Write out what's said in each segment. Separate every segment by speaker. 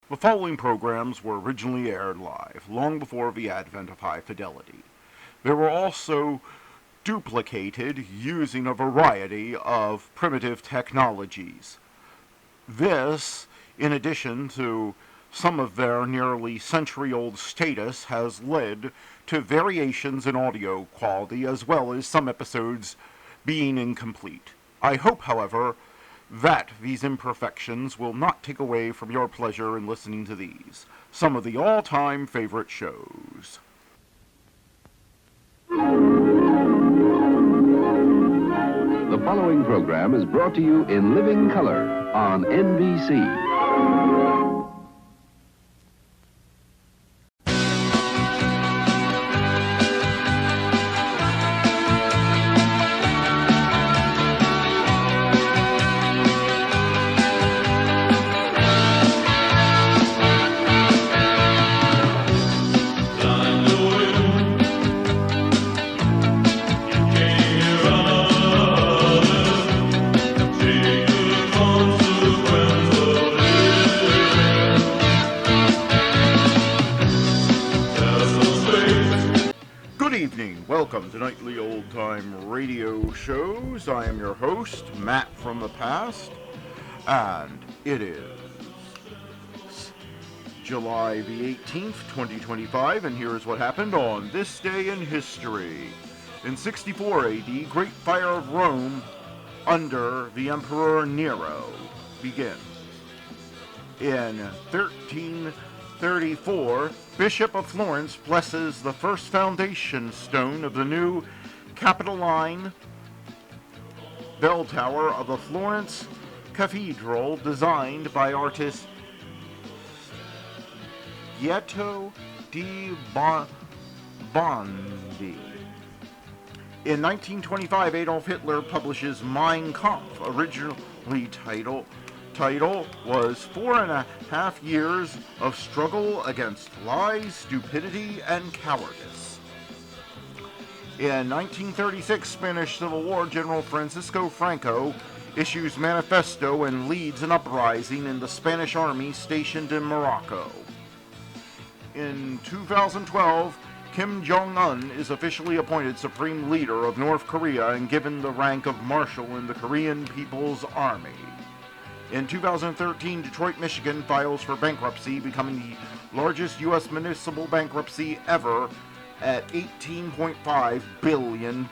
Speaker 1: The following programs were originally aired live, long before the advent of high fidelity. They were also duplicated using a variety of primitive technologies. This, in addition to some of their nearly century-old status, has led to variations in audio quality as well as some episodes being incomplete. I hope, however, that these imperfections will not take away from your pleasure in listening to these, some of the all-time favorite shows.
Speaker 2: The following program is brought to you in living color on NBC.
Speaker 1: Welcome to Nightly Old Time Radio Shows. I am your host, Matt from the past, and it is July the 18th, 2025, and here is what happened on this day in history. In 64 AD, Great Fire of Rome under the Emperor Nero begins. In 1334, Bishop of Florence blesses the first foundation stone of the new Capitoline bell tower of the Florence Cathedral, designed by artist Pietro di Bondi. In 1925, Adolf Hitler publishes Mein Kampf, originally title was 4.5 years of struggle against lies, stupidity, and cowardice. In 1936, Spanish Civil War General Francisco Franco issues manifesto and leads an uprising in the Spanish army stationed in Morocco. In 2012, Kim Jong-un is officially appointed Supreme Leader of North Korea and given the rank of Marshal in the Korean People's Army. In 2013, Detroit, Michigan files for bankruptcy, becoming the largest U.S. municipal bankruptcy ever at $18.5 billion.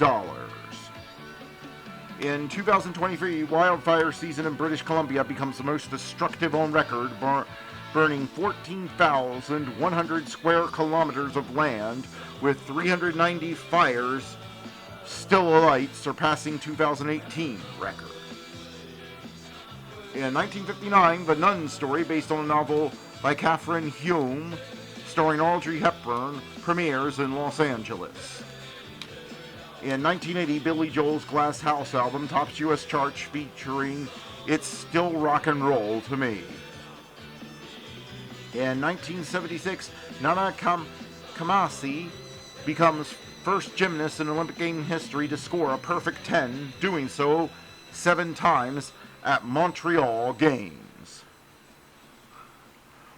Speaker 1: In 2023, wildfire season in British Columbia becomes the most destructive on record, burning 14,100 square kilometers of land, with 390 fires still alight, surpassing 2018 record. In 1959, The Nun story, based on a novel by Catherine Hume, starring Audrey Hepburn, premieres in Los Angeles. In 1980, Billy Joel's Glass House album tops U.S. charts, featuring It's Still Rock and Roll to Me. In 1976, Nana Kamasi becomes first gymnast in Olympic game history to score a perfect 10, doing so 7 times at Montreal Games.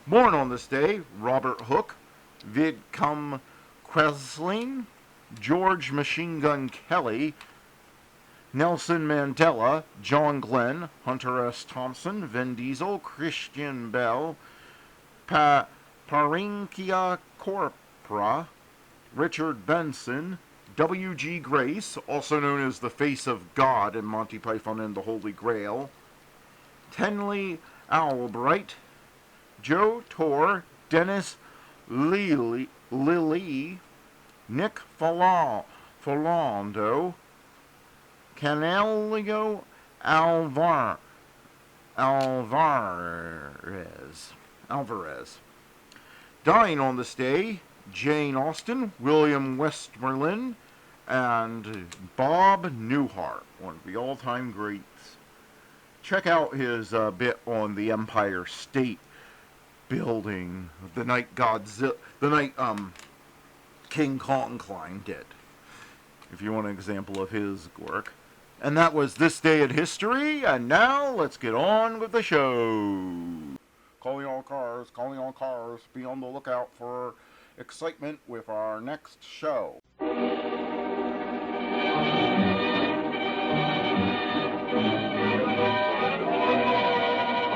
Speaker 1: Born on this day, Robert Hooke, Vidcom Quisling, George Machine Gun Kelly, Nelson Mandela, John Glenn, Hunter S. Thompson, Vin Diesel, Christian Bell, Parinkia Corpora, Richard Benson, W.G. Grace, also known as the Face of God in Monty Python and the Holy Grail, Tenley Albright, Joe Torr, Dennis Lilly, Nick Falando, Canelio Alvarez. Dying on this day, Jane Austen, William Westmoreland, and Bob Newhart, one of the all-time greats. Check out his bit on the Empire State Building the night King Kong climbed it, if you want an example of his work. And that was This Day in History, and now let's get on with the show. calling all cars. Be on the lookout for excitement with our next show.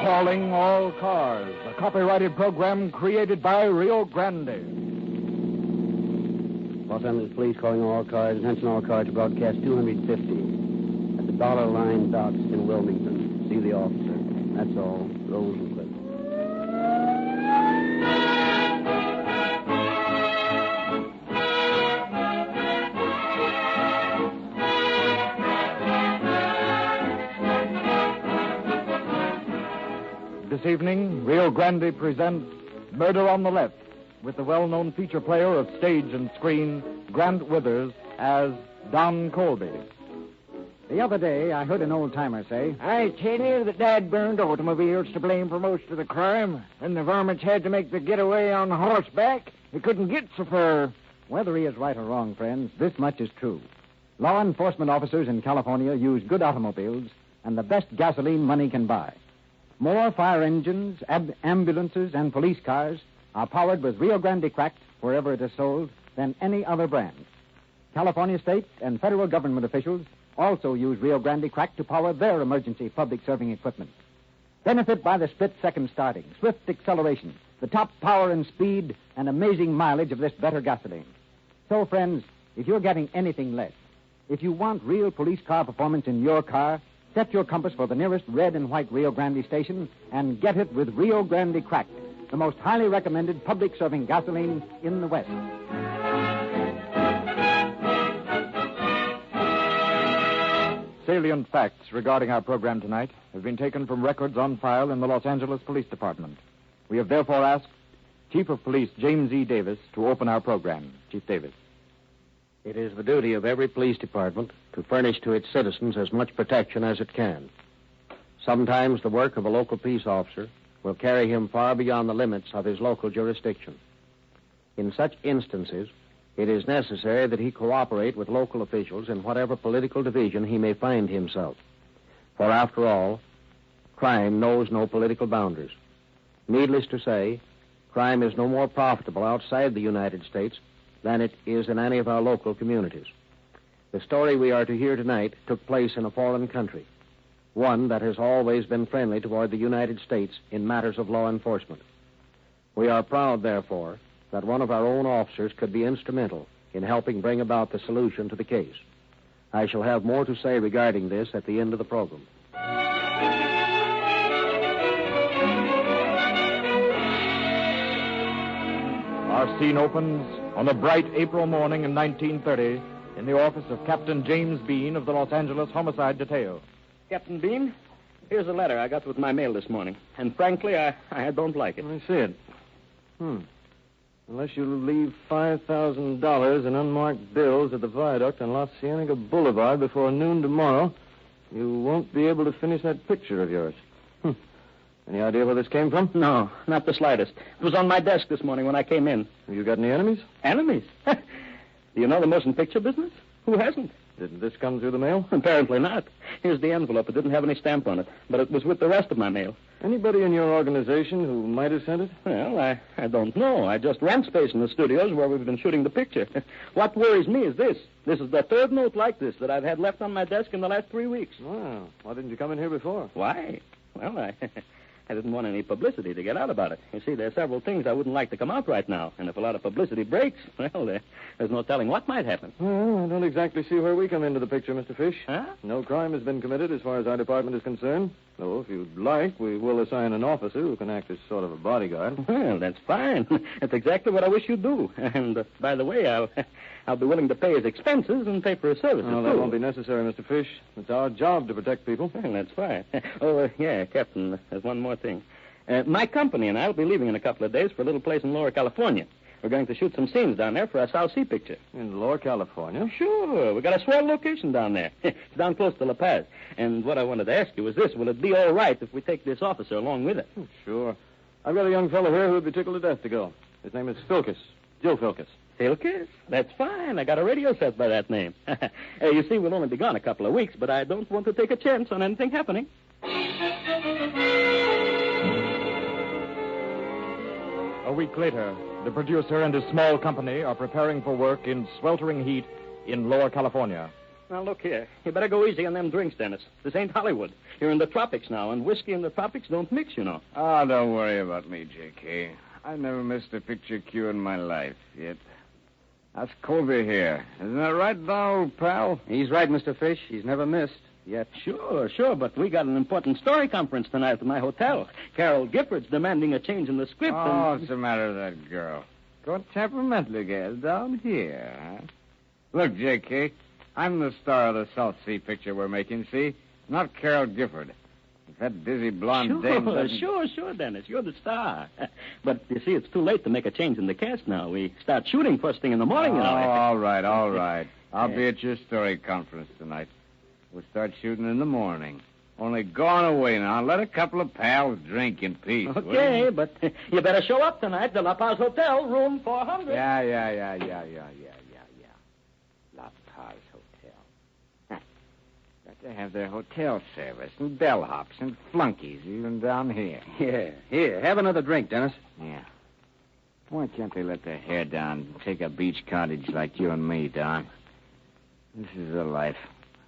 Speaker 3: Calling All Cars, a copyrighted program created by Rio Grande.
Speaker 4: Los Angeles Police calling all cars. Attention all cars to broadcast 250 at the Dollar Line docks in Wilmington. See the officer. That's all. Rosencliff.
Speaker 3: This evening, Rio Grande presents Murder on the Left, with the well-known feature player of stage and screen, Grant Withers, as Don Colby.
Speaker 5: The other day, I heard an old-timer say, I tell you, the dad-burned automobile's to blame for most of the crime. When the varmints had to make the getaway on horseback, they couldn't get so far. Whether he is right or wrong, friends, this much is true. Law enforcement officers in California use good automobiles and the best gasoline money can buy. More fire engines, ambulances, and police cars are powered with Rio Grande cracked wherever it is sold than any other brand. California state and federal government officials also use Rio Grande cracked to power their emergency public serving equipment. Benefit by the split-second starting, swift acceleration, the top power and speed, and amazing mileage of this better gasoline. So, friends, if you're getting anything less, if you want real police car performance in your car, set your compass for the nearest red and white Rio Grande station and get it with Rio Grande Cracked, the most highly recommended public serving gasoline in the West.
Speaker 3: Salient facts regarding our program tonight have been taken from records on file in the Los Angeles Police Department. We have therefore asked Chief of Police James E. Davis to open our program. Chief Davis.
Speaker 4: It is the duty of every police department to furnish to its citizens as much protection as it can. Sometimes the work of a local peace officer will carry him far beyond the limits of his local jurisdiction. In such instances, it is necessary that he cooperate with local officials in whatever political division he may find himself. For after all, crime knows no political boundaries. Needless to say, crime is no more profitable outside the United States than it is in any of our local communities. The story we are to hear tonight took place in a foreign country, one that has always been friendly toward the United States in matters of law enforcement. We are proud, therefore, that one of our own officers could be instrumental in helping bring about the solution to the case. I shall have more to say regarding this at the end of the program.
Speaker 3: Our scene opens on a bright April morning in 1930 in the office of Captain James Bean of the Los Angeles Homicide Detail.
Speaker 6: Captain Bean, here's a letter I got with my mail this morning. And frankly, I don't like it.
Speaker 7: I see it. Unless you leave $5,000 in unmarked bills at the viaduct on La Cienega Boulevard before noon tomorrow, you won't be able to finish that picture of yours. Any idea where this came from?
Speaker 6: No, not the slightest. It was on my desk this morning when I came in.
Speaker 7: Have you got any enemies?
Speaker 6: Enemies? Do you know the motion picture business? Who hasn't?
Speaker 7: Didn't this come through the mail?
Speaker 6: Apparently not. Here's the envelope. It didn't have any stamp on it, but it was with the rest of my mail.
Speaker 7: Anybody in your organization who might have sent it?
Speaker 6: Well, I don't know. I just rent space in the studios where we've been shooting the picture. What worries me is this. This is the third note like this that I've had left on my desk in the last 3 weeks.
Speaker 7: Wow. Why didn't you come in here before?
Speaker 6: Why? Well, I didn't want any publicity to get out about it. You see, there are several things I wouldn't like to come out right now. And if a lot of publicity breaks, well, there's no telling what might happen.
Speaker 7: Well, I don't exactly see where we come into the picture, Mr. Fish.
Speaker 6: Huh?
Speaker 7: No crime has been committed as far as our department is concerned. Though, if you'd like, we will assign an officer who can act as sort of a bodyguard.
Speaker 6: Well, that's fine. That's exactly what I wish you'd do. And, by the way, I'll be willing to pay his expenses and pay for his services,
Speaker 7: No, that
Speaker 6: too.
Speaker 7: won't be necessary, Mr. Fish. It's our job to protect people.
Speaker 6: Well, that's fine. Oh, yeah, Captain, there's one more thing. My company and I will be leaving in a couple of days for a little place in Lower California. We're going to shoot some scenes down there for our South Sea picture.
Speaker 7: In Lower California?
Speaker 6: Sure. We got a swell location down there. It's down close to La Paz. And what I wanted to ask you was this. Will it be all right if we take this officer along with us?
Speaker 7: Sure. I've got a young fellow here who would be tickled to death to go. His name is Philkes. Joe Philkes.
Speaker 6: Philkes? That's fine. I got a radio set by that name. You see, we'll only be gone a couple of weeks, but I don't want to take a chance on anything happening.
Speaker 3: A week later, the producer and his small company are preparing for work in sweltering heat in Lower California.
Speaker 6: Now, look here. You better go easy on them drinks, Dennis. This ain't Hollywood. You're in the tropics now, and whiskey and the tropics don't mix, you know.
Speaker 5: Oh, don't worry about me, J.K. I never missed a picture cue in my life yet. That's Colby here. Isn't that right, old pal?
Speaker 4: He's right, Mr. Fish. He's never missed. Yet.
Speaker 6: Sure, but we got an important story conference tonight at my hotel. Carol Gifford's demanding a change in the script.
Speaker 5: Oh, what's the matter with that girl? Got temperamental gal down here, huh? Look, J.K., I'm the star of the South Sea picture we're making, see? Not Carol Gifford. If that dizzy blonde dame doesn't...
Speaker 6: Sure, Dennis. You're the star. But, you see, it's too late to make a change in the cast now. We start shooting first thing in the morning, you know.
Speaker 5: All right. I'll be at your story conference tonight. We'll start shooting in the morning. Only go on away now. Let a couple of pals drink in peace.
Speaker 6: Okay, but you better show up tonight. The La Paz Hotel, room 400.
Speaker 5: Yeah. La Paz Hotel. Huh. Got to have their hotel service and bellhops and flunkies even down here.
Speaker 4: Yeah. Here, have another drink, Dennis.
Speaker 5: Yeah. Why can't they let their hair down and take a beach cottage like you and me, Don? This is the life.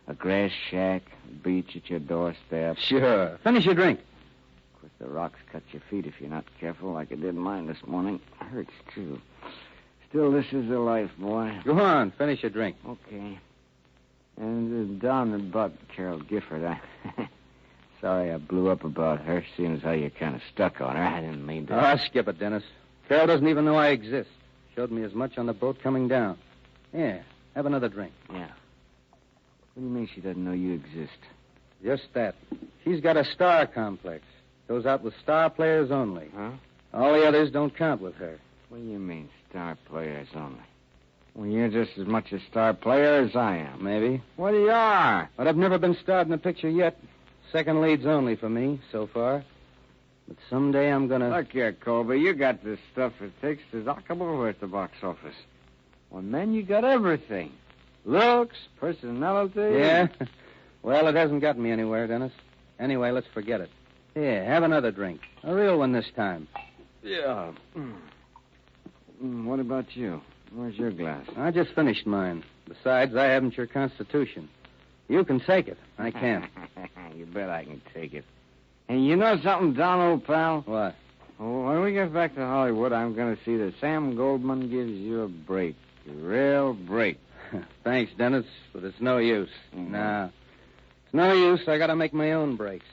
Speaker 5: A grass shack, a beach at your doorstep.
Speaker 4: Sure. Finish your drink.
Speaker 5: Of course, the rocks cut your feet if you're not careful, like it did mine this morning. It hurts, too. Still, this is the life, boy.
Speaker 4: Go on, finish your drink.
Speaker 5: Okay. And Don about Carol Gifford. Sorry I blew up about her, seeing as how you kind of stuck on her. I didn't mean to.
Speaker 4: Oh, skip it, Dennis. Carol doesn't even know I exist. Showed me as much on the boat coming down. Yeah, have another drink.
Speaker 5: Yeah. What do you mean she doesn't know you exist?
Speaker 4: Just that. She's got a star complex. Goes out with star players only.
Speaker 5: Huh?
Speaker 4: All the others don't count with her.
Speaker 5: What do you mean, star players only? Well, you're just as much a star player as I am.
Speaker 4: Maybe.
Speaker 5: Well, you are.
Speaker 4: But I've never been starred in a picture yet. Second leads only for me, so far. But someday I'm gonna...
Speaker 5: Look here, Colby, you got the stuff it takes to knock 'em over at the box office. Well, man, you got everything. Looks, personality.
Speaker 4: Yeah? Well, it hasn't gotten me anywhere, Dennis. Anyway, let's forget it. Here, have another drink. A real one this time.
Speaker 5: Yeah. What about you? Where's your glass?
Speaker 4: I just finished mine. Besides, I haven't your constitution. You can take it. I can't.
Speaker 5: You bet I can take it. And you know something, Don, old pal?
Speaker 4: What?
Speaker 5: Oh, when we get back to Hollywood, I'm going to see that Sam Goldman gives you a break. A real break.
Speaker 4: Thanks, Dennis, but it's no use.
Speaker 5: Mm-hmm.
Speaker 4: Nah. It's no use. I got to make my own breaks.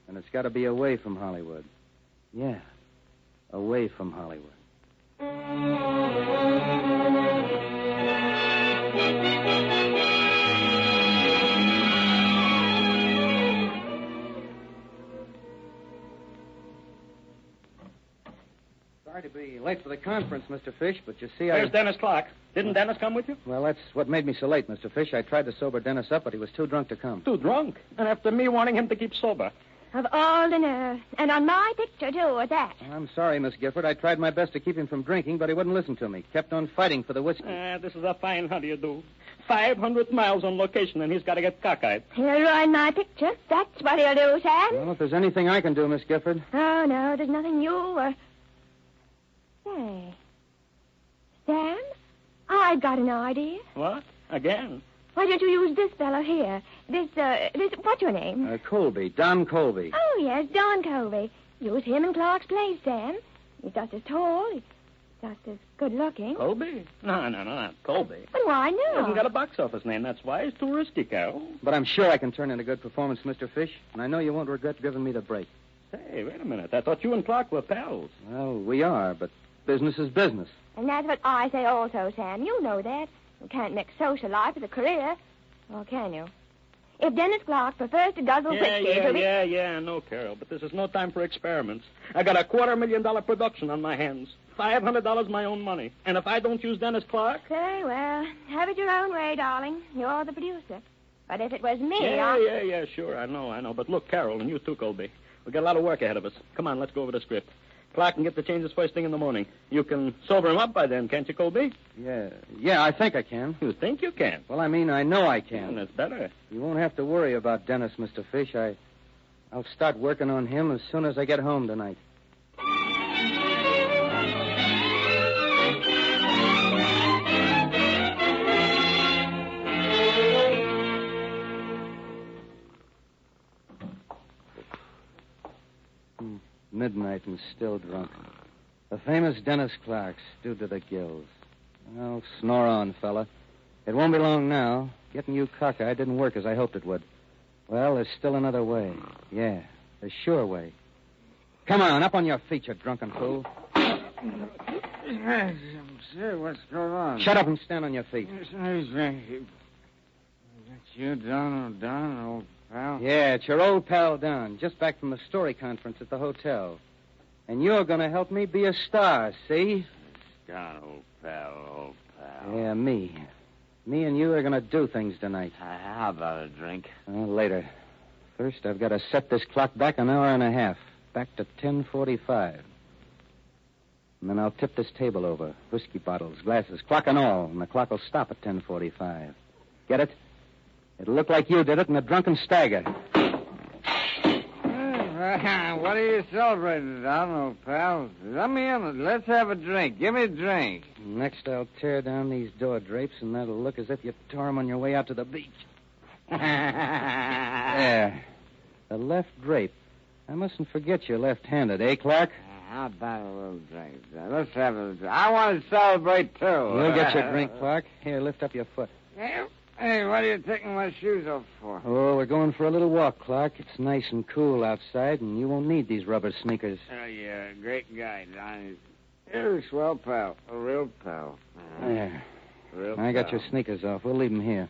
Speaker 4: And it's got to be away from Hollywood. Yeah, away from Hollywood. Sorry to be late for the conference, Mr. Fish, but you see,
Speaker 6: Where's Dennis Clark? Didn't Dennis come with you?
Speaker 4: Well, that's what made me so late, Mr. Fish. I tried to sober Dennis up, but he was too drunk to come.
Speaker 6: Too drunk? And after me warning him to keep sober.
Speaker 8: Of all the nerve. And on my picture, too, at that.
Speaker 4: I'm sorry, Miss Gifford. I tried my best to keep him from drinking, but he wouldn't listen to me. Kept on fighting for the whiskey.
Speaker 6: This is a fine how do you do. 500 miles on location, and he's got to get cockeyed.
Speaker 8: He'll ruin my picture. That's what he'll do, Sam.
Speaker 4: Well, if there's anything I can do, Miss Gifford.
Speaker 8: Oh, no, there's nothing you Say, Sam, I've got an idea.
Speaker 6: What? Again?
Speaker 8: Why don't you use this fellow here? This, what's your name?
Speaker 4: Colby. Don Colby.
Speaker 8: Oh, yes, Don Colby. Use him in Clark's place, Sam. He's just as tall. He's just as good-looking.
Speaker 6: Colby? No, not Colby.
Speaker 8: But why not?
Speaker 6: He hasn't got a box office name, that's why. He's too risky, Carol.
Speaker 4: But I'm sure I can turn in a good performance, Mr. Fish, and I know you won't regret giving me the break.
Speaker 6: Say, wait a minute. I thought you and Clark were pals.
Speaker 4: Well, we are, but business is business.
Speaker 8: And that's what I say also, Sam. You know that. You can't mix social life with a career. Or can you? If Dennis Clark prefers to guzzle whiskey...
Speaker 6: Yeah, I know, Carol, but this is no time for experiments. I got a $250,000 production on my hands. $500 my own money. And if I don't use Dennis Clark...
Speaker 8: Very well. Have it your own way, darling. You're the producer. But if it was me,
Speaker 6: Yeah, sure, I know. But look, Carol, and you too, Colby. We've got a lot of work ahead of us. Come on, let's go over the script. Clark can get the changes first thing in the morning. You can sober him up by then, can't you, Colby?
Speaker 4: Yeah, I think I can.
Speaker 6: You think you can?
Speaker 4: Well, I mean, I know I can.
Speaker 6: That's better.
Speaker 4: You won't have to worry about Dennis, Mr. Fish. I'll start working on him as soon as I get home tonight.
Speaker 7: midnight and still drunk. The famous Dennis Clark, stewed to the gills. Well, snore on, fella. It won't be long now. Getting you cockeyed didn't work as I hoped it would. Well, there's still another way. Yeah, the sure way. Come on, up on your feet, you drunken fool.
Speaker 5: Yes, sir, what's going on?
Speaker 7: Shut up and stand on your feet.
Speaker 5: That's you, Don, old pal?
Speaker 7: Yeah, it's your old pal, Don, just back from the story conference at the hotel. And you're going to help me be a star, see?
Speaker 5: Don, old pal.
Speaker 7: Yeah, me. Me and you are going to do things tonight.
Speaker 5: How about a drink?
Speaker 7: Later. First, I've got to set this clock back an hour and a half. Back to 10:45. And then I'll tip this table over. Whiskey bottles, glasses, clock and all. And the clock will stop at 10:45. Get it? It'll look like you did it in a drunken stagger.
Speaker 5: What are you celebrating, Don, old pal? Let me in. Let's have a drink. Give me a drink.
Speaker 7: Next, I'll tear down these door drapes, and that'll look as if you tore them on your way out to the beach. There. The left drape. I mustn't forget you're left-handed, eh, Clark?
Speaker 5: How about a little drink? Let's have a drink. I want to celebrate, too.
Speaker 7: You'll get your drink, Clark. Here, lift up your foot.
Speaker 5: Hey, what are you taking my shoes off for?
Speaker 7: Oh, we're going for a little walk, Clark. It's nice and cool outside, and you won't need these rubber sneakers.
Speaker 5: Oh, yeah, great guy, Don. You're a swell pal. A real pal.
Speaker 7: There.
Speaker 5: Real
Speaker 7: I got
Speaker 5: pal.
Speaker 7: your sneakers off. We'll leave them here.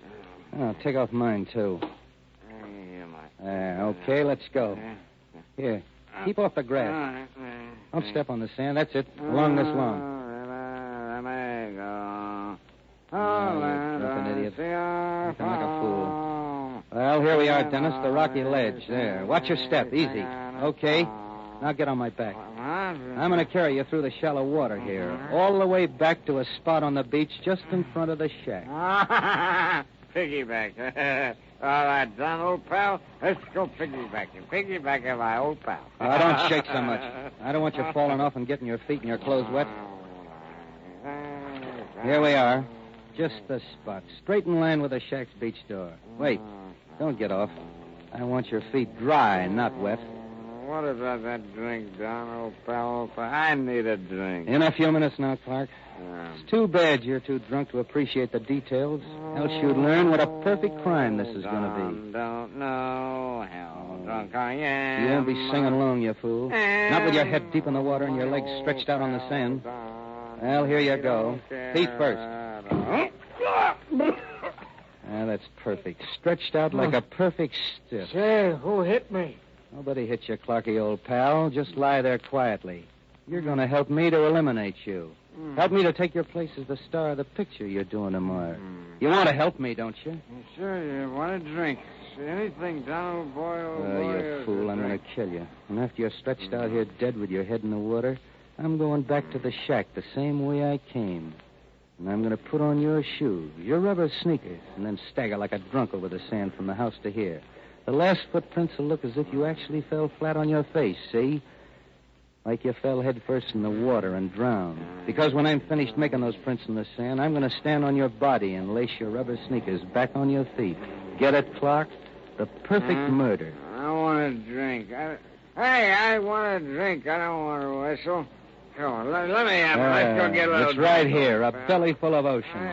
Speaker 7: Oh, take off mine, too. Okay, let's go. Here, keep off the grass. Don't step on the sand. That's it. Along this lawn. Oh, you drunken idiot. Acting like a fool. Well, here we are, Dennis, the rocky ledge. There. Watch your step. Easy. Okay. Now get on my back. I'm going to carry you through the shallow water here, all the way back to a spot on the beach just in front of the shack.
Speaker 5: Piggyback. All right, Don, old pal. Let's go piggybacking. Piggyback of my old pal.
Speaker 7: Oh, don't shake so much. I don't want you falling off and getting your feet and your clothes wet. Here we are. Just the spot. Straight in line with the shack's beach door. Wait. Don't get off. I want your feet dry, not wet.
Speaker 5: What about that drink, Don, old pal? I need a drink.
Speaker 7: In a few minutes now, Clark. It's too bad you're too drunk to appreciate the details. Else you'd learn what a perfect crime this is going to be.
Speaker 5: Don't know how drunk I am.
Speaker 7: You won't be singing along, you fool. Not with your head deep in the water and your legs stretched out on the sand. Well, here you go. Feet first. That's perfect. Stretched out like a perfect stiff.
Speaker 5: Say, who hit me?
Speaker 7: Nobody hit you, Clarky, old pal. Just lie there quietly. You're going to help me to eliminate you. Help me to take your place as the star of the picture you're doing tomorrow. You want to help me, don't you?
Speaker 5: Sure, you want a drink. Anything, Don, old boy, old boy.
Speaker 7: You fool, I'm going to kill you. And after you're stretched out here dead with your head in the water, I'm going back to the shack the same way I came. And I'm going to put on your shoes, your rubber sneakers, and then stagger like a drunk over the sand from the house to here. The last footprints will look as if you actually fell flat on your face, see? Like you fell head first in the water and drowned. Because when I'm finished making those prints in the sand, I'm going to stand on your body and lace your rubber sneakers back on your feet. Get it, Clark? The perfect murder.
Speaker 5: I want a drink. I want a drink. I don't want to whistle. Come on, let me have it. Let's go get a little
Speaker 7: It's right
Speaker 5: drink.
Speaker 7: here, a belly full of ocean.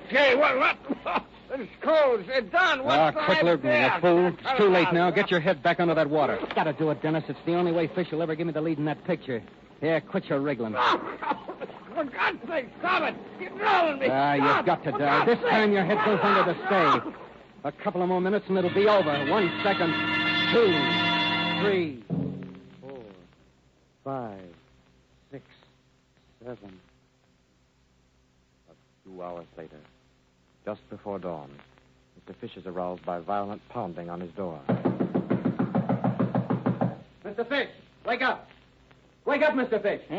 Speaker 5: Hey, what? It's cold. Don, what's the
Speaker 7: quick, look,
Speaker 5: idea?
Speaker 7: you fool. It's too late now. Get your head back under that water. Gotta do it, Dennis. It's the only way fish will ever give me the lead in that picture. Here, quit your wriggling.
Speaker 5: For God's sake, stop it. You're drowning me.
Speaker 7: You've got to die. This time your head goes under the stay. A couple of more minutes and it'll be over. 1 second. 2, 3, 4, 5, 6, 7.
Speaker 3: A few hours later, just before dawn, Mr. Fish is aroused by violent pounding on his door.
Speaker 7: Mr. Fish, wake up. Wake up, Mr. Fish.
Speaker 6: Who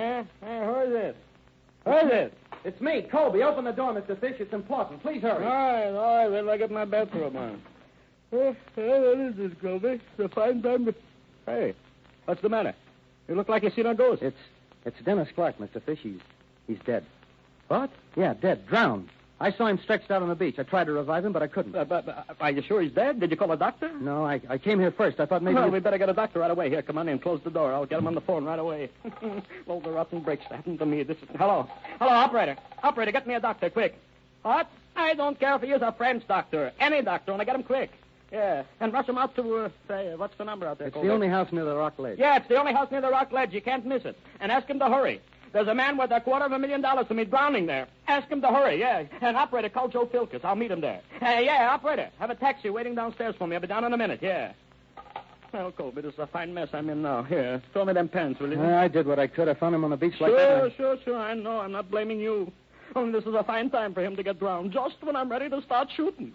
Speaker 6: is it? Who is it?
Speaker 7: It's me, Colby. Open the door, Mr. Fish. It's important. Please hurry.
Speaker 6: All right. Wait till I get my bathrobe on. What is this, Colby? It's a fine time to... Hey, what's the matter? You look like you've seen a ghost.
Speaker 7: It's Dennis Clark, Mr. Fish. He's dead. What? Yeah, dead. Drowned.
Speaker 9: I saw him stretched out on the beach. I tried to revive him, but I couldn't.
Speaker 6: But are you sure he's dead? Did you call a doctor?
Speaker 9: No, I came here first. I thought maybe...
Speaker 6: Well, we better get a doctor right away. Here, come on in. Close the door. I'll get him on the phone right away. Well, the rotten breaks happened to me. This is... Hello, operator. Operator, get me a doctor, quick. What? I don't care if he is a French doctor. Any doctor, and I get him quick. Yeah, and rush him out to, say, what's the number out there?
Speaker 9: It's the only house near the Rock Ledge.
Speaker 6: Yeah, it's the only house near the Rock Ledge. You can't miss it. And ask him to hurry. There's a man worth $250,000 to me drowning there. Ask him to hurry, yeah. And operator, call Joe Filkes. I'll meet him there. Hey, yeah, operator, have a taxi waiting downstairs for me. I'll be down in a minute, yeah. Well, Colby, this is a fine mess I'm in now. Here, throw me them pens, will you?
Speaker 9: I did what I could. I found him on the beach like that.
Speaker 6: Sure. I know. I'm not blaming you. Only this is a fine time for him to get drowned, just when I'm ready to start shooting.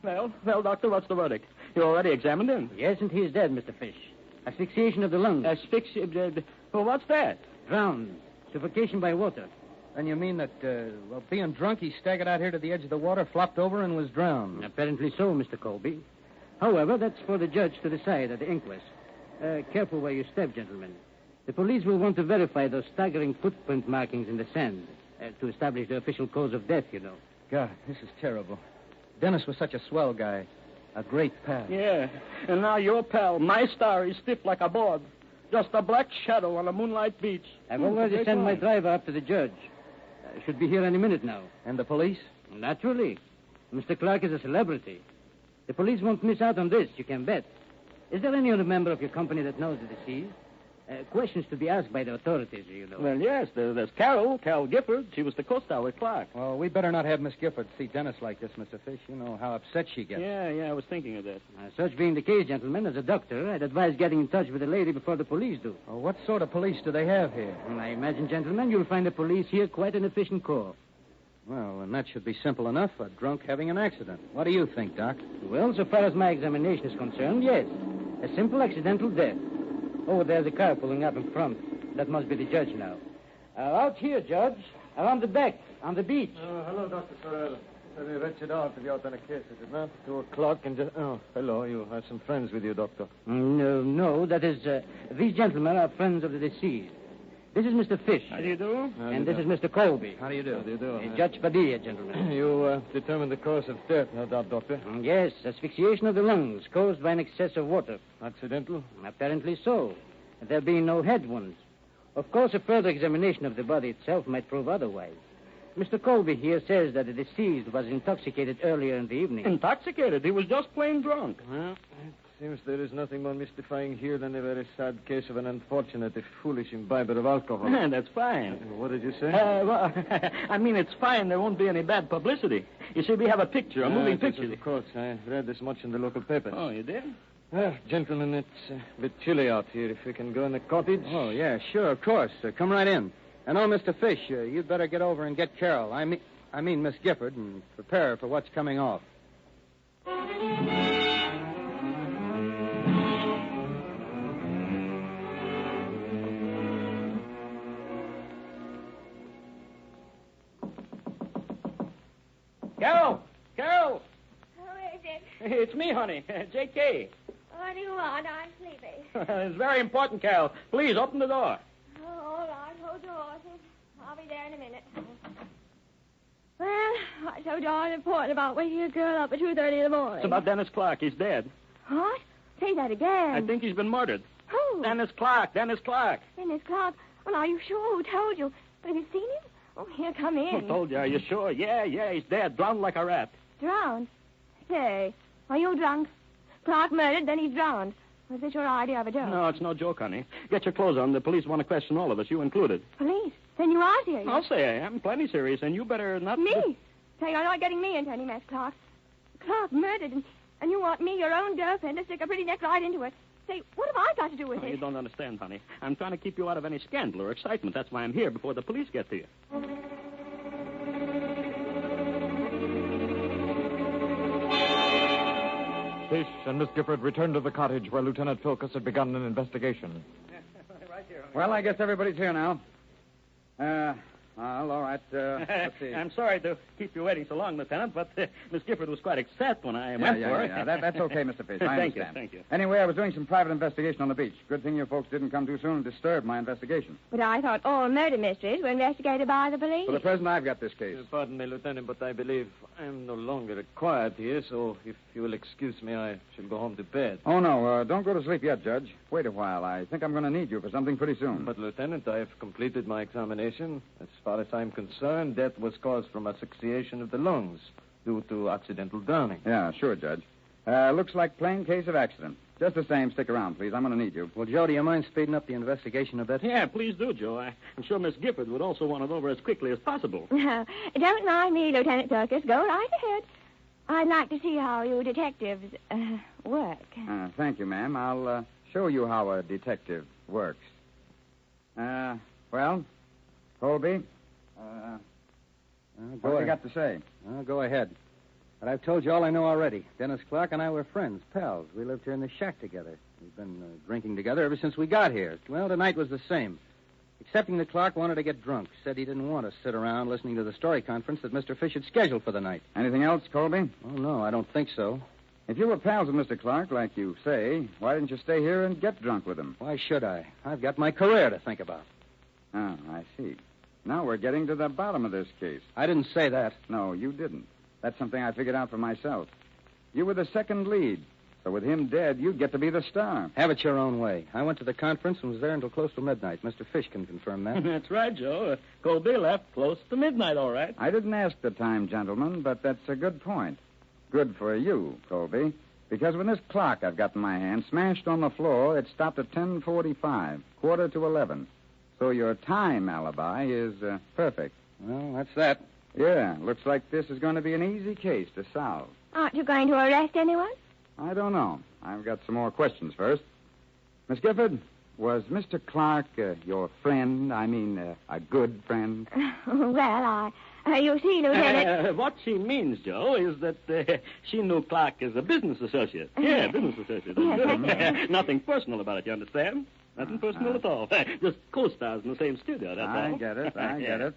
Speaker 6: Well, Doctor, what's the verdict? You already examined him?
Speaker 5: Yes, and he is dead, Mr. Fish. Asphyxiation of the lungs.
Speaker 6: Asphyxiation? Well, what's that?
Speaker 5: Drowned. Suffocation by water.
Speaker 9: Then you mean that, being drunk, he staggered out here to the edge of the water, flopped over, and was drowned?
Speaker 5: Apparently so, Mr. Colby. However, that's for the judge to decide at the inquest. Careful where you step, gentlemen. The police will want to verify those staggering footprint markings in the sand to establish the official cause of death, you know.
Speaker 9: God, this is terrible. Dennis was such a swell guy. A great pal.
Speaker 6: Yeah, and now your pal, my star, is stiff like a board. Just a black shadow on a moonlight beach.
Speaker 5: I've already sent my driver up to the judge. Should be here any minute now.
Speaker 9: And the police?
Speaker 5: Naturally. Mr. Clark is a celebrity. The police won't miss out on this, you can bet. Is there any other member of your company that knows the deceased? Questions to be asked by the authorities, you know.
Speaker 6: Well, yes, there's Carol Gifford. She was the co-star with Clark.
Speaker 9: Well, we better not have Miss Gifford see Dennis like this, Mr. Fish. You know how upset she gets.
Speaker 6: Yeah, I was thinking of that.
Speaker 5: Such being the case, gentlemen, as a doctor, I'd advise getting in touch with the lady before the police do.
Speaker 9: Well, what sort of police do they have here?
Speaker 5: I imagine, gentlemen, you'll find the police here quite an efficient corps.
Speaker 9: Well, and that should be simple enough, a drunk having an accident. What do you think, Doc?
Speaker 5: Well, so far as my examination is concerned, yes. A simple accidental death. Oh, there's a car pulling up in front. That must be the judge now. Out here, Judge. Around the back, on the beach.
Speaker 7: Hello, Dr. Sorrell. Very wretched hour to be out on a case, is it not? 2 o'clock and just... Oh, hello. You have some friends with you, Doctor.
Speaker 5: No, that is... these gentlemen are friends of the deceased. This is Mr. Fish.
Speaker 6: How do you do?
Speaker 5: And this is Mr. Colby.
Speaker 9: How do you do?
Speaker 7: How do you do?
Speaker 5: Judge Padilla, gentlemen.
Speaker 7: You determined the cause of death, no doubt, Doctor?
Speaker 5: Yes, asphyxiation of the lungs caused by an excess of water.
Speaker 7: Accidental?
Speaker 5: Apparently so. There being no head wounds. Of course, a further examination of the body itself might prove otherwise. Mr. Colby here says that the deceased was intoxicated earlier in the evening.
Speaker 6: Intoxicated? He was just plain drunk.
Speaker 7: Well, it seems there is nothing more mystifying here than a very sad case of an unfortunate, if foolish imbiber of alcohol.
Speaker 6: That's fine.
Speaker 7: What did you say?
Speaker 6: Well, I mean, it's fine. There won't be any bad publicity. You see, we have a picture, a moving picture.
Speaker 7: Of course. I read this much in the local papers.
Speaker 6: Oh, you did?
Speaker 7: Well, gentlemen, it's a bit chilly out here. If we can go in the cottage.
Speaker 9: Oh, yeah, sure, of course. Come right in. And, Mr. Fish, you'd better get over and get Carol. I mean Miss Gifford, and prepare her for what's coming off.
Speaker 6: Carol!
Speaker 8: Who is it?
Speaker 6: It's me, honey. J.K.
Speaker 8: What do you want? I'm sleepy.
Speaker 6: It's very important, Carol. Please, open the door.
Speaker 8: Oh, all right. Hold your horses. I'll be there in a minute. Well, what's so darn important about waking a girl up at 2:30 in the morning?
Speaker 6: It's about Dennis Clark. He's dead.
Speaker 8: What? Say that again.
Speaker 6: I think he's been murdered.
Speaker 8: Who?
Speaker 6: Dennis Clark.
Speaker 8: Dennis Clark? Well, are you sure? Who told you? But have you seen him? Oh, here, come in.
Speaker 6: Who told you? Are you sure? Yeah, he's dead. Drowned like a rat.
Speaker 8: Drowned? Say, are you drunk? Clark murdered, then he's drowned. Was this your idea of a joke?
Speaker 6: No, it's no joke, honey. Get your clothes on. The police want to question all of us, you included.
Speaker 8: Police? Then you are serious.
Speaker 6: I'll say I am. Plenty serious, and you better not...
Speaker 8: Me? Say, you're not getting me into any mess, Clark. Clark murdered, and you want me, your own girlfriend, to stick a pretty neck right into it. Say, what have I got to do with it?
Speaker 6: You don't understand, honey. I'm trying to keep you out of any scandal or excitement. That's why I'm here before the police get to you.
Speaker 3: Fish and Miss Gifford returned to the cottage where Lieutenant Filkes had begun an investigation.
Speaker 6: Right here.
Speaker 9: Well, I guess everybody's here now.
Speaker 10: Well, all right. Let's see.
Speaker 6: I'm sorry to keep you waiting so long, Lieutenant, but Miss Gifford was quite upset when I went for her.
Speaker 10: Yeah. That's okay, Mr. Fish. I
Speaker 6: Thank
Speaker 10: understand.
Speaker 6: you.
Speaker 10: Anyway, I was doing some private investigation on the beach. Good thing you folks didn't come too soon and disturb my investigation.
Speaker 8: But I thought all murder mysteries were investigated by the police.
Speaker 10: For the present, I've got this case.
Speaker 7: Pardon me, Lieutenant, but I believe I'm no longer required here, so if you will excuse me, I shall go home to bed.
Speaker 10: Oh, no. Don't go to sleep yet, Judge. Wait a while. I think I'm going to need you for something pretty soon.
Speaker 7: But, Lieutenant, I have completed my examination. As far as I'm concerned, death was caused from asphyxiation of the lungs due to accidental drowning.
Speaker 10: Yeah, sure, Judge. Looks like plain case of accident. Just the same, stick around, please. I'm going to need you.
Speaker 9: Well, Joe, do you mind speeding up the investigation a bit?
Speaker 6: Yeah, please do, Joe. I'm sure Miss Gifford would also want it over as quickly as possible.
Speaker 8: Don't mind me, Lieutenant Circus. Go right ahead. I'd like to see how you detectives work.
Speaker 10: Thank you, ma'am. I'll show you how a detective works. Well, Colby, what have you got to say?
Speaker 9: Go ahead. But I've told you all I know already. Dennis Clark and I were friends, pals. We lived here in the shack together. We've been drinking together ever since we got here. Well, tonight was the same. Excepting that Clark wanted to get drunk. Said he didn't want to sit around listening to the story conference that Mr. Fish had scheduled for the night.
Speaker 10: Anything else, Colby?
Speaker 9: Oh, no, I don't think so.
Speaker 10: If you were pals with Mr. Clark, like you say, why didn't you stay here and get drunk with him?
Speaker 9: Why should I? I've got my career to think about.
Speaker 10: Oh, I see. Now we're getting to the bottom of this case.
Speaker 9: I didn't say that.
Speaker 10: No, you didn't. That's something I figured out for myself. You were the second lead. So with him dead, you'd get to be the star.
Speaker 9: Have it your own way. I went to the conference and was there until close to midnight. Mr. Fish can confirm that.
Speaker 6: That's right, Joe. Colby left close to midnight, all right.
Speaker 10: I didn't ask the time, gentlemen, but that's a good point. Good for you, Colby. Because when this clock I've got in my hand smashed on the floor, it stopped at 10:45, quarter to 11. So your time alibi is perfect.
Speaker 9: Well, that's that.
Speaker 10: Yeah, looks like this is going to be an easy case to solve.
Speaker 8: Aren't you going to arrest anyone?
Speaker 10: I don't know. I've got some more questions first. Miss Gifford, was Mr. Clark your friend? I mean, a good friend?
Speaker 8: Well, you see, Lieutenant...
Speaker 6: What she means, Joe, is that she knew Clark as a business associate. Yeah, business associate. Nothing personal about it, you understand? Nothing personal at all. Just co-stars in the same studio, that's all.
Speaker 10: I get it.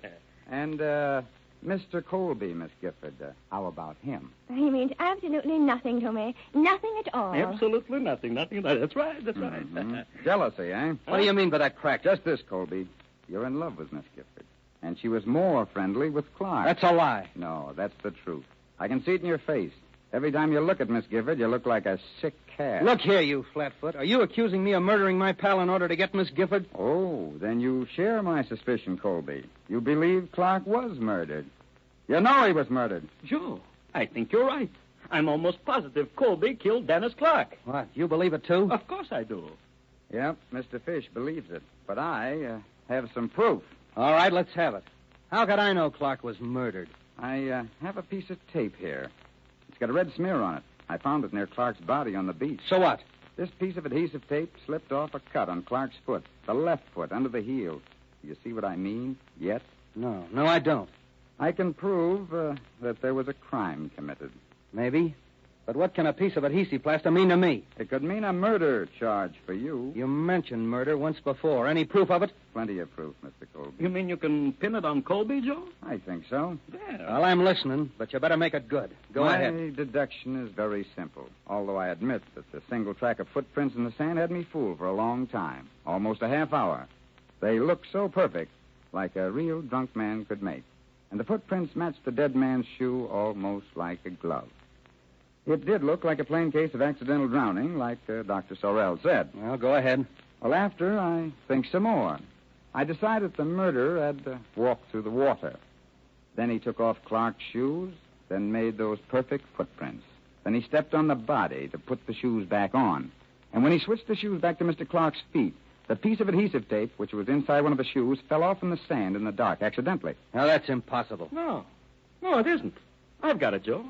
Speaker 10: And, Mr. Colby, Miss Gifford, how about him?
Speaker 8: He means absolutely nothing to me. Nothing at all.
Speaker 6: Absolutely nothing. That's right.
Speaker 10: Mm-hmm. Jealousy, eh?
Speaker 9: What do you mean by that crack?
Speaker 10: Just this, Colby. You're in love with Miss Gifford. And she was more friendly with Clark.
Speaker 9: That's a lie.
Speaker 10: No, that's the truth. I can see it in your face. Every time you look at Miss Gifford, you look like a sick cat.
Speaker 9: Look here, you flatfoot. Are you accusing me of murdering my pal in order to get Miss Gifford?
Speaker 10: Oh, then you share my suspicion, Colby. You believe Clark was murdered. You know he was murdered.
Speaker 6: Joe, I think you're right. I'm almost positive Colby killed Dennis Clark.
Speaker 9: What, you believe it too?
Speaker 6: Of course I do.
Speaker 10: Yep, Mr. Fish believes it. But I have some proof.
Speaker 9: All right, let's have it. How could I know Clark was murdered?
Speaker 10: I have a piece of tape here. It's got a red smear on it. I found it near Clark's body on the beach.
Speaker 9: So what?
Speaker 10: This piece of adhesive tape slipped off a cut on Clark's foot, the left foot, under the heel. You see what I mean yet?
Speaker 9: No, I don't.
Speaker 10: I can prove that there was a crime committed.
Speaker 9: Maybe. But what can a piece of adhesive plaster mean to me?
Speaker 10: It could mean a murder charge for you.
Speaker 9: You mentioned murder once before. Any proof of it?
Speaker 10: Plenty of proof, Mr. Colby.
Speaker 6: You mean you can pin it on Colby, Joe?
Speaker 10: I think so.
Speaker 6: Yeah.
Speaker 9: Well, I'm listening, but you better make it good. Go ahead.
Speaker 10: My deduction is very simple, although I admit that the single track of footprints in the sand had me fooled for a long time, almost a half hour. They look so perfect, like a real drunk man could make. And the footprints matched the dead man's shoe almost like a glove. It did look like a plain case of accidental drowning, like Dr. Sorrell said.
Speaker 9: Well, go ahead.
Speaker 10: Well, after I think some more, I decided the murderer had walked through the water. Then he took off Clark's shoes, then made those perfect footprints. Then he stepped on the body to put the shoes back on. And when he switched the shoes back to Mr. Clark's feet, the piece of adhesive tape, which was inside one of the shoes, fell off in the sand in the dark, accidentally.
Speaker 9: Now, that's impossible.
Speaker 6: No, it isn't. I've got it, Joe.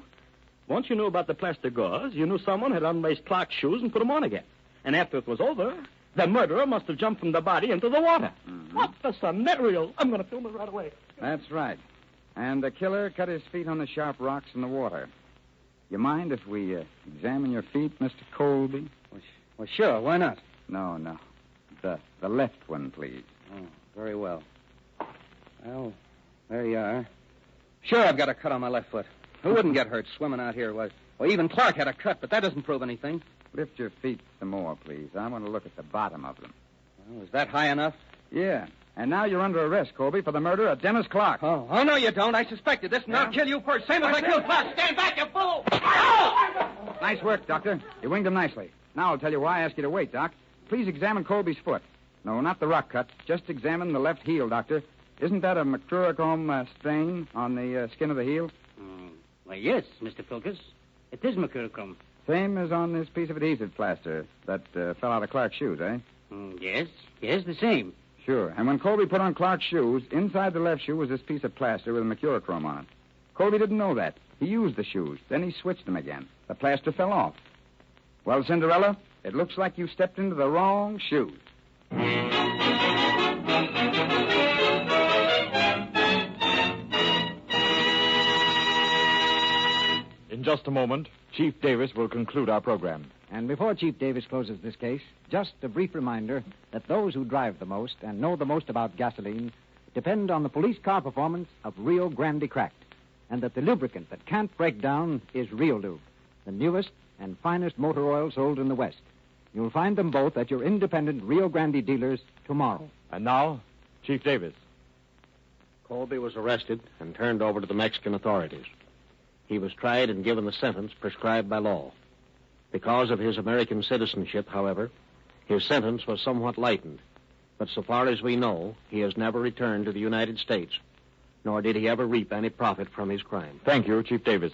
Speaker 6: Once you knew about the plaster gauze, you knew someone had unlaced Clark's shoes and put them on again. And after it was over, the murderer must have jumped from the body into the water. Mm-hmm. What the scenario? I'm going to film it right away.
Speaker 10: That's right. And the killer cut his feet on the sharp rocks in the water. You mind if we examine your feet, Mr. Colby?
Speaker 9: Well, sure. Why not?
Speaker 10: No. The left one, please.
Speaker 9: Oh, very well. Well, There you are. Sure, I've got a cut on my left foot. Who wouldn't get hurt swimming out here? Well, even Clark had a cut, but that doesn't prove anything.
Speaker 10: Lift your feet some more, please. I want to look at the bottom of them.
Speaker 9: Well, is that high enough?
Speaker 10: Yeah. And now you're under arrest, Colby, for the murder of Dennis Clark.
Speaker 9: Oh, no, you don't. I suspected this, and I'll kill you first, same as I killed Clark. Stand back, you fool!
Speaker 10: Nice work, Doctor. You winged him nicely. Now I'll tell you why I ask you to wait, Doc. Please examine Colby's foot. No, not the rock cut. Just examine the left heel, Doctor. Isn't that a mercurochrome stain on the skin of the heel?
Speaker 11: Why, yes, Mr. Filkers. It is mercurochrome.
Speaker 10: Same as on this piece of adhesive plaster that fell out of Clark's shoes, eh?
Speaker 11: Yes, the same.
Speaker 10: Sure. And when Colby put on Clark's shoes, inside the left shoe was this piece of plaster with a mercurochrome on it. Colby didn't know that. He used the shoes. Then he switched them again. The plaster fell off. Well, Cinderella, it looks like you stepped into the wrong shoes.
Speaker 3: In just a moment, Chief Davis will conclude our program.
Speaker 5: And before Chief Davis closes this case, just a brief reminder that those who drive the most and know the most about gasoline depend on the police car performance of Rio Grande Cracked, and that the lubricant that can't break down is Real Lube, the newest and finest motor oil sold in the West. You'll find them both at your independent Rio Grande dealers tomorrow.
Speaker 3: And now, Chief Davis.
Speaker 4: Colby was arrested and turned over to the Mexican authorities. He was tried and given the sentence prescribed by law. Because of his American citizenship, however, his sentence was somewhat lightened. But so far as we know, he has never returned to the United States, nor did he ever reap any profit from his crime.
Speaker 3: Thank you, Chief Davis.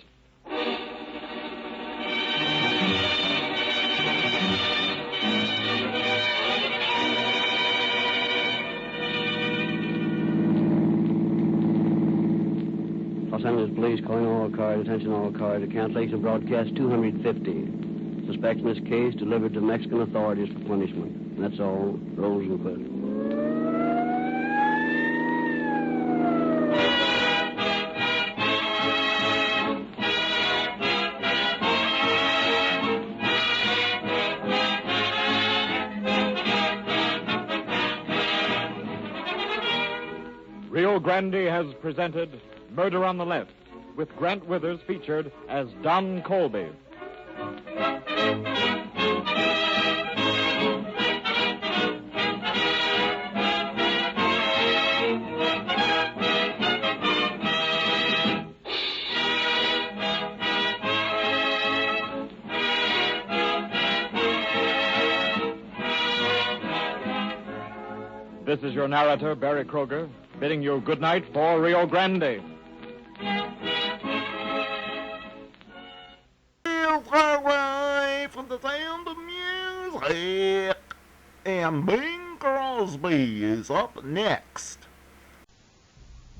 Speaker 11: Los Angeles Police calling all cars, attention all cars, a cancellation broadcast 250. Suspects in this case delivered to Mexican authorities for punishment. And that's all. Rolls and quit.
Speaker 3: Rio Grande has presented Murder on the Left, with Grant Withers featured as Don Colby. This is your narrator, Barry Kroger, bidding you good night for Rio Grande.
Speaker 1: From the sound of music. And Bing Crosby is up next.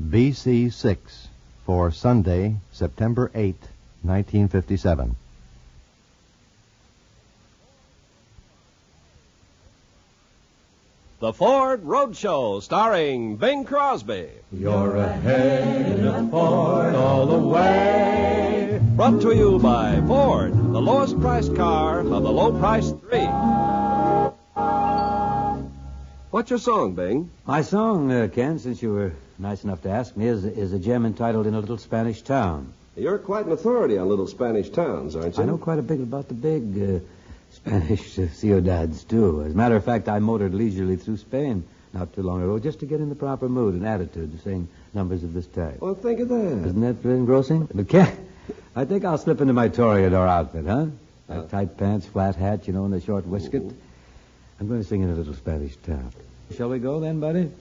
Speaker 12: BC 6 for Sunday, September 8, 1957.
Speaker 13: The Ford Roadshow, starring Bing Crosby.
Speaker 14: You're ahead of Ford all the way.
Speaker 13: Brought to you by Ford, the lowest priced car of the low-priced three. What's your song, Bing?
Speaker 15: My song, Ken, since you were nice enough to ask me, is a gem entitled In a Little Spanish Town.
Speaker 13: You're quite an authority on little Spanish towns, aren't you?
Speaker 15: I know quite a bit about the big Spanish ciudades, too. As a matter of fact, I motored leisurely through Spain not too long ago just to get in the proper mood and attitude to sing numbers of this type.
Speaker 13: Well, think of that.
Speaker 15: Isn't that engrossing? Okay. I think I'll slip into my toreador outfit, huh? Tight pants, flat hat, and the short waistcoat. I'm going to sing In a Little Spanish Town. Shall we go then, buddy?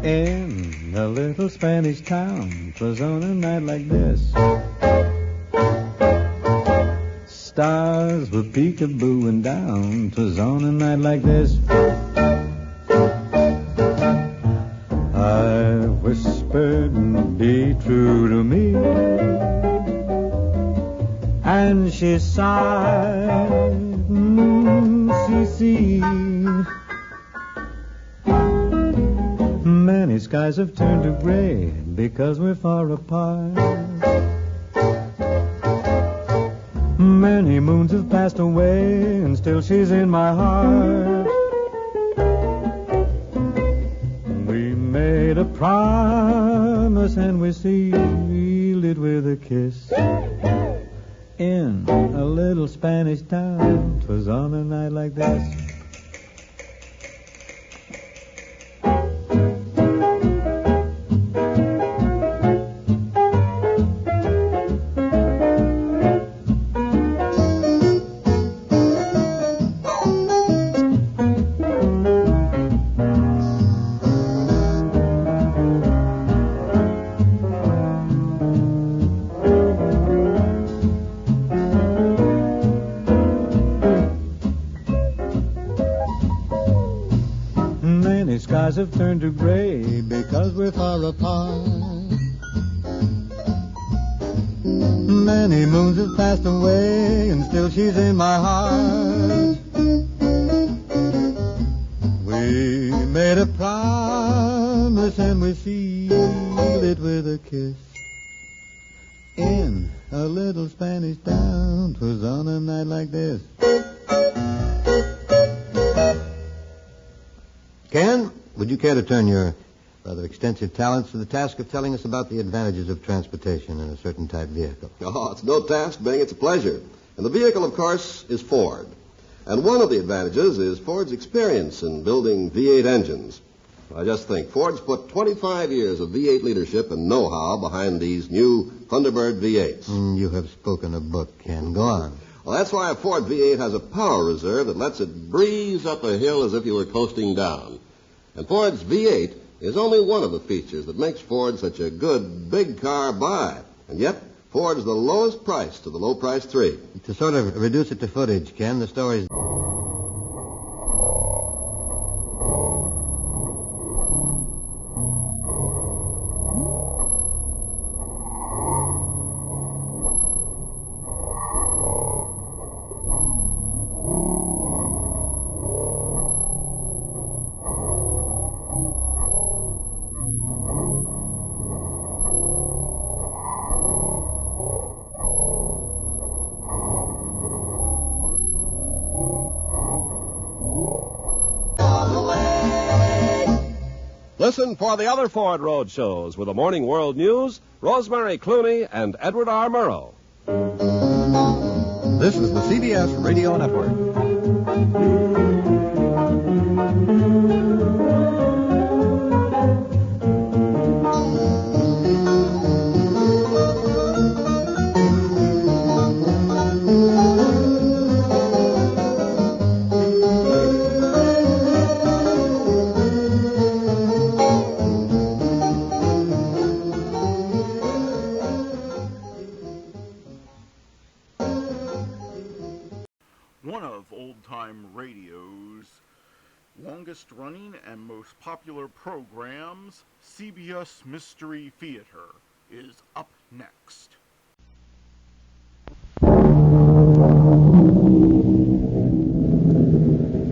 Speaker 15: In a little Spanish town, 'twas on a night like this. Stars were peekabooing down, 'twas on a night like this. I whispered, be true to me, and she sighed, see. Many skies have turned to gray because we're far apart. Many moons have passed away, and still she's in my heart. We made a promise, and we sealed it with a kiss. In a little Spanish town, 'twas on a night like this. Skies have turned to gray because we're far apart. Many moons have passed away and still she's in my heart. We made a promise and we sealed it with a kiss. In a little Spanish town, 'twas on a night like this.
Speaker 12: Ken, would you care to turn your rather extensive talents to the task of telling us about the advantages of transportation in a certain type vehicle?
Speaker 16: Oh, it's no task, Bing. It's a pleasure. And the vehicle, of course, is Ford. And one of the advantages is Ford's experience in building V8 engines. I just think Ford's put 25 years of V8 leadership and know-how behind these new Thunderbird V8s.
Speaker 12: You have spoken a book, Ken. Go on.
Speaker 16: Well, that's why a Ford V8 has a power reserve that lets it breeze up a hill as if you were coasting down. And Ford's V8 is only one of the features that makes Ford such a good big car buy. And yet, Ford's the lowest price to the low-price 3.
Speaker 12: To sort of reduce it to footage, Ken, the story's...
Speaker 13: Listen for the other Ford Road shows with the Morning World News, Rosemary Clooney, and Edward R. Murrow.
Speaker 12: This is the CBS Radio Network.
Speaker 1: One of old-time radio's longest-running and most popular programs, CBS Mystery Theater, is up next.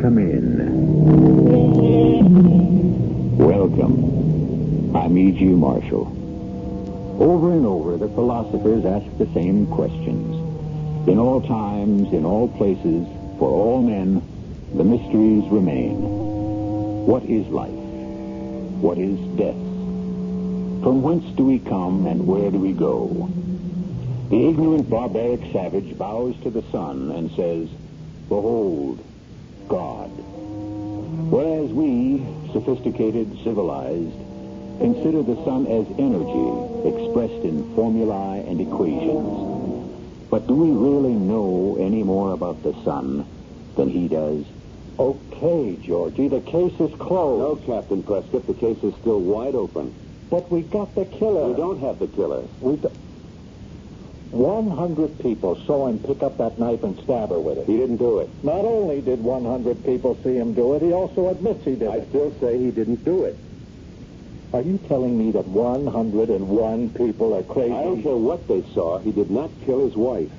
Speaker 17: Come in. Welcome. I'm E.G. Marshall. Over and over, the philosophers ask the same questions. In all times, in all places, for all men, the mysteries remain. What is life? What is death? From whence do we come and where do we go? The ignorant, barbaric savage bows to the sun and says, "Behold, God." Whereas we, sophisticated, civilized, consider the sun as energy expressed in formulae and equations. But do we really know any more about the sun than he does?
Speaker 18: Okay, Georgie, the case is closed.
Speaker 17: No, Captain Prescott, the case is still wide open.
Speaker 18: But we got the killer.
Speaker 17: We don't have the killer.
Speaker 18: 100 people saw him pick up that knife and stab her with it.
Speaker 17: He didn't do it.
Speaker 18: Not only did 100 people see him do it, he also admits he did it.
Speaker 17: I still say he didn't do it.
Speaker 18: Are you telling me that 101 people are crazy?
Speaker 17: I don't care what they saw. He did not kill his wife.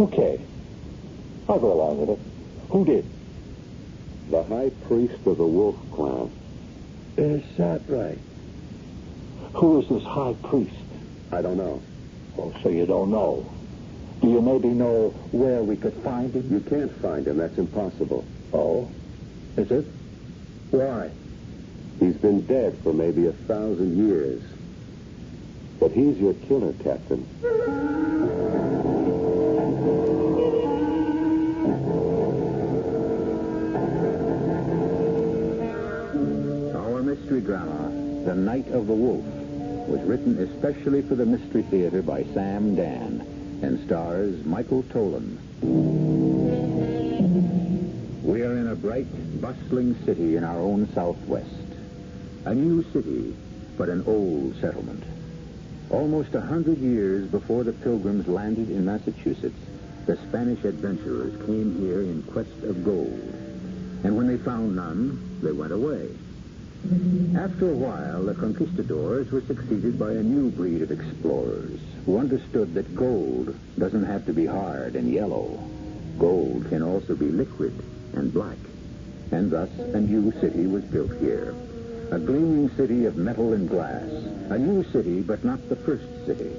Speaker 18: Okay. I'll go along with it. Who did?
Speaker 17: The high priest of the Wolf Clan.
Speaker 18: Is that right? Who is this high priest?
Speaker 17: I don't know.
Speaker 18: Oh, so you don't know. Do Do you maybe know where we could find him?
Speaker 2: You can't find him. That's impossible.
Speaker 18: Oh? Is it? Why?
Speaker 2: He's been dead for maybe 1,000 years. But he's your killer, Captain.
Speaker 17: Our mystery drama, The Night of the Wolf, was written especially for the Mystery Theater by Sam Dan and stars Michael Tolan. We are in a bright, bustling city in our own Southwest. A new city, but an old settlement. Almost 100 years before the Pilgrims landed in Massachusetts, the Spanish adventurers came here in quest of gold. And when they found none, they went away. After a while, the conquistadors were succeeded by a new breed of explorers who understood that gold doesn't have to be hard and yellow. Gold can also be liquid and black. And thus, a new city was built here. A gleaming city of metal and glass. A new city, but not the first city.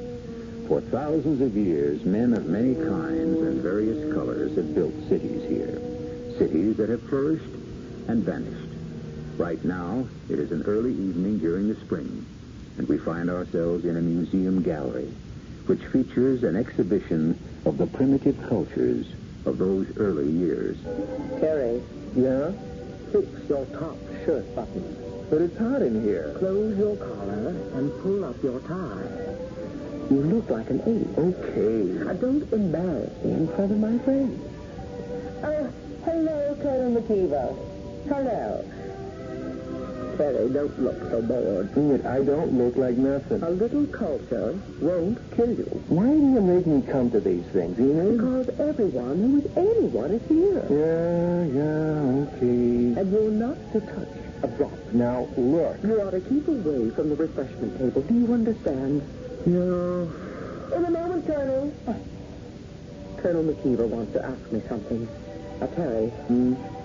Speaker 17: For thousands of years, men of many kinds and various colors have built cities here. Cities that have flourished and vanished. Right now, it is an early evening during the spring, and we find ourselves in a museum gallery, which features an exhibition of the primitive cultures of those early years.
Speaker 19: Terry.
Speaker 9: Yeah?
Speaker 19: Fix your top shirt button.
Speaker 9: But it's hot in here.
Speaker 19: Close your collar and pull up your tie. You look like an ape.
Speaker 9: Okay.
Speaker 19: Don't embarrass me in front of my friends. Hello, Colonel McKeever. Hello. Terry, don't look so bored.
Speaker 9: I don't look like nothing.
Speaker 19: A little culture won't kill you.
Speaker 9: Why do you make me come to these things, Enid?
Speaker 19: Because everyone who is anyone is here.
Speaker 9: Yeah, okay.
Speaker 19: And you're not to touch a drop.
Speaker 9: Now, look.
Speaker 19: You ought to keep away from the refreshment table. Do you understand?
Speaker 9: Yeah.
Speaker 19: In a moment, Colonel. Colonel McKeever wants to ask me something. Terry,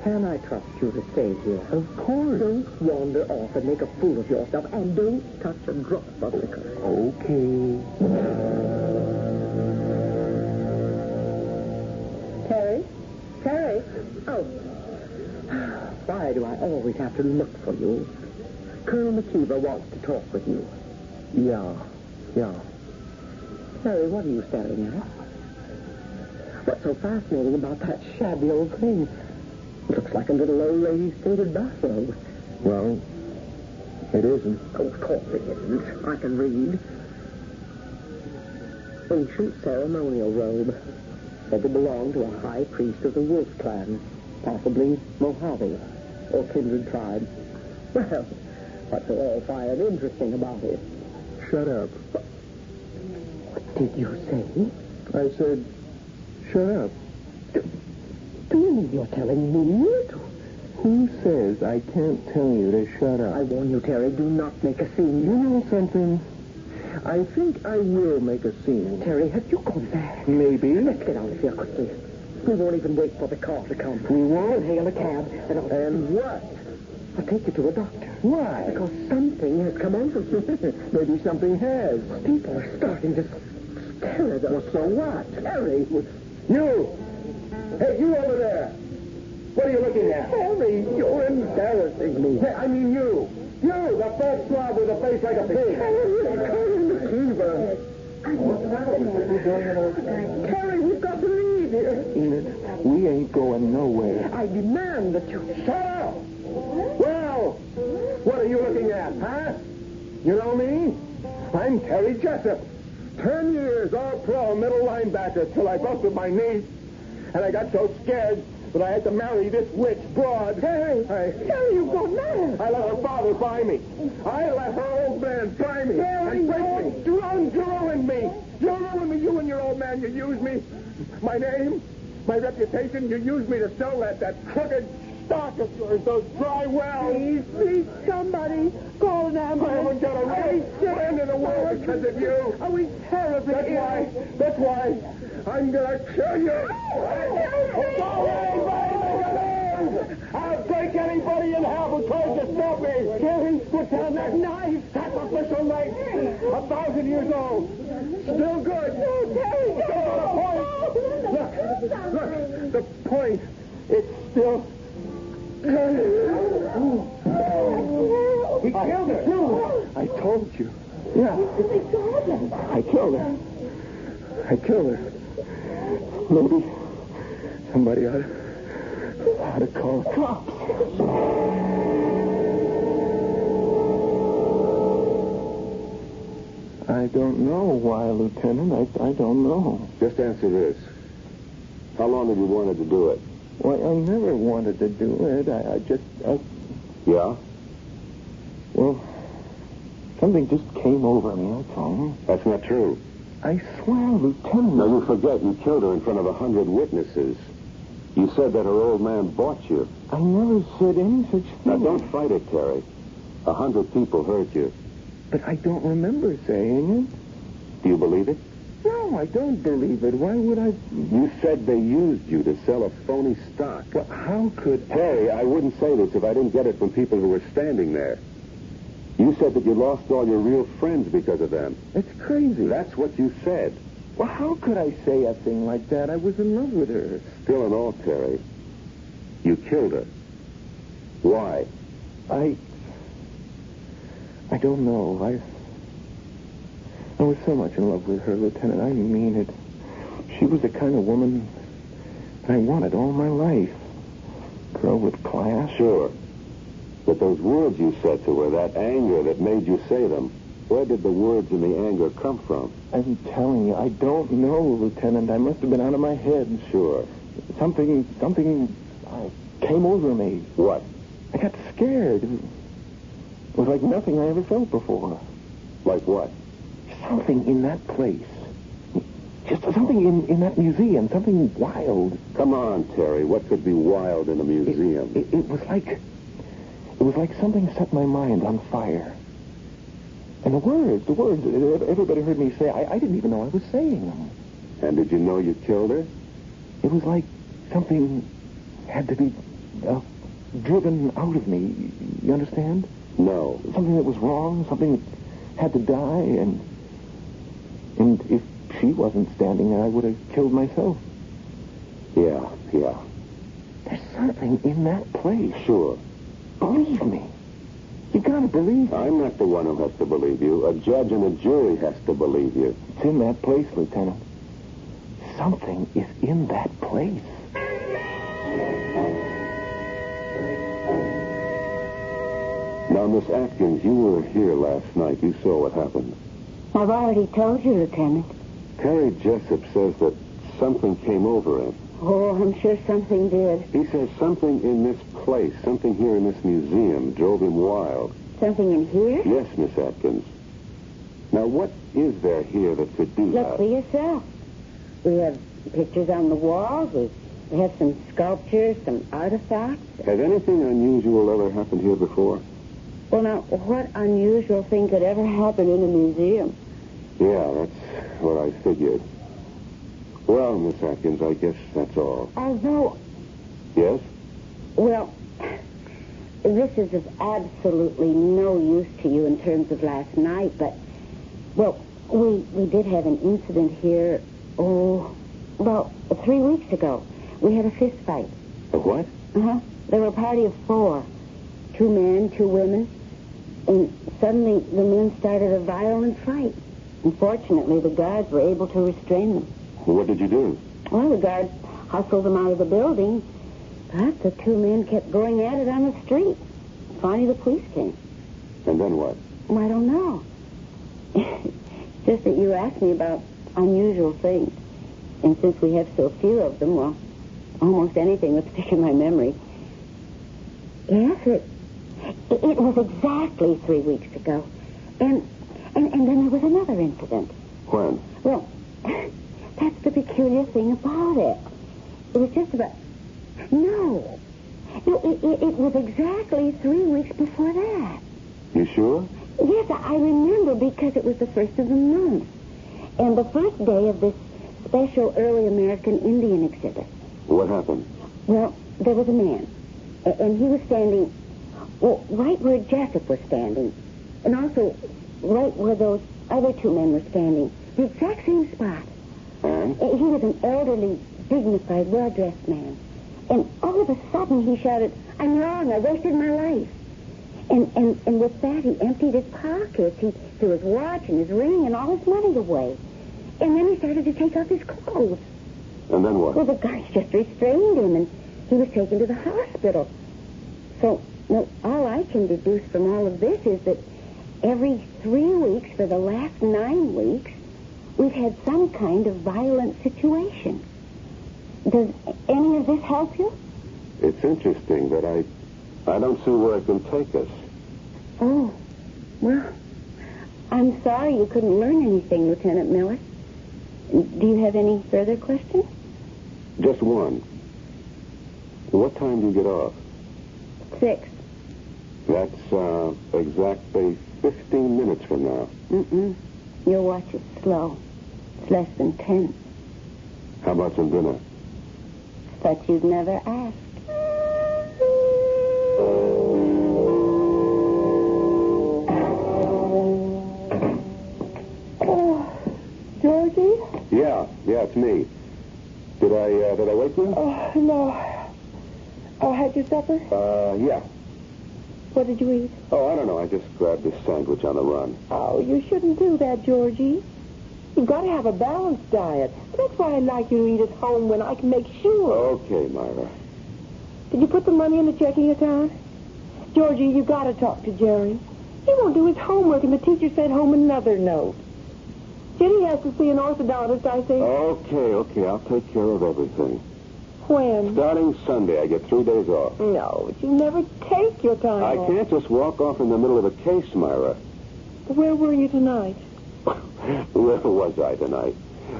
Speaker 19: can I trust you to stay here?
Speaker 9: Of course.
Speaker 19: Don't wander off and make a fool of yourself, and don't touch a drop of liquor.
Speaker 9: Okay.
Speaker 19: Terry? Terry? Oh. Why do I always have to look for you? Colonel McKeever wants to talk with you.
Speaker 9: Yeah.
Speaker 19: Terry, what are you staring at? What's so fascinating about that shabby old thing? It looks like a little old lady's faded bathrobe.
Speaker 9: Well, it isn't.
Speaker 19: Oh, of course it isn't. I can read. Ancient ceremonial robe. Said to belong to a high priest of the Wolf clan. Possibly Mojave or kindred tribe. Well, what's so all fired interesting about it?
Speaker 9: Shut up.
Speaker 19: What did you say?
Speaker 9: I said, shut up.
Speaker 19: Do you mean you're telling me to?
Speaker 9: Who says I can't tell you to shut up?
Speaker 19: I warn you, Terry, do not make a scene.
Speaker 9: You know something? I think I will make a scene.
Speaker 19: Terry, have you gone mad?
Speaker 9: Maybe.
Speaker 19: Let's get out of here quickly. We won't even wait for the car to come.
Speaker 9: We won't?
Speaker 19: We'll hail a cab
Speaker 9: And what?
Speaker 19: I'll take you to a doctor.
Speaker 9: Why?
Speaker 19: Because something has come over you.
Speaker 9: Maybe something has.
Speaker 19: People are starting to stare at us.
Speaker 9: Well, so what?
Speaker 19: Terry.
Speaker 9: You! Hey, you over there! What are you looking at?
Speaker 19: Terry, you're embarrassing me.
Speaker 9: Hey, I mean you! You, the fat slob with a face like a pig!
Speaker 19: Terry, we've got to leave here.
Speaker 9: Enid, we ain't going nowhere.
Speaker 19: I demand that you...
Speaker 9: Shut up! Well, what are you looking at, huh? You know me? I'm Terry Jessup. 10 years all-pro middle linebacker till I busted my knee. And I got so scared that I had to marry this witch broad.
Speaker 19: Terry, you go mad.
Speaker 9: I let her father buy me. I let her old man buy me.
Speaker 19: Terry,
Speaker 9: and break me. You ruined me. You ruined me. You and your old man, you used me. My name, my reputation, you used me to sell that crooked stock of yours, those dry wells.
Speaker 19: Please, somebody call an ambulance.
Speaker 9: I haven't got a friend in the world because of you.
Speaker 19: Are we terribly ill?
Speaker 9: That's why I'm going to kill you. I'll take anybody in half who tries to stop me.
Speaker 19: Terry, put down that knife.
Speaker 9: Sacrificial knife. 1,000 years old. Still good.
Speaker 19: No, Terry,
Speaker 9: Still on a point.
Speaker 18: Look, the point. It's still... He killed her. I told you. Yeah. I killed her. I killed her. Maybe somebody ought to call the cops. I don't know why, Lieutenant. I don't know.
Speaker 20: Just answer this. How long have you wanted to do it?
Speaker 18: Well, I never wanted to do it.
Speaker 20: Yeah?
Speaker 18: Well, something just came over me, that's all.
Speaker 20: That's not true.
Speaker 18: I swear, Lieutenant.
Speaker 20: Now, you forget you killed her in front of 100 witnesses. You said that her old man bought you.
Speaker 18: I never said any such thing.
Speaker 20: Now, don't fight it, Terry. 100 people heard you.
Speaker 18: But I don't remember saying it.
Speaker 20: Do you believe it?
Speaker 18: No, I don't believe it. Why would I...
Speaker 20: You said they used you to sell a phony stock.
Speaker 18: Well, how could...
Speaker 20: Terry, I wouldn't say this if I didn't get it from people who were standing there. You said that you lost all your real friends because of them.
Speaker 18: It's crazy.
Speaker 20: That's what you said.
Speaker 18: Well, how could I say a thing like that? I was in love with her.
Speaker 20: Still and all, Terry, you killed her. Why?
Speaker 18: I don't know. I was so much in love with her, Lieutenant. I mean it. She was the kind of woman that I wanted all my life. Girl with class.
Speaker 20: Sure. But those words you said to her, that anger that made you say them, where did the words and the anger come from?
Speaker 18: I'm telling you, I don't know, Lieutenant. I must have been out of my head.
Speaker 20: Sure.
Speaker 18: Something came over me.
Speaker 20: What?
Speaker 18: I got scared. It was like nothing I ever felt before.
Speaker 20: Like what?
Speaker 18: Something in that place. Just something in that museum. Something wild.
Speaker 20: Come on, Terry. What could be wild in a museum?
Speaker 18: It was like something set my mind on fire. And the words, everybody heard me say, I didn't even know I was saying them.
Speaker 20: And did you know you killed her?
Speaker 18: It was like something had to be driven out of me. You understand?
Speaker 20: No.
Speaker 18: Something that was wrong, something that had to die, and if she wasn't standing there, I would have killed myself.
Speaker 20: Yeah.
Speaker 18: There's something in that place.
Speaker 20: Sure.
Speaker 18: Believe me. You gotta believe me.
Speaker 20: I'm not the one who has to believe you. A judge and a jury has to believe you.
Speaker 18: It's in that place, Lieutenant. Something is in that place.
Speaker 20: Now, Miss Atkins, you were here last night. You saw what happened.
Speaker 21: I've already told you, Lieutenant.
Speaker 20: Terry Jessup says that something came over him.
Speaker 21: Oh, I'm sure something did.
Speaker 20: He says something in this place, something here in this museum, drove him wild.
Speaker 21: Something in here?
Speaker 20: Yes, Miss Atkins. Now, what is there here that could do that?
Speaker 21: Look for yourself. We have pictures on the walls. We have some sculptures, some artifacts.
Speaker 20: Has anything unusual ever happened here before?
Speaker 21: Well, now, what unusual thing could ever happen in a museum?
Speaker 20: Yeah, that's what I figured. Well, Miss Atkins, I guess that's all.
Speaker 21: Although...
Speaker 20: Yes?
Speaker 21: Well, this is of absolutely no use to you in terms of last night, but... Well, we did have an incident here, 3 weeks ago. We had a fist fight.
Speaker 20: A what?
Speaker 21: Uh-huh. There were a party of 4. 2 men, 2 women. And suddenly the men started a violent fight. Unfortunately, the guards were able to restrain them.
Speaker 20: What did you do?
Speaker 21: Well, the guards hustled them out of the building, but the 2 men kept going at it on the street. Finally, the police came.
Speaker 20: And then what?
Speaker 21: Well, I don't know. Just that you asked me about unusual things. And since we have so few of them, well, almost anything would stick in my memory. Yes, it was exactly 3 weeks ago. And then there was another incident.
Speaker 20: When?
Speaker 21: Well, that's the peculiar thing about it. It was just about... No, it was exactly 3 weeks before that.
Speaker 20: You sure?
Speaker 21: Yes, I remember because it was the first of the month. And the first day of this special early American Indian exhibit.
Speaker 20: What happened?
Speaker 21: Well, there was a man. And he was standing, right where Jessup was standing. And also right where those other 2 men were standing. The exact same spot.
Speaker 20: And?
Speaker 21: He was an elderly, dignified, well-dressed man. And all of a sudden he shouted, "I'm wrong, I wasted my life." And with that he emptied his pockets. He threw his watch and his ring and all his money away. And then he started to take off his clothes.
Speaker 20: And then what?
Speaker 21: Well, the guards just restrained him, and he was taken to the hospital. So, well, all I can deduce from all of this is that every 3 weeks for the last 9 weeks, we've had some kind of violent situation. Does any of this help you?
Speaker 20: It's interesting, but I don't see where it can take us.
Speaker 21: Oh, well, I'm sorry you couldn't learn anything, Lieutenant Miller. Do you have any further questions?
Speaker 20: Just one. What time do you get off?
Speaker 21: 6.
Speaker 20: That's exactly 15 minutes from now.
Speaker 21: Your watch is slow. It's less than 10.
Speaker 20: How about some dinner?
Speaker 21: But you've never asked.
Speaker 19: Georgie?
Speaker 20: Yeah, it's me. Did I wake you?
Speaker 19: Oh, no. Oh, had your supper?
Speaker 20: Yeah.
Speaker 19: What did you eat?
Speaker 20: Oh, I don't know. I just grabbed this sandwich on the run.
Speaker 19: Oh, you shouldn't do that, Georgie. You've got to have a balanced diet. That's why I like you to eat at home when I can make sure.
Speaker 20: Okay, Myra.
Speaker 19: Did you put the money in the checking account? Georgie, you've got to talk to Jerry. He won't do his homework, and the teacher sent home another note. Jenny has to see an orthodontist, I think.
Speaker 20: Okay. I'll take care of everything.
Speaker 19: When?
Speaker 20: Starting Sunday, I get 3 days off.
Speaker 19: No, but you never take your time
Speaker 20: I
Speaker 19: off.
Speaker 20: can't just walk off in the middle of a case, Myra.
Speaker 19: Where were you tonight?
Speaker 20: Where was I tonight?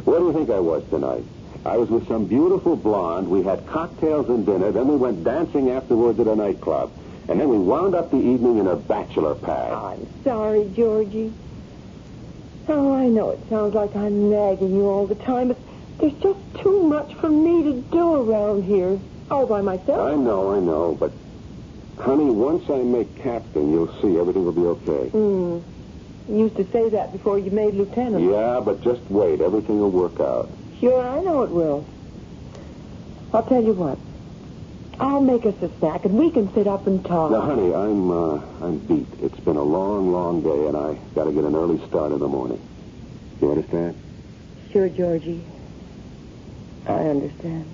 Speaker 20: Where do you think I was tonight? I was with some beautiful blonde. We had cocktails and dinner. Then we went dancing afterwards at a nightclub. And then we wound up the evening in a bachelor pad.
Speaker 19: I'm sorry, Georgie. Oh, I know it sounds like I'm nagging you all the time, but there's just too much for me to do around here. All by myself.
Speaker 20: I know. But, honey, once I make captain, you'll see everything will be okay.
Speaker 19: You used to say that before you made lieutenant.
Speaker 20: Yeah, but just wait. Everything will work out.
Speaker 19: Sure, I know it will. I'll tell you what. I'll make us a snack, and we can sit up and talk.
Speaker 20: Now, honey, I'm beat. It's been a long, long day, and I got to get an early start in the morning. You understand?
Speaker 19: Sure, Georgie. I understand.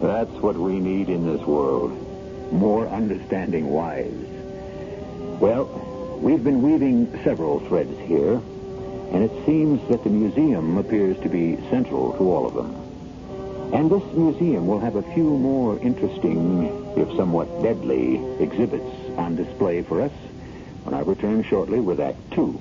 Speaker 17: That's what we need in this world. More understanding wives. Well, we've been weaving several threads here, and it seems that the museum appears to be central to all of them. And this museum will have a few more interesting, if somewhat deadly, exhibits on display for us when I return shortly with Act 2.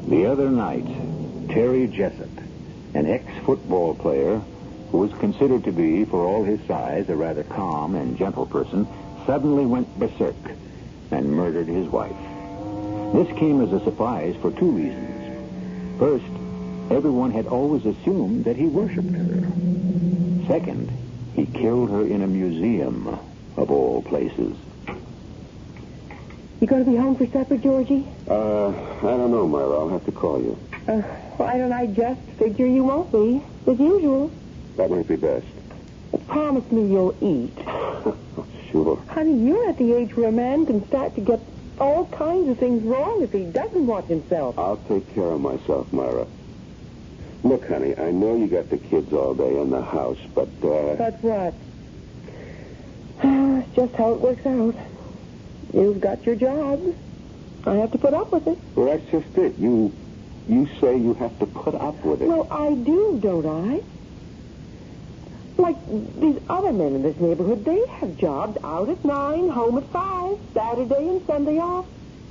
Speaker 17: The other night, Terry Jessup, an ex-football player who was considered to be, for all his size, a rather calm and gentle person, suddenly went berserk and murdered his wife. This came as a surprise for 2 reasons. First, everyone had always assumed that he worshipped her. Second, he killed her in a museum, of all places.
Speaker 19: You going to be home for supper, Georgie?
Speaker 20: I don't know, Myra. I'll have to call you.
Speaker 19: Why don't I just figure you won't be, as usual?
Speaker 20: That might be best.
Speaker 19: Promise me you'll eat.
Speaker 20: Sure.
Speaker 19: Honey, you're at the age where a man can start to get all kinds of things wrong if he doesn't watch himself.
Speaker 20: I'll take care of myself, Myra. Look, honey, I know you got the kids all day in the house, but,
Speaker 19: But what? It's just how it works out. You've got your job. I have to put up with it.
Speaker 20: Well, that's just it. You say you have to put up with it.
Speaker 19: Well, I do, don't I? Like these other men in this neighborhood, they have jobs out at 9, home at 5, Saturday and Sunday off.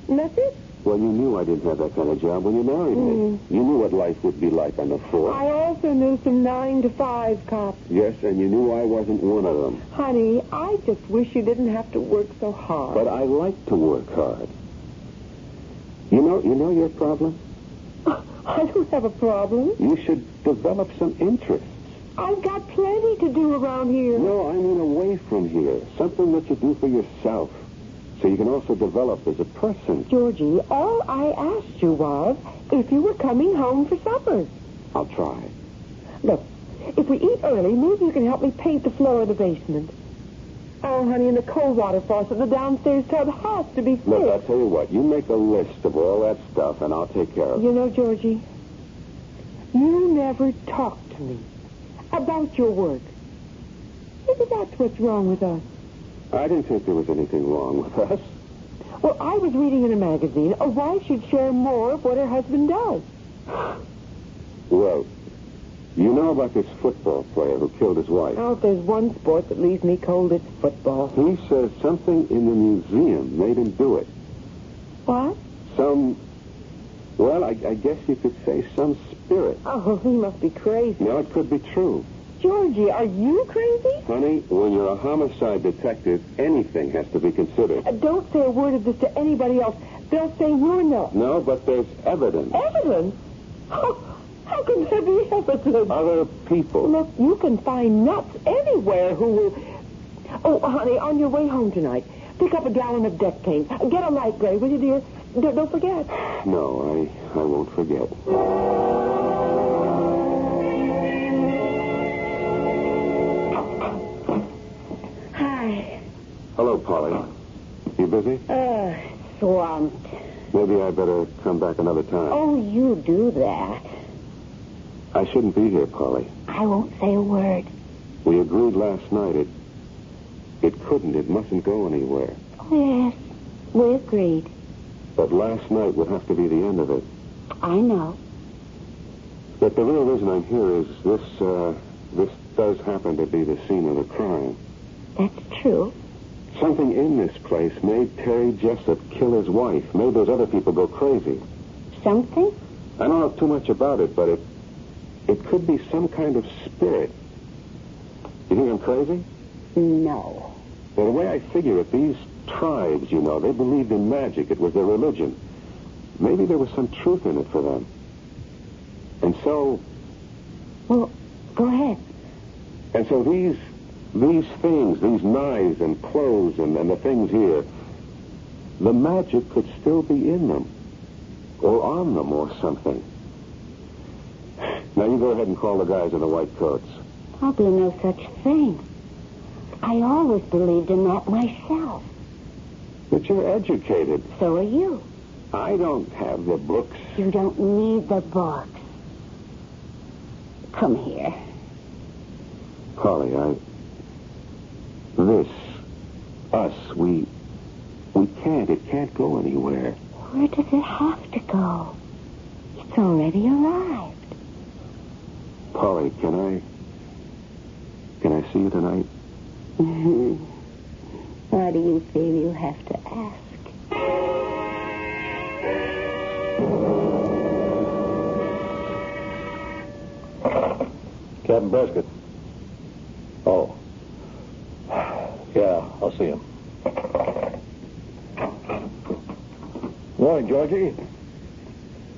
Speaker 19: And that's it.
Speaker 20: Well, you knew I didn't have that kind of job when you married me. You knew what life would be like on the force.
Speaker 19: I also knew some 9 to 5 cops.
Speaker 20: Yes, and you knew I wasn't one of them.
Speaker 19: Honey, I just wish you didn't have to work so hard.
Speaker 20: But I like to work hard. You know your problem?
Speaker 19: I don't have a problem.
Speaker 20: You should develop some interests.
Speaker 19: I've got plenty to do around here.
Speaker 20: No, I mean away from here. Something that you do for yourself. So you can also develop as a person.
Speaker 19: Georgie, all I asked you was if you were coming home for supper.
Speaker 20: I'll try.
Speaker 19: Look, if we eat early, maybe you can help me paint the floor of the basement. Oh, honey, and the cold water faucet in the downstairs tub has to be fixed.
Speaker 20: Look, I'll tell you what. You make a list of all that stuff, and I'll take care of it.
Speaker 19: You know, Georgie, you never talk to me about your work. Maybe that's what's wrong with us.
Speaker 20: I didn't think there was anything wrong with us.
Speaker 19: Well, I was reading in a magazine a wife should share more of what her husband does.
Speaker 20: Well, you know about this football player who killed his wife?
Speaker 19: Oh, if there's one sport that leaves me cold, it's football.
Speaker 20: He says something in the museum made him do it.
Speaker 19: What?
Speaker 20: Well, I guess you could say some spirit.
Speaker 19: Oh, he must be crazy.
Speaker 20: No, it could be true.
Speaker 19: Georgie, are you crazy?
Speaker 20: Honey, when you're a homicide detective, anything has to be considered.
Speaker 19: Don't say a word of this to anybody else. They'll say you're nuts.
Speaker 20: No, but there's evidence.
Speaker 19: Evidence? How can there be evidence?
Speaker 20: Other people.
Speaker 19: Look, you can find nuts anywhere who will... Oh, honey, on your way home tonight, pick up a gallon of deck paint. Get a light gray, will you, dear? Don't forget.
Speaker 20: No, I won't forget.
Speaker 21: Hi.
Speaker 20: Hello, Polly. You busy?
Speaker 21: Swamped.
Speaker 20: Maybe I better come back another time.
Speaker 21: Oh, you do that.
Speaker 20: I shouldn't be here, Polly.
Speaker 21: I won't say a word.
Speaker 20: We agreed last night it couldn't. It mustn't go anywhere.
Speaker 21: Yes, we agreed.
Speaker 20: But last night would have to be the end of it.
Speaker 21: I know.
Speaker 20: But the real reason I'm here is this does happen to be the scene of the crime.
Speaker 21: That's true.
Speaker 20: Something in this place made Terry Jessup kill his wife, made those other people go crazy.
Speaker 21: Something?
Speaker 20: I don't know too much about it, but it could be some kind of spirit. You think I'm crazy?
Speaker 21: No.
Speaker 20: Well, the way I figure it, these tribes, you know, they believed in magic. It was their religion. Maybe there was some truth in it for them. And so...
Speaker 21: Well, go ahead.
Speaker 20: And so these things, these knives and clothes and the things here, the magic could still be in them. Or on them or something. Now, you go ahead and call the guys in the white coats.
Speaker 21: I'll do no such thing. I always believed in that myself.
Speaker 20: But you're educated.
Speaker 21: So are you.
Speaker 20: I don't have the books.
Speaker 21: You don't need the books. Come here.
Speaker 20: Polly, it can't go anywhere.
Speaker 21: Where does it have to go? It's already arrived.
Speaker 20: Polly, can I see you tonight?
Speaker 21: Why do you feel you have to ask?
Speaker 7: Captain Prescott. Oh. Yeah, I'll see him. Morning, Georgie.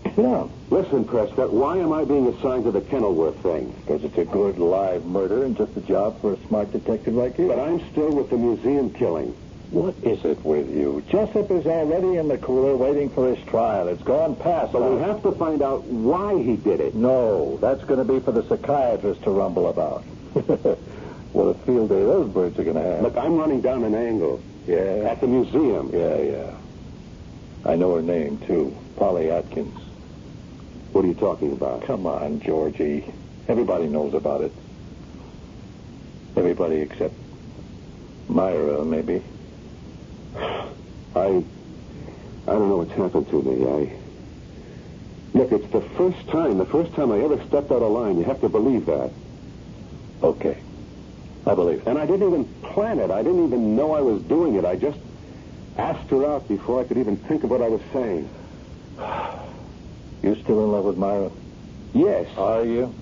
Speaker 7: Sit down.
Speaker 20: Listen, Prescott, why am I being assigned to the Kenilworth thing?
Speaker 7: Because it's a good live murder and just a job for a smart detective like you.
Speaker 20: But I'm still with the museum killing.
Speaker 7: What is it with you? Jessup is already in the cooler waiting for his trial. It's gone past.
Speaker 20: But we have to find out why he did it.
Speaker 7: No, that's going to be for the psychiatrist to rumble about. What a field day those birds are going to have.
Speaker 20: Look, I'm running down an angle.
Speaker 7: Yeah?
Speaker 20: At the museum.
Speaker 7: Yeah. I know her name, too. Polly Atkins.
Speaker 20: What are you talking about?
Speaker 7: Come on, Georgie. Everybody knows about it. Everybody except Myra, maybe.
Speaker 20: I don't know what's happened to me. Look, it's the first time I ever stepped out of line. You have to believe that.
Speaker 7: Okay. I believe it.
Speaker 20: And I didn't even plan it. I didn't even know I was doing it. I just asked her out before I could even think of what I was saying.
Speaker 7: You still in love with Myra?
Speaker 20: Yes.
Speaker 7: Are you?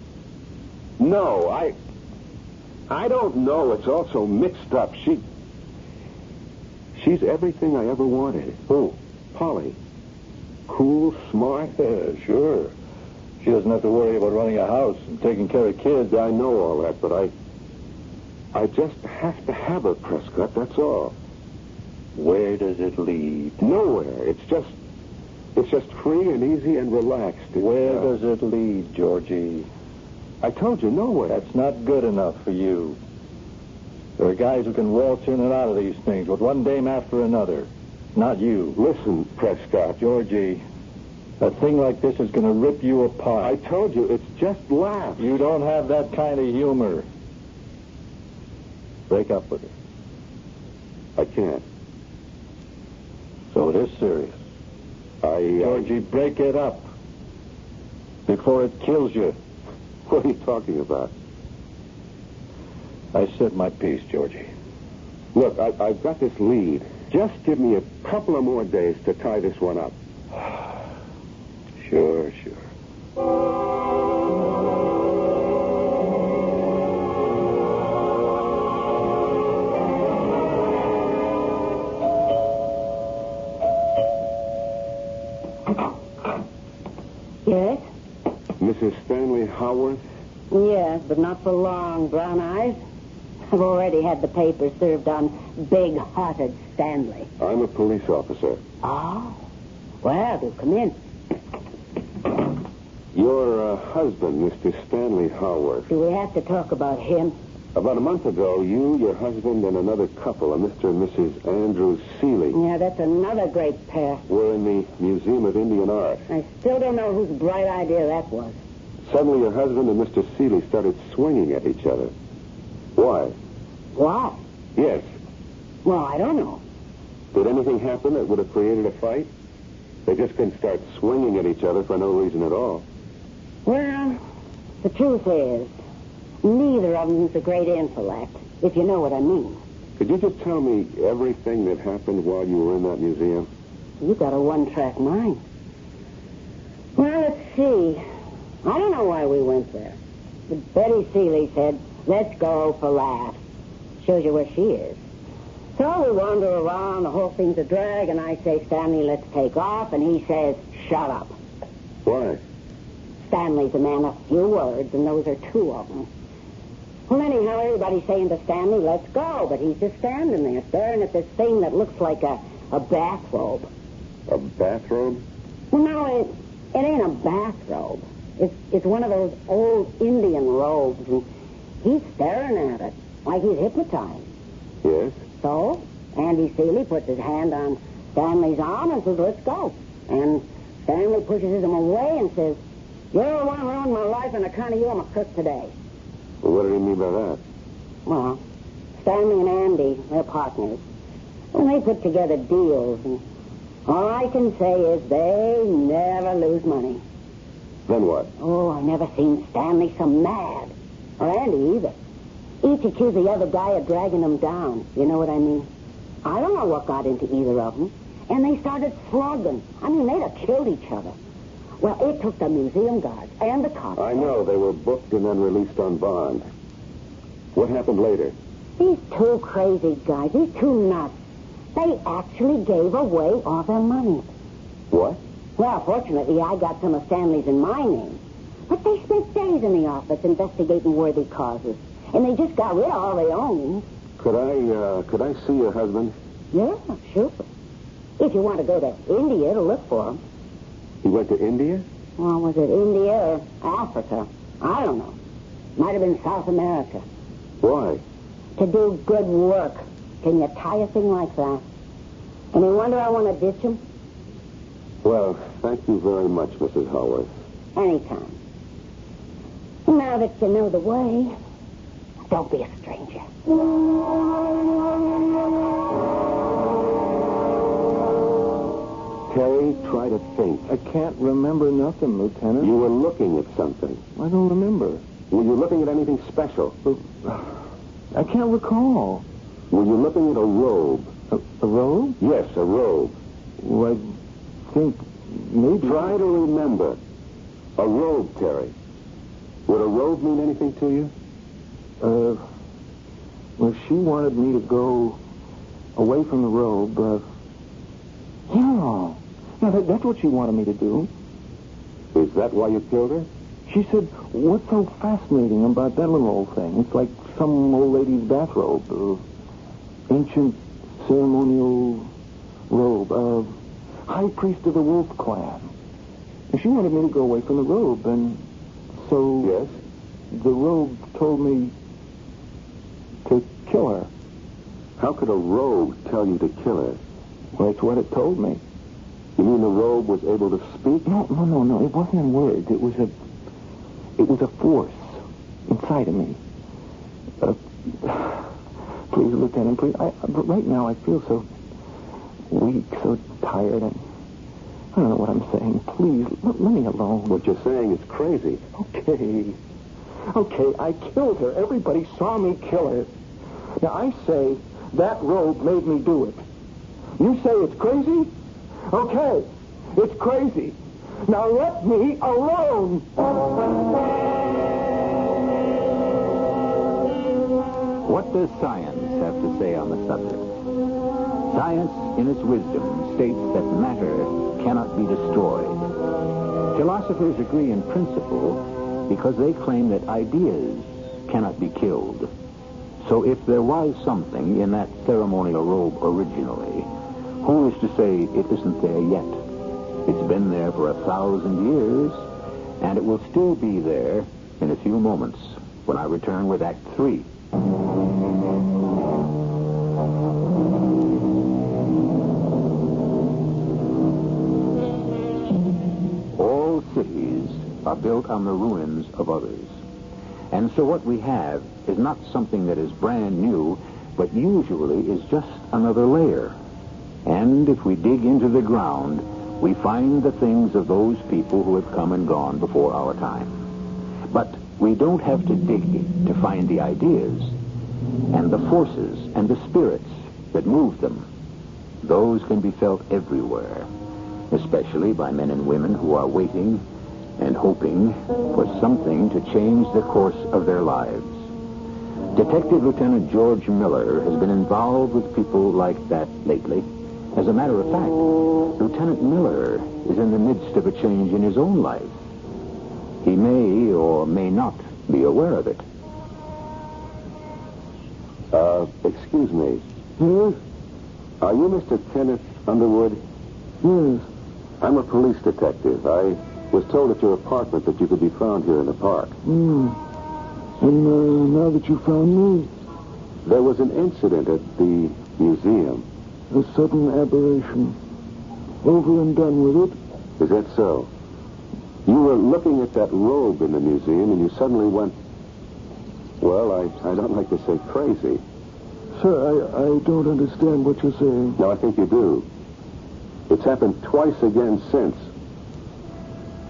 Speaker 20: No, I don't know. It's all so mixed up. She's everything I ever wanted.
Speaker 7: Who?
Speaker 20: Polly. Cool, smart.
Speaker 7: Sure. She doesn't have to worry about running a house and taking care of kids.
Speaker 20: I know all that, but I just have to have her, Prescott, that's all.
Speaker 7: Where does it lead?
Speaker 20: Nowhere. It's just free and easy and relaxed.
Speaker 7: Where does it lead, Georgie?
Speaker 20: I told you, nowhere.
Speaker 7: That's not good enough for you. There are guys who can waltz in and out of these things with one dame after another. Not you.
Speaker 20: Listen, Prescott.
Speaker 7: Georgie, a thing like this is going to rip you apart.
Speaker 20: I told you, it's just laughs.
Speaker 7: You don't have that kind of humor. Break up with her.
Speaker 20: I can't.
Speaker 7: So it is serious. Georgie, break it up before it kills you.
Speaker 20: What are you talking about?
Speaker 7: I said my piece, Georgie.
Speaker 20: Look, I've got this lead. Just give me a couple of more days to tie this one up.
Speaker 7: Sure.
Speaker 21: Yes?
Speaker 20: Mrs. Stanley Howarth?
Speaker 21: Yes, but not for long, Brown Eyes. I've already had the papers served on big-hearted Stanley.
Speaker 20: I'm a police officer.
Speaker 21: Oh? Well, do come in.
Speaker 20: Your husband, Mr. Stanley Howarth.
Speaker 21: Do we have to talk about him?
Speaker 20: About a month ago, you, your husband, and another couple, a Mr. and Mrs. Andrew Seeley,
Speaker 21: Yeah, that's another great pair.
Speaker 20: were in the Museum of Indian Art.
Speaker 21: I still don't know whose bright idea that was.
Speaker 20: Suddenly, your husband and Mr. Seeley started swinging at each other. Why?
Speaker 21: Why?
Speaker 20: Yes.
Speaker 21: Well, I don't know.
Speaker 20: Did anything happen that would have created a fight? They just couldn't start swinging at each other for no reason at all.
Speaker 21: Well, the truth is, neither of them's a great intellect, if you know what I mean.
Speaker 20: Could you just tell me everything that happened while you were in that museum?
Speaker 21: You got a one-track mind. Well, let's see. I don't know why we went there. But Betty Seeley said, let's go for laughs. Shows you where she is. So we wander around, the whole thing's a drag, and I say, Stanley, let's take off, and he says, shut up.
Speaker 20: Why?
Speaker 21: Stanley's a man of few words, and those are two of them. Well, anyhow, everybody's saying to Stanley, let's go, but he's just standing there, staring at this thing that looks like a bathrobe.
Speaker 20: A bathrobe?
Speaker 21: Well, no, it ain't a bathrobe. It's one of those old Indian robes, and he's staring at it like he's hypnotized.
Speaker 20: Yes?
Speaker 21: So, Andy Seeley puts his hand on Stanley's arm and says, let's go. And Stanley pushes him away and says, you're the one who ruined my life, and account of you, I'm a crook today.
Speaker 20: Well, what did he mean by that?
Speaker 21: Well, Stanley and Andy, they're partners. And they put together deals, and all I can say is they never lose money.
Speaker 20: Then what?
Speaker 21: Oh, I never seen Stanley so mad. Or Andy either. Each accused the other guy of dragging them down. You know what I mean? I don't know what got into either of them. And they started slugging. I mean, they'd have killed each other. Well, it took the museum guards and the cops.
Speaker 20: I know. They were booked and then released on bond. What happened later?
Speaker 21: These two crazy guys, these two nuts, they actually gave away all their money.
Speaker 20: What?
Speaker 21: Well, fortunately, I got some of Stanley's in my name. But they spent days in the office investigating worthy causes. And they just got rid of all they owned.
Speaker 20: Could I see your husband?
Speaker 21: Yeah, sure. If you want to go to India to look for him.
Speaker 20: He went to India?
Speaker 21: Well, was it India or Africa? I don't know. Might have been South America.
Speaker 20: Why?
Speaker 21: To do good work. Can you tie a thing like that? Any wonder I want to ditch him?
Speaker 20: Well, thank you very much, Mrs. Howard.
Speaker 21: Anytime. Now that you know the way, don't be a stranger.
Speaker 20: Terry, try to think.
Speaker 7: I can't remember nothing, Lieutenant.
Speaker 20: You were looking at something.
Speaker 7: I don't remember.
Speaker 20: Were you looking at anything special?
Speaker 7: I can't recall.
Speaker 20: Were you looking at a robe?
Speaker 7: A robe?
Speaker 20: Yes, a robe.
Speaker 7: Well, I think maybe...
Speaker 20: Try to remember. A robe, Terry. Would a robe mean anything to you?
Speaker 7: Well, she wanted me to go away from the robe. Yeah, that's what she wanted me to do.
Speaker 20: Is that why you killed her?
Speaker 18: She said, what's so fascinating about that little old thing? It's like some old lady's bathrobe. Ancient ceremonial robe. High priest of the Wolf Clan. And she wanted me to go away from the robe, and so...
Speaker 20: Yes?
Speaker 18: The robe told me to kill her.
Speaker 20: How could a robe tell you to kill her?
Speaker 18: Well, that's what it told me.
Speaker 20: You mean the robe was able to speak?
Speaker 18: No. It wasn't in words. It was a force inside of me. Please, Lieutenant, please. But right now I feel so weak, so tired. I don't know what I'm saying. Please, let me alone.
Speaker 20: What you're saying is crazy.
Speaker 18: Okay, I killed her. Everybody saw me kill her. Now, I say that robe made me do it. You say it's crazy? Okay, it's crazy. Now let me alone.
Speaker 17: What does science have to say on the subject? Science, in its wisdom, states that matter cannot be destroyed. Philosophers agree in principle because they claim that ideas cannot be killed. So if there was something in that ceremonial robe originally, who is to say it isn't there yet? It's been there for 1,000 years, and it will still be there in a few moments when I return with Act 3. All cities are built on the ruins of others. And so what we have is not something that is brand new, but usually is just another layer. And if we dig into the ground, we find the things of those people who have come and gone before our time. But we don't have to dig to find the ideas and the forces and the spirits that move them. Those can be felt everywhere, especially by men and women who are waiting and hoping for something to change the course of their lives. Detective Lieutenant George Miller has been involved with people like that lately. As a matter of fact, Lieutenant Miller is in the midst of a change in his own life. He may or may not be aware of it.
Speaker 20: Excuse me.
Speaker 18: Yes?
Speaker 20: Are you Mr. Kenneth Underwood?
Speaker 18: Yes.
Speaker 20: I'm a police detective. I was told at your apartment that you could be found here in the park.
Speaker 18: And now that you found me?
Speaker 20: There was an incident at the museum.
Speaker 18: A sudden aberration. Over and done with it.
Speaker 20: Is that so? You were looking at that robe in the museum and you suddenly went, well, I don't like to say crazy.
Speaker 18: Sir, I don't understand what you're saying.
Speaker 20: No, I think you do. It's happened twice again since.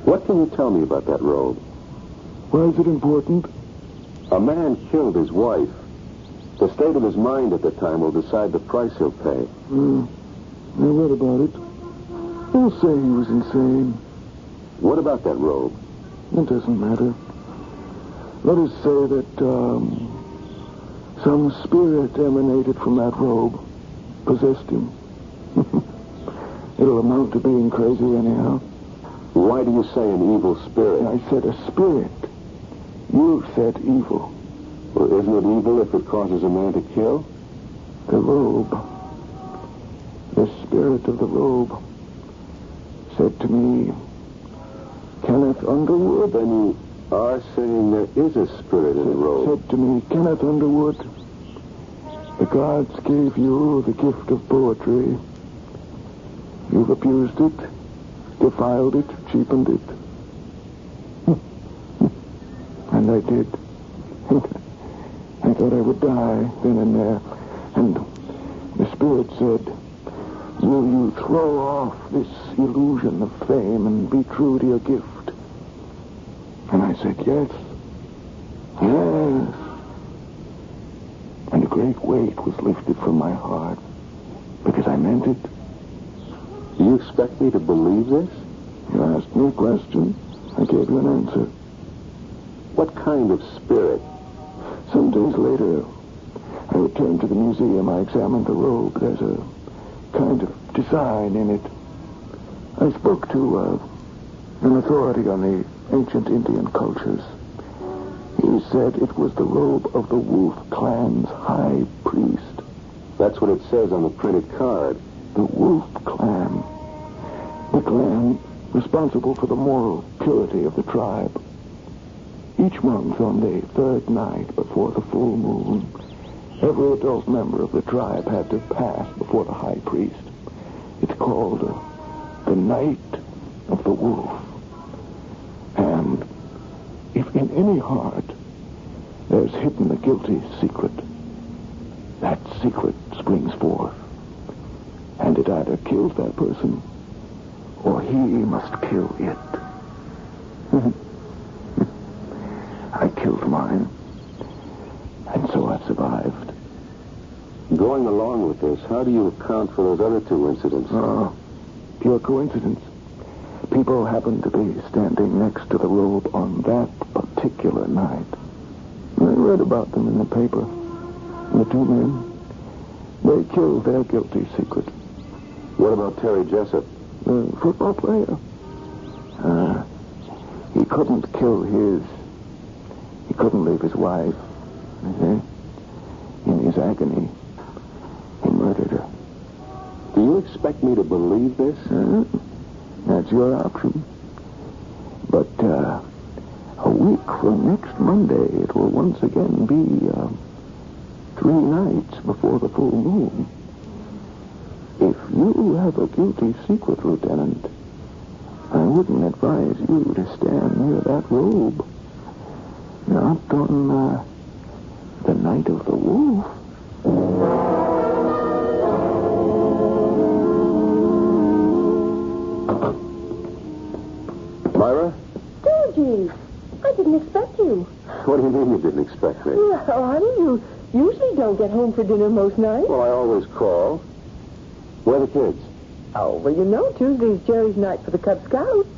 Speaker 20: What can you tell me about that robe?
Speaker 18: Why is it important?
Speaker 20: A man killed his wife. The state of his mind at the time will decide the price he'll pay.
Speaker 18: I read about it. They'll say he was insane.
Speaker 20: What about that robe?
Speaker 18: It doesn't matter. Let us say that some spirit emanated from that robe, possessed him. It'll amount to being crazy anyhow.
Speaker 20: Why do you say an evil spirit?
Speaker 18: I said a spirit. You said evil.
Speaker 20: Well, isn't it evil if it causes a man to kill?
Speaker 18: The robe, the spirit of the robe, said to me, Kenneth Underwood.
Speaker 20: Then you are saying there is a spirit in the robe.
Speaker 18: Said to me, Kenneth Underwood, the gods gave you the gift of poetry. You've abused it, defiled it, cheapened it. And I did. I thought I would die then and there. And the spirit said, will you throw off this illusion of fame and be true to your gift? And I said, yes. Yes. And a great weight was lifted from my heart because I meant it.
Speaker 20: Do you expect me to believe this?
Speaker 18: You asked me a question. I gave you an answer.
Speaker 20: What kind of spirit?
Speaker 18: Some days later, I returned to the museum. I examined the robe. There's a kind of design in it. I spoke to an authority on the ancient Indian cultures. He said it was the robe of the Wolf Clan's high priest.
Speaker 20: That's what it says on the printed card.
Speaker 18: The Wolf Clan. The clan responsible for the moral purity of the tribe. Each month on the third night before the full moon, every adult member of the tribe had to pass before the high priest. It's called the Night of the Wolf. And if in any heart there's hidden a guilty secret, that secret springs forth. And it either kills that person, or he must kill it. I killed mine, and so I survived.
Speaker 20: Going along with this, how do you account for those other two incidents?
Speaker 18: Pure coincidence. People happened to be standing next to the robe on that particular night. I read about them in the paper. The two men, they killed their guilty secret.
Speaker 20: What about Terry Jessup?
Speaker 18: The football player. He couldn't kill his. He couldn't leave his wife. In his agony, he murdered her.
Speaker 20: Do you expect me to believe this?
Speaker 18: That's your option. But a week from next Monday, it will once again be 3 nights before the full moon. If you have a guilty secret, Lieutenant, I wouldn't advise you to stand near that robe. Not on the Night of the Wolf.
Speaker 20: Myra?
Speaker 8: Georgie, I didn't expect you.
Speaker 20: What do you mean you didn't expect me?
Speaker 8: Well, honey, you usually don't get home for dinner most nights.
Speaker 20: Well, I always call. Where are the kids?
Speaker 8: Oh, well, you know, Tuesday's Jerry's night for the Cub Scouts.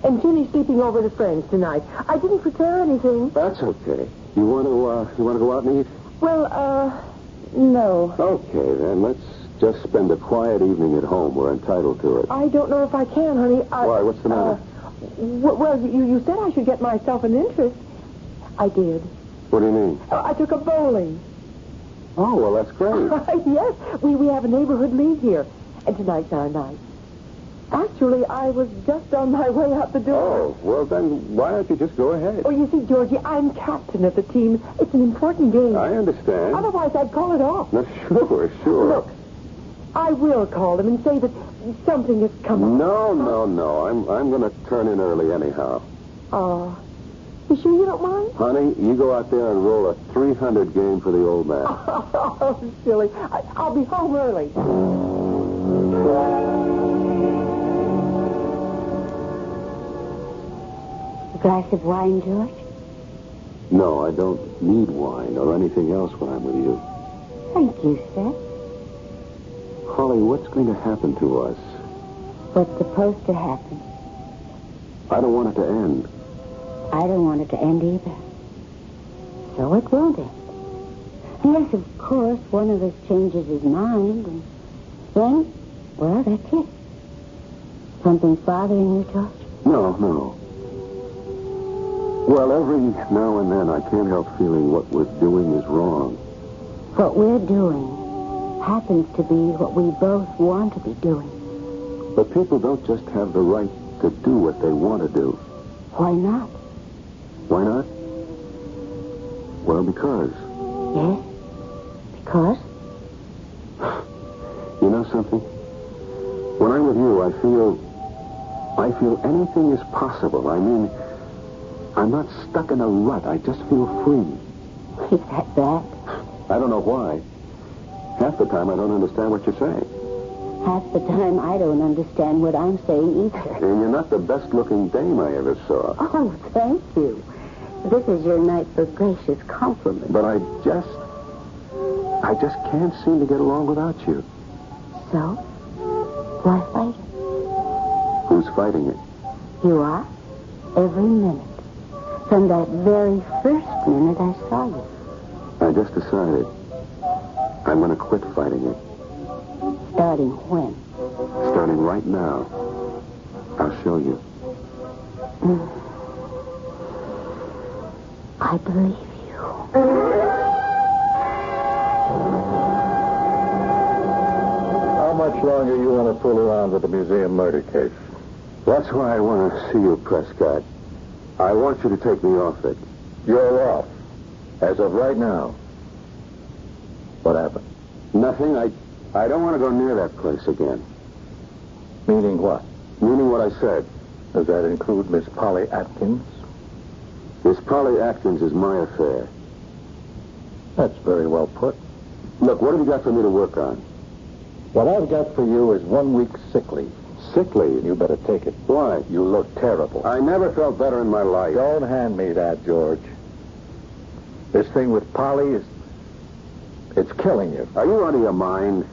Speaker 8: And Jenny's sleeping over at a friend's tonight. I didn't prepare anything.
Speaker 20: That's okay. You want to go out and eat?
Speaker 8: Well, no.
Speaker 20: Okay, then let's just spend a quiet evening at home. We're entitled to it.
Speaker 8: I don't know if I can, honey.
Speaker 20: Why? What's the matter?
Speaker 8: Well, you said I should get myself an interest. I did.
Speaker 20: What do you mean?
Speaker 8: I took a bowling.
Speaker 20: Oh, well, that's great.
Speaker 8: Yes, we have a neighborhood league here. And tonight's our night. Actually, I was just on my way out the door.
Speaker 20: Oh, well, then why don't you just go ahead?
Speaker 8: Oh, you see, Georgie, I'm captain of the team. It's an important game.
Speaker 20: I understand.
Speaker 8: Otherwise, I'd call it off.
Speaker 20: No, sure.
Speaker 8: Look, I will call them and say that something has come up.
Speaker 20: No. I'm going to turn in early anyhow.
Speaker 8: Oh, you sure you don't mind?
Speaker 20: Honey, you go out there and roll a 300 game for the old man.
Speaker 8: Oh, silly. I'll be home early.
Speaker 21: A glass of wine, George?
Speaker 20: No, I don't need wine or anything else when I'm with you.
Speaker 21: Thank you, sir.
Speaker 20: Holly, what's going to happen to us?
Speaker 21: What's supposed to happen?
Speaker 20: I don't want it to end.
Speaker 21: I don't want it to end either. So it won't end. Yes, of course, one of us changes his mind, and then, well, that's it. Something bothering you, George?
Speaker 20: No. Well, every now and then I can't help feeling what we're doing is wrong.
Speaker 21: What we're doing happens to be what we both want to be doing.
Speaker 20: But people don't just have the right to do what they want to do.
Speaker 21: Why not?
Speaker 20: Why not? Well, because.
Speaker 21: Yes? Because?
Speaker 20: You know something? When I'm with you, I feel anything is possible. I mean, I'm not stuck in a rut. I just feel free.
Speaker 21: Is that bad?
Speaker 20: I don't know why. Half the time I don't understand what you're saying.
Speaker 21: Half the time I don't understand what I'm saying either.
Speaker 20: And you're not the best-looking dame I ever saw.
Speaker 21: Oh, thank you. This is your night for gracious compliments.
Speaker 20: But I just can't seem to get along without you.
Speaker 21: So? Why fight it?
Speaker 20: Who's fighting it?
Speaker 21: You are. Every minute. From that very first minute I saw you.
Speaker 20: I just decided I'm going to quit fighting it.
Speaker 21: Starting when?
Speaker 20: Starting right now. I'll show you.
Speaker 21: I believe you.
Speaker 7: How much longer you want to fool around with the museum murder case?
Speaker 20: That's why I want to see you, Prescott. I want you to take me off it.
Speaker 7: You're off. As of right now. What happened?
Speaker 20: Nothing. I don't want to go near that place again.
Speaker 7: Meaning what?
Speaker 20: Meaning what I said.
Speaker 7: Does that include Miss Polly Atkins?
Speaker 20: Miss Polly Atkins is my affair.
Speaker 7: That's very well put.
Speaker 20: Look, what have you got for me to work on?
Speaker 7: What I've got for you is 1 week sick leave.
Speaker 20: Sick leave?
Speaker 7: You better take it.
Speaker 20: Why?
Speaker 7: You look terrible.
Speaker 20: I never felt better in my life.
Speaker 7: Don't hand me that, George. This thing with Polly it's killing you.
Speaker 20: Are you out of your mind?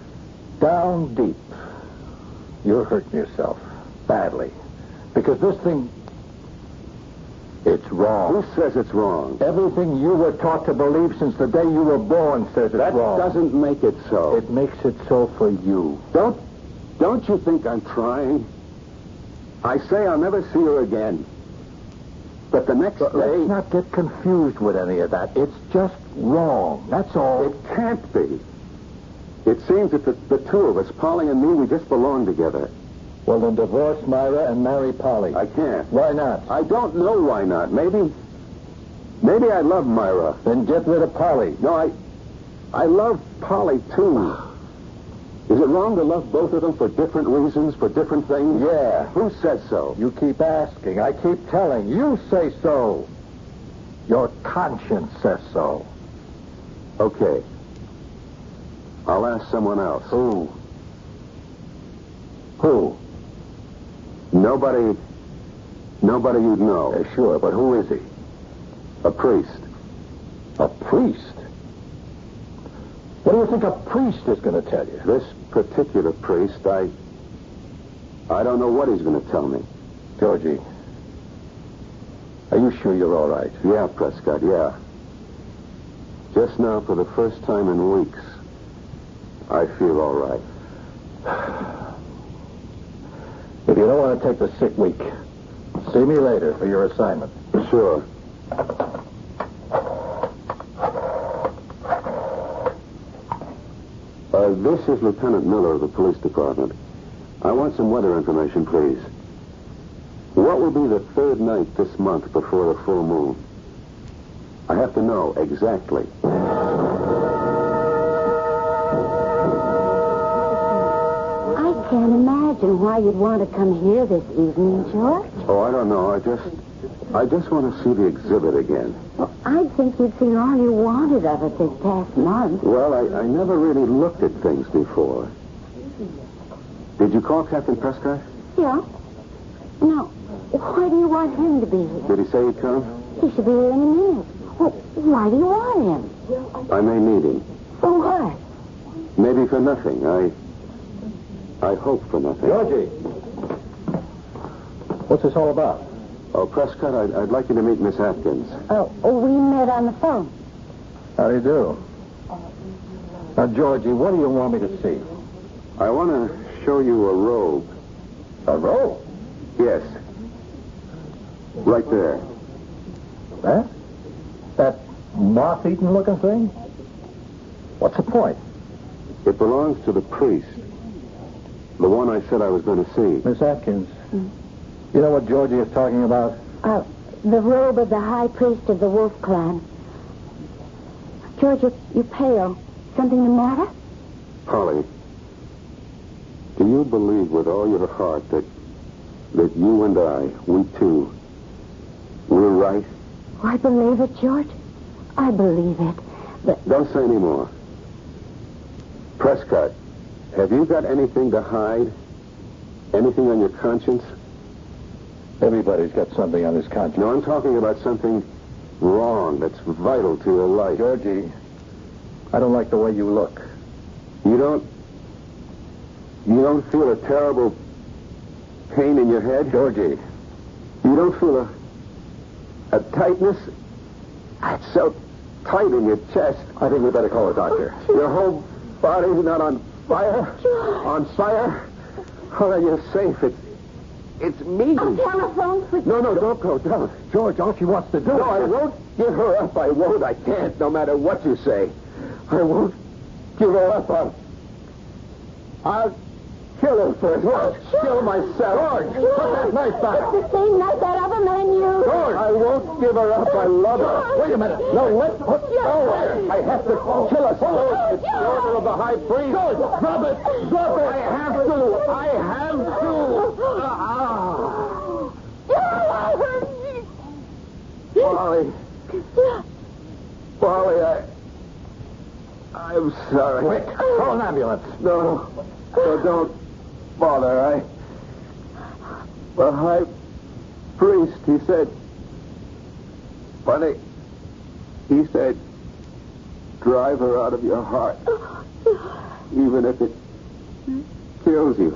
Speaker 7: Down deep. You're hurting yourself. Badly. Because this thing, it's wrong.
Speaker 20: Who says it's wrong?
Speaker 7: Everything you were taught to believe since the day you were born says it's wrong.
Speaker 20: That doesn't make it so.
Speaker 7: It makes it so for you.
Speaker 20: Don't you think I'm trying? I say I'll never see her again. But the next day...
Speaker 7: Let's not get confused with any of that. It's just wrong. That's all.
Speaker 20: It can't be. It seems that the two of us, Polly and me, we just belong together.
Speaker 7: Well, then divorce Myra and marry Polly.
Speaker 20: I can't.
Speaker 7: Why not?
Speaker 20: I don't know why not. Maybe I love Myra.
Speaker 7: Then get rid of Polly.
Speaker 20: No, I love Polly, too. Is it wrong to love both of them for different reasons, for different things?
Speaker 7: Yeah.
Speaker 20: Who says so?
Speaker 7: You keep asking. I keep telling. You say so. Your conscience says so.
Speaker 20: Okay. I'll ask someone else.
Speaker 7: Who? Who?
Speaker 20: Nobody you'd know.
Speaker 7: Sure, but who is he?
Speaker 20: A priest.
Speaker 7: A priest? What do you think a priest is going to tell you?
Speaker 20: This particular priest, I don't know what he's going to tell me.
Speaker 7: Georgie, are you sure you're all right?
Speaker 20: Yeah, Prescott, yeah. Just now, for the first time in weeks, I feel all right.
Speaker 7: If you don't want to take the sick week, see me later for your assignment.
Speaker 20: Sure. This is Lieutenant Miller of the police department. I want some weather information, please. What will be the third night this month before the full moon? I have to know exactly.
Speaker 21: I can't imagine why you'd want to come here this evening, George.
Speaker 20: Oh, I don't know. I just want to see the exhibit again.
Speaker 21: Well, I'd think you'd seen all you wanted of it this past month.
Speaker 20: Well, I never really looked at things before. Did you call Captain Prescott?
Speaker 21: Yeah. Now, why do you want him to be here?
Speaker 20: Did he say he'd come?
Speaker 21: He should be here in a minute. Well, why do you want him?
Speaker 20: I may need him.
Speaker 21: For what?
Speaker 20: Maybe for nothing. I hope for nothing.
Speaker 7: Georgie! What's this all about?
Speaker 20: Oh, Prescott, I'd like you to meet Miss Atkins.
Speaker 21: Oh, we met on the phone.
Speaker 7: How do you do? Now, Georgie, what do you want me to see?
Speaker 20: I want to show you a robe.
Speaker 7: A robe?
Speaker 20: Yes. Right there.
Speaker 7: That? That moth-eaten looking thing? What's the point?
Speaker 20: It belongs to the priest. The one I said I was going to see.
Speaker 7: Miss Atkins, you know what Georgie is talking about?
Speaker 21: The robe of the high priest of the Wolf Clan. George, you're pale. Something the matter?
Speaker 20: Polly, do you believe with all your heart that you and I, we two, we're right?
Speaker 21: Oh, I believe it, George. I believe it. But...
Speaker 20: Don't say any more. Prescott, have you got anything to hide? Anything on your conscience?
Speaker 7: Everybody's got something on his conscience.
Speaker 20: No, I'm talking about something wrong that's vital to your life.
Speaker 7: Georgie, I don't like the way you look.
Speaker 20: You don't feel a terrible pain in your head?
Speaker 7: Georgie.
Speaker 20: You don't feel a tightness? It's so tight in your chest.
Speaker 7: I think we better call a doctor.
Speaker 20: Your whole body's not on fire?
Speaker 21: George.
Speaker 20: On fire? Oh, then you're safe. It's me.
Speaker 21: A telephone for...
Speaker 20: No, don't go. Don't.
Speaker 7: George, all she wants to do...
Speaker 20: No, I won't give her up. I won't. I can't, no matter what you say. I won't give her up. I'll kill her first. Kill myself.
Speaker 7: George, put that knife back.
Speaker 21: It's the same knife that other man used.
Speaker 20: George, I won't give her up. I love her.
Speaker 7: Wait a minute.
Speaker 20: No, let... No, I have to kill her. It's the order of the high priest.
Speaker 7: George, drop it. Drop it.
Speaker 20: I have to. Polly, I'm sorry.
Speaker 7: Quick, call an ambulance.
Speaker 20: No, don't bother. The high priest, he said, funny, he said, drive her out of your heart, even if it kills you.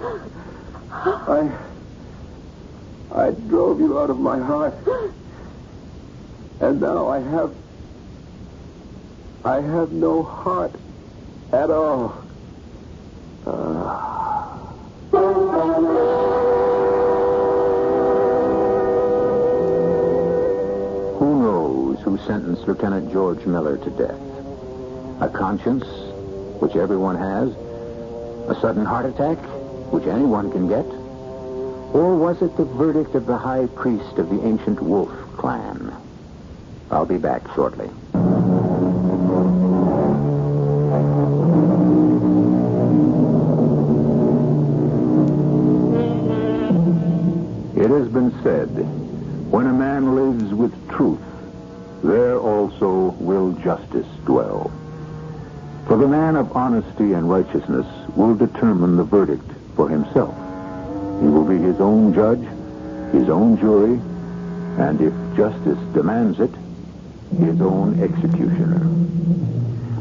Speaker 20: I drove you out of my heart, and now I have no heart at all.
Speaker 17: Who knows who sentenced Lieutenant George Miller to death? A conscience, which everyone has? A sudden heart attack, which anyone can get? Or was it the verdict of the high priest of the ancient wolf clan? I'll be back shortly. It has been said, when a man lives with truth, there also will justice dwell. For the man of honesty and righteousness will determine the verdict for himself. He will be his own judge, his own jury, and if justice demands it, his own executioner.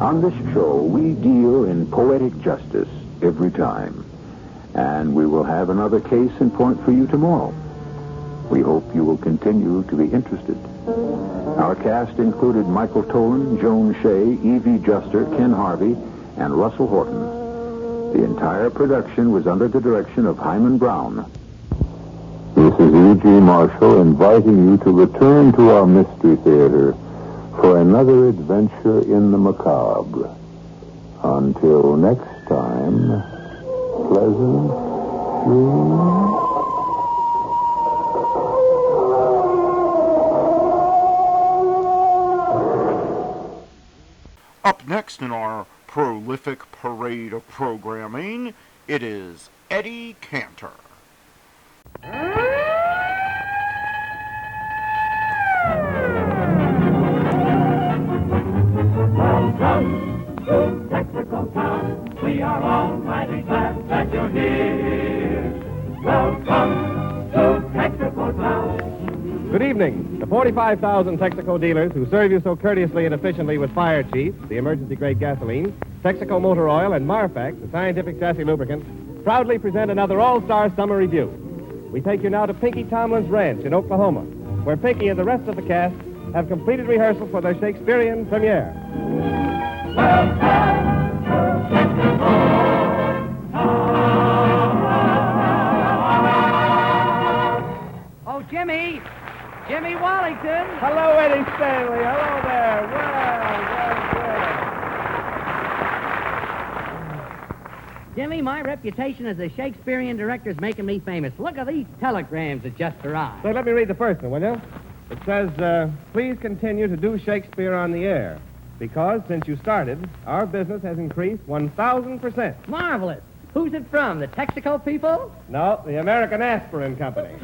Speaker 17: On this show, we deal in poetic justice every time, and we will have another case in point for you tomorrow. We hope you will continue to be interested. Our cast included Michael Tolan, Joan Shea, Evie Juster, Ken Harvey, and Russell Horton. The entire production was under the direction of Hyman Brown.
Speaker 7: This is E.G. Marshall inviting you to return to our Mystery Theater for another adventure in the macabre. Until next time, pleasant dreams.
Speaker 1: Up next in our prolific parade of programming, it is Eddie Cantor.
Speaker 14: Welcome to Texaco Town. We are all mighty glad that you're here. Welcome to Texaco Town.
Speaker 6: Good evening. The 45,000 Texaco dealers who serve you so courteously and efficiently with Fire Chief, the emergency-grade gasoline, Texaco motor oil, and Marfac, the scientific chassis lubricant, proudly present another all-star summer review. We take you now to Pinky Tomlin's Ranch in Oklahoma, where Pinky and the rest of the cast have completed rehearsal for their Shakespearean premiere.
Speaker 22: Oh, Jimmy Wallington.
Speaker 6: Hello, Eddie Stanley. Hello there. Well.
Speaker 22: Jimmy, my reputation as a Shakespearean director is making me famous. Look at these telegrams that just arrived.
Speaker 6: Say, let me read the first one, will you? It says, please continue to do Shakespeare on the air, because since you started, our business has increased 1,000%.
Speaker 22: Marvelous. Who's it from, the Texaco people?
Speaker 6: No, the American Aspirin Company.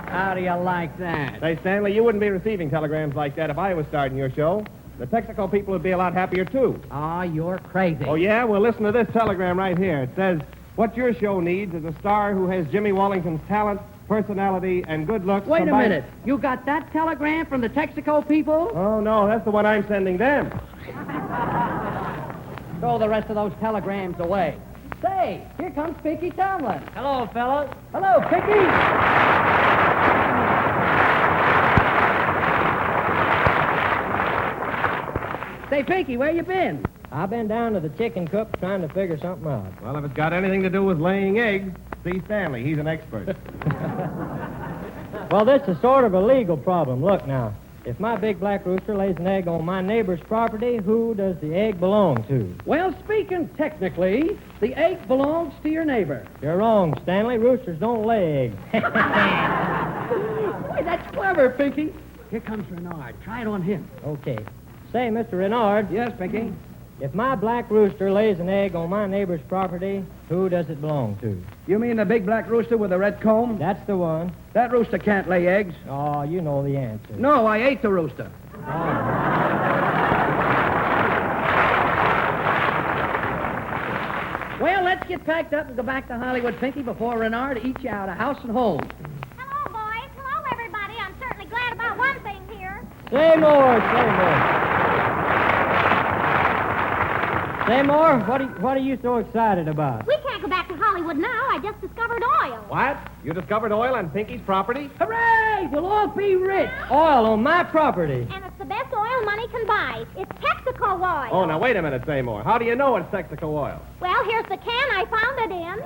Speaker 22: How do you like that?
Speaker 6: Say, Stanley, you wouldn't be receiving telegrams like that if I was starting your show. The Texaco people would be a lot happier, too.
Speaker 22: Oh, you're crazy.
Speaker 6: Oh, yeah? Well, listen to this telegram right here. It says, what your show needs is a star who has Jimmy Wallington's talent, personality, and good looks.
Speaker 22: Wait a minute. You got that telegram from the Texaco people?
Speaker 6: Oh, no, that's the one I'm sending them.
Speaker 22: Throw the rest of those telegrams away. Say, here comes Pinky Tomlin. Hello, fellas. Hello, Pinky. Say, Pinky, where you been?
Speaker 23: I've been down to the chicken coop trying to figure something out.
Speaker 6: Well, if it's got anything to do with laying eggs, See Stanley. He's an expert.
Speaker 5: Well, this is sort of a legal problem. Look now. If my big black rooster lays an egg on my neighbor's property, who does the egg belong to?
Speaker 22: Well, speaking technically, the egg belongs to your neighbor.
Speaker 5: You're wrong, Stanley. Roosters don't lay eggs.
Speaker 22: Boy, that's clever, Pinky. Here comes Renard. Try it on him.
Speaker 5: Okay. Say, Mr. Renard.
Speaker 22: Yes, Pinky?
Speaker 5: If my black rooster lays an egg on my neighbor's property, who does it belong to?
Speaker 22: You mean the big black rooster with the red comb?
Speaker 5: That's the one.
Speaker 22: That rooster can't lay eggs.
Speaker 5: Oh, you know the answer.
Speaker 22: No, I ate the rooster. Well, let's get packed up and go back to Hollywood, Pinky, before Renard eats you out of house and home.
Speaker 10: Hello, boys. Hello, everybody. I'm certainly glad about one thing here.
Speaker 5: Say more, say more. Say more, what are you so excited about?
Speaker 10: We can't go back to Hollywood now. I just discovered oil.
Speaker 6: What? You discovered oil on Pinky's property?
Speaker 22: Hooray! We'll all be rich.
Speaker 5: Oil on my property.
Speaker 10: And it's the best oil money can buy. It's Texaco oil.
Speaker 6: Oh, now wait a minute, Seymour. How do you know it's Texaco oil?
Speaker 10: Well, here's the can I found it in.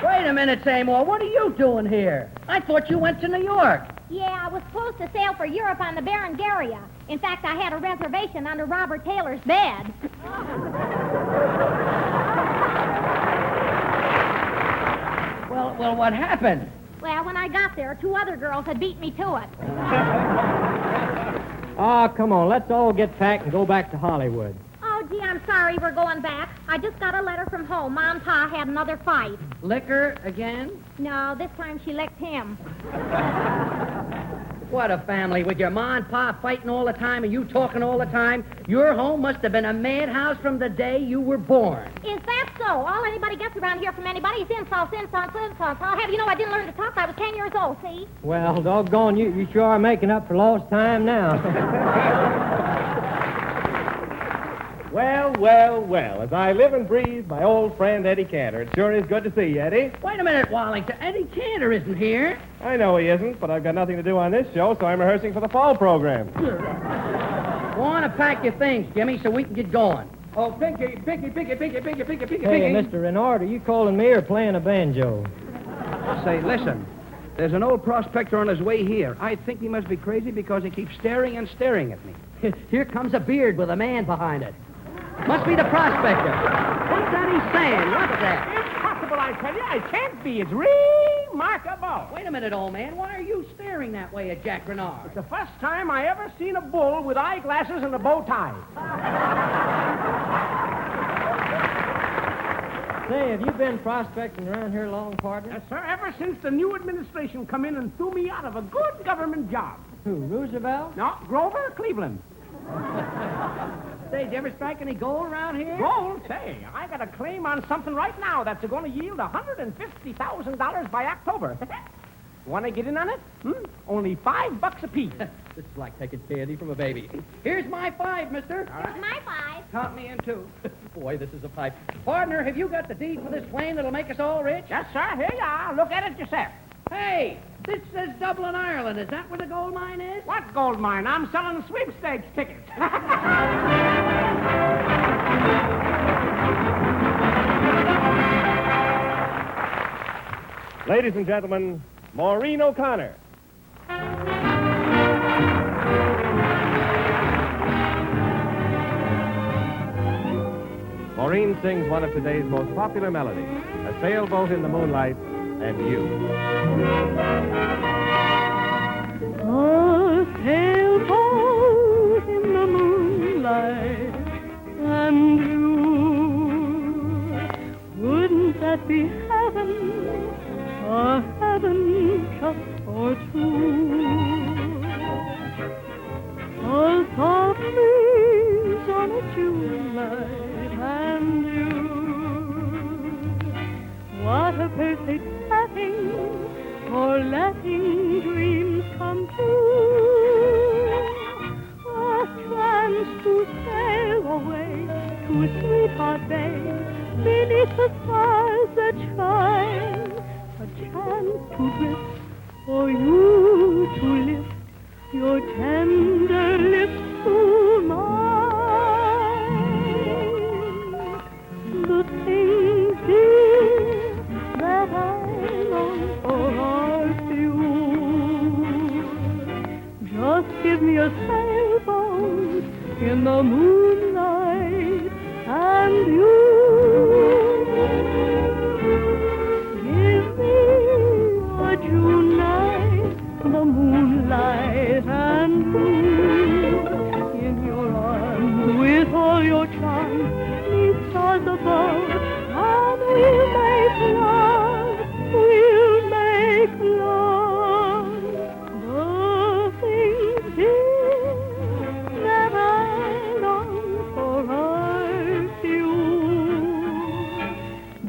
Speaker 22: Wait a minute, Seymour. What are you doing here? I thought you went to New York.
Speaker 10: Yeah, I was supposed to sail for Europe on the Berengaria. In fact, I had a reservation under Robert Taylor's bed.
Speaker 22: Well, what happened?
Speaker 10: Well, when I got there, 2 other girls had beat me to it.
Speaker 5: Oh, come on. Let's all get packed and go back to Hollywood.
Speaker 10: Oh, gee, I'm sorry we're going back. I just got a letter from home. Mom and Pa had another fight.
Speaker 22: Liquor again?
Speaker 10: No, this time she licked him.
Speaker 22: What a family, with your ma and pa fighting all the time and you talking all the time. Your home must have been a madhouse from the day you were born.
Speaker 10: Is that so? All anybody gets around here from anybody is insults, insults, insults. I'll have you know I didn't learn to talk. I was 10 years old, see?
Speaker 5: Well, doggone, you sure are making up for lost time now.
Speaker 6: Well, as I live and breathe, my old friend Eddie Cantor. It sure is good to see you, Eddie.
Speaker 22: Wait a minute, Wallington. Eddie Cantor isn't here.
Speaker 6: I know he isn't, but I've got nothing to do on this show, so I'm rehearsing for the fall program.
Speaker 22: Go on and pack your things, Jimmy, so we can get going. Oh, Pinky.
Speaker 5: Hey, Mr. Renard, are you calling me or playing a banjo?
Speaker 9: Say, listen. There's an old prospector on his way here. I think he must be crazy because he keeps staring and staring at me.
Speaker 22: Here comes a beard with a man behind it. Must be the prospector. What's that he's saying? What's that?
Speaker 23: Impossible, I tell you. It can't be. It's remarkable.
Speaker 22: Wait a minute, old man. Why are you staring that way at Jack Renard?
Speaker 23: It's the first time I ever seen a bull with eyeglasses and a bow tie.
Speaker 5: Say, have you been prospecting around here long, partner?
Speaker 23: Yes, sir. Ever since the new administration come in and threw me out of a good government job.
Speaker 5: Who, Roosevelt?
Speaker 23: No, Grover, Cleveland.
Speaker 22: Say, did you ever strike any gold around here?
Speaker 23: Gold? Say, I got a claim on something right now that's going to yield $150,000 by October. Want to get in on it? Only $5 apiece.
Speaker 22: This is like taking candy from a baby. Here's my 5, mister.
Speaker 10: Here's my 5.
Speaker 22: Count me in 2. Boy, this is a pipe. Partner, have you got the deed for this claim that'll make us all rich?
Speaker 23: Yes, sir. Here you are. Look at it yourself.
Speaker 22: Hey, this says Dublin, Ireland. Is that where the gold mine is?
Speaker 23: What gold mine? I'm selling sweepstakes tickets.
Speaker 6: Ladies and gentlemen, Maureen O'Connor. Maureen sings one of today's most popular melodies, A Sailboat in the Moonlight, and You.
Speaker 24: A sailboat in the moonlight, and you. Wouldn't that be heaven? A heaven just for two. A soft breeze on a June night, and you. What a perfect setting for letting dreams come true. A chance to sail away to Sweetheart Bay beneath the stars that shine. A chance to drift, for you to lift your tender lips to mine. the things, dear, that I long for are few. Just give me a sailboat in the moonlight and you. Give me a June night, the moonlight and blue. In your arms with all your charms, neath stars above, and we'll make love, we'll make love. The things, dear, that I long for are few.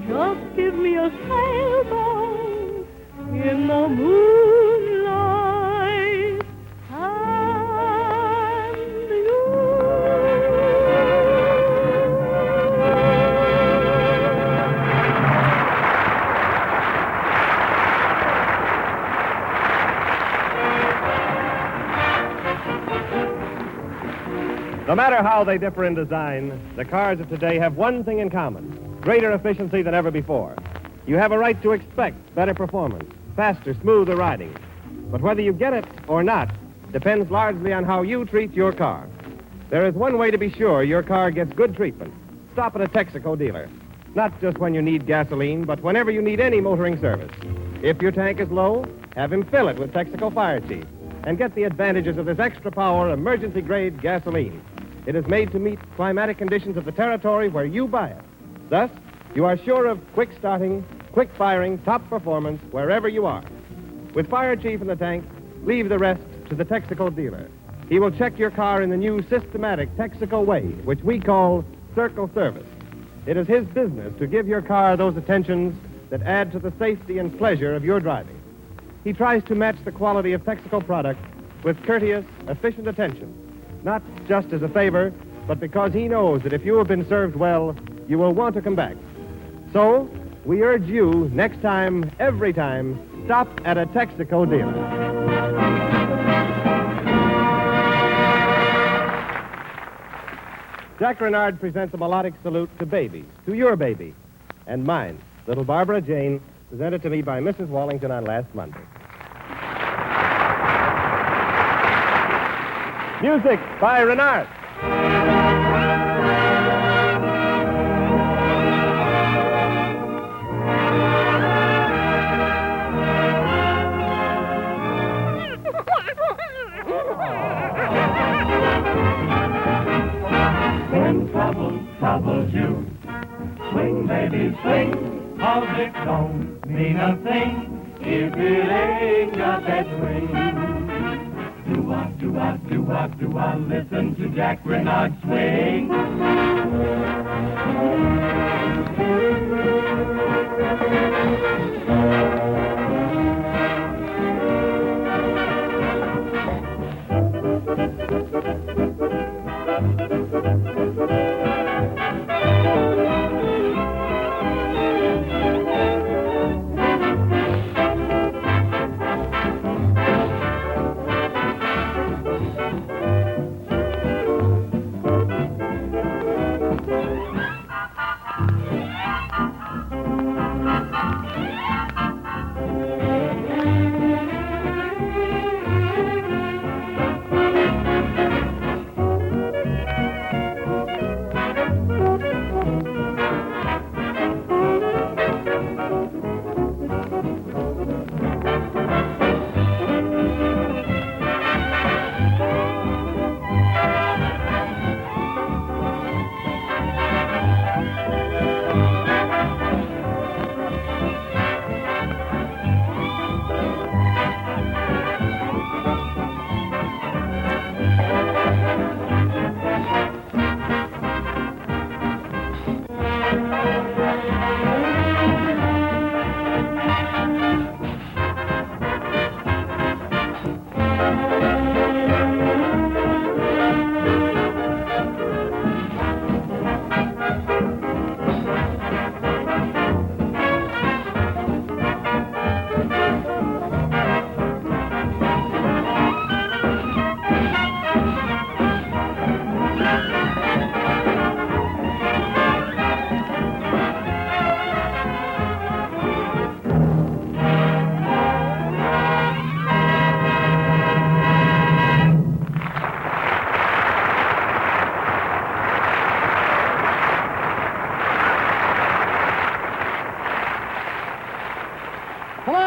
Speaker 24: Just give me a sailboat in the moonlight and you.
Speaker 6: No matter how they differ in design, the cars of today have one thing in common: greater efficiency than ever before. You have a right to expect better performance, faster, smoother riding. But whether you get it or not depends largely on how you treat your car. There is one way to be sure your car gets good treatment. Stop at a Texaco dealer. Not just when you need gasoline, but whenever you need any motoring service. If your tank is low, have him fill it with Texaco Fire Chief and get the advantages of this extra power emergency-grade gasoline. It is made to meet climatic conditions of the territory where you buy it. Thus, you are sure of quick starting, quick firing, top performance wherever you are. With Fire Chief in the tank, leave the rest to the Texaco dealer. He will check your car in the new systematic Texaco way, which we call Circle Service. It is his business to give your car those attentions that add to the safety and pleasure of your driving. He tries to match the quality of Texaco product with courteous, efficient attention, not just as a favor, but because he knows that if you have been served well, you will want to come back. So, we urge you, next time, every time, stop at a Texaco dealer. Jack Renard presents a melodic salute to babies, to your baby, and mine, little Barbara Jane, presented to me by Mrs. Wallington on last Monday. Music by Renard.
Speaker 14: When trouble troubles you, swing, baby, swing, 'cause it don't mean a thing if it ain't got that swing. Do-wah, do-wah, do-wah, do-wah, listen to Jack Renard swing.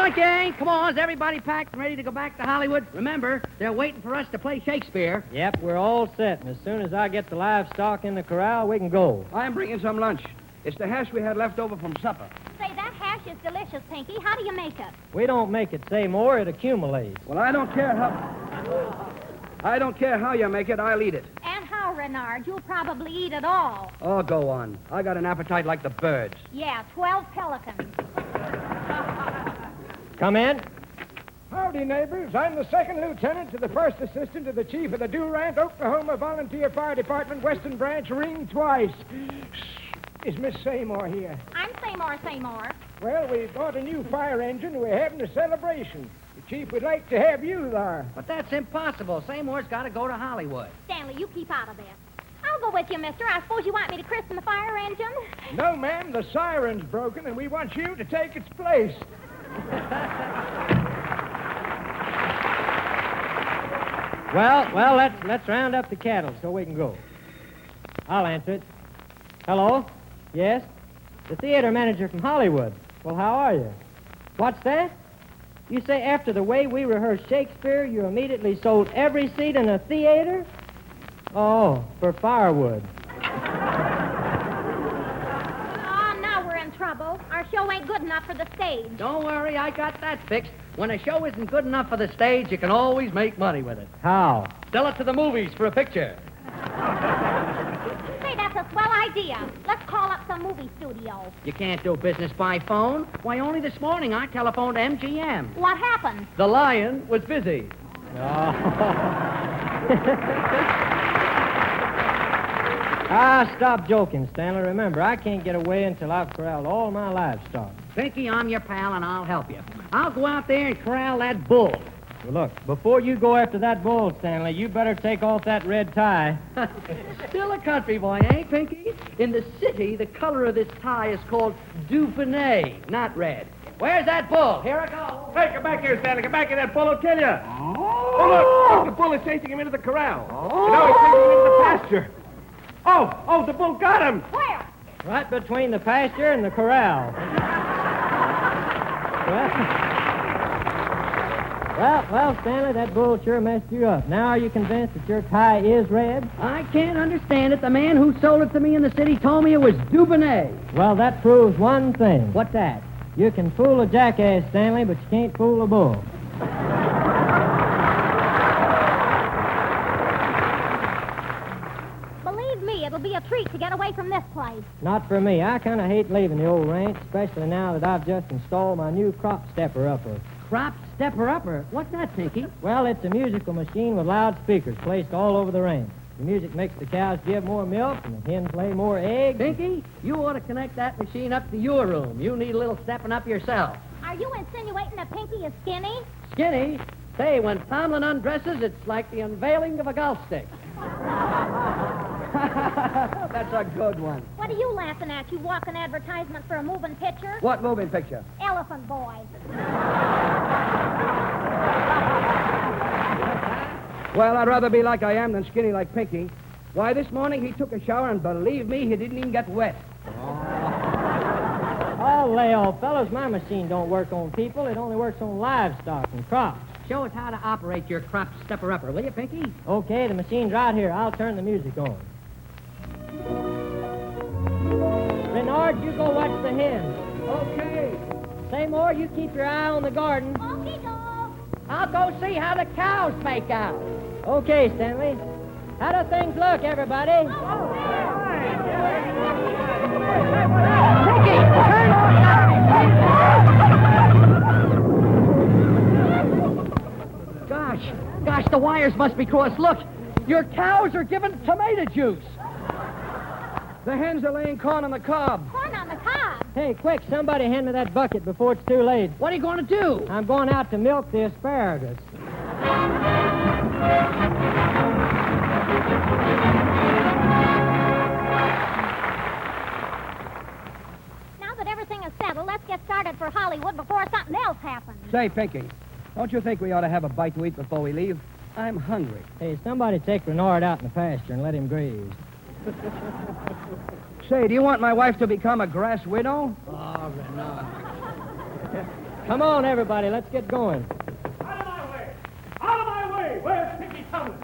Speaker 22: on, gang. Come on. Is everybody packed and ready to go back to Hollywood? Remember, they're waiting for us to play Shakespeare.
Speaker 5: Yep, we're all set, and as soon as I get the livestock in the corral, we can go.
Speaker 3: I'm bringing some lunch. It's the hash we had left over from supper.
Speaker 10: Say, that hash is delicious, Pinky. How do you make it?
Speaker 5: We don't make it say more, it accumulates.
Speaker 3: Well, I don't care how you make it. I'll eat it.
Speaker 10: And how, Renard? You'll probably eat it all.
Speaker 3: Oh, go on. I got an appetite like the birds.
Speaker 10: Yeah, 12 pelicans.
Speaker 5: Come in.
Speaker 4: Howdy, neighbors. I'm the second lieutenant to the first assistant to the chief of the Durant, Oklahoma Volunteer Fire Department, Western Branch. Ring twice. Is Miss Seymour here?
Speaker 10: I'm Seymour.
Speaker 4: Well, we bought a new fire engine. We're having a celebration. The chief would like to have you there.
Speaker 22: But that's impossible. Seymour's got to go to Hollywood.
Speaker 10: Stanley, you keep out of this. I'll go with you, mister. I suppose you want me to christen the fire engine?
Speaker 4: No, ma'am. The siren's broken, and we want you to take its place.
Speaker 5: Well, let's round up the cattle so we can go. I'll answer it. Hello? Yes? The theater manager from Hollywood. Well, how are you? What's that? You say after the way we rehearsed Shakespeare, you immediately sold every seat in a theater? Oh, for firewood.
Speaker 10: Oh, now we're in trouble. Our show ain't good enough for the stage.
Speaker 22: Don't worry, I got that fixed. When a show isn't good enough for the stage, you can always make money with it.
Speaker 5: How?
Speaker 22: Sell it to the movies for a picture.
Speaker 10: Say, that's a swell idea. Let's call up some movie studio.
Speaker 22: You can't do business by phone. Why, only this morning I telephoned MGM.
Speaker 10: What happened?
Speaker 22: The lion was busy.
Speaker 5: Stop joking, Stanley. Remember, I can't get away until I've corralled all my livestock.
Speaker 22: Pinky, I'm your pal, and I'll help you. I'll go out there and corral that bull.
Speaker 5: Well, look, before you go after that bull, Stanley, you better take off that red tie.
Speaker 22: Still a country boy, ain't Pinky? In the city, the color of this tie is called Duvernay, not red. Where's that bull? Here I go.
Speaker 3: Hey, come back here, Stanley. Come back here, that bull will kill you. Oh, look. The bull is chasing him into the corral. And now he's taking him into the pasture. Oh, the bull got him.
Speaker 10: Where?
Speaker 5: Right between the pasture and the corral. Well, Stanley, that bull sure messed you up. Now are you convinced that your tie is red?
Speaker 22: I can't understand it. The man who sold it to me in the city told me it was Duvernay.
Speaker 5: Well, that proves one thing.
Speaker 22: What's that?
Speaker 5: You can fool a jackass, Stanley, but you can't fool a bull.
Speaker 10: Believe me, it'll be a treat to get away from this place.
Speaker 5: Not for me. I kind of hate leaving the old ranch, especially now that I've just installed my new crop stepper upper.
Speaker 22: Crop stepper upper? What's that, Pinky?
Speaker 5: Well, it's a musical machine with loudspeakers placed all over the ranch. The music makes the cows give more milk and the hens lay more eggs.
Speaker 22: Pinky, you ought to connect that machine up to your room. You need a little stepping up yourself.
Speaker 10: Are you insinuating that Pinky is skinny?
Speaker 22: Skinny? Say, when Tomlin undresses, it's like the unveiling of a golf stick. That's a good one.
Speaker 10: What are you laughing at? You walk an advertisement for a moving picture?
Speaker 3: What moving picture?
Speaker 10: Elephant Boy.
Speaker 3: Well, I'd rather be like I am than skinny like Pinky. Why, this morning he took a shower, and believe me, he didn't even get wet.
Speaker 5: Oh, lay off, fellas. My machine don't work on people. It only works on livestock and crops.
Speaker 22: Show us how to operate your crop stepper upper, will you, Pinky?
Speaker 5: Okay, the machine's right here. I'll turn the music on. Renard, you go watch the hens.
Speaker 22: Okay.
Speaker 5: Seymour, you keep your eye on the garden.
Speaker 10: Okay, dog.
Speaker 22: I'll go see how the cows make out.
Speaker 5: Okay, Stanley. How do things look, everybody?
Speaker 22: Pinky, turn on Gosh, the wires must be crossed. Look, your cows are giving tomato juice.
Speaker 3: The hens are laying corn on the cob.
Speaker 10: Corn on the cob?
Speaker 5: Hey, quick, somebody hand me that bucket before it's too late.
Speaker 22: What are you going to do?
Speaker 5: I'm going out to milk the asparagus.
Speaker 10: Now that everything is settled, let's get started for Hollywood before something else happens.
Speaker 3: Say, Pinky, don't you think we ought to have a bite to eat before we leave? I'm hungry.
Speaker 5: Hey, somebody take Renard out in the pasture and let him graze.
Speaker 3: Say, do you want my wife to become a grass widow?
Speaker 22: Oh, Renard.
Speaker 5: Come on, everybody. Let's get going.
Speaker 3: Out of my way! Where's Pinky Tomlin?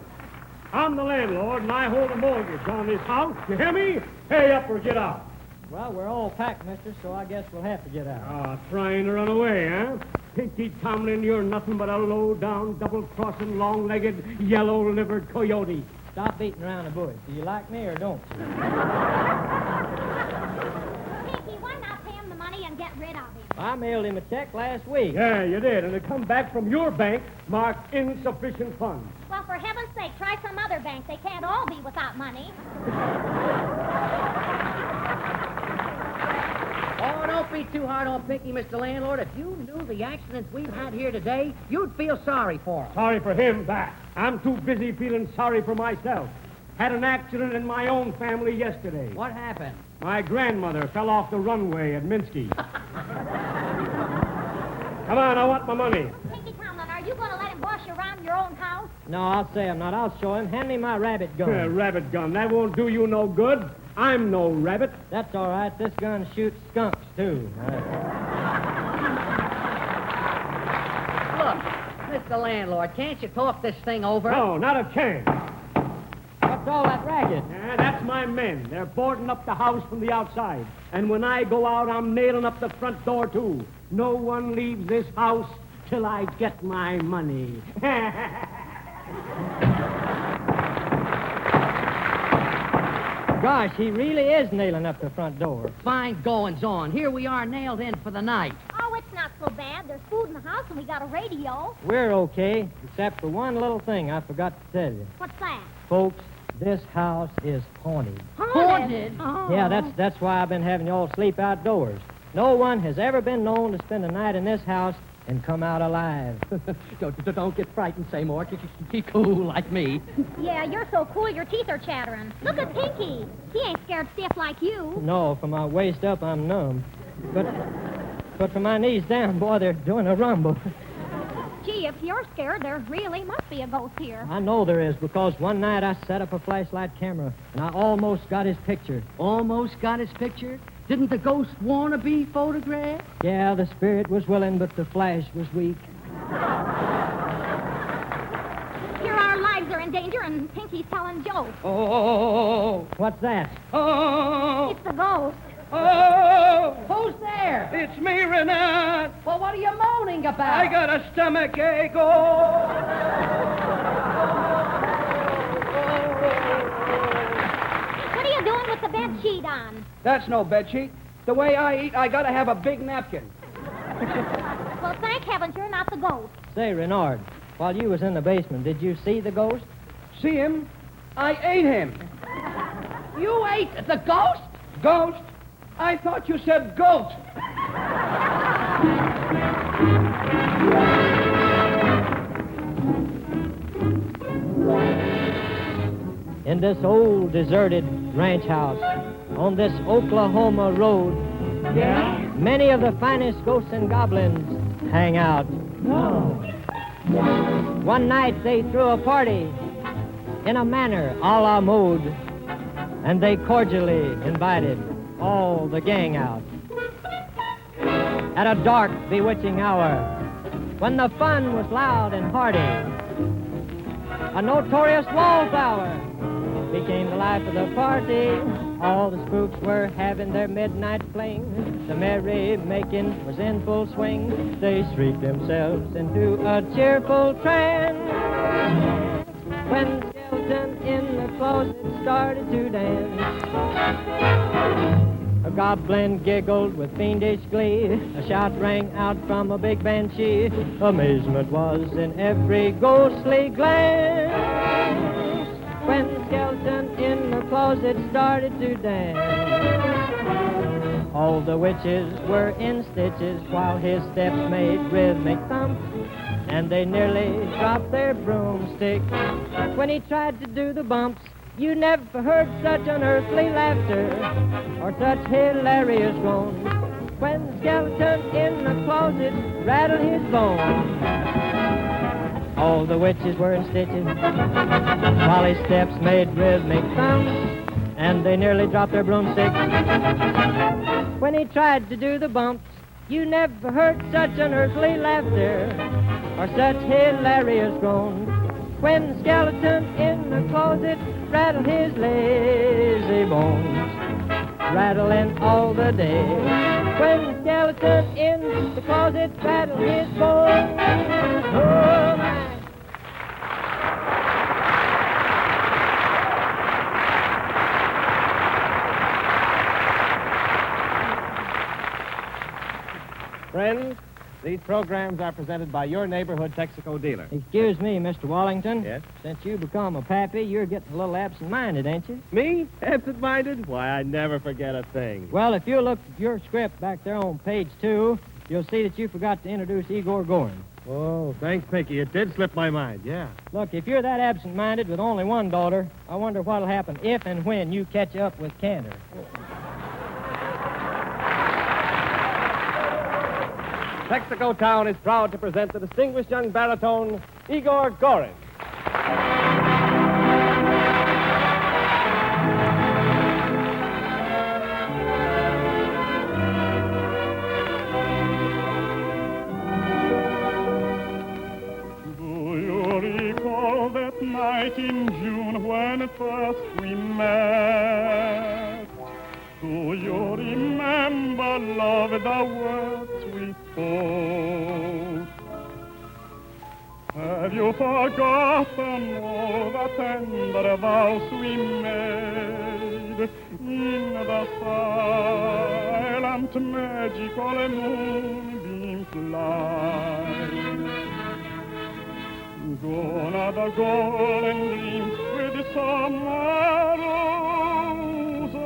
Speaker 3: I'm the landlord, and I hold a mortgage on this house. You hear me? Pay up or get out.
Speaker 5: Well, we're all packed, mister, so I guess we'll have to get out.
Speaker 3: Trying to run away, huh? Pinky Tomlin, you're nothing but a low-down, double-crossing, long-legged, yellow-livered coyote.
Speaker 5: Stop beating around the bush. Do you like me or don't you?
Speaker 10: Pinky, why not pay him the money and get rid of him?
Speaker 5: I mailed him a check last week.
Speaker 3: Yeah, you did, and it come back from your bank marked insufficient funds.
Speaker 10: Well, for heaven's sake, try some other bank. They can't all be without money.
Speaker 22: Oh, don't be too hard on Pinky, Mr. Landlord. If you knew the accidents we've had here today, you'd feel sorry for him.
Speaker 3: Sorry for him, that. I'm too busy feeling sorry for myself. Had an accident in my own family yesterday.
Speaker 22: What happened?
Speaker 3: My grandmother fell off the runway at Minsky. Come on, I want my money.
Speaker 10: Pinky Tomlin, are you going to let him boss you around your own house?
Speaker 5: No, I'll say I'm not. I'll show him. Hand me my rabbit gun.
Speaker 3: Rabbit gun. That won't do you no good. I'm no rabbit.
Speaker 5: That's all right. This gun shoots skunks, too.
Speaker 22: Look, Mr. Landlord, can't you talk this thing over?
Speaker 3: No, not a chance.
Speaker 5: What's all that racket?
Speaker 3: That's my men. They're boarding up the house from the outside. And when I go out, I'm nailing up the front door, too. No one leaves this house till I get my money.
Speaker 5: Gosh, he really is nailing up the front door.
Speaker 22: Fine goings on. Here we are nailed in for the night.
Speaker 10: Oh, it's not so bad. There's food in the house and we got a radio.
Speaker 5: We're okay, except for one little thing I forgot to tell you.
Speaker 10: What's that?
Speaker 5: Folks, this house is haunted.
Speaker 10: Haunted? Oh.
Speaker 5: Yeah, that's why I've been having you all sleep outdoors. No one has ever been known to spend a night in this house and come out alive.
Speaker 22: Don't get frightened, Seymour. Be cool like me.
Speaker 10: Yeah, you're so cool your teeth are chattering. Look at Pinky. He ain't scared stiff like you.
Speaker 5: No, from my waist up, I'm numb. But from my knees down, boy, they're doing a rumble.
Speaker 10: Gee, if you're scared, there really must be a ghost here.
Speaker 5: I know there is, because one night I set up a flashlight camera, and I almost got his picture.
Speaker 22: Almost got his picture? Didn't the ghost want to be photographed?
Speaker 5: Yeah, the spirit was willing, but the flash was weak.
Speaker 10: Here our lives are in danger, and Pinky's telling jokes.
Speaker 22: Oh!
Speaker 5: What's that?
Speaker 22: Oh!
Speaker 10: It's the ghost.
Speaker 22: Oh! Who's there?
Speaker 11: It's me, Renat.
Speaker 22: Well, what are you moaning about?
Speaker 11: I got a stomach ache. Oh!
Speaker 10: What are you doing with the bed sheet on?
Speaker 11: That's no bedsheet. The way I eat, I gotta have a big napkin.
Speaker 10: Well, thank heavens you're not the ghost.
Speaker 5: Say, Renard, while you was in the basement, did you see the ghost?
Speaker 11: See him? I ate him.
Speaker 22: You ate the ghost?
Speaker 11: Ghost? I thought you said goat.
Speaker 5: In this old deserted ranch house on this Oklahoma road, many of the finest ghosts and goblins hang out. One night they threw a party in a manner a la mode, and they cordially invited all the gang out. At a dark, bewitching hour, when the fun was loud and hearty, a notorious wallflower became the life of the party. All the spooks were having their midnight fling. The merry-making was in full swing. They shrieked themselves into a cheerful trance when the skeleton in the closet started to dance. A goblin giggled with fiendish glee. A shout rang out from a big banshee. Amazement was in every ghostly glance when the skeleton in the closet started to dance. All the witches were in stitches while his steps made rhythmic thumps, and they nearly dropped their broomsticks when he tried to do the bumps. You never heard such unearthly laughter or such hilarious groans when the skeleton in the closet rattled his bones. All the witches were in stitches while his steps made rhythmic thumps, and they nearly dropped their broomsticks when he tried to do the bumps. You never heard such unearthly laughter or such hilarious groans when the skeleton in the closet rattled his lazy bones, rattling all the day. When the skeleton in the closet rattled his bones, oh my.
Speaker 6: Friends, these programs are presented by your neighborhood Texaco dealer.
Speaker 5: Excuse me, Mr. Wallington.
Speaker 6: Yes?
Speaker 5: Since you become a pappy, you're getting a little absent-minded, ain't you?
Speaker 6: Me? Absent-minded? Why, I never forget a thing.
Speaker 5: Well, if you look at your script back there on page 2, you'll see that you forgot to introduce Igor Gorin.
Speaker 6: Oh, thanks, Pinky. It did slip my mind, yeah.
Speaker 5: Look, if you're that absent-minded with only one daughter, I wonder what'll happen if and when you catch up with Cantor.
Speaker 6: Texaco Town is proud to present the distinguished young baritone, Igor Gorin.
Speaker 14: Do you recall that night in June when first we met? Do you remember, love, the words we spoke? Have you forgotten all the tender vows we made in the silent, magical moonbeam light? Gone are the golden dreams with the summer roses,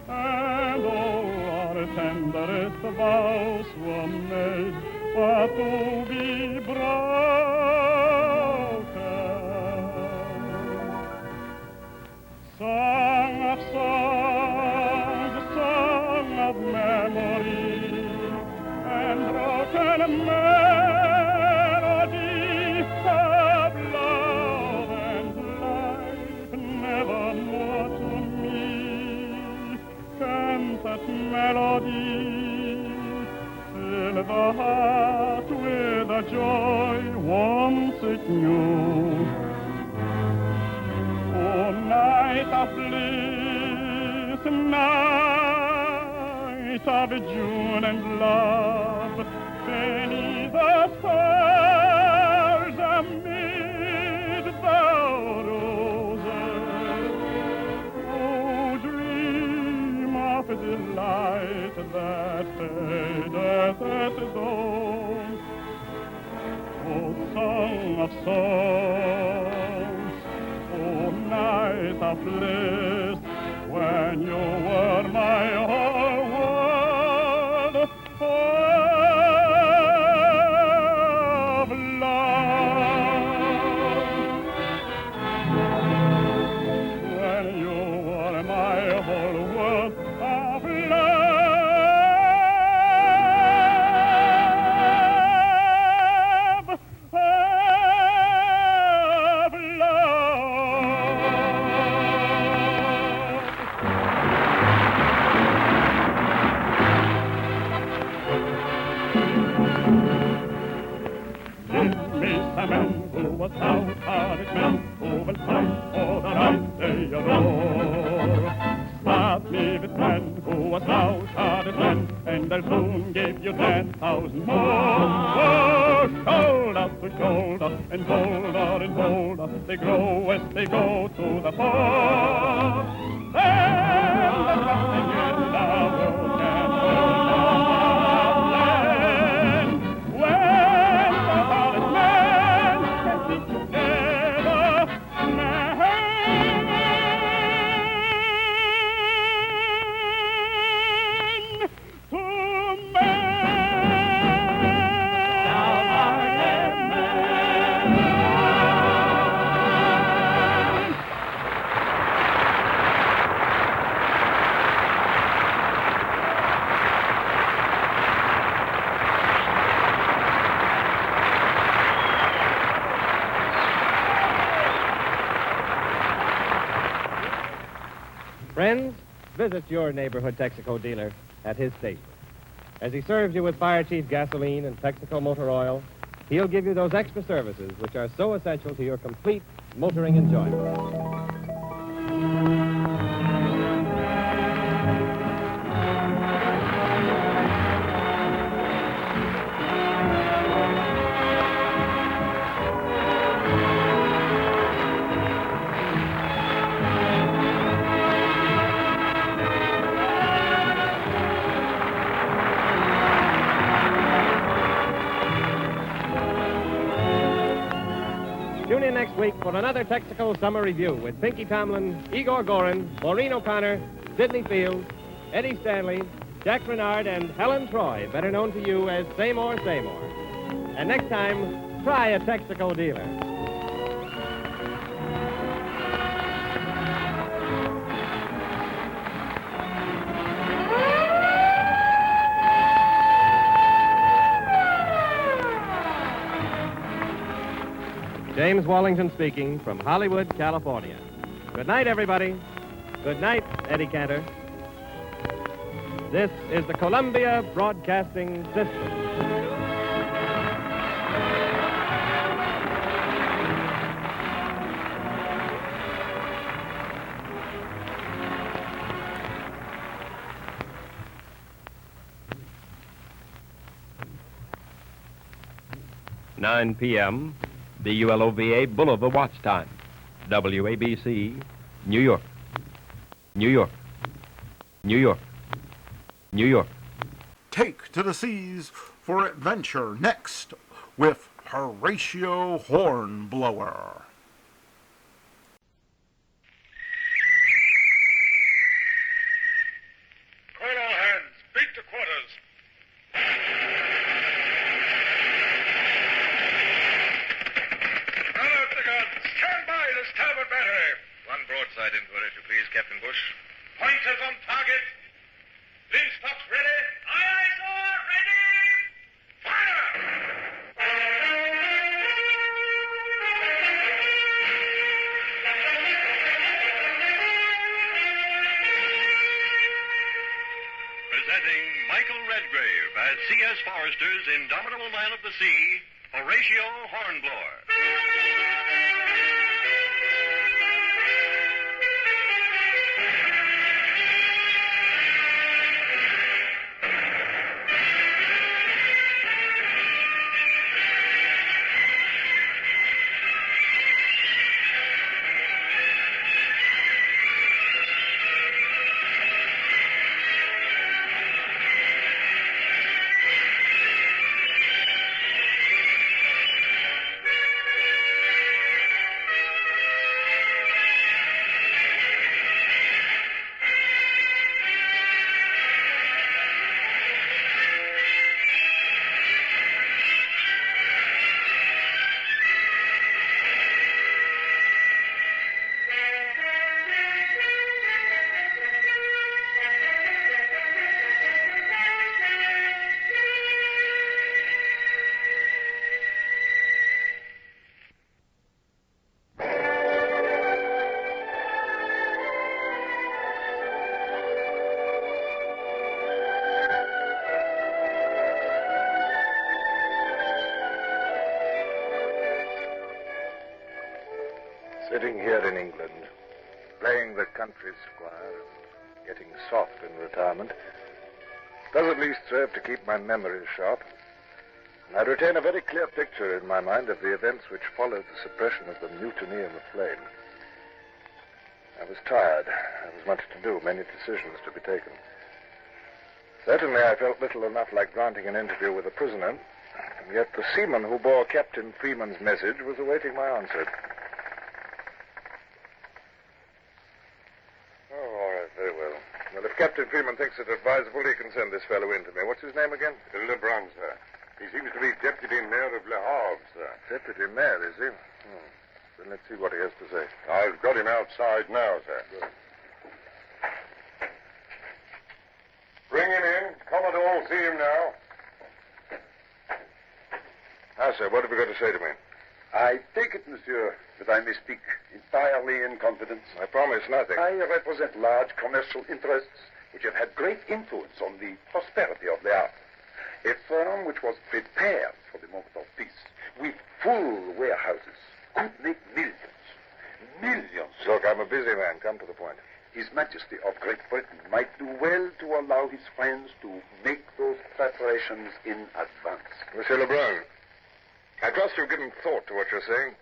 Speaker 14: and all our tenderest vows were made but to be broken. Song of songs, song of memory, and broken melody of love and life, nevermore to me can that melody fill the heart with a joy once it knew. Oh, night of bliss, night of June and love, beneath the stars amid the roses. Oh, dream of delight that fadeth at dawn. Oh, song of songs, oh, night of bliss, when you were my whole world of love. When you were my whole world of love. Who was out-hearted men who will fight for the right they adore. Start me with men who was out-hearted men, and they'll soon give you 10,000 more. Oh, shoulder to shoulder, and bolder and bolder, they grow as they go to the fore. Then there's nothing in the world can hold our land. When the hardest men can keep together,
Speaker 6: Friends, visit your neighborhood Texaco dealer at his station. As he serves you with Fire Chief gasoline and Texaco motor oil, he'll give you those extra services which are so essential to your complete motoring enjoyment. Tune in next week for another Texaco Summer Review with Pinky Tomlin, Igor Gorin, Maureen O'Connor, Sidney Fields, Eddie Stanley, Jack Renard, and Helen Troy, better known to you as Seymour Seymour. And next time, try a Texaco dealer. James Wallington speaking from Hollywood, California. Good night, everybody. Good night, Eddie Cantor. This is the Columbia Broadcasting System. "9 p.m., BULOVA Boulevard Watch Time. WABC, New York. New York. New York. New York."
Speaker 1: Take to the seas for adventure next with Horatio Hornblower.
Speaker 12: Call all hands. Beat to quarters. Unload the guns. Stand by the starboard battery. One broadside into it, if you please, Captain Bush. Pointers on target. Linstocks ready. Aye, aye, sir. Ready. Fire!
Speaker 13: Presenting Michael Redgrave as C.S. Forrester's indomitable man of the sea, Horatio Hornblower.
Speaker 15: Sitting here in England, playing the country squire and getting soft in retirement, does at least serve to keep my memory sharp. And I retain a very clear picture in my mind of the events which followed the suppression of the mutiny in the Flame. I was tired. There was much to do, many decisions to be taken. Certainly I felt little enough like granting an interview with a prisoner, and yet the seaman who bore Captain Freeman's message was awaiting my answer. Well, if Captain Freeman thinks it advisable, he can send this fellow in to me. What's his name again?
Speaker 16: Lebrun, sir. He seems to be Deputy Mayor of Le Havre, sir.
Speaker 15: Deputy Mayor, is he? Then let's see what he has to say.
Speaker 16: I've got him outside now, sir.
Speaker 15: Good.
Speaker 16: Bring him in. Commodore will see him now.
Speaker 15: Now, sir, what have you got to say to me?
Speaker 16: I take it, monsieur, that I may speak entirely in confidence.
Speaker 15: I promise nothing.
Speaker 16: I represent large commercial interests which have had great influence on the prosperity of Le Havre. A firm which was prepared for the moment of peace, with full warehouses, could make millions. Millions.
Speaker 15: Look, I'm a busy man. Come to the point.
Speaker 16: His Majesty of Great Britain might do well to allow his friends to make those preparations in advance.
Speaker 15: Monsieur Lebrun, I trust you've given thought to what you're saying.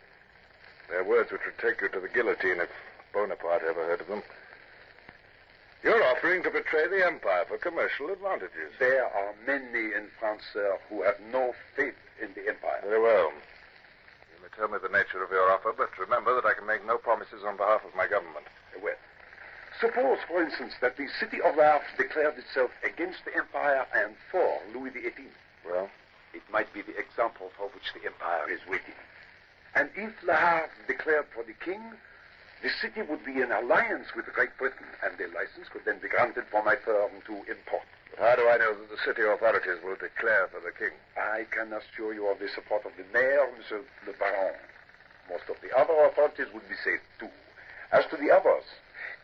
Speaker 15: They're words which would take you to the guillotine if Bonaparte ever heard of them. You're offering to betray the Empire for commercial advantages.
Speaker 16: There are many in France, sir, who have no faith in the Empire.
Speaker 15: Very well. You may tell me the nature of your offer, but remember that I can make no promises on behalf of my government.
Speaker 16: Well, suppose, for instance, that the city of Le Havre declared itself against the Empire and for Louis XVIII.
Speaker 15: Well?
Speaker 16: It might be the example for which the Empire is waiting. And if Le Havre declared for the king, the city would be in alliance with Great Britain, and the license could then be granted for my firm to import.
Speaker 15: But how do I know that the city authorities will declare for the king?
Speaker 16: I can assure you of the support of the mayor, Monsieur le Baron. Most of the other authorities would be safe, too. As to the others,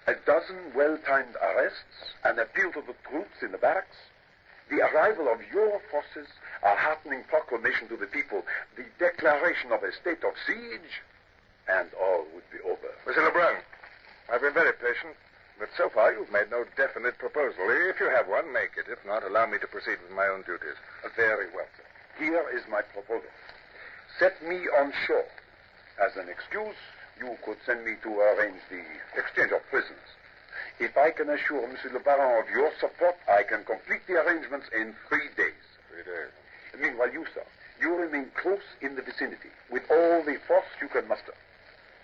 Speaker 16: a dozen well-timed arrests, an appeal to the troops in the barracks, the arrival of your forces, a heartening proclamation to the people, the declaration of a state of siege, and all would be over.
Speaker 15: Monsieur Lebrun, I've been very patient, but so far you've made no definite proposal. If you have one, make it. If not, allow me to proceed with my own duties.
Speaker 16: Very well, sir. Here is my proposal. Set me on shore. As an excuse, you could send me to arrange the exchange of prisoners. If I can assure Monsieur le Baron of your support, I can complete the arrangements in 3 days.
Speaker 15: 3 days.
Speaker 16: Meanwhile, you, sir, you remain close in the vicinity, with all the force you can muster.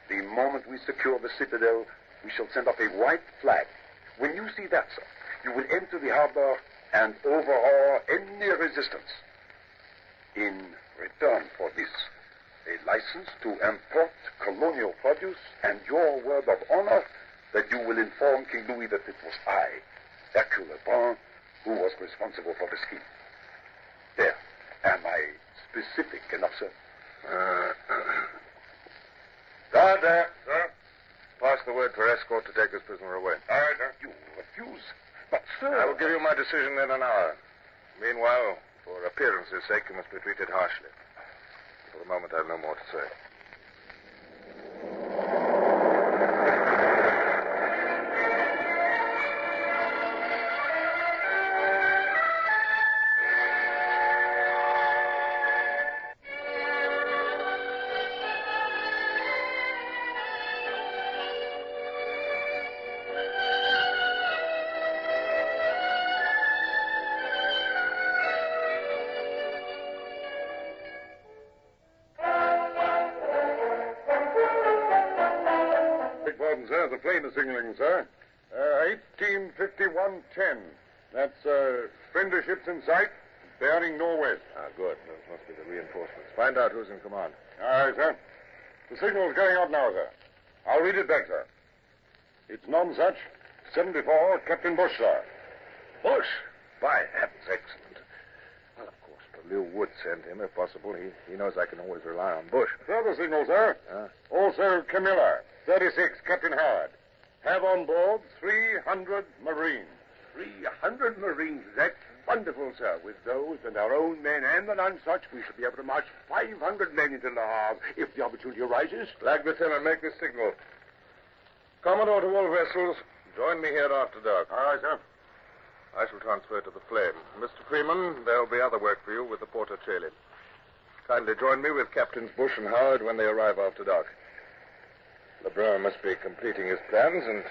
Speaker 16: The moment we secure the citadel, we shall send up a white flag. When you see that, sir, you will enter the harbor and overawe any resistance. In return for this, a license to import colonial produce and your word of honor that you will inform King Louis that it was I, Hercule Lebrun, who was responsible for the scheme. There. Am I specific enough, sir?
Speaker 15: Guard there, sir. Pass the word for escort to take this prisoner away.
Speaker 16: All right, sir. You refuse. But, sir...
Speaker 15: I will give you my decision in an hour. Meanwhile, for appearance's sake, you must be treated harshly. For the moment, I have no more to say.
Speaker 16: Sir, the plane is signaling, sir. 1851-10. That's friendly ships in sight, bearing northwest.
Speaker 15: Ah, good. Those must be the reinforcements. Find out who's in command.
Speaker 16: All right, sir. The signal's going out now, sir. I'll read it back, sir. It's Nonsuch, 74, Captain Bush, sir.
Speaker 15: Bush? By heavens, excellent. Well, of course, Bellew would send him if possible. He knows I can always rely on Bush.
Speaker 16: Further signal, sir. Also, Camilla, 36, Captain Howard. Have on board 300 Marines.
Speaker 2: 300 Marines? That's wonderful, sir. With those and our own men and the Nonsuch, we should be able to march 500 men into Le Havre if the opportunity arises.
Speaker 15: Flag lieutenant, make the signal. Commodore to all vessels, join me here after dark.
Speaker 16: All right, sir.
Speaker 15: I shall transfer to the Flame. Mr. Freeman, there'll be other work for you with the Porter Chaley. Kindly join me with Captains Bush and Howard when they arrive after dark. Lebrun must be completing his plans, and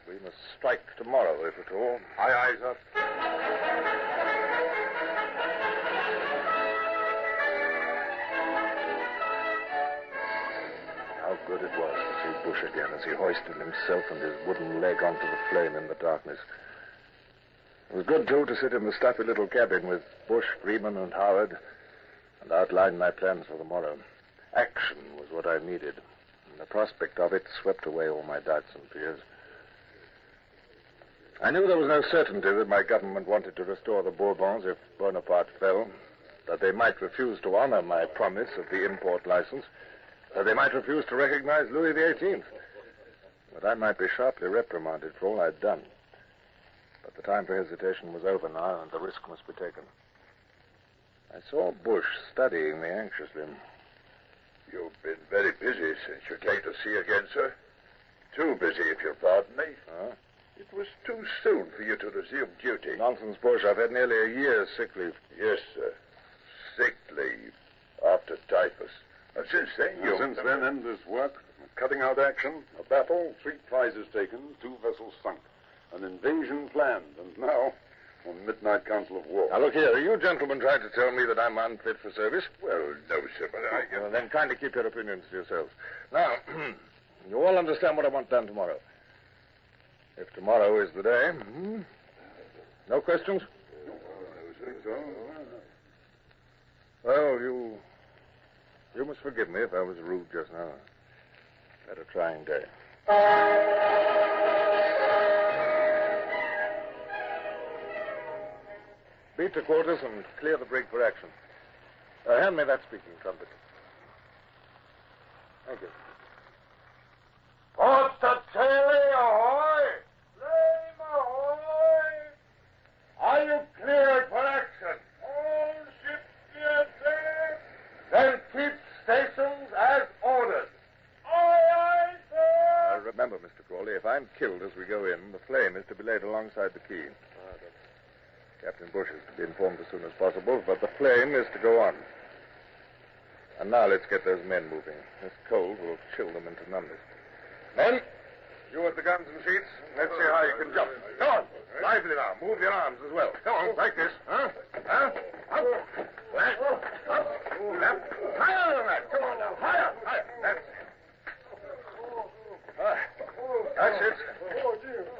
Speaker 15: we must strike tomorrow, if at all.
Speaker 16: Aye, aye, sir.
Speaker 15: How good it was to see Bush again as he hoisted himself and his wooden leg onto the Flame in the darkness. It was good, too, to sit in the stuffy little cabin with Bush, Freeman, and Howard and outline my plans for the morrow. Action was what I needed. And the prospect of it swept away all my doubts and fears. I knew there was no certainty that my government wanted to restore the Bourbons if Bonaparte fell, that they might refuse to honor my promise of the import license, that they might refuse to recognize Louis XVIII, that I might be sharply reprimanded for all I'd done. But the time for hesitation was over now, and the risk must be taken. I saw Bush studying me anxiously.
Speaker 2: You've been very busy since you came to see again, sir. Too busy, if you'll pardon me.
Speaker 15: Huh?
Speaker 2: It was too soon for you to resume duty.
Speaker 15: Nonsense, Bush. I've had nearly a year's sick leave.
Speaker 2: Yes, sir. Sick leave. After typhus. And since then, you...
Speaker 8: Since then, endless work, cutting out action, a battle, 3 prizes taken, 2 vessels sunk, an invasion planned, and now on midnight council of war.
Speaker 15: Now, look here. You gentlemen tried to tell me that I'm unfit for service.
Speaker 2: Well, no, sir, but I...
Speaker 15: Well, then kindly keep your opinions to yourselves. Now, you all understand what I want done tomorrow. If tomorrow is the day. No questions? Well, you must forgive me if I was rude just now. I had a trying day. Beat to quarters and clear the brig for action. Hand me that speaking trumpet. Thank you.
Speaker 2: Port the Taily, ahoy! Flame, ahoy! Are you cleared for action? All ships cleared, sir. Then keep stations as ordered. Aye, aye, sir.
Speaker 15: Remember, Mr. Crawley, if I'm killed as we go in, the flame is to be laid alongside the key. Captain Bush is to be informed as soon as possible, but the flame is to go on. And now let's get those men moving. This cold will chill them into numbness. Men, you at the guns and sheets, let's see how you can jump. Come on, lively now. Move your arms as well. Come on, like this. Huh? Huh? Up. Left. Up. Left. Higher than that. Come on now. Higher. Higher. That's it.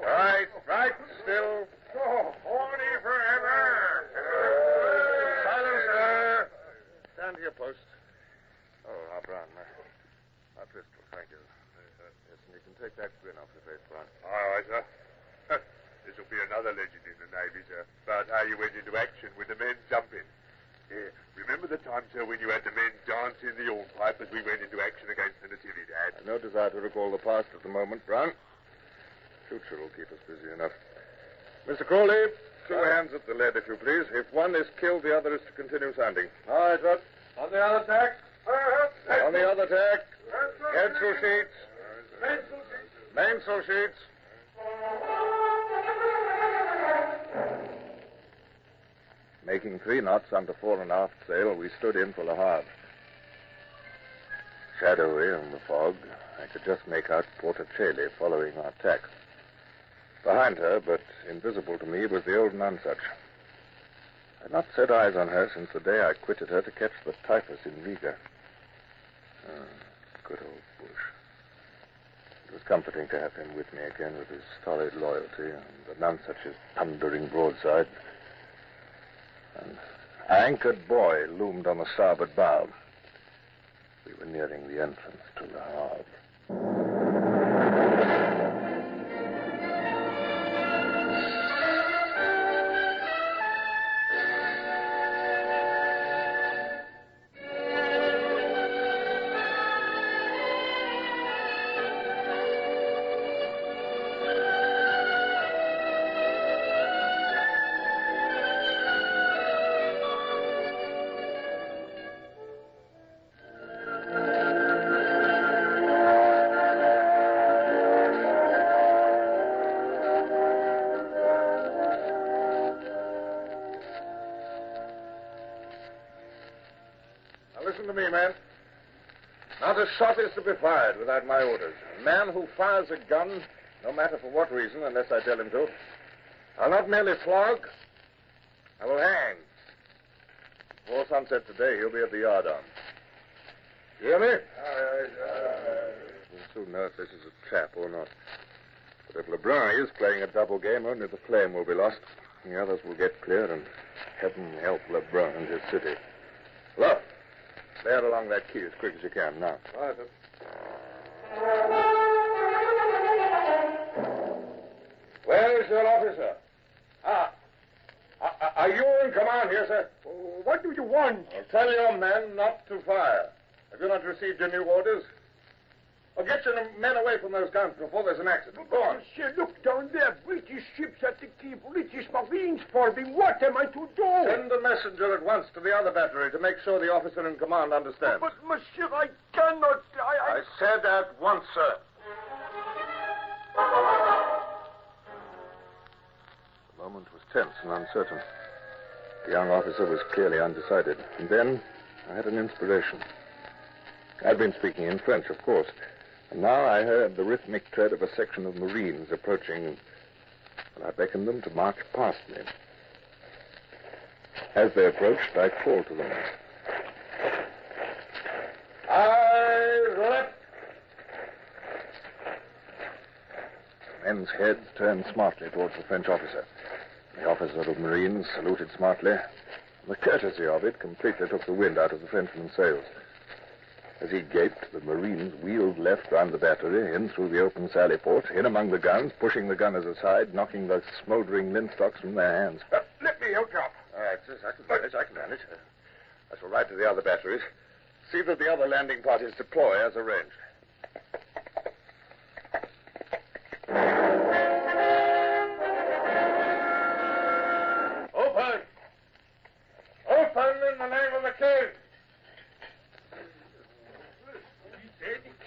Speaker 15: Right. Right. Still.
Speaker 2: Horny forever.
Speaker 15: Silence, sir. Stand to your post. Oh, how brown. My pistol, thank you. Yes, and you can take that grin off your face, Brown.
Speaker 2: All right, sir. This will be another legend in the Navy, sir, about how you went into action with the men jumping. Remember the time, sir, when you had the men dance in the hornpipe as we went into action against the Natividad?
Speaker 15: I've no desire to recall the past at the moment, Brown. Future will keep us busy enough. Mr. Crawley, 2 hands at the lead, if you please. If one is killed, the other is to continue sounding.
Speaker 2: All right, sir. On the other tack.
Speaker 15: On the other tack. Headsail sheets. Mainsail sheets. Making 3 knots under fore and aft sail, we stood in for Le Havre. Shadowy in the fog, I could just make out Porter Chailey following our tack. Behind her, but invisible to me, was the old Nonsuch. I had not set eyes on her since the day I quitted her to catch the typhus in Riga. Good old Bush. It was comforting to have him with me again with his stolid loyalty and the Nonsuch's thundering broadside. An anchored buoy loomed on the starboard bow. We were nearing the entrance to Le Havre. Listen to me, man. Not a shot is to be fired without my orders. A man who fires a gun, no matter for what reason, unless I tell him to, I'll not merely flog, I will hang. Before sunset today, he'll be at the yardarm. You hear me? We'll soon know if this is a trap or not. But if Lebrun is playing a double game, only the flame will be lost. The others will get clear, and heaven help Lebrun and his city. Look. Bear along that key as quick as you can now.
Speaker 8: Right, sir.
Speaker 15: Where is your officer? Are you in command here, sir?
Speaker 2: What do you want?
Speaker 15: Tell your men not to fire. Have you not received your new orders?
Speaker 2: Or get your men away from those guns before there's an accident. Go on.
Speaker 4: Monsieur, look down there. British ships at the quay. British Marines forming. What am I to do?
Speaker 2: Send a messenger at once to the other battery to make sure the officer in command understands.
Speaker 4: But, monsieur, I cannot.
Speaker 2: I said at once, sir.
Speaker 15: The moment was tense and uncertain. The young officer was clearly undecided. And then I had an inspiration. I'd been speaking in French, of course. And now I heard the rhythmic tread of a section of Marines approaching, and I beckoned them to march past me. As they approached, I called to them.
Speaker 2: Eyes left.
Speaker 15: The men's heads turned smartly towards the French officer. The officer of Marines saluted smartly. The courtesy of it completely took the wind out of the Frenchman's sails. As he gaped, the Marines wheeled left round the battery, in through the open sally port, in among the guns, pushing the gunners aside, knocking the smouldering linstocks from their hands.
Speaker 2: Let me help you up. I can manage. I shall ride to the other batteries. See that the other landing parties deploy as arranged. Open! Open in the name of the king!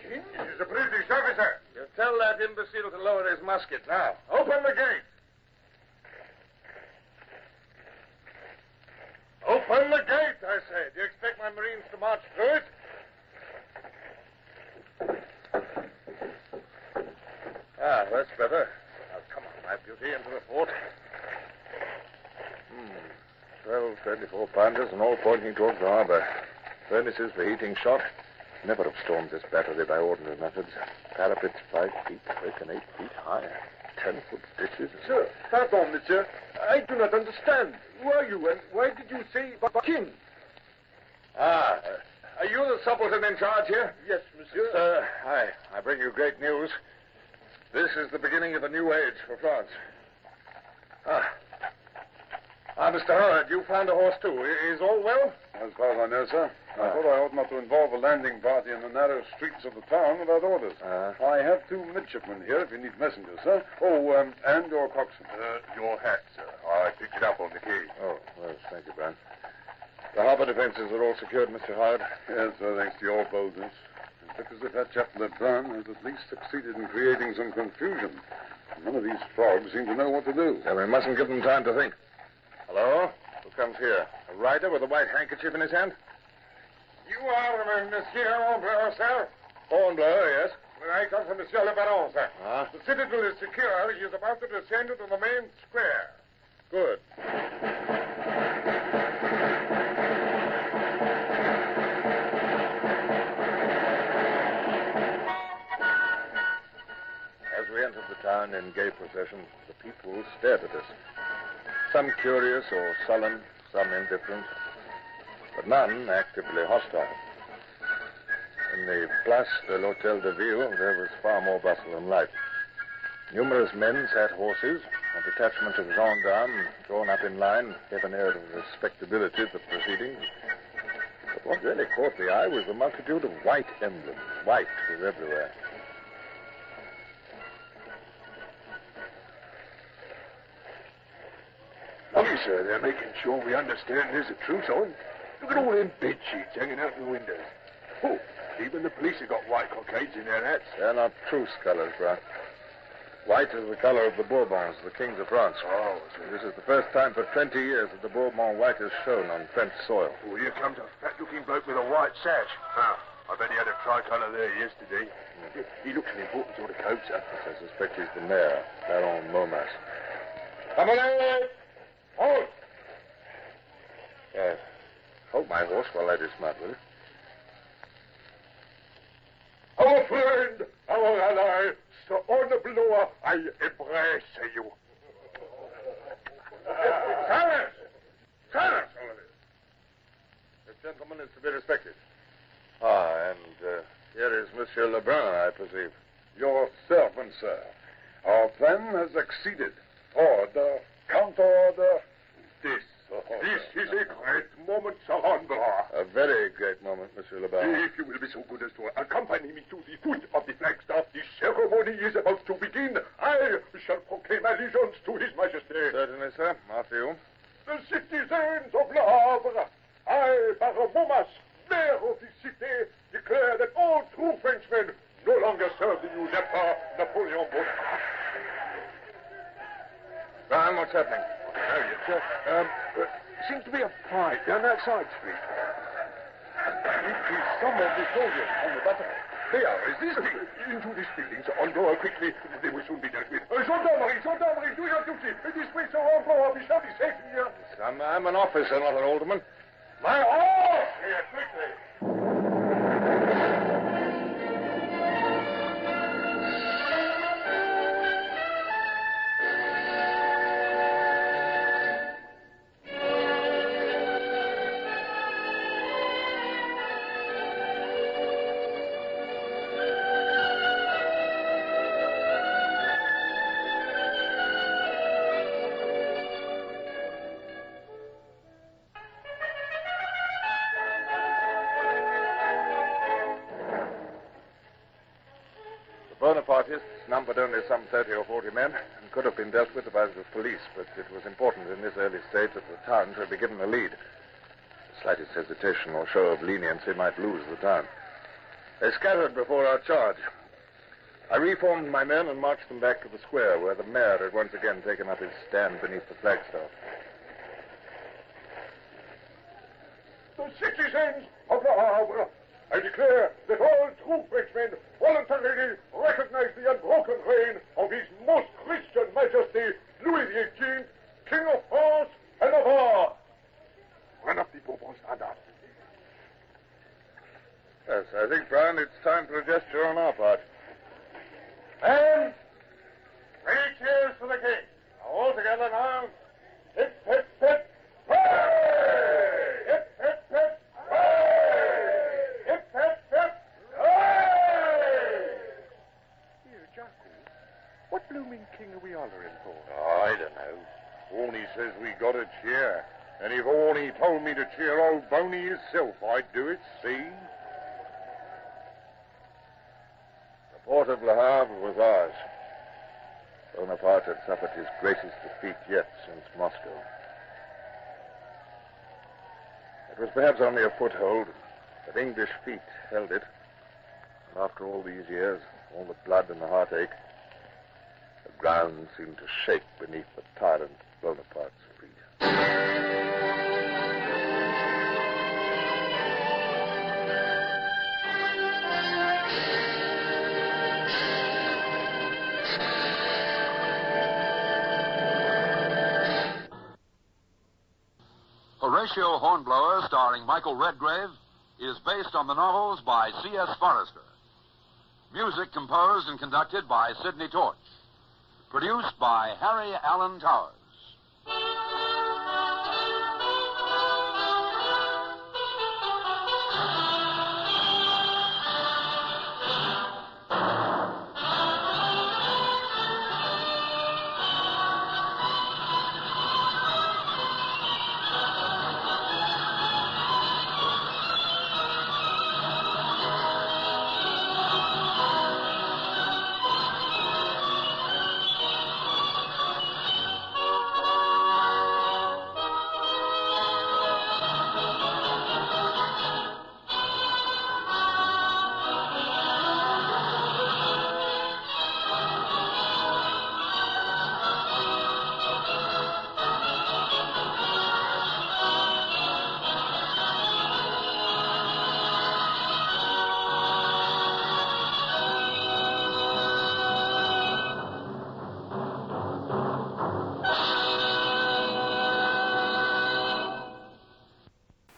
Speaker 2: He's a British officer. You tell that imbecile to lower his musket now. Open the gate. Open the gate, I say. Do you expect my Marines to march through it? Ah, that's better. Now, come on, my beauty, into the fort. 12 24-pounders and all pointing towards the harbor. Furnaces for heating shot. Never have stormed this battery by ordinary methods. Parapets 5 feet thick and 8 feet high. 10-foot ditches. Sir, pardon, monsieur. I do not understand. Who are you, and why did you say king? Are you the subaltern in charge here? Yes, monsieur. Sir, I bring you great news. This is the beginning of a new age for France. Mr. Harriet, you found a horse, too. Is all well?
Speaker 8: As far as I know, sir. I thought I ought not to involve a landing party in the narrow streets of the town without orders. I have 2 midshipmen here if you need messengers, sir. Oh, and your coxswain. Your hat, sir. I picked it up on the quay.
Speaker 15: Oh, well, thank you, Brown. The harbor defenses are all secured, Mr. Howard.
Speaker 8: Yes, sir, thanks to your boldness. It looks as if that chap Lebrun has at least succeeded in creating some confusion. None of these frogs seem to know what to do.
Speaker 15: Yeah, we mustn't give them time to think.
Speaker 2: Hello? Who comes here? A rider with a white handkerchief in his hand?
Speaker 18: You are Monsieur Hornblower, sir?
Speaker 2: Hornblower, yes.
Speaker 18: Well, I come from Monsieur Le Baron, sir.
Speaker 2: Ah?
Speaker 18: The citadel is secure. He is about to descend into the main square.
Speaker 2: Good.
Speaker 15: As we entered the town in gay procession, the people stared at us. Some curious or sullen, some indifferent, but none actively hostile. In the Place de l'Hôtel de Ville, there was far more bustle and life. Numerous men sat horses. A detachment of gendarmes, drawn up in line, gave an air of respectability to the proceedings. But what really caught the eye was the multitude of white emblems. White was everywhere.
Speaker 19: Lovely, sir. They're making sure we understand there's a truce on. Look at all them bed sheets hanging out in the windows. Oh, even the police have got white cockades in their hats.
Speaker 15: They're not truce colors, Brown. White is the color of the Bourbons, the kings of France.
Speaker 19: Oh,
Speaker 15: this is the first time for 20 years that the Bourbon white has shown on French soil.
Speaker 19: Oh, here comes a fat-looking bloke with a white sash. I bet he had a tricolour there yesterday. He looks an important sort of coat, sir.
Speaker 15: I suspect he's the mayor, Baron Momas.
Speaker 2: Come on, hold!
Speaker 15: Yes. Hold my horse while I dismount, will you?
Speaker 19: Our friend, our ally, Sir Hornblower, I embrace you.
Speaker 2: Silence! Silence, all of you. This gentleman is to be respected.
Speaker 15: And here is Monsieur Lebrun, I perceive.
Speaker 8: Your servant, sir. Our plan has succeeded. Order, counter-order.
Speaker 19: This is a great moment, Sir Hornblower.
Speaker 15: A very great moment, Monsieur Lebas.
Speaker 18: If you will be so good as to accompany me to the foot of the flagstaff, the ceremony is about to begin. I shall proclaim allegiance to His Majesty.
Speaker 15: Certainly, sir. After you.
Speaker 18: The citizens of Le Havre, I, Montmas, mayor of the city, declare that all true Frenchmen no longer serve the usurper Napoleon Bonaparte.
Speaker 15: Brian, what's happening?
Speaker 18: Harriet, sir. Seems to be a fight down that side street. It is some of the soldiers on the battery. They are resisting. Into this building, Sir Hornblower, quickly. They will soon be dealt with. Gendarmerie, do your duty. This way, Sir Hornblower. We shall be safe here.
Speaker 15: I'm an officer, not an alderman.
Speaker 18: My horse! Here, quickly.
Speaker 15: Bonapartists numbered only some 30 or 40 men and could have been dealt with by the police, but it was important in this early stage that the town should be given a lead. The slightest hesitation or show of leniency might lose the town. They scattered before our charge. I reformed my men and marched them back to the square, where the mayor had once again taken up his stand beneath the flagstaff.
Speaker 18: The citizens of Le Havre, I declare that all true Frenchmen voluntarily recognize the unbroken reign of His Most Christian Majesty, Louis XVIII, King of France and Navarre. Run up the Bourbon standard.
Speaker 15: Yes, I think, Brian, it's time for a gesture on our part.
Speaker 18: And 3 cheers for the King. Now, all together now. Hip, hip, hip. Hooray! Hip, hip, hip. Hooray! Hip, hip, hip. Hooray!
Speaker 19: Here, Jackie, what blooming king are we hollering for?
Speaker 8: I don't know. Orny says we got to cheer. And if Orny told me to cheer old Boney himself, I'd do it, see?
Speaker 15: The port of Le Havre was ours. Bonaparte had suffered his greatest defeat yet since Moscow. It was perhaps only a foothold, but English feet held it. And after all these years, all the blood and the heartache, the ground seemed to shake beneath the tyrant Bonaparte's feet.
Speaker 7: Horatio Hornblower, starring Michael Redgrave, is based on the novels by C.S. Forrester. Music composed and conducted by Sidney Torch. Produced by Harry Allen Towers.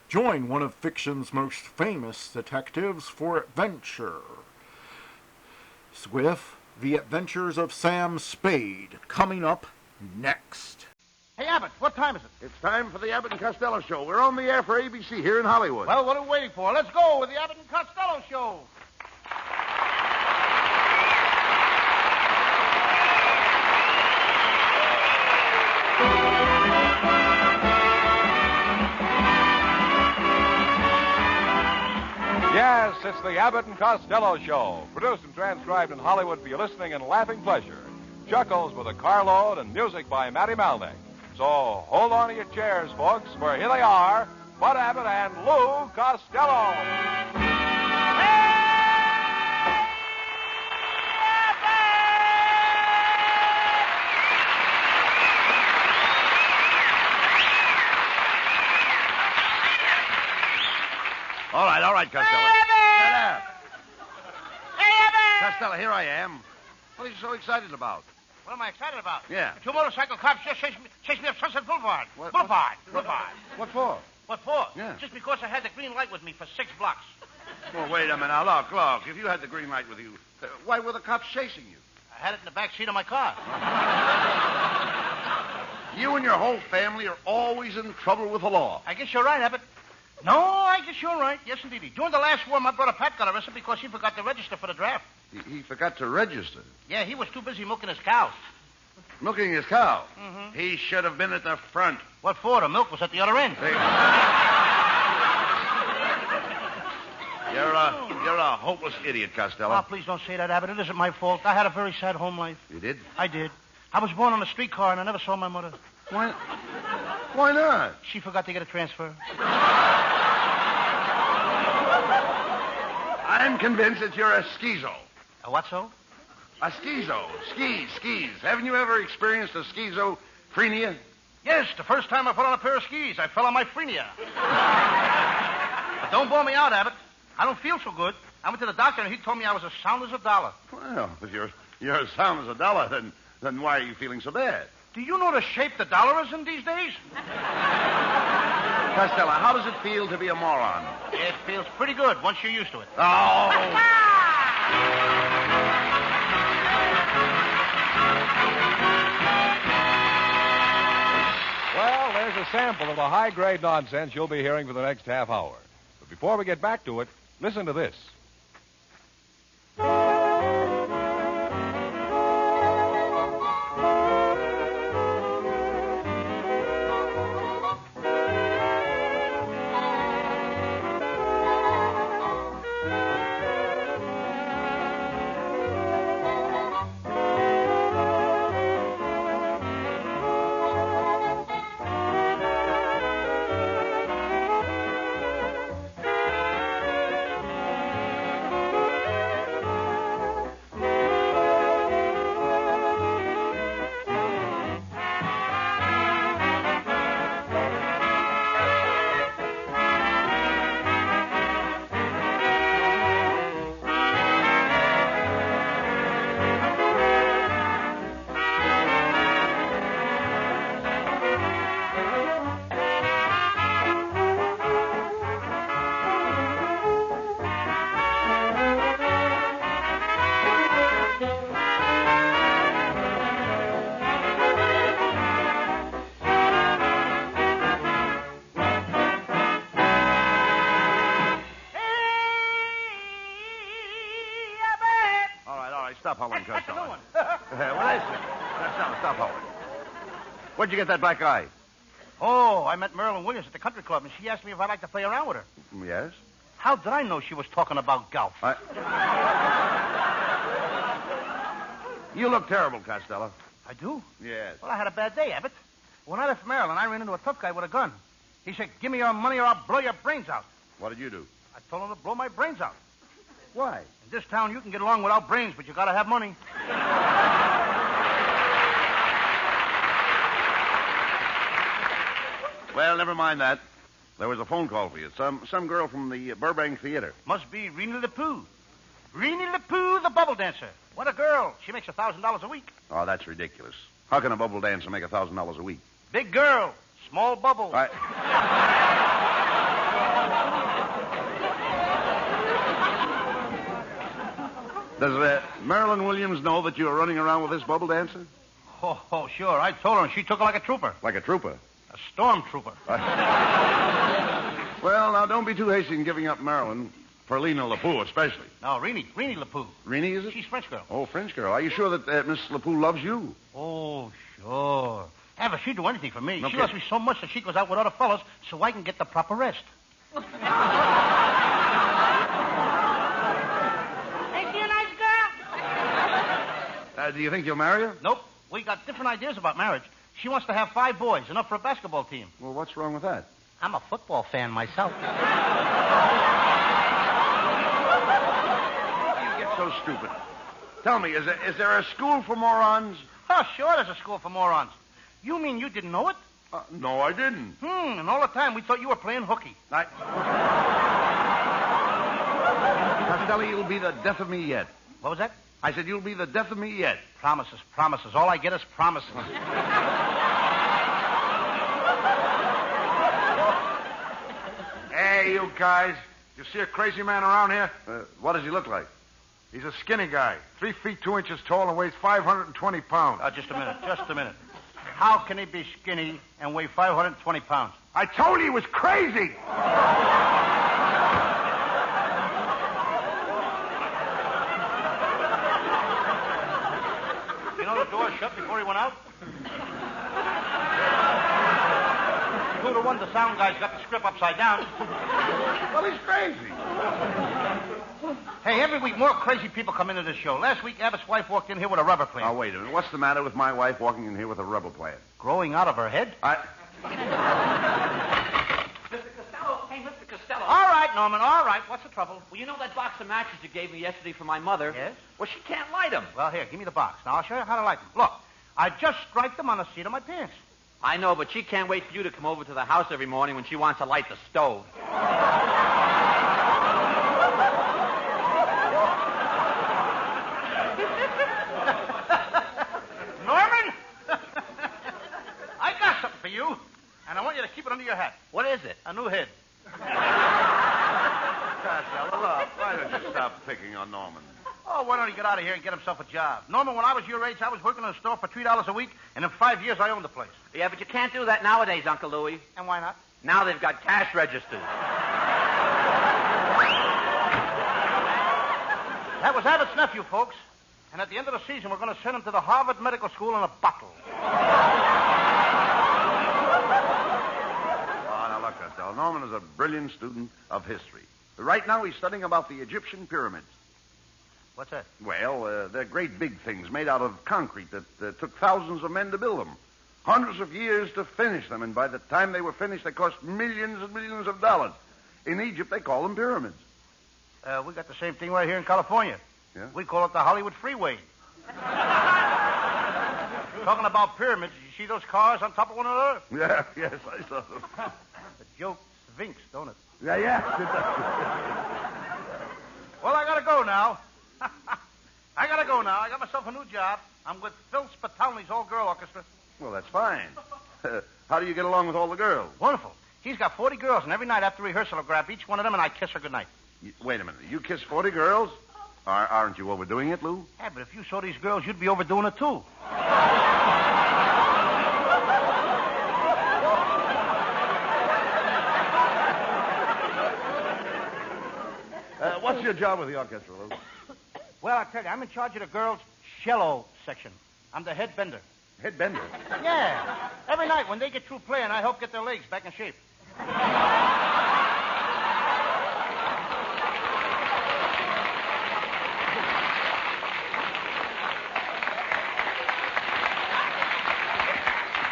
Speaker 1: Join one of fiction's most famous detectives for adventure with The Adventures of Sam Spade, coming up next.
Speaker 17: Hey, Abbott, what time is it?
Speaker 19: It's time for the Abbott and Costello Show. We're on the air for ABC here in Hollywood.
Speaker 17: Well, what are we waiting for? Let's go with the Abbott and Costello Show.
Speaker 9: Yes, it's the Abbott and Costello Show, produced and transcribed in Hollywood for your listening and laughing pleasure. Chuckles with a carload and music by Matty Malnick. So hold on to your chairs, folks, for here they are, Bud Abbott and Lou Costello.
Speaker 17: All right, Costello.
Speaker 12: Hey,
Speaker 17: Abbott!
Speaker 12: Hey, Abbott!
Speaker 17: Costello, here I am. What are you so excited about?
Speaker 12: What am I excited about?
Speaker 17: Yeah.
Speaker 12: The two motorcycle cops just chased me up Sunset Boulevard.
Speaker 17: What?
Speaker 12: Boulevard.
Speaker 17: What for?
Speaker 12: What for?
Speaker 17: Yeah.
Speaker 12: Just because I had the green light with me for 6 blocks.
Speaker 17: Well, wait a minute. Now, look. If you had the green light with you, why were the cops chasing you?
Speaker 12: I had it in the back seat of my car.
Speaker 17: You and your whole family are always in trouble with the law.
Speaker 12: I guess you're right, Abbott. No, I guess you're right. Yes, indeed. During the last war, my brother Pat got arrested because he forgot to register for the draft.
Speaker 17: He forgot to register.
Speaker 12: Yeah, he was too busy milking his cows.
Speaker 17: Milking his cow?
Speaker 12: Mm-hmm.
Speaker 17: He should have been at the front.
Speaker 12: What for? The milk was at the other end.
Speaker 17: You're a hopeless idiot, Costello.
Speaker 12: Oh, please don't say that, Abbott. It isn't my fault. I had a very sad home life.
Speaker 17: You did?
Speaker 12: I did. I was born on a streetcar, and I never saw my mother.
Speaker 17: Why not?
Speaker 12: She forgot to get a transfer.
Speaker 17: I'm convinced that you're a schizo.
Speaker 12: A what, so?
Speaker 17: A schizo. Skis. Haven't you ever experienced a schizophrenia?
Speaker 12: Yes, the first time I put on a pair of skis, I fell on my frenia. But don't bore me out, Abbott. I don't feel so good. I went to the doctor, and he told me I was as sound as a dollar.
Speaker 17: Well, if you're as sound as a dollar, then why are you feeling so bad?
Speaker 12: Do you know the shape the dollar is in these days?
Speaker 17: Costello, how does it feel to be a moron?
Speaker 12: It feels pretty good once you're used to it.
Speaker 17: Oh.
Speaker 9: Well, there's a sample of the high-grade nonsense you'll be hearing for the next half hour. But before we get back to it, listen to this.
Speaker 17: Stop howling, Costello. Stop howling. Where'd you get that black eye?
Speaker 12: Oh, I met Marilyn Williams at the country club, and she asked me if I'd like to play around with her.
Speaker 17: Yes?
Speaker 12: How did I know she was talking about golf?
Speaker 17: You look terrible, Costello.
Speaker 12: I do?
Speaker 17: Yes.
Speaker 12: Well, I had a bad day, Abbott. When I left Maryland, I ran into a tough guy with a gun. He said, "Give me your money or I'll blow your brains out."
Speaker 17: What did you do?
Speaker 12: I told him to blow my brains out.
Speaker 17: Why?
Speaker 12: In this town, you can get along without brains, but you gotta have money.
Speaker 17: Well, never mind that. There was a phone call for you. Some girl from the Burbank Theater.
Speaker 12: Must be Reenie the Pooh. Reenie the Pooh, the bubble dancer. What a girl. She makes $1,000 a week.
Speaker 17: Oh, that's ridiculous. How can a bubble dancer make $1,000 a week?
Speaker 12: Big girl. Small bubble.
Speaker 17: Does Marilyn Williams know that you're running around with this bubble dancer?
Speaker 12: Oh, sure. I told her, and she took her like a trooper.
Speaker 17: Like a trooper?
Speaker 12: A storm trooper.
Speaker 17: Well, now, don't be too hasty in giving up Marilyn. For Lena LePou, especially.
Speaker 12: No, Reenie LePou.
Speaker 17: Reenie, is it?
Speaker 12: She's French girl.
Speaker 17: Oh, French girl. Are you sure that Miss LePou loves you?
Speaker 12: Oh, sure. Ever, she'd do anything for me.
Speaker 17: Okay.
Speaker 12: She loves me so much that she goes out with other fellas so I can get the proper rest.
Speaker 17: Do you think you'll marry her?
Speaker 20: Nope. We got different ideas about marriage. She wants to have 5 boys, enough for a basketball team.
Speaker 17: Well, what's wrong with that?
Speaker 20: I'm a football fan myself.
Speaker 17: You get so stupid. Tell me, is there a school for morons?
Speaker 20: Oh, sure there's a school for morons. You mean you didn't know it?
Speaker 17: No, I didn't.
Speaker 20: And all the time we thought you were playing hooky.
Speaker 17: Costello, you'll be the death of me yet.
Speaker 20: What was that?
Speaker 17: I said you'll be the death of me yet.
Speaker 20: Promises, promises. All I get is promises.
Speaker 17: Hey, you guys. You see a crazy man around here? What does he look like?
Speaker 21: He's a skinny guy, 3 feet 2 inches tall and weighs 520 pounds.
Speaker 20: Just a minute. How can he be skinny and weigh 520 pounds?
Speaker 21: I told you he was crazy.
Speaker 20: You know the door shut before he went out? 2 to 1, the sound guy's got the script upside down.
Speaker 17: Well, he's crazy.
Speaker 20: Hey, every week more crazy people come into this show. Last week, Abbott's wife walked in here with a rubber plant.
Speaker 17: Now, wait a minute. What's the matter with my wife walking in here with a rubber plant?
Speaker 20: Growing out of her head?
Speaker 23: Mr. Costello.
Speaker 20: All right, Norman, all right. What's the trouble?
Speaker 23: Well, you know that box of matches you gave me yesterday for my mother?
Speaker 20: Yes?
Speaker 23: Well, she can't light them.
Speaker 20: Well, here, give me the box. Now, I'll show you how to light them. Look, I just striped them on the seat of my pants.
Speaker 23: I know, but she can't wait for you to come over to the house every morning when she wants to light the stove.
Speaker 20: Norman? I got something for you, and I want you to keep it under your hat.
Speaker 23: What is it?
Speaker 20: A new head.
Speaker 17: Costello, look, why don't you stop picking on Norman?
Speaker 20: Oh, why don't he get out of here and get himself a job? Norman, when I was your age, I was working in a store for $3 a week, and in 5 years, I owned the place.
Speaker 23: Yeah, but you can't do that nowadays, Uncle Louie.
Speaker 20: And why not?
Speaker 23: Now they've got cash registers.
Speaker 20: That was Abbott's nephew, folks. And at the end of the season, we're going to send him to the Harvard Medical School in a bottle.
Speaker 17: Oh, now look, Costello. Norman is a brilliant student of history. Right now, he's studying about the Egyptian pyramids.
Speaker 20: What's that?
Speaker 17: Well, they're great big things made out of concrete that took thousands of men to build them. Hundreds of years to finish them, and by the time they were finished, they cost millions and millions of dollars. In Egypt, they call them pyramids.
Speaker 20: We got the same thing right here in California.
Speaker 17: Yeah?
Speaker 20: We call it the Hollywood Freeway. Talking about pyramids, you see those cars on top of one another?
Speaker 17: Yeah, yes, I saw them.
Speaker 20: The joke stinks, don't it?
Speaker 17: Yeah.
Speaker 20: Well, I gotta go now. I got myself a new job. I'm with Phil Spitalny's all-girl orchestra.
Speaker 17: Well, that's fine. How do you get along with all the girls?
Speaker 20: Wonderful. He's got 40 girls, and every night after rehearsal, I'll grab each one of them and I kiss her goodnight.
Speaker 17: Wait a minute. You kiss 40 girls? Aren't you overdoing it, Lou?
Speaker 20: Yeah, but if you saw these girls, you'd be overdoing it, too.
Speaker 17: What's your job with the orchestra, Lou?
Speaker 20: Well, I tell you, I'm in charge of the girls' cello section. I'm the head bender.
Speaker 17: Head bender?
Speaker 20: Yeah. Every night when they get through playing, I help get their legs back in shape.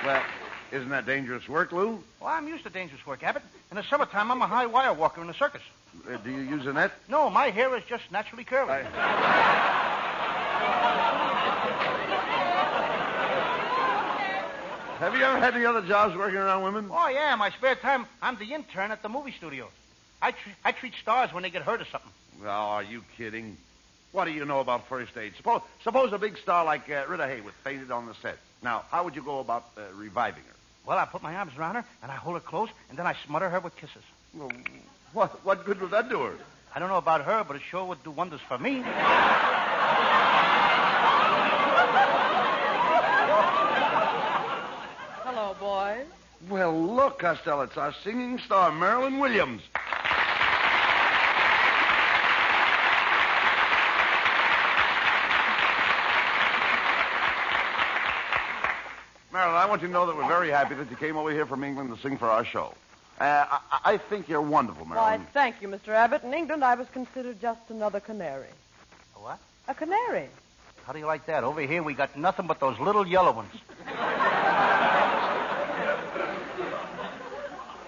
Speaker 17: Well, isn't that dangerous work, Lou?
Speaker 20: Well, I'm used to dangerous work, Abbott. In the summertime, I'm a high wire walker in the circus.
Speaker 17: Do you use a net?
Speaker 20: No, my hair is just naturally curly.
Speaker 17: Have you ever had any other jobs working around women?
Speaker 20: Oh, yeah. In my spare time, I'm the intern at the movie studios. I treat stars when they get hurt or something.
Speaker 17: Oh, are you kidding? What do you know about first aid? Suppose a big star like Rita Hayworth fainted on the set. Now, how would you go about reviving her?
Speaker 20: Well, I put my arms around her, and I hold her close, and then I smother her with kisses.
Speaker 17: Well, what good would that do her?
Speaker 20: I don't know about her, but it sure would do wonders for me.
Speaker 24: Hello, boys.
Speaker 17: Well, look, Costello, it's our singing star, Marilyn Williams. Marilyn, I want you to know that we're very happy that you came over here from England to sing for our show. I think you're wonderful, Marilyn.
Speaker 24: Why, thank you, Mr. Abbott. In England, I was considered just another canary.
Speaker 20: A what?
Speaker 24: A canary.
Speaker 20: How do you like that? Over here, we got nothing but those little yellow ones.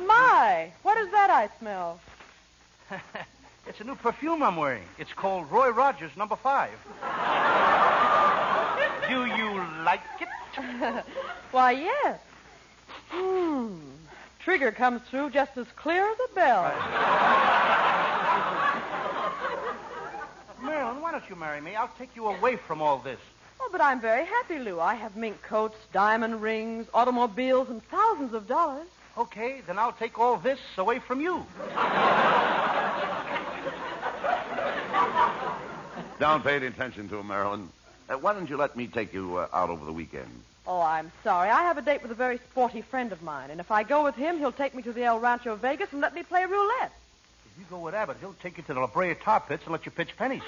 Speaker 3: My, what is that I smell?
Speaker 20: It's a new perfume I'm wearing. It's called Roy Rogers No. 5. Do you like it?
Speaker 3: Why, yes. Trigger comes through just as clear as a bell.
Speaker 20: Marilyn, why don't you marry me? I'll take you away from all this.
Speaker 3: Oh, but I'm very happy, Lou. I have mink coats, diamond rings, automobiles, and thousands of dollars.
Speaker 20: Okay, then I'll take all this away from you.
Speaker 17: Don't pay any attention to him, Marilyn. Why don't you let me take you out over the weekend?
Speaker 3: Oh, I'm sorry. I have a date with a very sporty friend of mine, and if I go with him, he'll take me to the El Rancho Vegas and let me play roulette.
Speaker 20: If you go with Abbott, he'll take you to the La Brea tar pits and let you pitch pennies.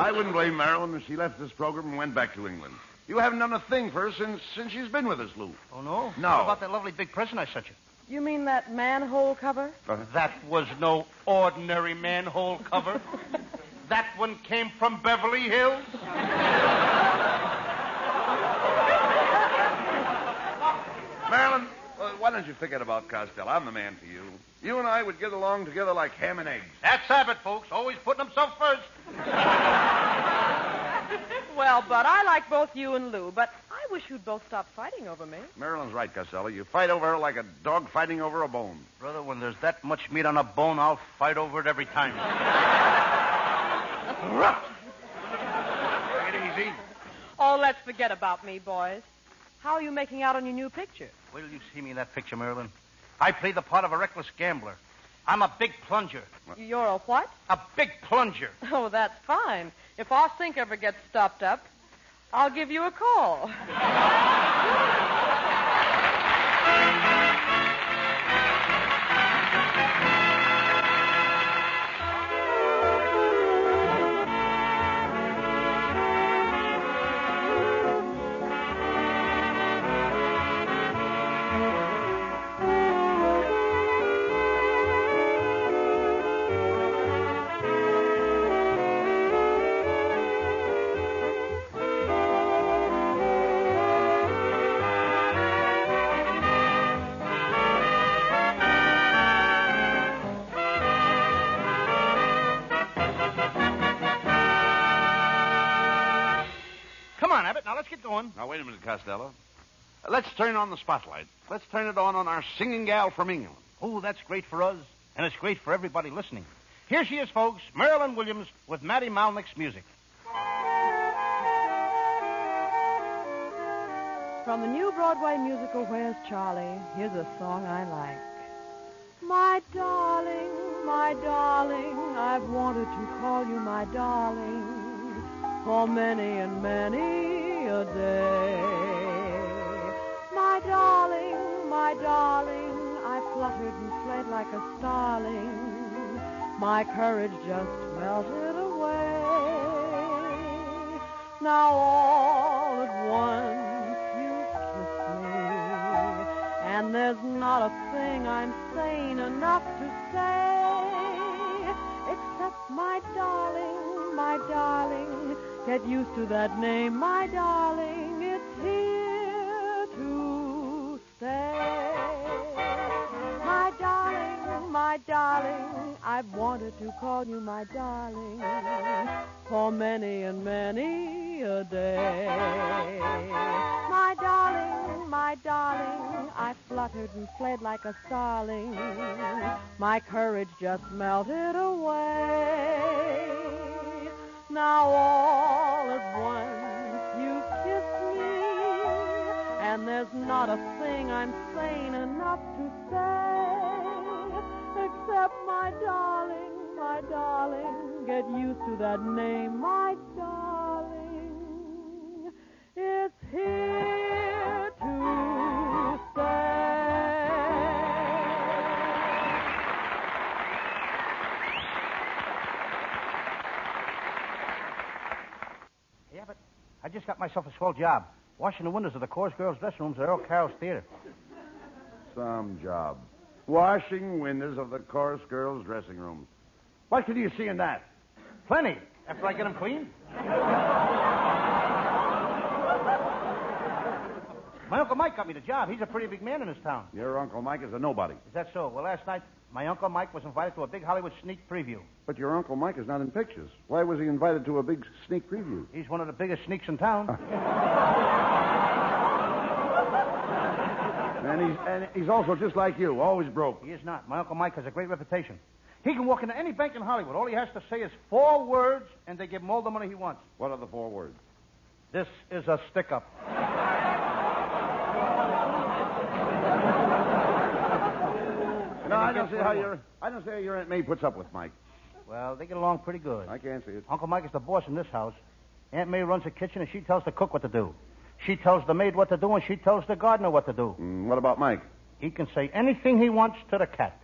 Speaker 17: I wouldn't blame Marilyn if she left this program and went back to England. You haven't done a thing for her since she's been with us, Lou.
Speaker 20: Oh, no?
Speaker 17: No.
Speaker 20: What about that lovely big present I sent you?
Speaker 3: You mean that manhole cover?
Speaker 20: That was no ordinary manhole cover. That one came from Beverly Hills.
Speaker 17: Marilyn, why don't you forget about Costello? I'm the man for you. You and I would get along together like ham and eggs.
Speaker 20: That's Abbott, folks. Always putting himself first.
Speaker 3: Well, Bud, I like both you and Lou, but I wish you'd both stop fighting over me.
Speaker 17: Marilyn's right, Costello. You fight over her like a dog fighting over a bone.
Speaker 20: Brother, when there's that much meat on a bone, I'll fight over it every time.
Speaker 17: Take it easy.
Speaker 3: Oh, let's forget about me, boys. How are you making out on your new picture?
Speaker 20: Wait till you see me in that picture, Marilyn. I play the part of a reckless gambler. I'm a big plunger.
Speaker 3: You're a what?
Speaker 20: A big plunger.
Speaker 3: Oh, that's fine. If our sink ever gets stopped up, I'll give you a call.
Speaker 17: Now, wait a minute, Costello. Let's turn on the spotlight. Let's turn it on our singing gal from England.
Speaker 20: Oh, that's great for us, and it's great for everybody listening. Here she is, folks, Marilyn Williams with Matty Malnick's music.
Speaker 3: From the new Broadway musical, Where's Charlie? Here's a song I like. My darling, I've wanted to call you my darling for many and many a day. My darling, I fluttered and fled like a starling. My courage just melted away. Now all at once you kiss me, and there's not a thing I'm sane enough to say, except my darling, get used to that name, my darling, it's here to stay. My darling, I've wanted to call you my darling for many and many a day. My darling, I fluttered and fled like a starling. My courage just melted away. Now all at once you kiss me, and there's not a thing I'm sane enough to say, except my darling, get used to that name, my darling. It's here to stay.
Speaker 20: Yeah, but I just got myself a swell job, washing the windows of the chorus girls' dressing rooms at Earl Carroll's Theater.
Speaker 17: Some job. Washing windows of the chorus girls' dressing room. What can you see in that?
Speaker 20: Plenty. After I get them clean. My Uncle Mike got me the job. He's a pretty big man in this town.
Speaker 17: Your Uncle Mike is a nobody.
Speaker 20: Is that so? Well, last night, my Uncle Mike was invited to a big Hollywood sneak preview.
Speaker 17: But your Uncle Mike is not in pictures. Why was he invited to a big sneak preview?
Speaker 20: He's one of the biggest sneaks in town.
Speaker 17: And he's also just like you, always broke.
Speaker 20: He is not. My Uncle Mike has a great reputation. He can walk into any bank in Hollywood. All he has to say is 4 words, and they give him all the money he wants.
Speaker 17: What are the 4 words?
Speaker 20: This is a stick-up.
Speaker 17: No, I don't see how your Aunt May puts up with Mike.
Speaker 20: Well, they get along pretty good.
Speaker 17: I can't see it.
Speaker 20: Uncle Mike is the boss in this house. Aunt May runs the kitchen, and she tells the cook what to do. She tells the maid what to do, and she tells the gardener what to do.
Speaker 17: What about Mike?
Speaker 20: He can say anything he wants to the cat.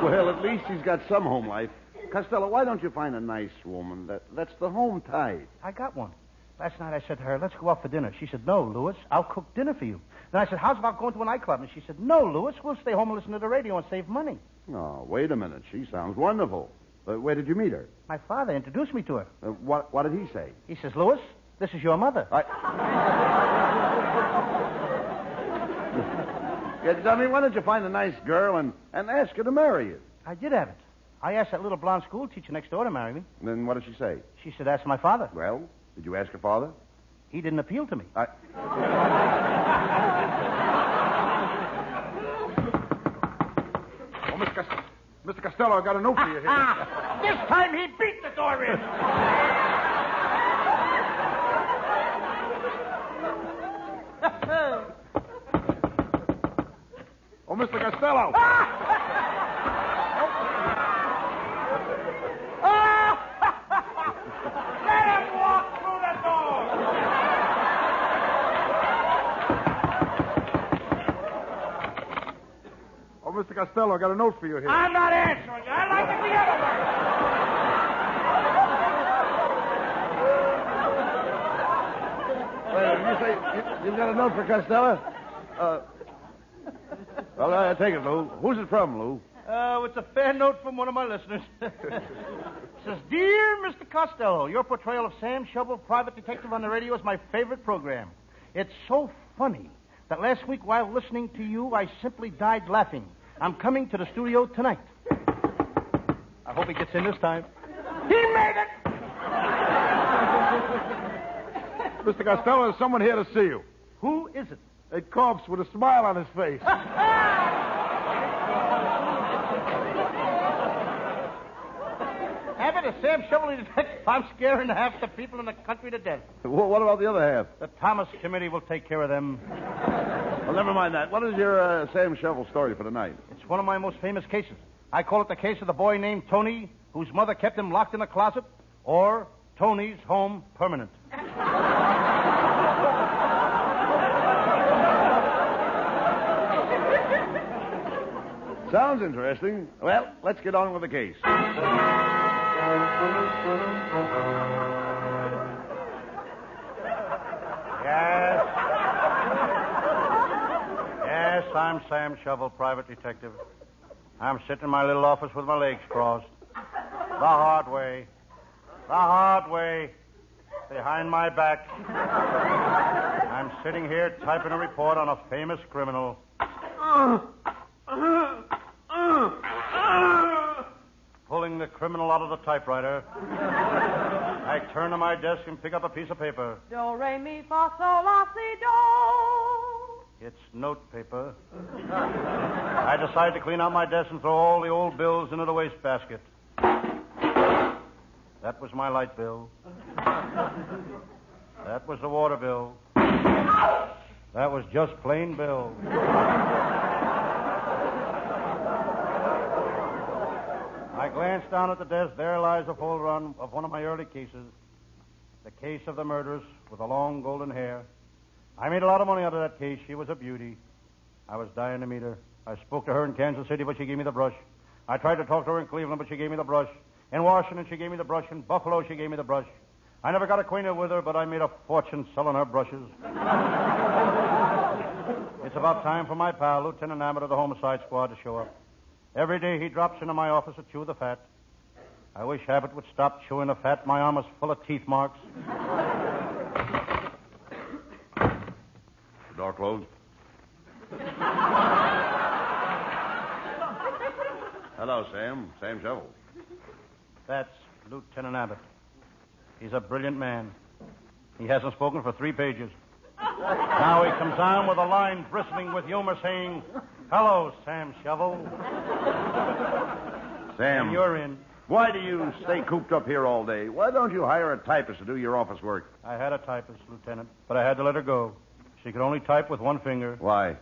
Speaker 17: Well, at least he's got some home life. Costello, why don't you find a nice woman? That's the home type.
Speaker 20: I got one. Last night I said to her, let's go out for dinner. She said, no, Louis, I'll cook dinner for you. Then I said, how's about going to a nightclub? And she said, no, Louis, we'll stay home and listen to the radio and save money.
Speaker 17: Oh, wait a minute. She sounds wonderful. Where did you meet her?
Speaker 20: My father introduced me to her.
Speaker 17: What did he say?
Speaker 20: He says, Louis, this is your mother.
Speaker 17: Yeah, dummy, why don't you find a nice girl and ask her to marry you?
Speaker 20: I did have it. I asked that little blonde school teacher next door to marry me.
Speaker 17: Then what did she say?
Speaker 20: She said, ask my father.
Speaker 17: Well, did you ask her father?
Speaker 20: He didn't appeal to me.
Speaker 17: Oh,
Speaker 21: Mr. Costello, I got a note for you here.
Speaker 20: This time he beat the door in.
Speaker 21: Oh, Mr. Costello.
Speaker 20: Let him walk through the door.
Speaker 21: Oh, Mr. Costello, I got a note for you here.
Speaker 20: I'm not answering you. I like it the other way.
Speaker 17: Wait, did you say you've got a note for Costello? Well, I take it, Lou. Who's it from, Lou?
Speaker 20: It's a fair note from one of my listeners. It says, Dear Mr. Costello, your portrayal of Sam Shovel, private detective on the radio, is my favorite program. It's so funny that last week while listening to you, I simply died laughing. I'm coming to the studio tonight. I hope he gets in this time. He made it!
Speaker 21: Mr. Costello, there's someone here to see you.
Speaker 20: Who is it?
Speaker 21: A corpse with a smile on his face.
Speaker 20: Have it a Sam Shovel detective. I'm scaring half the people in the country to death.
Speaker 17: Well, what about the other half?
Speaker 20: The Thomas Committee will take care of them.
Speaker 17: Well, never mind that. What is your Sam Shovel story for tonight?
Speaker 20: It's one of my most famous cases. I call it the case of the boy named Tony, whose mother kept him locked in a closet, or Tony's Home Permanent.
Speaker 17: Sounds interesting. Well, let's get on with the case.
Speaker 20: Yes, I'm Sam Shovel, private detective. I'm sitting in my little office with my legs crossed. The hard way. Behind my back. I'm sitting here typing a report on a famous criminal. Pulling the criminal out of the typewriter. I turn to my desk and pick up a piece of paper.
Speaker 3: Do, re, mi, fa, sol, la, si, do.
Speaker 20: It's note paper. I decide to clean out my desk and throw all the old bills into the wastebasket. That was my light bill. That was the water bill. That was just plain bill. I glanced down at the desk. There lies a folder of one of my early cases. The case of the murderess with the long golden hair. I made a lot of money out of that case. She was a beauty. I was dying to meet her. I spoke to her in Kansas City, but she gave me the brush. I tried to talk to her in Cleveland, but she gave me the brush. In Washington, she gave me the brush. In Buffalo, she gave me the brush. I never got acquainted with her, but I made a fortune selling her brushes. It's about time for my pal, Lieutenant Abbott of the Homicide Squad, to show up. Every day he drops into my office to chew the fat. I wish Abbott would stop chewing the fat. My arm is full of teeth marks.
Speaker 17: The door closed. Hello, Sam. Sam Shovel.
Speaker 20: That's Lieutenant Abbott. He's a brilliant man. He hasn't spoken for 3 pages. Now he comes on with a line bristling with humor saying, "Hello, Sam Shovel."
Speaker 17: Sam.
Speaker 20: And you're in.
Speaker 17: Why do you stay cooped up here all day? Why don't you hire a typist to do your office work?
Speaker 20: I had a typist, Lieutenant, but I had to let her go. She could only type with 1 finger.
Speaker 17: Why?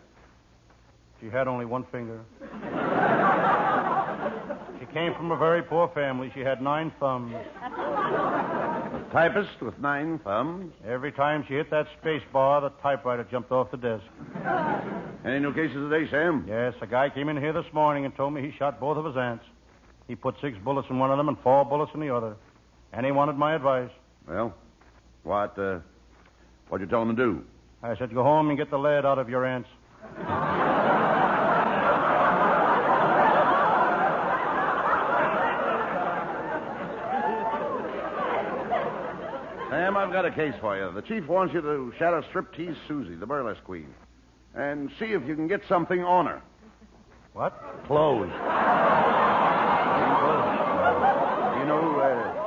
Speaker 20: She had only 1 finger. She came from a very poor family. She had 9 thumbs.
Speaker 17: A typist with 9 thumbs?
Speaker 20: Every time she hit that space bar, the typewriter jumped off the desk.
Speaker 17: Any new cases today, Sam?
Speaker 20: Yes, a guy came in here this morning and told me he shot both of his aunts. He put 6 bullets in one of them and 4 bullets in the other. And he wanted my advice.
Speaker 17: Well, what'd you tell him to do?
Speaker 20: I said, go home and get the lead out of your aunts.
Speaker 17: Sam, I've got a case for you. The chief wants you to shadow Striptease Susie, the burlesque queen, and see if you can get something on her.
Speaker 20: What?
Speaker 17: Clothes. You know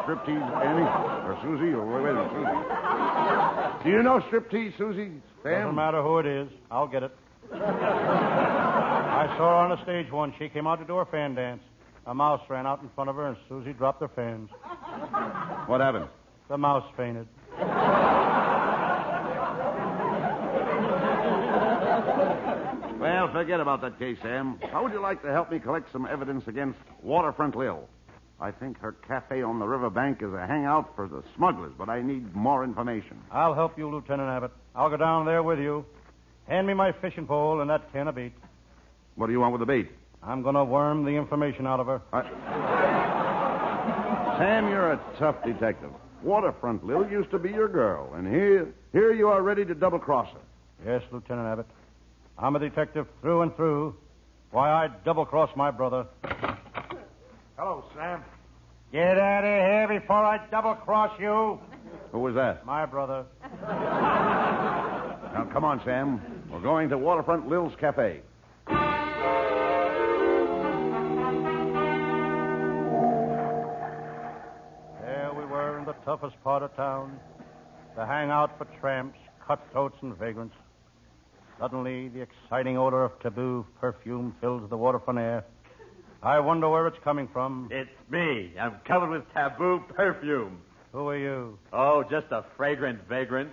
Speaker 17: Striptease Annie? Or Susie? Or wait a minute, Susie. Do you know Striptease Susie, Sam?
Speaker 20: Doesn't matter who it is. I'll get it. I saw her on the stage once. She came out to do her fan dance. A mouse ran out in front of her, and Susie dropped her fans.
Speaker 17: What happened?
Speaker 20: The mouse fainted.
Speaker 17: Well, forget about that case, Sam. How would you like to help me collect some evidence against Waterfront Lil? I think her cafe on the riverbank is a hangout for the smugglers, but I need more information.
Speaker 20: I'll help you, Lieutenant Abbott. I'll go down there with you. Hand me my fishing pole and that can of bait.
Speaker 17: What do you want with the bait?
Speaker 20: I'm going to worm the information out of her.
Speaker 17: Sam, you're a tough detective. Waterfront Lil used to be your girl, and here you are ready to double-cross her.
Speaker 20: Yes, Lieutenant Abbott. I'm a detective through and through. Why, I'd double-cross my brother.
Speaker 21: Hello, Sam.
Speaker 20: Get out of here before I double-cross you.
Speaker 17: Who was that?
Speaker 20: My brother.
Speaker 17: Now, come on, Sam. We're going to Waterfront Lil's Cafe.
Speaker 20: There we were in the toughest part of town. The hangout for tramps, cutthroats, and vagrants. Suddenly, the exciting odor of taboo perfume fills the waterfront air. I wonder where it's coming from.
Speaker 23: It's me. I'm covered with taboo perfume.
Speaker 20: Who are you?
Speaker 23: Oh, just a fragrant vagrant.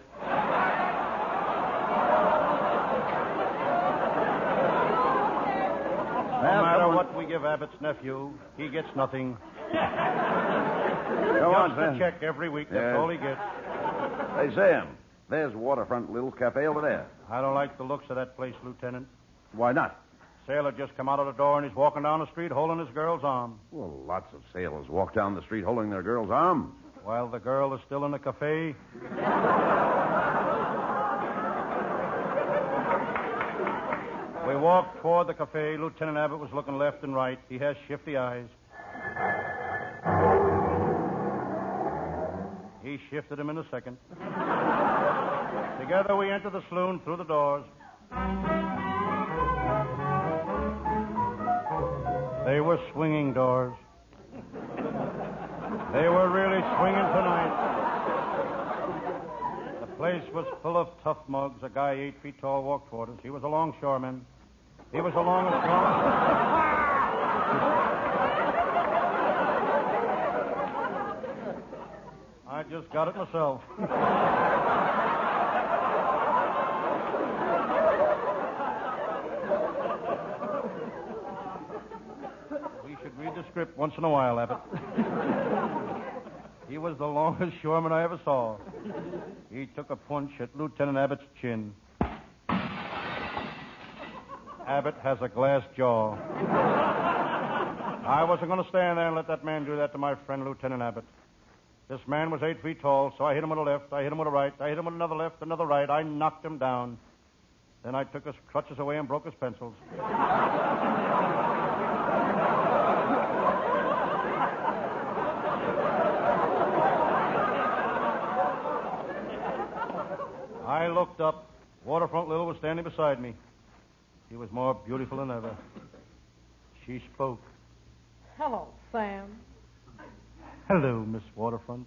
Speaker 20: No matter what we give Abbott's nephew, he gets nothing.
Speaker 17: Go on,
Speaker 20: Just
Speaker 17: Sam.
Speaker 20: a check every week. That's all he gets.
Speaker 17: Hey, Sam, there's Waterfront Lil's Cafe over there.
Speaker 20: I don't like the looks of that place, Lieutenant.
Speaker 17: Why not?
Speaker 20: Sailor just come out of the door and he's walking down the street holding his girl's arm.
Speaker 17: Well, lots of sailors walk down the street holding their girl's arm.
Speaker 20: While the girl is still in the cafe. We walked toward the cafe. Lieutenant Abbott was looking left and right. He has shifty eyes. He shifted him in a second. Together we entered the saloon through the doors. They were swinging doors. They were really swinging tonight. The place was full of tough mugs. A guy 8 feet tall walked toward us. He was a longshoreman. He was a I just got it myself. We should read the script once in a while, Abbott. He was the longest shoreman I ever saw. He took a punch at Lieutenant Abbott's chin. Abbott has a glass jaw. I wasn't going to stand there and let that man do that to my friend Lieutenant Abbott. This man was 8 feet tall, so I hit him with a left, I hit him with a right, I hit him with another left, another right. I knocked him down. Then I took his crutches away and broke his pencils. I looked up. Waterfront Lil was standing beside me. She was more beautiful than ever. She spoke.
Speaker 3: Hello, Sam.
Speaker 20: Hello, Miss Waterfront.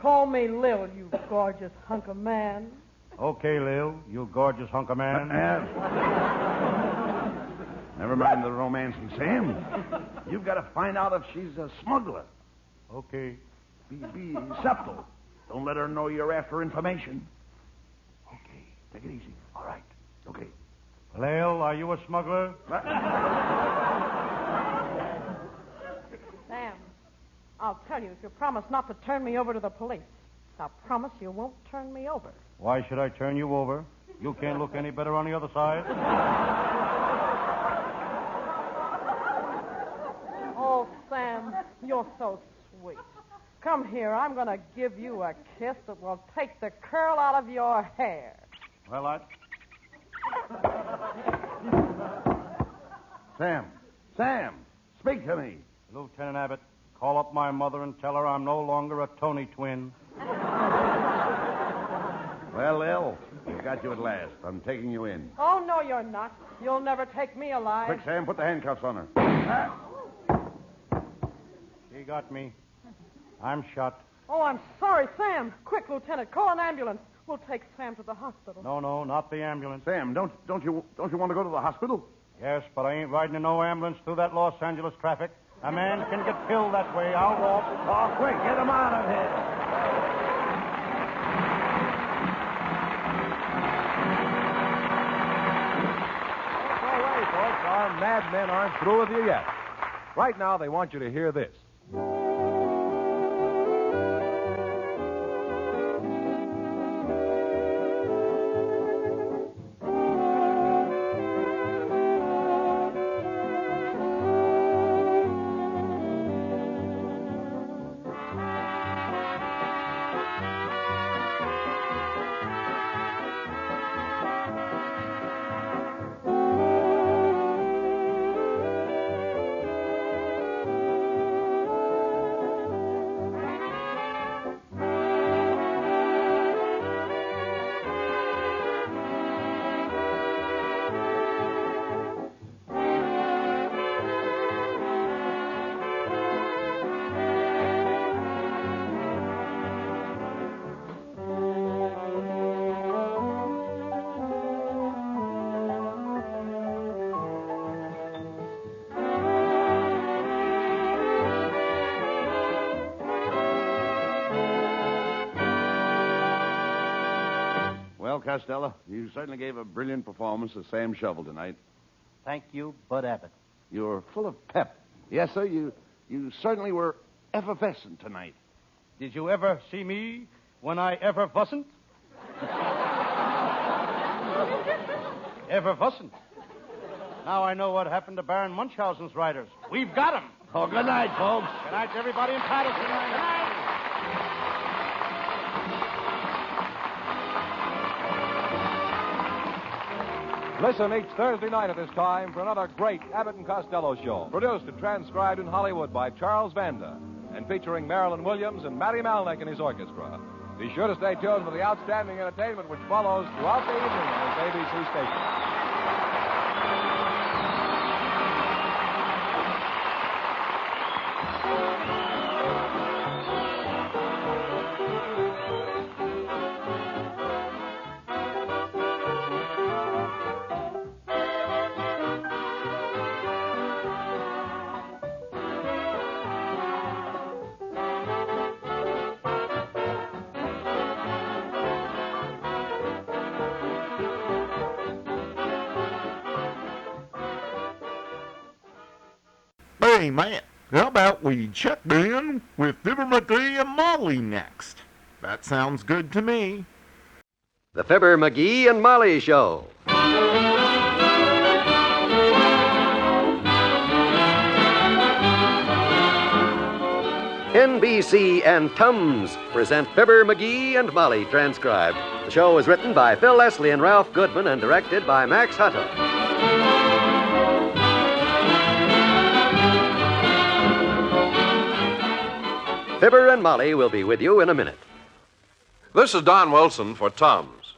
Speaker 3: Call me Lil, you gorgeous hunk of man.
Speaker 20: Okay, Lil, you gorgeous hunk of man.
Speaker 17: Never mind the romancing, Sam. You've got to find out if she's a smuggler.
Speaker 20: Okay.
Speaker 17: Be subtle. Don't let her know you're after information. Okay, take it easy. All right. Okay.
Speaker 20: Lil, are you a smuggler?
Speaker 3: Sam, I'll tell you if you promise not to turn me over to the police. Now, promise you won't turn me over.
Speaker 20: Why should I turn you over? You can't look any better on the other side.
Speaker 3: Oh, Sam, you're so sweet. Come here. I'm going to give you a kiss that will take the curl out of your hair.
Speaker 20: Well,
Speaker 17: Sam, speak to me.
Speaker 20: Lieutenant Abbott, call up my mother and tell her I'm no longer a Tony twin.
Speaker 17: Well, Lil, we've got you at last. I'm taking you in.
Speaker 3: Oh, no, you're not. You'll never take me alive.
Speaker 17: Quick, Sam, put the handcuffs on her.
Speaker 20: She got me. I'm shot.
Speaker 3: Oh, I'm sorry, Sam. Quick, Lieutenant, call an ambulance. We'll take Sam to the hospital.
Speaker 20: No, not the ambulance.
Speaker 17: Sam, don't you want to go to the hospital?
Speaker 20: Yes, but I ain't riding in no ambulance through that Los Angeles traffic. A man can get killed that way. I'll walk.
Speaker 17: Oh, quick, get him out of here.
Speaker 9: Our madmen aren't through with you yet. Right now, they want you to hear this.
Speaker 17: Well, Costello, you certainly gave a brilliant performance as Sam Shovel tonight.
Speaker 20: Thank you, Bud Abbott.
Speaker 17: You're full of pep. Yes, sir, you certainly were effervescent tonight.
Speaker 20: Did you ever see me when I ever fussn't? Ever fussn't? Now I know what happened to Baron Munchausen's riders. We've got them.
Speaker 17: Oh, good night, folks.
Speaker 20: Good night to everybody in Patterson. Good night.
Speaker 9: Listen each Thursday night at this time for another great Abbott and Costello show, produced and transcribed in Hollywood by Charles Vanda, and featuring Marilyn Williams and Matty Malnick and his orchestra. Be sure to stay tuned for the outstanding entertainment which follows throughout the evening on this ABC station.
Speaker 1: Hey, man, how about we check in with Fibber, Magee, and Molly next? That sounds good to me.
Speaker 10: The Fibber, Magee, and Molly Show. NBC and Tums present Fibber, Magee, and Molly, transcribed. The show was written by Phil Leslie and Ralph Goodman and directed by Max Hutto. Fibber and Molly will be with you in a minute.
Speaker 9: This is Don Wilson for Tums.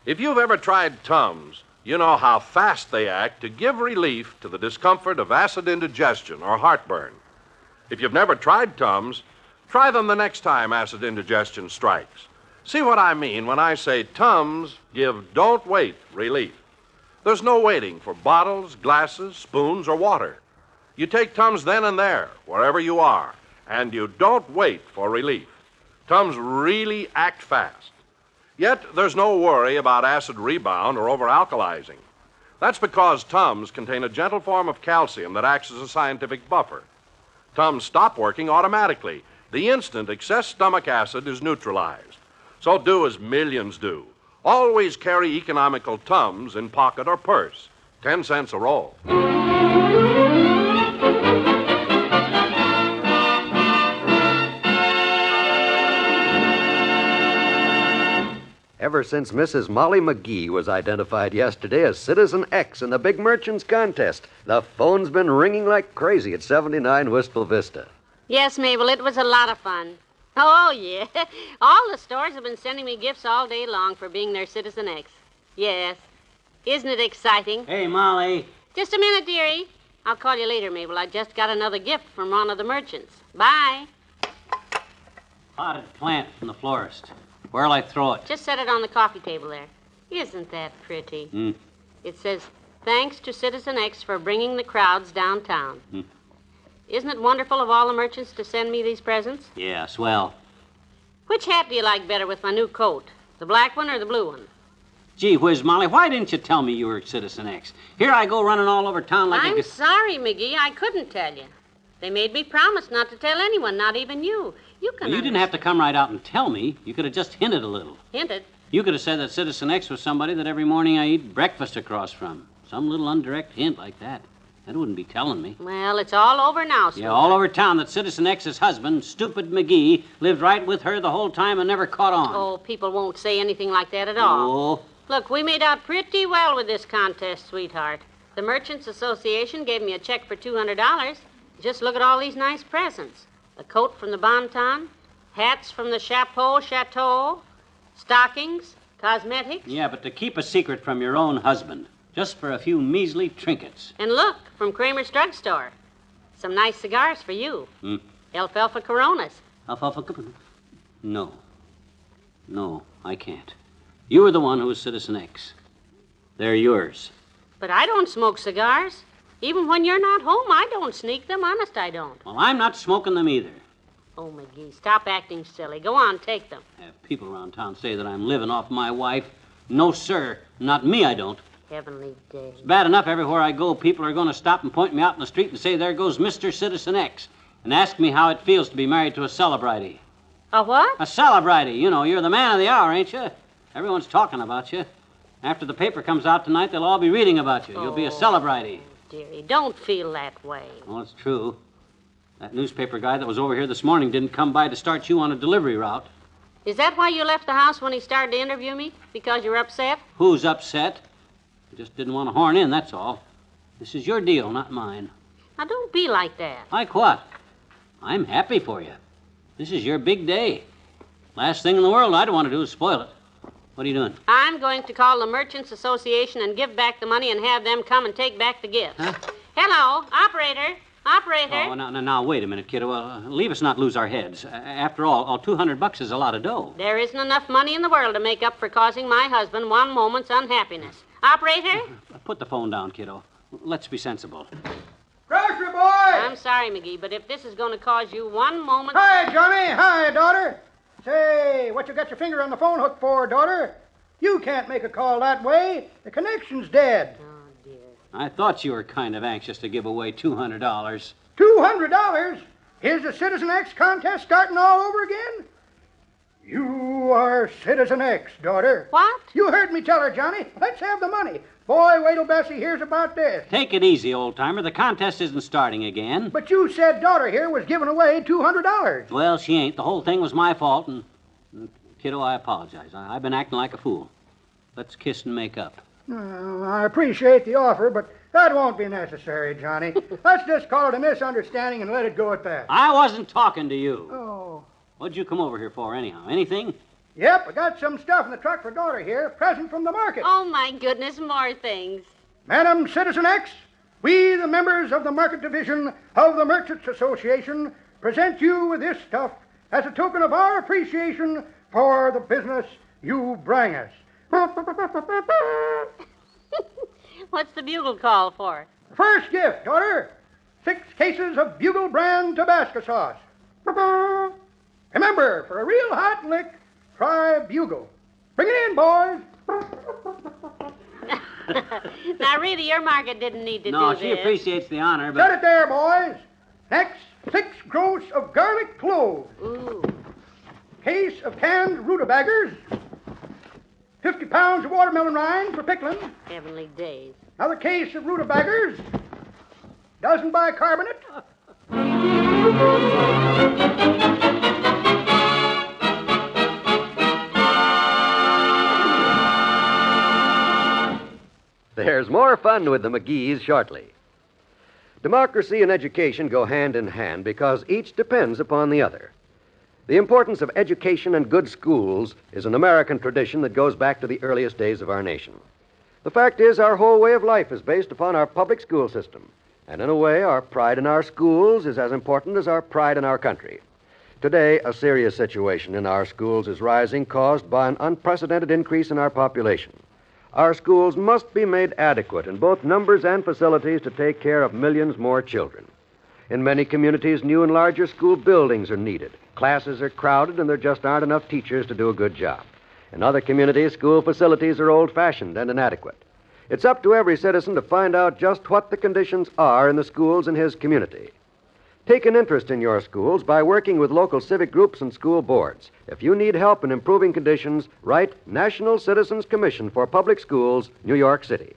Speaker 9: If you've ever tried Tums, you know how fast they act to give relief to the discomfort of acid indigestion or heartburn. If you've never tried Tums, try them the next time acid indigestion strikes. See what I mean when I say Tums give don't wait relief. There's no waiting for bottles, glasses, spoons, or water. You take Tums then and there, wherever you are, and you don't wait for relief. Tums really act fast. Yet there's no worry about acid rebound or over-alkalizing. That's because Tums contain a gentle form of calcium that acts as a scientific buffer. Tums stop working automatically the instant excess stomach acid is neutralized. So do as millions do. Always carry economical Tums in pocket or purse. 10 cents a roll.
Speaker 10: Ever since Mrs. Molly Magee was identified yesterday as Citizen X in the Big Merchants Contest, the phone's been ringing like crazy at 79 Wistful Vista.
Speaker 5: Yes, Mabel, it was a lot of fun. Oh, yeah. All the stores have been sending me gifts all day long for being their Citizen X. Yes. Isn't it exciting?
Speaker 11: Hey, Molly.
Speaker 5: Just a minute, dearie. I'll call you later, Mabel. I just got another gift from one of the merchants. Bye.
Speaker 11: Potted plant from the florist. Where'll I throw it?
Speaker 5: Just set it on the coffee table there. Isn't that pretty? It says, thanks to Citizen X for bringing the crowds downtown. Isn't it wonderful of all the merchants to send me these presents?
Speaker 11: Yeah, swell.
Speaker 5: Which hat do you like better with my new coat? The black one or the blue one?
Speaker 11: Gee whiz, Molly, why didn't you tell me you were Citizen X? Here I go running all over town like
Speaker 5: I'm sorry, Magee. I couldn't tell you. They made me promise not to tell anyone, not even you. You can
Speaker 11: Well, you didn't have to come right out and tell me. You could have just hinted a little.
Speaker 5: Hinted?
Speaker 11: You could have said that Citizen X was somebody that every morning I eat breakfast across from. Some little indirect hint like that. That wouldn't be telling me.
Speaker 5: Well, it's all over now, sweetheart.
Speaker 11: Yeah, all over town that Citizen X's husband, stupid Magee, lived right with her the whole time and never caught on.
Speaker 5: Oh, people won't say anything like that at all.
Speaker 11: Oh.
Speaker 5: Look, we made out pretty well with this contest, sweetheart. The Merchants Association gave me a check for $200. Just look at all these nice presents. A coat from the Bon Ton, hats from the Chateau, stockings, cosmetics.
Speaker 11: Yeah, but to keep a secret from your own husband, just for a few measly trinkets.
Speaker 5: And look, from Kramer's drugstore. Some nice cigars for you. Alfalfa Coronas.
Speaker 11: Alfalfa? No. No, I can't. You were the one who was Citizen X. They're yours.
Speaker 5: But I don't smoke cigars. Even when you're not home, I don't sneak them. Honest, I don't.
Speaker 11: Well, I'm not smoking them either.
Speaker 5: Oh, Magee, stop acting silly. Go on, take them.
Speaker 11: People around town say that I'm living off my wife. No, sir. Not me, I don't.
Speaker 5: Heavenly day.
Speaker 11: It's bad enough everywhere I go, people are going to stop and point me out in the street and say, there goes Mr. Citizen X, and ask me how it feels to be married to a celebrity.
Speaker 5: A what?
Speaker 11: A celebrity. You know, you're the man of the hour, ain't you? Everyone's talking about you. After the paper comes out tonight, they'll all be reading about you. You'll be a celebrity.
Speaker 5: Dearie, don't feel that way.
Speaker 11: Well, it's true. That newspaper guy that was over here this morning didn't come by to start you on a delivery route.
Speaker 5: Is that why you left the house when he started to interview me? Because you're upset?
Speaker 11: Who's upset? I just didn't want to horn in, that's all. This is your deal, not mine.
Speaker 5: Now, don't be like that.
Speaker 11: Like what? I'm happy for you. This is your big day. Last thing in the world I'd want to do is spoil it. What are you doing?
Speaker 5: I'm going to call the Merchants Association and give back the money and have them come and take back the gifts.
Speaker 11: Huh?
Speaker 5: Hello, operator. Operator.
Speaker 11: Oh, now, wait a minute, kiddo. Leave us not lose our heads. After all, $200 is a lot of dough.
Speaker 5: There isn't enough money in the world to make up for causing my husband one moment's unhappiness. Operator?
Speaker 11: Put the phone down, kiddo. Let's be sensible.
Speaker 4: Grocery boy!
Speaker 5: I'm sorry, Magee, but if this is going to cause you one moment...
Speaker 4: Hi, Johnny. Hi, daughter. Say, what you got your finger on the phone hook for, daughter? You can't make a call that way. The connection's dead.
Speaker 5: Oh, dear.
Speaker 11: I thought you were kind of anxious to give away $200.
Speaker 4: $200? Here's the Citizen X contest starting all over again? You are Citizen X, daughter.
Speaker 5: What?
Speaker 4: You heard me tell her, Johnny. Let's have the money. Boy, wait till Bessie hears about this.
Speaker 11: Take it easy, old-timer. The contest isn't starting again.
Speaker 4: But you said daughter here was giving away $200.
Speaker 11: Well, she ain't. The whole thing was my fault, and Kiddo, I apologize. I've been acting like a fool. Let's kiss and make up.
Speaker 4: I appreciate the offer, but that won't be necessary, Johnny. Let's just call it a misunderstanding and let it go at that.
Speaker 11: I wasn't talking to you.
Speaker 4: Oh.
Speaker 11: What'd you come over here for, anyhow? Anything?
Speaker 4: Yep, I got some stuff in the truck for daughter here, present from the market.
Speaker 5: Oh, my goodness, more things.
Speaker 4: Madam Citizen X, we, the members of the Market Division of the Merchants Association, present you with this stuff as a token of our appreciation for the business you bring us.
Speaker 5: What's the bugle call for?
Speaker 4: First gift, daughter. 6 cases of Bugle brand Tabasco sauce. Remember, for a real hot lick, try Bugle. Bring it in, boys.
Speaker 5: Now, really, your market didn't need to do
Speaker 11: No,
Speaker 5: this.
Speaker 11: she appreciates the honor, but...
Speaker 4: Set it there, boys. Next, 6 gross of garlic cloves.
Speaker 5: Ooh.
Speaker 4: Case of canned rutabaggers. 50 pounds of watermelon rind for pickling.
Speaker 5: Heavenly days.
Speaker 4: Another case of rutabaggers. Dozen bicarbonate.
Speaker 10: There's more fun with the Magees shortly. Democracy and education go hand in hand because each depends upon the other. The importance of education and good schools is an American tradition that goes back to the earliest days of our nation. The fact is, our whole way of life is based upon our public school system. And in a way, our pride in our schools is as important as our pride in our country. Today, a serious situation in our schools is rising, caused by an unprecedented increase in our population. Our schools must be made adequate in both numbers and facilities to take care of millions more children. In many communities, new and larger school buildings are needed. Classes are crowded, and there just aren't enough teachers to do a good job. In other communities, school facilities are old-fashioned and inadequate. It's up to every citizen to find out just what the conditions are in the schools in his community. Take an interest in your schools by working with local civic groups and school boards. If you need help in improving conditions, write National Citizens Commission for Public Schools, New York City.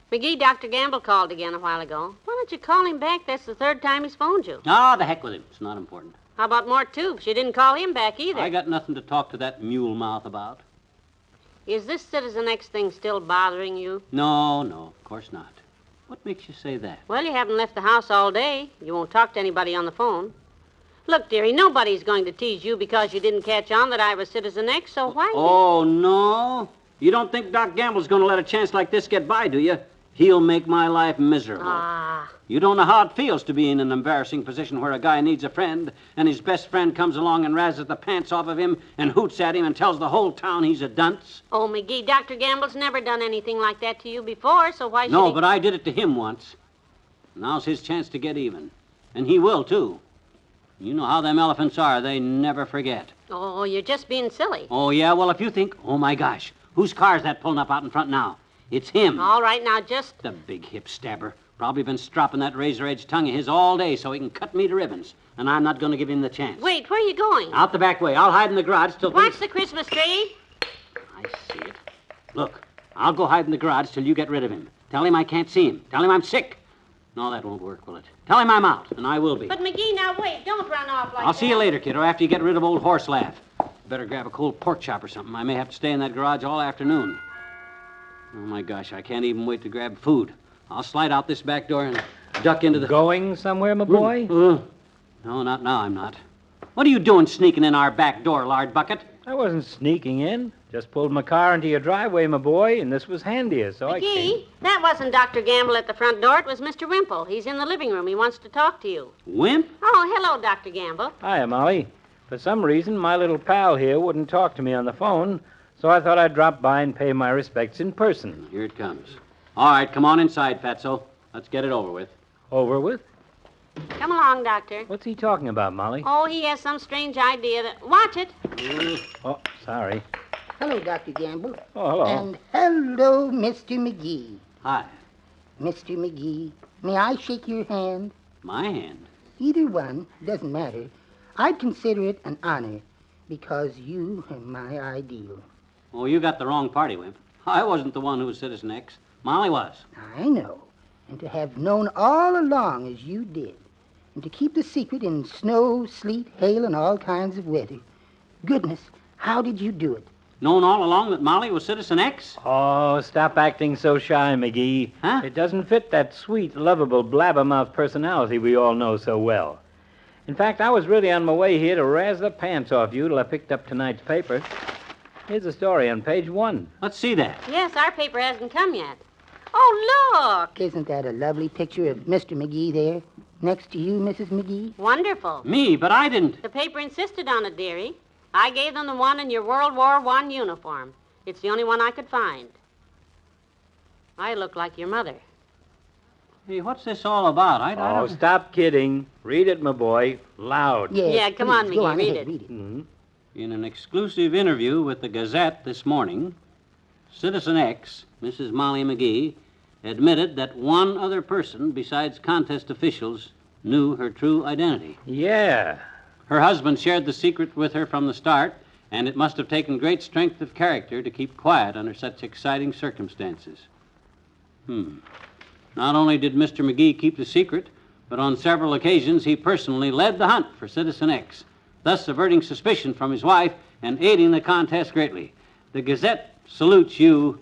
Speaker 5: McGee, Dr. Gamble called again a while ago. Why don't you call him back? That's the 3rd time he's phoned you.
Speaker 11: Ah, the heck with him. It's not important.
Speaker 5: How about more tubes? You didn't call him back either.
Speaker 11: I got nothing to talk to that mule mouth about.
Speaker 5: Is this Citizen X thing still bothering you?
Speaker 11: No, of course not. What makes you say that?
Speaker 5: Well, you haven't left the house all day. You won't talk to anybody on the phone. Look, dearie, nobody's going to tease you because you didn't catch on that I was Citizen X, so why...
Speaker 11: Oh, no? You don't think Doc Gamble's going to let a chance like this get by, do you? He'll make my life miserable.
Speaker 5: Ah.
Speaker 11: You don't know how it feels to be in an embarrassing position where a guy needs a friend, and his best friend comes along and razzes the pants off of him and hoots at him and tells the whole town he's a dunce.
Speaker 5: Oh, McGee, Dr. Gamble's never done anything like that to you before, so why should
Speaker 11: No,
Speaker 5: he...
Speaker 11: but I did it to him once. Now's his chance to get even. And he will, too. You know how them elephants are. They never forget.
Speaker 5: Oh, you're just being silly.
Speaker 11: Oh, yeah? Well, if you think... Oh, my gosh. Whose car's that pulling up out in front now? It's him.
Speaker 5: All right, now just...
Speaker 11: The big hip stabber. Probably been stropping that razor-edged tongue of his all day so he can cut me to ribbons. And I'm not going to give him the chance.
Speaker 5: Wait, where are you going?
Speaker 11: Out the back way. I'll hide in the garage till...
Speaker 5: Watch the Christmas tree.
Speaker 11: I see it. Look, I'll go hide in the garage till you get rid of him. Tell him I can't see him. Tell him I'm sick. No, that won't work, will it? Tell him I'm out, and I will be.
Speaker 5: But, McGee, now wait. Don't run off like that.
Speaker 11: I'll see you later, kiddo, after you get rid of old Horse Laugh. Better grab a cold pork chop or something. I may have to stay in that garage all afternoon. Oh, my gosh, I can't even wait to grab food. I'll slide out this back door and duck into the...
Speaker 6: Going somewhere, my boy?
Speaker 11: No, not now, I'm not. What are you doing sneaking in our back door, lard bucket?
Speaker 6: I wasn't sneaking in. Just pulled my car into your driveway, my boy, and this was handier, so I came.
Speaker 5: McGee, that wasn't Dr. Gamble at the front door. It was Mr. Wimple. He's in the living room. He wants to talk to you.
Speaker 11: Wimp?
Speaker 5: Oh, hello, Dr. Gamble.
Speaker 6: Hiya, Molly. For some reason, my little pal here wouldn't talk to me on the phone, so I thought I'd drop by and pay my respects in person.
Speaker 11: Here it comes. All right, come on inside, Fatso. Let's get it over with.
Speaker 6: Over with?
Speaker 5: Come along, Doctor.
Speaker 6: What's he talking about, Molly?
Speaker 5: Oh, he has some strange idea that... Watch it.
Speaker 6: Oh, sorry.
Speaker 14: Hello, Dr. Gamble.
Speaker 6: Oh, hello.
Speaker 14: And hello, Mr. McGee.
Speaker 11: Hi.
Speaker 14: Mr. McGee, may I shake your hand?
Speaker 11: My hand?
Speaker 14: Either one, doesn't matter. I'd consider it an honor because you are my ideal.
Speaker 11: Oh, you got the wrong party, Wimp. I wasn't the one who was Citizen X. Molly was.
Speaker 14: I know. And to have known all along as you did. And to keep the secret in snow, sleet, hail, and all kinds of weather. Goodness, how did you do it?
Speaker 11: Known all along that Molly was Citizen X?
Speaker 6: Oh, stop acting so shy, Magee.
Speaker 11: Huh?
Speaker 6: It doesn't fit that sweet, lovable, blabbermouth personality we all know so well. In fact, I was really on my way here to razz the pants off you till I picked up tonight's paper. Here's the story on page 1.
Speaker 11: Let's see that.
Speaker 5: Yes, our paper hasn't come yet. Oh, look!
Speaker 14: Isn't that a lovely picture of Mr. McGee there? Next to you, Mrs. McGee?
Speaker 5: Wonderful.
Speaker 11: Me, but I didn't.
Speaker 5: The paper insisted on it, dearie. I gave them the one in your World War I uniform. It's the only one I could find. I look like your mother.
Speaker 11: Hey, what's this all about? I
Speaker 6: Oh,
Speaker 11: don't...
Speaker 6: stop kidding. Read it, my boy. Loud.
Speaker 5: Yeah, come on,
Speaker 14: Go
Speaker 5: McGee,
Speaker 14: on
Speaker 5: read
Speaker 14: ahead,
Speaker 5: it.
Speaker 14: read it.
Speaker 6: Mm-hmm.
Speaker 11: In an exclusive interview with the Gazette this morning, Citizen X, Mrs. Molly McGee, admitted that one other person besides contest officials knew her true identity.
Speaker 6: Yeah.
Speaker 11: Her husband shared the secret with her from the start, and it must have taken great strength of character to keep quiet under such exciting circumstances. Not only did Mr. McGee keep the secret, but on several occasions he personally led the hunt for Citizen X, thus averting suspicion from his wife and aiding the contest greatly. The Gazette salutes you,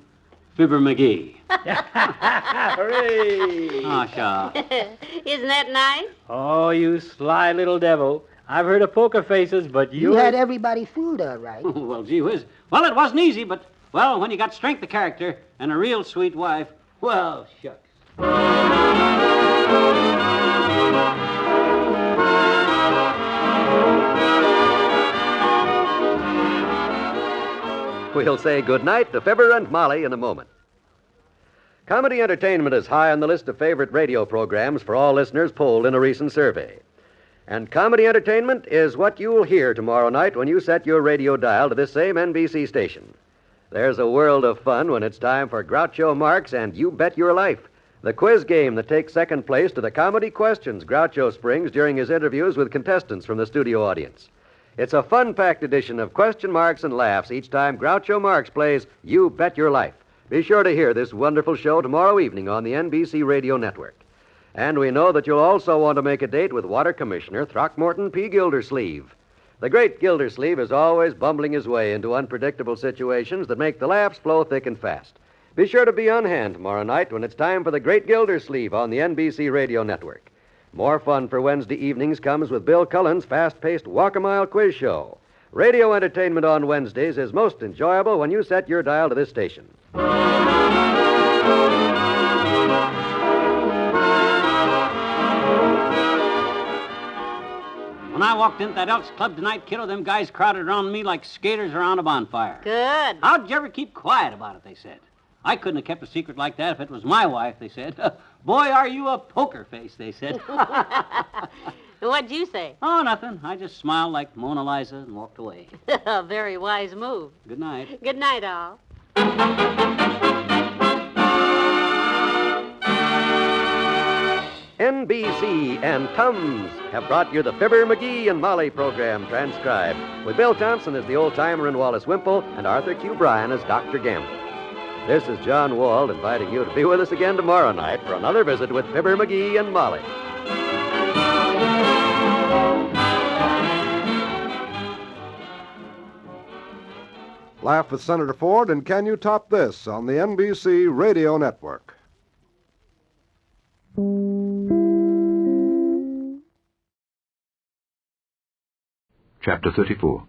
Speaker 11: Fibber McGee.
Speaker 6: Hooray!
Speaker 11: Ah, Shaw.
Speaker 5: Isn't that nice?
Speaker 6: Oh, you sly little devil. I've heard of poker faces, but
Speaker 14: You had everybody fooled, all right.
Speaker 11: Well, gee whiz. Well, it wasn't easy, but, well, when you got strength of character and a real sweet wife, well, shucks.
Speaker 10: We'll say goodnight to Fibber and Molly in a moment. Comedy entertainment is high on the list of favorite radio programs for all listeners polled in a recent survey. And comedy entertainment is what you'll hear tomorrow night when you set your radio dial to this same NBC station. There's a world of fun when it's time for Groucho Marx and You Bet Your Life, the quiz game that takes second place to the comedy questions Groucho springs during his interviews with contestants from the studio audience. It's a fun-packed edition of question marks and laughs each time Groucho Marx plays You Bet Your Life. Be sure to hear this wonderful show tomorrow evening on the NBC Radio Network. And we know that you'll also want to make a date with Water Commissioner Throckmorton P. Gildersleeve. The great Gildersleeve is always bumbling his way into unpredictable situations that make the laughs flow thick and fast. Be sure to be on hand tomorrow night when it's time for the great Gildersleeve on the NBC Radio Network. More fun for Wednesday evenings comes with Bill Cullen's fast-paced Walk-a-Mile quiz show. Radio entertainment on Wednesdays is most enjoyable when you set your dial to this station.
Speaker 11: When I walked into that Elks Club tonight, kiddo, them guys crowded around me like skaters around a bonfire.
Speaker 5: Good.
Speaker 11: How'd you ever keep quiet about it, they said. I couldn't have kept a secret like that if it was my wife, they said. Boy, are you a poker face, they said.
Speaker 5: What'd you say?
Speaker 11: Oh, nothing. I just smiled like Mona Lisa and walked away.
Speaker 5: A very wise move.
Speaker 11: Good night.
Speaker 5: Good night, all.
Speaker 10: NBC and Tums have brought you the Fibber, McGee, and Molly program transcribed, with Bill Thompson as the old-timer and Wallace Wimple and Arthur Q. Bryan as Dr. Gamble. This is John Wald inviting you to be with us again tomorrow night for another visit with Fibber, McGee, and Molly.
Speaker 13: Laugh with Senator Ford and Can You Top This on the NBC Radio Network.
Speaker 16: Chapter 34.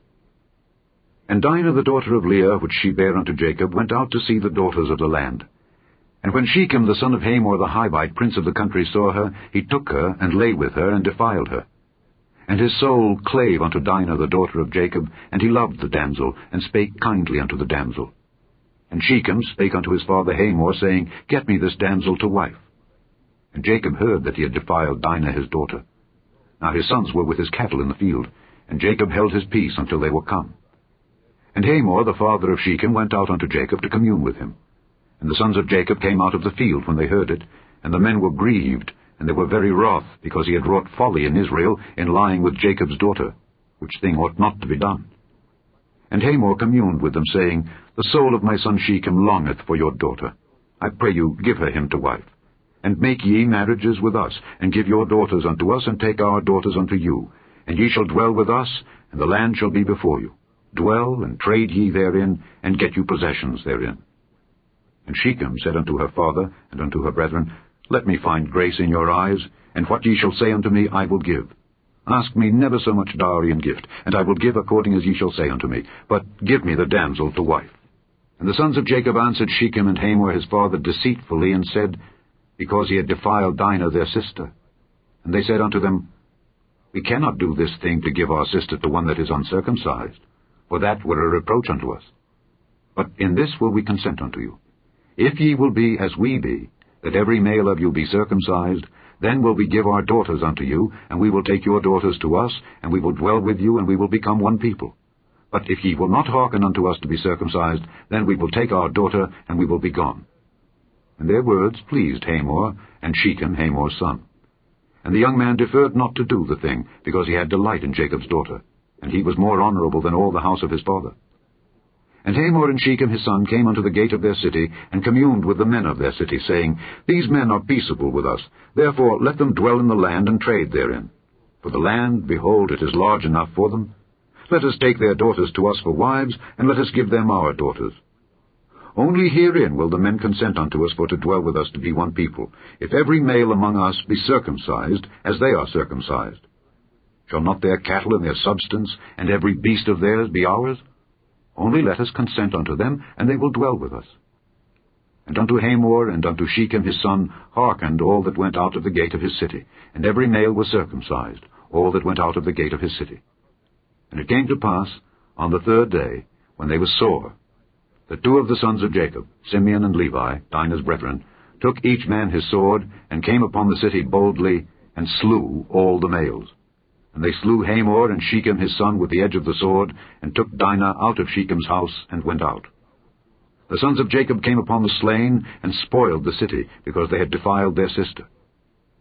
Speaker 16: And Dinah, the daughter of Leah, which she bare unto Jacob, went out to see the daughters of the land. And when Shechem, the son of Hamor the Hivite, prince of the country, saw her, he took her, and lay with her, and defiled her. And his soul clave unto Dinah, the daughter of Jacob, and he loved the damsel, and spake kindly unto the damsel. And Shechem spake unto his father Hamor, saying, Get me this damsel to wife. And Jacob heard that he had defiled Dinah his daughter. Now his sons were with his cattle in the field, and Jacob held his peace until they were come. And Hamor, the father of Shechem, went out unto Jacob to commune with him. And the sons of Jacob came out of the field when they heard it, and the men were grieved, and they were very wroth, because he had wrought folly in Israel in lying with Jacob's daughter, which thing ought not to be done. And Hamor communed with them, saying, The soul of my son Shechem longeth for your daughter. I pray you, give her him to wife. And make ye marriages with us, and give your daughters unto us, and take our daughters unto you. And ye shall dwell with us, and the land shall be before you. Dwell, and trade ye therein, and get you possessions therein. And Shechem said unto her father, and unto her brethren, Let me find grace in your eyes, and what ye shall say unto me I will give. Ask me never so much dowry and gift, and I will give according as ye shall say unto me. But give me the damsel to wife. And the sons of Jacob answered Shechem and Hamor his father deceitfully, and said, Because he had defiled Dinah their sister. And they said unto them, We cannot do this thing to give our sister to one that is uncircumcised, for that were a reproach unto us. But in this will we consent unto you. If ye will be as we be, that every male of you be circumcised, then will we give our daughters unto you, and we will take your daughters to us, and we will dwell with you, and we will become one people. But if ye will not hearken unto us to be circumcised, then we will take our daughter, and we will be gone. And their words pleased Hamor, and Shechem, Hamor's son. And the young man deferred not to do the thing, because he had delight in Jacob's daughter, and he was more honorable than all the house of his father. And Hamor and Shechem his son came unto the gate of their city, and communed with the men of their city, saying, These men are peaceable with us, therefore let them dwell in the land and trade therein. For the land, behold, it is large enough for them. Let us take their daughters to us for wives, and let us give them our daughters. Only herein will the men consent unto us for to dwell with us to be one people, if every male among us be circumcised, as they are circumcised. Shall not their cattle and their substance, and every beast of theirs be ours? Only let us consent unto them, and they will dwell with us. And unto Hamor and unto Shechem his son hearkened all that went out of the gate of his city, and every male was circumcised, all that went out of the gate of his city. And it came to pass, on the third day, when they were sore, that two of the sons of Jacob, Simeon and Levi, Dinah's brethren, took each man his sword, and came upon the city boldly, and slew all the males. And they slew Hamor and Shechem his son with the edge of the sword, and took Dinah out of Shechem's house, and went out. The sons of Jacob came upon the slain, and spoiled the city, because they had defiled their sister.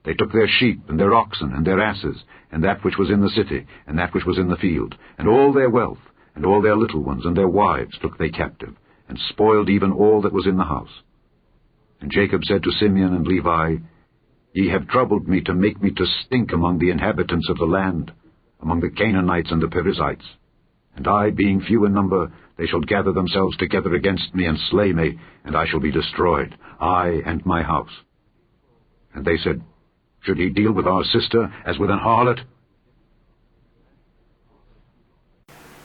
Speaker 16: They took their sheep, and their oxen, and their asses, and that which was in the city, and that which was in the field, and all their wealth, and all their little ones, and their wives took they captive, and spoiled even all that was in the house. And Jacob said to Simeon and Levi, Ye have troubled me to make me to stink among the inhabitants of the land, among the Canaanites and the Perizzites. And I, being few in number, they shall gather themselves together against me and slay me, and I shall be destroyed, I and my house. And they said, Should he deal with our sister as with an harlot?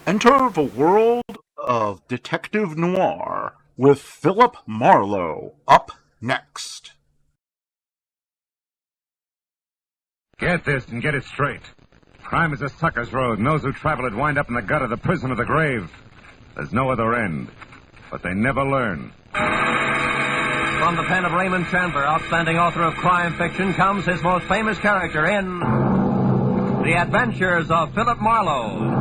Speaker 1: Enter the world of Detective Noir with Philip Marlowe, up next.
Speaker 2: Get this and get it straight. Crime is a sucker's road, and those who travel it wind up in the gut of the prison of the grave. There's no other end, but they never learn.
Speaker 18: From the pen of Raymond Chandler, outstanding author of crime fiction, comes his most famous character in The Adventures of Philip Marlowe.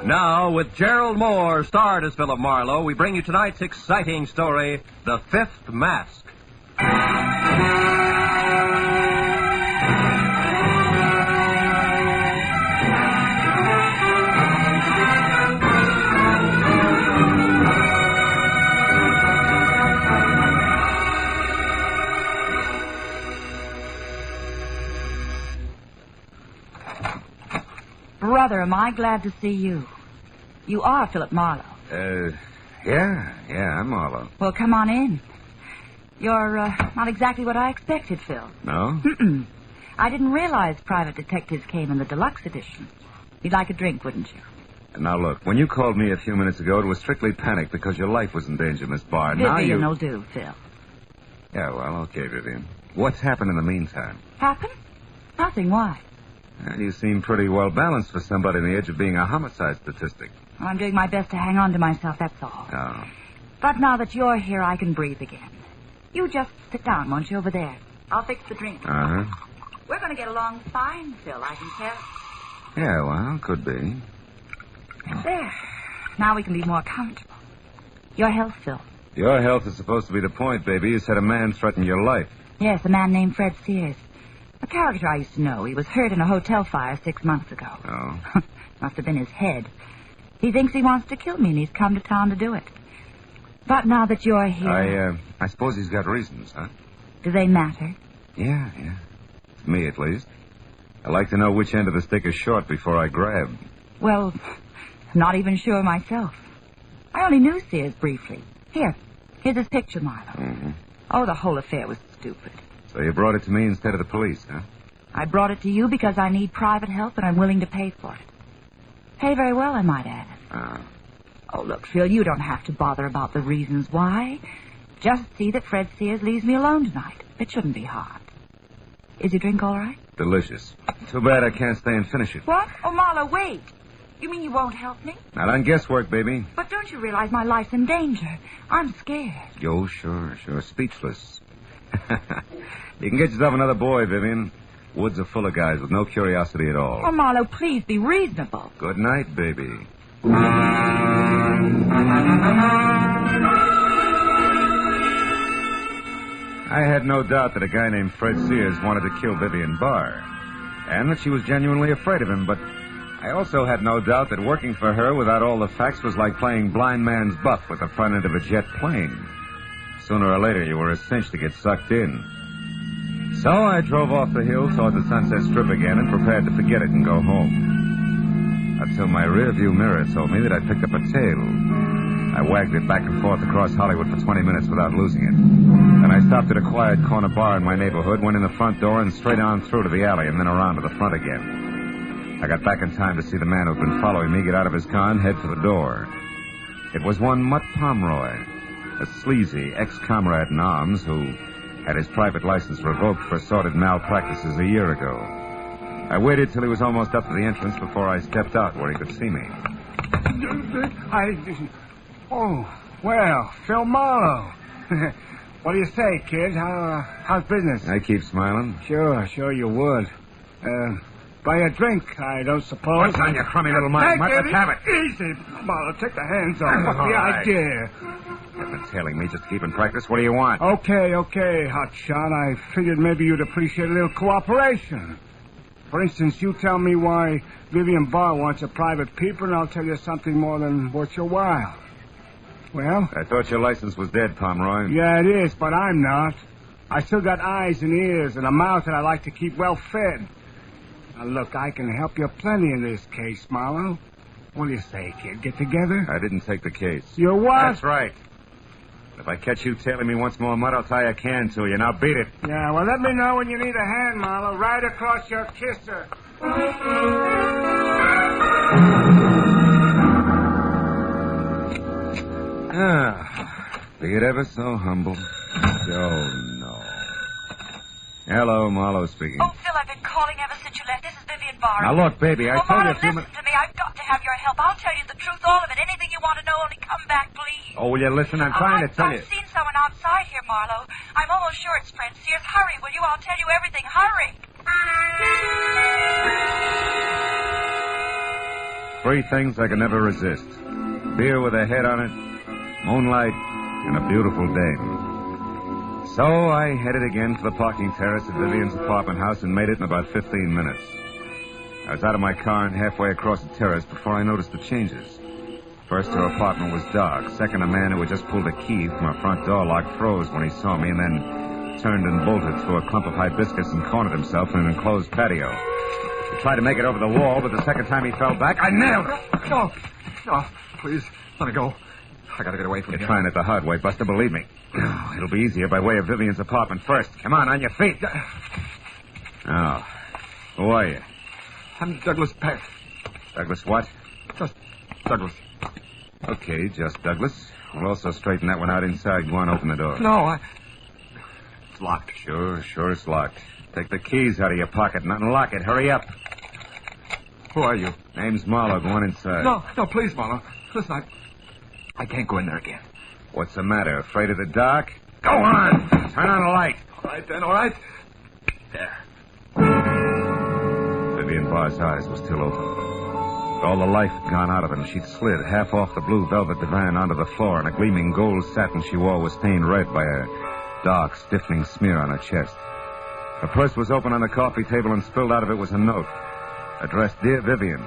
Speaker 18: Now, with Gerald Moore, starred as Philip Marlowe, we bring you tonight's exciting story, The Fifth Mask.
Speaker 22: Brother, am I glad to see you. You are Philip Marlowe.
Speaker 2: Yeah, I'm Marlowe.
Speaker 22: Well, come on in. You're not exactly what I expected, Phil.
Speaker 2: No?
Speaker 22: Mm-mm. I didn't realize private detectives came in the deluxe edition. You'd like a drink, wouldn't you?
Speaker 2: Now, look, when you called me a few minutes ago, it was strictly panic because your life was in danger, Miss Barr. Now you...
Speaker 22: Vivian will do, Phil.
Speaker 2: Yeah, well, okay, Vivian. What's happened in the meantime?
Speaker 22: Happen? Nothing. Why?
Speaker 2: Well, you seem pretty well balanced for somebody on the edge of being a homicide statistic.
Speaker 22: Well, I'm doing my best to hang on to myself, that's all.
Speaker 2: Oh.
Speaker 22: But now that you're here, I can breathe again. You just sit down, won't you, over there? I'll fix the drink.
Speaker 2: Uh-huh.
Speaker 22: We're going to get along fine, Phil, I can tell.
Speaker 2: Yeah, well, could be.
Speaker 22: There. Now we can be more comfortable. Your health, Phil.
Speaker 2: Your health is supposed to be the point, baby. You said a man threatened your life.
Speaker 22: Yes, a man named Fred Sears. A character I used to know. He was hurt in a hotel fire 6 months ago.
Speaker 2: Oh?
Speaker 22: Must have been his head. He thinks he wants to kill me, and he's come to town to do it. But now that you're here...
Speaker 2: I suppose he's got reasons, huh?
Speaker 22: Do they matter?
Speaker 2: Yeah. To me, at least. I like to know which end of the stick is short before I grab.
Speaker 22: Well, I'm not even sure myself. I only knew Sears briefly. Here's his picture, Marlowe.
Speaker 2: Mm-hmm.
Speaker 22: Oh, the whole affair was stupid.
Speaker 2: So you brought it to me instead of the police, huh?
Speaker 22: I brought it to you because I need private help and I'm willing to pay for it. Pay very well, I might add. Oh, look, Phil, you don't have to bother about the reasons why. Just see that Fred Sears leaves me alone tonight. It shouldn't be hard. Is your drink all right?
Speaker 2: Delicious. Too bad I can't stay and finish it.
Speaker 22: What? Oh, Marlowe, wait. You mean you won't help me?
Speaker 2: Not on guesswork, baby.
Speaker 22: But don't you realize my life's in danger? I'm scared.
Speaker 2: Yo, sure. Speechless. You can get yourself another boy, Vivian. Woods are full of guys with no curiosity at all.
Speaker 22: Oh, Marlowe, please be reasonable.
Speaker 2: Good night, baby. I had no doubt that a guy named Fred Sears wanted to kill Vivian Barr, and that she was genuinely afraid of him, but I also had no doubt that working for her without all the facts was like playing blind man's buff with the front end of a jet plane. Sooner or later, you were a cinch to get sucked in. So I drove off the hill toward the Sunset Strip again and prepared to forget it and go home. Until my rearview mirror told me that I picked up a tail. I wagged it back and forth across Hollywood for 20 minutes without losing it. Then I stopped at a quiet corner bar in my neighborhood, went in the front door, and straight on through to the alley, and then around to the front again. I got back in time to see the man who'd been following me get out of his car and head for the door. It was one Mutt Pomeroy, a sleazy ex-comrade in arms who had his private license revoked for sordid malpractices a year ago. I waited till he was almost up to the entrance before I stepped out where he could see me.
Speaker 7: Oh, well, Phil Marlowe. What do you say, kid? How's business?
Speaker 2: I keep smiling.
Speaker 7: Sure you would. Buy a drink, I don't suppose.
Speaker 2: What's on your crummy little mouth? Let's have it.
Speaker 7: Easy, Marlowe. Take the hands off. What's the idea?
Speaker 2: You've been tailing me just to keep in practice. What do you want?
Speaker 7: Okay, hotshot. I figured maybe you'd appreciate a little cooperation. For instance, you tell me why Vivian Barr wants a private peeper, and I'll tell you something more than worth your while. Well?
Speaker 2: I thought your license was dead, Pomeroy.
Speaker 7: Yeah, it is, but I'm not. I still got eyes and ears and a mouth that I like to keep well fed. Now, look, I can help you plenty in this case, Marlowe. What do you say, kid? Get together?
Speaker 2: I didn't take the case.
Speaker 7: You what?
Speaker 2: That's right. If I catch you tailing me once more, Mud, I'll tie a can to you. Now beat it.
Speaker 7: Yeah, well, let me know when you need a hand, Marlowe. Right across your kisser.
Speaker 2: Be it ever so humble. Oh, no. Hello, Marlowe speaking.
Speaker 22: Oh, Phil, I've been calling ever since you left. This is Vivian Barr.
Speaker 2: Now, look, baby, I told you
Speaker 22: Marlowe,
Speaker 2: a few minutes...
Speaker 22: listen to me. I've got to have your help. I'll tell you the truth, all of it. Anything you want to know, only come back, please.
Speaker 2: Oh, will you listen? I'm trying to tell you.
Speaker 22: I've seen someone outside here, Marlowe. I'm almost sure it's Fred Sears. Hurry, will you? I'll tell you everything. Hurry.
Speaker 2: 3 things I could never resist. Beer with a head on it, moonlight, and a beautiful dame. So I headed again for the parking terrace at Vivian's apartment house and made it in about 15 minutes. I was out of my car and halfway across the terrace before I noticed the changes. First, her apartment was dark. Second, a man who had just pulled a key from her front door lock froze when he saw me and then turned and bolted through a clump of hibiscus and cornered himself in an enclosed patio. He tried to make it over the wall, but the second time he fell back, I nailed it.
Speaker 8: No, please, let me go. I gotta get away from
Speaker 2: You're
Speaker 8: here.
Speaker 2: trying it the hard way, Buster, believe me. It'll be easier by way of Vivian's apartment first. Come on your feet. Oh, who are you?
Speaker 8: I'm Douglas Peck.
Speaker 2: Douglas what?
Speaker 8: Just Douglas.
Speaker 2: Okay, just Douglas. We'll also straighten that one out inside. Go on, open the door.
Speaker 8: No, it's locked.
Speaker 2: Sure it's locked. Take the keys out of your pocket and unlock it. Hurry up.
Speaker 8: Who are you?
Speaker 2: Name's Marlowe. Go on inside.
Speaker 8: No, please, Marlowe. Listen, I can't go in there again.
Speaker 2: What's the matter? Afraid of the dark? Go on! Turn on a light.
Speaker 8: All right, then, all right. There.
Speaker 2: Vivian Barr's eyes were still open. All the life had gone out of it, and she'd slid half off the blue velvet divan onto the floor, and a gleaming gold satin she wore was stained red by a dark, stiffening smear on her chest. The purse was open on the coffee table, and spilled out of it was a note addressed Dear Vivian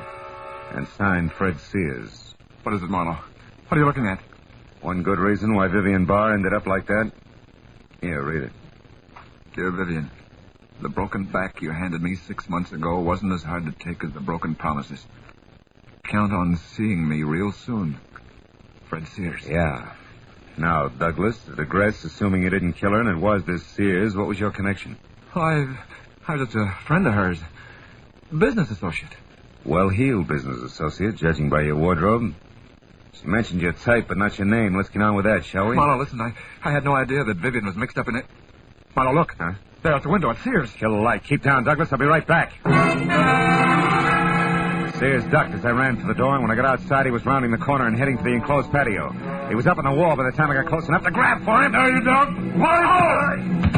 Speaker 2: and signed Fred Sears.
Speaker 8: What is it, Marlowe? What are you looking at?
Speaker 2: One good reason why Vivian Barr ended up like that. Here, read it.
Speaker 8: Dear Vivian, the broken back you handed me 6 months ago wasn't as hard to take as the broken promises. Count on seeing me real soon. Fred Sears.
Speaker 2: Yeah. Now, Douglas, at address, assuming you didn't kill her and it was this Sears, what was your connection?
Speaker 8: Oh, I was just a friend of hers. Business associate.
Speaker 2: Well-heeled business associate, judging by your wardrobe. She mentioned your type, but not your name. Let's get on with that, shall we?
Speaker 8: Marlowe, listen, I had no idea that Vivian was mixed up in it. Marlowe, look.
Speaker 2: Huh?
Speaker 8: There at the window at Sears.
Speaker 2: Kill the light. Keep down, Douglas. I'll be right back. Sears ducked as I ran for the door, and when I got outside, he was rounding the corner and heading for the enclosed patio. He was up on the wall by the time I got close enough to grab for him.
Speaker 8: No, you don't. Marlowe!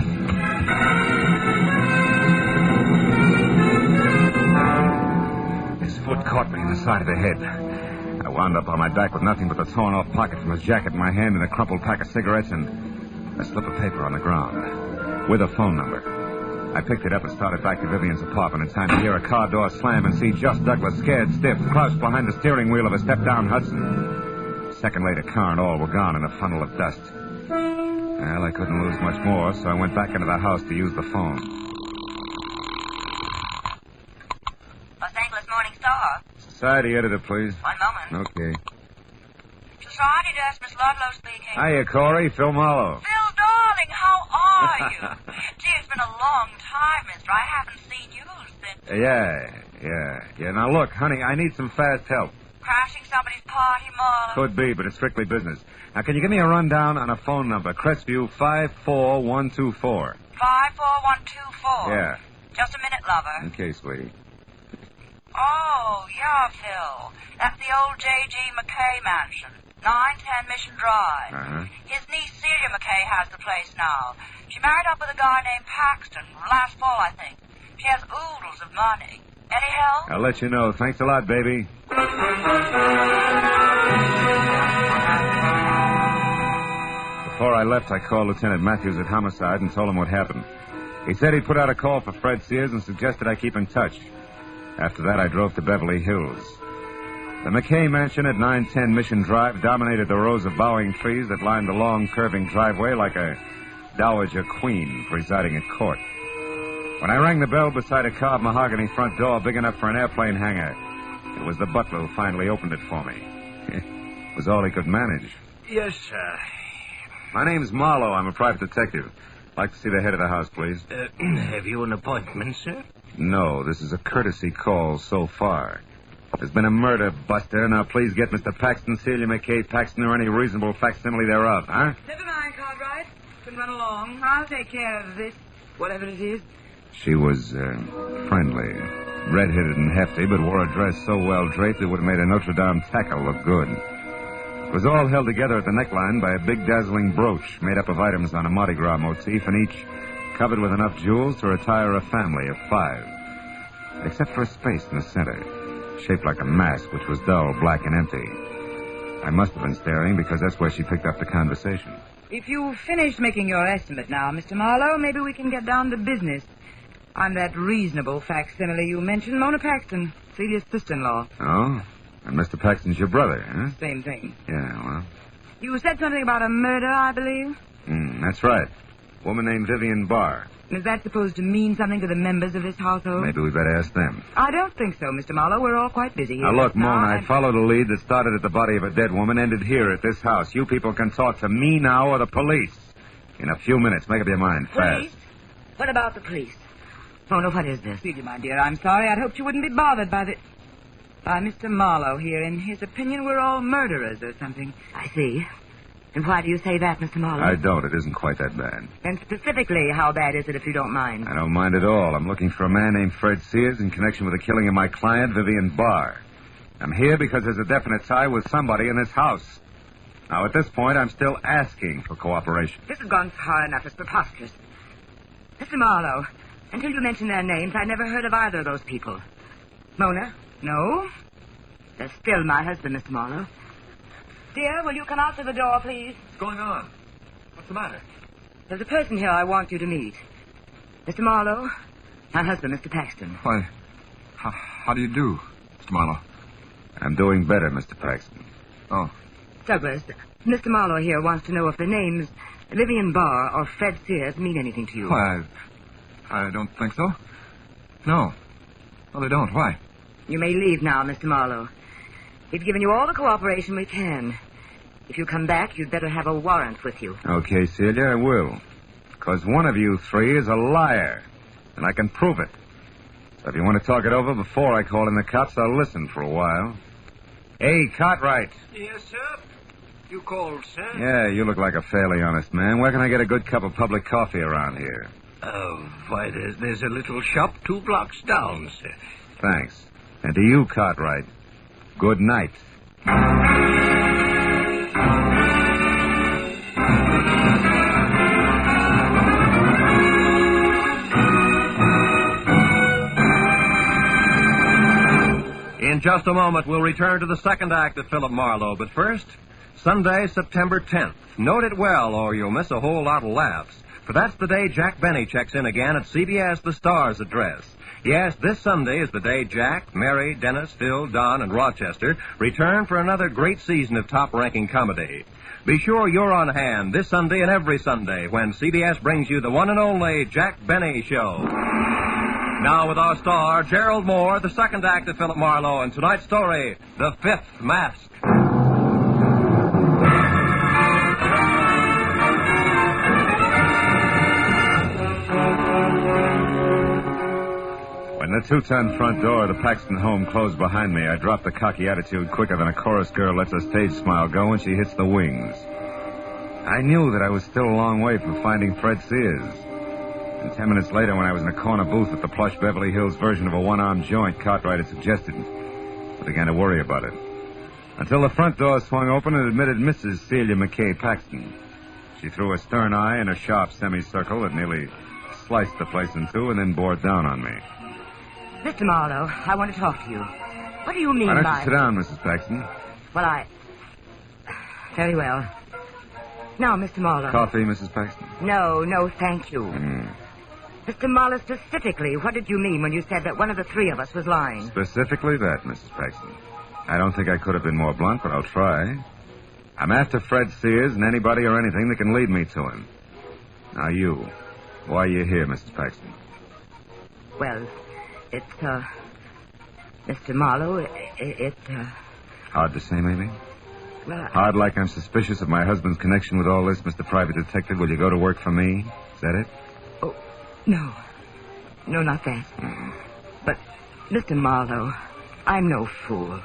Speaker 2: His foot caught me in the side of the head. I wound up on my back with nothing but the torn-off pocket from his jacket in my hand and a crumpled pack of cigarettes and a slip of paper on the ground with a phone number. I picked it up and started back to Vivian's apartment in time to hear a car door slam and see just Douglas, scared stiff, crouched behind the steering wheel of a step-down Hudson. A second later, car and all were gone in a funnel of dust. Well, I couldn't lose much more, so I went back into the house to use the phone.
Speaker 22: Los Angeles Morning Star.
Speaker 2: Society editor, please.
Speaker 22: 1 moment.
Speaker 2: Okay.
Speaker 22: Society desk, Miss Ludlow speaking.
Speaker 2: Hiya, Corey. Phil Marlowe.
Speaker 22: Phil, darling, how are you? Gee, it's been a long time, mister. I haven't seen you since...
Speaker 2: Yeah. Now, look, honey, I need some fast help.
Speaker 22: Crashing somebody's party, Marlowe?
Speaker 2: Could be, but it's strictly business. Now, can you give me a rundown on a phone number? Crestview 54124.
Speaker 22: 54124?
Speaker 2: Yeah.
Speaker 22: Just a minute, lover.
Speaker 2: Okay, sweetie.
Speaker 22: Oh, yeah, Phil. That's the old J.G. McKay mansion. 910 Mission Drive.
Speaker 2: Uh-huh.
Speaker 22: His niece Celia McKay has the place now. She married up with a guy named Paxton last fall, I think. She has oodles of money. Any help?
Speaker 2: I'll let you know. Thanks a lot, baby. Before I left, I called Lieutenant Matthews at Homicide and told him what happened. He said he'd put out a call for Fred Sears and suggested I keep in touch. After that, I drove to Beverly Hills. The McKay mansion at 910 Mission Drive dominated the rows of bowing trees that lined the long, curving driveway like a dowager queen presiding at court. When I rang the bell beside a carved mahogany front door big enough for an airplane hangar, it was the butler who finally opened it for me. It was all he could manage.
Speaker 12: Yes, sir.
Speaker 2: My name's Marlowe. I'm a private detective. I'd like to see the head of the house, please.
Speaker 12: Have you an appointment, sir?
Speaker 2: No, this is a courtesy call so far. There's been a murder, Buster. Now, please get Mr. Paxton, Celia McKay Paxton, or any reasonable facsimile thereof, huh?
Speaker 22: Never mind, Cartwright. Can run along. I'll take care of this, whatever it is.
Speaker 2: She was friendly, red-headed and hefty, but wore a dress so well draped it would have made a Notre Dame tackle look good. It was all held together at the neckline by a big dazzling brooch made up of items on a Mardi Gras motif, and each covered with enough jewels to retire a family of 5. Except for a space in the center, shaped like a mask, which was dull, black, and empty. I must have been staring because that's where she picked up the conversation.
Speaker 22: If you've finished making your estimate now, Mr. Marlowe, maybe we can get down to business. I'm that reasonable facsimile you mentioned, Mona Paxton, Celia's sister-in-law.
Speaker 2: Oh? And Mr. Paxton's your brother, huh?
Speaker 22: Same thing.
Speaker 2: Yeah, well...
Speaker 22: You said something about a murder, I believe?
Speaker 2: That's right. Woman named Vivian Barr.
Speaker 22: Is that supposed to mean something to the members of this household?
Speaker 2: Maybe we better ask them.
Speaker 22: I don't think so, Mr. Marlowe. We're all quite busy here.
Speaker 2: Now, look, Mona, I followed a lead that started at the body of a dead woman, ended here at this house. You people can talk to me now or the police. In a few minutes. Make up your mind,
Speaker 22: Police?
Speaker 2: fast.
Speaker 22: What about the police? Mona, what is this? Celia, my dear, I'm sorry. I'd hoped you wouldn't be bothered by Mr. Marlowe here. In his opinion, we're all murderers or something. I see. And why do you say that, Mr. Marlowe?
Speaker 2: I don't. It isn't quite that bad.
Speaker 22: And specifically, how bad is it, if you don't mind?
Speaker 2: I don't mind at all. I'm looking for a man named Fred Sears in connection with the killing of my client, Vivian Barr. I'm here because there's a definite tie with somebody in this house. Now, at this point, I'm still asking for cooperation.
Speaker 22: This has gone far enough. It's preposterous. Mr. Marlowe, until you mentioned their names, I never heard of either of those people. Mona? No? They're still my husband, Mr. Marlowe. Dear, will you come out to the door, please?
Speaker 8: What's going on? What's the matter?
Speaker 22: There's a person here I want you to meet. Mr. Marlowe, my husband, Mr. Paxton.
Speaker 8: Why, how do you do, Mr. Marlowe?
Speaker 2: I'm doing better, Mr. Paxton.
Speaker 8: Oh.
Speaker 22: Douglas, Mr. Marlowe here wants to know if the names Vivian Barr or Fred Sears mean anything to you.
Speaker 8: Why, I don't think so. No. No, they don't. Why?
Speaker 22: You may leave now, Mr. Marlowe. We've given you all the cooperation we can. If you come back, you'd better have a warrant with you.
Speaker 2: Okay, Celia, I will. Because one of you three is a liar, and I can prove it. So if you want to talk it over before I call in the cops, I'll listen for a while. Hey, Cartwright.
Speaker 12: Yes, sir? You called, sir?
Speaker 2: Yeah, you look like a fairly honest man. Where can I get a good cup of public coffee around here?
Speaker 12: Why, there's a little shop 2 blocks down, sir.
Speaker 2: Thanks. And to you, Cartwright, good night.
Speaker 18: In just a moment, we'll return to the second act of Philip Marlowe. But first, Sunday, September 10th. Note it well, or you'll miss a whole lot of laughs. For that's the day Jack Benny checks in again at CBS The Star's address. Yes, this Sunday is the day Jack, Mary, Dennis, Phil, Don, and Rochester return for another great season of top-ranking comedy. Be sure you're on hand this Sunday and every Sunday when CBS brings you the one and only Jack Benny Show. Now with our star, Gerald Moore, the second act of Philip Marlowe, and tonight's story, The Fifth Mask.
Speaker 2: When the 2-ton front door of the Paxton home closed behind me, I dropped the cocky attitude quicker than a chorus girl lets a stage smile go when she hits the wings. I knew that I was still a long way from finding Fred Sears. And 10 minutes later, when I was in a corner booth at the plush Beverly Hills version of a one-armed joint Cartwright had suggested, I began to worry about it. Until the front door swung open and admitted Mrs. Celia McKay Paxton. She threw a stern eye and a sharp semicircle that nearly sliced the place in two and then bore down on me.
Speaker 22: Mr. Marlowe, I want to talk to you. What do you mean by...
Speaker 2: Why don't you sit down, Mrs. Paxton?
Speaker 22: Well, Very well. Now, Mr. Marlowe.
Speaker 2: Coffee, Mrs. Paxton?
Speaker 22: No, thank you. Mr. Marlowe, specifically, what did you mean when you said that one of the three of us was lying?
Speaker 2: Specifically that, Mrs. Paxton. I don't think I could have been more blunt, but I'll try. I'm after Fred Sears and anybody or anything that can lead me to him. Now, you. Why are you here, Mrs. Paxton?
Speaker 22: Well, it's, Mr. Marlowe,
Speaker 2: Hard to say, maybe?
Speaker 22: Well,
Speaker 2: Hard like I'm suspicious of my husband's connection with all this, Mr. Private Detective. Will you go to work for me? Is that it?
Speaker 22: Oh, no. No, not that. But, Mr. Marlowe, I'm no fool.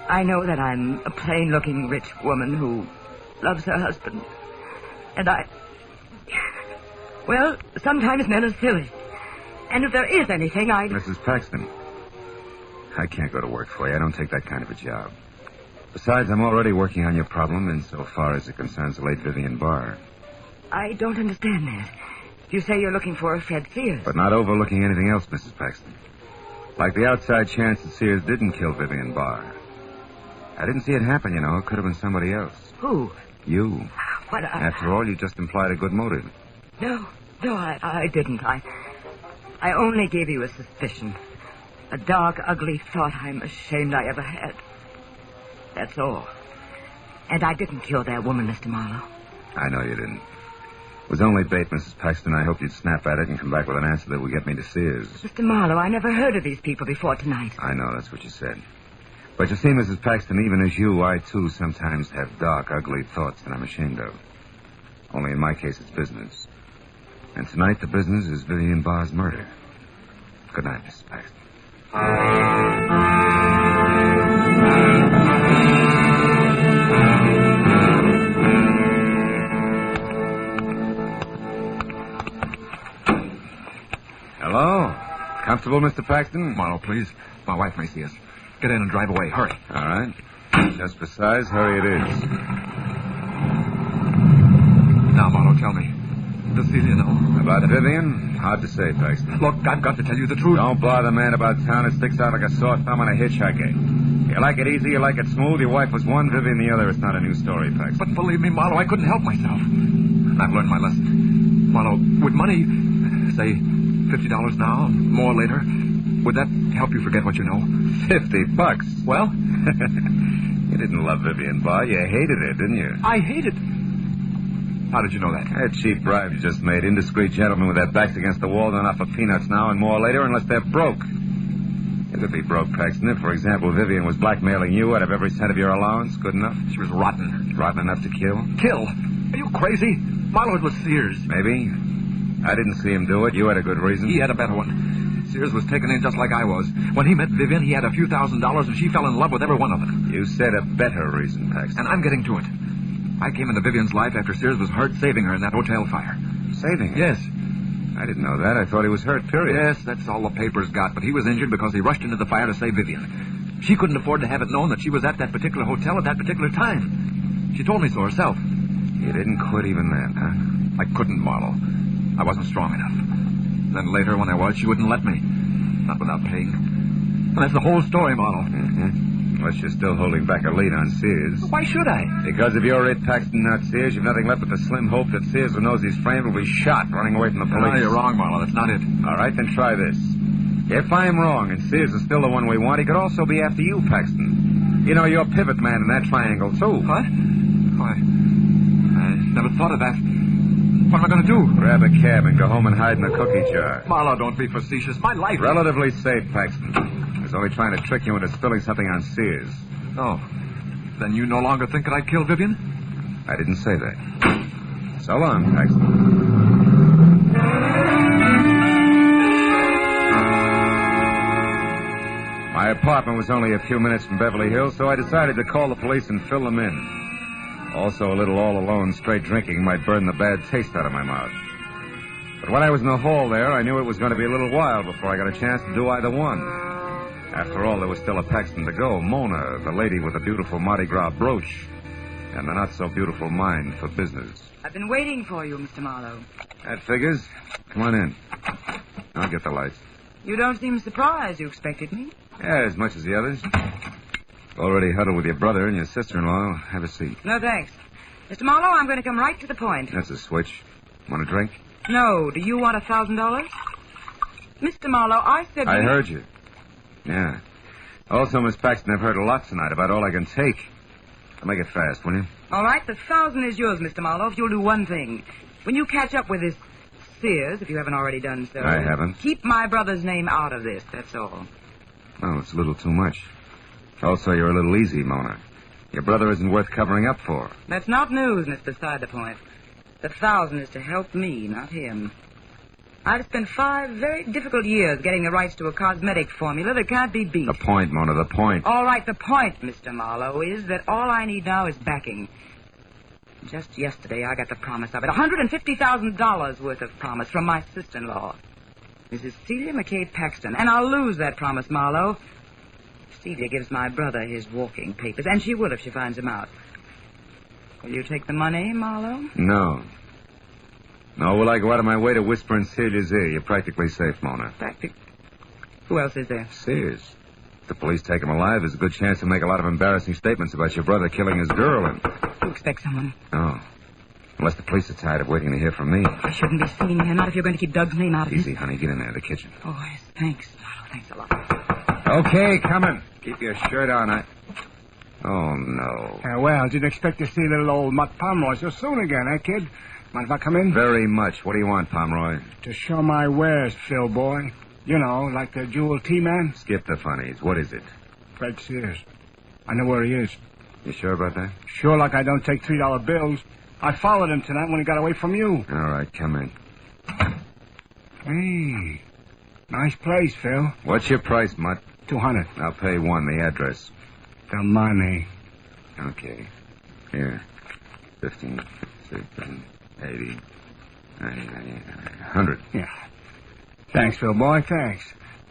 Speaker 22: I know that I'm a plain-looking rich woman who loves her husband. And well, sometimes men are silly. And if there is anything,
Speaker 2: Mrs. Paxton, I can't go to work for you. I don't take that kind of a job. Besides, I'm already working on your problem insofar as it concerns the late Vivian Barr.
Speaker 22: I don't understand that. You say you're looking for a Fred Sears.
Speaker 2: But not overlooking anything else, Mrs. Paxton. Like the outside chance that Sears didn't kill Vivian Barr. I didn't see it happen, you know. It could have been somebody else.
Speaker 22: Who?
Speaker 2: You.
Speaker 22: What?
Speaker 2: After all, you just implied a good motive.
Speaker 22: No, I didn't. I only gave you a suspicion. A dark, ugly thought I'm ashamed I ever had. That's all. And I didn't kill that woman, Mr. Marlowe.
Speaker 2: I know you didn't. It was only bait, Mrs. Paxton. I hoped you'd snap at it and come back with an answer that would get me to Sears.
Speaker 22: Mr. Marlowe, I never heard of these people before tonight.
Speaker 2: I know, that's what you said. But you see, Mrs. Paxton, even as you, I, too, sometimes have dark, ugly thoughts that I'm ashamed of. Only in my case, it's business. And tonight, the business is Vivian Barr's murder. Good night, Mrs. Paxton. Hello? Comfortable, Mr. Paxton?
Speaker 8: Marlowe, please. My wife may see us. Get in and drive away. Hurry.
Speaker 2: All right. Just for size, hurry it is.
Speaker 8: Now, Marlowe, tell me. Does Celia know?
Speaker 2: About Vivian? Hard to say, Paxton.
Speaker 8: Look, I've got to tell you the truth.
Speaker 2: Don't bother, man, about town. It sticks out like a sore thumb on a hitchhiker. You like it easy, you like it smooth. Your wife was one, Vivian the other. It's not a new story, Paxton.
Speaker 8: But believe me, Marlowe, I couldn't help myself. I've learned my lesson. Marlowe, with money, say $50 now, more later. Would that help you forget what you know?
Speaker 2: $50?
Speaker 8: Well?
Speaker 2: You didn't love Vivian Barr. You hated her, didn't you?
Speaker 8: I hated. How did you know that?
Speaker 2: That cheap bribe you just made. Indiscreet gentlemen with their backs against the wall don't offer peanuts now and more later unless they're broke. You could be broke, Paxton. If, for example, Vivian was blackmailing you out of every cent of your allowance, good enough?
Speaker 8: She was rotten.
Speaker 2: Rotten enough to kill?
Speaker 8: Kill? Are you crazy? Marlowe was Sears.
Speaker 2: Maybe. I didn't see him do it. You had a good reason.
Speaker 8: He had a better one. Sears was taken in just like I was. When he met Vivian, he had a few $1,000s, and she fell in love with every one of them.
Speaker 2: You said a better reason, Paxton.
Speaker 8: And I'm getting to it. I came into Vivian's life after Sears was hurt saving her in that hotel fire.
Speaker 2: Saving her?
Speaker 8: Yes.
Speaker 2: I didn't know that. I thought he was hurt, period.
Speaker 8: Yes, that's all the papers got, but he was injured because he rushed into the fire to save Vivian. She couldn't afford to have it known that she was at that particular hotel at that particular time. She told me so herself.
Speaker 2: You didn't quit even then, huh?
Speaker 8: I couldn't, Marlowe. I wasn't strong enough. Then later, when I was, she wouldn't let me. Not without paying. And that's the whole story, Marlowe.
Speaker 2: Mm-hmm. Unless you're still holding back a lead on Sears.
Speaker 8: Why should I?
Speaker 2: Because if you're it, Paxton, not Sears, you've nothing left but the slim hope that Sears, who knows he's framed, will be shot running away from the police.
Speaker 8: No, you're wrong, Marlowe. That's not it.
Speaker 2: All right, then try this. If I'm wrong and Sears is still the one we want, he could also be after you, Paxton. You know, you're pivot man in that triangle, too.
Speaker 8: What? Why, I never thought of that. What am I going to do?
Speaker 2: Grab a cab and go home and hide in the cookie jar.
Speaker 8: Marlowe, don't be facetious. My life...
Speaker 2: Relatively safe, Paxton. I was only trying to trick you into spilling something on Sears.
Speaker 8: Oh. Then you no longer think that I killed Vivian?
Speaker 2: I didn't say that. So long, Paxton. My apartment was only a few minutes from Beverly Hills, so I decided to call the police and fill them in. Also, a little all-alone straight drinking might burn the bad taste out of my mouth. But when I was in the hall there, I knew it was going to be a little while before I got a chance to do either one. After all, there was still a Paxton to go. Mona, the lady with the beautiful Mardi Gras brooch, and the not-so-beautiful mind for business.
Speaker 22: I've been waiting for you, Mr. Marlowe.
Speaker 2: That figures. Come on in. I'll get the lights.
Speaker 22: You don't seem surprised you expected me.
Speaker 2: Yeah, as much as the others. Already huddled with your brother and your sister-in-law. Have a seat.
Speaker 22: No, thanks. Mr. Marlowe, I'm going to come right to the point.
Speaker 2: That's a switch. Want a drink?
Speaker 22: No. Do you want $1,000? Mr. Marlowe, I said...
Speaker 2: I heard you. Yeah. Also, Miss Paxton, I've heard a lot tonight about all I can take. I'll make it fast, will you?
Speaker 22: All right, the 1,000 is yours, Mr. Marlowe, if you'll do one thing. When you catch up with this Sears, if you haven't already done so...
Speaker 2: I haven't.
Speaker 22: Keep my brother's name out of this, that's all.
Speaker 2: Oh, it's a little too much. Also, you're a little easy, Mona. Your brother isn't worth covering up for.
Speaker 22: That's not news, and it's beside the point. The 1,000 is to help me, not him. I've spent 5 very difficult years getting the rights to a cosmetic formula that can't be beat.
Speaker 2: The point, Mona, the point.
Speaker 22: All right, the point, Mr. Marlowe, is that all I need now is backing. Just yesterday, I got the promise of it. $150,000 worth of promise from my sister-in-law, Mrs. Celia McCabe Paxton. And I'll lose that promise, Marlowe. Celia gives my brother his walking papers, and she will if she finds him out. Will you take the money, Marlowe?
Speaker 2: No. No, will I go out of my way to whisper in Celia's ear? You're practically safe, Mona.
Speaker 22: Who else is there?
Speaker 2: Sears. If the police take him alive, there's a good chance he'll make a lot of embarrassing statements about your brother killing his girl and...
Speaker 22: You expect someone?
Speaker 2: Oh. Unless the police are tired of waiting to hear from me.
Speaker 22: I shouldn't be seen here, not if you're going to keep Doug's name out of it.
Speaker 2: Easy, honey. Get in there, the kitchen.
Speaker 22: Oh, yes, thanks. Marlowe, thanks a lot.
Speaker 2: Okay, coming. Keep your shirt on. Oh, no.
Speaker 7: Well, didn't expect to see little old Mutt Pomeroy so soon again, eh, kid? Mind if I come in?
Speaker 2: Very much. What do you want, Pomeroy?
Speaker 7: To show my wares, Phil, boy. You know, like the jewel tea man.
Speaker 2: Skip the funnies. What is it?
Speaker 7: Fred Sears. I know where he is.
Speaker 2: You sure about that?
Speaker 7: Sure like I don't take $3 bills. I followed him tonight when he got away from you.
Speaker 2: All right, come in.
Speaker 7: Hey, nice place, Phil.
Speaker 2: What's your price, Mutt?
Speaker 7: $200.
Speaker 2: I'll pay $1. The address.
Speaker 7: The money.
Speaker 2: Okay. Here. 15, 16, 80, 90, 100.
Speaker 7: Yeah. Thanks, Phil, boy, thanks.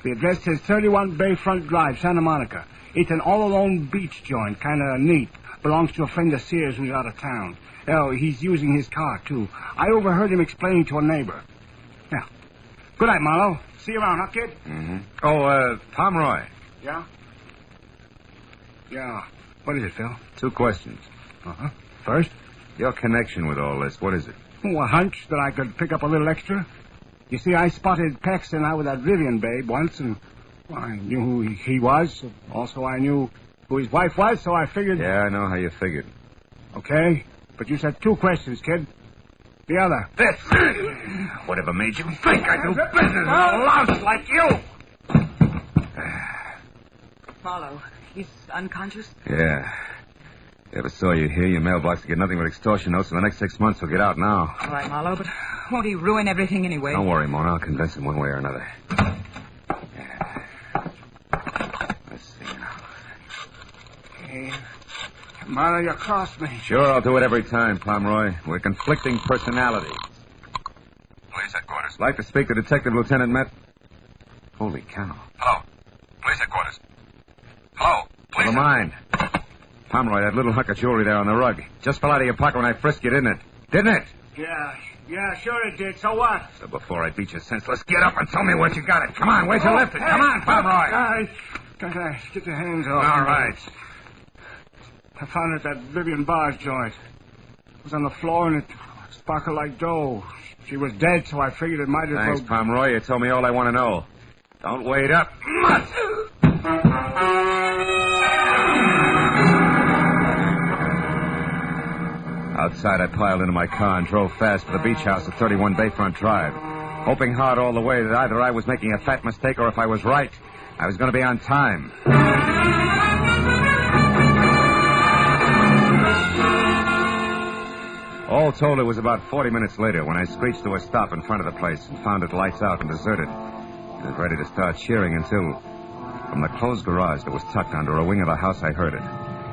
Speaker 7: The address says 31 Bayfront Drive, Santa Monica. It's an all-alone beach joint, kind of neat. Belongs to a friend of Sears who's out of town. Oh, he's using his car, too. I overheard him explaining to a neighbor. Yeah. Good night, Marlowe. See you around, huh, kid?
Speaker 2: Mm-hmm. Oh, Pomeroy.
Speaker 7: Yeah? Yeah. What is it, Phil?
Speaker 2: 2 questions.
Speaker 7: Uh-huh. First?
Speaker 2: Your connection with all this, what is it?
Speaker 7: Oh, a hunch that I could pick up a little extra. You see, I spotted Paxton out with that Vivian babe once, and I knew who he was. Also, I knew who his wife was, so I figured...
Speaker 2: Yeah, I know how you figured.
Speaker 7: Okay, but you said 2 questions, kid. The other.
Speaker 12: This. Whatever made you think I do business with a louse like you?
Speaker 22: Marlowe, he's unconscious?
Speaker 2: Yeah. Ever saw you here, your mailbox to get nothing but extortion notes for the next 6 months. He'll get out now.
Speaker 22: All right, Marlowe, but won't he ruin everything anyway?
Speaker 2: Don't worry, Mona. I'll convince him one way or another. Let's see now.
Speaker 7: Hey, Marlowe, you crossed me.
Speaker 2: Sure, I'll do it every time, Pomeroy. We're conflicting personalities.
Speaker 8: Police headquarters.
Speaker 2: Like to speak to Detective Lieutenant Met. Holy cow.
Speaker 8: Hello. Police headquarters. Hello. Police.
Speaker 2: Never mind. Pomeroy, that little hunk of jewelry there on the rug. Just fell out of your pocket when I frisked you, didn't it? Didn't it?
Speaker 7: Yeah, sure it did. So what?
Speaker 2: So before I beat you senseless, get up and tell me where you got it. Come on, where'd you lift it? Come on, Pomeroy.
Speaker 7: Get your hands off.
Speaker 2: All right.
Speaker 7: I found it at that Vivian Barr's joint. It was on the floor and it sparkled like dough. She was dead, so I figured it might as well...
Speaker 2: Thanks, Pomeroy. You told me all I want to know. Don't wait up. Mutt! Outside, I piled into my car and drove fast to the beach house at 31 Bayfront Drive, hoping hard all the way that either I was making a fat mistake or if I was right, I was going to be on time. All told, it was about 40 minutes later when I screeched to a stop in front of the place and found it lights out and deserted. I was ready to start cheering until, from the closed garage that was tucked under a wing of the house, I heard it.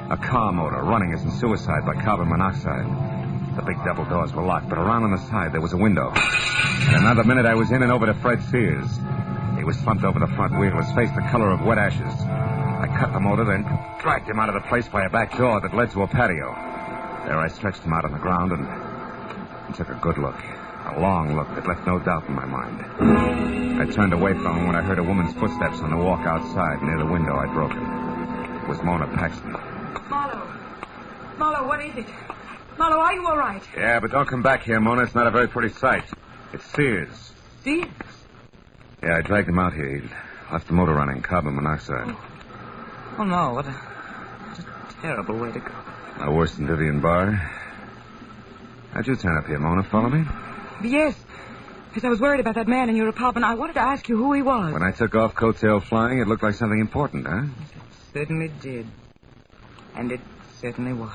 Speaker 2: A car motor running as in suicide by carbon monoxide. The big double doors were locked, but around on the side there was a window. In another minute, I was in and over to Fred Sears. He was slumped over the front wheel, his face the color of wet ashes. I cut the motor, then dragged him out of the place by a back door that led to a patio. There I stretched him out on the ground and took a good look. A long look that left no doubt in my mind. I turned away from him when I heard a woman's footsteps on the walk outside. Near the window, I broke it. It was Mona Paxton.
Speaker 22: Marlowe, what is it? Marlowe, are you all right?
Speaker 2: Yeah, but don't come back here, Mona. It's not a very pretty sight. It's Sears.
Speaker 22: Sears?
Speaker 2: Yeah, I dragged him out here. He left the motor running, carbon monoxide.
Speaker 22: Oh no, what a terrible way to go.
Speaker 2: No worse than Vivian Barr. How'd you turn up here, Mona? Follow me?
Speaker 22: Yes. Because I was worried about that man in your apartment. I wanted to ask you who he was.
Speaker 2: When I took off coattail flying, it looked like something important, huh?
Speaker 22: It certainly did. And it certainly was.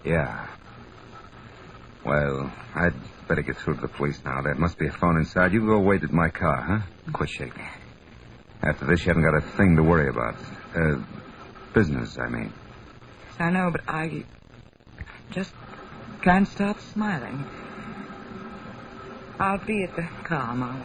Speaker 2: Yeah. Well, I'd better get through to the police now. There must be a phone inside. You go wait at my car, huh? Quit shaking. After this, you haven't got a thing to worry about. Business, I mean.
Speaker 22: Yes, I know, but I just can't stop smiling. I'll be at the car, Marlowe.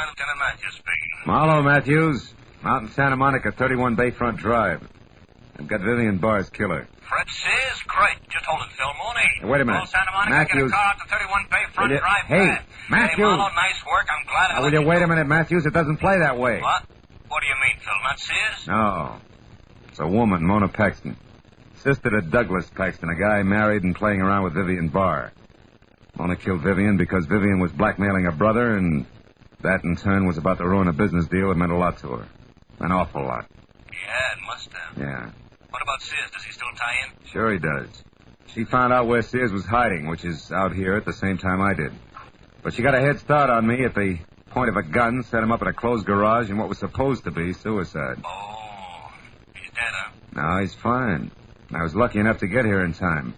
Speaker 12: Lieutenant Matthews speaking.
Speaker 2: Marlowe, Matthews. Out in Santa Monica, 31 Bayfront Drive. I've got Vivian Barr's killer.
Speaker 12: Fred Sears? Great. Just hold it, Phil Mooney.
Speaker 2: Hey, wait a minute.
Speaker 12: Call Santa Monica,
Speaker 2: Matthews.
Speaker 12: get a car out to 31 Bayfront Drive.
Speaker 2: Hey,
Speaker 12: fast.
Speaker 2: Matthews.
Speaker 12: Hey, Marlowe, nice work. I'm glad I
Speaker 2: Will you wait a minute, Matthews? It doesn't play that way.
Speaker 12: What? What do you mean, Phil? Not Sears?
Speaker 2: No. It's a woman, Mona Paxton. Sister to Douglas Paxton, a guy married and playing around with Vivian Barr. Mona killed Vivian because Vivian was blackmailing her brother, and that, in turn, was about to ruin a business deal that meant a lot to her. An awful lot.
Speaker 12: Yeah, it must have.
Speaker 2: Yeah.
Speaker 12: What about Sears? Does he still tie in?
Speaker 2: Sure he does. She found out where Sears was hiding, which is out here at the same time I did. But she got a head start on me at the point of a gun, set him up in a closed garage in what was supposed to be suicide.
Speaker 12: Oh, he's dead, huh?
Speaker 2: No, he's fine. I was lucky enough to get here in time.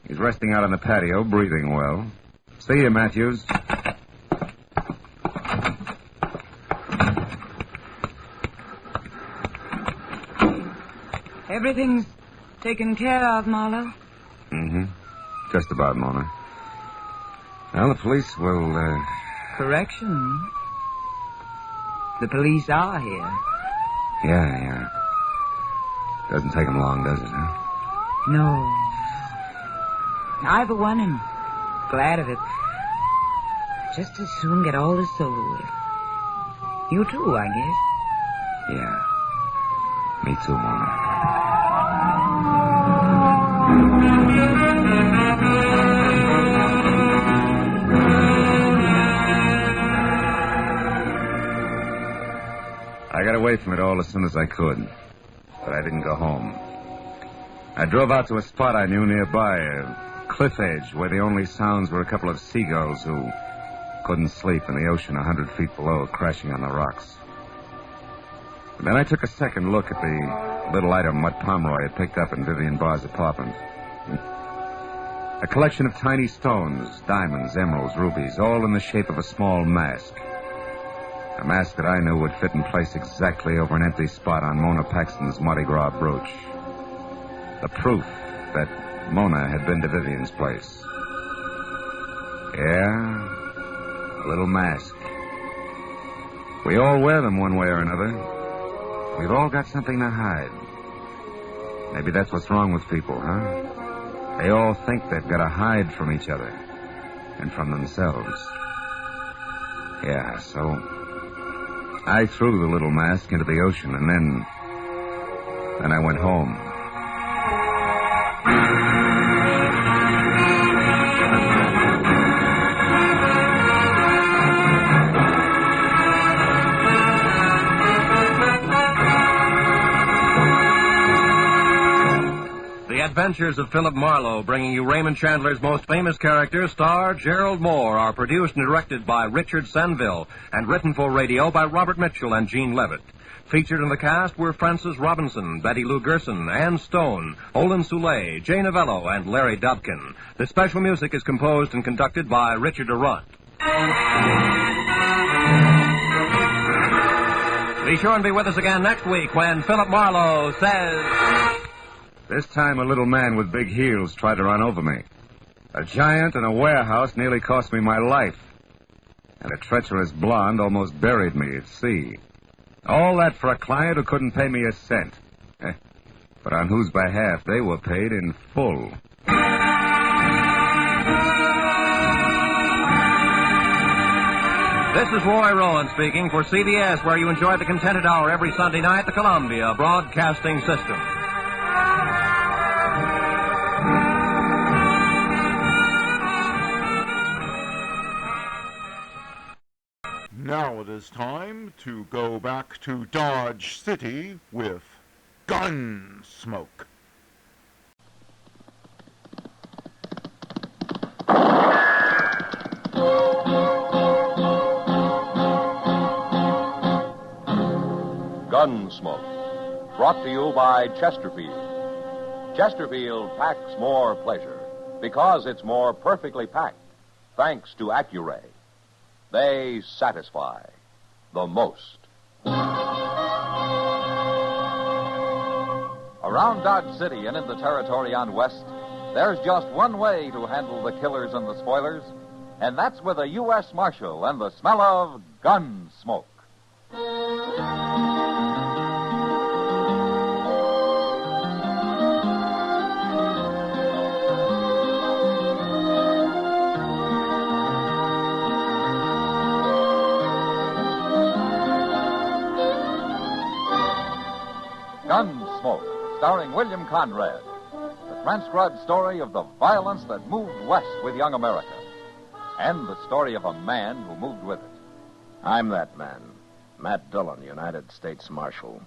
Speaker 2: He's resting out on the patio, breathing well. See you, Matthews.
Speaker 22: Everything's taken care of, Marlowe?
Speaker 2: Mm-hmm. Just about, Mona. Well, the police will,
Speaker 22: Correction. The police are here.
Speaker 2: Yeah. Doesn't take them long, does it, huh?
Speaker 22: No. I, for one, am glad of it. Just as soon get all this over with. You too, I guess.
Speaker 2: Yeah. Me too, Mona. I got away from it all as soon as I could, but I didn't go home. I drove out to a spot I knew nearby, a cliff edge where the only sounds were a couple of seagulls who couldn't sleep in the ocean 100 feet below, crashing on the rocks. And then I took a second look at the little item Mutt Pomeroy had picked up in Vivian Barr's apartment. A collection of tiny stones, diamonds, emeralds, rubies, all in the shape of a small mask. A mask that I knew would fit in place exactly over an empty spot on Mona Paxton's Mardi Gras brooch. The proof that Mona had been to Vivian's place. Yeah, a little mask. We all wear them one way or another. We've all got something to hide. Maybe that's what's wrong with people, huh? They all think they've got to hide from each other and from themselves. Yeah, so I threw the little mask into the ocean, and then I went home.
Speaker 18: The Adventures of Philip Marlowe, bringing you Raymond Chandler's most famous characters, star Gerald Moore, are produced and directed by Richard Senville and written for radio by Robert Mitchell and Gene Levitt. Featured in the cast were Frances Robinson, Betty Lou Gerson, Ann Stone, Olin Soule, Jay Novello, and Larry Dobkin. The special music is composed and conducted by Richard Durant. Be sure and be with us again next week when Philip Marlowe says...
Speaker 2: This time a little man with big heels tried to run over me. A giant in a warehouse nearly cost me my life. And a treacherous blonde almost buried me at sea. All that for a client who couldn't pay me a cent. But on whose behalf they were paid in full.
Speaker 18: This is Roy Rowan speaking for CBS, where you enjoy the Contented Hour every Sunday night, the Columbia Broadcasting System.
Speaker 1: Now it is time to go back to Dodge City with Gunsmoke.
Speaker 9: Gunsmoke, brought to you by Chesterfield. Chesterfield packs more pleasure because it's more perfectly packed, thanks to Accuray. They satisfy the most.
Speaker 15: Around Dodge City and in the territory on West, there's just one way to handle the killers and the spoilers, and that's with a U.S. Marshal and the smell of Gunsmoke. Gunsmoke, starring William Conrad. The transcribed story of the violence that moved west with young America. And the story of a man who moved with it.
Speaker 19: I'm that man, Matt Dillon, United States Marshal.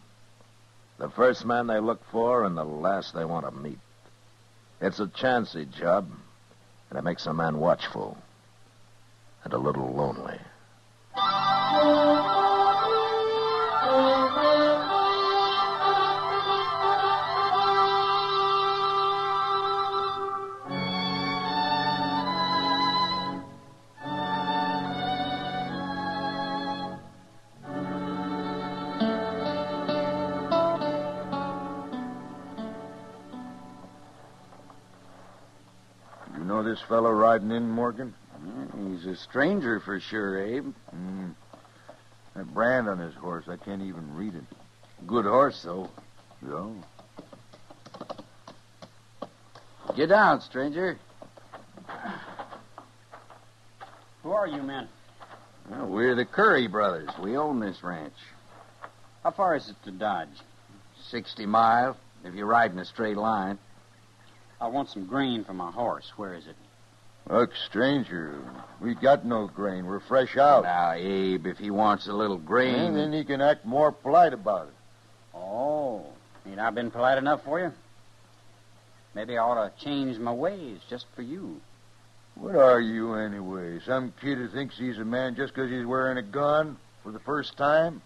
Speaker 19: The first man they look for and the last they want to meet. It's a chancy job, and it makes a man watchful and a little lonely.
Speaker 21: This fellow riding in, Morgan?
Speaker 24: He's a stranger for sure, Abe.
Speaker 21: That brand on his horse, I can't even read it.
Speaker 24: Good horse, though.
Speaker 21: Yeah.
Speaker 24: Get down, stranger.
Speaker 11: Who are you men?
Speaker 24: Well, we're the Curry brothers. We own this ranch.
Speaker 3: How far is it to Dodge?
Speaker 24: 60 miles, if you ride in a straight line.
Speaker 3: I want some grain for my horse. Where is it?
Speaker 21: Look, stranger, we got no grain. We're fresh out.
Speaker 24: Now, Abe, if he wants a little grain...
Speaker 21: And then he can act more polite about it.
Speaker 3: Oh, ain't I been polite enough for you? Maybe I ought to change my ways just for you.
Speaker 21: What are you, anyway? Some kid who thinks he's a man just because he's wearing a gun for the first time?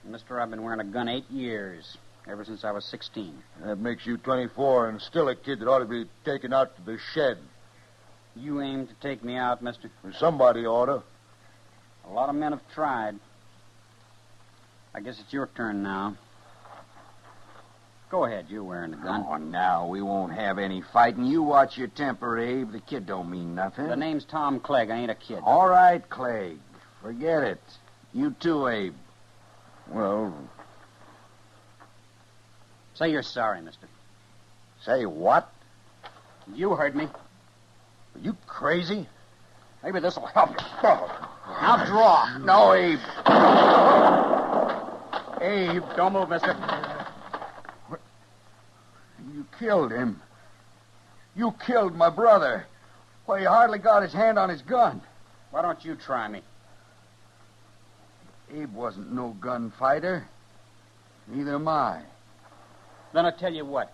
Speaker 3: Mister, I've been wearing a gun 8 years, ever since I was 16.
Speaker 21: That makes you 24 and still a kid that ought to be taken out to the shed.
Speaker 3: You aim to take me out, mister?
Speaker 21: Well, somebody ought to.
Speaker 3: A lot of men have tried. I guess it's your turn now. Go ahead, you're wearing the gun.
Speaker 24: Oh, now, we won't have any fighting. You watch your temper, Abe. The kid don't mean nothing.
Speaker 3: The name's Tom Clegg. I ain't a kid.
Speaker 24: All right, Clegg. Forget it. You too, Abe.
Speaker 21: Well...
Speaker 3: Say you're sorry, mister.
Speaker 21: Say what?
Speaker 3: You heard me.
Speaker 21: Are you crazy?
Speaker 3: Maybe this'll help you. Now draw.
Speaker 24: No, Abe.
Speaker 3: Abe, don't move, mister.
Speaker 24: You killed him. You killed my brother. Why, he hardly got his hand on his gun.
Speaker 3: Why don't you try me?
Speaker 24: Abe wasn't no gunfighter. Neither am I.
Speaker 3: Then I tell you what.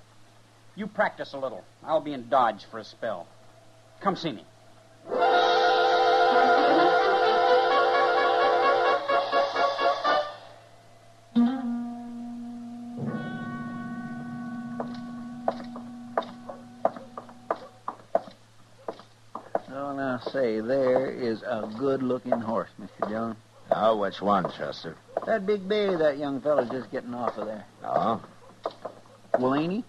Speaker 3: You practice a little. I'll be in Dodge for a spell. Come see me.
Speaker 24: Oh, now, say, there is a good-looking horse, Mr. Jones.
Speaker 19: Oh, which one, Chester?
Speaker 24: That big bay that young fellow's just getting off of there.
Speaker 19: Oh?
Speaker 24: Well, ain't he?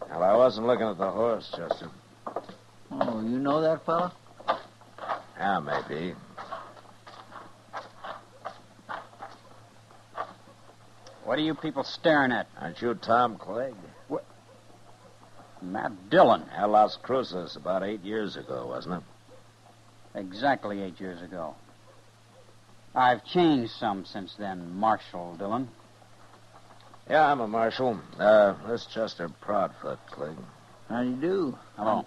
Speaker 19: Well, I wasn't looking at the horse, Chester.
Speaker 24: Oh, you know that fellow?
Speaker 19: Yeah, maybe.
Speaker 3: What are you people staring at?
Speaker 19: Aren't you Tom Clegg?
Speaker 3: What? Matt Dillon.
Speaker 19: At Las Cruces about 8 years ago, wasn't it?
Speaker 3: Exactly 8 years ago. I've changed some since then, Marshal Dillon.
Speaker 19: Yeah, I'm a marshal. This Chester Proudfoot, Clegg.
Speaker 24: How do you do?
Speaker 3: Hello.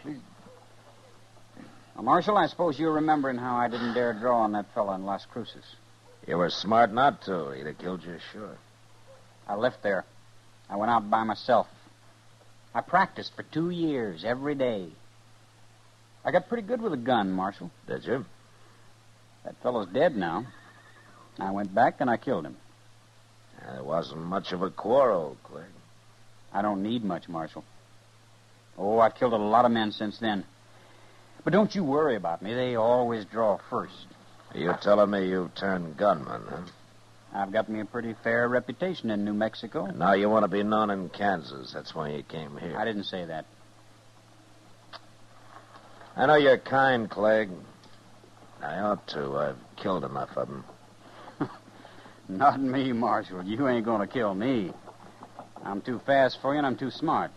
Speaker 3: Marshal, I suppose you're remembering how I didn't dare draw on that fellow in Las Cruces.
Speaker 19: You were smart not to. He'd have killed you, sure.
Speaker 3: I left there. I went out by myself. I practiced for 2 years, every day. I got pretty good with a gun, Marshal.
Speaker 19: Did you?
Speaker 3: That fellow's dead now. I went back and I killed him.
Speaker 19: There wasn't much of a quarrel, Clegg.
Speaker 3: I don't need much, Marshal. Oh, I've killed a lot of men since then. But don't you worry about me. They always draw first.
Speaker 19: Are you telling me you've turned gunman, huh?
Speaker 3: I've got me a pretty fair reputation in New Mexico.
Speaker 19: And now you want to be known in Kansas. That's why you came here.
Speaker 3: I didn't say that.
Speaker 19: I know you're kind, Clegg. I ought to. I've killed enough of them.
Speaker 3: Not me, Marshal. You ain't going to kill me. I'm too fast for you and I'm too smart.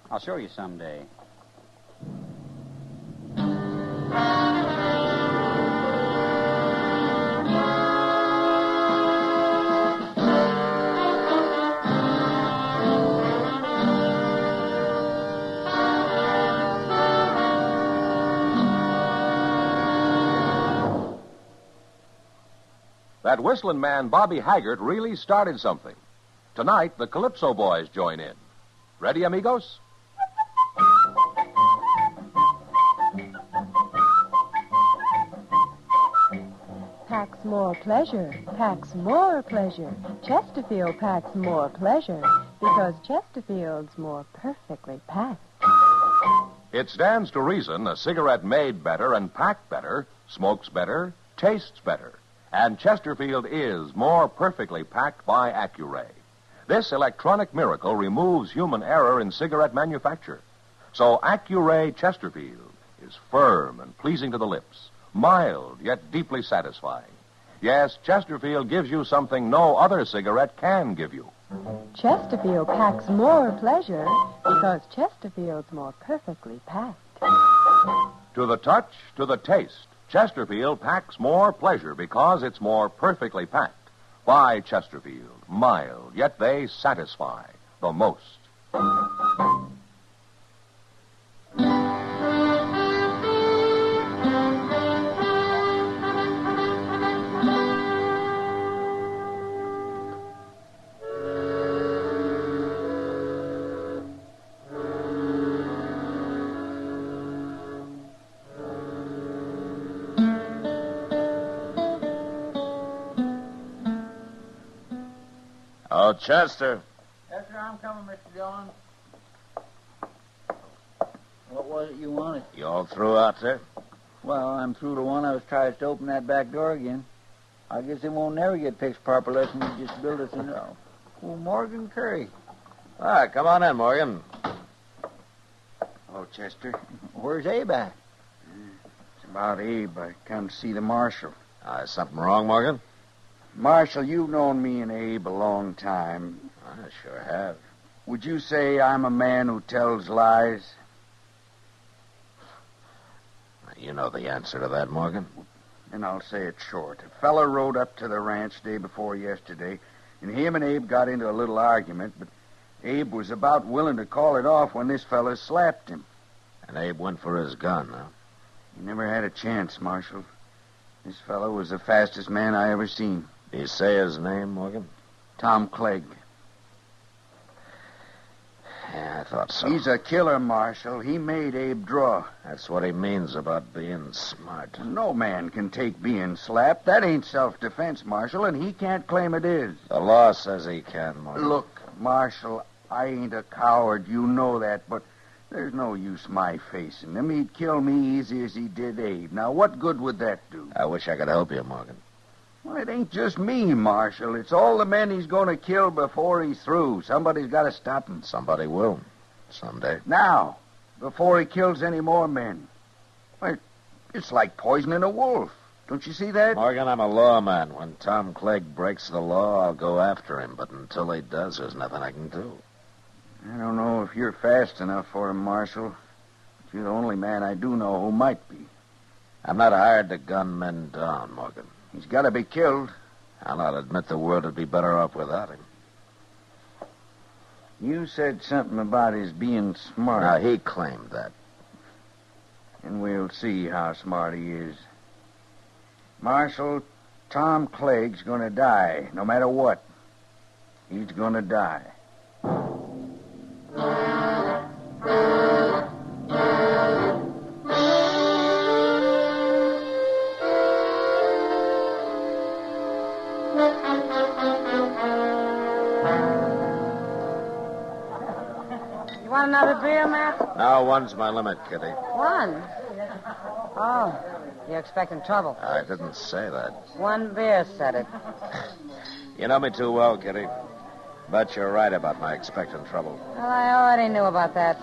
Speaker 3: I'll show you someday.
Speaker 9: That whistling man, Bobby Haggart, really started something. Tonight, the Calypso Boys join in. Ready, amigos?
Speaker 17: Packs more pleasure, packs more pleasure. Chesterfield packs more pleasure because Chesterfield's more perfectly packed.
Speaker 9: It stands to reason a cigarette made better and packed better, smokes better, tastes better. And Chesterfield is more perfectly packed by Accuray. This electronic miracle removes human error in cigarette manufacture. So Accuray Chesterfield is firm and pleasing to the lips, mild yet deeply satisfying. Yes, Chesterfield gives you something no other cigarette can give you.
Speaker 17: Chesterfield packs more pleasure because Chesterfield's more perfectly packed.
Speaker 9: To the touch, to the taste, Chesterfield packs more pleasure because it's more perfectly packed. Why Chesterfield? Mild, yet they satisfy the most.
Speaker 19: Oh, Chester.
Speaker 4: Yes, sir, I'm coming, Mr. Dillon. What was it you wanted?
Speaker 19: You all through out there?
Speaker 4: Well, I'm through to one. I was trying to open that back door again. I guess it won't never get fixed properly unless you just build us a new... Oh, Morgan Curry.
Speaker 19: All right, come on in, Morgan.
Speaker 4: Oh, Chester. Where's Abe at? It's about Abe. I come to see the marshal.
Speaker 19: Is something wrong, Morgan?
Speaker 4: Marshal, you've known me and Abe a long time.
Speaker 19: I sure have.
Speaker 4: Would you say I'm a man who tells lies?
Speaker 19: You know the answer to that, Morgan.
Speaker 4: And I'll say it short. A fella rode up to the ranch day before yesterday, and him and Abe got into a little argument, but Abe was about willing to call it off when this fella slapped him.
Speaker 19: And Abe went for his gun, huh?
Speaker 4: He never had a chance, Marshal. This fella was the fastest man I ever seen.
Speaker 19: Did you say his name, Morgan?
Speaker 4: Tom Clegg.
Speaker 19: Yeah, I thought so.
Speaker 4: He's a killer, Marshal. He made Abe draw.
Speaker 19: That's what he means about being smart.
Speaker 4: No man can take being slapped. That ain't self-defense, Marshal, and he can't claim it is.
Speaker 19: The law says he can, Morgan.
Speaker 4: Look, Marshal, I ain't a coward. You know that, but there's no use my facing him. He'd kill me easy as he did Abe. Now, what good would that do?
Speaker 19: I wish I could help you, Morgan.
Speaker 4: Well, it ain't just me, Marshal. It's all the men he's going to kill before he's through. Somebody's got to stop him.
Speaker 19: Somebody will. Someday.
Speaker 4: Now, before he kills any more men. Well, it's like poisoning a wolf. Don't you see that?
Speaker 19: Morgan, I'm a lawman. When Tom Clegg breaks the law, I'll go after him. But until he does, there's nothing I can do.
Speaker 4: I don't know if you're fast enough for him, Marshal. But you're the only man I do know who might be.
Speaker 19: I'm not hired to gun men down, Morgan.
Speaker 4: He's got to be killed.
Speaker 19: I'll admit the world would be better off without him.
Speaker 4: You said something about his being smart.
Speaker 19: Now, he claimed that.
Speaker 4: And we'll see how smart he is. Marshal, Tom Clegg's going to die, no matter what. He's going to die.
Speaker 5: You want another beer, Matt?
Speaker 19: No, one's my limit, Kitty.
Speaker 5: One? Oh, you're expecting trouble.
Speaker 19: I didn't say that.
Speaker 5: One beer said it.
Speaker 19: You know me too well, Kitty. But you're right about my expecting trouble.
Speaker 5: Well, I already knew about that.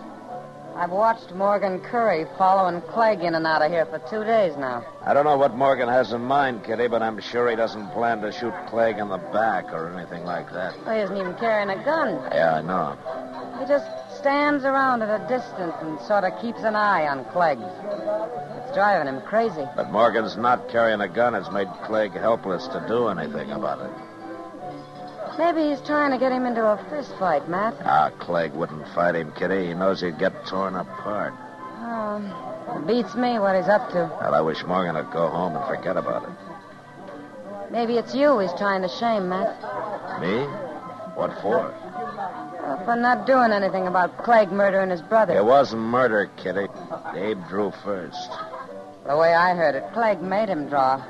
Speaker 5: I've watched Morgan Curry following Clegg in and out of here for 2 days now.
Speaker 19: I don't know what Morgan has in mind, Kitty, but I'm sure he doesn't plan to shoot Clegg in the back or anything like that.
Speaker 5: Well, he isn't even carrying a gun.
Speaker 19: Yeah, I know.
Speaker 5: He just stands around at a distance and sort of keeps an eye on Clegg. It's driving him crazy.
Speaker 19: But Morgan's not carrying a gun has made Clegg helpless to do anything about it.
Speaker 5: Maybe he's trying to get him into a fist fight, Matt.
Speaker 19: Clegg wouldn't fight him, Kitty. He knows he'd get torn apart.
Speaker 5: Oh, it beats me what he's up to.
Speaker 19: Well, I wish Morgan would go home and forget about it.
Speaker 5: Maybe it's you he's trying to shame, Matt.
Speaker 19: Me? What for?
Speaker 5: For not doing anything about Clegg murdering his brother.
Speaker 19: It wasn't murder, Kitty. Abe drew first.
Speaker 5: The way I heard it, Clegg made him draw.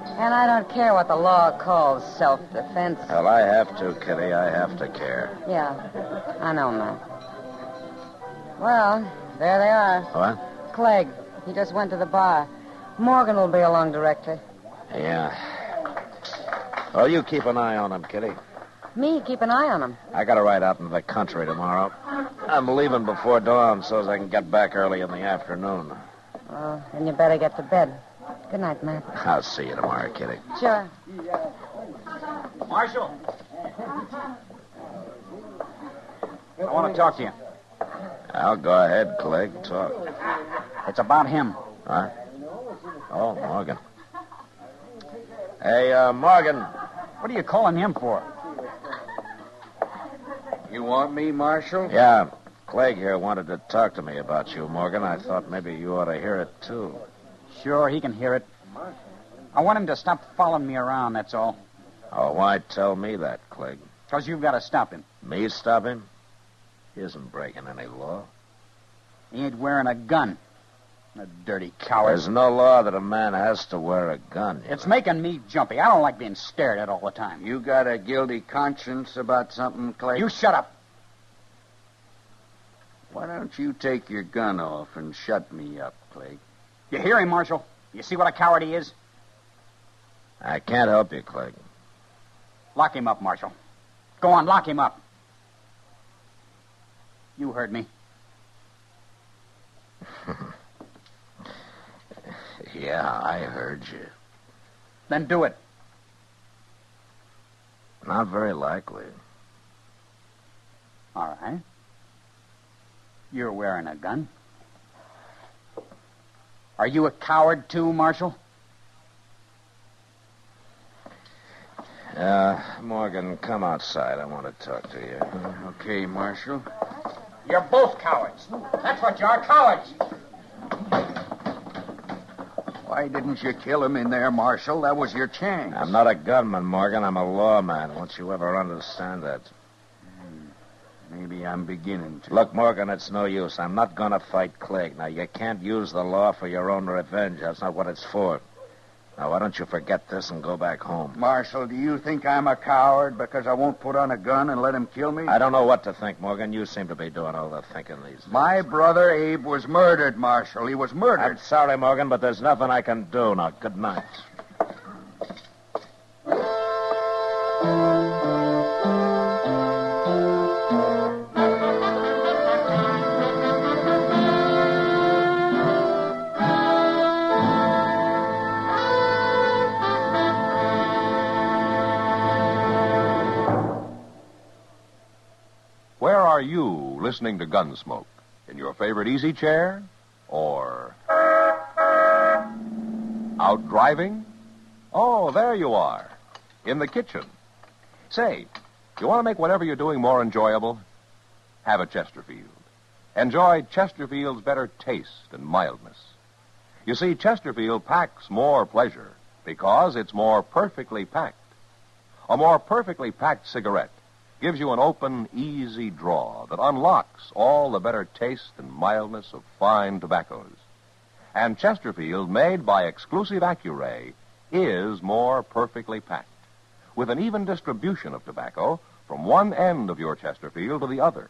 Speaker 5: And I don't care what the law calls self-defense.
Speaker 19: Well, I have to, Kitty. I have to care.
Speaker 5: Yeah, I know, Matt. Well, there they are.
Speaker 19: What?
Speaker 5: Clegg. He just went to the bar. Morgan will be along directly.
Speaker 19: Yeah. Oh, you keep an eye on him, Kitty.
Speaker 5: Me, keep an eye on him.
Speaker 19: I got to ride out into the country tomorrow. I'm leaving before dawn so as I can get back early in the afternoon.
Speaker 5: Well, then you better get to bed. Good night, Matt.
Speaker 19: I'll see you tomorrow, Kitty.
Speaker 5: Sure.
Speaker 3: Marshal. I want to talk to you.
Speaker 19: I'll go ahead, Clegg. Talk.
Speaker 3: It's about him.
Speaker 19: Huh? Oh, Morgan. Hey, Morgan.
Speaker 3: What are you calling him for?
Speaker 4: You want me, Marshal?
Speaker 19: Yeah, Clegg here wanted to talk to me about you, Morgan. I thought maybe you ought to hear it, too.
Speaker 3: Sure, he can hear it. I want him to stop following me around, that's all.
Speaker 19: Oh, why tell me that, Clegg?
Speaker 3: Because you've got to stop him.
Speaker 19: Me stop him? He isn't breaking any law.
Speaker 3: He ain't wearing a gun. A dirty coward.
Speaker 19: There's no law that a man has to wear a gun.
Speaker 3: It's making me jumpy. I don't like being stared at all the time.
Speaker 4: You got a guilty conscience about something, Clay?
Speaker 3: You shut up.
Speaker 4: Why don't you take your gun off and shut me up, Clay?
Speaker 3: You hear him, Marshal? You see what a coward he is?
Speaker 19: I can't help you, Clegg.
Speaker 3: Lock him up, Marshal. Go on, lock him up. You heard me.
Speaker 19: Yeah, I heard you.
Speaker 3: Then do it.
Speaker 19: Not very likely.
Speaker 3: All right. You're wearing a gun. Are you a coward, too, Marshal?
Speaker 19: Morgan, come outside. I want to talk to you.
Speaker 4: Okay, Marshal.
Speaker 3: You're both cowards. That's what you are, cowards.
Speaker 4: Why didn't you kill him in there, Marshal? That was your chance.
Speaker 19: I'm not a gunman, Morgan. I'm a lawman. Won't you ever understand that?
Speaker 4: Maybe I'm beginning to.
Speaker 19: Look, Morgan, it's no use. I'm not going to fight Clegg. Now, you can't use the law for your own revenge. That's not what it's for. Now, why don't you forget this and go back home?
Speaker 4: Marshal, do you think I'm a coward because I won't put on a gun and let him kill me?
Speaker 19: I don't know what to think, Morgan. You seem to be doing all the thinking these days.
Speaker 4: My brother Abe was murdered, Marshal. He was murdered.
Speaker 19: I'm sorry, Morgan, but there's nothing I can do. Now, good night.
Speaker 9: Where are you listening to Gunsmoke? In your favorite easy chair? Or out driving? Oh, there you are. In the kitchen. Say, you want to make whatever you're doing more enjoyable? Have a Chesterfield. Enjoy Chesterfield's better taste and mildness. You see, Chesterfield packs more pleasure because it's more perfectly packed. A more perfectly packed cigarette gives you an open, easy draw that unlocks all the better taste and mildness of fine tobaccos. And Chesterfield, made by exclusive Accuray, is more perfectly packed, with an even distribution of tobacco from one end of your Chesterfield to the other.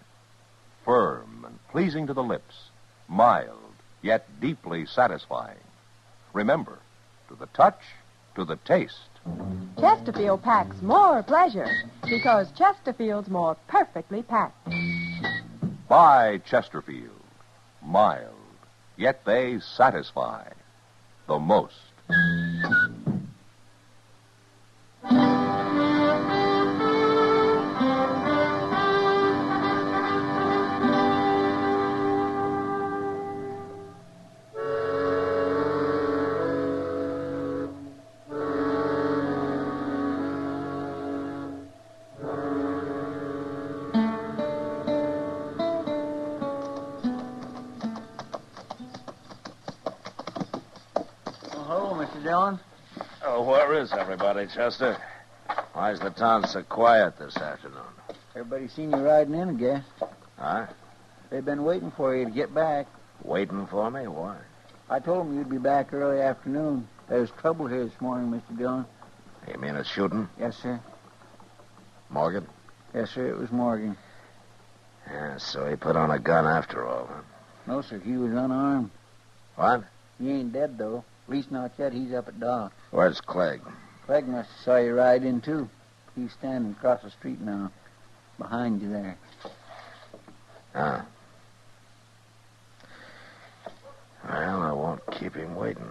Speaker 9: Firm and pleasing to the lips, mild, yet deeply satisfying. Remember, to the touch, to the taste.
Speaker 17: Chesterfield packs more pleasure because Chesterfield's more perfectly packed.
Speaker 9: Buy Chesterfield. Mild, yet they satisfy the most.
Speaker 4: Dillon?
Speaker 19: Oh, where is everybody, Chester? Why's the town so quiet this afternoon?
Speaker 6: Everybody seen you riding in, I guess.
Speaker 19: Huh?
Speaker 6: They've been waiting for you to get back.
Speaker 19: Waiting for me? Why?
Speaker 6: I told them you'd be back early afternoon. There's trouble here this morning, Mr. Dillon.
Speaker 19: You mean a shooting?
Speaker 6: Yes, sir.
Speaker 19: Morgan?
Speaker 6: Yes, sir, it was Morgan.
Speaker 19: Yeah, so he put on a gun after all, huh?
Speaker 6: No, sir, he was unarmed.
Speaker 19: What?
Speaker 6: He ain't dead, though. At least not yet. He's up at dock.
Speaker 19: Where's Clegg?
Speaker 6: Clegg must have saw you ride in, too. He's standing across the street now. Behind you there.
Speaker 19: Ah. Well, I won't keep him waiting.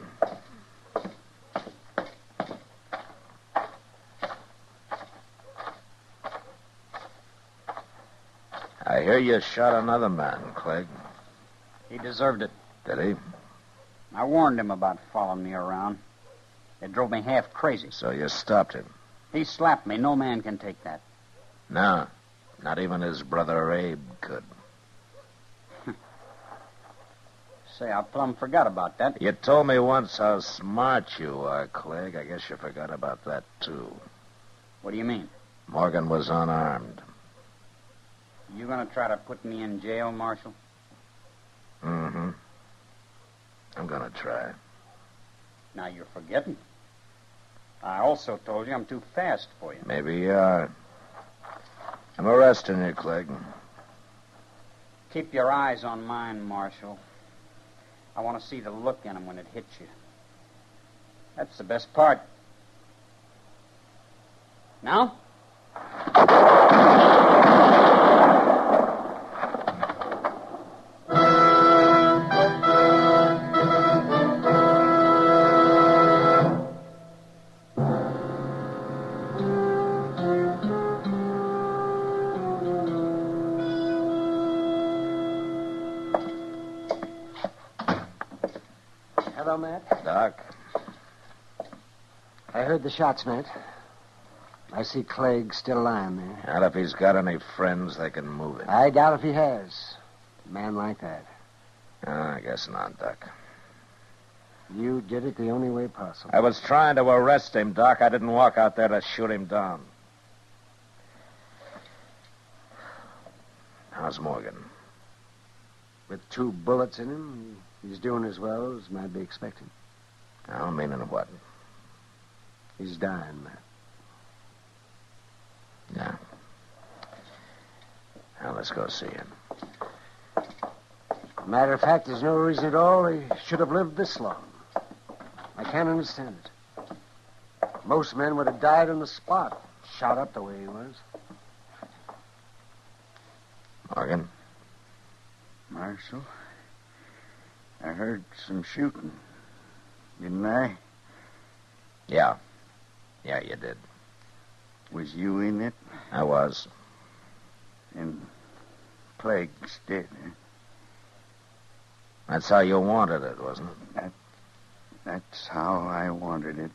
Speaker 19: I hear you shot another man, Clegg.
Speaker 3: He deserved it.
Speaker 19: Did he?
Speaker 3: I warned him about following me around. It drove me half crazy.
Speaker 19: So you stopped him?
Speaker 3: He slapped me. No man can take that.
Speaker 19: No, not even his brother Abe could.
Speaker 3: Say, I plumb forgot about that.
Speaker 19: You told me once how smart you are, Clegg. I guess you forgot about that, too.
Speaker 3: What do you mean?
Speaker 19: Morgan was unarmed.
Speaker 3: You gonna try to put me in jail, Marshal?
Speaker 19: Mm-hmm. I'm gonna try.
Speaker 3: Now you're forgetting. I also told you I'm too fast for you.
Speaker 19: Maybe you are. I'm arresting you, Clegg.
Speaker 3: Keep your eyes on mine, Marshal. I want to see the look in them when it hits you. That's the best part. Now?
Speaker 10: Hello, Matt.
Speaker 19: Doc.
Speaker 10: I heard the shots, Matt. I see Clegg still lying there.
Speaker 19: And if he's got any friends, they can move him.
Speaker 10: I doubt if he has. A man like that.
Speaker 19: I guess not, Doc.
Speaker 10: You did it the only way possible.
Speaker 19: I was trying to arrest him, Doc. I didn't walk out there to shoot him down. How's Morgan?
Speaker 10: With 2 bullets in him, he's doing as well as might be expected.
Speaker 19: I mean in what?
Speaker 10: He's dying, Matt.
Speaker 19: Yeah. Now, let's go see him.
Speaker 10: Matter of fact, there's no reason at all he should have lived this long. I can't understand it. Most men would have died on the spot, shot up the way he was.
Speaker 19: Morgan?
Speaker 24: Marshal, I heard some shooting. Didn't I?
Speaker 19: Yeah. Yeah, you did.
Speaker 24: Was you in it?
Speaker 19: I was.
Speaker 24: And Clegg's dead, huh?
Speaker 19: That's how you wanted it, wasn't it?
Speaker 24: That's how I wanted it.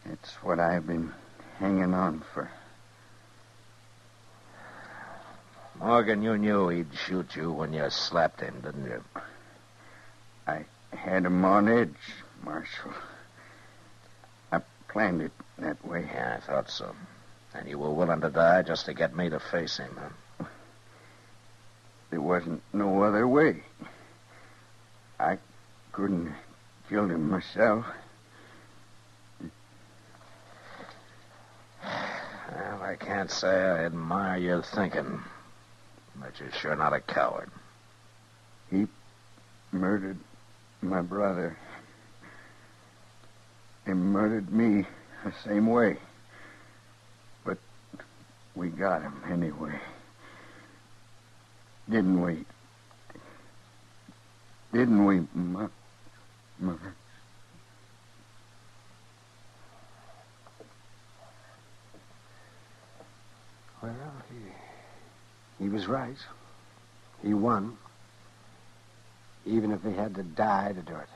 Speaker 24: It's what I've been hanging on for.
Speaker 19: Morgan, you knew he'd shoot you when you slapped him, didn't you?
Speaker 24: I had him on edge, Marshal. I planned it that way.
Speaker 19: Yeah, I thought so. And you were willing to die just to get me to face him, huh?
Speaker 24: There wasn't no other way. I couldn't have killed him myself.
Speaker 19: Well, I can't say I admire your thinking, but you're sure not a coward.
Speaker 24: He murdered my brother. He murdered me the same way. But we got him anyway. Didn't we? Didn't we, Mother?
Speaker 10: Well, he was right. He won. Even if he had to die to do it.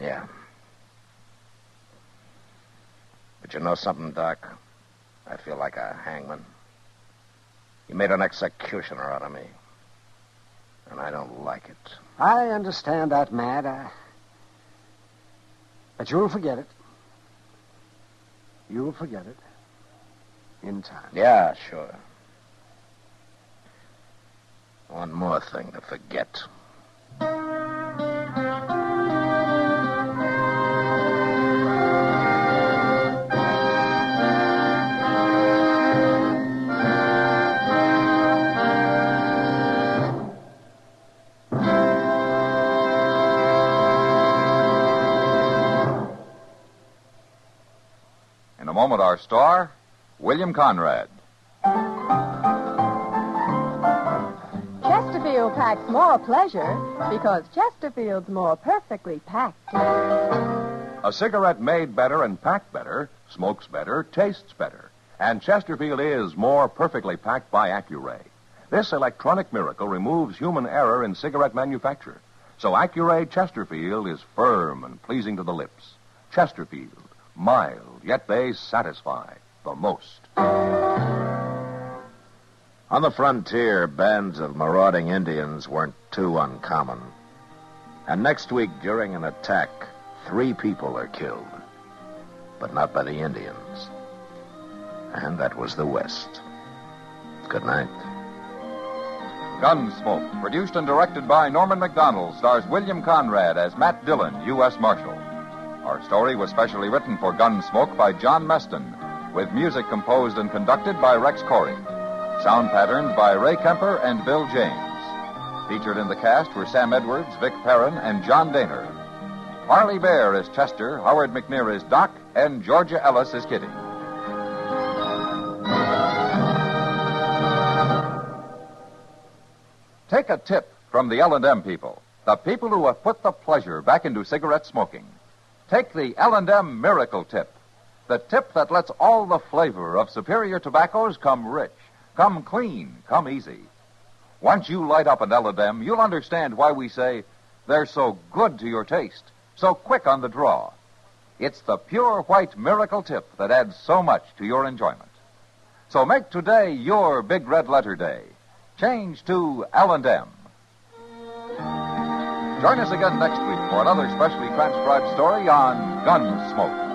Speaker 19: Yeah. But you know something, Doc? I feel like a hangman. You made an executioner out of me. And I don't like it.
Speaker 10: I understand that, Matt. But you'll forget it. You'll forget it. In time.
Speaker 19: Yeah, sure. One more thing to forget.
Speaker 15: In a moment, our star, William Conrad.
Speaker 17: Chesterfield packs more pleasure because Chesterfield's more perfectly packed.
Speaker 15: A cigarette made better and packed better, smokes better, tastes better. And Chesterfield is more perfectly packed by Accuray. This electronic miracle removes human error in cigarette manufacture. So Accuray Chesterfield is firm and pleasing to the lips. Chesterfield, mild, yet they satisfy the most.
Speaker 19: On the frontier, bands of marauding Indians weren't too uncommon. And next week, during an attack, 3 people are killed. But not by the Indians. And that was the West. Good night.
Speaker 15: Gunsmoke, produced and directed by Norman MacDonald, stars William Conrad as Matt Dillon, U.S. Marshal. Our story was specially written for Gunsmoke by John Meston, with music composed and conducted by Rex Corey. Sound patterns by Ray Kemper and Bill James. Featured in the cast were Sam Edwards, Vic Perrin, and John Daner. Harley Bear is Chester, Howard McNear is Doc, and Georgia Ellis is Kitty. Take a tip from the L&M people, the people who have put the pleasure back into cigarette smoking. Take the L&M Miracle Tip, the tip that lets all the flavor of superior tobaccos come rich, come clean, come easy. Once you light up an L&M, you'll understand why we say they're so good to your taste, so quick on the draw. It's the pure white Miracle Tip that adds so much to your enjoyment. So make today your big red letter day. Change to L&M. Join us again next week for another specially transcribed story on Gunsmoke.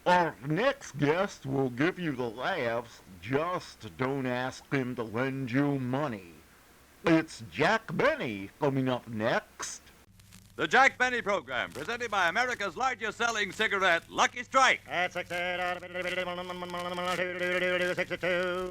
Speaker 1: Our next guest will give you the laughs. Just don't ask him to lend you money. It's Jack Benny coming up next.
Speaker 13: The Jack Benny Program, presented by America's largest selling cigarette, Lucky Strike.
Speaker 14: At 62,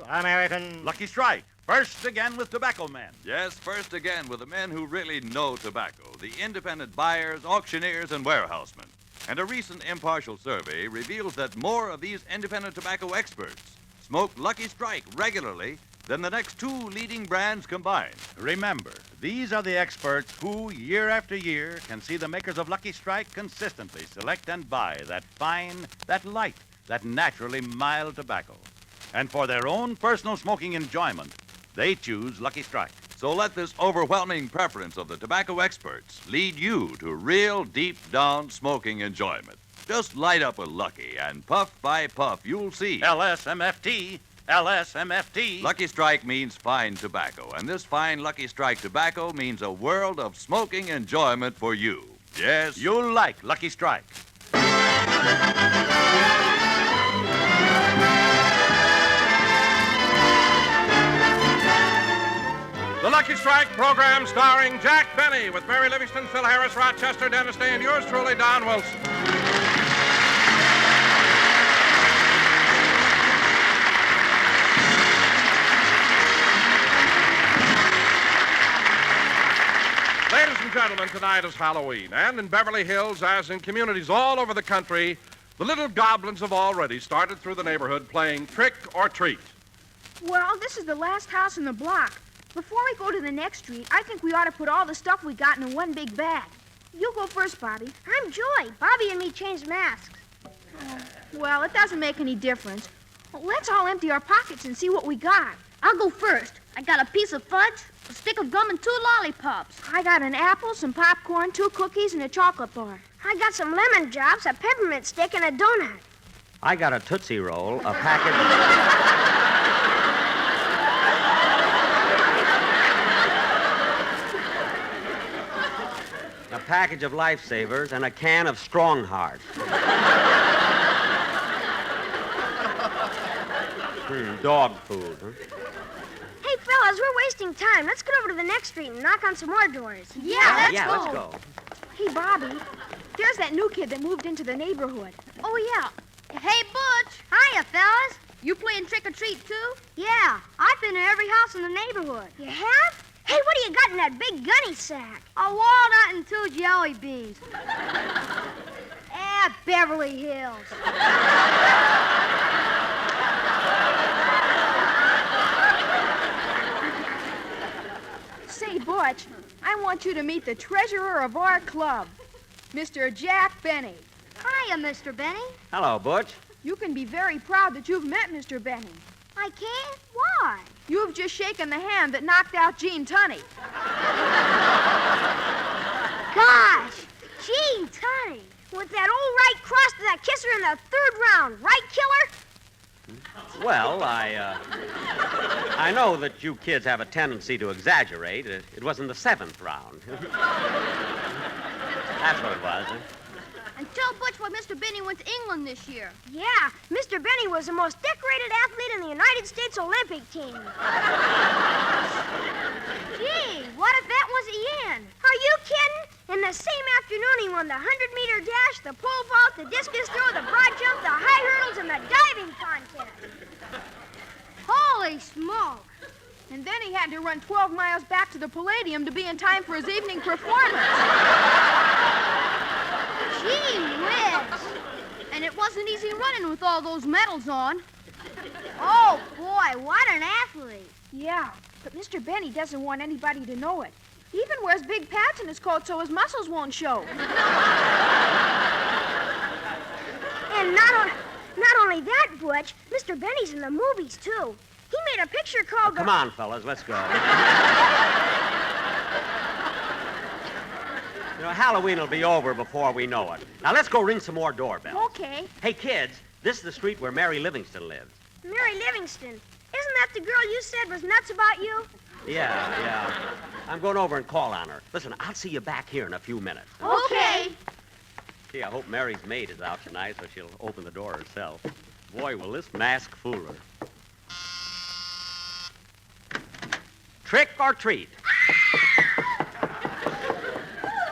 Speaker 14: American.
Speaker 13: Lucky Strike. First again with tobacco men. Yes, first again with the men who really know tobacco, the independent buyers, auctioneers, and warehousemen. And a recent impartial survey reveals that more of these independent tobacco experts smoke Lucky Strike regularly than the next 2 leading brands combined.
Speaker 14: Remember, these are the experts who, year after year, can see the makers of Lucky Strike consistently select and buy that fine, that light, that naturally mild tobacco. And for their own personal smoking enjoyment, they choose Lucky Strike.
Speaker 13: So let this overwhelming preference of the tobacco experts lead you to real deep-down smoking enjoyment. Just light up a Lucky, and puff by puff, you'll see.
Speaker 14: LSMFT. LSMFT.
Speaker 13: Lucky Strike means fine tobacco, and this fine Lucky Strike tobacco means a world of smoking enjoyment for you. Yes?
Speaker 14: You'll like Lucky Strike.
Speaker 20: The Lucky Strike program starring Jack Benny with Mary Livingston, Phil Harris, Rochester, Dennis Day, and yours truly, Don Wilson. Ladies and gentlemen, tonight is Halloween, and in Beverly Hills, as in communities all over the country, the little goblins have already started through the neighborhood playing trick or treat.
Speaker 23: Well, this is the last house in the block. Before we go to the next street, I think we ought to put all the stuff we got in one big bag. You go first, Bobby.
Speaker 25: I'm Joy. Bobby and me changed masks.
Speaker 23: Well, it doesn't make any difference. Let's all empty our pockets and see what we got.
Speaker 25: I'll go first. I got a piece of fudge, A stick of gum and 2 lollipops.
Speaker 23: I got an apple, some popcorn, 2 cookies, and a chocolate bar.
Speaker 25: I got some lemon drops, a peppermint stick, and a donut.
Speaker 11: I got a Tootsie Roll, a packet a package of Lifesavers, and a can of Strongheart. Dog food, huh?
Speaker 25: Hey, fellas, we're wasting time. Let's get over to the next street and knock on some more doors.
Speaker 11: Let's go.
Speaker 23: Hey, Bobby, there's that new kid that moved into the neighborhood.
Speaker 25: Oh, yeah. Hey, Butch. Hiya, fellas. You playing trick-or-treat, too? Yeah, I've been to every house in the neighborhood. You have? Hey, what do you got in that big gunny sack? A walnut and 2 jelly beans. Beverly Hills.
Speaker 23: Say, Butch, I want you to meet the treasurer of our club, Mr. Jack Benny.
Speaker 25: Hiya, Mr. Benny.
Speaker 11: Hello, Butch.
Speaker 23: You can be very proud that you've met Mr. Benny.
Speaker 25: I can't? Why?
Speaker 23: You've just shaken the hand that knocked out Gene Tunney.
Speaker 25: Gosh, Gene Tunney. With that old right cross to that kisser in the 3rd round. Right, killer?
Speaker 11: Well, I know that you kids have a tendency to exaggerate. It was in the 7th round. That's what it was.
Speaker 25: And tell Butch why Mr. Benny went to England this year. Yeah, Mr. Benny was the most decorated athlete in the United States Olympic team. Gee, what if that was the end? Are you kidding? In the same afternoon, he won the 100-meter dash, the pole vault, the discus throw, the broad jump, the high hurdles, and the diving contest.
Speaker 23: Holy smoke! And then he had to run 12 miles back to the Palladium to be in time for his evening performance.
Speaker 25: Gee whiz!
Speaker 23: And it wasn't easy running with all those medals on.
Speaker 25: Oh, boy, what an athlete.
Speaker 23: Yeah, but Mr. Benny doesn't want anybody to know it. He even wears big pads in his coat so his muscles won't show.
Speaker 25: And not only that, Butch, Mr. Benny's in the movies, too. He made a picture called...
Speaker 11: Come on, fellas, let's go. You know, Halloween will be over before we know it. Now, let's go ring some more doorbells.
Speaker 25: Okay.
Speaker 11: Hey, kids, this is the street where Mary Livingston lives.
Speaker 25: Mary Livingston. Isn't that the girl you said was nuts about you?
Speaker 11: Yeah. I'm going over and call on her. Listen, I'll see you back here in a few minutes.
Speaker 25: Okay.
Speaker 11: Gee, I hope Mary's maid is out tonight so she'll open the door herself. Boy, will this mask fool her. Trick or treat?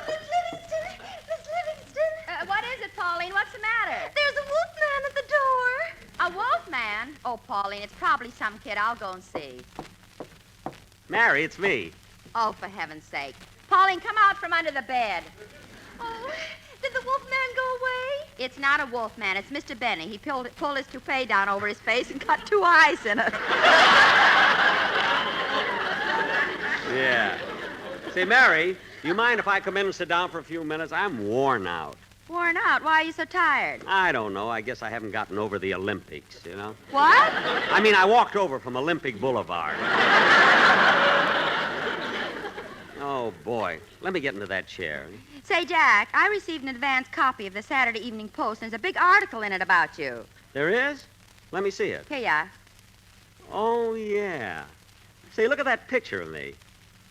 Speaker 25: Miss Livingston.
Speaker 7: What is it, Pauline? What's the matter?
Speaker 25: There's a wolfman at the door.
Speaker 7: A wolfman? Oh, Pauline, it's probably some kid. I'll go and see.
Speaker 11: Mary, it's me.
Speaker 7: Oh, for heaven's sake. Pauline, come out from under the bed.
Speaker 25: Oh, did the wolfman go away?
Speaker 7: It's not a wolfman. It's Mr. Benny. He pulled his toupee down over his face and cut 2 eyes in it.
Speaker 11: Yeah. Say, Mary, do you mind if I come in and sit down for a few minutes? I'm worn out.
Speaker 7: Worn out? Why are you so tired?
Speaker 11: I don't know. I guess I haven't gotten over the Olympics, you know?
Speaker 7: What?
Speaker 11: I mean, I walked over from Olympic Boulevard. Oh, boy. Let me get into that chair.
Speaker 7: Say, Jack, I received an advance copy of the Saturday Evening Post, and there's a big article in it about you.
Speaker 11: There is? Let me see it.
Speaker 7: Here you are.
Speaker 11: Oh, yeah. Say, look at that picture of me.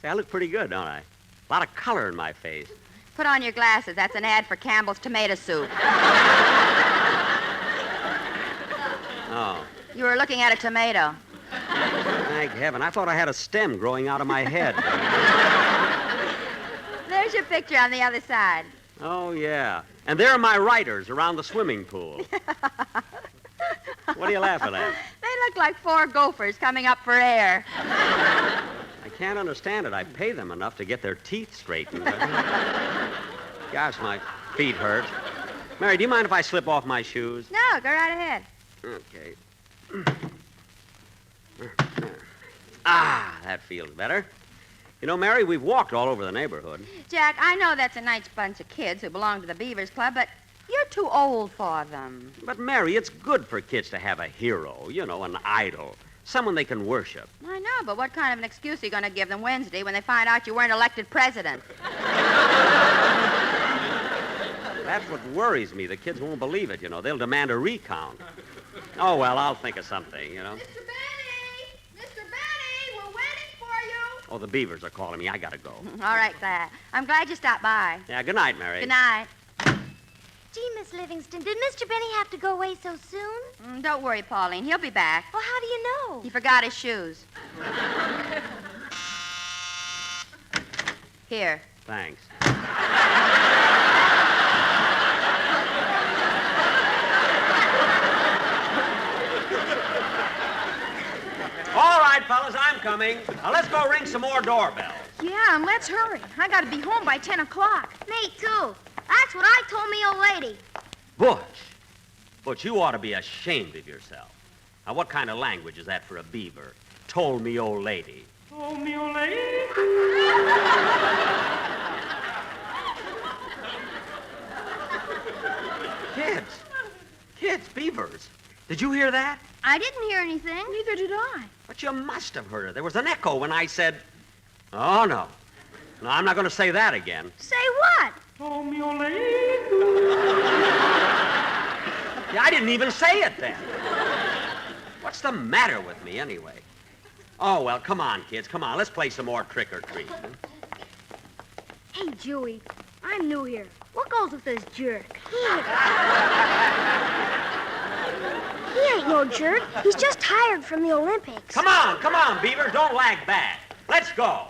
Speaker 11: Say, I look pretty good, don't I? A lot of color in my face.
Speaker 7: Put on your glasses. That's an ad for Campbell's tomato soup.
Speaker 11: Oh.
Speaker 7: You were looking at a tomato.
Speaker 11: Thank heaven. I thought I had a stem growing out of my head.
Speaker 7: There's your picture on the other side.
Speaker 11: Oh, yeah. And there are my riders around the swimming pool. What are you laughing at?
Speaker 7: They look like 4 gophers coming up for air.
Speaker 11: I can't understand it. I pay them enough to get their teeth straightened. Gosh, my feet hurt. Mary, do you mind if I slip off my shoes?
Speaker 7: No, go right ahead.
Speaker 11: Okay. Ah, that feels better. You know, Mary, we've walked all over the neighborhood.
Speaker 7: Jack, I know that's a nice bunch of kids who belong to the Beavers Club, but you're too old for them.
Speaker 11: But, Mary, it's good for kids to have a hero, you know, an idol.
Speaker 2: Someone they can worship.
Speaker 7: I know, but what kind of an excuse are you going to give them Wednesday when they find out you weren't elected president?
Speaker 2: That's what worries me. The kids won't believe it, you know. They'll demand a recount. Oh, well, I'll think of something, you know.
Speaker 23: Mr. Benny! Mr. Benny, we're waiting for you.
Speaker 2: Oh, the Beavers are calling me. I gotta go.
Speaker 7: All right, Claire. I'm glad you stopped by.
Speaker 2: Yeah, good night, Mary.
Speaker 7: Good night.
Speaker 25: Gee, Miss Livingston, did Mr. Benny have to go away so soon?
Speaker 7: Don't worry, Pauline. He'll be back.
Speaker 25: Well, how do you know?
Speaker 7: He forgot his shoes. Here.
Speaker 2: Thanks. All right, fellas, I'm coming. Now, let's go ring some more doorbells.
Speaker 23: Yeah, and let's hurry. I got to be home by 10 o'clock.
Speaker 25: Me, too. That's what I told me, old lady.
Speaker 2: Butch, you ought to be ashamed of yourself. Now, what kind of language is that for a beaver? Told me, old lady.
Speaker 8: Told me, old lady.
Speaker 2: Kids, beavers. Did you hear that?
Speaker 25: I didn't hear anything.
Speaker 23: Neither did I.
Speaker 2: But you must have heard it. There was an echo when I said, oh, no. No, I'm not going to say that again.
Speaker 25: Say what?
Speaker 8: Told me, old lady.
Speaker 2: Yeah, I didn't even say it then. What's the matter with me, anyway? Oh, well, come on, kids. Come on. Let's play some more trick or treat.
Speaker 25: Hey, Joey, I'm new here. What goes with this jerk? He ain't no jerk. He's just tired from the Olympics.
Speaker 2: Come on, Beaver. Don't lag back. Let's go.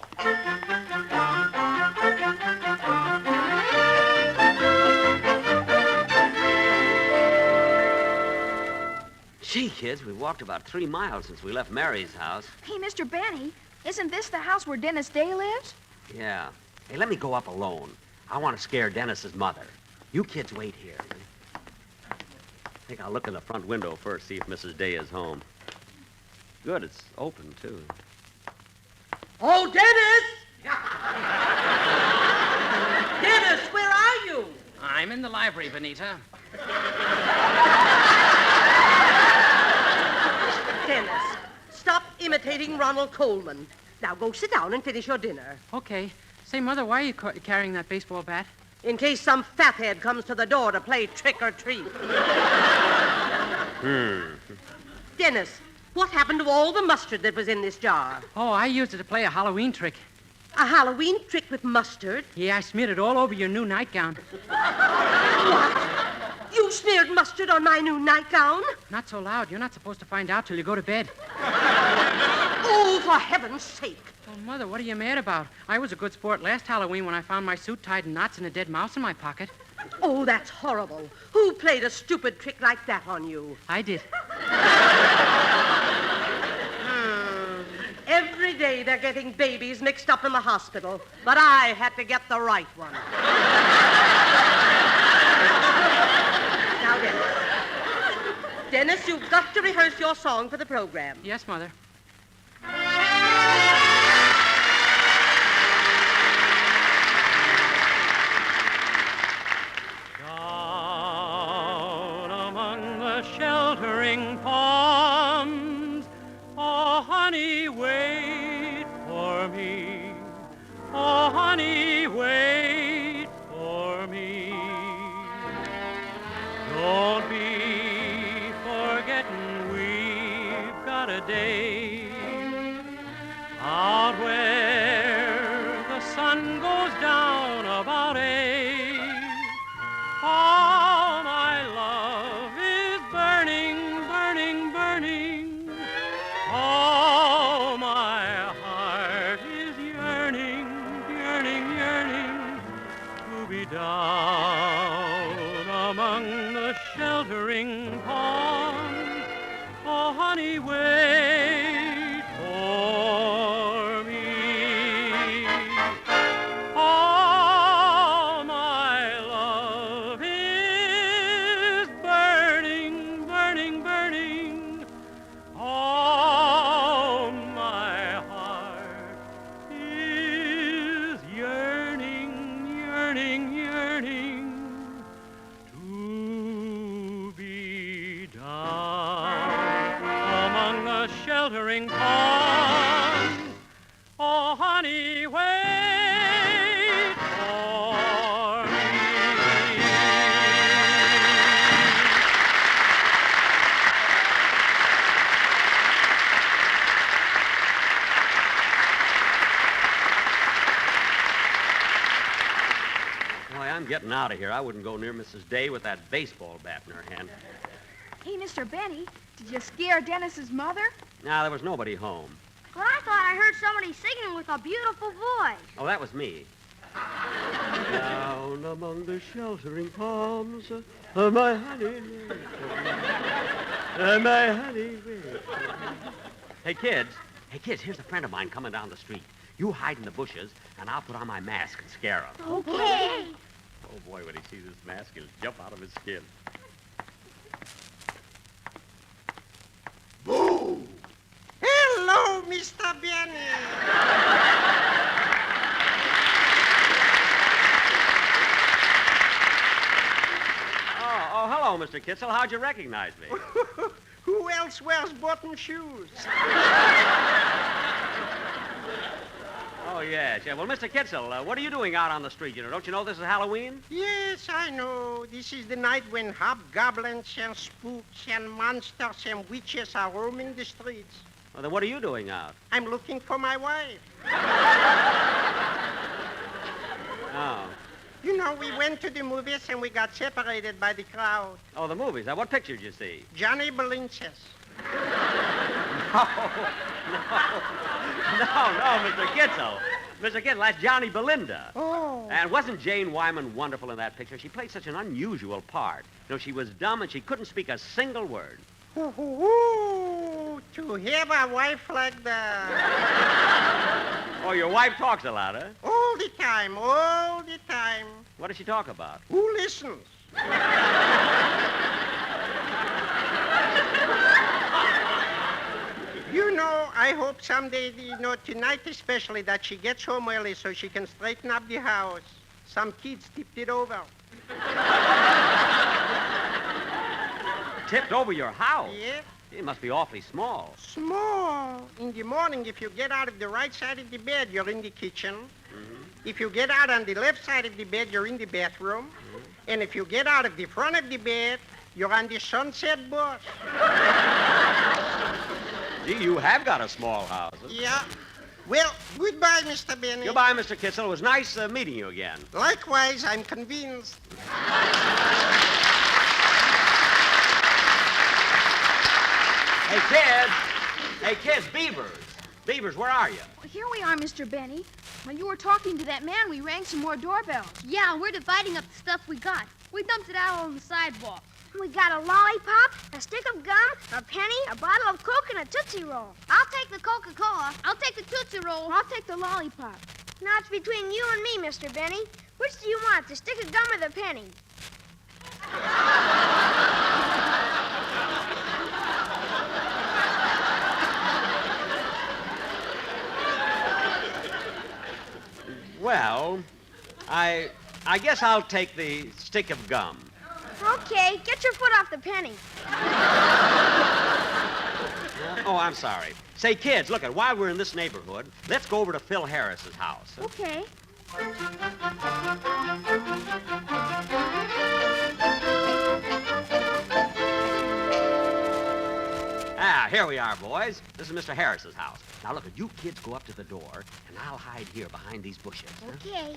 Speaker 2: Gee, kids, we walked about 3 miles since we left Mary's house.
Speaker 23: Hey, Mr. Benny, isn't this the house where Dennis Day lives?
Speaker 2: Yeah. Hey, let me go up alone. I want to scare Dennis's mother. You kids wait here. I think I'll look in the front window first, see if Mrs. Day is home. Good, it's open, too.
Speaker 12: Oh, Dennis! Dennis, where are you?
Speaker 16: I'm in the library, Benita.
Speaker 12: Dennis, stop imitating Ronald Coleman. Now go sit down and finish your dinner.
Speaker 16: Okay. Say, Mother, why are you carrying that baseball bat?
Speaker 12: In case some fathead comes to the door to play trick or treat. Dennis, what happened to all the mustard that was in this jar?
Speaker 16: Oh, I used it to play a Halloween trick.
Speaker 12: A Halloween trick with mustard?
Speaker 16: Yeah, I smeared it all over your new nightgown.
Speaker 12: What? You smeared mustard on my new nightgown?
Speaker 16: Not so loud. You're not supposed to find out till you go to bed.
Speaker 12: Oh, for heaven's sake.
Speaker 16: Well, Mother, what are you mad about? I was a good sport last Halloween when I found my suit tied in knots and a dead mouse in my pocket.
Speaker 12: Oh, that's horrible. Who played a stupid trick like that on you?
Speaker 16: I did.
Speaker 12: Every day they're getting babies mixed up in the hospital, but I had to get the right one. Now, Dennis, you've got to rehearse your song for the program.
Speaker 16: Yes, Mother. Down among the sheltering palms, oh, honey, wait for me. Oh, honey, wait for me. Don't be forgetting we've got a day out where the sun goes down about 8. Oh, my love is burning, burning, burning. Oh, my heart is yearning, yearning, yearning to be down among the sheltering palms. Oh, honey, wait for me. Oh, my love is burning, burning, burning. Oh, my heart is yearning, yearning, yearning to be down among the sheltering
Speaker 2: Boy, I'm getting out of here. I wouldn't go near Mrs. Day with that baseball bat in her hand.
Speaker 23: Hey, Mr. Benny, did you scare Dennis's mother?
Speaker 2: Nah, there was nobody home.
Speaker 25: But I thought I heard somebody singing with a beautiful voice.
Speaker 2: Oh, that was me. Down among the sheltering palms, my honey, my honey. Hey, kids, here's a friend of mine coming down the street. You hide in the bushes, and I'll put on my mask and scare him.
Speaker 25: Okay.
Speaker 2: Oh, boy, when he sees this mask, he'll jump out of his skin.
Speaker 5: Boo! Hello, Mr. Benny.
Speaker 2: Oh, hello, Mr. Kitzel. How'd you recognize me?
Speaker 5: Who else wears button shoes?
Speaker 2: Oh, yes. Yeah. Well, Mr. Kitzel, what are you doing out on the street? Don't you know this is Halloween?
Speaker 5: Yes, I know. This is the night when hobgoblins and spooks and monsters and witches are roaming the streets.
Speaker 2: Well, then what are you doing out?
Speaker 5: I'm looking for my wife.
Speaker 2: Oh.
Speaker 5: You know, we went to the movies and we got separated by the crowd.
Speaker 2: Oh, the movies. Now, what picture did you see?
Speaker 5: Johnny Belinches.
Speaker 2: No, Mr. Kitzel. Mr. Kitzel, that's Johnny Belinda.
Speaker 5: Oh.
Speaker 2: And wasn't Jane Wyman wonderful in that picture? She played such an unusual part. She was dumb and she couldn't speak a single word.
Speaker 5: Ooh, to have a wife like that.
Speaker 2: Oh, your wife talks a lot, huh?
Speaker 5: All the time, all the time.
Speaker 2: What does she talk about?
Speaker 5: Who listens? You know, I hope someday, tonight especially, that she gets home early so she can straighten up the house. Some kids tipped it over.
Speaker 2: Tipped over your house?
Speaker 5: Yeah.
Speaker 2: It must be awfully small.
Speaker 5: Small. In the morning, if you get out of the right side of the bed, you're in the kitchen.
Speaker 2: Mm-hmm.
Speaker 5: If you get out on the left side of the bed, you're in the bathroom.
Speaker 2: Mm-hmm.
Speaker 5: And if you get out of the front of the bed, you're on the sunset bus.
Speaker 2: Gee, you have got a small house. Huh?
Speaker 5: Yeah. Well, goodbye, Mr. Benny.
Speaker 2: Goodbye, Mr. Kitzel. It was nice meeting you again.
Speaker 5: Likewise, I'm convinced.
Speaker 2: Hey, kids, Beavers. Beavers, where are you?
Speaker 23: Well, here we are, Mr. Benny. While you were talking to that man, we rang some more doorbells.
Speaker 25: Yeah, we're dividing up the stuff we got. We dumped it out on the sidewalk. We got a lollipop, a stick of gum, a penny, a bottle of Coke, and a Tootsie Roll. I'll take the Coca-Cola. I'll take the Tootsie Roll.
Speaker 23: I'll take the lollipop.
Speaker 25: Now it's between you and me, Mr. Benny. Which do you want, the stick of gum or the penny?
Speaker 2: Well, I guess I'll take the stick of gum.
Speaker 25: Okay, get your foot off the penny.
Speaker 2: Oh, I'm sorry. Say, kids, look, while we're in this neighborhood, let's go over to Phil Harris's house.
Speaker 25: Okay.
Speaker 2: Here we are, boys. This is Mr. Harris's house. Now, look, you kids go up to the door, and I'll hide here behind these bushes. Huh?
Speaker 25: Okay.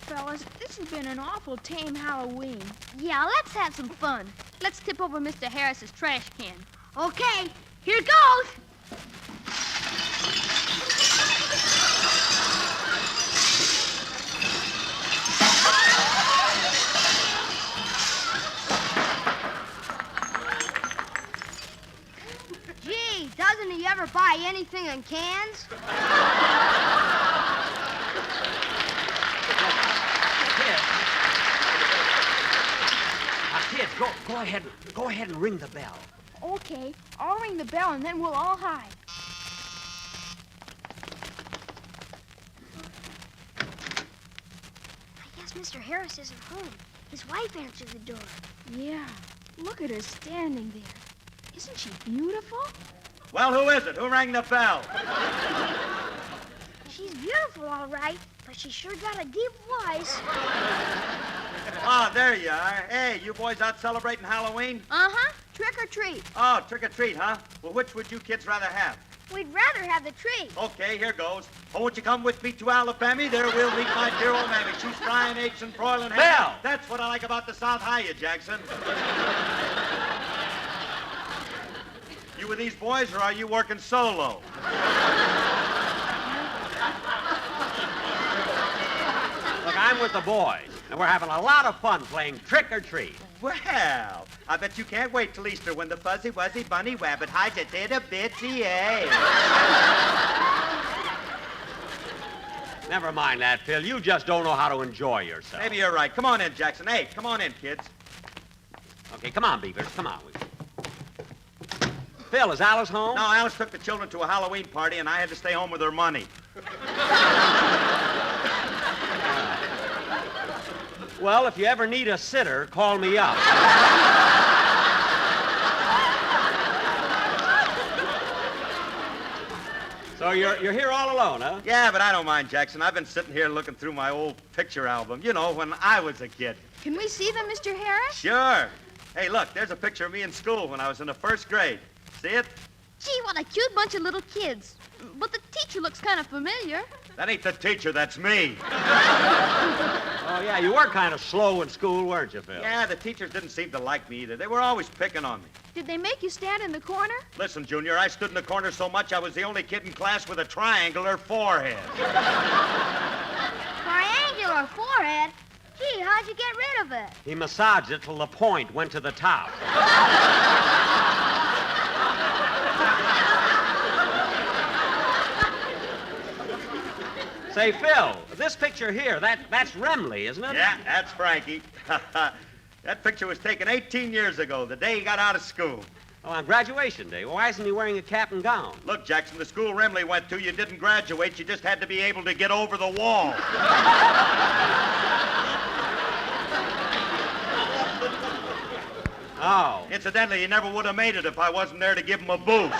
Speaker 23: Fellas, this has been an awful tame Halloween.
Speaker 25: Yeah, let's have some fun. Let's tip over Mr. Harris's trash can. Okay, here goes. Gee, doesn't he ever buy anything in cans?
Speaker 2: Kids, go ahead and ring the bell.
Speaker 23: Okay, I'll ring the bell and then we'll all hide.
Speaker 25: I guess Mr. Harris isn't home. His wife answered the door.
Speaker 23: Yeah, look at her standing there. Isn't she beautiful?
Speaker 9: Well, who is it? Who rang the bell?
Speaker 25: She's beautiful, all right, but she sure got a deep voice.
Speaker 9: Oh, there you are. Hey, you boys out celebrating Halloween?
Speaker 23: Uh-huh. Trick or treat.
Speaker 9: Oh, trick or treat, huh? Well, which would you kids rather have?
Speaker 25: We'd rather have the tree.
Speaker 9: Okay, here goes. Oh, won't you come with me to Alabama? There we'll meet my dear old mammy. She's frying eggs and broiling ham.
Speaker 2: Bill!
Speaker 9: That's what I like about the South. Hiya, Jackson. You with these boys, or are you working solo?
Speaker 2: Look, I'm with the boys, and we're having a lot of fun playing trick or treat.
Speaker 9: Well, I bet you can't wait till Easter when the fuzzy wuzzy bunny wabbit hides a tit a bitsy egg.
Speaker 2: Never mind that, Phil. You just don't know how to enjoy yourself.
Speaker 9: Maybe you're right. Come on in, Jackson. Hey, come on in, kids.
Speaker 2: Okay, come on, Beavers. Come on. Phil, is Alice home?
Speaker 9: No, Alice took the children to a Halloween party, and I had to stay home with her money.
Speaker 2: Well, if you ever need a sitter, call me up. So you're here all alone, huh?
Speaker 9: Yeah, but I don't mind, Jackson. I've been sitting here looking through my old picture album, you know, when I was a kid.
Speaker 23: Can we see them, Mr. Harris?
Speaker 9: Sure. Hey, look, there's a picture of me in school when I was in the first grade. See it?
Speaker 25: Gee, what a cute bunch of little kids. But the teacher looks kind of familiar.
Speaker 9: That ain't the teacher, that's me.
Speaker 2: Oh, yeah, you were kind of slow in school, weren't you, Phil?
Speaker 9: Yeah, the teachers didn't seem to like me either. They were always picking on me.
Speaker 23: Did they make you stand in the corner?
Speaker 9: Listen, Junior, I stood in the corner so much I was the only kid in class with a triangular forehead.
Speaker 25: Triangular forehead? Gee, how'd you get rid of it?
Speaker 2: He massaged it till the point went to the top. Say, Phil, this picture here, that's Remley, isn't it?
Speaker 9: Yeah, that's Frankie. That picture was taken 18 years ago, the day he got out of school.
Speaker 2: Oh, on graduation day. Well, why isn't he wearing a cap and gown?
Speaker 9: Look, Jackson, the school Remley went to, you didn't graduate. You just had to be able to get over the wall.
Speaker 2: Oh.
Speaker 9: Incidentally, he never would have made it if I wasn't there to give him a boost.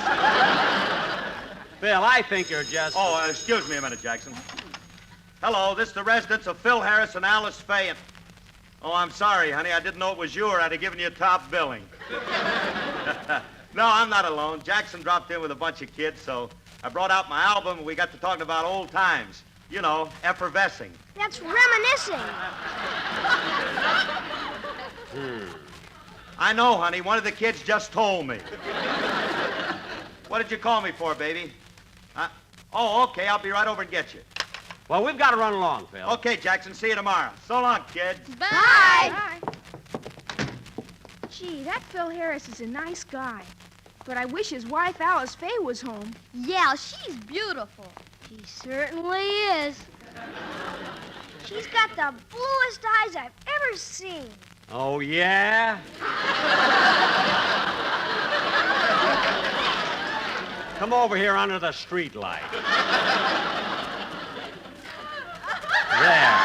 Speaker 2: Phil, I think you're just...
Speaker 9: Oh, excuse me a minute, Jackson. Hello, this is the residence of Phil Harris and Alice Faye. And... Oh, I'm sorry, honey. I didn't know it was you, or I'd have given you top billing. No, I'm not alone. Jackson dropped in with a bunch of kids, so I brought out my album, and we got to talking about old times. You know, effervescing.
Speaker 25: That's reminiscing.
Speaker 9: I know, honey. One of the kids just told me. What did you call me for, baby? Oh, okay. I'll be right over and get you.
Speaker 2: Well, we've got to run along, Phil.
Speaker 9: Okay, Jackson. See you tomorrow. So long, kids.
Speaker 25: Bye.
Speaker 23: Gee, that Phil Harris is a nice guy. But I wish his wife, Alice Faye, was home.
Speaker 25: Yeah, she's beautiful. She certainly is. She's got the bluest eyes I've ever seen.
Speaker 2: Oh, yeah? Come over here under the street light. There.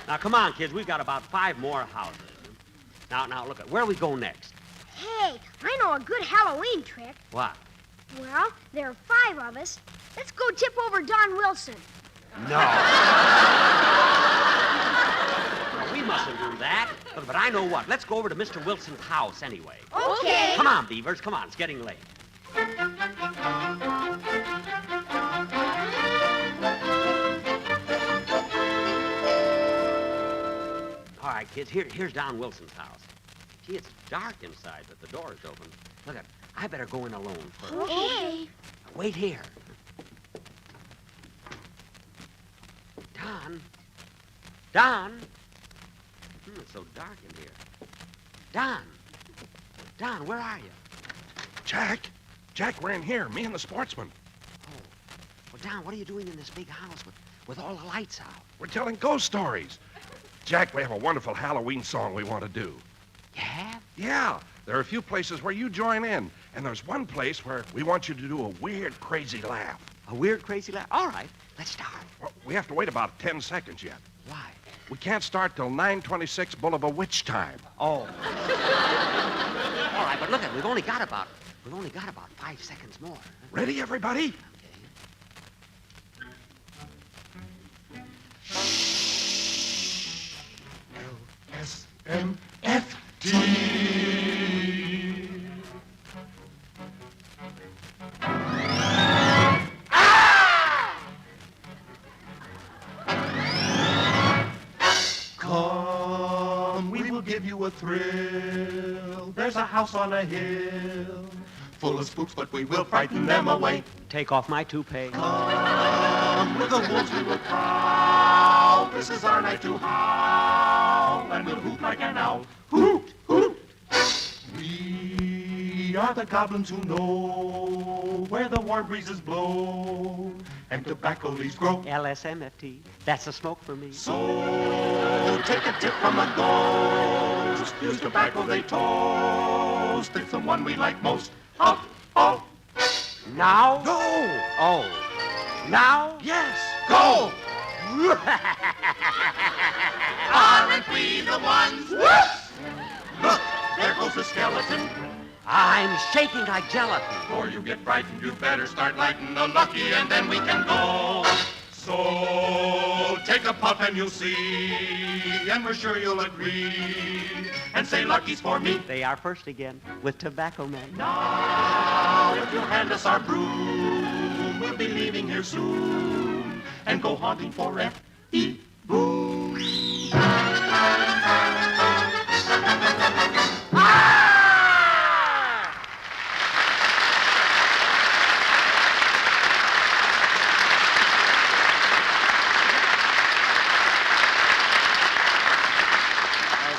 Speaker 2: Now, come on, kids. We've got about 5 more houses. Now, look, where do we go next?
Speaker 25: Hey, I know a good Halloween trick.
Speaker 2: What?
Speaker 25: Well, there are 5 of us. Let's go tip over Don Wilson.
Speaker 2: No. No, we mustn't do that. But I know what. Let's go over to Mr. Wilson's house anyway.
Speaker 25: Okay.
Speaker 2: Come on, Beavers. Come on. It's getting late. All right, kids. Here's Don Wilson's house. Gee, it's dark inside, but the door's open. Look, I better go in alone first.
Speaker 25: Okay.
Speaker 2: Wait here. Don? Don? It's so dark in here. Don? Don, where are you?
Speaker 20: Jack, we're in here. Me and the sportsman.
Speaker 2: Oh. Well, Don, what are you doing in this big house with all the lights out?
Speaker 20: We're telling ghost stories. Jack, we have a wonderful Halloween song we want to do.
Speaker 2: You have?
Speaker 20: Yeah. There are a few places where you join in, and there's one place where we want you to do a weird, crazy laugh.
Speaker 2: A weird, crazy laugh? All right, let's start.
Speaker 20: Well, we have to wait about 10 seconds yet.
Speaker 2: Why?
Speaker 20: We can't start till 9:26 Boulevard Witch time.
Speaker 2: Oh. All right, but look, we've only got about 5 seconds more.
Speaker 20: Ready, everybody?
Speaker 4: L-S-M-F-D. give you a thrill. There's a house on a hill, full of spooks, but we will frighten them away.
Speaker 2: Take off my toupee.
Speaker 4: Come with the wolves, we will prowl. This is our night to howl, and we'll hoot like an owl. Hoot, hoot. We are the goblins who know where the warm breezes blow and tobacco leaves grow.
Speaker 2: LSMFT. That's the smoke for me.
Speaker 4: So take a tip from a ghost. Use tobacco they toast. It's the one we like most. Oh, oh.
Speaker 2: Now?
Speaker 4: Go!
Speaker 2: Oh. Now?
Speaker 4: Yes, go! Aren't we the ones? Look, there goes the skeleton.
Speaker 2: I'm shaking like gelatin.
Speaker 4: Before you get frightened, you better start lighting the lucky, and then we can go. So take a puff and you'll see, and we're sure you'll agree, and say lucky's for me.
Speaker 2: They are first again with Tobacco Man.
Speaker 4: Now, if you'll hand us our broom, we'll be leaving here soon, and go haunting for F.E. Boom.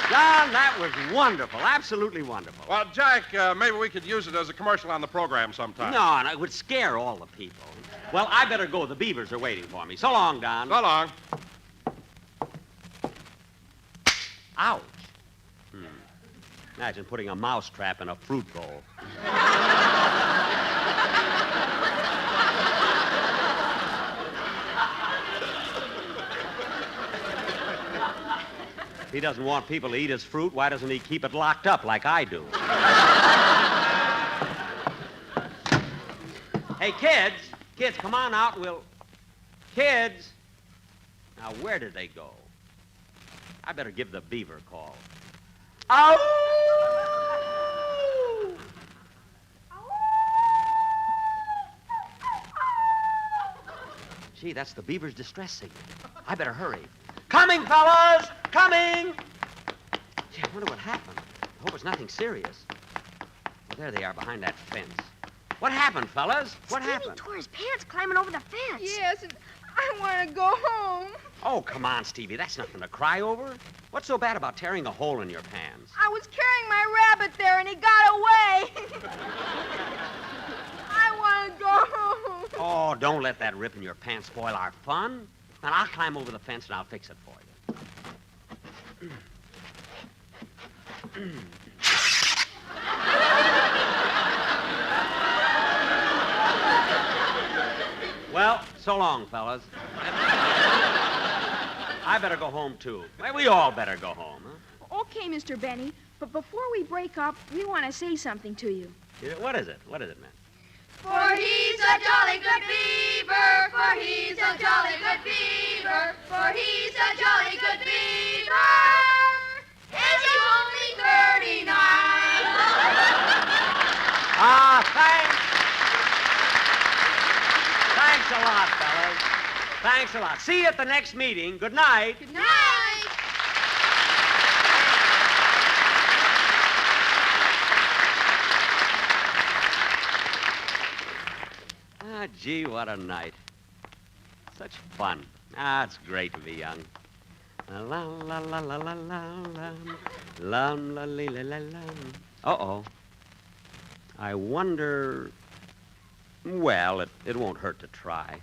Speaker 2: John, that was wonderful. Absolutely wonderful.
Speaker 20: Well, Jack, maybe we could use it as a commercial on the program sometime.
Speaker 2: No, it would scare all the people. Well, I better go. The beavers are waiting for me. So long, Don.
Speaker 20: So long.
Speaker 2: Ouch. Imagine putting a mouse trap in a fruit bowl. If he doesn't want people to eat his fruit, why doesn't he keep it locked up like I do? Hey, kids. Kids, come on out. Kids. Now, where did they go? I better give the beaver a call. Ow! Gee, that's the beaver's distress signal. I better hurry. Coming, fellas! Coming! Gee, I wonder what happened. I hope it's nothing serious. Well, there they are behind that fence. What happened, fellas? What happened?
Speaker 25: Stevie tore his pants climbing over the fence.
Speaker 23: Yes, and I want to go home.
Speaker 2: Oh, come on, Stevie. That's nothing to cry over. What's so bad about tearing a hole in your pants?
Speaker 23: I was carrying my rabbit there, and he got away. I want to go home.
Speaker 2: Oh, don't let that rip in your pants spoil our fun. And I'll climb over the fence and I'll fix it for you. Well, so long, fellas. I better go home, too. Well, we all better go home, huh?
Speaker 23: Okay, Mr. Benny, but before we break up, we want to say something to you.
Speaker 2: What is it? What is it, man?
Speaker 6: For he's a jolly good beaver, for he's a jolly good beaver, for he's a jolly good beaver. And he's only 39.
Speaker 2: Thanks. Thanks a lot, fellas. Thanks a lot. See you at the next meeting. Good night.
Speaker 6: Good night.
Speaker 2: Gee, what a night. Such fun. It's great to be young. La la la la la la la la la la la la. Uh-oh. I wonder... Well, it won't hurt to try.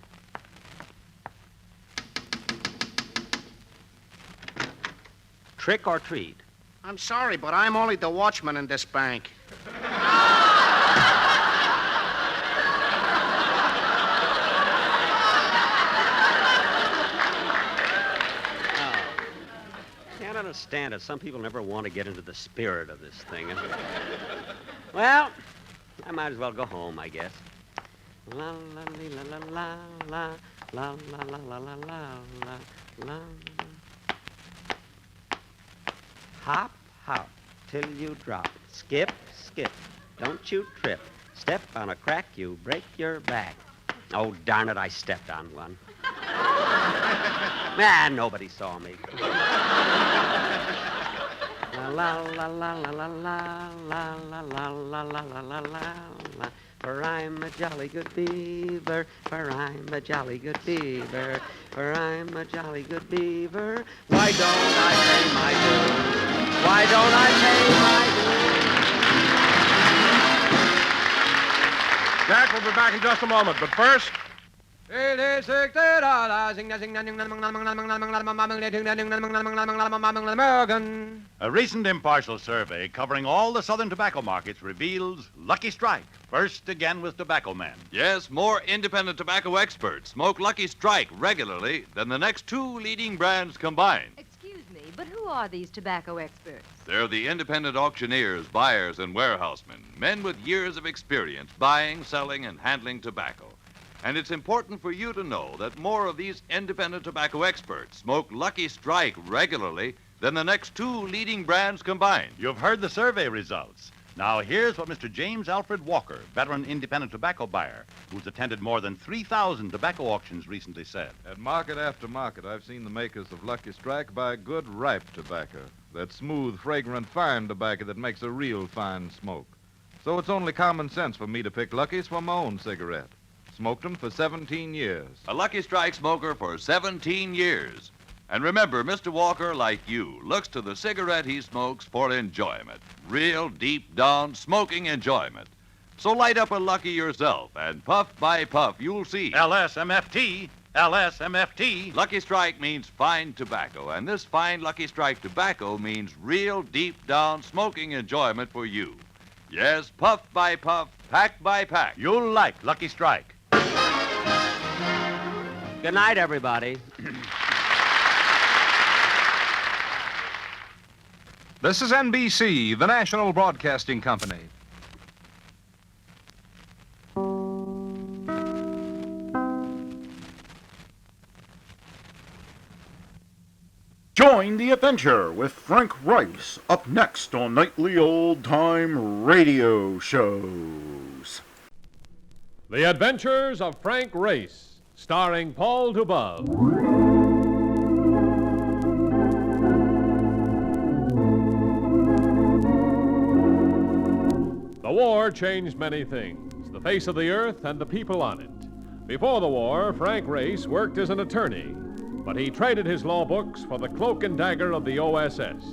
Speaker 2: Trick or treat?
Speaker 18: I'm sorry, but I'm only the watchman in this bank.
Speaker 2: Can't understand it. Some people never want to get into the spirit of this thing. Well, I might as well go home, I guess. La la la la la la la la la la la la la. Hop, hop, till you drop. Skip, skip, don't you trip. Step on a crack, you break your back. Oh, darn it, I stepped on one. Man, nobody saw me. La la la la la la la la la la la la la la la. For I'm a jolly good beaver, for I'm a jolly good beaver, for I'm a jolly good beaver. Why don't I pay my dues? Why don't I pay my dues?
Speaker 20: Jack will be back in just a moment, but first...
Speaker 14: A recent impartial survey covering all the southern tobacco markets reveals Lucky Strike, first again with tobacco men.
Speaker 13: Yes, more independent tobacco experts smoke Lucky Strike regularly than the next two leading brands combined.
Speaker 3: Excuse me, but who are these tobacco experts?
Speaker 13: They're the independent auctioneers, buyers, and warehousemen, men with years of experience buying, selling, and handling tobacco. And it's important for you to know that more of these independent tobacco experts smoke Lucky Strike regularly than the next two leading brands combined.
Speaker 14: You've heard the survey results. Now, here's what Mr. James Alfred Walker, veteran independent tobacco buyer, who's attended more than 3,000 tobacco auctions, recently said.
Speaker 10: At market after market, I've seen the makers of Lucky Strike buy good, ripe tobacco. That smooth, fragrant, fine tobacco that makes a real fine smoke. So it's only common sense for me to pick Lucky's for my own cigarette. Smoked them for 17 years.
Speaker 13: A Lucky Strike smoker for 17 years. And remember, Mr. Walker, like you, looks to the cigarette he smokes for enjoyment. Real, deep-down smoking enjoyment. So light up a Lucky yourself, and puff by puff, you'll see.
Speaker 14: LSMFT. LSMFT.
Speaker 13: Lucky Strike means fine tobacco, and this fine Lucky Strike tobacco means real, deep-down smoking enjoyment for you. Yes, puff by puff, pack by pack.
Speaker 14: You'll like Lucky Strike.
Speaker 2: Good night, everybody.
Speaker 20: This is NBC, the National Broadcasting Company.
Speaker 1: Join the adventure with Frank Rice up next on Nightly Old Time Radio Shows.
Speaker 21: The Adventures of Frank Rice, starring Paul Dubov. The war changed many things, the face of the earth and the people on it. Before the war, Frank Rice worked as an attorney, but he traded his law books for the cloak and dagger of the OSS.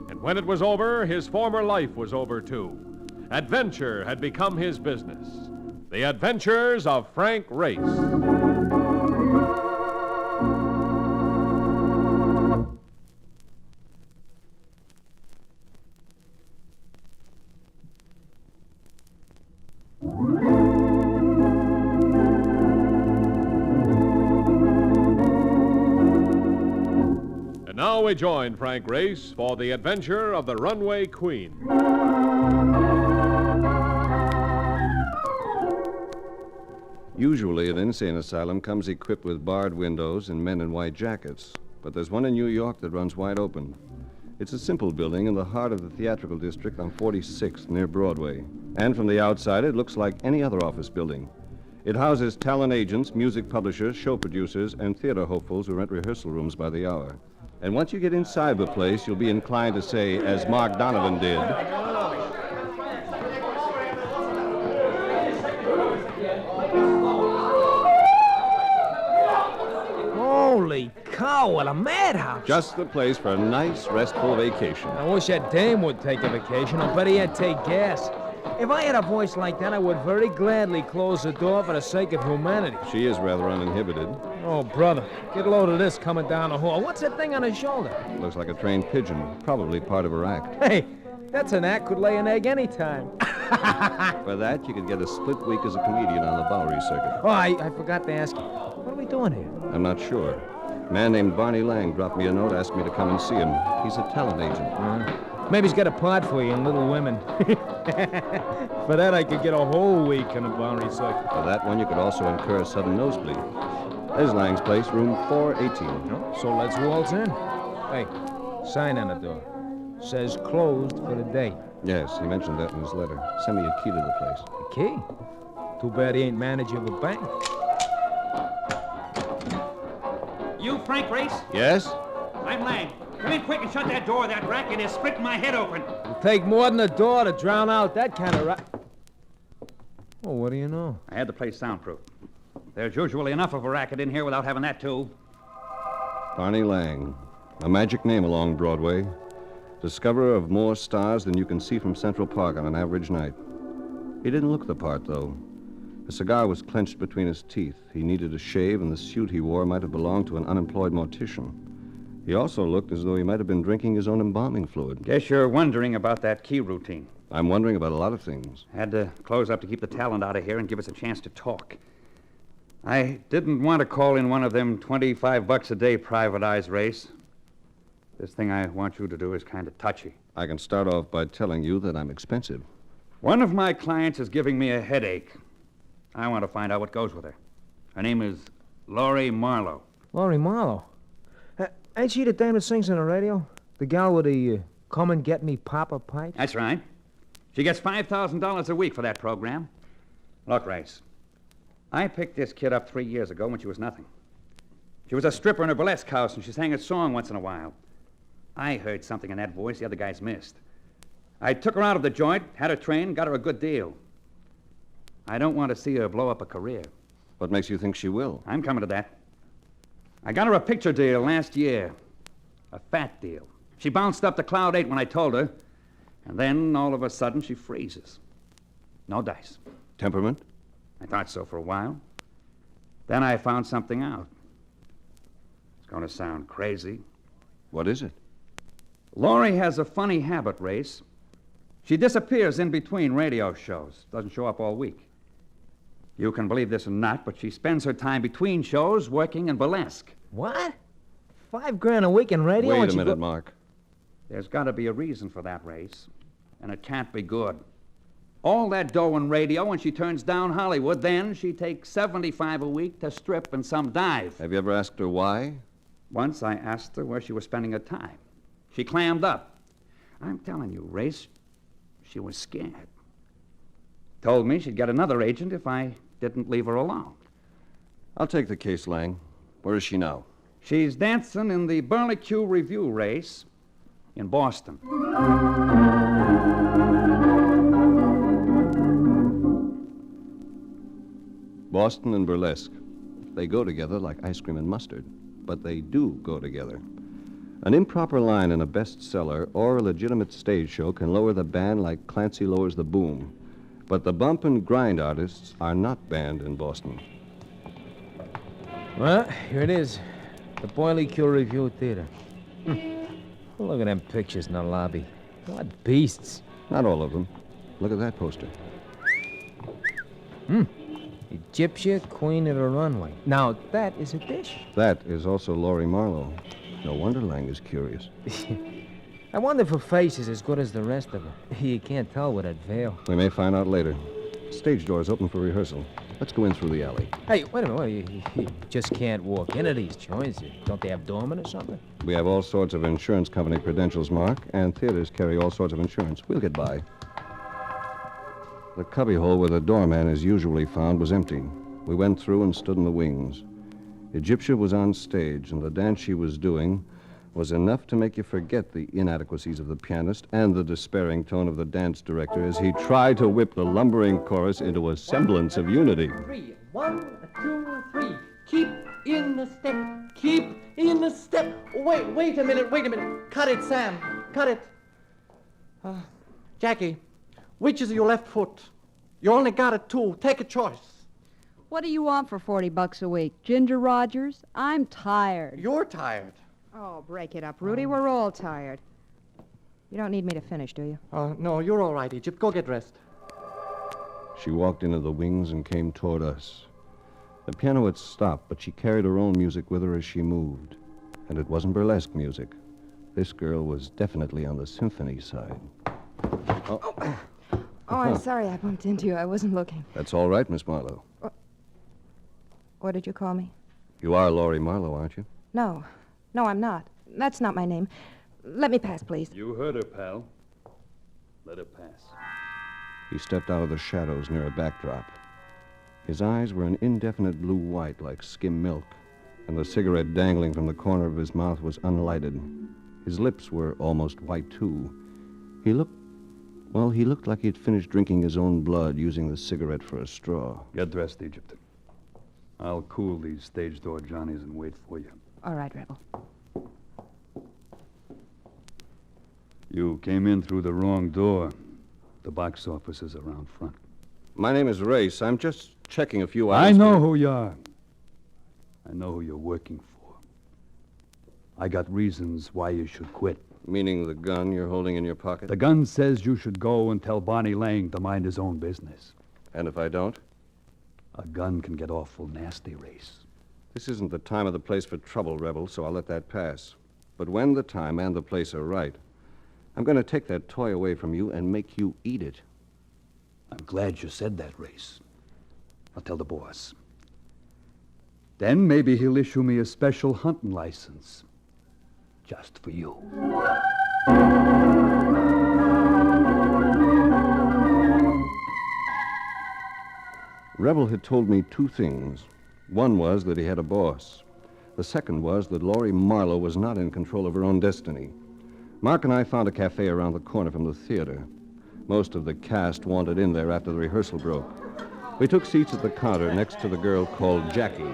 Speaker 21: And when it was over, his former life was over too. Adventure had become his business. The Adventures of Frank Rice. And now we join Frank Rice for the adventure of the Runaway Queen.
Speaker 22: Usually, an insane asylum comes equipped with barred windows and men in white jackets. But there's one in New York that runs wide open. It's a simple building in the heart of the theatrical district on 46th, near Broadway. And from the outside, it looks like any other office building. It houses talent agents, music publishers, show producers, and theater hopefuls who rent rehearsal rooms by the hour. And once you get inside the place, you'll be inclined to say, as Mark Donovan did,
Speaker 24: Holy cow, what a madhouse.
Speaker 22: just the place for a nice, restful vacation.
Speaker 24: I wish that dame would take a vacation. I'll bet he'd take gas. If I had a voice like that, I would very gladly close the door for the sake of humanity.
Speaker 22: She is rather uninhibited.
Speaker 24: Oh, brother, get a load of this coming down the hall. What's that thing on his shoulder?
Speaker 22: Looks like a trained pigeon, probably part of her act.
Speaker 24: Hey, that's an act could lay an egg any time.
Speaker 22: For that, you could get a split week as a comedian on the Bowery circuit.
Speaker 24: Oh, I forgot to ask you. What are we doing here?
Speaker 22: I'm not sure. A man named Barney Lang dropped me a note, asked me to come and see him. He's a talent agent.
Speaker 24: Maybe he's got a part for you in Little Women. For that, I could get a whole week on the Bowery circuit.
Speaker 22: For that one, you could also incur a sudden nosebleed. There's Lang's place, room 418.
Speaker 24: So let's waltz in. Hey, sign on the door. Says closed for the day.
Speaker 22: Yes, he mentioned that in his letter. Send me a key to the place.
Speaker 24: A key? Too bad he ain't manager of a bank.
Speaker 11: You, Frank Rice?
Speaker 22: Yes?
Speaker 7: I'm Lang. Come in quick and shut that door. That racket is splitting my head open.
Speaker 24: It'll take more than a door to drown out that kind of Oh, what do you know?
Speaker 7: I had the place soundproof. There's usually enough of a racket in here without having that, too.
Speaker 22: Barney Lang, a magic name along Broadway. Discoverer of more stars than you can see from Central Park on an average night. He didn't look the part, though. A cigar was clenched between his teeth. He needed a shave, and the suit he wore might have belonged to an unemployed mortician. He also looked as though he might have been drinking his own embalming fluid.
Speaker 7: Guess you're wondering about that key routine.
Speaker 22: I'm wondering about a lot of things.
Speaker 7: Had to close up to keep the talent out of here and give us a chance to talk. I didn't want to call in one of them $25 a day private eyes race. This thing I want you to do is kind of touchy.
Speaker 22: I can start off by telling you that I'm expensive.
Speaker 7: One of my clients is giving me a headache. I want to find out what goes with her. Her name is Laurie Marlowe.
Speaker 24: Laurie Marlowe? Ain't she the dame that sings on the radio? The gal with the come and get me Papa pipe?
Speaker 7: That's right. She gets $5,000 a week for that program. Look, Race, I picked this kid up 3 years ago when she was nothing. She was a stripper in a burlesque house, and she sang a song once in a while. I heard something in that voice the other guys missed. I took her out of the joint, had her trained, got her a good deal. I don't want to see her blow up a career.
Speaker 22: What makes you think she will?
Speaker 7: I'm coming to that. I got her a picture deal last year. A fat deal. She bounced up to Cloud 8 when I told her, and then all of a sudden she freezes. No dice.
Speaker 22: Temperament?
Speaker 7: I thought so for a while. Then I found something out. It's going to sound crazy.
Speaker 22: What is it?
Speaker 7: Laurie has a funny habit, Race. She disappears in between radio shows. Doesn't show up all week. You can believe this or not, but she spends her time between shows working in burlesque.
Speaker 24: What? $5,000 a week in radio?
Speaker 22: Wait a minute, Mark.
Speaker 7: There's got to be a reason for that, Race. And it can't be good. All that dough in radio, and she turns down Hollywood. Then she takes $75 a week to strip in some dive.
Speaker 22: Have you ever asked her why?
Speaker 7: Once I asked her where she was spending her time. She clammed up. I'm telling you, Race, she was scared. Told me she'd get another agent if I didn't leave her alone.
Speaker 22: I'll take the case, Lang. Where is she now?
Speaker 7: She's dancing in the Burlicue Review race in Boston.
Speaker 22: Boston and burlesque. They go together like ice cream and mustard, but they do go together. An improper line in a bestseller or a legitimate stage show can lower the band like Clancy lowers the boom. But the bump and grind artists are not banned in Boston.
Speaker 24: Well, here it is. The Burlicue Review Theater. Look at them pictures in the lobby. What beasts.
Speaker 22: Not all of them. Look at that poster.
Speaker 24: Egyptia, Queen of the Runway. Now, that is a dish.
Speaker 22: That is also Laurie Marlowe. No wonder Lang is curious.
Speaker 24: I wonder if her face is as good as the rest of her. You can't tell with that veil.
Speaker 22: We may find out later. Stage door's open for rehearsal. Let's go in through the alley.
Speaker 24: Hey, wait a minute. You just can't walk into these joints. Don't they have doormen or something?
Speaker 22: We have all sorts of insurance company credentials, Mark, and theaters carry all sorts of insurance. We'll get by. The cubbyhole where the doorman is usually found was empty. We went through and stood in the wings. Egyptia was on stage, and the dance she was doing was enough to make you forget the inadequacies of the pianist and the despairing tone of the dance director as he tried to whip the lumbering chorus into a semblance of unity.
Speaker 8: 3, 1, 2, 3. Keep in the step. Keep in the step. Wait a minute. Cut it, Sam. Cut it. Jackie, which is your left foot? You only got it 2. Take a choice.
Speaker 3: What do you want for $40 a week? Ginger Rogers? I'm tired.
Speaker 8: You're tired.
Speaker 3: Oh, break it up, Rudy. We're all tired. You don't need me to finish, do you?
Speaker 8: No, you're all right, Egypt. Go get dressed.
Speaker 22: She walked into the wings and came toward us. The piano had stopped, but she carried her own music with her as she moved. And it wasn't burlesque music. This girl was definitely on the symphony side.
Speaker 3: Oh, I'm sorry I bumped into you. I wasn't looking.
Speaker 22: That's all right, Miss Marlowe.
Speaker 3: What did you call me?
Speaker 22: You are Laurie Marlowe, aren't you?
Speaker 3: No, I'm not. That's not my name. Let me pass, please.
Speaker 15: You heard her, pal. Let her pass.
Speaker 22: He stepped out of the shadows near a backdrop. His eyes were an indefinite blue-white like skim milk. and the cigarette dangling from the corner of his mouth was unlighted. His lips were almost white, too. He looked like he'd finished drinking his own blood, using the cigarette for a straw.
Speaker 15: Get dressed, Egypt. I'll cool these stage door Johnnies and wait for you.
Speaker 3: All right, Rebel.
Speaker 15: You came in through the wrong door. The box office is around front.
Speaker 22: My name is Race. I'm just checking a few items.
Speaker 15: I know who you are. I know who you're working for. I got reasons why you should quit.
Speaker 22: Meaning the gun you're holding in your pocket?
Speaker 15: The gun says you should go and tell Barney Lang to mind his own business.
Speaker 22: And if I don't?
Speaker 15: A gun can get awful nasty, Race.
Speaker 22: This isn't the time or the place for trouble, Rebel, so I'll let that pass. But when the time and the place are right, I'm going to take that toy away from you and make you eat it.
Speaker 15: I'm glad you said that, Race. I'll tell the boss. Then maybe he'll issue me a special hunting license. Just for you.
Speaker 22: Rebel had told me two things. One was that he had a boss. The second was that Laurie Marlowe was not in control of her own destiny. Mark and I found a cafe around the corner from the theater. Most of the cast wandered in there after the rehearsal broke. We took seats at the counter next to the girl called Jackie.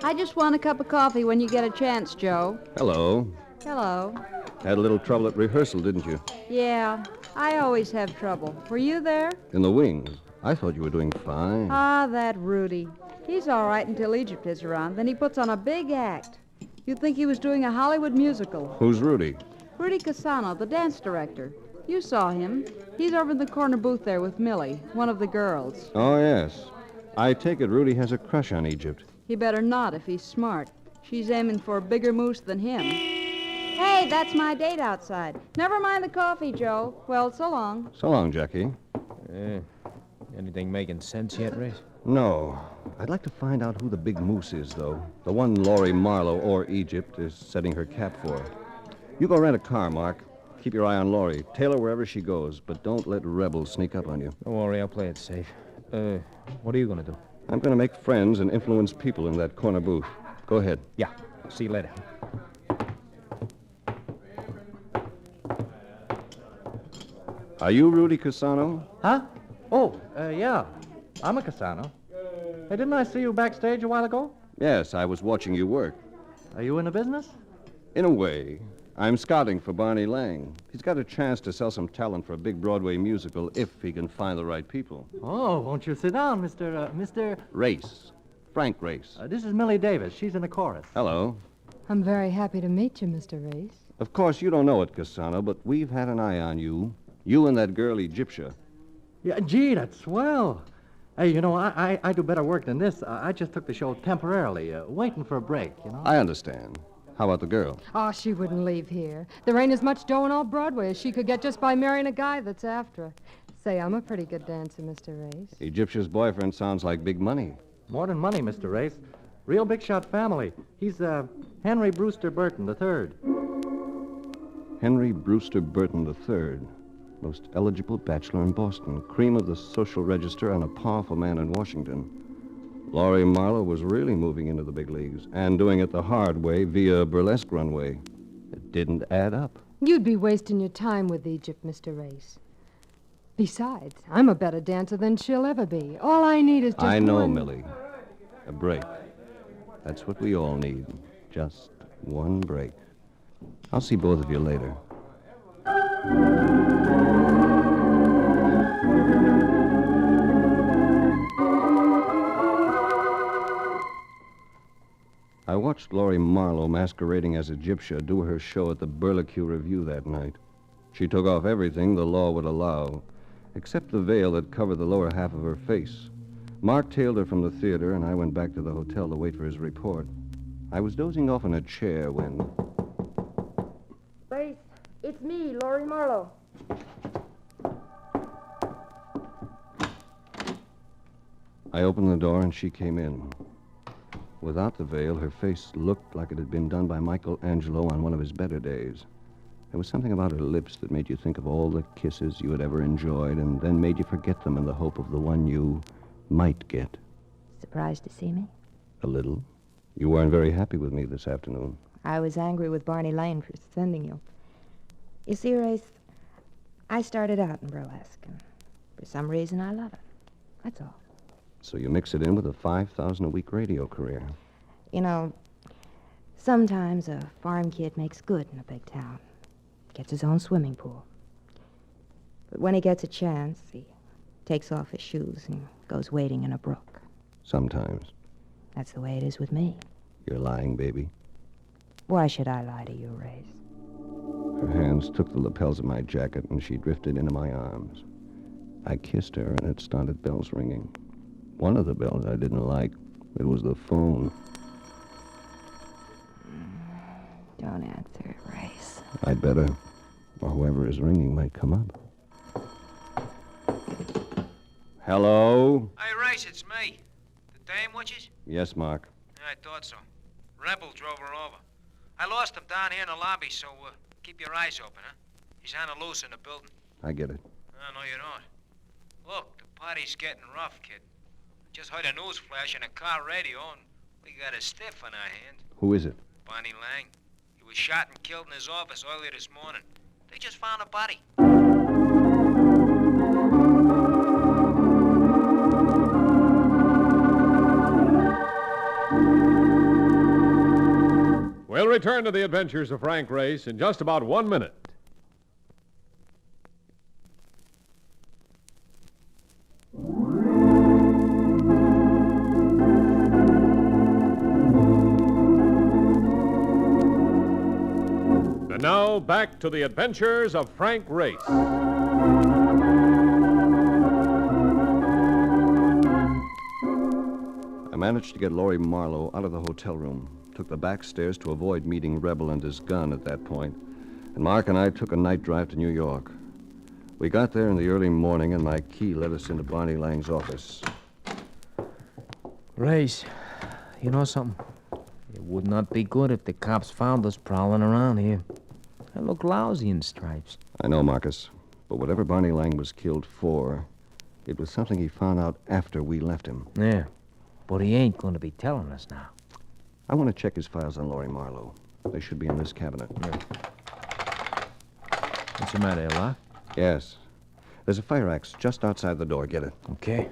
Speaker 3: I just want a cup of coffee when you get a chance, Joe.
Speaker 22: Hello.
Speaker 3: Hello.
Speaker 22: Had a little trouble at rehearsal, didn't you?
Speaker 3: Yeah, I always have trouble. Were you there?
Speaker 22: In the wings. I thought you were doing fine.
Speaker 3: Ah, that Rudy. He's all right until Egypt is around. Then he puts on a big act. You'd think he was doing a Hollywood musical.
Speaker 22: Who's Rudy?
Speaker 3: Rudy Casano, the dance director. You saw him. He's over in the corner booth there with Millie, one of the girls.
Speaker 22: Oh, yes. I take it Rudy has a crush on Egypt.
Speaker 3: He better not if he's smart. She's aiming for a bigger moose than him. Hey, that's my date outside. Never mind the coffee, Joe. Well, so long.
Speaker 22: So long, Jackie.
Speaker 5: Anything making sense yet, Race?
Speaker 22: No. I'd like to find out who the big moose is, though. The one Laurie Marlowe or Egypt is setting her cap for. You go rent a car, Mark. Keep your eye on Laurie. Tail her wherever she goes, but don't let rebels sneak up on you.
Speaker 5: Don't worry, I'll play it safe. What are you going to do?
Speaker 22: I'm going to make friends and influence people in that corner booth. Go ahead.
Speaker 5: Yeah. See you later.
Speaker 22: Are you Rudy Casano?
Speaker 8: Huh? Oh, yeah. I'm a Casano. Hey, didn't I see you backstage a while ago?
Speaker 22: Yes, I was watching you work.
Speaker 8: Are you in the business?
Speaker 22: In a way. I'm scouting for Barney Lang. He's got a chance to sell some talent for a big Broadway musical if he can find the right people.
Speaker 8: Oh, won't you sit down, Mr.
Speaker 22: Race. Frank Race.
Speaker 8: This is Millie Davis. She's in the chorus.
Speaker 22: Hello.
Speaker 3: I'm very happy to meet you, Mr. Race.
Speaker 22: Of course, you don't know it, Casano, but we've had an eye on you. You and that girl, Egyptia.
Speaker 8: Yeah, gee, that's swell. Hey, you know, I do better work than this. I just took the show temporarily, waiting for a break, you know?
Speaker 22: I understand. How about the girl?
Speaker 3: Oh, she wouldn't leave here. There ain't as much dough in all Broadway as she could get just by marrying a guy that's after her. Say, I'm a pretty good dancer, Mr. Race.
Speaker 22: Egyptia's boyfriend sounds like big money.
Speaker 8: More than money, Mr. Race. Real big shot family. He's, Henry Brewster Burton III.
Speaker 22: Henry Brewster Burton III. Most eligible bachelor in Boston. Cream of the social register and a powerful man in Washington. Laurie Marlowe was really moving into the big leagues and doing it the hard way via a burlesque runway. It didn't add up.
Speaker 12: You'd be wasting your time with Egypt, Mr. Race. Besides, I'm a better dancer than she'll ever be. All I need is just
Speaker 22: I know,
Speaker 12: one...
Speaker 22: Millie. A break. That's what we all need. Just one break. I'll see both of you later. I watched Laurie Marlowe masquerading as Egyptia do her show at the Burlesque Review that night. She took off everything the law would allow, except the veil that covered the lower half of her face. Mark tailed her from the theater, and I went back to the hotel to wait for his report. I was dozing off in a chair when...
Speaker 12: Race, it's me, Laurie Marlowe.
Speaker 22: I opened the door, and she came in. Without the veil, her face looked like it had been done by Michelangelo on one of his better days. There was something about her lips that made you think of all the kisses you had ever enjoyed and then made you forget them in the hope of the one you might get.
Speaker 16: Surprised to see me?
Speaker 22: A little. You weren't very happy with me this afternoon.
Speaker 4: I was angry with Barney Lane for sending you. You see, Race, I started out in burlesque, and for some reason I love it. That's all.
Speaker 22: So you mix it in with a $5,000-a-week radio career.
Speaker 4: You know, sometimes a farm kid makes good in a big town. Gets his own swimming pool. But when he gets a chance, he takes off his shoes and goes wading in a brook.
Speaker 22: Sometimes.
Speaker 4: That's the way it is with me.
Speaker 22: You're lying, baby.
Speaker 4: Why should I lie to you, Race?
Speaker 22: Her hands took the lapels of my jacket, and she drifted into my arms. I kissed her, and it started bells ringing. One of the bells I didn't like. It was the phone.
Speaker 4: Don't answer it, Race.
Speaker 22: I'd better, or whoever is ringing might come up. Hello?
Speaker 24: Hey, Race, it's me. The dame witches?
Speaker 22: Yes, Mark.
Speaker 24: I thought so. Rebel drove her over. I lost him down here in the lobby, so keep your eyes open, huh? He's on the loose in the building.
Speaker 22: I get it.
Speaker 24: Oh, no, you don't. Look, the party's getting rough, kid. Just heard a news flash on a car radio, and we got a stiff on our hands.
Speaker 22: Who is it?
Speaker 24: Barney Lang. He was shot and killed in his office earlier this morning. They just found a body.
Speaker 21: We'll return to the adventures of Frank Race in just about 1 minute. And now, back to the adventures of Frank Race.
Speaker 22: I managed to get Laurie Marlowe out of the hotel room. Took the back stairs to avoid meeting Rebel and his gun at that point, and Mark and I took a night drive to New York. We got there in the early morning, and my key led us into Barney Lang's office.
Speaker 24: Race, you know something? It would not be good if the cops found us prowling around here. I look lousy in stripes.
Speaker 22: I know, Marcus, but whatever Barney Lang was killed for, it was something he found out after we left him.
Speaker 24: Yeah, but he ain't going to be telling us now.
Speaker 22: I want to check his files on Laurie Marlowe. They should be in this cabinet.
Speaker 24: What's the matter, Lock?
Speaker 22: Yes. There's a fire axe just outside the door. Get it.
Speaker 24: Okay.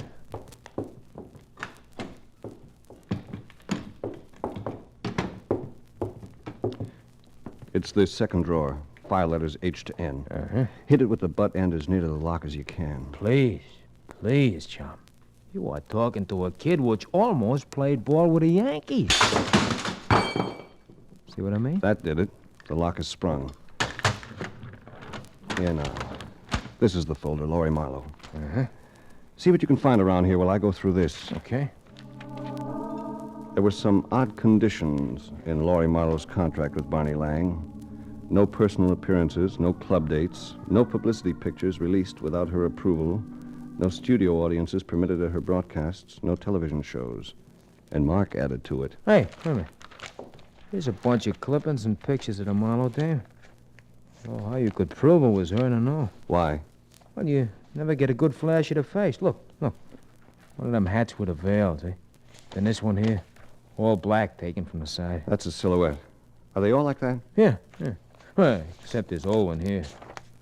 Speaker 22: It's the second drawer. File letters H to N.
Speaker 24: Uh-huh.
Speaker 22: Hit it with the butt end as near to the lock as you can.
Speaker 24: Please, chum. You are talking to a kid which almost played ball with the Yankees. See what I mean?
Speaker 22: That did it. The lock is sprung. Here now. This is the folder, Laurie Marlowe.
Speaker 24: Uh-huh.
Speaker 22: See what you can find around here while I go through this.
Speaker 24: Okay.
Speaker 22: There were some odd conditions in Laurie Marlowe's contract with Barney Lang. No personal appearances, no club dates, no publicity pictures released without her approval, no studio audiences permitted at her broadcasts, no television shows. And Mark added to it.
Speaker 24: Hey, wait a minute. Here's a bunch of clippings and pictures of the Marlowe dame. Oh, how you could prove it was her, I don't know.
Speaker 22: Why?
Speaker 24: Well, you never get a good flash of the face. Look. One of them hats with a veil, see? Then this one here, all black, taken from the side.
Speaker 22: That's a silhouette. Are they all like that?
Speaker 24: Yeah. Well, except this old one here.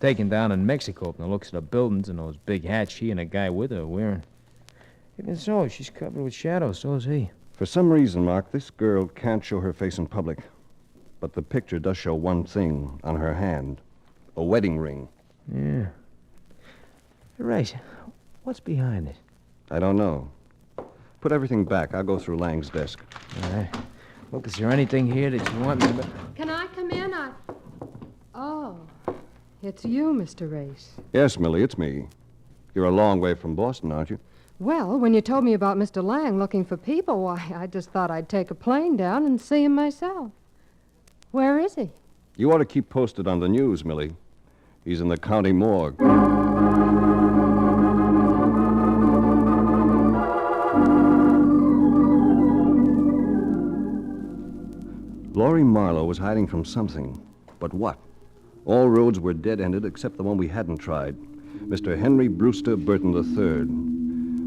Speaker 24: Taken down in Mexico from the looks of the buildings and those big hats she and a guy with her are wearing. Even so, she's covered with shadows, so is he.
Speaker 22: For some reason, Mark, this girl can't show her face in public. But the picture does show one thing on her hand. A wedding ring.
Speaker 24: Yeah. Hey, Race, what's behind it?
Speaker 22: I don't know. Put everything back. I'll go through Lang's desk.
Speaker 24: All right. Look, is there anything here that you want me to...
Speaker 12: Can I come in? Oh, it's you, Mr. Race.
Speaker 22: Yes, Millie, it's me. You're a long way from Boston, aren't you?
Speaker 12: Well, when you told me about Mr. Lang looking for people, why, I just thought I'd take a plane down and see him myself. Where is he?
Speaker 22: You ought to keep posted on the news, Millie. He's in the county morgue. Laurie Marlowe was hiding from something. But what? All roads were dead-ended except the one we hadn't tried. Mr. Henry Brewster Burton III.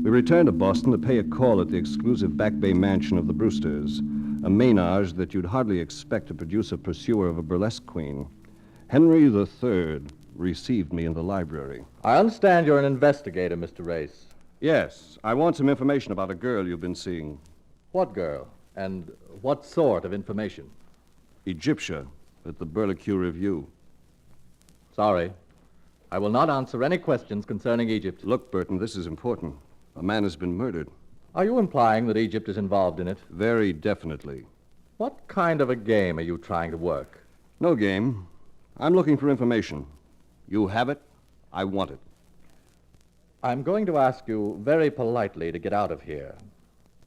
Speaker 22: We returned to Boston to pay a call at the exclusive Back Bay mansion of the Brewsters. A menage that you'd hardly expect to produce a pursuer of a burlesque queen. Henry III received me in the library.
Speaker 9: I understand you're an investigator, Mr. Race.
Speaker 22: Yes, I want some information about a girl you've been seeing.
Speaker 9: What girl? And what sort of information?
Speaker 22: Egyptia, at the Burlicue Review.
Speaker 9: Sorry. I will not answer any questions concerning Egypt.
Speaker 22: Look, Burton, this is important. A man has been murdered.
Speaker 9: Are you implying that Egypt is involved in it?
Speaker 22: Very definitely.
Speaker 9: What kind of a game are you trying to work?
Speaker 22: No game. I'm looking for information. You have it. I want it.
Speaker 9: I'm going to ask you very politely to get out of here,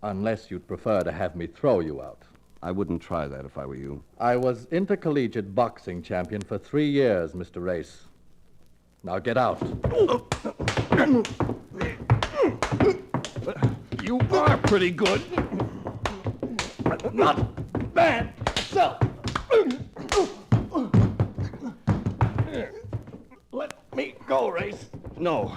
Speaker 9: unless you'd prefer to have me throw you out.
Speaker 22: I wouldn't try that if I were you.
Speaker 9: I was intercollegiate boxing champion for 3 years, Mr. Race. Now get out.
Speaker 15: You are pretty good. But not bad yourself. Let me go, Race.
Speaker 22: No.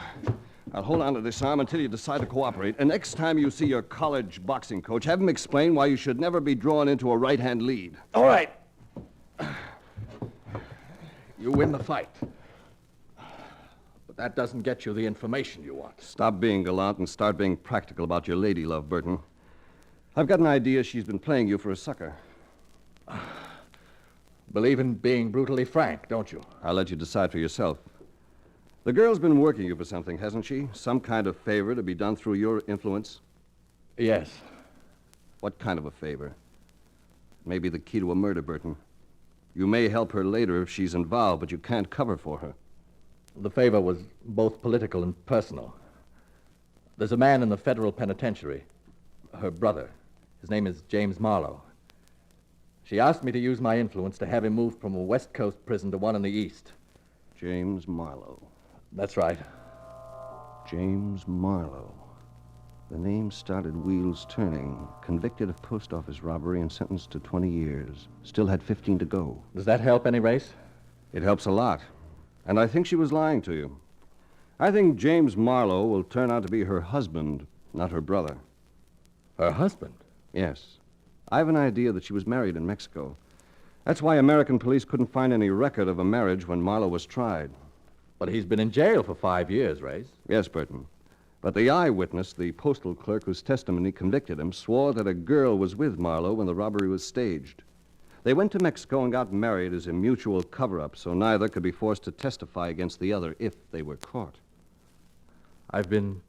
Speaker 22: I'll hold on to this arm until you decide to cooperate. And next time you see your college boxing coach, have him explain why you should never be drawn into a right-hand lead.
Speaker 15: All right. You win the fight. But that doesn't get you the information you want.
Speaker 22: Stop being gallant and start being practical about your lady love, Burton. I've got an idea she's been playing you for a sucker.
Speaker 15: Believe in being brutally frank, don't you?
Speaker 22: I'll let you decide for yourself. The girl's been working you for something, hasn't she? Some kind of favor to be done through your influence?
Speaker 15: Yes.
Speaker 22: What kind of a favor? Maybe the key to a murder, Burton. You may help her later if she's involved, but you can't cover for her.
Speaker 9: The favor was both political and personal. There's a man in the federal penitentiary, her brother. His name is James Marlowe. She asked me to use my influence to have him moved from a West Coast prison to one in the East.
Speaker 22: James Marlowe.
Speaker 9: That's right.
Speaker 22: James Marlowe. The name started wheels turning. Convicted of post office robbery and sentenced to 20 years. Still had 15 to go.
Speaker 9: Does that help any, Race?
Speaker 22: It helps a lot. And I think she was lying to you. I think James Marlowe will turn out to be her husband, not her brother.
Speaker 9: Her husband?
Speaker 22: Yes. I have an idea that she was married in Mexico. That's why American police couldn't find any record of a marriage when Marlowe was tried.
Speaker 9: But he's been in jail for 5 years, Race.
Speaker 22: Yes, Burton. But the eyewitness, the postal clerk whose testimony convicted him, swore that a girl was with Marlowe when the robbery was staged. They went to Mexico and got married as a mutual cover-up, so neither could be forced to testify against the other if they were caught.
Speaker 9: I've been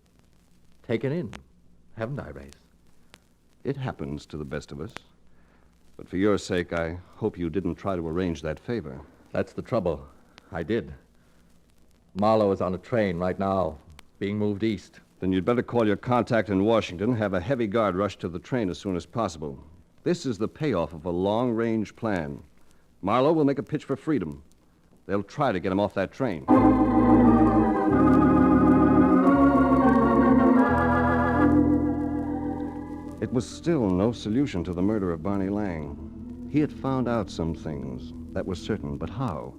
Speaker 9: taken in, haven't I, Race?
Speaker 22: It happens to the best of us. But for your sake, I hope you didn't try to arrange that favor.
Speaker 9: That's the trouble. I did. Marlowe is on a train right now, being moved east.
Speaker 22: Then you'd better call your contact in Washington, have a heavy guard rush to the train as soon as possible. This is the payoff of a long-range plan. Marlowe will make a pitch for freedom. They'll try to get him off that train. It was still no solution to the murder of Barney Lang. He had found out some things, that was certain, but how?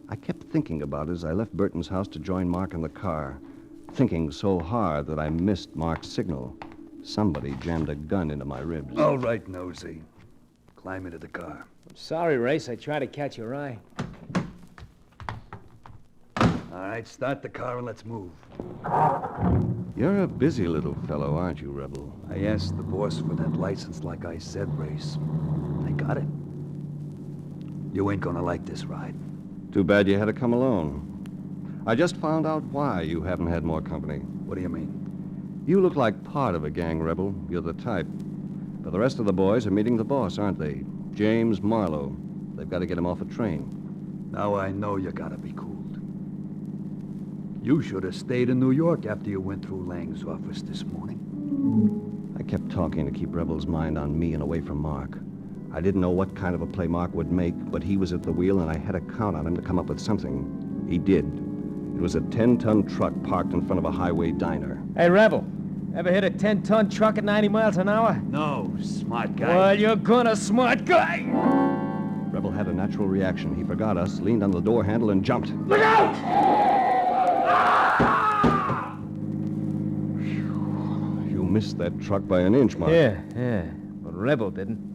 Speaker 22: I kept thinking about it as I left Burton's house to join Mark in the car, thinking so hard that I missed Mark's signal. Somebody jammed a gun into my ribs.
Speaker 15: All right, Nosey. Climb into the car.
Speaker 24: I'm sorry, Race. I tried to catch your eye.
Speaker 15: All right, start the car and let's move.
Speaker 22: You're a busy little fellow, aren't you, Rebel?
Speaker 15: I asked the boss for that license like I said, Race. I got it. You ain't gonna like this ride.
Speaker 22: Too bad you had to come alone. I just found out why you haven't had more company.
Speaker 15: What do you mean?
Speaker 22: You look like part of a gang, Rebel. You're the type. But the rest of the boys are meeting the boss, aren't they? James Marlowe. They've got to get him off a train.
Speaker 15: Now I know you gotta be cooled. You should have stayed in New York after you went through Lang's office this morning.
Speaker 22: I kept talking to keep Rebel's mind on me and away from Mark. I didn't know what kind of a play Mark would make, but he was at the wheel and I had to count on him to come up with something. He did. It was a 10-ton truck parked in front of a highway diner.
Speaker 24: Hey, Rebel, ever hit a 10-ton truck at 90 miles an hour?
Speaker 15: No, smart guy.
Speaker 24: Well, you're gonna, smart guy!
Speaker 22: Rebel had a natural reaction. He forgot us, leaned on the door handle, and jumped.
Speaker 15: Look out!
Speaker 22: You missed that truck by an inch, Mark.
Speaker 24: Yeah, but Rebel didn't.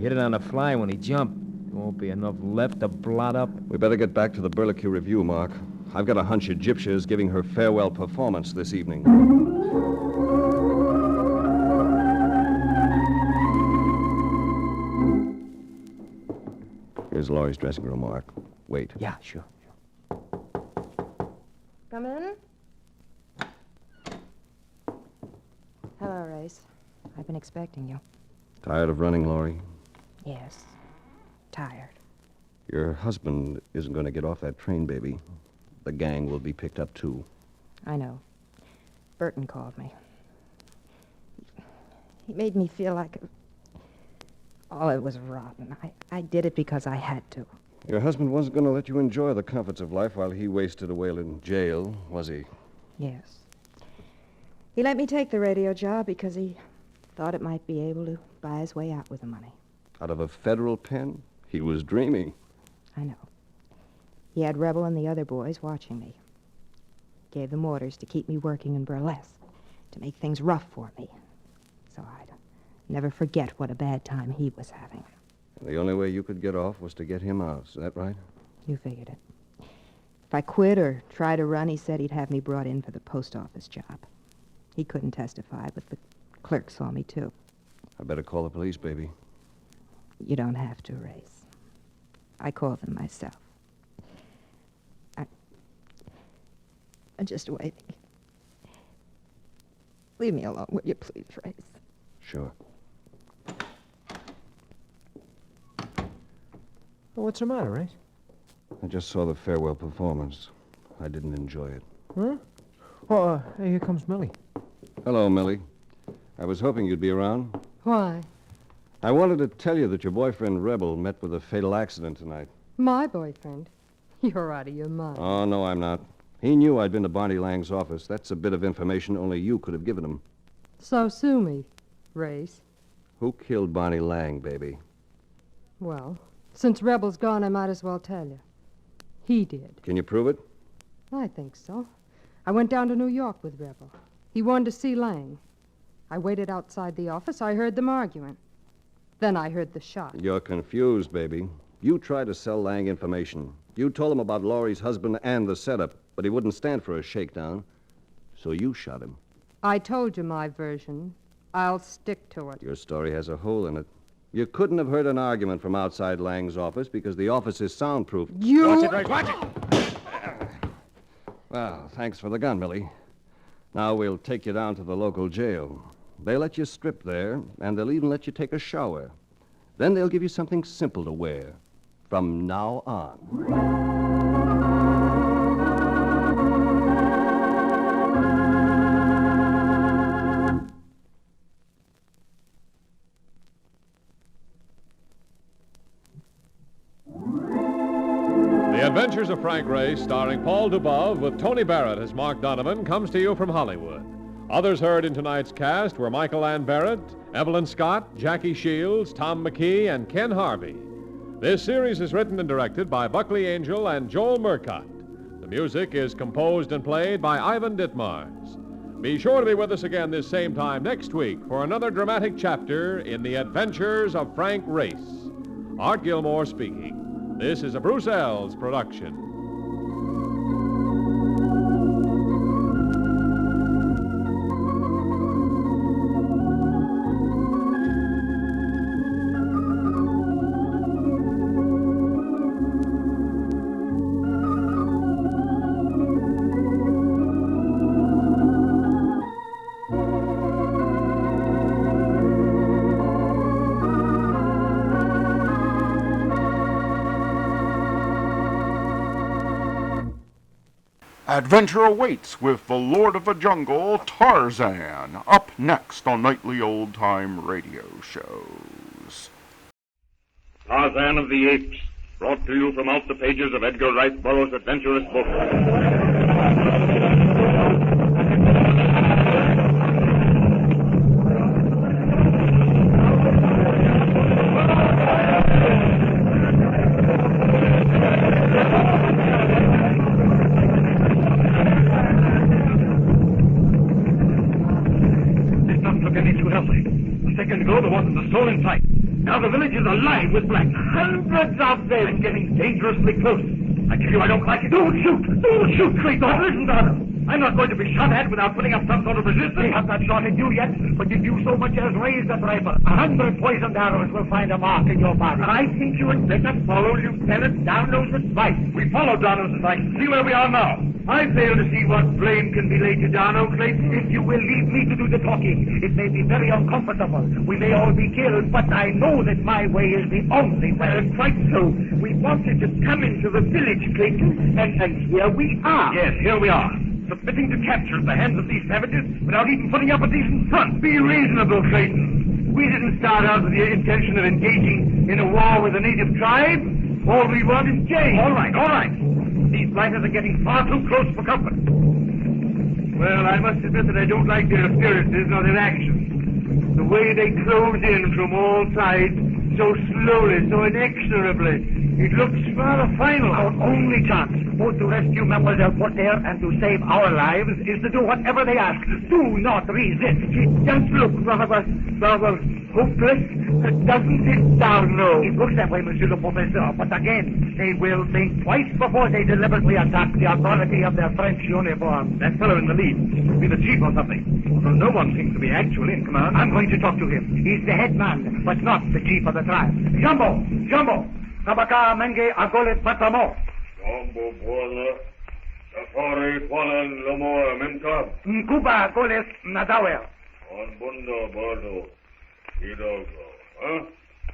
Speaker 24: hit it on the fly when he jumped. There won't be enough left to blot up.
Speaker 22: We better get back to the Burlicue Review, Mark. I've got a hunch Egyptia is giving her farewell performance this evening. Here's Laurie's dressing room, Mark. Wait.
Speaker 24: Yeah, sure.
Speaker 4: Come in. Hello, Race. I've been expecting you.
Speaker 22: Tired of running, Laurie?
Speaker 4: Yes. Tired.
Speaker 22: Your husband isn't going to get off that train, baby. The gang will be picked up, too.
Speaker 4: I know. Burton called me. He made me feel like... Oh, it was rotten. I did it because I had to.
Speaker 22: Your husband wasn't going to let you enjoy the comforts of life while he wasted away in jail, was he?
Speaker 4: Yes. He let me take the radio job because he thought it might be able to buy his way out with the money.
Speaker 22: Out of a federal pen? He was dreaming.
Speaker 4: I know. He had Rebel and the other boys watching me. Gave them orders to keep me working in burlesque, to make things rough for me. So I'd never forget what a bad time he was having.
Speaker 22: The only way you could get off was to get him out. Is that right?
Speaker 4: You figured it. If I quit or try to run, he said he'd have me brought in for the post office job. He couldn't testify, but the clerk saw me, too.
Speaker 22: I better call the police, baby.
Speaker 4: You don't have to, Race. I called them myself. I'm just waiting. Leave me alone, will you please, Race?
Speaker 22: Sure.
Speaker 24: Well, what's the matter, Race?
Speaker 22: I just saw the farewell performance. I didn't enjoy it.
Speaker 24: Huh? Oh, hey, here comes Millie.
Speaker 22: Hello, Millie. I was hoping you'd be around.
Speaker 12: Why?
Speaker 22: I wanted to tell you that your boyfriend, Rebel, met with a fatal accident tonight.
Speaker 12: My boyfriend? You're out of your mind.
Speaker 22: Oh, no, I'm not. He knew I'd been to Barney Lang's office. That's a bit of information only you could have given him.
Speaker 12: So sue me, Race.
Speaker 22: Who killed Barney Lang, baby?
Speaker 12: Well, since Rebel's gone, I might as well tell you. He did.
Speaker 22: Can you prove it?
Speaker 12: I think so. I went down to New York with Rebel. He wanted to see Lang. I waited outside the office. I heard them arguing. Then I heard the shot.
Speaker 22: You're confused, baby. You tried to sell Lang information. You told him about Laurie's husband and the setup, but he wouldn't stand for a shakedown. So you shot him.
Speaker 12: I told you my version. I'll stick to it.
Speaker 22: Your story has a hole in it. You couldn't have heard an argument from outside Lang's office because the office is soundproof.
Speaker 12: You...
Speaker 22: Watch it, Ray. Watch it! Well, thanks for the gun, Millie. Now we'll take you down to the local jail. They'll let you strip there, and they'll even let you take a shower. Then they'll give you something simple to wear from now on.
Speaker 21: The Adventures of Frank Race, starring Paul Dubove with Tony Barrett as Mark Donovan, comes to you from Hollywood. Others heard in tonight's cast were Michael Ann Barrett, Evelyn Scott, Jackie Shields, Tom McKee, and Ken Harvey. This series is written and directed by Buckley Angel and Joel Murcott. The music is composed and played by Ivan Ditmars. Be sure to be with us again this same time next week for another dramatic chapter in The Adventures of Frank Race. Art Gilmore speaking. This is a Bruce Ells production.
Speaker 1: Adventure awaits with the Lord of the Jungle, Tarzan, up next on nightly old-time radio shows.
Speaker 16: Tarzan of the Apes, brought to you from out the pages of Edgar Rice Burroughs' adventurous book. This doesn't look any too healthy. A second ago, there wasn't a soul in sight. Now the village is alive with blacks. Hundreds of them. And getting dangerously close. I tell you, I don't like it. Don't shoot! Don't shoot, Clayton! Listen, Donald. I'm not going to be shot at without putting up some sort of resistance. They have not shot at you yet, but if you so much as raise that rifle, 100 poisoned arrows will find a mark in your body. I think you had better follow Lieutenant Darnow's advice. We followed Darnow's advice. See where we are now. I fail to see what blame can be laid to Darnow, Clayton. If you will leave me to do the talking, it may be very uncomfortable. We may all be killed, but I know that my way is the only way. Quite so. We wanted to come into the village, Clayton, and here we are. Yes, here we are. Submitting to capture at the hands of these savages without even putting up a decent front. Be reasonable, Clayton. We didn't start out with the intention of engaging in a war with a native tribe. All we want is change. All right, all right. These blighters are getting far too close for comfort. Well, I must admit that I don't like their appearances nor their actions. The way they close in from all sides, so slowly, so inexorably. It looks rather final. Our only chance, both to rescue Mademoiselle Porter and to save our lives, is to do whatever they ask. Do not resist. It just looks rather hopeless, doesn't it, Darnow? It looks that way, Monsieur le Professeur, but again, they will think twice before they deliberately attack the authority of their French uniform. That fellow in the lead must be the chief or something. Although no one seems to be actually in command. I'm going to talk to him. He's the head man, but not the chief of the tribe. Jumbo! Tabaka Menge Agole Patamo. Jumbo Bola, Safari Polan Lomo Memka.
Speaker 18: Nkuba Goles Nadawer.
Speaker 16: On Bundo Bordo. Hidalgo, huh?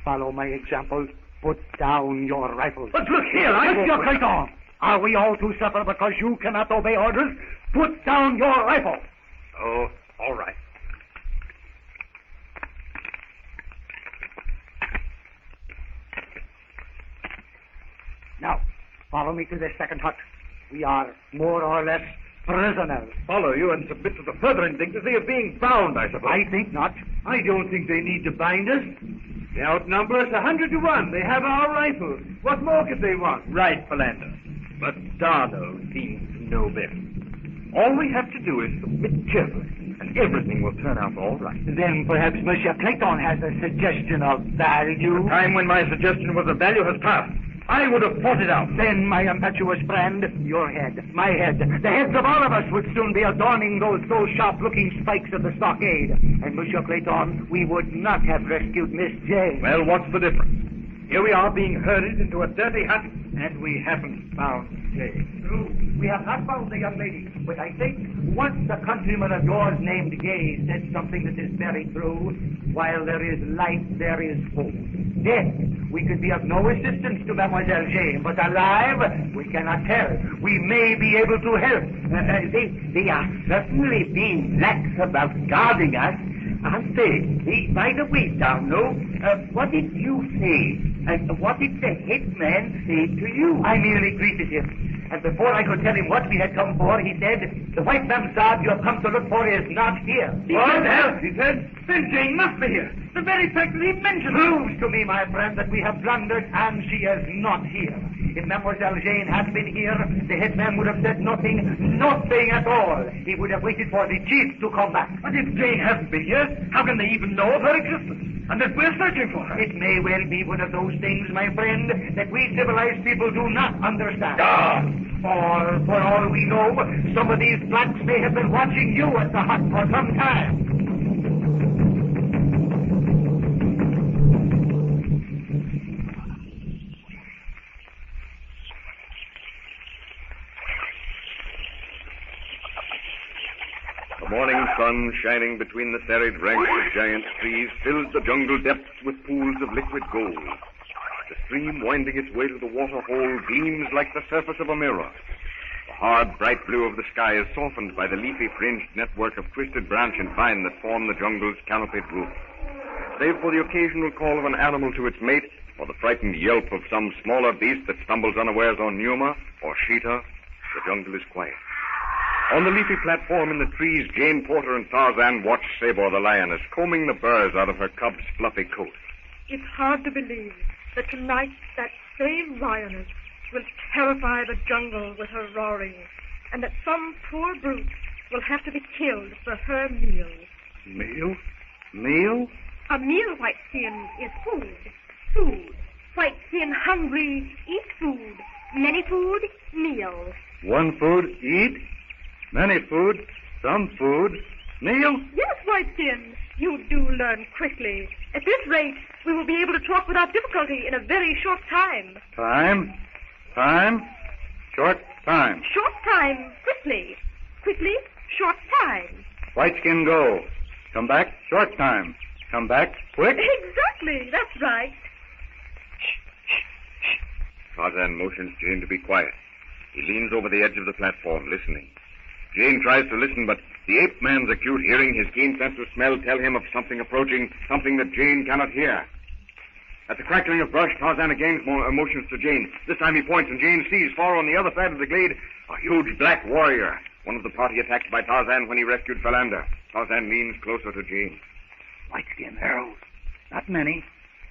Speaker 18: Follow my example. Put down your rifles.
Speaker 16: But look here,
Speaker 18: Monsieur Clayton. Are we all to suffer because you cannot obey orders? Put down your rifle.
Speaker 16: Oh, all right.
Speaker 18: Now, follow me to this second hut. We are more or less prisoners.
Speaker 16: Follow you and submit to the further indignity of being bound, I suppose.
Speaker 18: I think not.
Speaker 16: I don't think they need to bind us. They outnumber us 100 to 1. They have our rifles. What more could they want? Right, Philander. But Darnow seems to know better. All we have to do is submit cheerfully, and everything will turn out all right.
Speaker 18: Then perhaps Monsieur Clayton has a suggestion of value.
Speaker 16: The time when my suggestion was of value has passed. I would have fought it out.
Speaker 18: Then, my impetuous friend, your head, my head, the heads of all of us would soon be adorning those sharp-looking spikes of the stockade. And, Monsieur Clayton, we would not have rescued Miss Jane.
Speaker 16: Well, what's the difference? Here we are being herded into a dirty hut, and we haven't found Jane.
Speaker 18: True. We have not found the young lady, but I think once a countryman of yours named Gay said something that is very true. While there is light, there is hope. Dead, we could be of no assistance to Mademoiselle Jane, but alive, we cannot tell. We may be able to help. They are certainly being lax about guarding us, aren't they? By the way, Darnow, what did you say? And what did the headman say to you? I merely greeted him. And before I could tell him what we had come for, he said, "The white mamsad you have come to look for is not here."
Speaker 16: What the hell? He said, "Then Jane must be here." The very fact that he mentioned it
Speaker 18: proves to me, my friend, that we have blundered and she is not here. If Mademoiselle Jane had been here, the headman would have said nothing at all. He would have waited for the chief to come back.
Speaker 16: But if Jane hasn't been here, how can they even know of her existence? And that we're searching for her?
Speaker 18: It may well be one of those things, my friend, that we civilized people do not understand. Or, for all we know, some of these blacks may have been watching you at the hut for some time.
Speaker 16: The morning sun, shining between the serried ranks of giant trees, filled the jungle depths with pools of liquid gold. The stream, winding its way to the water hole, gleams like the surface of a mirror. The hard, bright blue of the sky is softened by the leafy-fringed network of twisted branch and vine that form the jungle's canopied roof. Save for the occasional call of an animal to its mate, or the frightened yelp of some smaller beast that stumbles unawares on Numa or Sheeta, the jungle is quiet. On the leafy platform in the trees, Jane Porter and Tarzan watch Sabor the lioness combing the burrs out of her cub's fluffy coat.
Speaker 6: It's hard to believe that tonight that same lioness will terrify the jungle with her roaring, and that some poor brute will have to be killed for her meal.
Speaker 16: Meal? Meal?
Speaker 6: A meal, Whiteskin, is food. Food. Whiteskin hungry, eat food. Many food, meal.
Speaker 10: One food, eat. Many food, some food, meal.
Speaker 6: Yes, Whiteskin, you do learn quickly. At this rate, we will be able to talk without difficulty in a very short time.
Speaker 10: Time, short time.
Speaker 6: Short time, quickly. Quickly, short time.
Speaker 10: Whiteskin, go. Come back, short time. Come back, quick.
Speaker 6: Exactly, that's right.
Speaker 17: Tarzan motions Jane to be quiet. He leans over the edge of the platform, listening. Jane tries to listen, but the ape man's acute hearing, his keen sense of smell, tell him of something approaching, something that Jane cannot hear. At the crackling of brush, Tarzan again motions to Jane. This time he points, and Jane sees far on the other side of the glade a huge black warrior, one of the party attacked by Tarzan when he rescued Philander. Tarzan leans closer to Jane.
Speaker 10: Whiteskin arrows. Not many.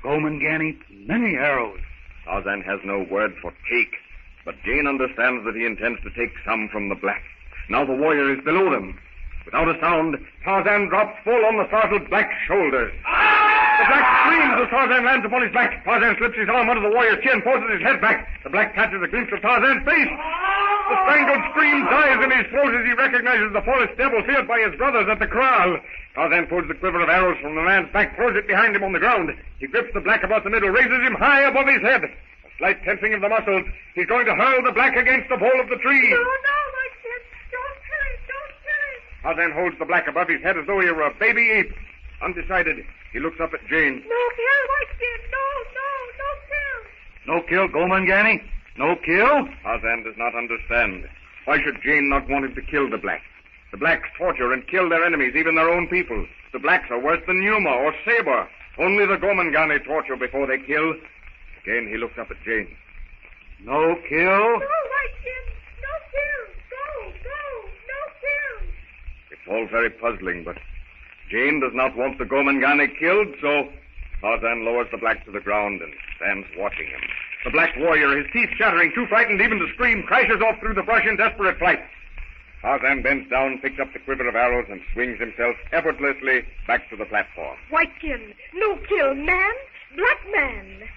Speaker 10: Gomangani, many arrows.
Speaker 17: Tarzan has no word for take, but Jane understands that he intends to take some from the black. Now the warrior is below them. Without a sound, Tarzan drops full on the startled black's shoulders. The black screams as Tarzan lands upon his back. Tarzan slips his arm under the warrior's chin, forces his head back. The black catches a glimpse of Tarzan's face. The strangled scream dies in his throat as he recognizes the forest devil feared by his brothers at the kraal. Tarzan pulls the quiver of arrows from the man's back, throws it behind him on the ground. He grips the black about the middle, raises him high above his head. A slight tensing of the muscles. He's going to hurl the black against the bole of the tree.
Speaker 6: No, my kid. Don't kill it. Don't kill it.
Speaker 17: Tarzan holds the black above his head as though he were a baby ape. Undecided, he looks up at Jane.
Speaker 6: No kill, Whiteskin. No kill.
Speaker 10: No kill, Gomangani? No kill?
Speaker 17: Tarzan does not understand. Why should Jane not want him to kill the black? The blacks torture and kill their enemies, even their own people. The blacks are worse than Yuma or Saber. Only the Gomangani torture before they kill. Again, he looks up at Jane.
Speaker 10: No kill?
Speaker 6: No, Whiteskin. No kill. Go. No kill.
Speaker 17: It's all very puzzling, but Jane does not want the Gomangani killed, so Tarzan lowers the black to the ground and stands watching him. The black warrior, his teeth chattering, too frightened even to scream, crashes off through the brush in desperate flight. Tarzan bends down, picks up the quiver of arrows, and swings himself effortlessly back to the platform.
Speaker 6: Whiteskin, no kill, man. Black man.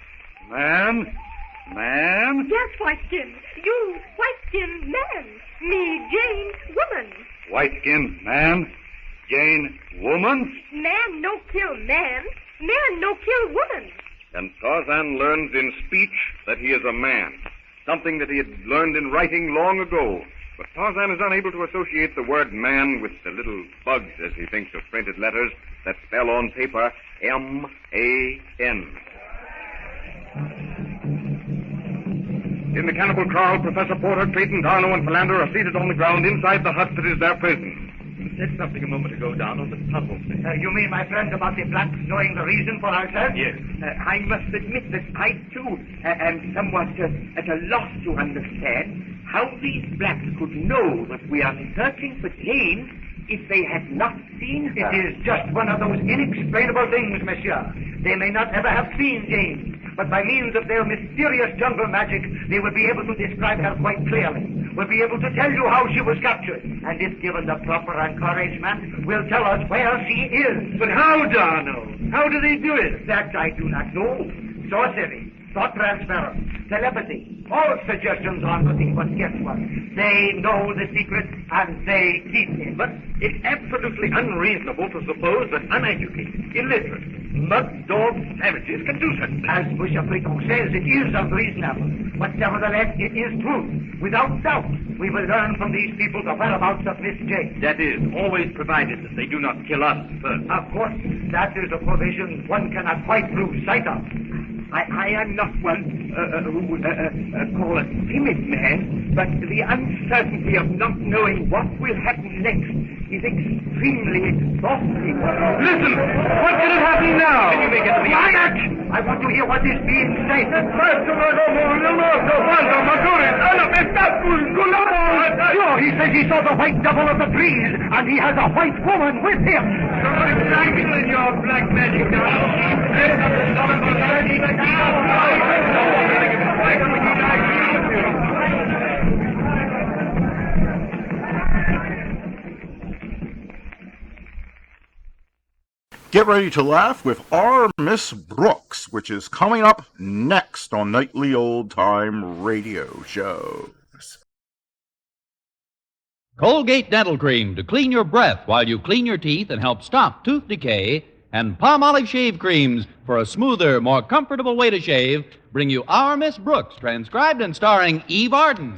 Speaker 10: Man?
Speaker 6: Yes, Whiteskin. You, Whiteskin, man. Me, Jane, woman.
Speaker 10: Whiteskin, man. Jane, woman?
Speaker 6: Man, no kill, man. Man, no kill, woman.
Speaker 17: And Tarzan learns in speech that he is a man, something that he had learned in writing long ago. But Tarzan is unable to associate the word man with the little bugs, as he thinks of printed letters that spell on paper M-A-N. In the cannibal kraal, Professor Porter, Clayton, Darno, and Philander are seated on the ground inside the hut that is their prison.
Speaker 18: You said something a moment ago, Darno, that puzzles me. You mean, my friend, about the blacks knowing the reason for our search?
Speaker 17: Yes.
Speaker 18: I must admit that I, too, am somewhat at a loss to understand how these blacks could know that we are searching for Jane if they had not seen her. It is just one of those inexplainable things, monsieur. They may not ever have seen Jane, but by means of their mysterious jungle magic, they will be able to describe her quite clearly, will be able to tell you how she was captured, and if given the proper encouragement, will tell us where she is.
Speaker 10: But how, Darno? How do they do it?
Speaker 18: That I do not know. Sorcery, thought transference, telepathy, all suggestions are nothing but guesswork. They know the secret, and they keep it.
Speaker 10: But it's absolutely unreasonable to suppose that uneducated, illiterate, mud-dog savages can do such things.
Speaker 18: As Monsieur Friton says, it is unreasonable. But nevertheless, it is true. Without doubt, we will learn from these people the whereabouts of Miss Jane.
Speaker 10: That is, always provided that they do not kill us first.
Speaker 18: Of course, that is a provision one cannot quite lose sight of. I am not one who would call a timid man, but the uncertainty of not knowing what will happen next is extremely exhausting.
Speaker 10: Listen! What can have happened now?
Speaker 18: Can you make it quiet? I want to hear what is being said. Sure, he says he saw the white devil of the trees, and he has a white woman with him.
Speaker 10: You're in your black magic now.
Speaker 1: Get ready to laugh with our Miss Brooks, which is coming up next on Nightly Old Time Radio Show.
Speaker 13: Colgate Dental Cream to clean your breath while you clean your teeth and help stop tooth decay, and Palmolive Shave Creams for a smoother, more comfortable way to shave bring you Our Miss Brooks, transcribed and starring Eve Arden.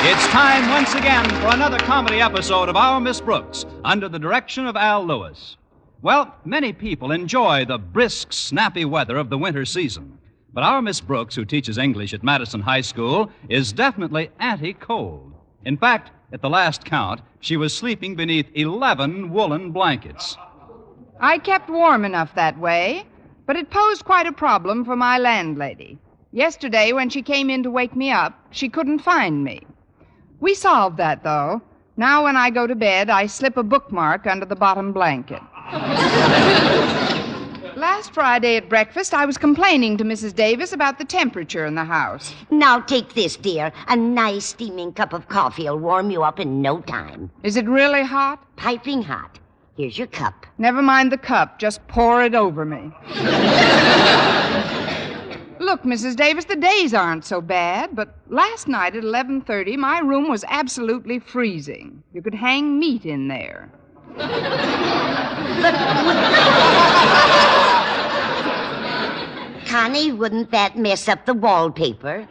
Speaker 13: It's time once again for another comedy episode of Our Miss Brooks, under the direction of Al Lewis. Well, many people enjoy the brisk, snappy weather of the winter season. But our Miss Brooks, who teaches English at Madison High School, is definitely anti-cold. In fact, at the last count, she was sleeping beneath 11 woolen blankets.
Speaker 3: I kept warm enough that way, but it posed quite a problem for my landlady. Yesterday, when she came in to wake me up, she couldn't find me. We solved that, though. Now when I go to bed, I slip a bookmark under the bottom blanket. Last Friday at breakfast, I was complaining to Mrs. Davis about the temperature in the house.
Speaker 14: Now take this, dear. A nice steaming cup of coffee will warm you up in no time.
Speaker 3: Is it really hot?
Speaker 14: Piping hot. Here's your cup.
Speaker 3: Never mind the cup. Just pour it over me. Look, Mrs. Davis, the days aren't so bad, but last night at 11:30, my room was absolutely freezing. You could hang meat in there.
Speaker 14: Connie, wouldn't that mess up the wallpaper?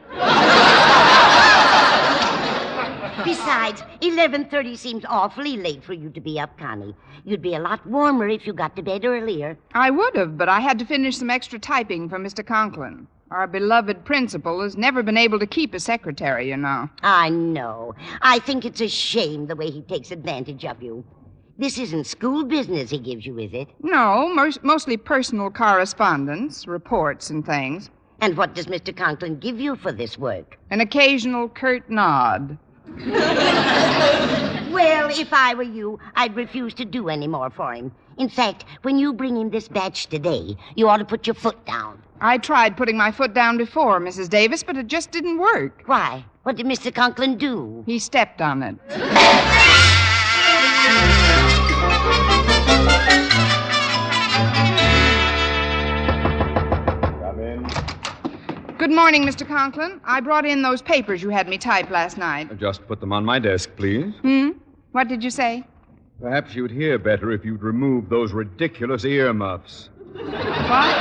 Speaker 14: Besides, 11:30 seems awfully late for you to be up, Connie. You'd be a lot warmer if you got to bed earlier.
Speaker 3: I would have, but I had to finish some extra typing for Mr. Conklin. Our beloved principal has never been able to keep a secretary, you know.
Speaker 14: I know. I think it's a shame the way he takes advantage of you. This isn't school business he gives you, is it?
Speaker 3: No, mostly personal correspondence, reports and things.
Speaker 14: And what does Mr. Conklin give you for this work?
Speaker 3: An occasional curt nod.
Speaker 14: Well, if I were you, I'd refuse to do any more for him. In fact, when you bring him this batch today, you ought to put your foot down.
Speaker 3: I tried putting my foot down before, Mrs. Davis, but it just didn't work.
Speaker 14: Why? What did Mr. Conklin do?
Speaker 3: He stepped on it.
Speaker 22: Come in.
Speaker 3: Good morning, Mr. Conklin. I brought in those papers you had me type last night.
Speaker 15: Just put them on my desk, please.
Speaker 3: What did you say?
Speaker 15: Perhaps you'd hear better if you'd remove those ridiculous earmuffs.
Speaker 3: What?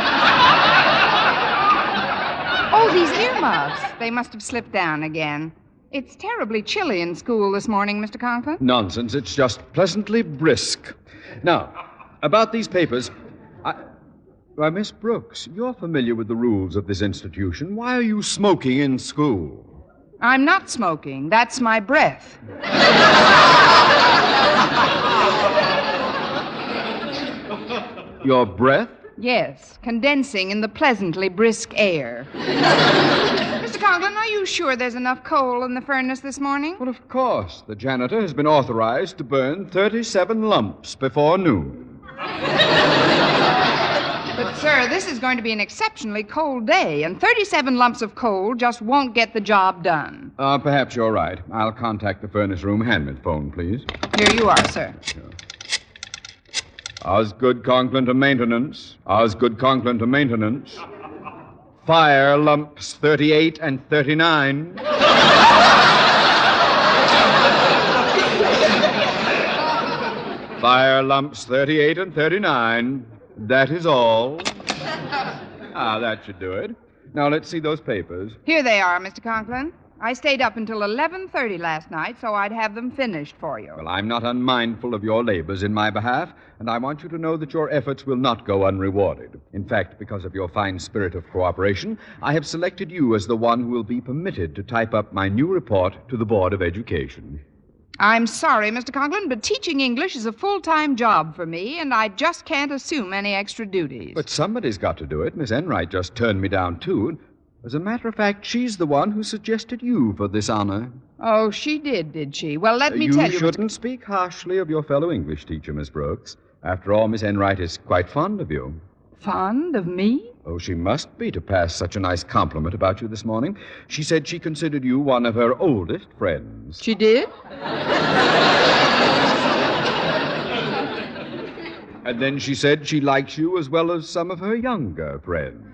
Speaker 3: Oh, these earmuffs. They must have slipped down again. It's terribly chilly in school this morning, Mr. Conklin.
Speaker 15: Nonsense. It's just pleasantly brisk. Now, about these papers, Why, Miss Brooks, you're familiar with the rules of this institution. Why are you smoking in school?
Speaker 3: I'm not smoking. That's my breath.
Speaker 15: Your breath?
Speaker 3: Yes, condensing in the pleasantly brisk air. Mr. Conklin, are you sure there's enough coal in the furnace this morning?
Speaker 15: Well, of course. The janitor has been authorized to burn 37 lumps before noon.
Speaker 3: But, sir, this is going to be an exceptionally cold day, and 37 lumps of coal just won't get the job done.
Speaker 15: Perhaps you're right. I'll contact the furnace room handmid phone, please.
Speaker 3: Here you are, sir.
Speaker 15: Osgood Conklin to maintenance. Osgood Conklin to maintenance. Fire lumps 38 and 39. Fire lumps 38 and 39. That is all. That should do it. Now, let's see those papers.
Speaker 3: Here they are, Mr. Conklin. I stayed up until 11:30 last night, so I'd have them finished for you.
Speaker 15: Well, I'm not unmindful of your labors in my behalf, and I want you to know that your efforts will not go unrewarded. In fact, because of your fine spirit of cooperation, I have selected you as the one who will be permitted to type up my new report to the Board of Education.
Speaker 3: I'm sorry, Mr. Conklin, but teaching English is a full-time job for me, and I just can't assume any extra duties.
Speaker 15: But somebody's got to do it. Miss Enright just turned me down, too. As a matter of fact, she's the one who suggested you for this honor.
Speaker 3: Oh, she did she? Well, let me tell you...
Speaker 15: You shouldn't speak harshly of your fellow English teacher, Miss Brooks. After all, Miss Enright is quite fond of you.
Speaker 3: Fond of me?
Speaker 15: Oh, she must be to pass such a nice compliment about you this morning. She said she considered you one of her oldest friends.
Speaker 3: She did?
Speaker 15: And then she said she likes you as well as some of her younger friends.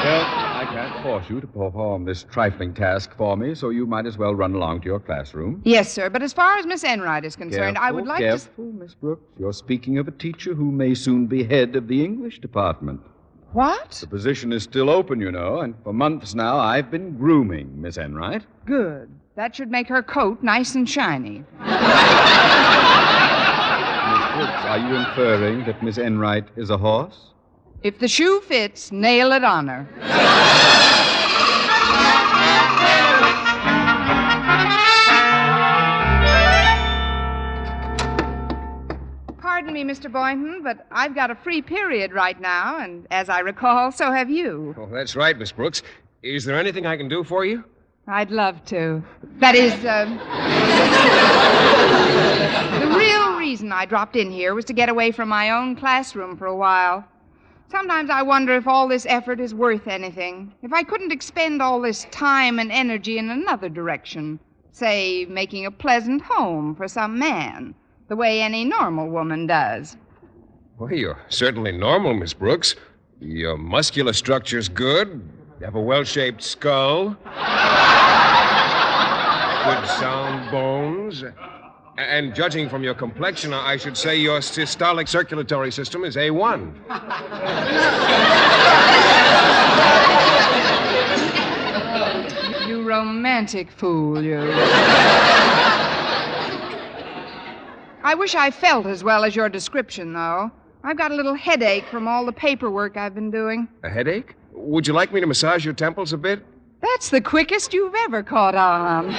Speaker 15: Well, I can't force you to perform this trifling task for me, so you might as well run along to your classroom.
Speaker 3: Yes, sir, but as far as Miss Enright is concerned, I would like
Speaker 15: Careful, Miss Brooks. You're speaking of a teacher who may soon be head of the English department.
Speaker 3: What?
Speaker 15: The position is still open, you know, and for months now I've been grooming Miss Enright.
Speaker 3: Good. That should make her coat nice and shiny.
Speaker 15: Miss Brooks, are you inferring that Miss Enright is a horse?
Speaker 3: If the shoe fits, nail it on her. Pardon me, Mr. Boynton, but I've got a free period right now, and as I recall, so have you.
Speaker 2: Oh, that's right, Miss Brooks. Is there anything I can do for you?
Speaker 3: I'd love to. That is, the real reason I dropped in here was to get away from my own classroom for a while. Sometimes I wonder if all this effort is worth anything. If I couldn't expend all this time and energy in another direction. Say, making a pleasant home for some man, the way any normal woman does.
Speaker 2: Well, you're certainly normal, Miss Brooks. Your muscular structure's good. You have a well-shaped skull. Good sound bones. And judging from your complexion, I should say your systolic circulatory system is A1.
Speaker 3: You romantic fool, you. I wish I felt as well as your description, though. I've got a little headache from all the paperwork I've been doing.
Speaker 2: A headache? Would you like me to massage your temples a bit?
Speaker 3: That's the quickest you've ever caught on.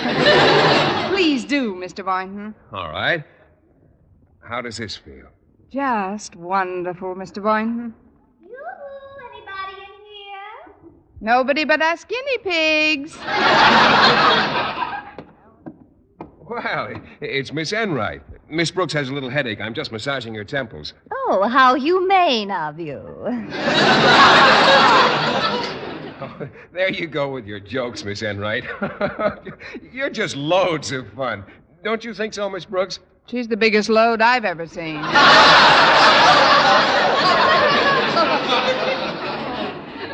Speaker 3: Please do, Mr. Boynton.
Speaker 2: All right. How does this feel?
Speaker 3: Just wonderful, Mr. Boynton.
Speaker 19: Yoo-hoo, anybody in here?
Speaker 3: Nobody but us guinea pigs.
Speaker 2: Well, it's Miss Enright. Miss Brooks has a little headache. I'm just massaging her temples.
Speaker 19: Oh, how humane of you.
Speaker 2: Oh, there you go with your jokes, Miss Enright. You're just loads of fun. Don't you think so, Miss Brooks?
Speaker 3: She's the biggest load I've ever seen.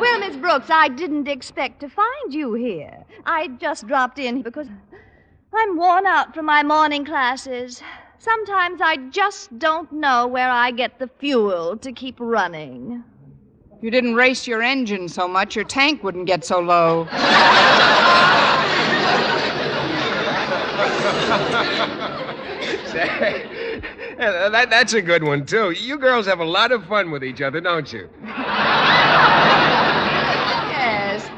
Speaker 19: Well, Miss Brooks, I didn't expect to find you here. I just dropped in because I'm worn out from my morning classes. Sometimes I just don't know where I get the fuel to keep running.
Speaker 3: If you didn't race your engine so much, your tank wouldn't get so low.
Speaker 2: Say, that's a good one, too. You girls have a lot of fun with each other, don't you?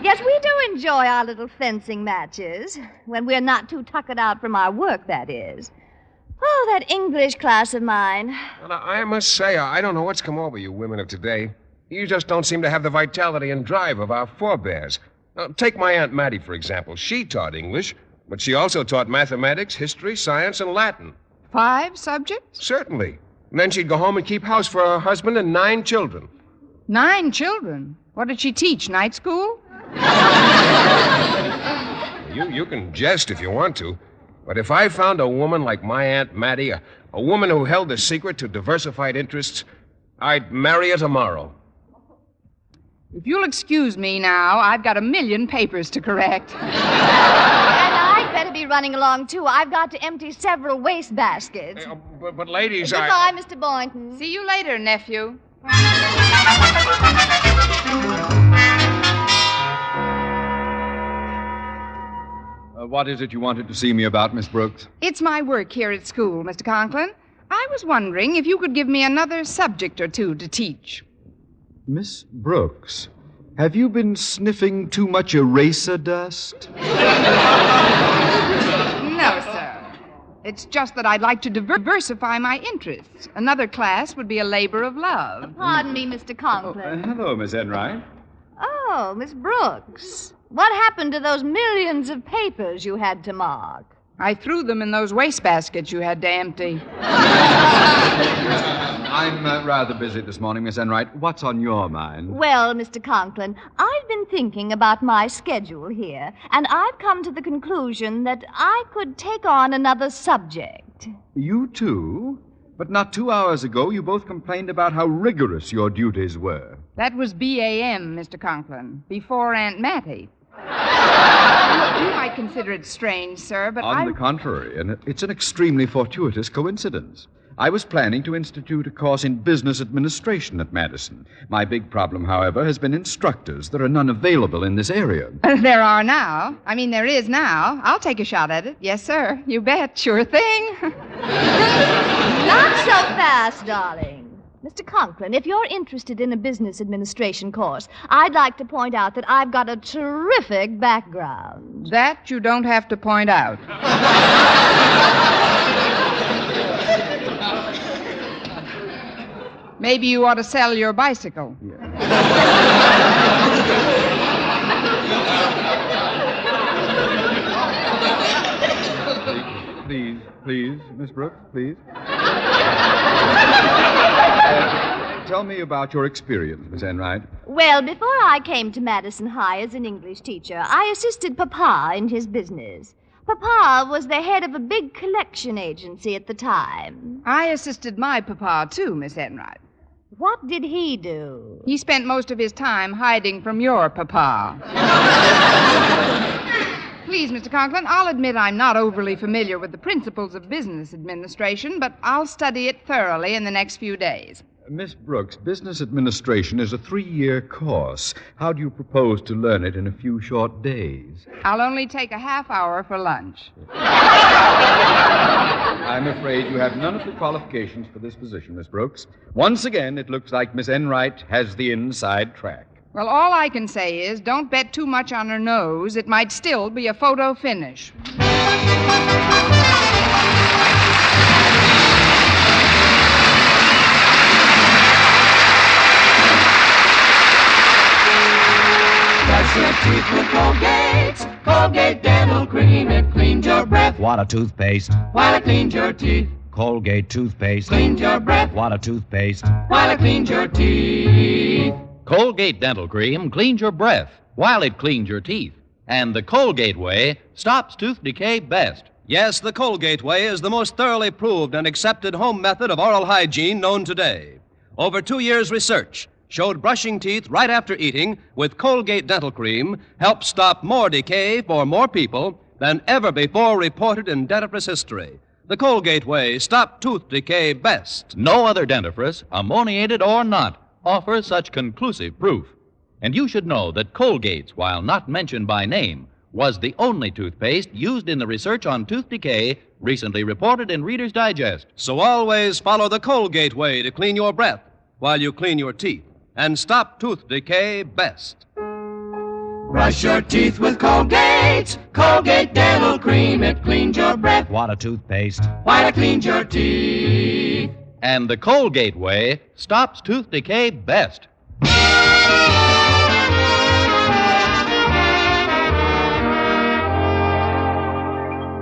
Speaker 19: Yes, we do enjoy our little fencing matches. When we're not too tuckered out from our work, that is. Oh, that English class of mine.
Speaker 2: Well, I must say, I don't know what's come over you women of today. You just don't seem to have the vitality and drive of our forebears. Now, take my Aunt Mattie, for example. She taught English, but she also taught mathematics, history, science, and Latin.
Speaker 3: 5 subjects?
Speaker 2: Certainly. And then she'd go home and keep house for her husband and 9 children.
Speaker 3: 9 children? What did she teach, night school?
Speaker 2: You can jest if you want to. But if I found a woman like my Aunt Mattie, a woman who held the secret to diversified interests, I'd marry her tomorrow.
Speaker 3: If you'll excuse me now, I've got 1,000,000 papers to correct.
Speaker 19: And I'd better be running along, too. I've got to empty several waste baskets.
Speaker 2: But ladies,
Speaker 19: Goodbye, Mr. Boynton.
Speaker 3: See you later, nephew.
Speaker 15: What is it you wanted to see me about, Miss Brooks?
Speaker 3: It's my work here at school, Mr. Conklin. I was wondering if you could give me another subject or two to teach.
Speaker 15: Miss Brooks, have you been sniffing too much eraser dust?
Speaker 3: No, sir. It's just that I'd like to diversify my interests. Another class would be a labor of love.
Speaker 19: Pardon me, Mr. Conklin.
Speaker 15: Hello, Miss Enright.
Speaker 19: Oh, Miss Brooks. What happened to those millions of papers you had to mark?
Speaker 3: I threw them in those wastebaskets you had to empty.
Speaker 15: I'm rather busy this morning, Miss Enright. What's on your mind?
Speaker 19: Well, Mr. Conklin, I've been thinking about my schedule here, and I've come to the conclusion that I could take on another subject.
Speaker 15: You too? But not 2 hours ago, you both complained about how rigorous your duties were.
Speaker 3: That was BAM, Mr. Conklin, before Aunt Mattie. You might consider it strange, sir, but
Speaker 15: On the contrary, and it's an extremely fortuitous coincidence. I was planning to institute a course in business administration at Madison. My big problem, however, has been instructors. There are none available in this area.
Speaker 3: There are now. There is now. I'll take a shot at it. Yes, sir. You bet. Sure thing.
Speaker 19: Not so fast, darling. Mr. Conklin, if you're interested in a business administration course, I'd like to point out that I've got a terrific background.
Speaker 3: That you don't have to point out. Maybe you ought to sell your bicycle.
Speaker 15: Please, Miss Brooks, please. Tell me about your experience, Miss Enright.
Speaker 19: Well, before I came to Madison High as an English teacher, I assisted Papa in his business. Papa was the head of a big collection agency at the time.
Speaker 3: I assisted my papa, too, Miss Enright.
Speaker 19: What did he do?
Speaker 3: He spent most of his time hiding from your papa. Please, Mr. Conklin, I'll admit I'm not overly familiar with the principles of business administration, but I'll study it thoroughly in the next few days.
Speaker 15: Miss Brooks, business administration is a 3-year course. How do you propose to learn it in a few short days?
Speaker 3: I'll only take a half hour for lunch.
Speaker 15: I'm afraid you have none of the qualifications for this position, Miss Brooks. Once again, it looks like Miss Enright has the inside track.
Speaker 3: Well, all I can say is don't bet too much on her nose. It might still be a photo finish.
Speaker 7: Brush your teeth with Colgate. Colgate Dental Cream. It cleans your breath.
Speaker 11: What a toothpaste.
Speaker 7: While it cleans your teeth.
Speaker 11: Colgate toothpaste.
Speaker 7: Cleans your breath.
Speaker 11: What a toothpaste.
Speaker 7: While it cleans your teeth.
Speaker 11: Colgate Dental Cream cleans your breath while it cleans your teeth. And the Colgate way stops tooth decay best.
Speaker 13: Yes, the Colgate way is the most thoroughly proved and accepted home method of oral hygiene known today. Over 2 years' research showed brushing teeth right after eating with Colgate Dental Cream helps stop more decay for more people than ever before reported in dentifrice history. The Colgate way stopped tooth decay best.
Speaker 11: No other dentifrice, ammoniated or not, offers such conclusive proof. And you should know that Colgate's, while not mentioned by name, was the only toothpaste used in the research on tooth decay recently reported in Reader's Digest.
Speaker 13: So always follow the Colgate way to clean your breath while you clean your teeth and stop tooth decay best.
Speaker 7: Brush your teeth with Colgate. Colgate Dental Cream. It cleans your breath.
Speaker 11: What a toothpaste.
Speaker 7: While it cleans your teeth.
Speaker 11: And the Colgate way stops tooth decay best.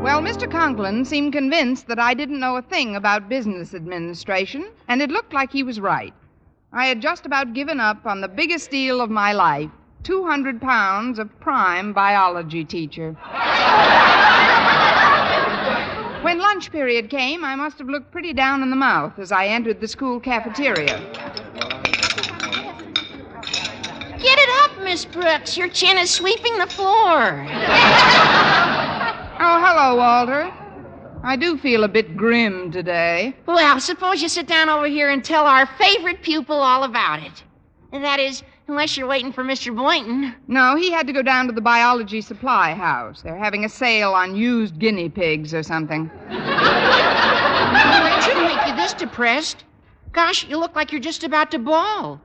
Speaker 3: Well, Mr. Conklin seemed convinced that I didn't know a thing about business administration, and it looked like he was right. I had just about given up on the biggest deal of my life, 200 pounds of prime biology teacher. When lunch period came, I must have looked pretty down in the mouth as I entered the school cafeteria.
Speaker 14: Get it up, Miss Brooks. Your chin is sweeping the floor.
Speaker 3: Oh, hello, Walter. I do feel a bit grim today.
Speaker 14: Well, suppose you sit down over here and tell our favorite pupil all about it. That is, unless you're waiting for Mr. Boynton.
Speaker 3: No, he had to go down to the biology supply house. They're having a sale on used guinea pigs or something.
Speaker 14: It shouldn't make you this depressed. Gosh, you look like you're just about to bawl.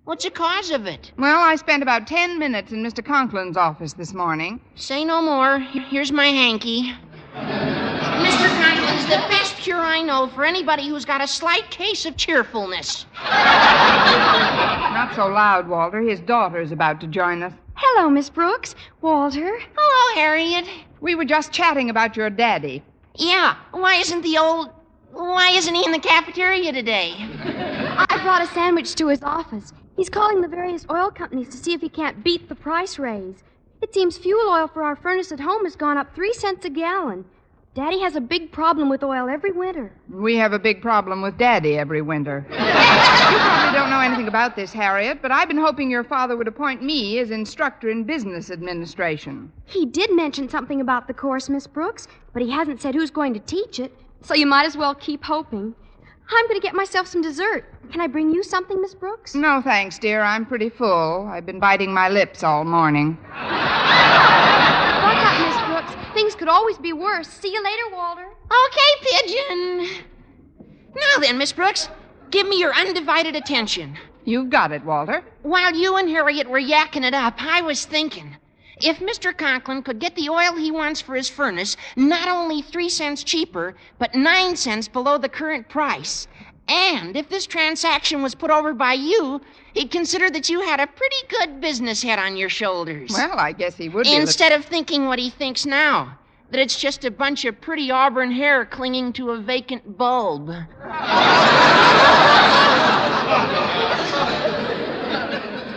Speaker 14: What's the cause of it?
Speaker 3: Well, I spent about 10 minutes in Mr. Conklin's office this morning.
Speaker 14: Say no more. Here's my hanky. Mr. Conklin's the best cure I know for anybody who's got a slight case of cheerfulness.
Speaker 3: Not so loud, Walter. His daughter's about to join us.
Speaker 19: Hello, Miss Brooks. Walter.
Speaker 14: Hello, Harriet.
Speaker 3: We were just chatting about your daddy.
Speaker 14: Yeah, why isn't the old... Why isn't he in the cafeteria today?
Speaker 5: I brought a sandwich to his office. He's calling the various oil companies to see if he can't beat the price raise. It seems fuel oil for our furnace at home has gone up 3 cents a gallon. Daddy has a big problem with oil every winter.
Speaker 3: We have a big problem with Daddy every winter. You probably don't know anything about this, Harriet, but I've been hoping your father would appoint me as instructor in business administration.
Speaker 5: He did mention something about the course, Miss Brooks, but he hasn't said who's going to teach it, so you might as well keep hoping. I'm going to get myself some dessert. Can I bring you something, Miss Brooks?
Speaker 3: No, thanks, dear. I'm pretty full. I've been biting my lips all morning.
Speaker 5: Buck up, Miss Brooks. Things could always be worse. See you later, Walter.
Speaker 14: Okay, Pigeon. Now then, Miss Brooks, give me your undivided attention.
Speaker 3: You've got it, Walter.
Speaker 14: While you and Harriet were yakking it up, I was thinking, if Mr. Conklin could get the oil he wants for his furnace not only 3 cents cheaper, but 9 cents below the current price, and if this transaction was put over by you, he'd consider that you had a pretty good business head on your shoulders.
Speaker 3: Well, I guess he would be.
Speaker 14: Instead of thinking what he thinks now, that it's just a bunch of pretty auburn hair clinging to a vacant bulb.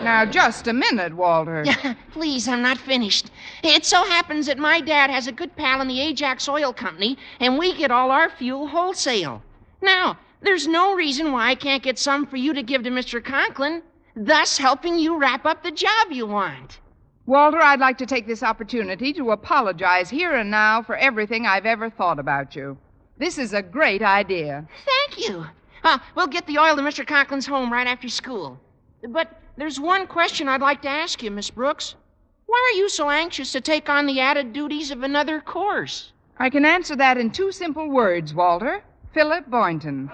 Speaker 3: Now, just a minute, Walter.
Speaker 14: Please, I'm not finished. It so happens that my dad has a good pal in the Ajax Oil Company, and we get all our fuel wholesale. Now, there's no reason why I can't get some for you to give to Mr. Conklin, thus helping you wrap up the job you want.
Speaker 3: Walter, I'd like to take this opportunity to apologize here and now for everything I've ever thought about you. This is a great idea.
Speaker 14: Thank you. We'll get the oil to Mr. Conklin's home right after school. But there's one question I'd like to ask you, Miss Brooks. Why are you so anxious to take on the added duties of another course?
Speaker 3: I can answer that in 2 simple words, Walter. Philip Boynton.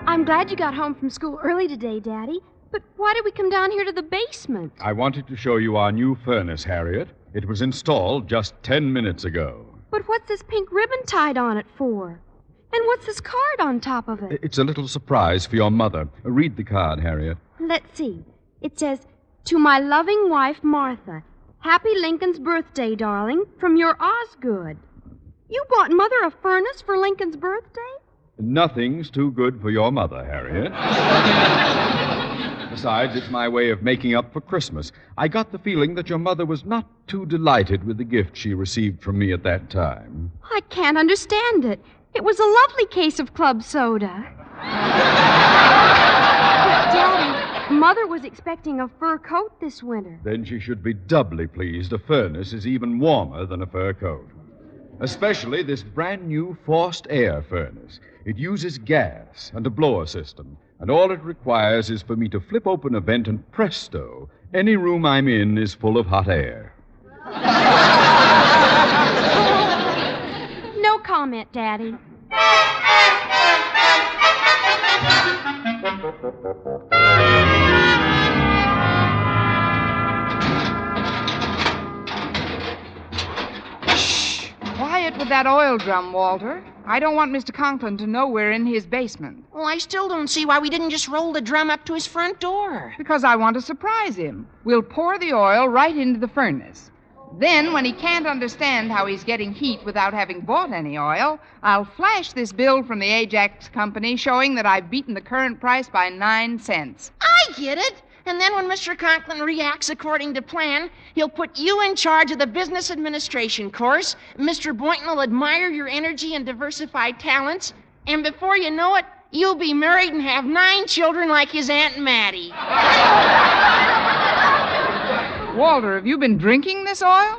Speaker 5: I'm glad you got home from school early today, Daddy. But why did we come down here to the basement?
Speaker 15: I wanted to show you our new furnace, Harriet. It was installed just 10 minutes ago.
Speaker 5: But what's this pink ribbon tied on it for? And what's this card on top of it?
Speaker 15: It's a little surprise for your mother. Read the card, Harriet.
Speaker 5: Let's see. It says, "To my loving wife, Martha. Happy Lincoln's birthday, darling, from your Osgood." You bought Mother a furnace for Lincoln's birthday?
Speaker 15: Nothing's too good for your mother, Harriet. Besides, it's my way of making up for Christmas. I got the feeling that your mother was not too delighted with the gift she received from me at that time.
Speaker 5: I can't understand it. It was a lovely case of club soda. But, Daddy, Mother was expecting a fur coat this winter.
Speaker 15: Then she should be doubly pleased. A furnace is even warmer than a fur coat. Especially this brand new forced air furnace. It uses gas and a blower system. And all it requires is for me to flip open a vent and presto, any room I'm in is full of hot air.
Speaker 5: No comment, Daddy.
Speaker 3: Shh! Quiet with that oil drum, Walter. I don't want Mr. Conklin to know we're in his basement.
Speaker 14: Well, I still don't see why we didn't just roll the drum up to his front door.
Speaker 3: Because I want to surprise him. We'll pour the oil right into the furnace. Then, when he can't understand how he's getting heat without having bought any oil, I'll flash this bill from the Ajax Company showing that I've beaten the current price by 9 cents.
Speaker 14: I get it. And then when Mr. Conklin reacts according to plan, he'll put you in charge of the business administration course. Mr. Boynton will admire your energy and diversified talents. And before you know it, you'll be married and have 9 children like his Aunt Mattie.
Speaker 3: Walter, have you been drinking this oil?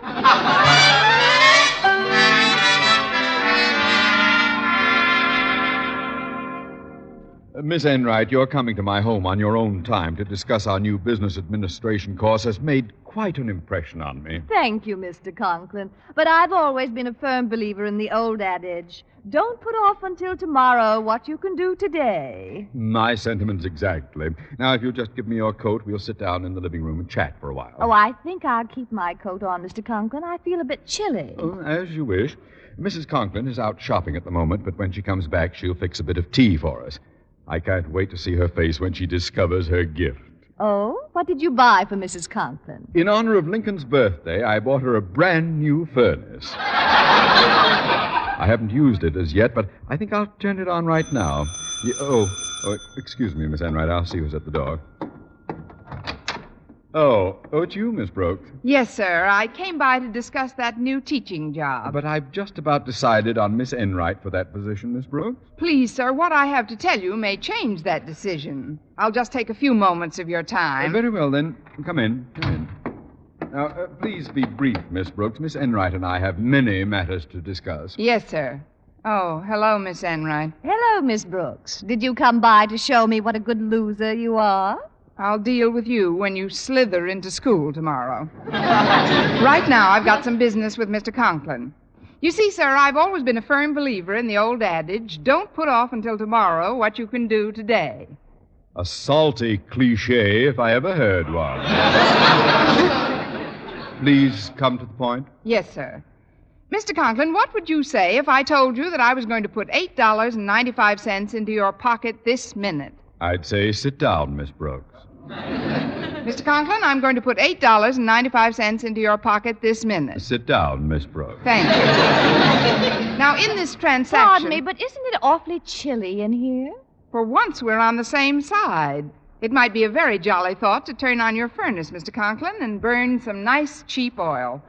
Speaker 15: Miss Enright, your coming to my home on your own time to discuss our new business administration course has made quite an impression on me.
Speaker 19: Thank you, Mr. Conklin. But I've always been a firm believer in the old adage, don't put off until tomorrow what you can do today.
Speaker 15: My sentiments exactly. Now, if you'll just give me your coat, we'll sit down in the living room and chat for a while.
Speaker 19: Oh, I think I'll keep my coat on, Mr. Conklin. I feel a bit chilly.
Speaker 15: Oh, as you wish. Mrs. Conklin is out shopping at the moment, but when she comes back, she'll fix a bit of tea for us. I can't wait to see her face when she discovers her gift.
Speaker 19: Oh? What did you buy for Mrs. Conklin?
Speaker 15: In honor of Lincoln's birthday, I bought her a brand new furnace. I haven't used it as yet, but I think I'll turn it on right now. Excuse me, Miss Enright. I'll see who's at the door. Oh, it's you, Miss Brooks.
Speaker 3: Yes, sir. I came by to discuss that new teaching job.
Speaker 15: But I've just about decided on Miss Enright for that position, Miss Brooks.
Speaker 3: Please, sir, what I have to tell you may change that decision. I'll just take a few moments of your time.
Speaker 15: Very well, then. Come in. Now, please be brief, Miss Brooks. Miss Enright and I have many matters to discuss.
Speaker 3: Yes, sir. Oh, hello, Miss Enright.
Speaker 19: Hello, Miss Brooks. Did you come by to show me what a good loser you are?
Speaker 3: I'll deal with you when you slither into school tomorrow. Right now, I've got some business with Mr. Conklin. You see, sir, I've always been a firm believer in the old adage, don't put off until tomorrow what you can do today.
Speaker 15: A salty cliche, if I ever heard one. Please come to the point.
Speaker 3: Yes, sir. Mr. Conklin, what would you say if I told you that I was going to put $8.95 into your pocket this minute?
Speaker 15: I'd say sit down, Miss Brooks.
Speaker 3: Mr. Conklin, I'm going to put $8.95 into your pocket this minute.
Speaker 15: Sit down, Miss Brooks.
Speaker 3: Thank you. Now, in this transaction...
Speaker 19: Pardon me, but isn't it awfully chilly in here?
Speaker 3: For once, we're on the same side. It might be a very jolly thought to turn on your furnace, Mr. Conklin, and burn some nice, cheap oil.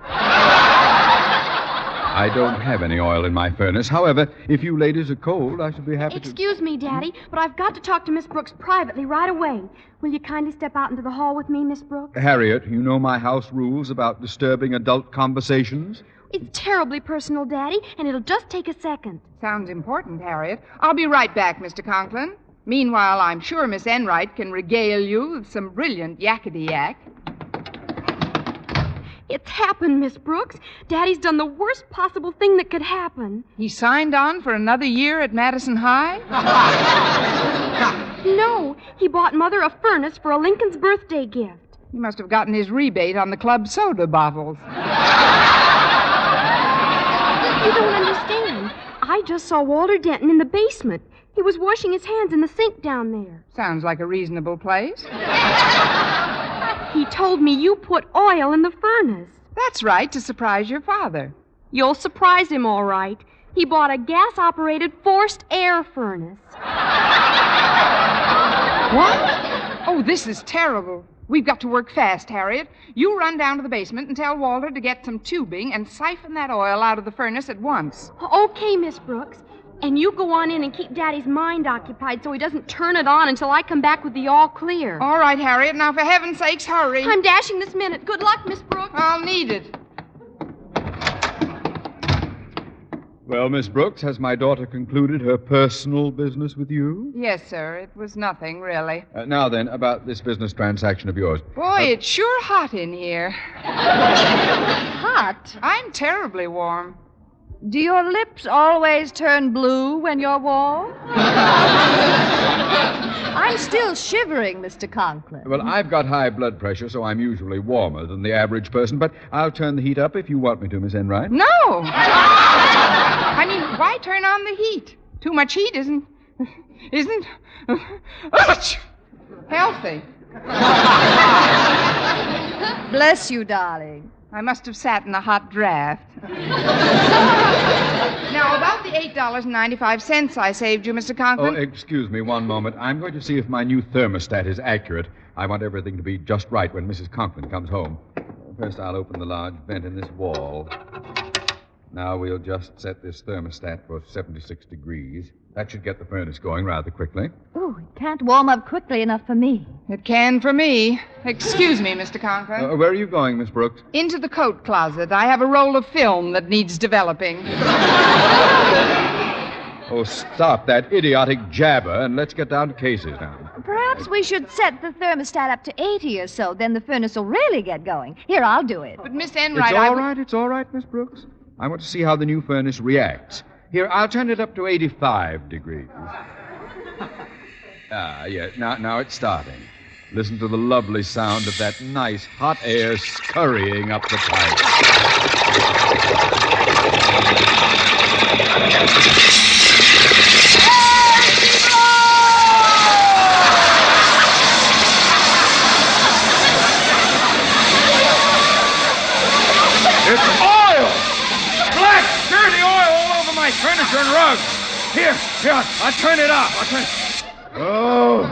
Speaker 15: I don't have any oil in my furnace. However, if you ladies are cold, I should be happy to...
Speaker 5: Excuse me, Daddy, but I've got to talk to Miss Brooks privately right away. Will you kindly step out into the hall with me, Miss Brooks?
Speaker 15: Harriet, you know my house rules about disturbing adult conversations?
Speaker 5: It's terribly personal, Daddy, and it'll just take a second.
Speaker 3: Sounds important, Harriet. I'll be right back, Mr. Conklin. Meanwhile, I'm sure Miss Enright can regale you with some brilliant yakety-yak.
Speaker 5: It's happened, Miss Brooks. Daddy's done the worst possible thing that could happen.
Speaker 3: He signed on for another year at Madison High?
Speaker 5: No, he bought Mother a furnace for a Lincoln's birthday gift.
Speaker 3: He must have gotten his rebate on the club soda bottles.
Speaker 5: You don't understand. I just saw Walter Denton in the basement. He was washing his hands in the sink down there.
Speaker 3: Sounds like a reasonable place.
Speaker 5: He told me you put oil in the furnace.
Speaker 3: That's right, to surprise your father.
Speaker 5: You'll surprise him, all right. He bought a gas-operated forced air furnace.
Speaker 3: What? Oh, this is terrible. We've got to work fast, Harriet. You run down to the basement and tell Walter to get some tubing and siphon that oil out of the furnace at once.
Speaker 5: Okay, Miss Brooks. And you go on in and keep Daddy's mind occupied so he doesn't turn it on until I come back with the all clear.
Speaker 3: All right, Harriet. Now, for heaven's sakes, hurry.
Speaker 5: I'm dashing this minute. Good luck, Miss Brooks.
Speaker 3: I'll need it.
Speaker 15: Well, Miss Brooks, has my daughter concluded her personal business with you?
Speaker 3: Yes, sir. It was nothing, really.
Speaker 15: Now then, about this business transaction of yours.
Speaker 3: Boy, it's sure hot in here.
Speaker 19: Hot?
Speaker 3: I'm terribly warm.
Speaker 19: Do your lips always turn blue when you're warm? I'm still shivering, Mr. Conklin.
Speaker 15: Well, I've got high blood pressure, so I'm usually warmer than the average person, but I'll turn the heat up if you want me to, Miss Enright.
Speaker 3: No! I mean, why turn on the heat? Too much heat isn't healthy.
Speaker 19: Bless you, darling.
Speaker 3: I must have sat in a hot draft. Now, about the $8.95 I saved you, Mr. Conklin.
Speaker 15: Oh, excuse me one moment. I'm going to see if my new thermostat is accurate. I want everything to be just right when Mrs. Conklin comes home. First, I'll open the large vent in this wall. Now we'll just set this thermostat for 76 degrees. That should get the furnace going rather quickly.
Speaker 19: Oh, it can't warm up quickly enough for me.
Speaker 3: It can for me. Excuse me, Mr. Conklin.
Speaker 15: Where are you going, Miss Brooks?
Speaker 3: Into the coat closet. I have a roll of film that needs developing.
Speaker 15: Oh, stop that idiotic jabber and let's get down to cases now.
Speaker 19: Perhaps we should set the thermostat up to 80 or so. Then the furnace will really get going. Here, I'll do it.
Speaker 3: But, Miss Enright,
Speaker 15: It's all right, Miss Brooks. I want to see how the new furnace reacts. Here, I'll turn it up to 85 degrees. Yeah. Now it's starting. Listen to the lovely sound of that nice hot air scurrying up the pipe.
Speaker 8: my furniture and rugs. Here, I'll turn it off.
Speaker 15: Oh.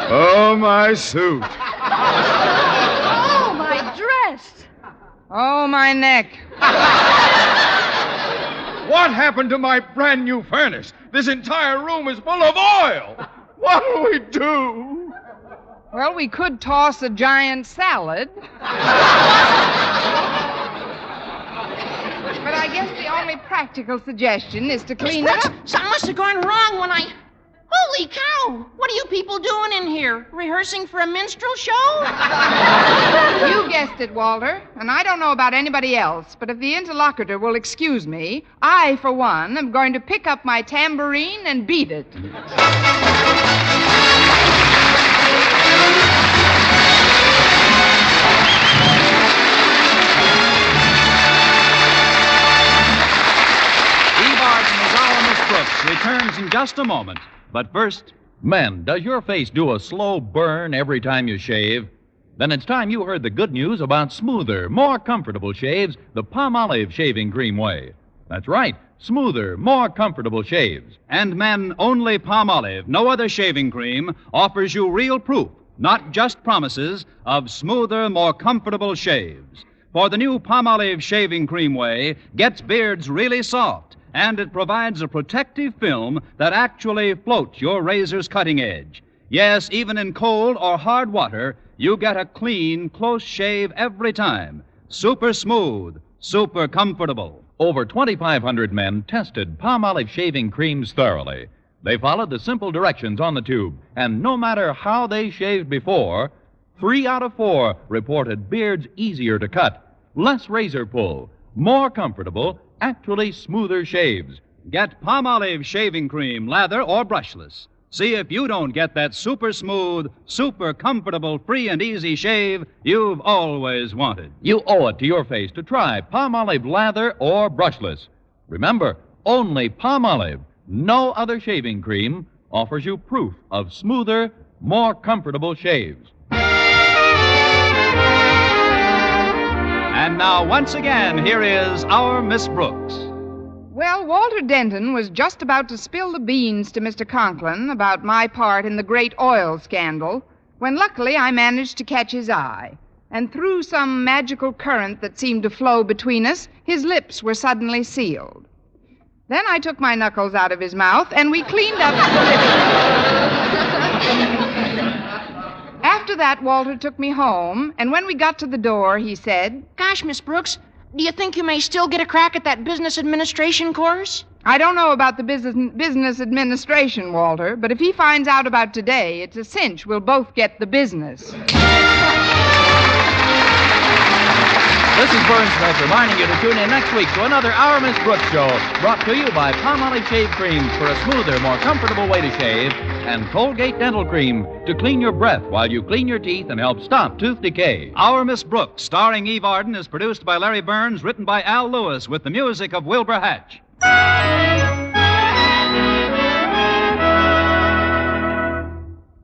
Speaker 15: Oh, my suit.
Speaker 19: Oh, my dress.
Speaker 3: Oh, my neck.
Speaker 8: What happened to my brand new furnace? This entire room is full of oil. What'll we do?
Speaker 3: Well, we could toss a giant salad. But I guess the only practical suggestion is to clean it up.
Speaker 14: Something must have gone wrong when I... Holy cow! What are you people doing in here? Rehearsing for a minstrel show?
Speaker 3: You guessed it, Walter. And I don't know about anybody else, but if the interlocutor will excuse me, I, for one, am going to pick up my tambourine and beat it.
Speaker 13: Brooks returns in just a moment. But first,
Speaker 11: men, does your face do a slow burn every time you shave? Then it's time you heard the good news about smoother, more comfortable shaves the Palmolive shaving cream way. That's right, smoother, more comfortable shaves.
Speaker 13: And men, only Palmolive, no other shaving cream, offers you real proof, not just promises, of smoother, more comfortable shaves. For the new Palmolive shaving cream way gets beards really soft, and it provides a protective film that actually floats your razor's cutting edge. Yes, even in cold or hard water, you get a clean, close shave every time. Super smooth, super comfortable.
Speaker 11: Over 2,500 men tested Palmolive shaving creams thoroughly. They followed the simple directions on the tube, and no matter how they shaved before, 3 out of 4 reported beards easier to cut, less razor pull, more comfortable, actually smoother shaves.
Speaker 13: Get Palmolive shaving cream, lather or brushless. See if you don't get that super smooth, super comfortable, free and easy shave you've always wanted.
Speaker 11: You owe it to your face to try Palmolive lather or brushless. Remember, only Palmolive, no other shaving cream, offers you proof of smoother, more comfortable shaves.
Speaker 13: And now, once again, here is our Miss Brooks.
Speaker 3: Well, Walter Denton was just about to spill the beans to Mr. Conklin about my part in the great oil scandal when luckily I managed to catch his eye. And through some magical current that seemed to flow between us, his lips were suddenly sealed. Then I took my knuckles out of his mouth and we cleaned up the living room. After that, Walter took me home, and when we got to the door, he said,
Speaker 14: Gosh, Miss Brooks, do you think you may still get a crack at that business administration course?
Speaker 3: I don't know about the business administration, Walter, but if he finds out about today, it's a cinch we'll both get the business.
Speaker 11: This is Burns Smith reminding you to tune in next week to another Our Miss Brooks show, brought to you by Palmolive Shave Creams for a smoother, more comfortable way to shave, and Colgate Dental Cream to clean your breath while you clean your teeth and help stop tooth decay.
Speaker 13: Our Miss Brooks, starring Eve Arden, is produced by Larry Burns, written by Al Lewis, with the music of Wilbur Hatch.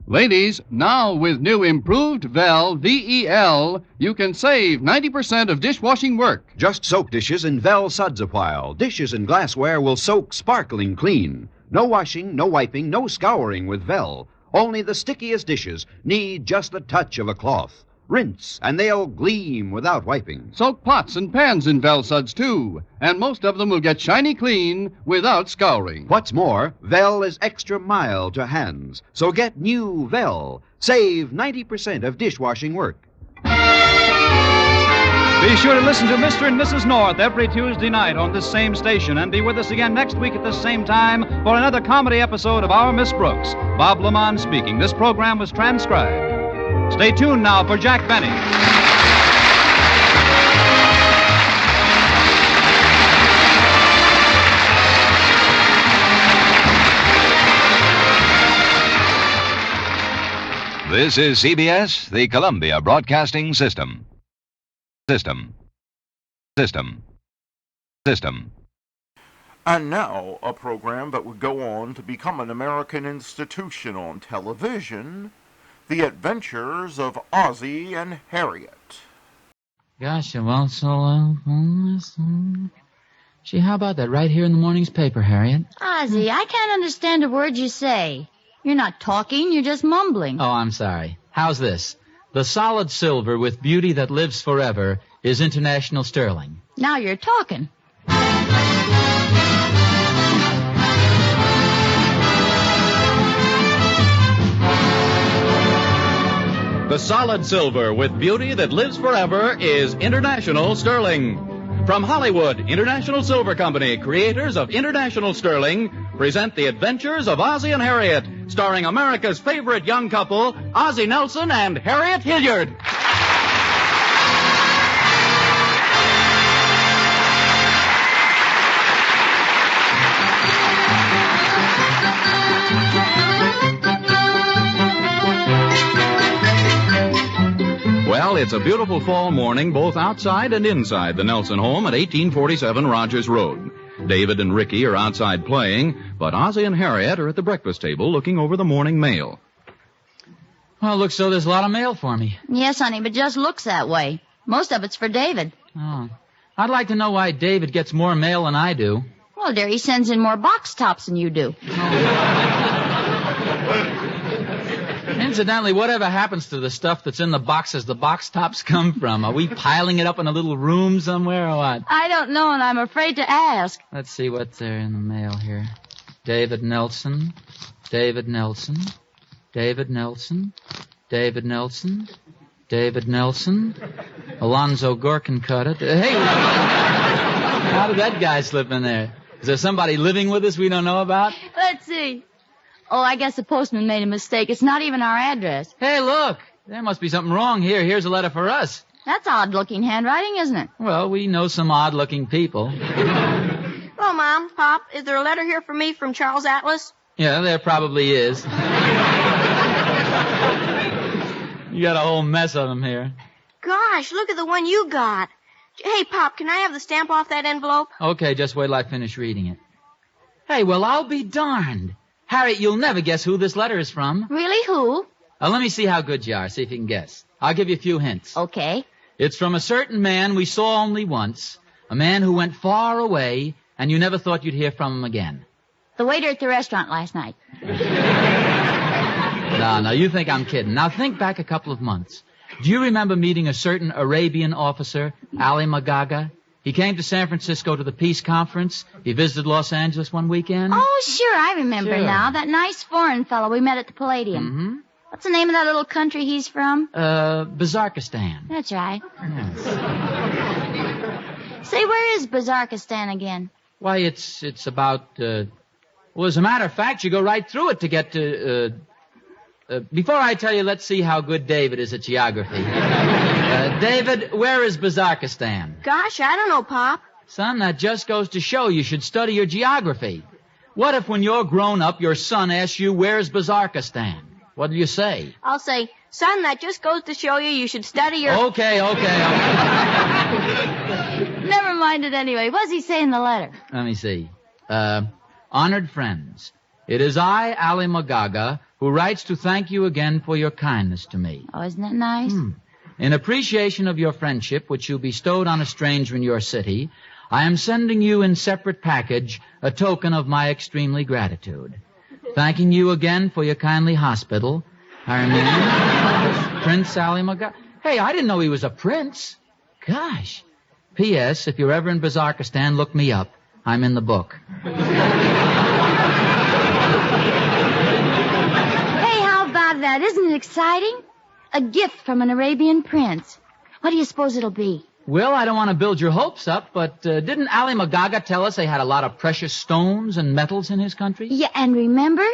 Speaker 9: Ladies, now with new improved Vel VEL, you can save 90% of dishwashing work.
Speaker 20: Just soak dishes in Vel suds a while. Dishes and glassware will soak sparkling clean. No washing, no wiping, no scouring with Vel. Only the stickiest dishes need just the touch of a cloth. Rinse, and they'll gleam without wiping.
Speaker 9: Soak pots and pans in Vel suds, too. And most of them will get shiny clean without scouring.
Speaker 20: What's more, Vel is extra mild to hands. So get new Vel. Save 90% of dishwashing work.
Speaker 13: Be sure to listen to Mr. and Mrs. North every Tuesday night on this same station, and be with us again next week at this same time for another comedy episode of Our Miss Brooks. Bob Lamont speaking. This program was transcribed. Stay tuned now for Jack Benny.
Speaker 23: This is CBS, the Columbia Broadcasting System. System.
Speaker 1: And now, a program that would go on to become an American institution on television, The Adventures of Ozzie and Harriet.
Speaker 25: Gosh, I'm all so
Speaker 4: Gee, how about that right here in the morning's paper, Harriet?
Speaker 12: Ozzie, I can't understand a word you say. You're not talking, you're just mumbling.
Speaker 4: Oh, I'm sorry. How's this? The solid silver with beauty that lives forever is international sterling.
Speaker 12: Now you're talking.
Speaker 11: The solid silver with beauty that lives forever is international sterling. From Hollywood, International Silver Company, creators of International Sterling, present The Adventures of Ozzie and Harriet, starring America's favorite young couple, Ozzie Nelson and Harriet Hilliard. Well, it's a beautiful fall morning both outside and inside the Nelson home at 1847 Rogers Road. David and Ricky are outside playing, but Ozzie and Harriet are at the breakfast table looking over the morning mail.
Speaker 4: Well, it looks so there's a lot of mail for me.
Speaker 12: Yes, honey, but just looks that way. Most of it's for David.
Speaker 4: Oh. I'd like to know why David gets more mail than I do.
Speaker 12: Well, dear, he sends in more box tops than you do.
Speaker 4: Incidentally, whatever happens to the stuff that's in the boxes the box tops come from? Are we piling it up in a little room somewhere or what?
Speaker 12: I don't know, and I'm afraid to ask.
Speaker 4: Let's see what's there in the mail here. David Nelson, David Nelson, David Nelson, David Nelson, David Nelson, Alonzo Gorkencutter. Hey, how did that guy slip in there? Is there somebody living with us we don't know about?
Speaker 12: Let's see. Oh, I guess the postman made a mistake. It's not even our address.
Speaker 4: Hey, look. There must be something wrong here. Here's a letter for us.
Speaker 12: That's odd-looking handwriting, isn't it?
Speaker 4: Well, we know some odd-looking people.
Speaker 21: Hello, Mom, Pop. Is there a letter here for me from Charles Atlas?
Speaker 4: Yeah, there probably is. You got a whole mess of them here.
Speaker 21: Gosh, look at the one you got. Hey, Pop, can I have the stamp off that envelope?
Speaker 4: Okay, just wait till I finish reading it. Hey, well, I'll be darned. Harriet, you'll never guess who this letter is from.
Speaker 12: Really, who?
Speaker 4: Let me see how good you are. See if you can guess. I'll give you a few hints.
Speaker 12: Okay.
Speaker 4: It's from a certain man we saw only once. A man who went far away, and you never thought you'd hear from him again.
Speaker 12: The waiter at the restaurant last night.
Speaker 4: No, you think I'm kidding. Now, think back a couple of months. Do you remember meeting a certain Arabian officer, Ali Magaga? He came to San Francisco to the peace conference. He visited Los Angeles one weekend.
Speaker 12: Oh, sure, I remember
Speaker 4: Sure.
Speaker 12: now. That nice foreign fellow we met at the Palladium.
Speaker 4: Mm-hmm.
Speaker 12: What's the name of that little country he's from?
Speaker 4: Bazarkistan.
Speaker 12: That's right.
Speaker 4: Yes.
Speaker 12: Say, where is Bazarkistan again?
Speaker 4: Why, it's about, well, as a matter of fact, you go right through it to get to, before I tell you, let's see how good David is at geography. David, where is Bazarkistan?
Speaker 21: Gosh, I don't know, Pop.
Speaker 4: Son, that just goes to show you should study your geography. What if when you're grown up, your son asks you, where's Bazarkistan? What do you say?
Speaker 21: I'll say, son, that just goes to show you should study your...
Speaker 4: Okay.
Speaker 12: Never mind it anyway. What's he say in the letter?
Speaker 4: Let me see. Honored friends, it is I, Ali Magaga, who writes to thank you again for your kindness to me.
Speaker 12: Oh, isn't that nice?
Speaker 4: In appreciation of your friendship, which you bestowed on a stranger in your city, I am sending you in separate package a token of my extremely gratitude. Thanking you again for your kindly hospital. Our name, Prince Ali Magaga. Hey, I didn't know he was a prince. Gosh. P.S. If you're ever in Bazarkistan, look me up. I'm in the book.
Speaker 12: Hey, how about that? Isn't it exciting? A gift from an Arabian prince. What do you suppose it'll be?
Speaker 4: Well, I don't want to build your hopes up, but didn't Ali Magaga tell us they had a lot of precious stones and metals in his country?
Speaker 12: Yeah, and remember?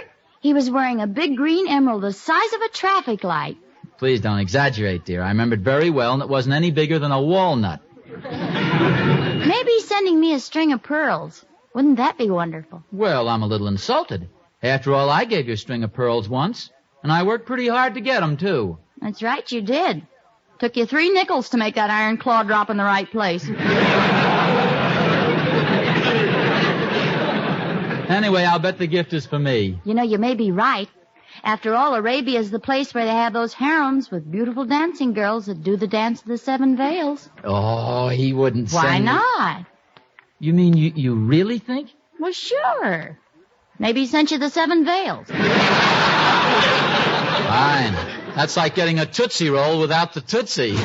Speaker 12: He was wearing a big green emerald the size of a traffic light.
Speaker 4: Please don't exaggerate, dear. I remembered very well, and it wasn't any bigger than a walnut.
Speaker 12: Maybe he's sending me a string of pearls. Wouldn't that be wonderful?
Speaker 4: Well, I'm a little insulted. After all, I gave you a string of pearls once, and I worked pretty hard to get them, too.
Speaker 12: That's right, you did. Took you 3 nickels to make that iron claw drop in the right place.
Speaker 4: Anyway, I'll bet the gift is for me.
Speaker 12: You know, you may be right. After all, Arabia is the place where they have those harems with beautiful dancing girls that do the dance of the 7 veils.
Speaker 4: Oh, he wouldn't
Speaker 12: Why
Speaker 4: send me-
Speaker 12: not?
Speaker 4: You mean you really think?
Speaker 12: Well, sure. Maybe he sent you the 7 veils.
Speaker 4: Fine. That's like getting a Tootsie Roll without the Tootsie.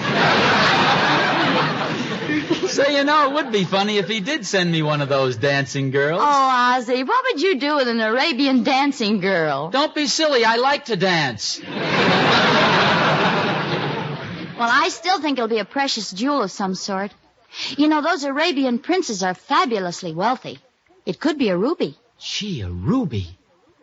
Speaker 4: Say, it would be funny if he did send me one of those dancing girls.
Speaker 12: Oh, Ozzie, what would you do with an Arabian dancing girl?
Speaker 4: Don't be silly. I like to dance.
Speaker 12: Well, I still think it'll be a precious jewel of some sort. Those Arabian princes are fabulously wealthy. It could be a ruby.
Speaker 4: Gee, a ruby.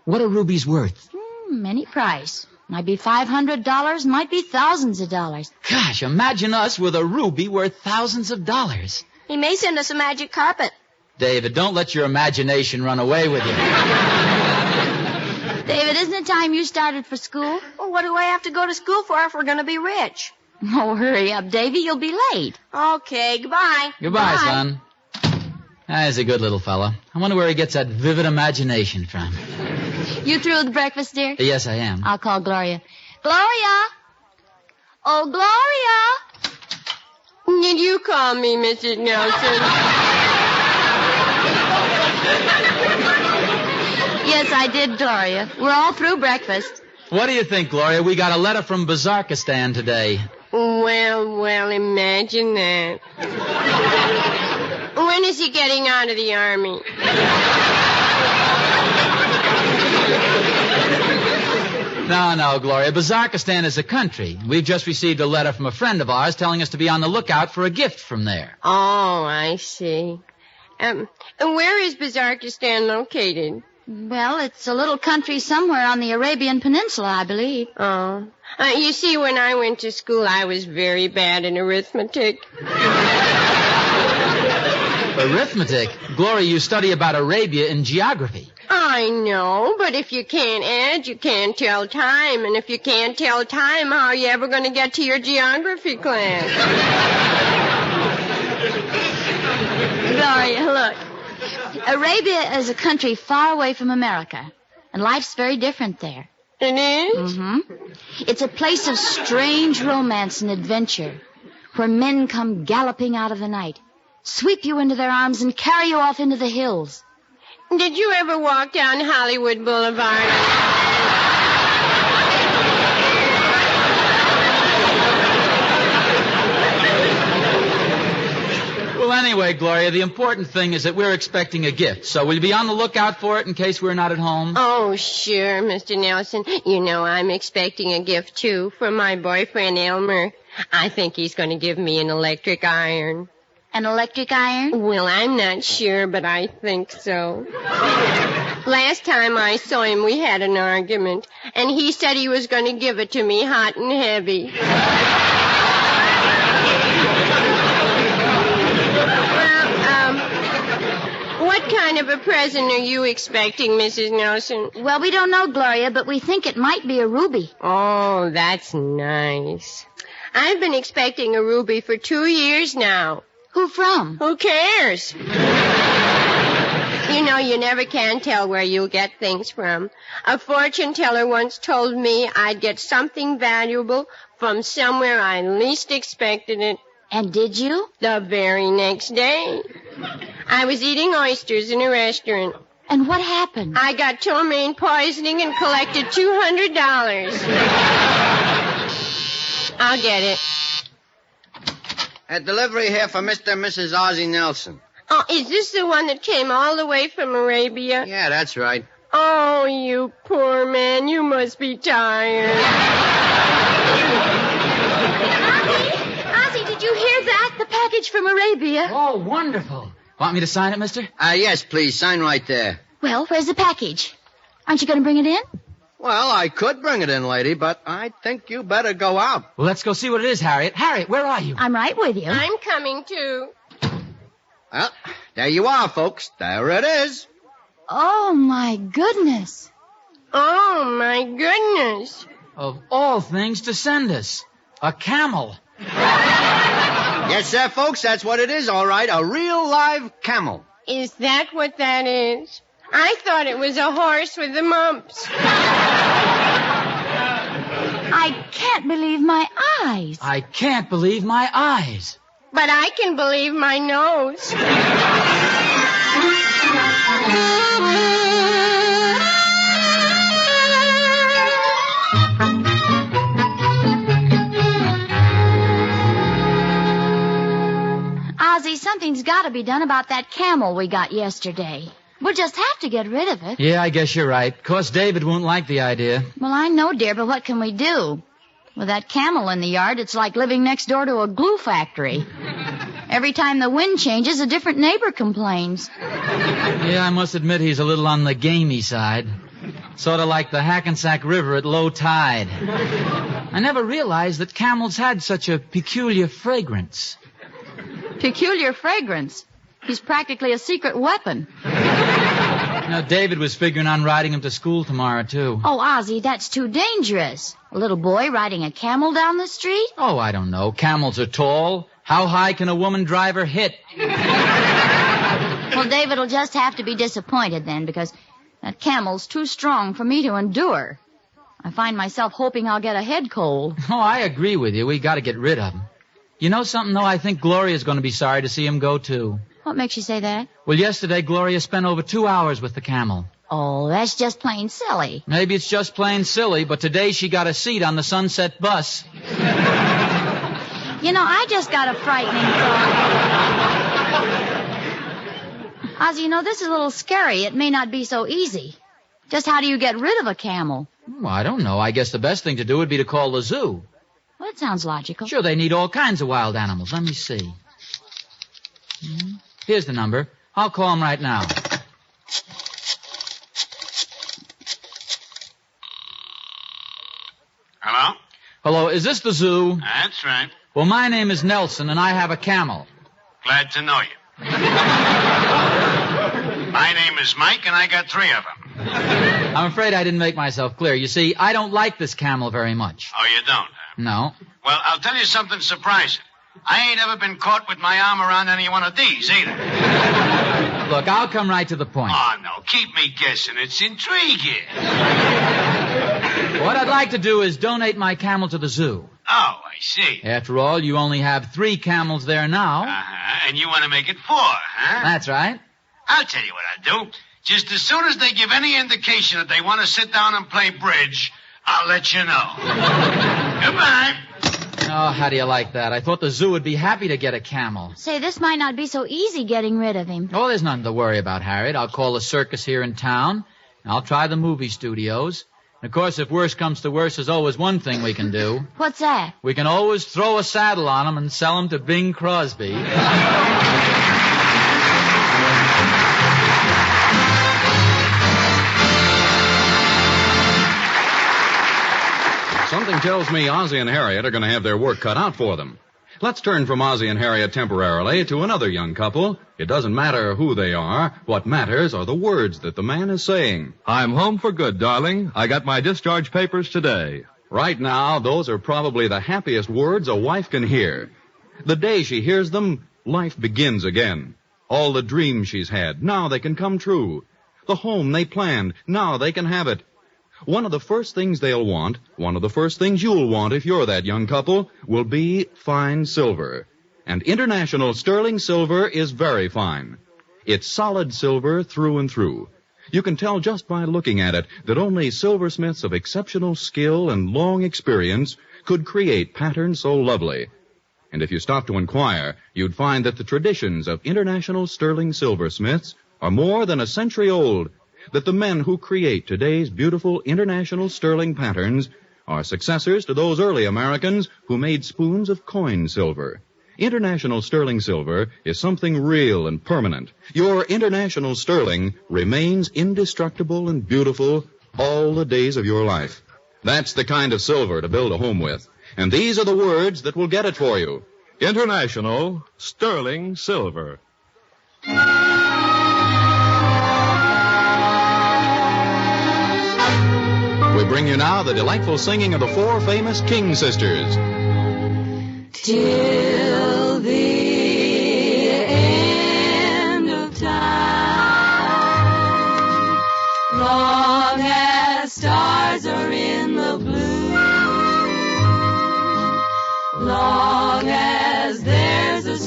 Speaker 4: What are rubies worth?
Speaker 12: Any price. Might be $500, might be thousands of dollars.
Speaker 4: Gosh, imagine us with a ruby worth thousands of dollars.
Speaker 21: He may send us a magic carpet.
Speaker 4: David, don't let your imagination run away with you.
Speaker 12: David, isn't it time you started for school?
Speaker 21: Well, what do I have to go to school for if we're going to be rich?
Speaker 12: Oh, hurry up, Davy. You'll be late.
Speaker 21: Okay, goodbye.
Speaker 4: Goodbye, son. He's a good little fella. I wonder where he gets that vivid imagination from.
Speaker 12: You through with breakfast, dear?
Speaker 4: Yes, I am.
Speaker 12: I'll call Gloria. Gloria! Oh, Gloria!
Speaker 6: Did you call me, Mrs. Nelson?
Speaker 12: Yes, I did, Gloria. We're all through breakfast.
Speaker 4: What do you think, Gloria? We got a letter from Bazarkistan today.
Speaker 6: Well, imagine that. When is he getting out of the army?
Speaker 4: No, Gloria. Bazarkistan is a country. We've just received a letter from a friend of ours telling us to be on the lookout for a gift from there.
Speaker 6: Oh, I see. Where is Bazarkistan located?
Speaker 12: Well, it's a little country somewhere on the Arabian Peninsula, I believe.
Speaker 6: Oh. You see, when I went to school, I was very bad in arithmetic.
Speaker 4: Arithmetic? Gloria, you study about Arabia in geography.
Speaker 6: I know, but if you can't add, you can't tell time. And if you can't tell time, how are you ever going to get to your geography class?
Speaker 12: Gloria, look. Arabia is a country far away from America, and life's very different there.
Speaker 6: It is?
Speaker 12: Mm-hmm. It's a place of strange romance and adventure, where men come galloping out of the night, sweep you into their arms, and carry you off into the hills.
Speaker 6: Did you ever walk down Hollywood Boulevard?
Speaker 4: Well, anyway, Gloria, the important thing is that we're expecting a gift. So will you be on the lookout for it in case we're not at home?
Speaker 6: Oh, sure, Mr. Nelson. I'm expecting a gift, too, from my boyfriend, Elmer. I think he's going to give me an electric iron.
Speaker 12: An electric iron?
Speaker 6: Well, I'm not sure, but I think so. Last time I saw him, we had an argument, and he said he was going to give it to me hot and heavy. What kind of a present are you expecting, Mrs. Nelson?
Speaker 12: Well, we don't know, Gloria, but we think it might be a ruby.
Speaker 6: Oh, that's nice. I've been expecting a ruby for 2 years now.
Speaker 12: Who from?
Speaker 6: Who cares? You never can tell where you'll get things from. A fortune teller once told me I'd get something valuable from somewhere I least expected it.
Speaker 12: And did you?
Speaker 6: The very next day. I was eating oysters in a restaurant.
Speaker 12: And what happened?
Speaker 6: I got ptomaine poisoning and collected $200. I'll get it.
Speaker 16: A delivery here for Mr. and Mrs. Ozzie Nelson.
Speaker 6: Oh, is this the one that came all the way from Arabia?
Speaker 16: Yeah, that's right.
Speaker 6: Oh, you poor man. You must be tired.
Speaker 12: Ozzie, did you hear that? The package from Arabia.
Speaker 4: Oh, wonderful. Want me to sign it, mister?
Speaker 16: Yes, please. Sign right there.
Speaker 12: Well, where's the package? Aren't you going to bring it in?
Speaker 16: Well, I could bring it in, lady, but I think you better go out.
Speaker 4: Well, let's go see what it is, Harriet. Harriet, where are you?
Speaker 12: I'm right with you.
Speaker 6: I'm coming, too.
Speaker 16: Well, there you are, folks. There it is.
Speaker 12: Oh, my goodness.
Speaker 6: Oh, my goodness.
Speaker 4: Of all things to send us. A camel.
Speaker 16: Yes, sir, folks, that's what it is, all right. A real live camel.
Speaker 6: Is that what that is? I thought it was a horse with the mumps.
Speaker 12: I can't believe my eyes.
Speaker 4: I can't believe my eyes.
Speaker 6: But I can believe my nose.
Speaker 12: Ozzie, something's got to be done about that camel we got yesterday. We'll just have to get rid of it.
Speaker 4: Yeah, I guess you're right. Of course, David won't like the idea.
Speaker 12: Well, I know, dear, but what can we do? With that camel in the yard, it's like living next door to a glue factory. Every time the wind changes, a different neighbor complains.
Speaker 4: Yeah, I must admit he's a little on the gamey side. Sort of like the Hackensack River at low tide. I never realized that camels had such a peculiar fragrance.
Speaker 12: Peculiar fragrance? He's practically a secret weapon.
Speaker 4: David was figuring on riding him to school tomorrow, too.
Speaker 12: Oh, Ozzie, that's too dangerous. A little boy riding a camel down the street?
Speaker 4: Oh, I don't know. Camels are tall. How high can a woman driver hit?
Speaker 12: Well, David will just have to be disappointed then, because that camel's too strong for me to endure. I find myself hoping I'll get a head cold.
Speaker 4: Oh, I agree with you. We got to get rid of him. You know something, though? I think Gloria's going to be sorry to see him go, too.
Speaker 12: What makes you say that?
Speaker 4: Well, yesterday, Gloria spent over 2 hours with the camel.
Speaker 12: Oh, that's just plain silly.
Speaker 4: Maybe it's just plain silly, but today she got a seat on the Sunset bus.
Speaker 12: You know, I just got a frightening thought. Ozzie, you know, this is a little scary. It may not be so easy. Just how do you get rid of a camel?
Speaker 4: Well, I don't know. I guess the best thing to do would be to call the zoo.
Speaker 12: Well, that sounds logical.
Speaker 4: Sure, they need all kinds of wild animals. Let me see. Here's the number. I'll call them right now.
Speaker 10: Hello?
Speaker 4: Hello, is this the zoo?
Speaker 10: That's right.
Speaker 4: Well, my name is Nelson, and I have a camel.
Speaker 10: Glad to know you. My name is Mike, and I got 3 of them.
Speaker 4: I'm afraid I didn't make myself clear. You see, I don't like this camel very much.
Speaker 10: Oh, you don't, huh?
Speaker 4: No.
Speaker 10: Well, I'll tell you something surprising. I ain't ever been caught with my arm around any one of these, either.
Speaker 4: Look, I'll come right to the point.
Speaker 10: Oh, no, keep me guessing. It's intriguing.
Speaker 4: What I'd like to do is donate my camel to the zoo.
Speaker 10: Oh, I see.
Speaker 4: After all, you only have 3 camels there now.
Speaker 10: Uh-huh, and you want to make it 4, huh?
Speaker 4: That's right.
Speaker 10: I'll tell you what I'll do. Just as soon as they give any indication that they want to sit down and play bridge, I'll let you know. Goodbye.
Speaker 4: Oh, how do you like that? I thought the zoo would be happy to get a camel.
Speaker 12: Say, this might not be so easy getting rid of him.
Speaker 4: Oh, there's nothing to worry about, Harriet. I'll call the circus here in town. And I'll try the movie studios. And of course, if worse comes to worse, there's always one thing we can do.
Speaker 12: What's that?
Speaker 4: We can always throw a saddle on him and sell him to Bing Crosby.
Speaker 17: Something tells me Ozzie and Harriet are going to have their work cut out for them. Let's turn from Ozzie and Harriet temporarily to another young couple. It doesn't matter who they are. What matters are the words that the man is saying.
Speaker 18: I'm home for good, darling. I got my discharge papers today.
Speaker 17: Right now, those are probably the happiest words a wife can hear. The day she hears them, life begins again. All the dreams she's had, now they can come true. The home they planned, now they can have it. One of the first things they'll want, one of the first things you'll want if you're that young couple, will be fine silver. And International Sterling Silver is very fine. It's solid silver through and through. You can tell just by looking at it that only silversmiths of exceptional skill and long experience could create patterns so lovely. And if you stop to inquire, you'd find that the traditions of International Sterling Silversmiths are more than a century old, that the men who create today's beautiful international sterling patterns are successors to those early Americans who made spoons of coin silver. International Sterling Silver is something real and permanent. Your International Sterling remains indestructible and beautiful all the days of your life. That's the kind of silver to build a home with. And these are the words that will get it for you.
Speaker 18: International Sterling Silver.
Speaker 17: We bring you now the delightful singing of the 4 famous King sisters.
Speaker 7: Till the end of time, long as stars are in the blue, long as there's a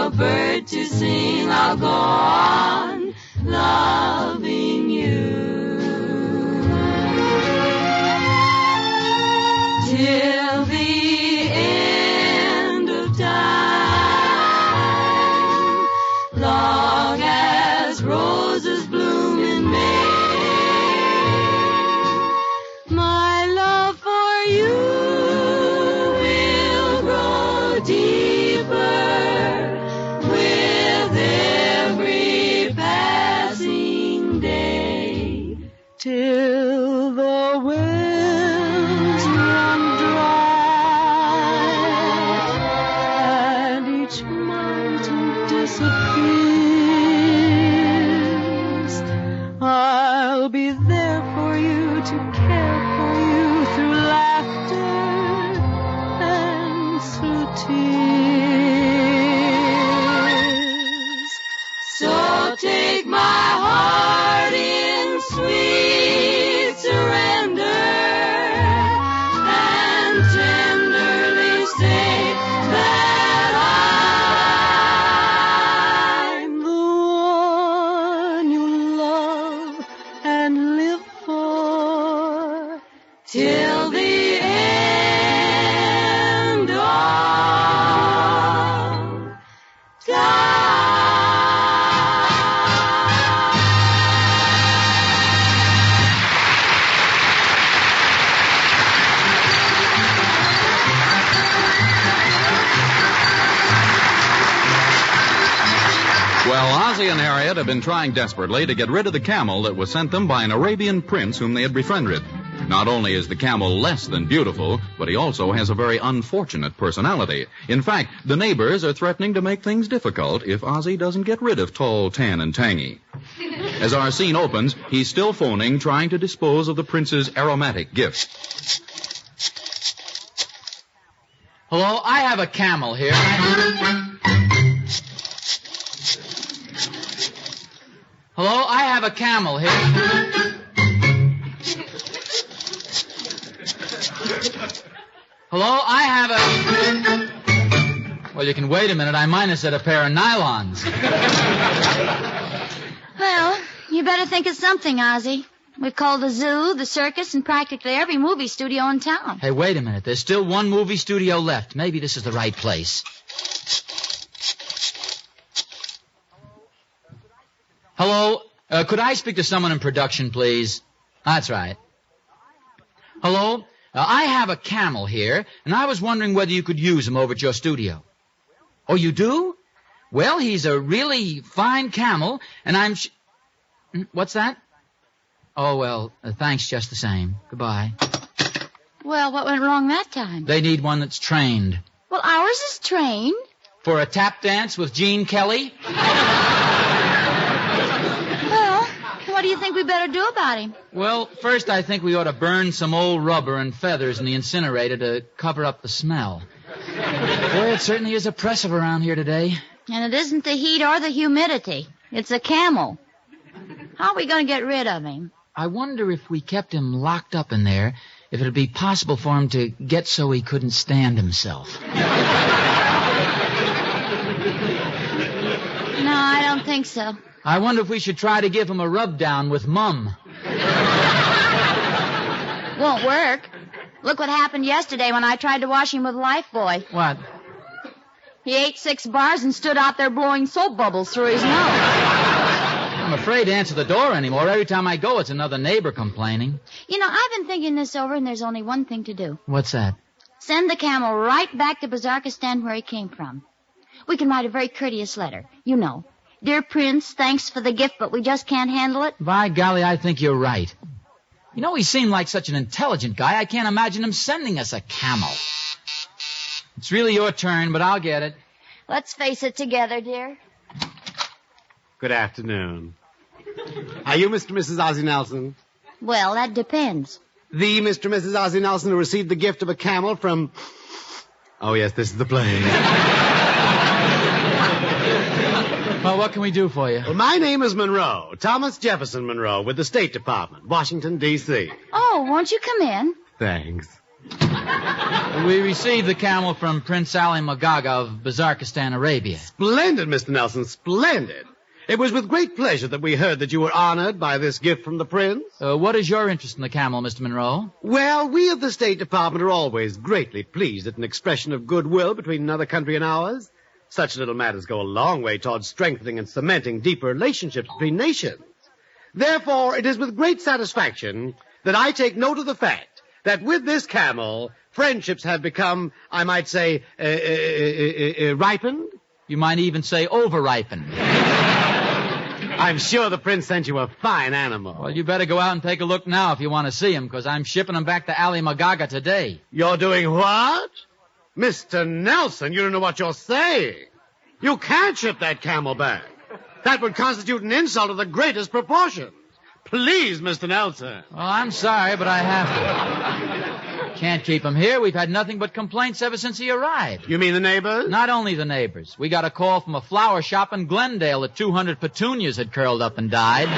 Speaker 7: a bird to sing, I'll go on loving you. Till the end of time, long as roses bloom in May, my love for you will grow deeper with every passing day, till the wells run dry and each mountain disappears. I'll be there for you, to care for you through laughter and through tears. So take my heart in sweet surrender and tenderly say that I'm the one you love and live for till the end of time.
Speaker 17: Well, Ozzie and Harriet have been trying desperately to get rid of the camel that was sent them by an Arabian prince whom they had befriended. Not only is the camel less than beautiful, but he also has a very unfortunate personality. In fact, the neighbors are threatening to make things difficult if Ozzie doesn't get rid of Tall, Tan, and Tangy. As our scene opens, he's still phoning, trying to dispose of the prince's aromatic gift.
Speaker 4: Hello, I have a camel here. Hello, I have a camel here. Hello, I have a... Well, you can wait a minute. I minused a pair of nylons.
Speaker 12: Well, you better think of something, Ozzie. We've called the zoo, the circus, and practically every movie studio in town.
Speaker 4: Hey, wait a minute. There's still one movie studio left. Maybe this is the right place. Hello, could I speak to someone in production, please? That's right. Hello, I have a camel here, and I was wondering whether you could use him over at your studio. Oh, you do? Well, he's a really fine camel, and I'm... What's that? Oh, well, thanks just the same. Goodbye.
Speaker 12: Well, what went wrong that time?
Speaker 4: They need one that's trained.
Speaker 12: Well, ours is trained.
Speaker 4: For a tap dance with Gene Kelly?
Speaker 12: Well, what do you think we better do about him?
Speaker 4: Well, first I think we ought to burn some old rubber and feathers in the incinerator to cover up the smell. Boy, it certainly is oppressive around here today.
Speaker 12: And it isn't the heat or the humidity. It's a camel. How are we going to get rid of him?
Speaker 4: I wonder if we kept him locked up in there, if it would be possible for him to get so he couldn't stand himself.
Speaker 12: No, I don't think so.
Speaker 4: I wonder if we should try to give him a rub-down with Mum.
Speaker 12: Won't work. Look what happened yesterday when I tried to wash him with Lifebuoy.
Speaker 4: What?
Speaker 12: He ate 6 bars and stood out there blowing soap bubbles through his nose.
Speaker 4: I'm afraid to answer the door anymore. Every time I go, it's another neighbor complaining.
Speaker 12: You know, I've been thinking this over, and there's only one thing to do.
Speaker 4: What's that?
Speaker 12: Send the camel right back to Bazarkistan where he came from. We can write a very courteous letter. You know, Dear Prince, thanks for the gift, but we just can't handle it.
Speaker 4: By golly, I think you're right. You know, he seemed like such an intelligent guy, I can't imagine him sending us a camel. It's really your turn, but I'll get it.
Speaker 12: Let's face it together, dear.
Speaker 2: Good afternoon. Are you Mr. and Mrs. Ozzie Nelson?
Speaker 12: Well, that depends.
Speaker 2: The Mr. and Mrs. Ozzie Nelson who received the gift of a camel from... Oh, yes, this is the play.
Speaker 4: Well, what can we do for you?
Speaker 2: Well, my name is Monroe, Thomas Jefferson Monroe, with the State Department, Washington, D.C.
Speaker 12: Oh, won't you come in?
Speaker 2: Thanks.
Speaker 4: We received the camel from Prince Ali Magaga of Bazarkistan, Arabia.
Speaker 2: Splendid, Mr. Nelson, splendid. It was with great pleasure that we heard that you were honored by this gift from the prince.
Speaker 4: What is your interest in the camel, Mr. Monroe?
Speaker 2: Well, we of the State Department are always greatly pleased at an expression of goodwill between another country and ours. Such little matters go a long way towards strengthening and cementing deeper relationships between nations. Therefore, it is with great satisfaction that I take note of the fact that with this camel, friendships have become, I might say, ripened.
Speaker 4: You might even say over-ripened.
Speaker 2: I'm sure the prince sent you a fine animal.
Speaker 4: Well, you better go out and take a look now if you want to see him, because I'm shipping him back to Ali Magaga today.
Speaker 2: You're doing what? Mr. Nelson, you don't know what you're saying. You can't ship that camel back. That would constitute an insult of the greatest proportions. Please, Mr. Nelson.
Speaker 4: Well, I'm sorry, but I have to. Can't keep him here. We've had nothing but complaints ever since he arrived.
Speaker 2: You mean the neighbors?
Speaker 4: Not only the neighbors. We got a call from a flower shop in Glendale that 200 petunias had curled up and died.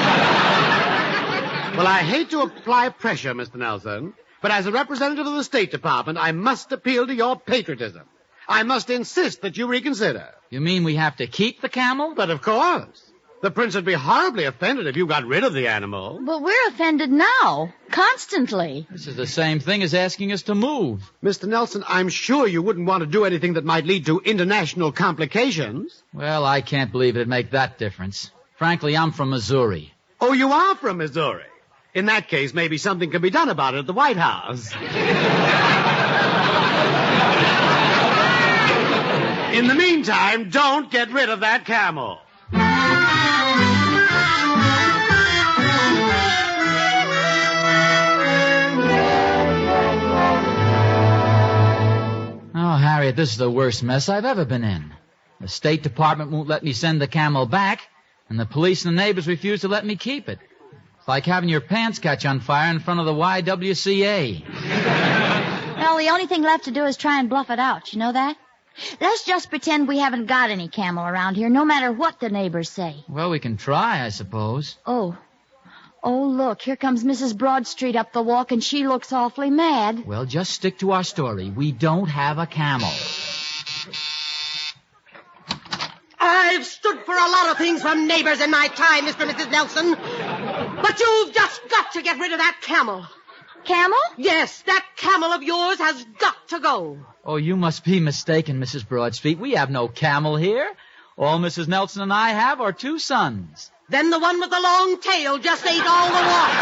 Speaker 2: Well, I hate to apply pressure, Mr. Nelson, but as a representative of the State Department, I must appeal to your patriotism. I must insist that you reconsider.
Speaker 4: You mean we have to keep the camel?
Speaker 2: But of course. The prince would be horribly offended if you got rid of the animal.
Speaker 12: But we're offended now, constantly.
Speaker 4: This is the same thing as asking us to move.
Speaker 2: Mr. Nelson, I'm sure you wouldn't want to do anything that might lead to international complications.
Speaker 4: Well, I can't believe it'd make that difference. Frankly, I'm from Missouri.
Speaker 2: Oh, you are from Missouri? In that case, maybe something can be done about it at the White House. In the meantime, don't get rid of that camel.
Speaker 4: Oh, Harriet, this is the worst mess I've ever been in. The State Department won't let me send the camel back, and the police and the neighbors refuse to let me keep it. It's like having your pants catch on fire in front of the YWCA.
Speaker 12: Well, the only thing left to do is try and bluff it out. You know that? Let's just pretend we haven't got any camel around here, no matter what the neighbors say.
Speaker 4: Well, we can try, I suppose.
Speaker 12: Oh, look, here comes Mrs. Broadstreet up the walk, and she looks awfully mad.
Speaker 4: Well, just stick to our story. We don't have a camel.
Speaker 5: I've stood for a lot of things from neighbors in my time, Mr. and Mrs. Nelson. But you've just got to get rid of that camel.
Speaker 12: Camel?
Speaker 5: Yes, that camel of yours has got to go.
Speaker 4: Oh, you must be mistaken, Mrs. Broadstreet. We have no camel here. All Mrs. Nelson and I have are 2 sons.
Speaker 5: Then the one with the long tail just ate all the wash.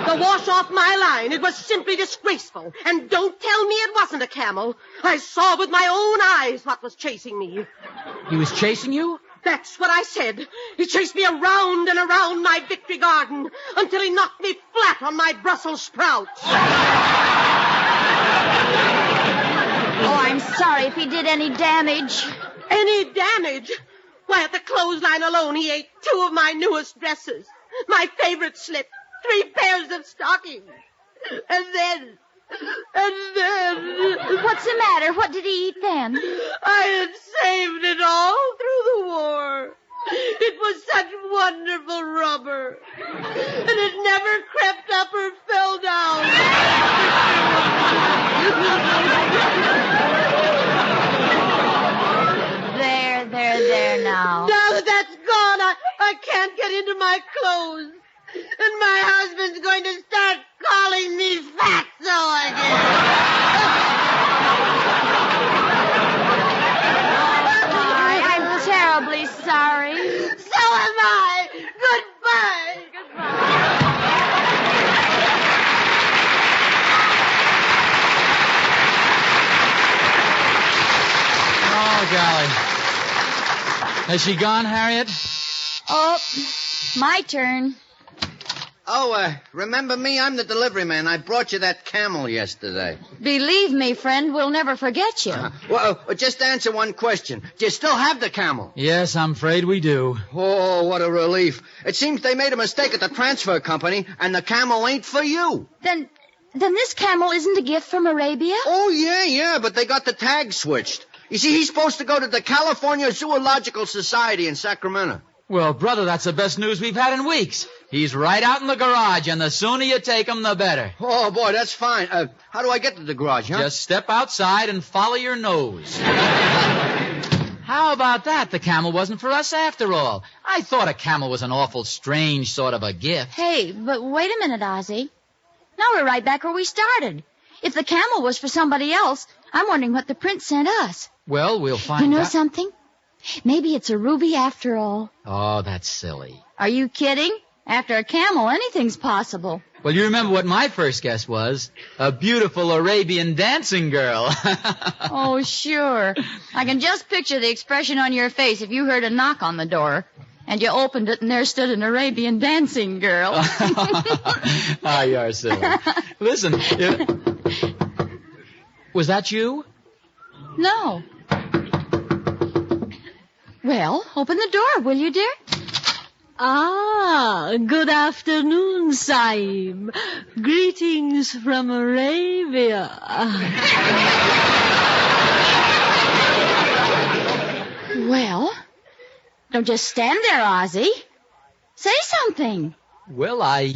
Speaker 5: The wash off my line. It was simply disgraceful. And don't tell me it wasn't a camel. I saw with my own eyes what was chasing me.
Speaker 4: He was chasing you?
Speaker 5: That's what I said. He chased me around and around my victory garden until he knocked me flat on my Brussels sprouts.
Speaker 12: Oh, I'm sorry if he did any damage.
Speaker 5: Any damage? Why, at the clothesline alone, he ate 2 of my newest dresses, my favorite slip, 3 pairs of stockings. And then...
Speaker 12: What's the matter? What did he eat then?
Speaker 5: I had saved it all through the war. It was such wonderful rubber. And it never crept up or fell down.
Speaker 12: There now.
Speaker 5: Now that that's gone, I can't get into my clothes. And my husband's going to start calling me fatso again.
Speaker 12: I'm terribly sorry.
Speaker 5: So am I. Goodbye.
Speaker 4: Oh, golly. Has she gone, Harriet?
Speaker 12: Oh, my turn.
Speaker 16: Oh, remember me? I'm the delivery man. I brought you that camel yesterday.
Speaker 12: Believe me, friend, we'll never forget you.
Speaker 16: Well, just answer one question. Do you still have the camel?
Speaker 4: Yes, I'm afraid we do.
Speaker 16: Oh, what a relief. It seems they made a mistake at the transfer company, and the camel ain't for you.
Speaker 12: Then this camel isn't a gift from Arabia?
Speaker 16: Oh, yeah, but they got the tag switched. You see, he's supposed to go to the California Zoological Society in Sacramento.
Speaker 4: Well, brother, that's the best news we've had in weeks. He's right out in the garage, and the sooner you take him, the better.
Speaker 16: Oh, boy, that's fine. How do I get to the garage, huh?
Speaker 4: Just step outside and follow your nose. How about that? The camel wasn't for us after all. I thought a camel was an awful strange sort of a gift.
Speaker 12: Hey, but wait a minute, Ozzie. Now we're right back where we started. If the camel was for somebody else, I'm wondering what the prince sent us.
Speaker 4: Well, we'll find out.
Speaker 12: You know something? Maybe it's a ruby after all.
Speaker 4: Oh, that's silly.
Speaker 12: Are you kidding? After a camel, anything's possible.
Speaker 4: Well, you remember what my first guess was? A beautiful Arabian dancing girl.
Speaker 12: Oh, sure. I can just picture the expression on your face if you heard a knock on the door. And you opened it, and there stood an Arabian dancing girl.
Speaker 4: Ah, you're silly. Listen, was that you?
Speaker 12: No. Well, open the door, will you, dear?
Speaker 7: Ah, good afternoon, Saim. Greetings from Arabia.
Speaker 12: Well, don't just stand there, Ozzie. Say something.
Speaker 4: Well, I...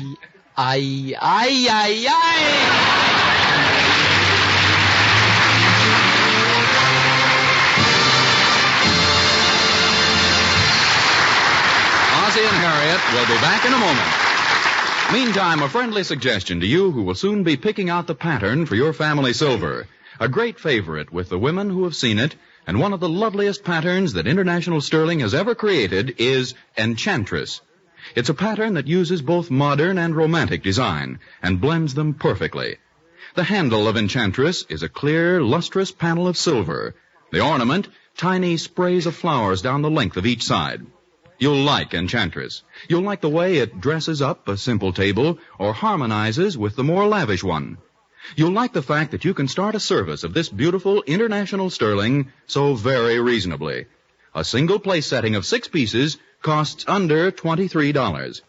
Speaker 17: Ozzie and Harriet will be back in a moment. Meantime, a friendly suggestion to you who will soon be picking out the pattern for your family silver. A great favorite with the women who have seen it, and one of the loveliest patterns that International Sterling has ever created is Enchantress. It's a pattern that uses both modern and romantic design and blends them perfectly. The handle of Enchantress is a clear, lustrous panel of silver. The ornament, tiny sprays of flowers down the length of each side. You'll like Enchantress. You'll like the way it dresses up a simple table or harmonizes with the more lavish one. You'll like the fact that you can start a service of this beautiful International Sterling so very reasonably. A single place setting of 6 pieces costs under $23.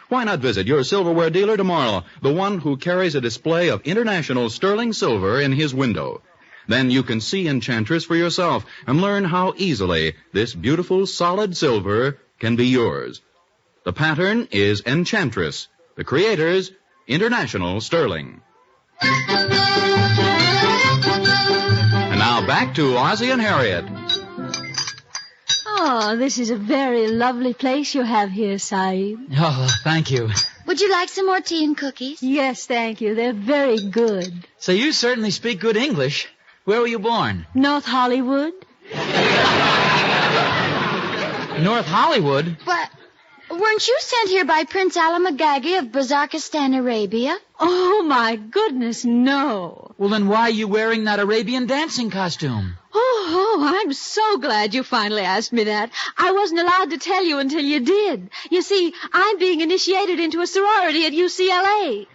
Speaker 17: Why not visit your silverware dealer tomorrow, the one who carries a display of International Sterling silver in his window? Then you can see Enchantress for yourself and learn how easily this beautiful solid silver can be yours. The pattern is Enchantress, the creators, International Sterling. And now back to Ozzie and Harriet.
Speaker 7: Oh, this is a very lovely place you have here, Saeed.
Speaker 4: Oh, thank you.
Speaker 12: Would you like some more tea and cookies?
Speaker 7: Yes, thank you. They're very good.
Speaker 4: So you certainly speak good English. Where were you born?
Speaker 7: North Hollywood.
Speaker 4: North Hollywood?
Speaker 12: But weren't you sent here by Prince Alamagagi of Bazarkistan, Arabia?
Speaker 7: Oh, my goodness, no.
Speaker 4: Well, then why are you wearing that Arabian dancing costume?
Speaker 7: Oh, I'm so glad you finally asked me that. I wasn't allowed to tell you until you did. You see, I'm being initiated into a sorority at UCLA.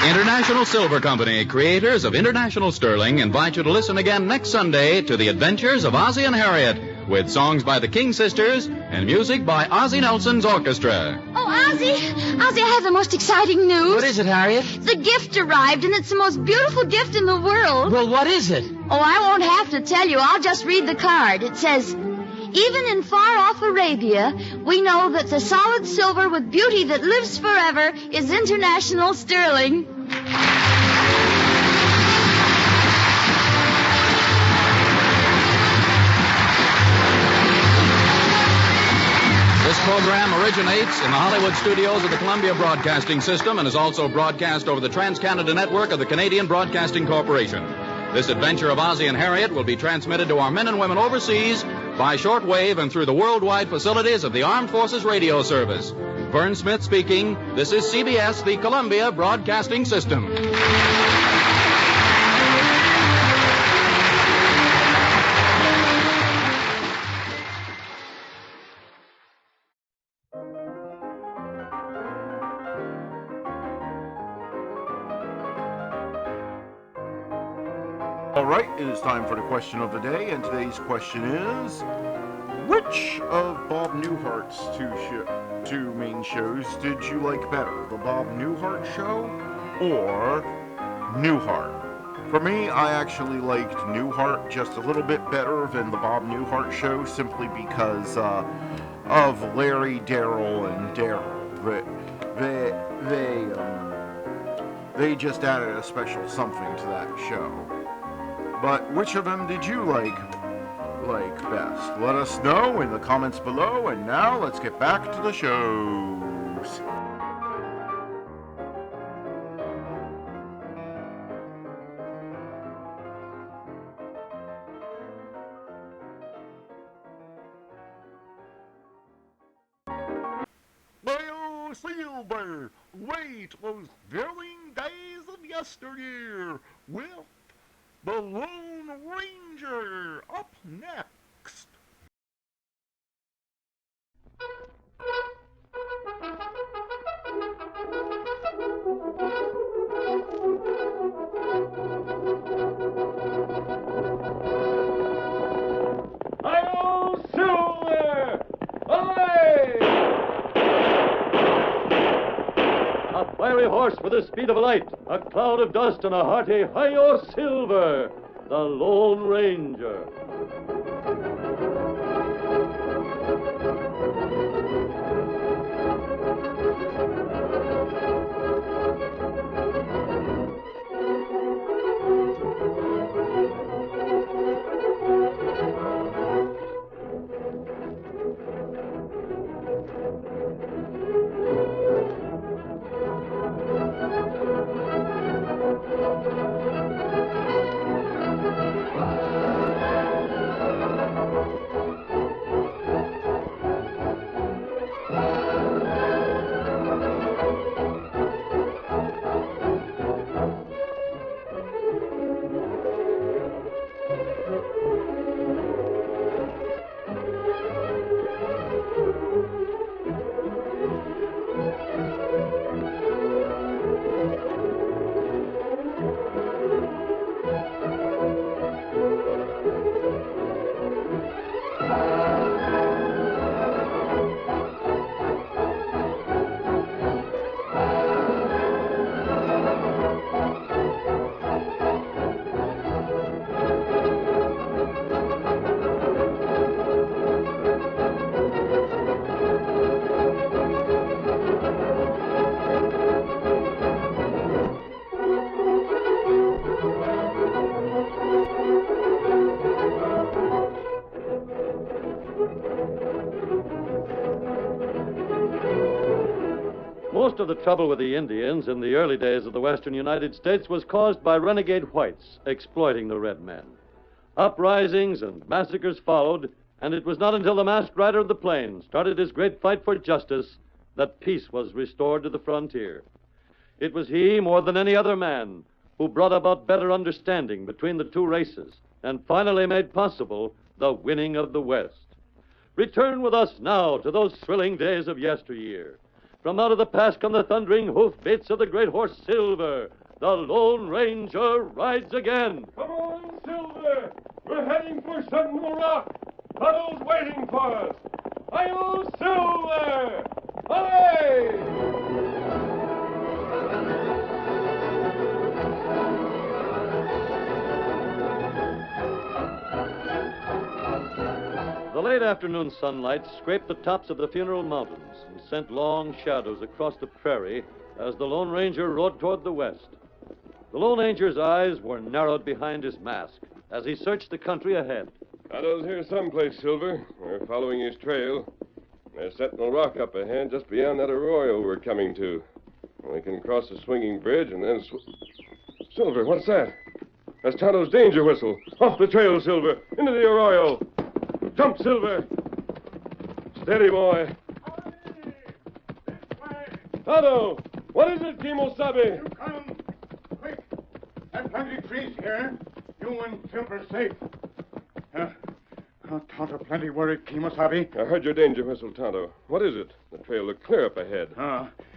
Speaker 17: International Silver Company, creators of International Sterling, invite you to listen again next Sunday to the Adventures of Ozzie and Harriet, with songs by the King Sisters and music by Ozzie Nelson's orchestra.
Speaker 12: Oh, Ozzie, I have the most exciting news.
Speaker 4: What is it, Harriet?
Speaker 12: The gift arrived, and it's the most beautiful gift in the world.
Speaker 4: Well, what is it?
Speaker 12: Oh, I won't have to tell you. I'll just read the card. It says, even in far-off Arabia, we know that the solid silver with beauty that lives forever is International Sterling.
Speaker 17: This program originates in the Hollywood studios of the Columbia Broadcasting System and is also broadcast over the Trans-Canada Network of the Canadian Broadcasting Corporation. This adventure of Ozzie and Harriet will be transmitted to our men and women overseas by shortwave and through the worldwide facilities of the Armed Forces Radio Service. Vern Smith speaking. This is CBS, the Columbia Broadcasting System.
Speaker 1: All right, it is time for the question of the day, and today's question is, which of Bob Newhart's two main shows did you like better, the Bob Newhart Show or Newhart? For me, I actually liked Newhart just a little bit better than the Bob Newhart show, simply because of Larry, Daryl, and Daryl. They just added a special something to that show. But which of them did you like best? Let us know in the comments below. And now let's get back to the shows. Well, Silver, wait those thrilling days of yesteryear. Well, the Lone Ranger, up next.
Speaker 15: Hi-yo, Silver! Away! A fiery horse with the speed of light, a cloud of dust, and a hearty hi-yo, Silver, the Lone Ranger. Most of the trouble with the Indians in the early days of the western United States was caused by renegade whites exploiting the red men. Uprisings and massacres followed, and it was not until the masked rider of the plains started his great fight for justice that peace was restored to the frontier. It was he, more than any other man, who brought about better understanding between the two races and finally made possible the winning of the West. Return with us now to those thrilling days of yesteryear. From out of the past come the thundering hoofbeats of the great horse Silver. The Lone Ranger rides again. Come on, Silver! We're heading for Sentinel Rock. Tunnel's waiting for us. Hi-yo, Silver! Away! The late afternoon sunlight scraped the tops of the Funeral Mountains and sent long shadows across the prairie as the Lone Ranger rode toward the west. The Lone Ranger's eyes were narrowed behind his mask as he searched the country ahead.
Speaker 19: Tonto's here someplace, Silver. We're following his trail. There's Sentinel Rock up ahead, just beyond that arroyo we're coming to. We can cross the swinging bridge and then... Silver, what's that? That's Tonto's danger whistle. Off the trail, Silver. Into the arroyo. Jump, Silver. Steady, boy. Tonto! What is it, Kimosabe?
Speaker 8: You come. Quick. There's plenty of trees here. You and Silver safe. Tonto plenty worried, Kimosabe.
Speaker 19: I heard your danger whistle, Tonto. What is it? The trail looked clear up ahead.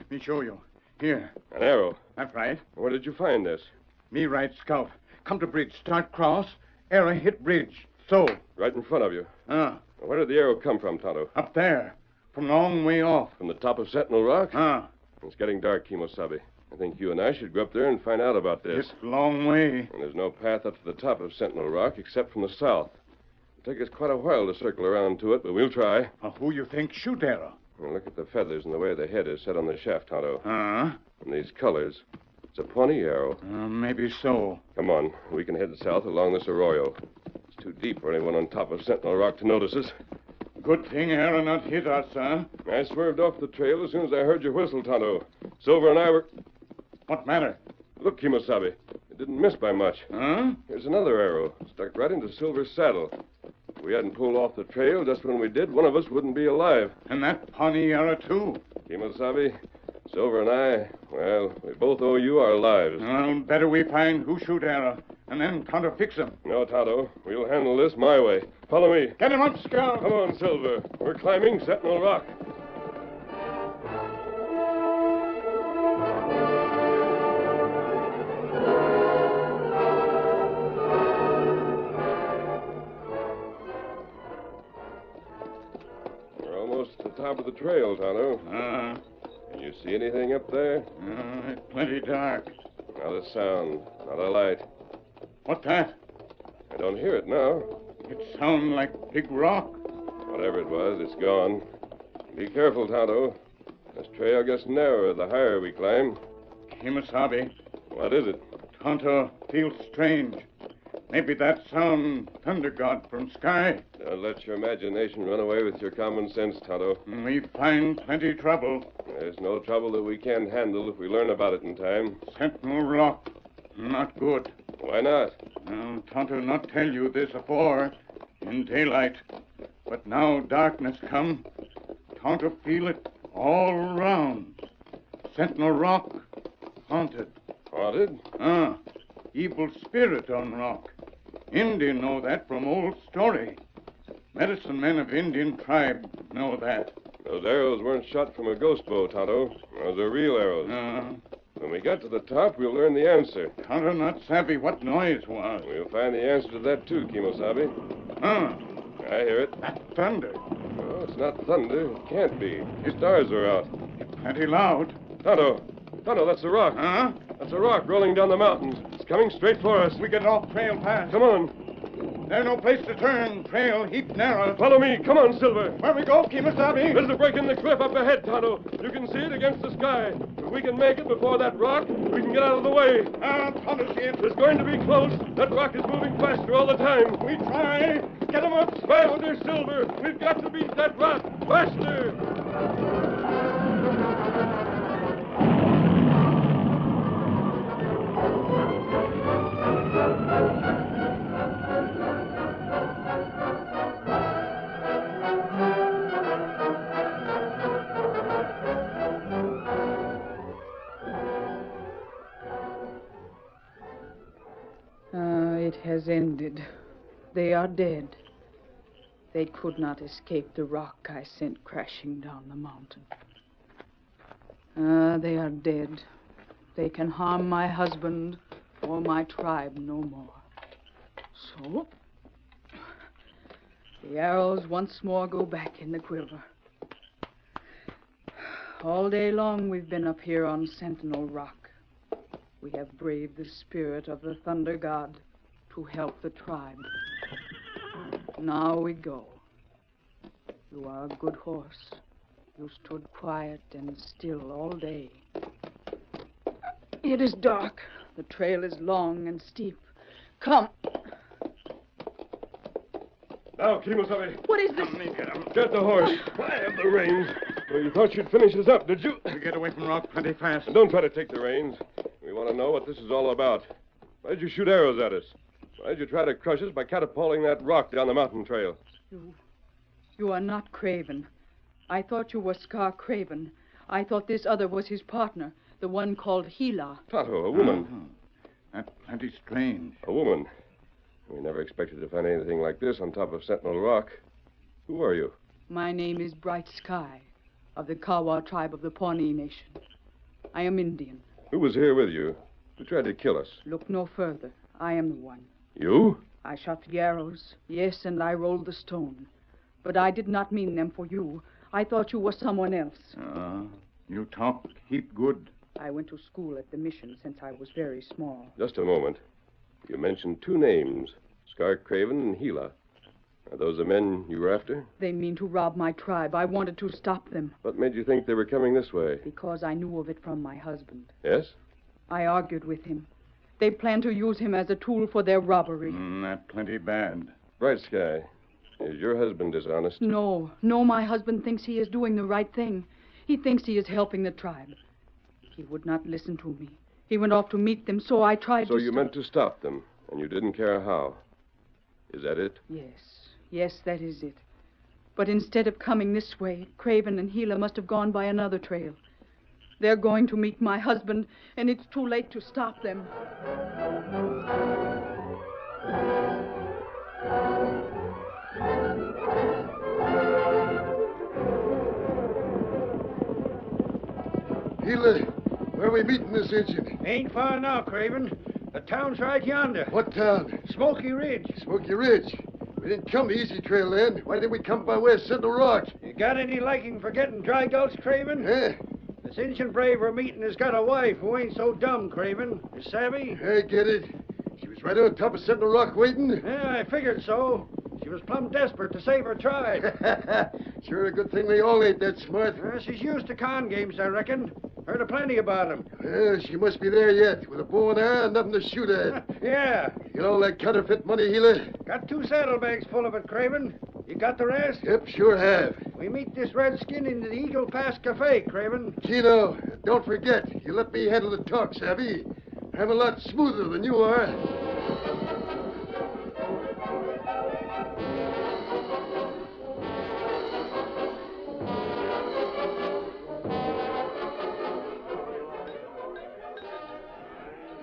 Speaker 8: Me show you. Here.
Speaker 19: An arrow.
Speaker 8: That's right.
Speaker 19: Where did you find this?
Speaker 8: Me ride scout. Come to bridge. Start cross. Arrow hit bridge. So.
Speaker 19: Right in front of you.
Speaker 8: Where
Speaker 19: did the arrow come from, Tonto?
Speaker 8: Up there. From long way off.
Speaker 19: From the top of Sentinel Rock?
Speaker 8: Ah.
Speaker 19: It's getting dark, Kimosabe. I think you and I should go up there and find out about this.
Speaker 8: It's a long way.
Speaker 19: And there's no path up to the top of Sentinel Rock except from the south. It'll take us quite a while to circle around to it, but we'll try.
Speaker 8: Who you think shoot arrow?
Speaker 19: Well, look at the feathers and the way the head is set on the shaft, Tonto.
Speaker 8: Huh?
Speaker 19: And these colors. It's a Pawnee arrow.
Speaker 8: Maybe so.
Speaker 19: Come on. We can head south along this arroyo. It's too deep for anyone on top of Sentinel Rock to notice us.
Speaker 8: Good thing arrow not hit us, huh?
Speaker 19: I swerved off the trail as soon as I heard your whistle, Tonto. Silver and I were...
Speaker 8: What matter?
Speaker 19: Look, Kimosabe. It didn't miss by much.
Speaker 8: Huh?
Speaker 19: Here's another arrow, stuck right into Silver's saddle. If we hadn't pulled off the trail just when we did, one of us wouldn't be alive.
Speaker 8: And that Pawnee arrow, too.
Speaker 19: Kimosabe, Silver and I, well, we both owe you our lives.
Speaker 8: Well, better we find who shoot arrow, and then Tonto fix him.
Speaker 19: No, Tonto. We'll handle this my way. Follow me.
Speaker 8: Get him up, Scout.
Speaker 19: Come on, Silver. We're climbing Sentinel Rock. We're almost at the top of the trail, Tonto. Can you see anything up there?
Speaker 8: It's plenty dark.
Speaker 19: Not a sound, not a light.
Speaker 8: What that?
Speaker 19: I don't hear it now.
Speaker 8: It sounds like big rock.
Speaker 19: Whatever it was, it's gone. Be careful, Tonto. This trail gets narrower the higher we climb.
Speaker 8: Kimosabe.
Speaker 19: What is it?
Speaker 8: Tonto feels strange. Maybe that sound thunder god from sky.
Speaker 19: Don't let your imagination run away with your common sense, Tonto.
Speaker 8: We find plenty trouble.
Speaker 19: There's no trouble that we can't handle if we learn about it in time.
Speaker 8: Sentinel Rock. Not good.
Speaker 19: Why not?
Speaker 8: Well, Tonto not tell you this afore. In daylight. But now darkness come. Tonto feel it all around. Sentinel Rock. Haunted.
Speaker 19: Haunted?
Speaker 8: Evil spirit on rock. Indian know that from old story. Medicine men of Indian tribe know that.
Speaker 19: Those arrows weren't shot from a ghost bow, Tonto. Those are real arrows. When we get to the top, we'll learn the answer.
Speaker 8: Tonto not savvy what noise was.
Speaker 19: We'll find the answer to that, too, Kimosabe. I hear it.
Speaker 8: That thunder.
Speaker 19: No, it's not thunder. It can't be. The stars are out.
Speaker 8: Plenty loud.
Speaker 19: Tonto, that's a rock. That's a rock rolling down the mountains. It's coming straight for us.
Speaker 8: We get off trail fast.
Speaker 19: Come on.
Speaker 8: There's no place to turn. Trail heap narrow.
Speaker 19: Follow me. Come on, Silver.
Speaker 8: Where we go, Kimosabe?
Speaker 19: There's a break in the cliff up ahead, Tonto. You can see it against the sky. If we can make it before that rock, we can get out of the way.
Speaker 8: Tonto see it.
Speaker 19: It's going to be close. That rock is moving faster all the time.
Speaker 8: We try. Get him up.
Speaker 19: Faster, Silver. We've got to beat that rock. Faster.
Speaker 3: It has ended. They are dead. They could not escape the rock I sent crashing down the mountain. They are dead. They can harm my husband or my tribe no more. So, the arrows once more go back in the quiver. All day long we've been up here on Sentinel Rock. We have braved the spirit of the Thunder God to help the tribe. Now we go. You are a good horse. You stood quiet and still all day. It is dark. The trail is long and steep. Come.
Speaker 19: Now, Kimosabe.
Speaker 3: What is this?
Speaker 19: Get the horse. I have the reins. Well, you thought you'd finish us up, did you?
Speaker 8: We get away from rock plenty fast.
Speaker 19: Don't try to take the reins. We want to know what this is all about. Why did you shoot arrows at us? Why did you try to crush us by catapulting that rock down the mountain trail?
Speaker 3: You are not Craven. I thought you were Scar Craven. I thought this other was his partner, the one called Gila.
Speaker 19: Tonto, a woman.
Speaker 8: That's plenty strange.
Speaker 19: A woman. We never expected to find anything like this on top of Sentinel Rock. Who are you?
Speaker 3: My name is Bright Sky, of the Kawa tribe of the Pawnee Nation. I am Indian.
Speaker 19: Who was here with you? Who tried to kill us?
Speaker 3: Look no further. I am the one.
Speaker 19: You?
Speaker 3: I shot the arrows. Yes, and I rolled the stone. But I did not mean them for you. I thought you were someone else.
Speaker 8: You talk heap good.
Speaker 3: I went to school at the mission since I was very small.
Speaker 19: Just a moment. You mentioned two names, Scar Craven and Gila. Are those the men you were after?
Speaker 3: They mean to rob my tribe. I wanted to stop them.
Speaker 19: What made you think they were coming this way?
Speaker 3: Because I knew of it from my husband.
Speaker 19: Yes?
Speaker 3: I argued with him. They plan to use him as a tool for their robbery.
Speaker 8: That plenty bad.
Speaker 19: Bright Sky, is your husband dishonest?
Speaker 3: No, my husband thinks he is doing the right thing. He thinks he is helping the tribe. He would not listen to me. He went off to meet them, so I tried to...
Speaker 19: So you meant to stop them, and you didn't care how. Is that it?
Speaker 3: Yes, that is it. But instead of coming this way, Craven and Gila must have gone by another trail. They're going to meet my husband, and it's too late to stop them.
Speaker 9: Gila, where are we meeting this engine?
Speaker 14: Ain't far now, Craven. The town's right yonder.
Speaker 9: What town?
Speaker 14: Smoky Ridge.
Speaker 9: Smoky Ridge. We didn't come the easy trail then. Why didn't we come by way of Sentinel Rock?
Speaker 14: You got any liking for getting dry gulch, Craven?
Speaker 9: Yeah.
Speaker 14: This Injun brave we're meeting has got a wife who ain't so dumb, Craven. You savvy?
Speaker 9: I get it. She was right on top of Sentinel Rock waiting.
Speaker 14: Yeah, I figured so. She was plumb desperate to save her tribe.
Speaker 9: Sure a good thing they all ain't that smart.
Speaker 14: She's used to con games, I reckon. Heard a plenty about them.
Speaker 9: Well, she must be there yet, with a bow and arrow and nothing to shoot at.
Speaker 14: Yeah.
Speaker 9: You know all that counterfeit money, Gila?
Speaker 14: Got 2 saddlebags full of it, Craven. You got the rest?
Speaker 9: Yep, sure have.
Speaker 14: We meet this redskin in the Eagle Pass Cafe, Craven.
Speaker 9: Chino, don't forget, you let me handle the talk, savvy? I'm a lot smoother than you are.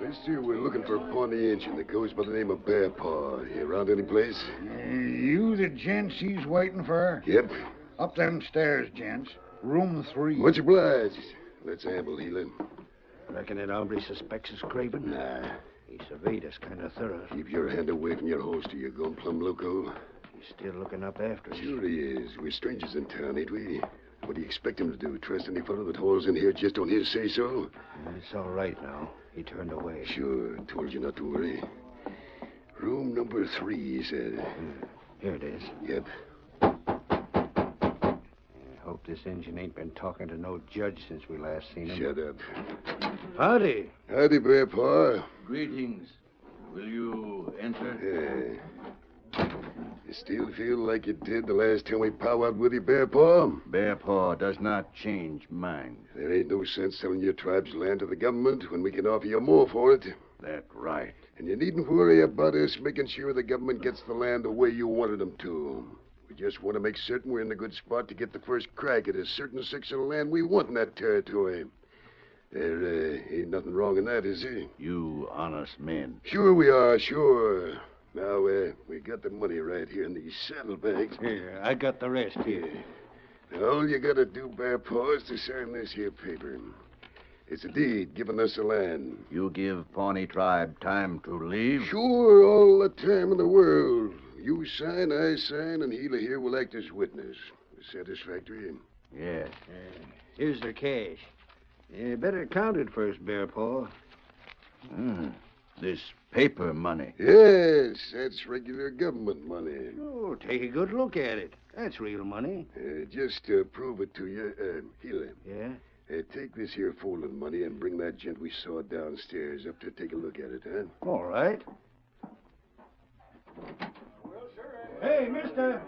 Speaker 9: Mister, we're looking for a Pawnee Injun that goes by the name of Bear Paw. You around any place?
Speaker 22: You the gents he's waiting for?
Speaker 9: Yep.
Speaker 22: Up them stairs, gents. Room 3.
Speaker 9: Much obliged. Let's amble, Gila.
Speaker 14: Reckon that hombre suspects us, Craven?
Speaker 9: Nah.
Speaker 14: He surveyed us kind of thorough.
Speaker 9: Keep your hand away from your holster, you going plumb loco.
Speaker 14: He's still looking up after us.
Speaker 9: Sure he is. We're strangers in town, ain't we? What do you expect him to do? Trust any fellow that hauls in here just on his say-so?
Speaker 14: It's all right now. He turned away.
Speaker 9: Sure. Told you not to worry. Room number 3, he said.
Speaker 14: Here it is.
Speaker 9: Yep.
Speaker 14: I hope this Injun ain't been talking to no judge since we last seen him.
Speaker 9: Shut up.
Speaker 14: Howdy.
Speaker 9: Howdy, Bear Paw.
Speaker 22: Greetings. Will you enter?
Speaker 9: You still feel like you did the last time we powwowed with you, Bear Paw?
Speaker 22: Bear Paw does not change mind.
Speaker 9: There ain't no sense selling your tribe's land to the government when we can offer you more for it.
Speaker 22: That's right.
Speaker 9: And you needn't worry about us making sure the government gets the land the way you wanted them to. We just want to make certain we're in a good spot to get the first crack at a certain section of land we want in that territory. There ain't nothing wrong in that, is there?
Speaker 22: You honest men.
Speaker 9: Sure we are, sure. Now, we got the money right here in these saddlebags.
Speaker 14: Here, I got the rest here.
Speaker 9: Now, all you gotta do, Bear Paw, is to sign this here paper. It's a deed giving us the land.
Speaker 22: You give Pawnee tribe time to leave?
Speaker 9: Sure, all the time in the world. You sign, I sign, and Gila here will act as witness. Satisfactory?
Speaker 22: Yes.
Speaker 14: Here's the cash. You better count it first, Bear Paw.
Speaker 22: This paper money.
Speaker 9: Yes, that's regular government money.
Speaker 14: Oh, take a good look at it. That's real money.
Speaker 9: Just to prove it to you, Gila.
Speaker 14: Yeah?
Speaker 9: Take this here folding money and bring that gent we saw downstairs up to take a look at it, huh?
Speaker 14: All right. Hey, mister.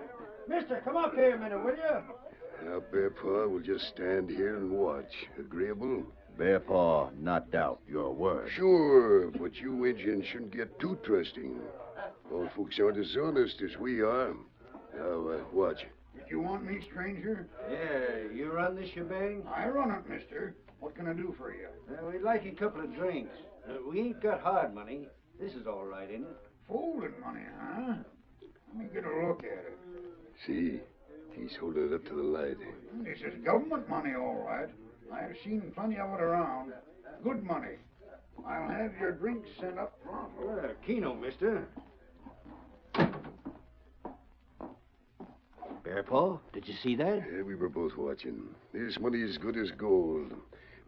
Speaker 14: Mister, come up here a minute, will you?
Speaker 9: Now, Bear Paw, we'll just stand here and watch. Agreeable?
Speaker 22: Bear Paw not doubt your word.
Speaker 9: Sure, but you Indians shouldn't get too trusting. All folks aren't as honest as we are. Now, watch.
Speaker 22: Did you want me, stranger?
Speaker 14: Yeah, you run this shebang?
Speaker 22: I run it, mister. What can I do for you?
Speaker 14: We'd like a couple of drinks. We ain't got hard money. This is all right, ain't it?
Speaker 22: Folding money, huh? Let me get a look at it.
Speaker 9: See, he's holding it up to the light.
Speaker 22: This is government money, all right. I've seen plenty of it around. Good money. I'll have your drinks sent up front.
Speaker 14: Keno, mister. Bear Paw, did you see that?
Speaker 9: Yeah, we were both watching. This money is good as gold.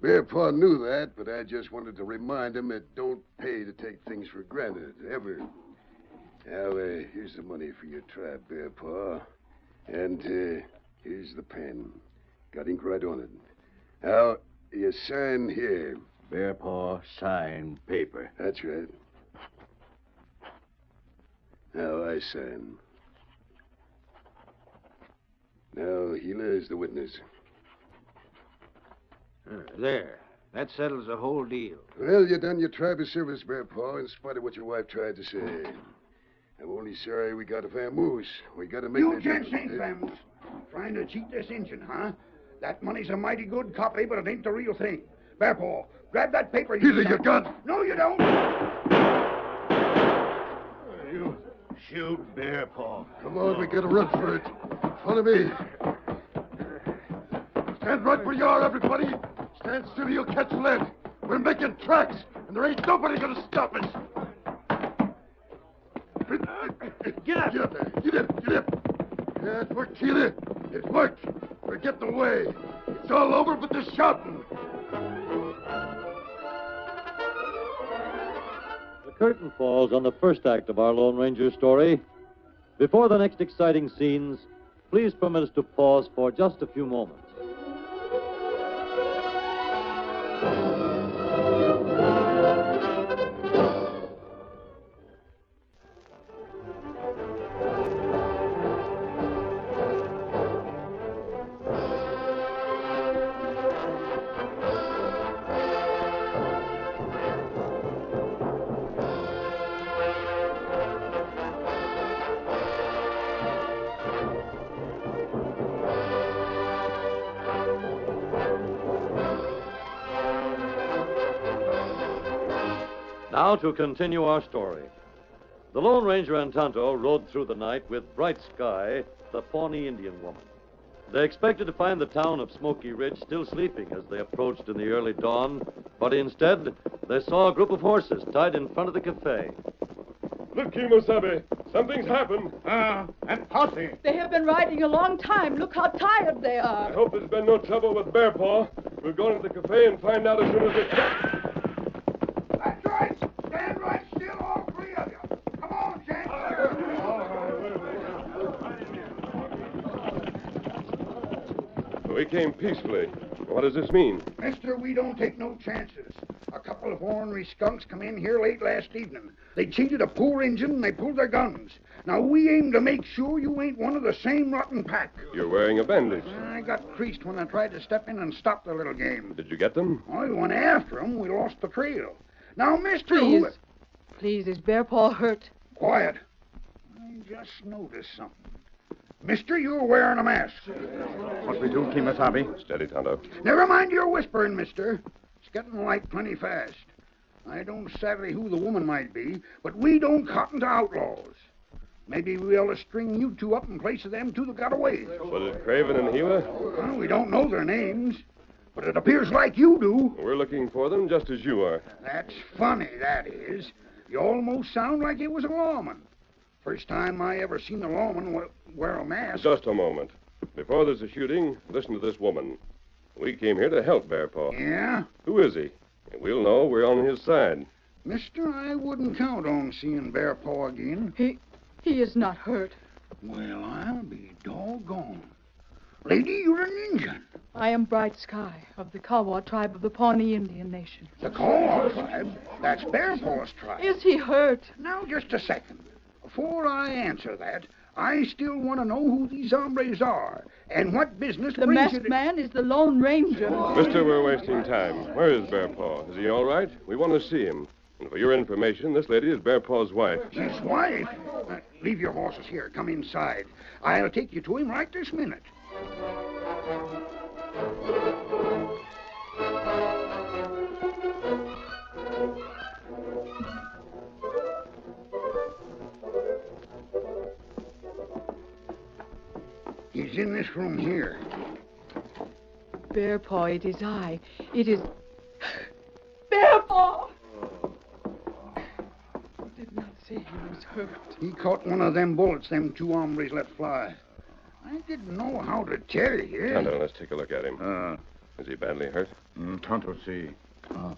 Speaker 9: Bear Paw knew that, but I just wanted to remind him it don't pay to take things for granted, ever. Now, here's the money for your tribe, Bear Paw. And here's the pen. Got ink right on it. Now, you sign here.
Speaker 13: Bear Paw, sign paper.
Speaker 9: That's right. Now I sign. Now, Gila is the witness.
Speaker 13: There. That settles the whole deal.
Speaker 9: Well, you done your tribe a service, Bear Paw, in spite of what your wife tried to say. I'm only sorry we got a vamoose. We got to make...
Speaker 22: You gents ain't vamoose. Trying to cheat this engine, huh? That money's a mighty good copy, but it ain't the real thing. Bear Paw, grab that paper.
Speaker 9: Gila, your gun.
Speaker 22: No, you don't.
Speaker 13: You shoot Bear Paw.
Speaker 9: Come on, we gotta run for it. Follow me. Stand right where you are, everybody. Stand still, you'll catch lead. We're making tracks, and there ain't nobody gonna stop us.
Speaker 13: Get up.
Speaker 9: Get up there. Get up. Yeah, it worked, Keely. It worked. We're getting away. It's all over but the shouting.
Speaker 15: The curtain falls on the first act of our Lone Ranger story. Before the next exciting scenes, please permit us to pause for just a few moments. Now to continue our story. The Lone Ranger and Tonto rode through the night with Bright Sky, the Pawnee Indian woman. They expected to find the town of Smoky Ridge still sleeping as they approached in the early dawn, but instead they saw a group of horses tied in front of the cafe.
Speaker 19: Look, Kimosabe. Something's happened.
Speaker 22: That posse.
Speaker 3: They have been riding a long time. Look how tired they are.
Speaker 19: I hope there's been no trouble with Bear Paw. We'll go into the cafe and find out as soon as we can.
Speaker 22: That's right. Stand right still, all three of you. Come on, Jack.
Speaker 19: We came peacefully. What does this mean?
Speaker 22: Mister, we don't take no chances. A couple of ornery skunks come in here late last evening. They cheated a poor Injun and they pulled their guns. Now, we aim to make sure you ain't one of the same rotten pack.
Speaker 19: You're wearing a bandage.
Speaker 22: I got creased when I tried to step in and stop the little game.
Speaker 19: Did you get them?
Speaker 22: I went after them. We lost the trail. Now, mister...
Speaker 3: Please, is Bear Paw hurt?
Speaker 22: Quiet. I just noticed something. Mister, you're wearing a mask.
Speaker 8: What we do, Kimasabi?
Speaker 19: Steady, Tonto.
Speaker 22: Never mind your whispering, mister. It's getting light plenty fast. I don't savvy who the woman might be, but we don't cotton to outlaws. Maybe we ought to string you two up in place of them two that got away.
Speaker 19: Was it Craven and Gila?
Speaker 22: Well, we don't know their names, but it appears like you do.
Speaker 19: We're looking for them just as you are.
Speaker 22: That's funny, that is. You almost sound like you was a lawman. First time I ever seen a lawman wear a mask.
Speaker 19: Just a moment. Before there's a shooting, listen to this woman. We came here to help Bear Paw.
Speaker 22: Yeah?
Speaker 19: Who is he? We'll know we're on his side.
Speaker 22: Mister, I wouldn't count on seeing Bear Paw again.
Speaker 3: He is not hurt.
Speaker 22: Well, I'll be doggone. Lady, you're an Injun.
Speaker 3: I am Bright Sky of the Kawa tribe of the Pawnee Indian Nation.
Speaker 22: The Kawa tribe? That's Bear Paw's tribe.
Speaker 3: Is he hurt?
Speaker 22: Now, just a second. Before I answer that, I still want to know who these hombres are and what business
Speaker 3: The
Speaker 22: brings you
Speaker 3: masked man is the Lone Ranger.
Speaker 19: Mister, we're wasting time. Where is Bear Paw? Is he all right? We want to see him. And for your information, this lady is Bear Paw's wife.
Speaker 22: His wife? Leave your horses here. Come inside. I'll take you to him right this minute. He's in this room here.
Speaker 3: Bear Paw, it is I. It is... Bear Paw! I did not say he was hurt.
Speaker 22: He caught one of them bullets them two hombres let fly. I didn't know how to tell you.
Speaker 19: Tonto, let's take a look at him. Is he badly hurt?
Speaker 8: Tonto see.
Speaker 3: Oh,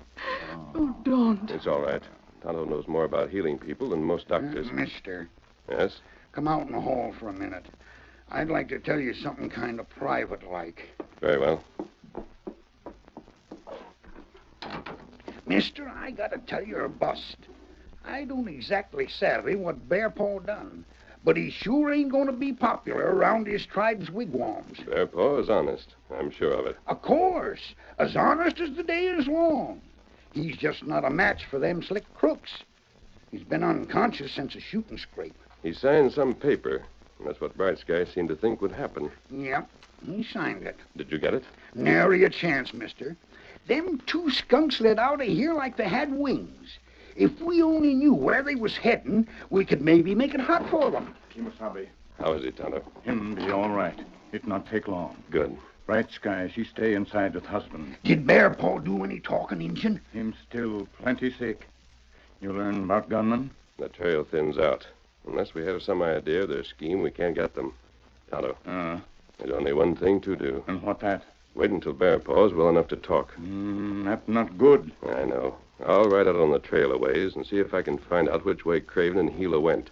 Speaker 3: don't.
Speaker 19: It's all right. Tonto knows more about healing people than most doctors.
Speaker 22: Mister,
Speaker 19: Yes?
Speaker 22: come out in the hall for a minute. I'd like to tell you something kind of private-like.
Speaker 19: Very well.
Speaker 22: Mister, I gotta tell you a bust. I don't exactly savvy what Bear Paw done, but he sure ain't gonna be popular around his tribe's wigwams.
Speaker 19: Bear Paw is honest. I'm sure of it.
Speaker 22: Of course, as honest as the day is long. He's just not a match for them slick crooks. He's been unconscious since a shooting scrape.
Speaker 19: He signed some paper. And that's what Bright Sky seemed to think would happen.
Speaker 22: Yep, he signed it.
Speaker 19: Did you get it?
Speaker 22: Nary a chance, mister. Them two skunks let out of here like they had wings. If we only knew where they was heading, we could maybe make it hot for them.
Speaker 8: Kimasabi.
Speaker 19: How is he, Tonto?
Speaker 8: Him be all right. It not take long.
Speaker 19: Good.
Speaker 8: Bright Sky, she stay inside with husband.
Speaker 22: Did Bear Paw do any talking, Injun?
Speaker 8: Him still plenty sick. You learn about gunmen?
Speaker 19: The trail thins out. Unless we have some idea of their scheme, we can't get them. Tonto. There's only one thing to do.
Speaker 8: And what that?
Speaker 19: Wait until Bear Paw's well enough to talk.
Speaker 8: That's not good.
Speaker 19: I know. I'll ride out on the trail a ways and see if I can find out which way Craven and Gila went.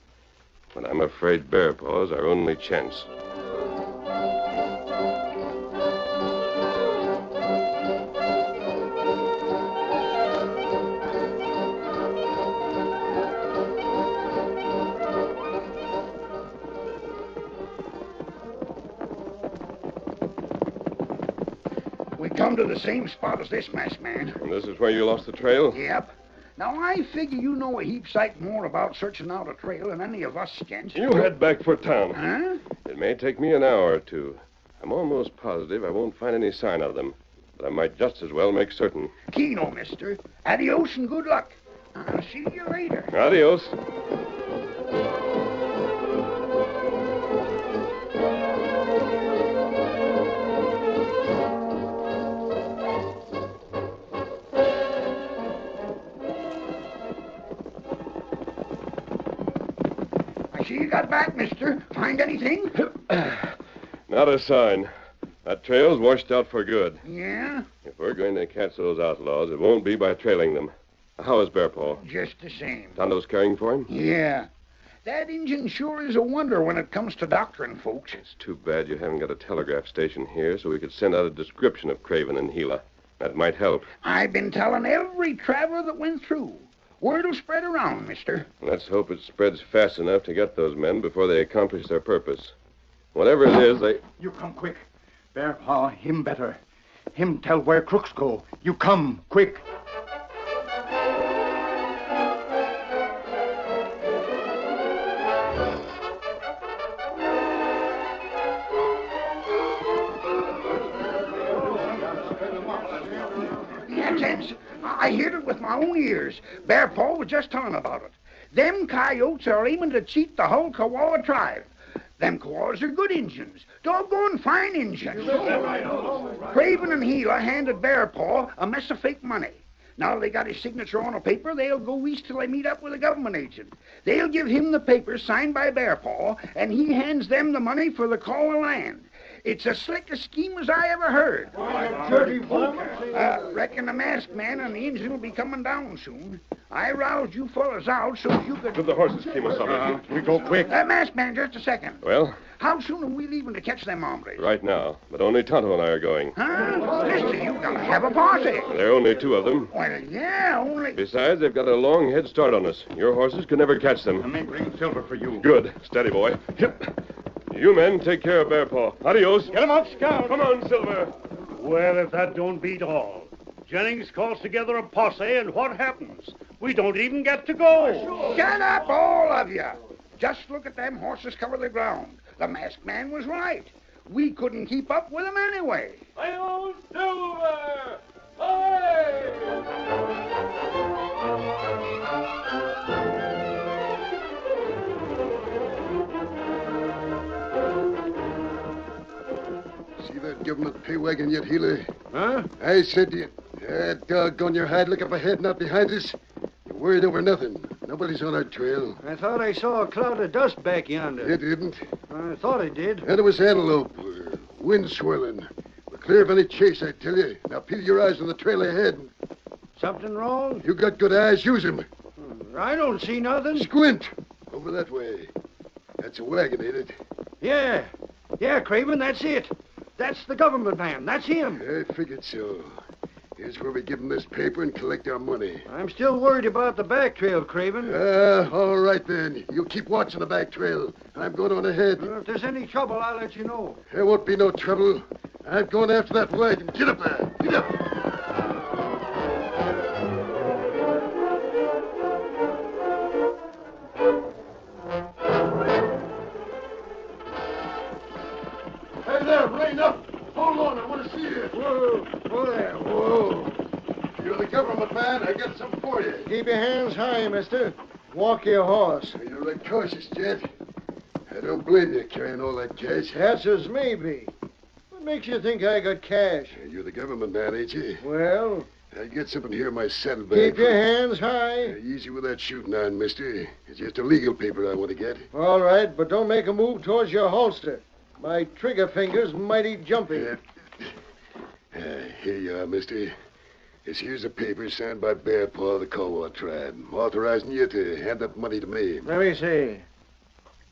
Speaker 19: But I'm afraid Bear Paw's our only chance.
Speaker 22: Come to the same spot as this masked man.
Speaker 19: And this is where you lost the trail?
Speaker 22: Yep. Now, I figure you know a heap sight more about searching out a trail than any of us gents.
Speaker 19: You head back for town.
Speaker 22: Huh?
Speaker 19: It may take me an hour or two. I'm almost positive I won't find any sign of them. But I might just as well make certain.
Speaker 22: Keno, mister. Adios and good luck. I'll see you later.
Speaker 19: Adios.
Speaker 22: See you got back, mister. Find anything?
Speaker 19: Not a sign. That trail's washed out for good.
Speaker 22: Yeah?
Speaker 19: If we're going to catch those outlaws, it won't be by trailing them. How is Bear Paw?
Speaker 22: Just the same.
Speaker 19: Tonto's caring for him?
Speaker 22: Yeah. That Injun sure is a wonder when it comes to doctoring folks.
Speaker 19: It's too bad you haven't got a telegraph station here so we could send out a description of Craven and Gila. That might help.
Speaker 22: I've been telling every traveler that went through. Word will spread around, mister.
Speaker 19: Let's hope it spreads fast enough to get those men before they accomplish their purpose. Whatever it is, they...
Speaker 8: You come quick. Bear Paw, him better. Him tell where crooks go. You come, quick.
Speaker 22: I heard it with my own ears. Bear Paw was just telling about it. Them coyotes are aiming to cheat the whole Kawala tribe. Them Kawalas are good Injuns. Doggone fine Injuns. Craven and Gila handed Bear Paw a mess of fake money. Now they got his signature on a paper, they'll go east till they meet up with a government agent. They'll give him the paper signed by Bear Paw, and he hands them the money for the call of land. It's the slickest scheme as I ever heard. Reckon the masked man and the Injun will be coming down soon. I roused you fellas out so you could...
Speaker 19: To the horses, Kemosabe.
Speaker 8: We go quick.
Speaker 22: Masked man, just a second.
Speaker 19: Well?
Speaker 22: How soon are we leaving to catch them hombres?
Speaker 19: Right now. But only Tonto and I are going.
Speaker 22: Huh? Mister, you gotta have a posse.
Speaker 19: There are only two of them.
Speaker 22: Well, yeah, only...
Speaker 19: Besides, they've got a long head start on us. Your horses could never catch them.
Speaker 8: I may bring silver for you.
Speaker 19: Good. Steady, boy. You men take care of Bear Paw. Adios.
Speaker 14: Get him up, Scout.
Speaker 19: Come on, Silver.
Speaker 14: Well, if that don't beat all. Jennings calls together a posse, and what happens? We don't even get to go.
Speaker 22: Shut up, all of you. Just look at them horses cover the ground. The masked man was right. We couldn't keep up with them anyway.
Speaker 19: Hi-yo, Silver! Hi!
Speaker 9: See that government pay wagon yet, Gila?
Speaker 14: Huh?
Speaker 9: I said to you, doggone your hide, look up ahead, not behind us. You're worried over nothing. Nobody's on our trail.
Speaker 14: I thought I saw a cloud of dust back yonder.
Speaker 9: It didn't.
Speaker 14: I thought it did.
Speaker 9: And it was antelope. Wind swirling. We're Clear of any chase, I tell you. Now peel your eyes on the trail ahead.
Speaker 22: Something wrong?
Speaker 9: You got good eyes, use them.
Speaker 22: I don't see nothing.
Speaker 9: Squint. Over that way. That's a wagon, ain't it?
Speaker 22: Yeah. Yeah, Craven, that's it. That's the government man. That's him.
Speaker 9: I figured so. Here's where we give him this paper and collect our money.
Speaker 22: I'm still worried about the back trail, Craven.
Speaker 9: All right, then. You keep watching the back trail. I'm going on ahead.
Speaker 22: If there's any trouble, I'll let you know.
Speaker 9: There won't be no trouble. I'm going after that wagon. Get up there. Get up. Hey there, rein up. Hold on, I want to see you.
Speaker 22: Whoa, whoa there, whoa.
Speaker 9: You're the government man. I got something for you.
Speaker 22: Keep your hands high, mister. Walk your horse.
Speaker 9: You're right cautious, Jet. I don't blame you carrying all that cash.
Speaker 22: That's as may be. What makes you think I got cash?
Speaker 9: You're the government man, ain't you?
Speaker 22: Well?
Speaker 9: I got something here in my saddlebag.
Speaker 22: Keep your hands high.
Speaker 9: Easy with that shooting iron, mister. It's just a legal paper I want to get.
Speaker 22: All right, but don't make a move towards your holster. My trigger finger's mighty jumpy.
Speaker 9: Here you are, mister. Here's a paper signed by Bear Paw of the Kawa tribe, authorizing you to hand that money to me.
Speaker 22: Let me see.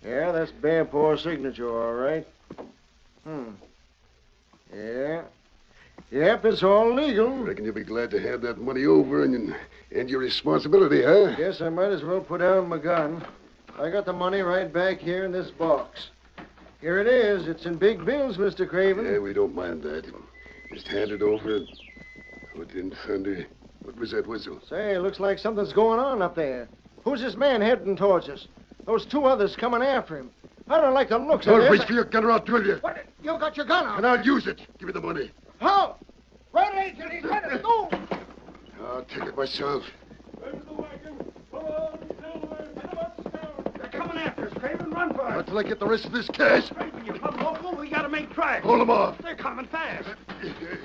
Speaker 22: Yeah, that's Bear Paw's signature, all right. Yeah. Yep, it's all legal.
Speaker 9: Reckon you'll be glad to hand that money over and end your responsibility, huh?
Speaker 22: Guess I might as well put down my gun. I got the money right back here in this box. Here it is. It's in big bills, Mr. Craven.
Speaker 9: Yeah, we don't mind that. Just hand it over. What in thunder? What was that whistle?
Speaker 22: Say, looks like something's going on up there. Who's this man heading towards us? Those two others coming after him. I don't like the looks of this.
Speaker 9: Don't reach for your gun or I'll drill you.
Speaker 22: What? You got your gun out?
Speaker 9: And I'll use it. Give me the money.
Speaker 22: How? Right, Agent. He's ready to go.
Speaker 9: I'll take it myself.
Speaker 22: Where's the wagon? Come on, Silver. Get him upstairs. They're coming after us, Craven. Run for it.
Speaker 9: Not till I get the rest of this cash.
Speaker 22: Craven, you come local. We gotta make tracks.
Speaker 9: Hold them off.
Speaker 22: They're coming fast.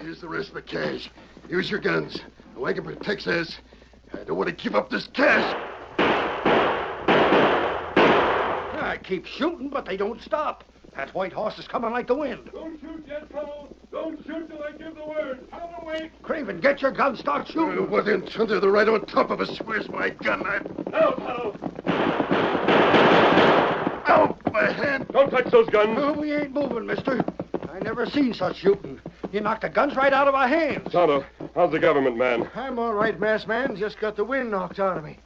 Speaker 9: Here's the rest of the cash. Use your guns. The wagon protects us. I don't want to give up this cash.
Speaker 22: I keep shooting, but they don't stop. That white horse is coming like the wind.
Speaker 19: Don't shoot yet, fellow. Don't shoot till I give the word. Out of the way.
Speaker 22: Craven, get your gun. Start shooting.
Speaker 9: What in thunder? They're right on top of us. Where's my gun?
Speaker 19: Now, fellow.
Speaker 9: Ow, my hand.
Speaker 19: Don't touch those guns.
Speaker 22: No, we ain't moving, mister. I never seen such shooting. You knocked the guns right out of our hands.
Speaker 19: Tonto, how's the government man?
Speaker 22: I'm all right, masked man. Just got the wind knocked out of me.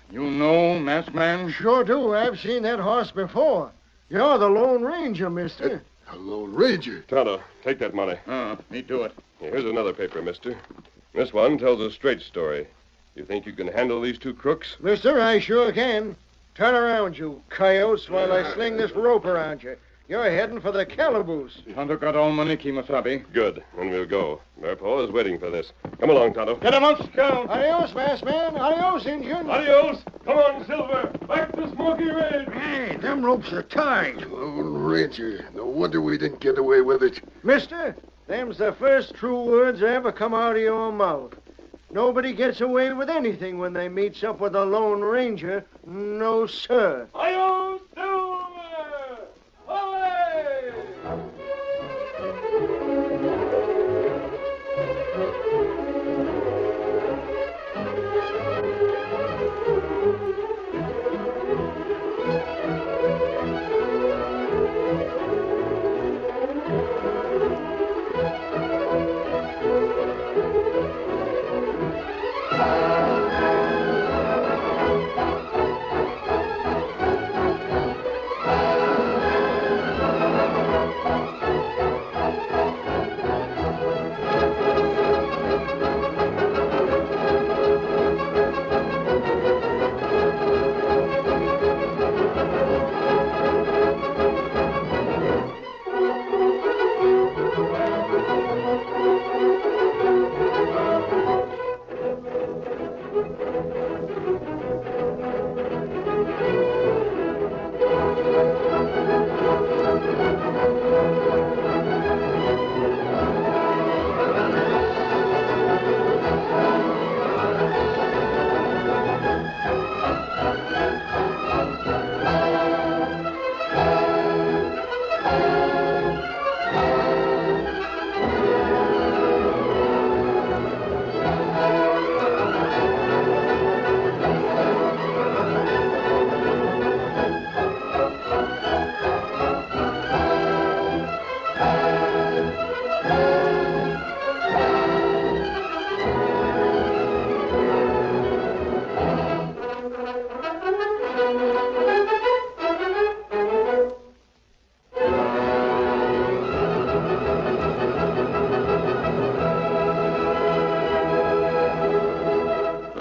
Speaker 1: You know, masked man?
Speaker 22: Sure do. I've seen that horse before. You're the Lone Ranger, mister.
Speaker 9: A Lone Ranger?
Speaker 19: Tonto, take that money.
Speaker 1: Me do it.
Speaker 19: Here's another paper, mister. This one tells a straight story. You think you can handle these two crooks?
Speaker 22: Mister, I sure can. Turn around, you coyotes, while I sling this rope around you. You're heading for the calaboose.
Speaker 1: Tonto got all money, Kimasabi.
Speaker 19: Good. Then we'll go. Bearpaw is waiting for this. Come along, Tonto.
Speaker 1: Get him up, Scout.
Speaker 22: Adios, masked man. Adios, Injun.
Speaker 19: Adios. Come on, Silver. Back to Smoky Ridge.
Speaker 22: Hey, them ropes are tied.
Speaker 9: Lone Ranger. No wonder we didn't get away with it.
Speaker 22: Mister, them's the first true words that ever come out of your mouth. Nobody gets away with anything when they meets up with a Lone Ranger. No, sir.
Speaker 19: Adios, Silver. Away!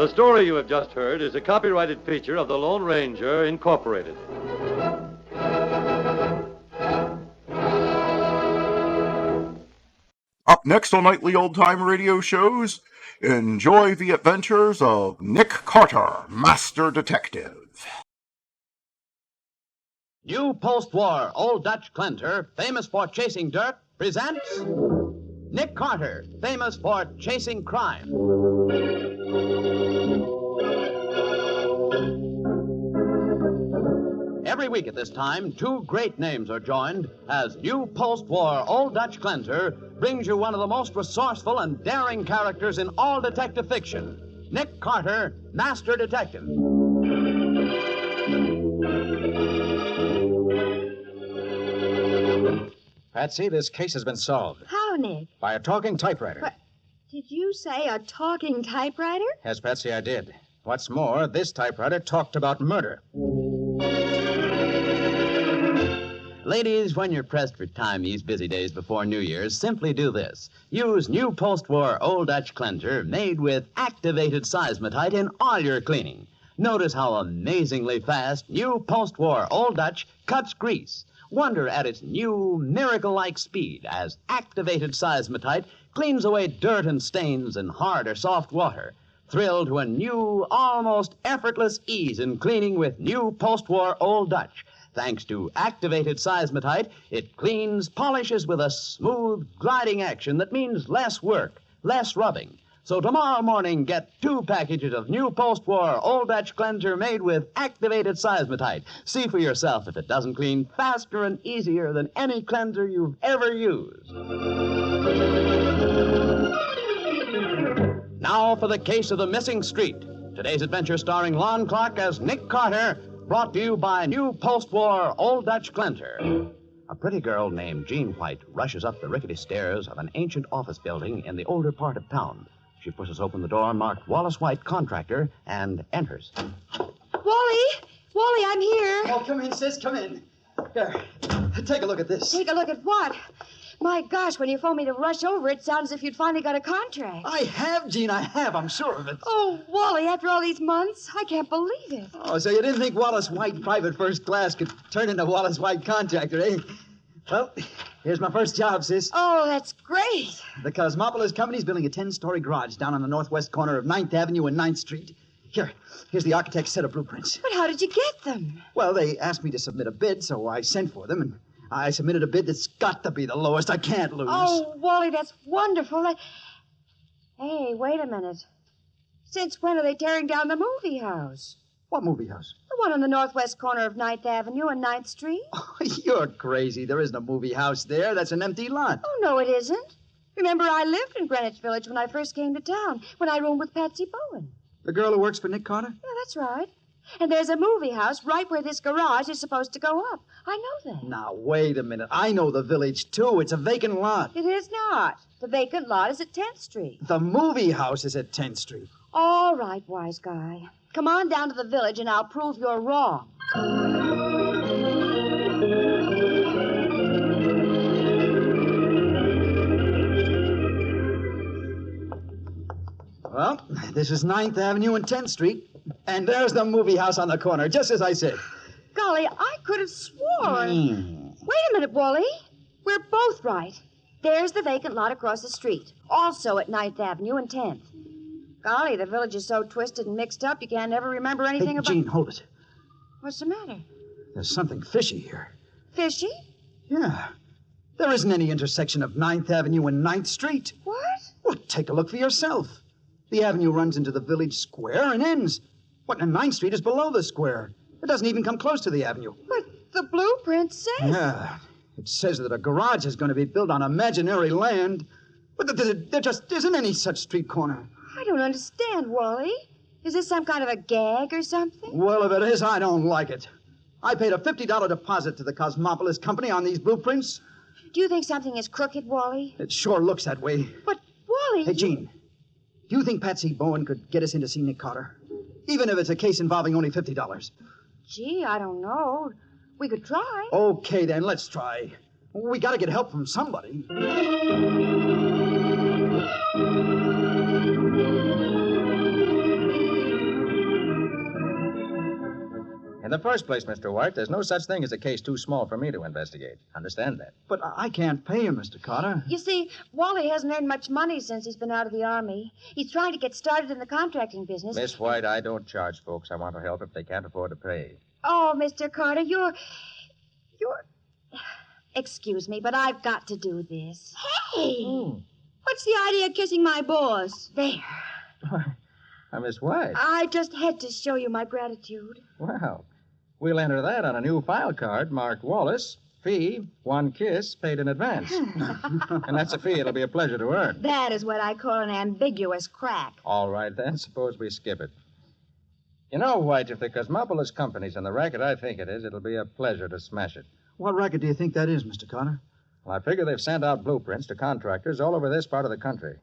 Speaker 15: The story you have just heard is a copyrighted feature of the Lone Ranger, Incorporated.
Speaker 1: Up next on Nightly Old Time Radio Shows, enjoy the adventures of Nick Carter, Master Detective.
Speaker 2: New post-war Old Dutch Cantor, famous for chasing dirt, presents Nick Carter, famous for chasing crime. Every week at this time, two great names are joined as new post-war Old Dutch Cantor brings you one of the most resourceful and daring characters in all detective fiction, Nick Carter, Master Detective.
Speaker 11: Patsy, this case has been solved
Speaker 7: How, Nick?
Speaker 11: by a talking typewriter.
Speaker 7: What? Did you say a talking typewriter?
Speaker 11: Yes, Patsy, I did. What's more, this typewriter talked about murder.
Speaker 2: Ladies, when you're pressed for time these busy days before New Year's, simply do this. Use new post-war Old Dutch Cantor made with activated seismotite in all your cleaning. Notice how amazingly fast new post-war Old Dutch cuts grease. Wonder at its new miracle-like speed as activated seismotite cleans away dirt and stains in hard or soft water. Thrill to a new, almost effortless ease in cleaning with new post-war Old Dutch. Thanks to activated seismotite, it cleans, polishes with a smooth, gliding action that means less work, less rubbing. So tomorrow morning, get 2 packages of new post-war Old Dutch Cleanser made with activated seismotite. See for yourself if it doesn't clean faster and easier than any cleanser you've ever used. Now for the case of the missing street. Today's adventure starring Lon Clark as Nick Carter, brought to you by new post-war Old Dutch Cleanser. A pretty girl named Jean White rushes up the rickety stairs of an ancient office building in the older part of town. She pushes open the door marked Wallace White, Contractor, and enters.
Speaker 7: Wally! Wally, I'm here.
Speaker 20: Oh, come in, sis, come in. Here, take a look at this.
Speaker 7: Take a look at what? My gosh, when you phoned me to rush over, it sounds as if you'd finally got a contract.
Speaker 20: I have, Jean, I have. I'm sure of it.
Speaker 7: Oh, Wally, after all these months, I can't believe it.
Speaker 20: Oh, so you didn't think Wallace White Private First Class could turn into Wallace White Contractor, eh? Well, here's my first job, sis.
Speaker 7: Oh, that's great.
Speaker 20: The Cosmopolis Company's building a 10-story garage down on the northwest corner of 9th Avenue and 9th Street. Here's the architect's set of blueprints.
Speaker 7: But how did you get them?
Speaker 20: Well, they asked me to submit a bid, so I sent for them, and I submitted a bid that's got to be the lowest. I can't lose.
Speaker 7: Oh, Wally, that's wonderful. Hey, wait a minute. Since when are they tearing down the movie house?
Speaker 20: What movie house?
Speaker 7: The one on the northwest corner of 9th Avenue and 9th Street.
Speaker 20: Oh, you're crazy. There isn't a movie house there. That's an empty lot.
Speaker 7: Oh, no, it isn't. Remember, I lived in Greenwich Village when I first came to town, when I roomed with Patsy Bowen.
Speaker 20: The girl who works for Nick Carter?
Speaker 7: Yeah, that's right. And there's a movie house right where this garage is supposed to go up. I know that.
Speaker 20: Now, wait a minute. I know the village, too. It's a vacant lot.
Speaker 7: It is not. The vacant lot is at 10th Street.
Speaker 20: The movie house is at 10th Street.
Speaker 7: All right, wise guy. Come on down to the village and I'll prove you're wrong.
Speaker 20: Well, this is 9th Avenue and 10th Street. And there's the movie house on the corner, just as I said.
Speaker 7: Golly, I could have sworn. Wait a minute, Wally. We're both right. There's the vacant lot across the street, also at 9th Avenue and 10th. Golly, the village is so twisted and mixed up, you can't ever remember anything about...
Speaker 20: Jean, hold it.
Speaker 7: What's the matter?
Speaker 20: There's something fishy here.
Speaker 7: Fishy?
Speaker 20: Yeah. There isn't any intersection of 9th Avenue and 9th Street.
Speaker 7: What?
Speaker 20: Well, take a look for yourself. The avenue runs into the village square and ends. What, and 9th Street is below the square. It doesn't even come close to the avenue.
Speaker 7: But the blueprint says...
Speaker 20: Yeah. It says that a garage is going to be built on imaginary land. But there just isn't any such street corner.
Speaker 7: I don't understand, Wally. Is this some kind of a gag or something?
Speaker 20: Well, if it is, I don't like it. I paid a $50 deposit to the Cosmopolis Company on these blueprints.
Speaker 7: Do you think something is crooked, Wally?
Speaker 20: It sure looks that way.
Speaker 7: But, Wally...
Speaker 20: Hey, Jean, do you think Patsy Bowen could get us in to see Nick Carter? Even if it's a case involving only $50.
Speaker 7: Gee, I don't know. We could try.
Speaker 20: Okay, then, let's try. We got to get help from somebody.
Speaker 11: In the first place, Mr. White, there's no such thing as a case too small for me to investigate. Understand that?
Speaker 20: But I can't pay you, Mr. Carter.
Speaker 7: You see, Wally hasn't earned much money since he's been out of the Army. He's trying to get started in the contracting business.
Speaker 11: Miss White, I don't charge folks I want to help if they can't afford to pay.
Speaker 7: Oh, Mr. Carter, you're... Excuse me, but I've got to do this.
Speaker 5: Hey! What's the idea of kissing my boss?
Speaker 7: There.
Speaker 11: Miss White.
Speaker 7: I just had to show you my gratitude.
Speaker 11: Well, we'll enter that on a new file card marked Wallace. Fee, 1 kiss, paid in advance. And that's a fee it'll be a pleasure to earn.
Speaker 7: That is what I call an ambiguous crack.
Speaker 11: All right, then. Suppose we skip it. You know, White, if the Cosmopolis Company's in the racket I think it is, it'll be a pleasure to smash it.
Speaker 20: What racket do you think that is, Mr. Carter?
Speaker 11: Well, I figure they've sent out blueprints to contractors all over this part of the country.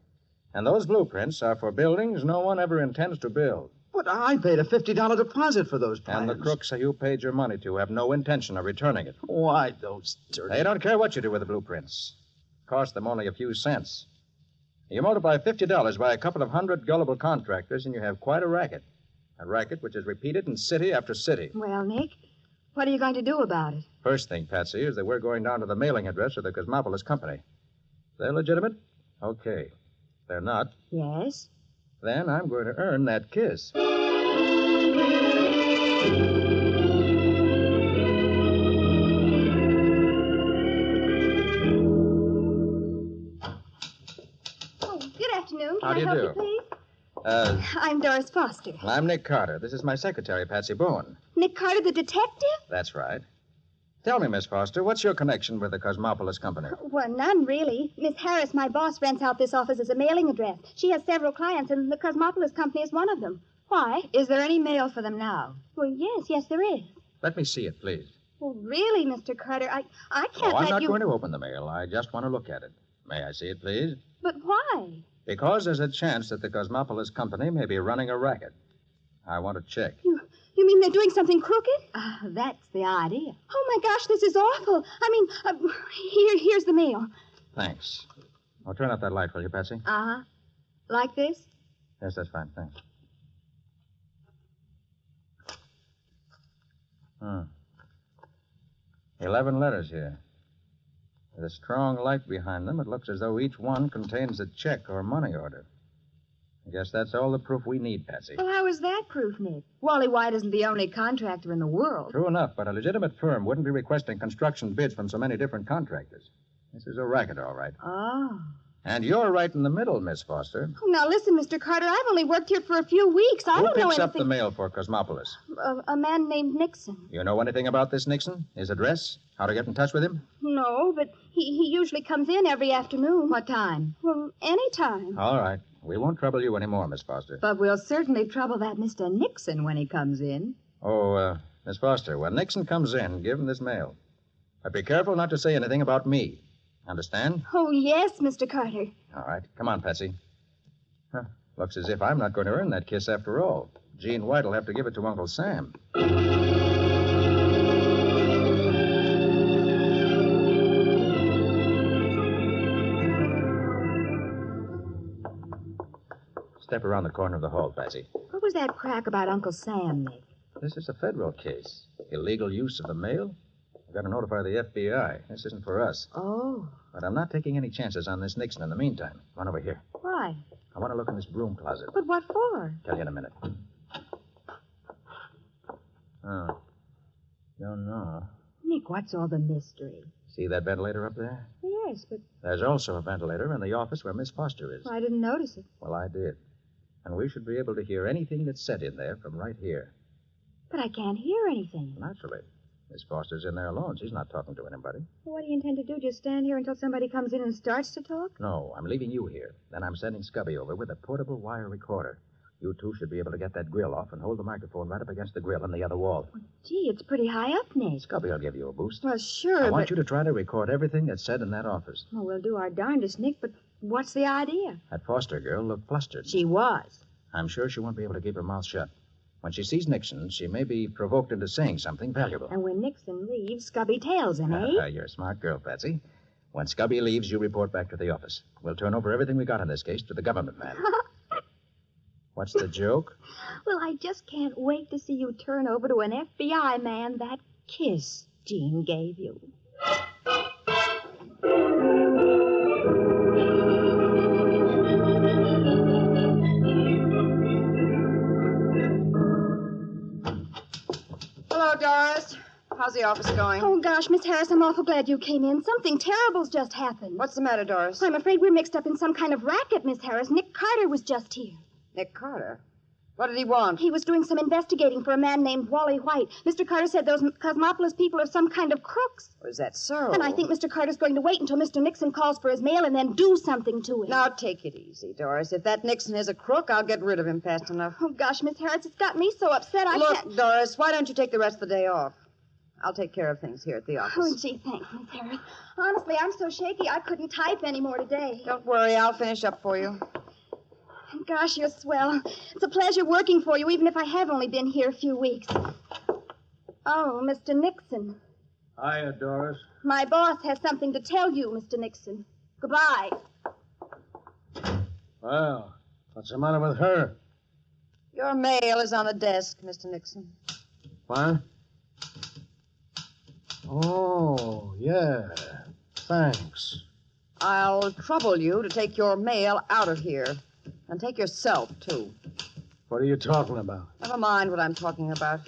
Speaker 11: And those blueprints are for buildings no one ever intends to build.
Speaker 20: But I paid a $50 deposit for those plans.
Speaker 11: And the crooks you paid your money to have no intention of returning it.
Speaker 20: Why, those dirty...
Speaker 11: They don't care what you do with the blueprints. Cost them only a few cents. You multiply $50 by a couple of hundred gullible contractors, and you have quite a racket. A racket which is repeated in city after city.
Speaker 7: Well, Nick, what are you going to do about it?
Speaker 11: First thing, Patsy, is that we're going down to the mailing address of the Cosmopolis Company. They're legitimate? Okay. They're not?
Speaker 7: Yes.
Speaker 11: Then I'm going to earn that kiss.
Speaker 5: Oh, good afternoon.
Speaker 11: How do you
Speaker 5: Can I
Speaker 11: do?
Speaker 5: help you, please? I'm Doris Foster.
Speaker 11: I'm Nick Carter. This is my secretary, Patsy Bowen.
Speaker 5: Nick Carter, the detective?
Speaker 11: That's right. Tell me, Miss Foster, what's your connection with the Cosmopolis Company?
Speaker 5: Well, none, really. Miss Harris, my boss, rents out this office as a mailing address. She has several clients, and the Cosmopolis Company is one of them. Why?
Speaker 7: Is there any mail for them now?
Speaker 5: Well, yes, there is.
Speaker 11: Let me see it, please.
Speaker 5: Well, really, Mr. Carter, I can't
Speaker 11: I'm
Speaker 5: let
Speaker 11: not
Speaker 5: you...
Speaker 11: going to open the mail. I just want to look at it. May I see it, please?
Speaker 5: But why?
Speaker 11: Because there's a chance that the Cosmopolis Company may be running a racket. I want to check.
Speaker 5: You mean they're doing something crooked?
Speaker 7: That's the idea.
Speaker 5: Oh, my gosh, this is awful. I mean, here's the mail.
Speaker 11: Thanks. Oh, turn up that light, will you, Patsy?
Speaker 7: Uh-huh. Like this?
Speaker 11: Yes, that's fine. Thanks. 11 letters here. With a strong light behind them, it looks as though each one contains a check or money order. I guess that's all the proof we need, Patsy.
Speaker 7: Well, how is that proof, Nick? Wally White isn't the only contractor in the world.
Speaker 11: True enough, but a legitimate firm wouldn't be requesting construction bids from so many different contractors. This is a racket, all right.
Speaker 7: Oh.
Speaker 11: And you're right in the middle, Miss Foster.
Speaker 5: Oh, now, listen, Mr. Carter, I've only worked here for a few weeks. I don't know
Speaker 11: Who
Speaker 5: anything...
Speaker 11: picks up the mail for Cosmopolis?
Speaker 5: A man named Nixon.
Speaker 11: You know anything about this Nixon? His address? How to get in touch with him?
Speaker 5: No, but he usually comes in every afternoon.
Speaker 7: What time?
Speaker 5: Well, any time.
Speaker 11: All right. We won't trouble you anymore, Miss Foster.
Speaker 7: But we'll certainly trouble that Mr. Nixon when he comes in.
Speaker 11: Oh, Miss Foster, when Nixon comes in, give him this mail. But be careful not to say anything about me. Understand?
Speaker 5: Oh, yes, Mr. Carter.
Speaker 11: All right. Come on, Patsy. Huh. Looks as if I'm not going to earn that kiss after all. Gene White will have to give it to Uncle Sam. Step around the corner of the hall, Patsy.
Speaker 7: What was that crack about Uncle Sam, Nick?
Speaker 11: This is a federal case. Illegal use of the mail. I've got to notify the FBI. This isn't for us.
Speaker 7: Oh.
Speaker 11: But I'm not taking any chances on this Nixon in the meantime. Come on over here.
Speaker 7: Why?
Speaker 11: I want to look in this broom closet.
Speaker 7: But what for?
Speaker 11: Tell you in a minute. Oh. Don't know.
Speaker 7: Nick, what's all the mystery?
Speaker 11: See that ventilator up there?
Speaker 7: Yes, but...
Speaker 11: There's also a ventilator in the office where Miss Foster is.
Speaker 7: I didn't notice it.
Speaker 11: Well, I did. And we should be able to hear anything that's said in there from right here.
Speaker 7: But I can't hear anything.
Speaker 11: Naturally. Miss Foster's in there alone. She's not talking to anybody.
Speaker 7: Well, what do you intend to do? Just stand here until somebody comes in and starts to talk?
Speaker 11: No, I'm leaving you here. Then I'm sending Scubby over with a portable wire recorder. You two should be able to get that grill off and hold the microphone right up against the grill on the other wall.
Speaker 7: Gee, it's pretty high up, Nick.
Speaker 11: Scubby will give you a boost.
Speaker 7: Well, sure,
Speaker 11: I want you to try to record everything that's said in that office.
Speaker 7: Well, we'll do our darndest, Nick, but what's the idea?
Speaker 11: That Foster girl looked flustered.
Speaker 7: She was.
Speaker 11: I'm sure she won't be able to keep her mouth shut. When she sees Nixon, she may be provoked into saying something valuable.
Speaker 7: And when Nixon leaves, Scubby tails him, eh?
Speaker 11: You're a smart girl, Patsy. When Scubby leaves, you report back to the office. We'll turn over everything we got in this case to the government man. What's the joke?
Speaker 7: Well, I just can't wait to see you turn over to an FBI man that kiss Jean gave you.
Speaker 6: Hello, Doris. How's the office going?
Speaker 7: Oh, gosh, Miss Harris, I'm awful glad you came in. Something terrible's just happened.
Speaker 6: What's the matter, Doris?
Speaker 7: I'm afraid we're mixed up in some kind of racket, Miss Harris. Nick Carter was just here.
Speaker 6: Nick Carter? What did he want?
Speaker 7: He was doing some investigating for a man named Wally White. Mr. Carter said those Cosmopolis people are some kind of crooks.
Speaker 6: Oh, is that so?
Speaker 7: And I think Mr. Carter's going to wait until Mr. Nixon calls for his mail and then do something to him.
Speaker 6: Now, take it easy, Doris. If that Nixon is a crook, I'll get rid of him fast enough.
Speaker 7: Oh, gosh, Miss Harris, it's got me so upset I
Speaker 6: Look,
Speaker 7: can't...
Speaker 6: Doris, why don't you take the rest of the day off? I'll take care of things here at the office.
Speaker 7: Oh, gee, thanks, Miss Harris. Honestly, I'm so shaky I couldn't type anymore today.
Speaker 6: Don't worry, I'll finish up for you.
Speaker 7: Gosh, you're swell. It's a pleasure working for you, even if I have only been here a few weeks. Oh, Mr. Nixon.
Speaker 11: Hiya, Doris.
Speaker 7: My boss has something to tell you, Mr. Nixon. Goodbye.
Speaker 11: Well, what's the matter with her?
Speaker 6: Your mail is on the desk, Mr. Nixon.
Speaker 11: What? Oh, yeah. Thanks.
Speaker 6: I'll trouble you to take your mail out of here. And take yourself, too.
Speaker 11: What are you talking about?
Speaker 6: Never mind what I'm talking about.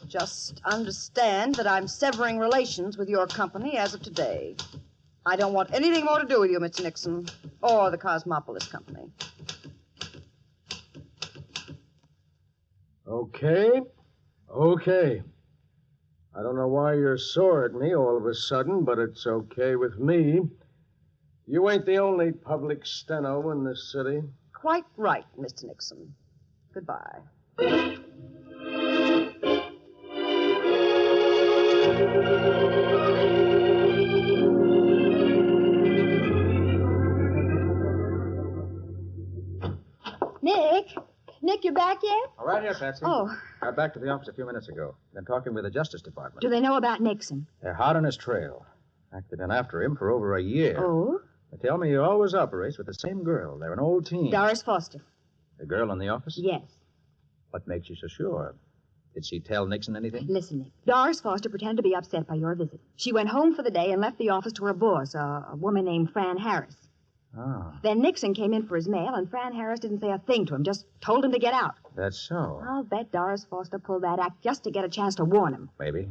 Speaker 6: Just understand that I'm severing relations with your company as of today. I don't want anything more to do with you, Mr. Nixon, or the Cosmopolis Company.
Speaker 11: Okay. I don't know why you're sore at me all of a sudden, but it's okay with me. You ain't the only public steno in this city.
Speaker 6: Quite right, Mr. Nixon. Goodbye.
Speaker 7: Nick, you back yet?
Speaker 11: All right here, Patsy.
Speaker 7: Oh.
Speaker 11: Got back to the office a few minutes ago. Been talking with the Justice Department.
Speaker 7: Do they know about Nixon?
Speaker 11: They're hot on his trail. In fact, they've been after him for over a year.
Speaker 7: Oh?
Speaker 11: They tell me he always operates with the same girl. They're an old team.
Speaker 7: Doris Foster.
Speaker 11: The girl in the office?
Speaker 7: Yes.
Speaker 11: What makes you so sure? Did she tell Nixon anything?
Speaker 7: Listen, Nick. Doris Foster pretended to be upset by your visit. She went home for the day and left the office to her boss, a woman named Fran Harris.
Speaker 11: Oh,
Speaker 7: Then Nixon came in for his mail, and Fran Harris didn't say a thing to him, just told him to get out.
Speaker 11: that's so.
Speaker 7: I'll bet Doris Foster pulled that act just to get a chance to warn him.
Speaker 11: Maybe.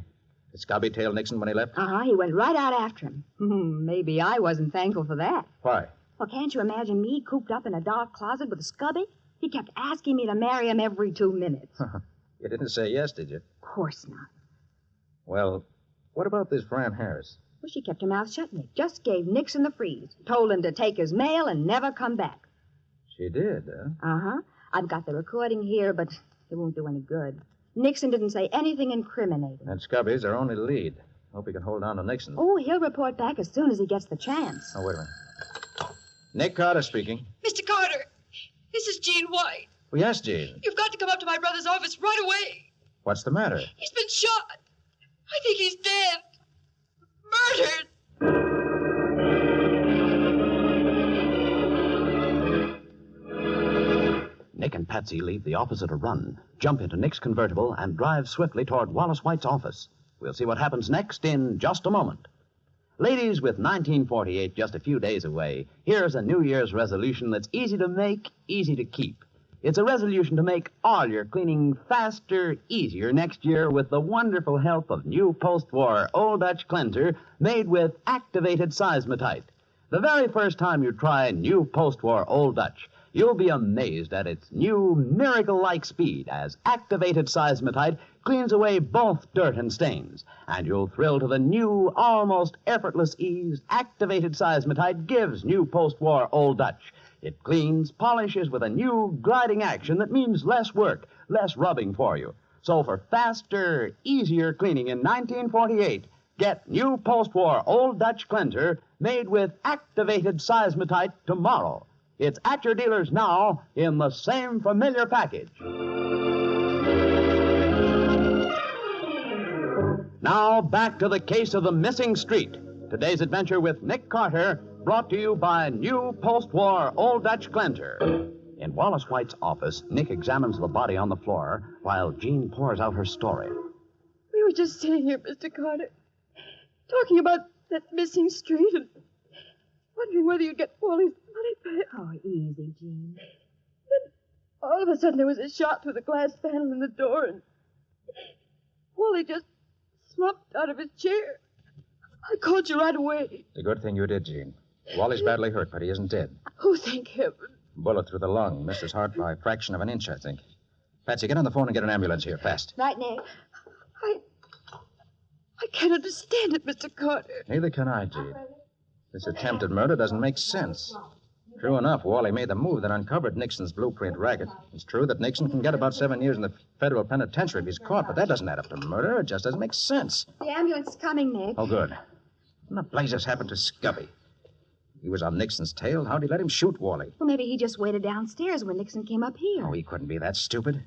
Speaker 11: Did Scobby tail Nixon when he left?
Speaker 7: Uh-huh, he went right out after him. Maybe I wasn't thankful for that.
Speaker 11: Why?
Speaker 7: Well, can't you imagine me cooped up in a dark closet with a Scubby? He kept asking me to marry him every 2 minutes.
Speaker 11: You didn't say yes, did you?
Speaker 7: Of course not.
Speaker 11: Well, what about this Fran Harris?
Speaker 7: Well, she kept her mouth shut, Nick. Just gave Nixon the freeze. Told him to take his mail and never come back.
Speaker 11: She did, huh?
Speaker 7: Uh-huh. I've got the recording here, but it won't do any good. Nixon didn't say anything incriminating.
Speaker 11: And Scubby's our only lead. Hope he can hold on to Nixon.
Speaker 7: Oh, he'll report back as soon as he gets the chance.
Speaker 11: Oh, wait a minute. Nick Carter speaking.
Speaker 21: Mr. Carter, this is Jean White.
Speaker 11: Well, yes, Jean.
Speaker 21: You've got to come up to my brother's office right away.
Speaker 11: What's the matter?
Speaker 21: He's been shot. I think he's dead. Murdered.
Speaker 23: Nick and Patsy leave the office at a run, jump into Nick's convertible, and drive swiftly toward Wallace White's office. We'll see what happens next in just a moment. Ladies, with 1948 just a few days away, here's a New Year's resolution that's easy to make, easy to keep. It's a resolution to make all your cleaning faster, easier next year with the wonderful help of new post-war Old Dutch cleanser made with activated seismotite. The very first time you try new post-war Old Dutch, you'll be amazed at its new miracle-like speed as activated seismotite cleans away both dirt and stains. And you'll thrill to the new, almost effortless ease activated seismotite gives new post-war Old Dutch. It cleans, polishes with a new gliding action that means less work, less rubbing for you. So for faster, easier cleaning in 1948, get new post-war Old Dutch cleanser made with activated seismotite tomorrow. It's at your dealers now in the same familiar package. Now back to the case of the missing street. Today's adventure with Nick Carter brought to you by new post-war Old Dutch Cantor. In Wallace White's office, Nick examines the body on the floor while Jean pours out her story.
Speaker 21: We were just sitting here, Mr. Carter, talking about that missing street and wondering whether you'd get Wally's money back.
Speaker 7: Oh, easy, Jean.
Speaker 21: Then all of a sudden there was a shot through the glass panel in the door and Wally just slumped out of his chair. I called you right away.
Speaker 11: It's a good thing you did, Jean. Wally's badly hurt, but he isn't dead.
Speaker 21: Oh, thank heaven.
Speaker 11: Bullet through the lung. Missed his heart by a fraction of an inch, I think. Patsy, get on the phone and get an ambulance here, fast.
Speaker 7: Right, Nick.
Speaker 21: I can't understand it, Mr. Carter.
Speaker 11: Neither can I, Jean. This attempted murder doesn't make sense. True enough, Wally made the move that uncovered Nixon's blueprint racket. It's true that Nixon can get about 7 years in the federal penitentiary if he's caught, but that doesn't add up to murder. It just doesn't make sense.
Speaker 7: The ambulance is coming, Nick.
Speaker 11: Oh, good. What the blazes happened to Scubby? He was on Nixon's tail. How'd he let him shoot Wally?
Speaker 7: Well, maybe he just waited downstairs when Nixon came up here.
Speaker 11: Oh, he couldn't be that stupid.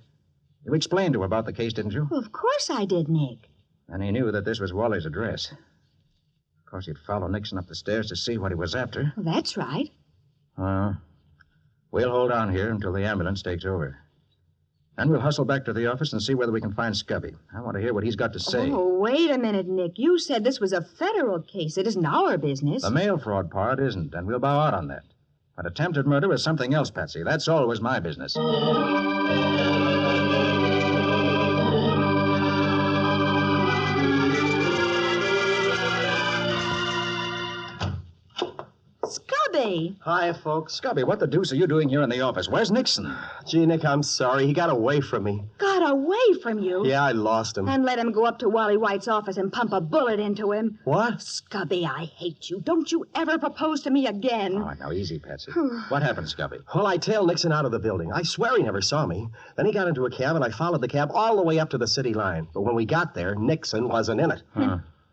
Speaker 11: You explained to him about the case, didn't you?
Speaker 7: Well, of course I did, Nick.
Speaker 11: And he knew that this was Wally's address. Of course, he'd follow Nixon up the stairs to see what he was after.
Speaker 7: Well, that's right.
Speaker 11: We'll hold on here until the ambulance takes over. Then we'll hustle back to the office and see whether we can find Scubby. I want to hear what he's got to say.
Speaker 7: Oh, wait a minute, Nick. You said this was a federal case. It isn't our business.
Speaker 11: The mail fraud part isn't, and we'll bow out on that. But attempted murder is something else, Patsy. That's always my business.
Speaker 7: Scubby!
Speaker 10: Hi, folks.
Speaker 11: Scubby, what the deuce are you doing here in the office? Where's Nixon?
Speaker 10: Gee, Nick, I'm sorry. He got away from me.
Speaker 7: Got away from you?
Speaker 10: Yeah, I lost him.
Speaker 7: And let him go up to Wally White's office and pump a bullet into him.
Speaker 10: What?
Speaker 7: Scubby, I hate you. Don't you ever propose to me again.
Speaker 11: All right, now, easy, Patsy. What happened, Scubby?
Speaker 10: Well, I tailed Nixon out of the building. I swear he never saw me. Then he got into a cab, and I followed the cab all the way up to the city line. But when we got there, Nixon wasn't in it.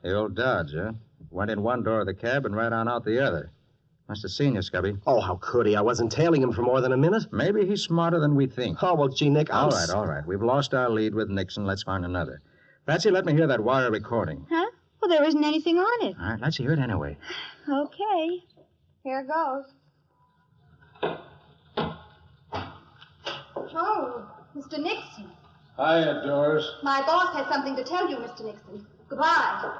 Speaker 11: The old Dodge, huh? Went in one door of the cab and right on out the other. Must have seen you, Scubby.
Speaker 10: Oh, how could he? I wasn't tailing him for more than a minute.
Speaker 11: Maybe he's smarter than we think.
Speaker 10: Oh, well, gee, Nick,
Speaker 11: All right. We've lost our lead with Nixon. Let's find another. Patsy, let me hear that wire recording.
Speaker 7: Huh? Well, there isn't anything on it.
Speaker 11: All right, let's hear it anyway.
Speaker 7: Okay. Here goes. Oh, Mr. Nixon.
Speaker 16: Hiya, Doris.
Speaker 7: My boss has something to tell you, Mr. Nixon. Goodbye.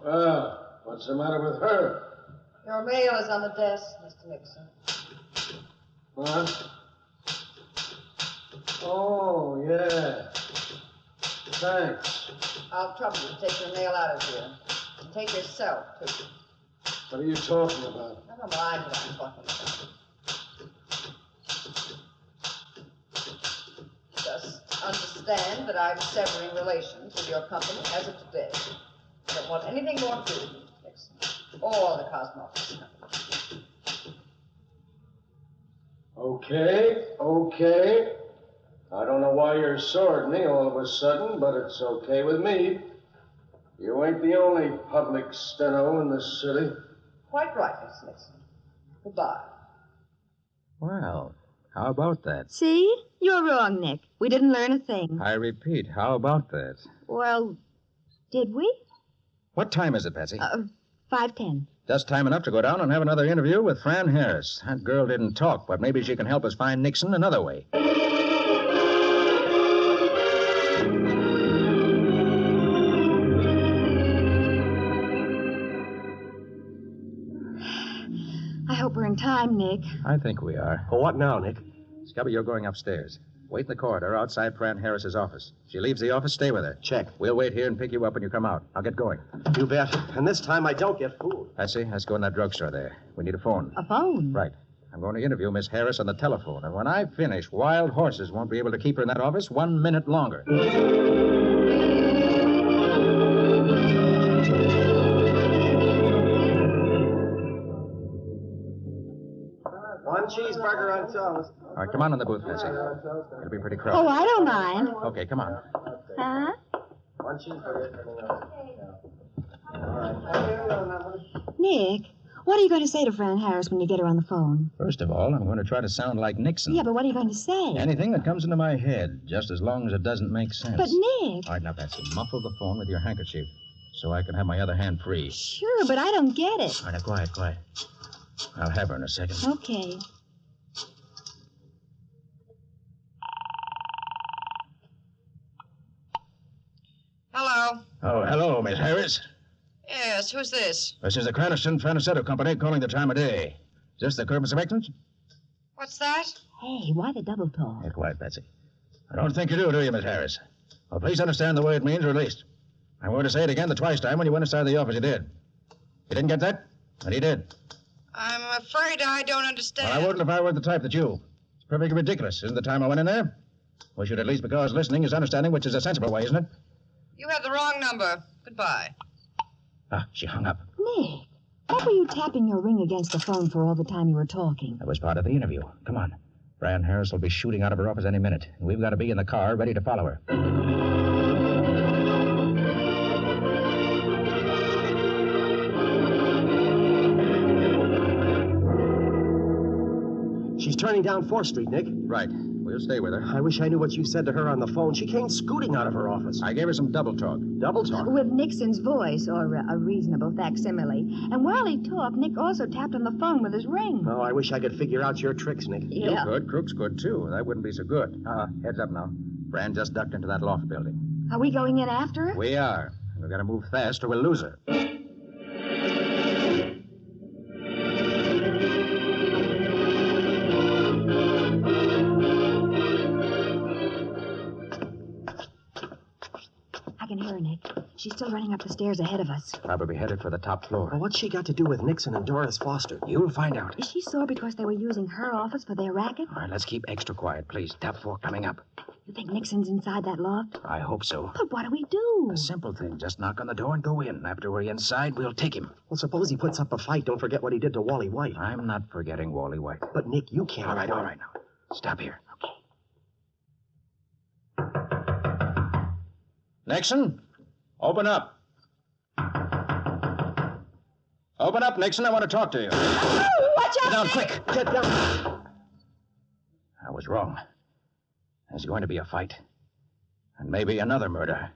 Speaker 16: Well, what's the matter with her?
Speaker 6: Your mail is on the desk, Mr. Nixon.
Speaker 16: What? Oh, yeah. Thanks.
Speaker 6: I'll trouble you to take your mail out of here. And take yourself, too.
Speaker 16: What are you talking about?
Speaker 6: Never mind what I'm talking about. Just understand that I'm severing relations with your company as of today. I don't want anything more to do with you, Nixon, or the Cosmopolis Company.
Speaker 16: Okay. I don't know why you're sore at me all of a sudden, but it's okay with me. You ain't the only public steno in this city.
Speaker 6: Quite right, Mr. Nixon. Goodbye.
Speaker 11: Well, how about that?
Speaker 7: See? You're wrong, Nick. We didn't learn a thing.
Speaker 11: I repeat, how about that?
Speaker 7: Well, did we?
Speaker 11: What time is it, Patsy?
Speaker 7: 5:10.
Speaker 11: Just time enough to go down and have another interview with Fran Harris. That girl didn't talk, but maybe she can help us find Nixon another way.
Speaker 7: I hope we're in time, Nick.
Speaker 11: I think we are.
Speaker 10: Well, what now, Nick?
Speaker 11: Scubby, you're going upstairs. Wait in the corridor outside Fran Harris's office. She leaves the office, stay with her.
Speaker 10: Check.
Speaker 11: We'll wait here and pick you up when you come out. I'll get going.
Speaker 10: You bet. And this time I don't get fooled.
Speaker 11: Patsy, let's go in that drugstore there. We need a phone.
Speaker 7: A phone?
Speaker 11: Right. I'm going to interview Miss Harris on the telephone, and when I finish, wild horses won't be able to keep her in that office 1 minute longer.
Speaker 10: One cheeseburger on toast.
Speaker 11: All right, come on in the booth, Patsy. It'll be pretty crowded.
Speaker 7: Oh, I don't mind.
Speaker 11: Okay, come on.
Speaker 7: Huh?
Speaker 10: One cheeseburger. All right.
Speaker 7: Nick, what are you going to say to Fran Harris when you get her on the phone?
Speaker 11: First of all, I'm going to try to sound like Nixon.
Speaker 7: Yeah, but what are you going to say?
Speaker 11: Anything that comes into my head, just as long as it doesn't make sense.
Speaker 7: But, Nick...
Speaker 11: All right, now, Patsy, muffle the phone with your handkerchief. so I can have my other hand free.
Speaker 7: Sure, but I don't get it.
Speaker 11: All right, now, quiet. I'll have her in a second.
Speaker 7: Okay.
Speaker 6: Hello.
Speaker 11: Oh, hello, Miss Harris.
Speaker 6: Yes, who's this?
Speaker 11: This is the Cranston Fanacetto Company calling the time of day. Is this the Curb Inspections?
Speaker 6: What's that?
Speaker 7: Hey, why the double talk?
Speaker 11: Hey, quiet, Betsy. I don't think you do you, Miss Harris? Well, please understand the way it means, or at least. I'm going to say it again the twice time when you went inside the office. You did. You didn't get that? And he did.
Speaker 6: I'm afraid I don't understand.
Speaker 11: Well, I wouldn't if I were the type that you. It's perfectly ridiculous. Isn't the time I went in there? We should at least, because listening is understanding, which is a sensible way, isn't it?
Speaker 6: You have the wrong number. Goodbye.
Speaker 11: Ah, she hung up.
Speaker 7: Nick, what were you tapping your ring against the phone for all the time you were talking?
Speaker 11: That was part of the interview. Come on. Fran Harris will be shooting out of her office any minute, and we've got to be in the car ready to follow her.
Speaker 10: She's turning down 4th Street, Nick.
Speaker 11: Right. We'll stay with her.
Speaker 10: I wish I knew what you said to her on the phone. She came scooting out of her office.
Speaker 11: I gave her some double talk.
Speaker 10: Double talk?
Speaker 7: With Nixon's voice, or a reasonable facsimile. And while he talked, Nick also tapped on the phone with his ring.
Speaker 10: Oh, I wish I could figure out your tricks, Nick.
Speaker 11: You could. Crooks could, too. That wouldn't be so good. Heads up now. Fran just ducked into that loft building.
Speaker 7: Are we going in after her?
Speaker 11: We are. We've got to move fast or we'll lose her.
Speaker 7: I can hear her, Nick. She's still running up the stairs ahead of us.
Speaker 11: Probably headed for the top floor.
Speaker 10: Well, what's she got to do with Nixon and Doris Foster?
Speaker 11: You'll find out.
Speaker 7: Is she sore because they were using her office for their racket?
Speaker 11: All right, let's keep extra quiet, please. Top 4 coming up.
Speaker 7: You think Nixon's inside that loft?
Speaker 11: I hope so.
Speaker 7: But what do we do?
Speaker 11: A simple thing. Just knock on the door and go in. After we're inside, we'll take him.
Speaker 10: Well, suppose he puts up a fight. Don't forget what he did to Wally White.
Speaker 11: I'm not forgetting Wally White.
Speaker 10: But, Nick, you can't.
Speaker 11: All right now. Stop here.
Speaker 7: Okay.
Speaker 11: Nixon, open up. Open up, Nixon. I want to talk to you.
Speaker 7: Oh, watch out!
Speaker 11: Get down, quick.
Speaker 10: Get down.
Speaker 11: I was wrong. There's going to be a fight. And maybe another murder.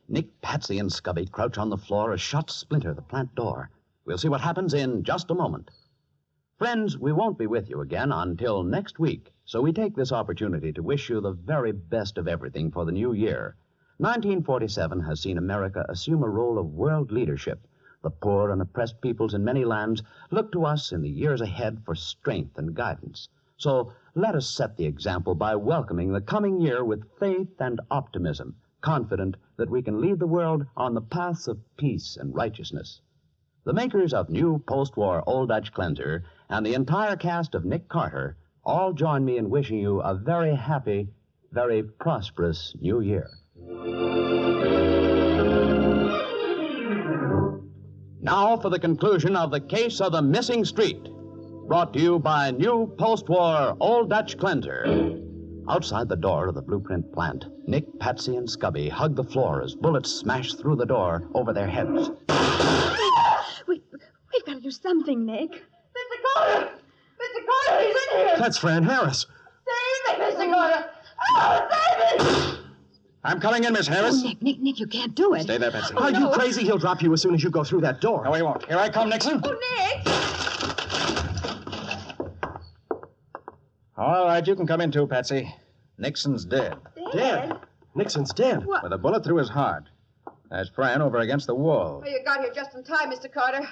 Speaker 11: Nick, Patsy, and Scubby crouch on the floor as shots splinter the plant door. We'll see what happens in just a moment. Friends, we won't be with you again until next week, so we take this opportunity to wish you the very best of everything for the new year. 1947 has seen America assume a role of world leadership. The poor and oppressed peoples in many lands look to us in the years ahead for strength and guidance. So let us set the example by welcoming the coming year with faith and optimism, confident that we can lead the world on the paths of peace and righteousness. The makers of new post-war Old Dutch Cleanser and the entire cast of Nick Carter all join me in wishing you a very happy, very prosperous new year. Now for the conclusion of the case of the missing street, brought to you by new post-war Old Dutch Cleanser. Outside the door of the blueprint plant, Nick, Patsy, and Scubby hug the floor as bullets smash through the door over their heads.
Speaker 21: We've got to do something, Nick.
Speaker 5: Mr. Carter! Mr. Carter, he's in here!
Speaker 10: That's Fran Harris.
Speaker 5: Save me, Mr. Carter! Oh, save me!
Speaker 11: I'm coming in, Miss Harris.
Speaker 7: Oh, Nick, you can't do it.
Speaker 11: Stay there, Patsy.
Speaker 10: Are you crazy? He'll drop you as soon as you go through that door.
Speaker 11: No, he won't. Here I come, Nixon.
Speaker 5: Oh, Nick!
Speaker 11: All right, you can come in too, Patsy. Nixon's dead.
Speaker 10: Dead? Nixon's dead.
Speaker 5: What?
Speaker 11: With a bullet through his heart. There's Fran over against the wall.
Speaker 6: Oh, you got here just in time, Mr. Carter.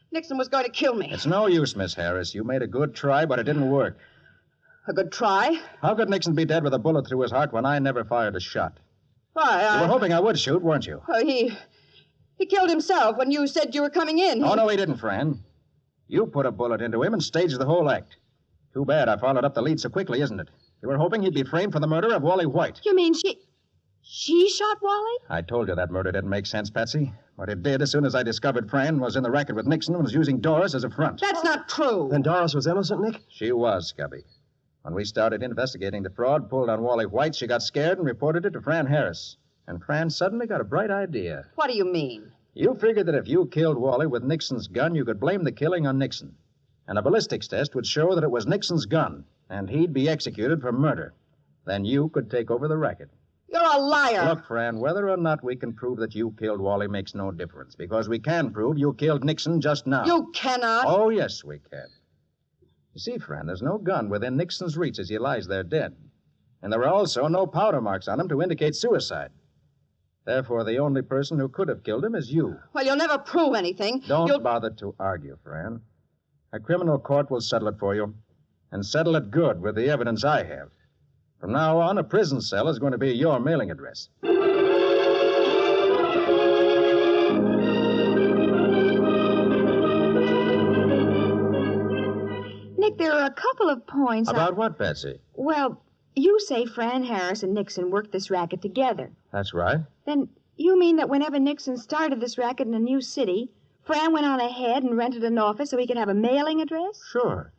Speaker 6: Nixon was going to kill me.
Speaker 11: It's no use, Miss Harris. You made a good try, but it didn't work.
Speaker 6: A good try?
Speaker 11: How could Nixon be dead with a bullet through his heart when I never fired a shot?
Speaker 6: Why,
Speaker 11: You were hoping I would shoot, weren't you?
Speaker 6: Oh, he killed himself when you said you were coming in.
Speaker 11: Oh, no, he didn't, Fran. You put a bullet into him and staged the whole act. Too bad I followed up the lead so quickly, isn't it? You were hoping he'd be framed for the murder of Wally White.
Speaker 7: You mean she shot Wally?
Speaker 11: I told you that murder didn't make sense, Patsy. But it did as soon as I discovered Fran was in the racket with Nixon and was using Doris as a front.
Speaker 6: That's not true.
Speaker 10: Then Doris was innocent, Nick?
Speaker 11: She was, Scubby. When we started investigating the fraud pulled on Wally White, she got scared and reported it to Fran Harris. And Fran suddenly got a bright idea.
Speaker 6: What do you mean?
Speaker 11: You figured that if you killed Wally with Nixon's gun, you could blame the killing on Nixon. And a ballistics test would show that it was Nixon's gun. and he'd be executed for murder. Then you could take over the racket.
Speaker 7: You're a liar.
Speaker 11: Look, Fran, whether or not we can prove that you killed Wally makes no difference, because we can prove you killed Nixon just now.
Speaker 7: You cannot.
Speaker 11: Oh, yes, we can. You see, Fran, there's no gun within Nixon's reach as he lies there dead. And there are also no powder marks on him to indicate suicide. Therefore, the only person who could have killed him is you.
Speaker 7: Well, you'll never prove anything.
Speaker 11: Don't bother to argue, Fran. A criminal court will settle it for you, and settle it good with the evidence I have. From now on, a prison cell is going to be your mailing address.
Speaker 7: Nick, there are a couple of points.
Speaker 11: About what, Betsy?
Speaker 7: Well, you say Fran Harris and Nixon worked this racket together.
Speaker 11: That's right.
Speaker 7: Then you mean that whenever Nixon started this racket in a new city, Fran went on ahead and rented an office so he could have a mailing address?
Speaker 11: Sure.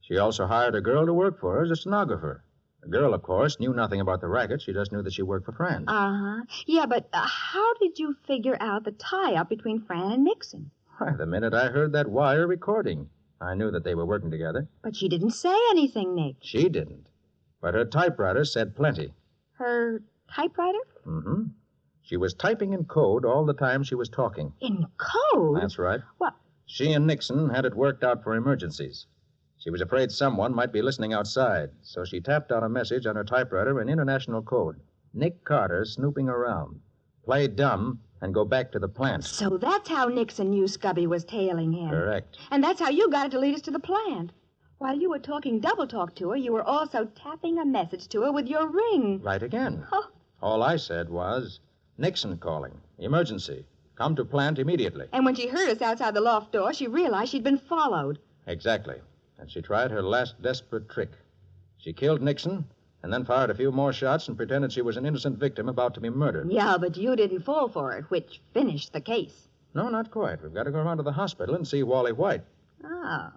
Speaker 11: She also hired a girl to work for her as a stenographer. The girl, of course, knew nothing about the racket. She just knew that she worked for Fran.
Speaker 7: Uh-huh. Yeah, but how did you figure out the tie-up between Fran and Nixon?
Speaker 11: Why, the minute I heard that wire recording, I knew that they were working together.
Speaker 7: But she didn't say anything, Nick.
Speaker 11: She didn't. But her typewriter said plenty.
Speaker 7: Her typewriter?
Speaker 11: Mm-hmm. She was typing in code all the time she was talking.
Speaker 7: In code?
Speaker 11: That's right.
Speaker 7: What?
Speaker 11: She and Nixon had it worked out for emergencies. She was afraid someone might be listening outside, so she tapped out a message on her typewriter in international code. Nick Carter snooping around. Play dumb and go back to the plant.
Speaker 7: So that's how Nixon knew Scubby was tailing him.
Speaker 11: Correct.
Speaker 7: And that's how you got it to lead us to the plant. While you were talking double talk to her, you were also tapping a message to her with your ring.
Speaker 11: Right again.
Speaker 7: Oh.
Speaker 11: All I said was, Nixon calling. Emergency. Come to plant immediately.
Speaker 7: And when she heard us outside the loft door, she realized she'd been followed.
Speaker 11: Exactly. And she tried her last desperate trick. She killed Nixon and then fired a few more shots and pretended she was an innocent victim about to be murdered.
Speaker 7: Yeah, but you didn't fall for it, which finished the case.
Speaker 11: No, not quite. We've got to go around to the hospital and see Wally White.
Speaker 7: Oh.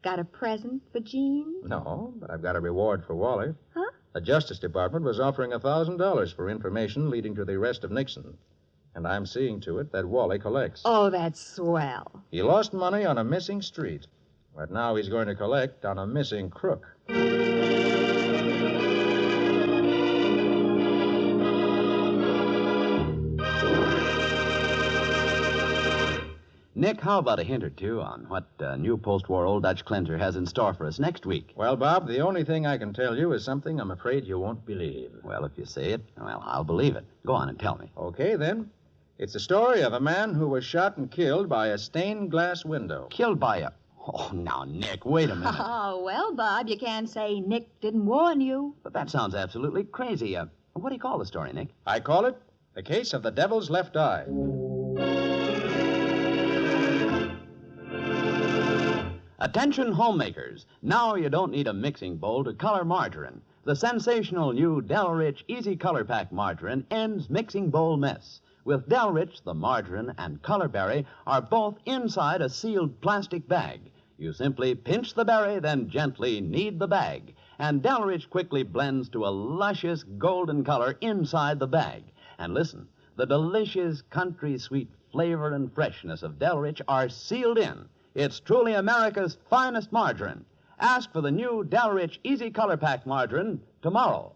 Speaker 7: Got a present for Jean?
Speaker 11: No, but I've got a reward for Wally.
Speaker 7: Huh?
Speaker 11: The Justice Department was offering $1,000 for information leading to the arrest of Nixon. And I'm seeing to it that Wally collects.
Speaker 7: Oh, that's swell.
Speaker 11: He lost money on a missing street. But now he's going to collect on a missing crook.
Speaker 23: Nick, how about a hint or two on what new post-war Old Dutch cleanser has in store for us next week?
Speaker 11: Well, Bob, the only thing I can tell you is something I'm afraid you won't believe.
Speaker 23: Well, if you say it, well, I'll believe it. Go on and tell me.
Speaker 11: Okay, then. It's the story of a man who was shot and killed by a stained glass window.
Speaker 23: Killed by a... Oh, now, Nick, wait a minute.
Speaker 7: Oh, well, Bob, you can't say Nick didn't warn you.
Speaker 23: But that sounds absolutely crazy. What do you call the story, Nick?
Speaker 11: I call it The Case of the Devil's Left Eye.
Speaker 23: Attention, homemakers. Now you don't need a mixing bowl to color margarine. The sensational new Delrich Easy Color Pack margarine ends mixing bowl mess. With Delrich, the margarine and color berry are both inside a sealed plastic bag. You simply pinch the berry, then gently knead the bag. And Delrich quickly blends to a luscious golden color inside the bag. And listen, the delicious country sweet flavor and freshness of Delrich are sealed in. It's truly America's finest margarine. Ask for the new Delrich Easy Color Pack margarine tomorrow.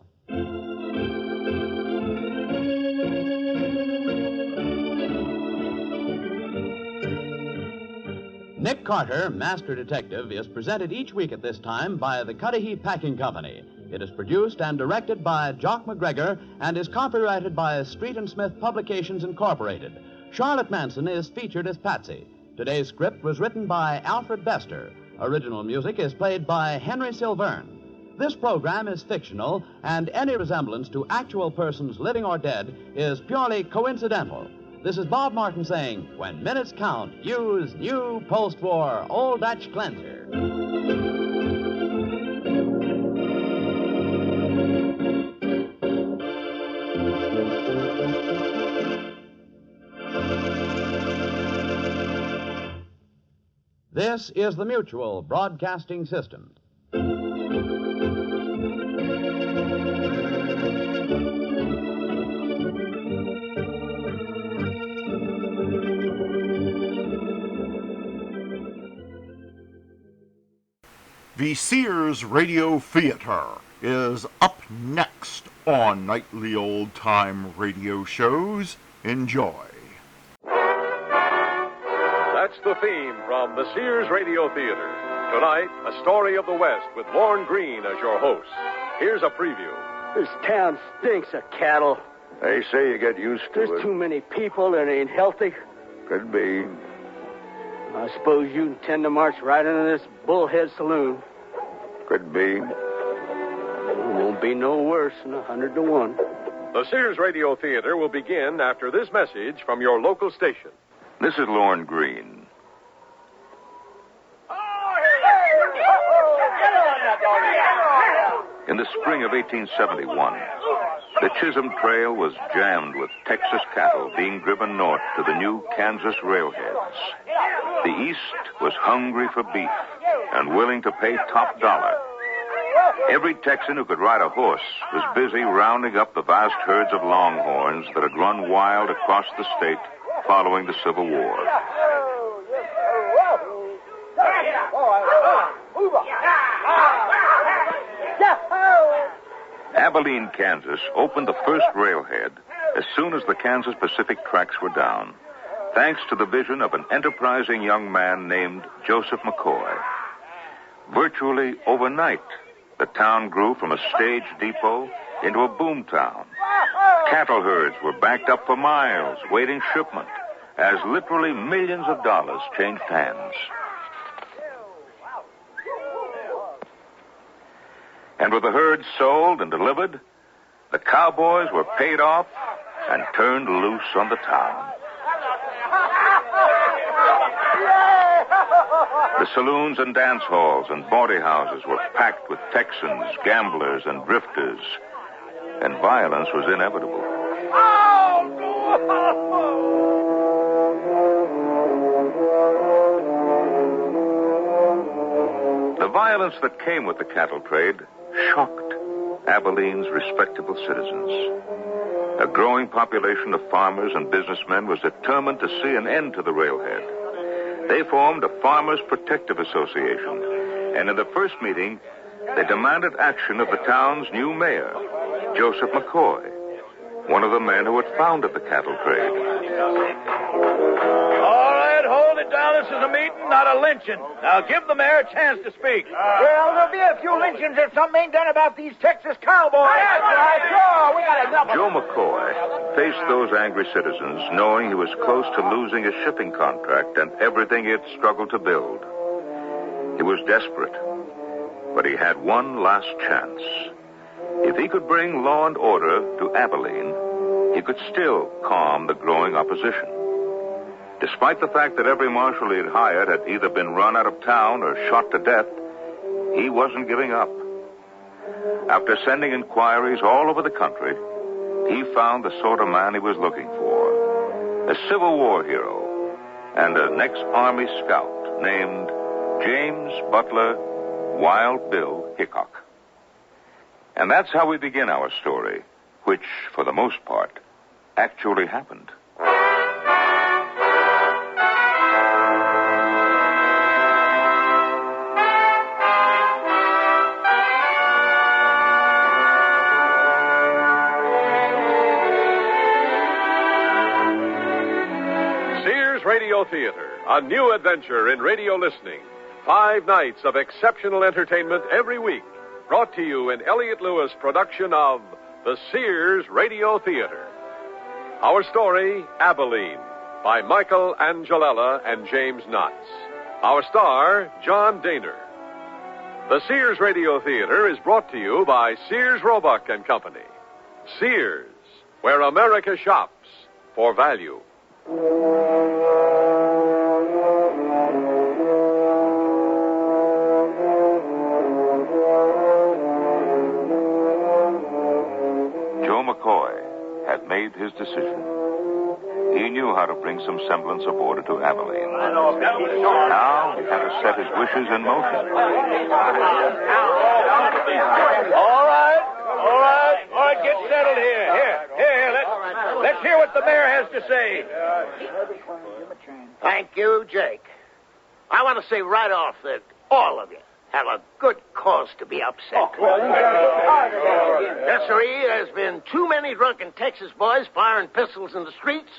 Speaker 23: Nick Carter, Master Detective, is presented each week at this time by the Cudahy Packing Company. It is produced and directed by Jock McGregor and is copyrighted by Street and Smith Publications Incorporated. Charlotte Manson is featured as Patsy. Today's script was written by Alfred Bester. Original music is played by Henry Silverne. This program is fictional, and any resemblance to actual persons living or dead is purely coincidental. This is Bob Martin saying, when minutes count, use new post-war Old Dutch cleanser. This is the Mutual Broadcasting System.
Speaker 1: The Sears Radio Theater is up next on Nightly Old Time Radio Shows. Enjoy.
Speaker 4: That's the theme from the Sears Radio Theater. Tonight, a story of the West with Lorne Greene as your host. Here's a preview.
Speaker 12: This town stinks of cattle.
Speaker 9: They say you get used to
Speaker 12: There's
Speaker 9: it.
Speaker 12: too many people and ain't healthy.
Speaker 9: Could be.
Speaker 12: I suppose you intend to march right into this bullhead saloon.
Speaker 9: Could be.
Speaker 12: It won't be no worse than 100 to 1.
Speaker 4: The Sears Radio Theater will begin after this message from your local station.
Speaker 18: This is Lorne Greene. In the spring of 1871, the Chisholm Trail was jammed with Texas cattle being driven north to the new Kansas railheads. The East was hungry for beef and willing to pay top dollar. Every Texan who could ride a horse was busy rounding up the vast herds of longhorns that had run wild across the state following the Civil War. Abilene, Kansas opened the first railhead as soon as the Kansas Pacific tracks were down, thanks to the vision of an enterprising young man named Joseph McCoy. Virtually overnight, the town grew from a stage depot into a boom town. Cattle herds were backed up for miles, waiting shipment, as literally millions of dollars changed hands. And with the herds sold and delivered, the cowboys were paid off and turned loose on the town. The saloons and dance halls and bawdy houses were packed with Texans, gamblers, and drifters, and violence was inevitable. The violence that came with the cattle trade shocked Abilene's respectable citizens. A growing population of farmers and businessmen was determined to see an end to the railhead. They formed a Farmers Protective Association, and in the first meeting, they demanded action of the town's new mayor, Joseph McCoy, one of the men who had founded the cattle trade.
Speaker 13: All right, hold it down. This is a meeting, not a lynching. Now give the mayor a chance to speak.
Speaker 24: Well, there'll be a few lynchings if something ain't done about these Texas cowboys. That's right. Sure, we got enough of
Speaker 18: Joe McCoy faced those angry citizens knowing he was close to losing his shipping contract and everything he had struggled to build. He was desperate, but he had one last chance. If he could bring law and order to Abilene, he could still calm the growing opposition. Despite the fact that every marshal he had hired had either been run out of town or shot to death, he wasn't giving up. After sending inquiries all over the country, he found the sort of man he was looking for. A Civil War hero and an ex-Army scout named James Butler Wild Bill Hickok. And that's how we begin our story, which, for the most part, actually happened.
Speaker 4: Sears Radio Theater, a new adventure in radio listening. 5 nights of exceptional entertainment every week. Brought to you in Elliott Lewis' production of the Sears Radio Theater. Our story, Abilene, by Michael Angelella and James Notts. Our star, John Daner. The Sears Radio Theater is brought to you by Sears Roebuck and Company. Sears, where America shops for value.
Speaker 18: Joe McCoy had made his decision. He knew how to bring some semblance of order to Abilene. Now he had to set his wishes in motion.
Speaker 13: All right, get settled here. Here, let's hear what the mayor has to say.
Speaker 24: Thank you, Jake. I want to say right off that all of you,
Speaker 3: have a good cause to be upset. Yes, sirree, there's been too many drunken Texas boys firing pistols in the streets,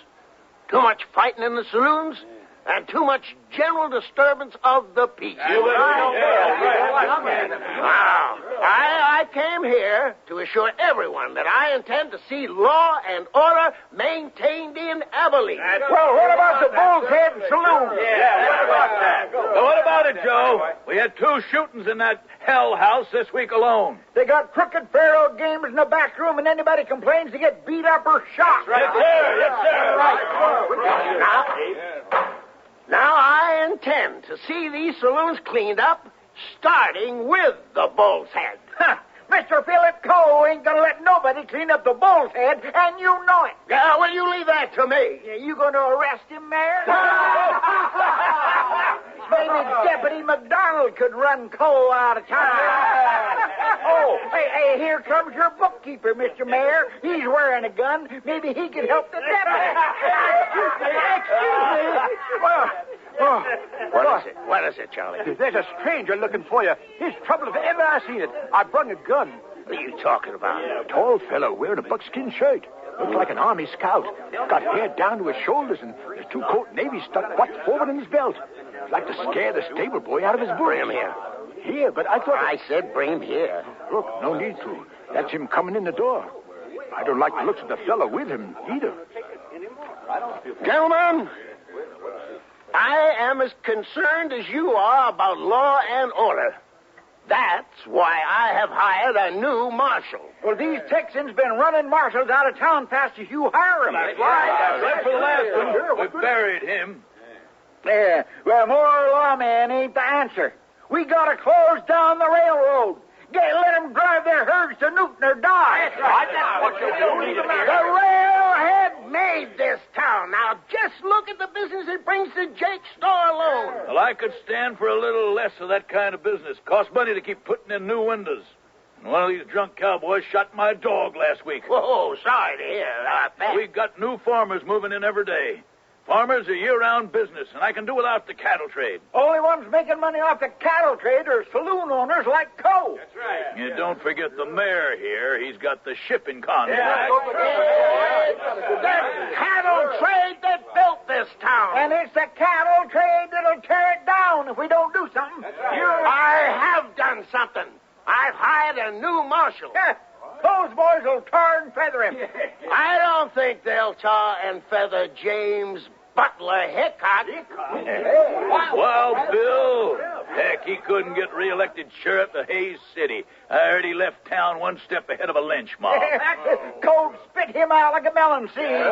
Speaker 3: too much fighting in the saloons, and too much general disturbance of the peace. Now, I came here to assure everyone that I intend to see law and order maintained in Abilene.
Speaker 24: Well, what about the Bull's Head Saloon?
Speaker 13: What about that? Well, what about it, Joe? We had 2 shootings in that hell house this week alone.
Speaker 24: They got crooked faro games in the back room, and anybody complains to get beat up or shot.
Speaker 13: Yes, sir. Yes, sir.
Speaker 3: Now, I intend to see these saloons cleaned up, starting with the Bull's Head.
Speaker 24: Mr. Philip Coe ain't gonna let nobody clean up the Bull's Head, and you know it.
Speaker 3: Yeah, well, you leave that to me.
Speaker 24: You gonna arrest him, Mayor? Maybe Deputy McDonald could run Coe out of town. Oh, hey, here comes your bookkeeper, Mr. Mayor. He's wearing a gun. Maybe he can help the deputy. Excuse me.
Speaker 3: What is it, Charlie?
Speaker 8: There's a stranger looking for you. He's trouble if ever I seen it. I brung a gun.
Speaker 3: What are you talking about?
Speaker 8: A tall fellow wearing a buckskin shirt. Looks like an army scout. Got hair down to his shoulders and his 2-coat navy stuck butt forward in his belt. Like to scare the stable boy out of his boots.
Speaker 3: Bring him here.
Speaker 8: Here, but I thought...
Speaker 3: I said bring him here.
Speaker 8: Look, no need to. That's him coming in the door. I don't like the looks of the fellow with him, either.
Speaker 3: Gentlemen, I am as concerned as you are about law and order. That's why I have hired a new marshal.
Speaker 24: Well, these Texans been running marshals out of town fast as you hire them.
Speaker 13: That's right. Except for the last one. We buried him.
Speaker 24: Yeah, well, more lawmen ain't the answer. We gotta close down the railroad. Let them drive their herds to Newton or die.
Speaker 13: That's right. That's what you do.
Speaker 3: The railhead made this town. Now, just look at the business it brings to Jake's store alone.
Speaker 13: Well, I could stand for a little less of that kind of business. Costs money to keep putting in new windows. And one of these drunk cowboys shot my dog last week.
Speaker 3: Whoa, sorry to hear that.
Speaker 13: We got new farmers moving in every day. Farmers are year-round business, and I can do without the cattle trade.
Speaker 24: Only ones making money off the cattle trade are saloon owners like Coe.
Speaker 13: That's right. You don't forget the mayor here. He's got the shipping contract.
Speaker 3: The cattle trade that built this town.
Speaker 24: And it's the cattle trade that'll tear it down if we don't do something.
Speaker 3: I have done something. I've hired a new marshal.
Speaker 24: Those boys will tar and feather him.
Speaker 3: I don't think they'll tar and feather James Butler Hickok.
Speaker 13: Well, Bill, heck, he couldn't get reelected sheriff of Hayes City. I heard he left town one step ahead of a lynch mob.
Speaker 24: Cold spit him out like a melon seed.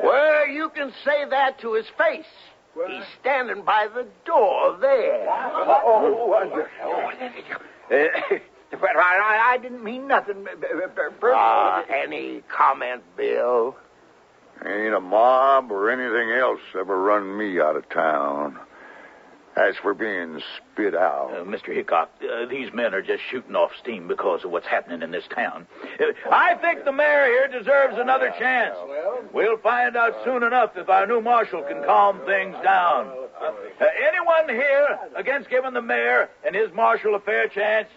Speaker 3: Well, you can say that to his face. He's standing by the door there.
Speaker 24: I didn't mean nothing.
Speaker 3: Any comment, Bill?
Speaker 14: Ain't a mob or anything else ever run me out of town. As for being spit out...
Speaker 13: Mr. Hickok, these men are just shooting off steam because of what's happening in this town. I think the mayor here deserves another chance. We'll find out soon enough if our new marshal can calm things down. Anyone here against giving the mayor and his marshal a fair chance?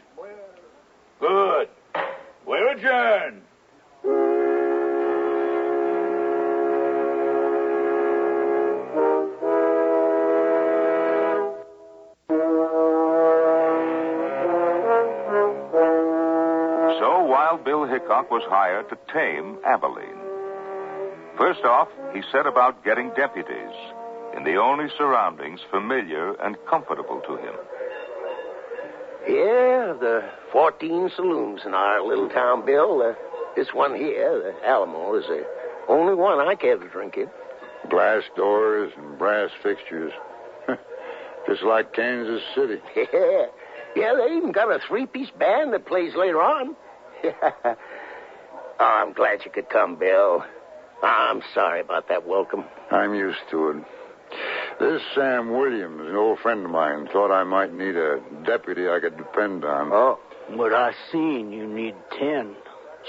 Speaker 13: Good. We're adjourned.
Speaker 18: So Wild Bill Hickok was hired to tame Abilene. First off, he set about getting deputies in the only surroundings familiar and comfortable to him.
Speaker 3: Yeah, the 14 saloons in our little town, Bill. This one here, the Alamo, is the only one I care to drink in.
Speaker 14: Glass doors and brass fixtures. Just like Kansas City.
Speaker 3: Yeah, they even got a 3-piece band that plays later on. Oh, I'm glad you could come, Bill. I'm sorry about that welcome.
Speaker 14: I'm used to it. This Sam Williams, an old friend of mine, thought I might need a deputy I could depend on.
Speaker 12: Oh, but I seen you need 10.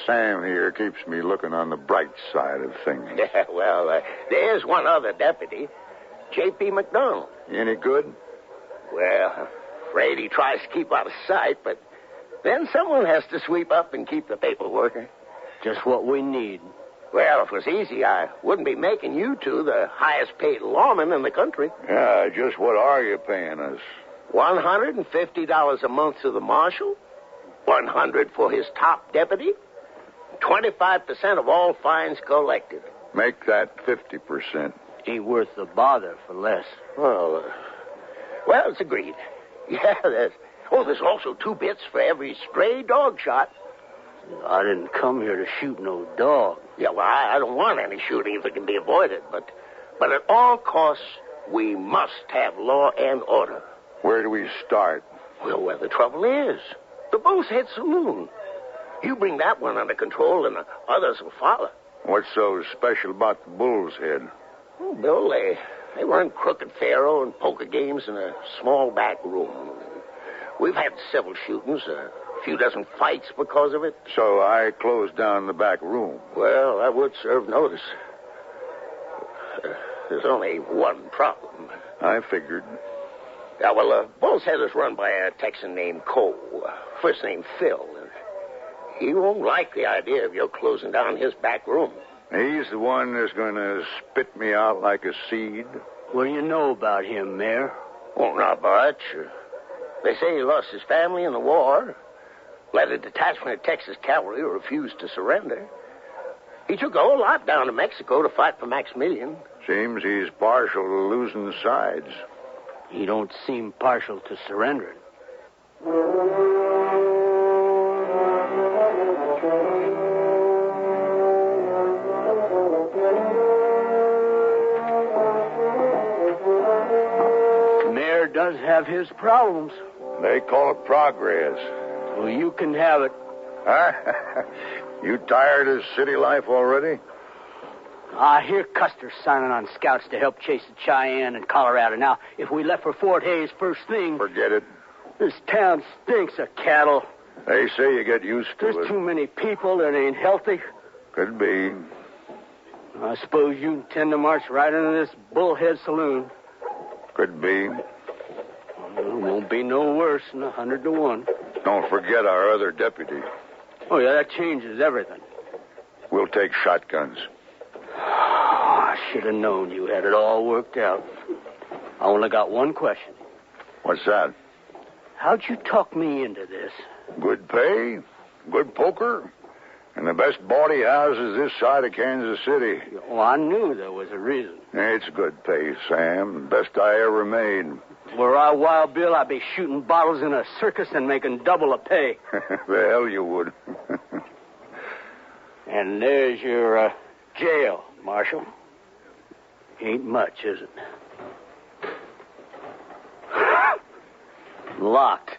Speaker 14: Sam here keeps me looking on the bright side of things.
Speaker 3: Yeah, well, there's one other deputy, J.P. McDonald.
Speaker 14: Any good?
Speaker 3: Well, afraid he tries to keep out of sight, but then someone has to sweep up and keep the paperwork.
Speaker 12: Just what we need.
Speaker 3: Well, if it was easy, I wouldn't be making you two the highest paid lawmen in the country.
Speaker 14: Yeah, just what are you paying us?
Speaker 3: $150 a month to the marshal, $100 for his top deputy, 25% of all fines collected.
Speaker 14: Make that 50%.
Speaker 12: Ain't worth the bother for less.
Speaker 3: Well, it's agreed. Yeah, there's also 2 bits for every stray dog shot.
Speaker 12: I didn't come here to shoot no dog.
Speaker 3: Yeah, well, I don't want any shooting if it can be avoided, but at all costs, we must have law and order.
Speaker 14: Where do we start?
Speaker 3: Well, where the trouble is. The Bull's Head Saloon. You bring that one under control, and the others will follow.
Speaker 14: What's so special about the Bull's Head?
Speaker 3: Oh, Bill, they run crooked faro and poker games in a small back room. We've had several shootings, a few dozen fights because of it.
Speaker 14: So I closed down the back room.
Speaker 3: Well, that would serve notice. There's only one problem.
Speaker 14: I figured.
Speaker 3: Yeah, well, Bull's Head is run by a Texan named Cole, first name Phil. And he won't like the idea of your closing down his back room.
Speaker 14: He's the one that's going to spit me out like a seed.
Speaker 12: What do you know about him, Mayor?
Speaker 3: Oh, not much. They say he lost his family in the war, led a detachment of Texas cavalry who refused to surrender. He took a whole lot down to Mexico to fight for Maximilian.
Speaker 14: Seems he's partial to losing sides.
Speaker 12: He don't seem partial to surrendering. The mayor does have his problems.
Speaker 14: They call it progress.
Speaker 12: Well, you can have it.
Speaker 14: Huh? You tired of city life already?
Speaker 12: I hear Custer's signing on scouts to help chase the Cheyenne and Colorado. Now, if we left for Fort Hays first thing...
Speaker 14: Forget it.
Speaker 12: This town stinks of cattle.
Speaker 14: They say you get used to it.
Speaker 12: There's too many people that ain't healthy.
Speaker 14: Could be.
Speaker 12: I suppose you intend to march right into this Bullhead Saloon.
Speaker 14: Could be.
Speaker 12: Well, it won't be no worse than 100 to 1.
Speaker 14: Don't forget our other deputy.
Speaker 12: Oh, yeah, that changes everything.
Speaker 14: We'll take shotguns.
Speaker 12: I should have known you had it all worked out. I only got one question.
Speaker 14: What's that?
Speaker 12: How'd you talk me into this?
Speaker 14: Good pay, good poker, and the best bawdy houses this side of Kansas City.
Speaker 12: Oh, I knew there was a reason.
Speaker 14: It's good pay, Sam. Best I ever made.
Speaker 12: Were I Wild Bill, I'd be shooting bottles in a circus and making double the pay.
Speaker 14: The hell you would.
Speaker 12: And there's your jail, Marshal. Ain't much, is it? Locked.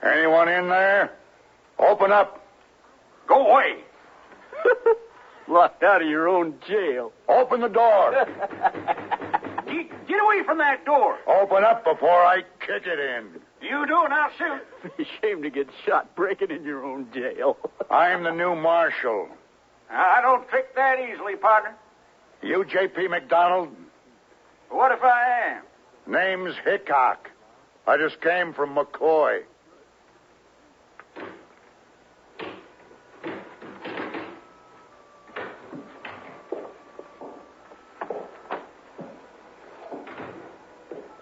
Speaker 14: Anyone in there? Open up.
Speaker 12: Go away. Locked out of your own jail.
Speaker 14: Open the door.
Speaker 12: Get away from that door.
Speaker 14: Open up before I kick it in.
Speaker 12: You do, and I'll shoot. Be ashamed to get shot breaking in your own jail.
Speaker 14: I'm the new marshal.
Speaker 12: I don't trick that easily, partner.
Speaker 14: You J.P. McDonald?
Speaker 12: What if I am?
Speaker 14: Name's Hickok. I just came from McCoy.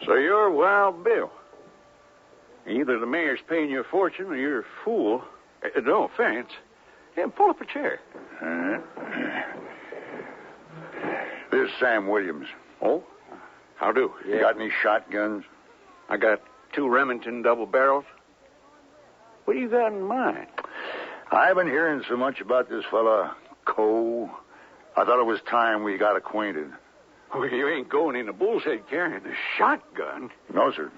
Speaker 15: So you're Wild Bill. Either the mayor's paying you a fortune or you're a fool. No offense. Yeah, pull up a chair.
Speaker 14: This is Sam Williams.
Speaker 15: Oh? How do?
Speaker 14: You got any shotguns?
Speaker 15: I got 2 Remington double barrels. What do you got in mind?
Speaker 14: I've been hearing so much about this fella, Cole. I thought it was time we got acquainted.
Speaker 15: Oh, you ain't going in the Bull's Head carrying a shotgun.
Speaker 14: No, sir.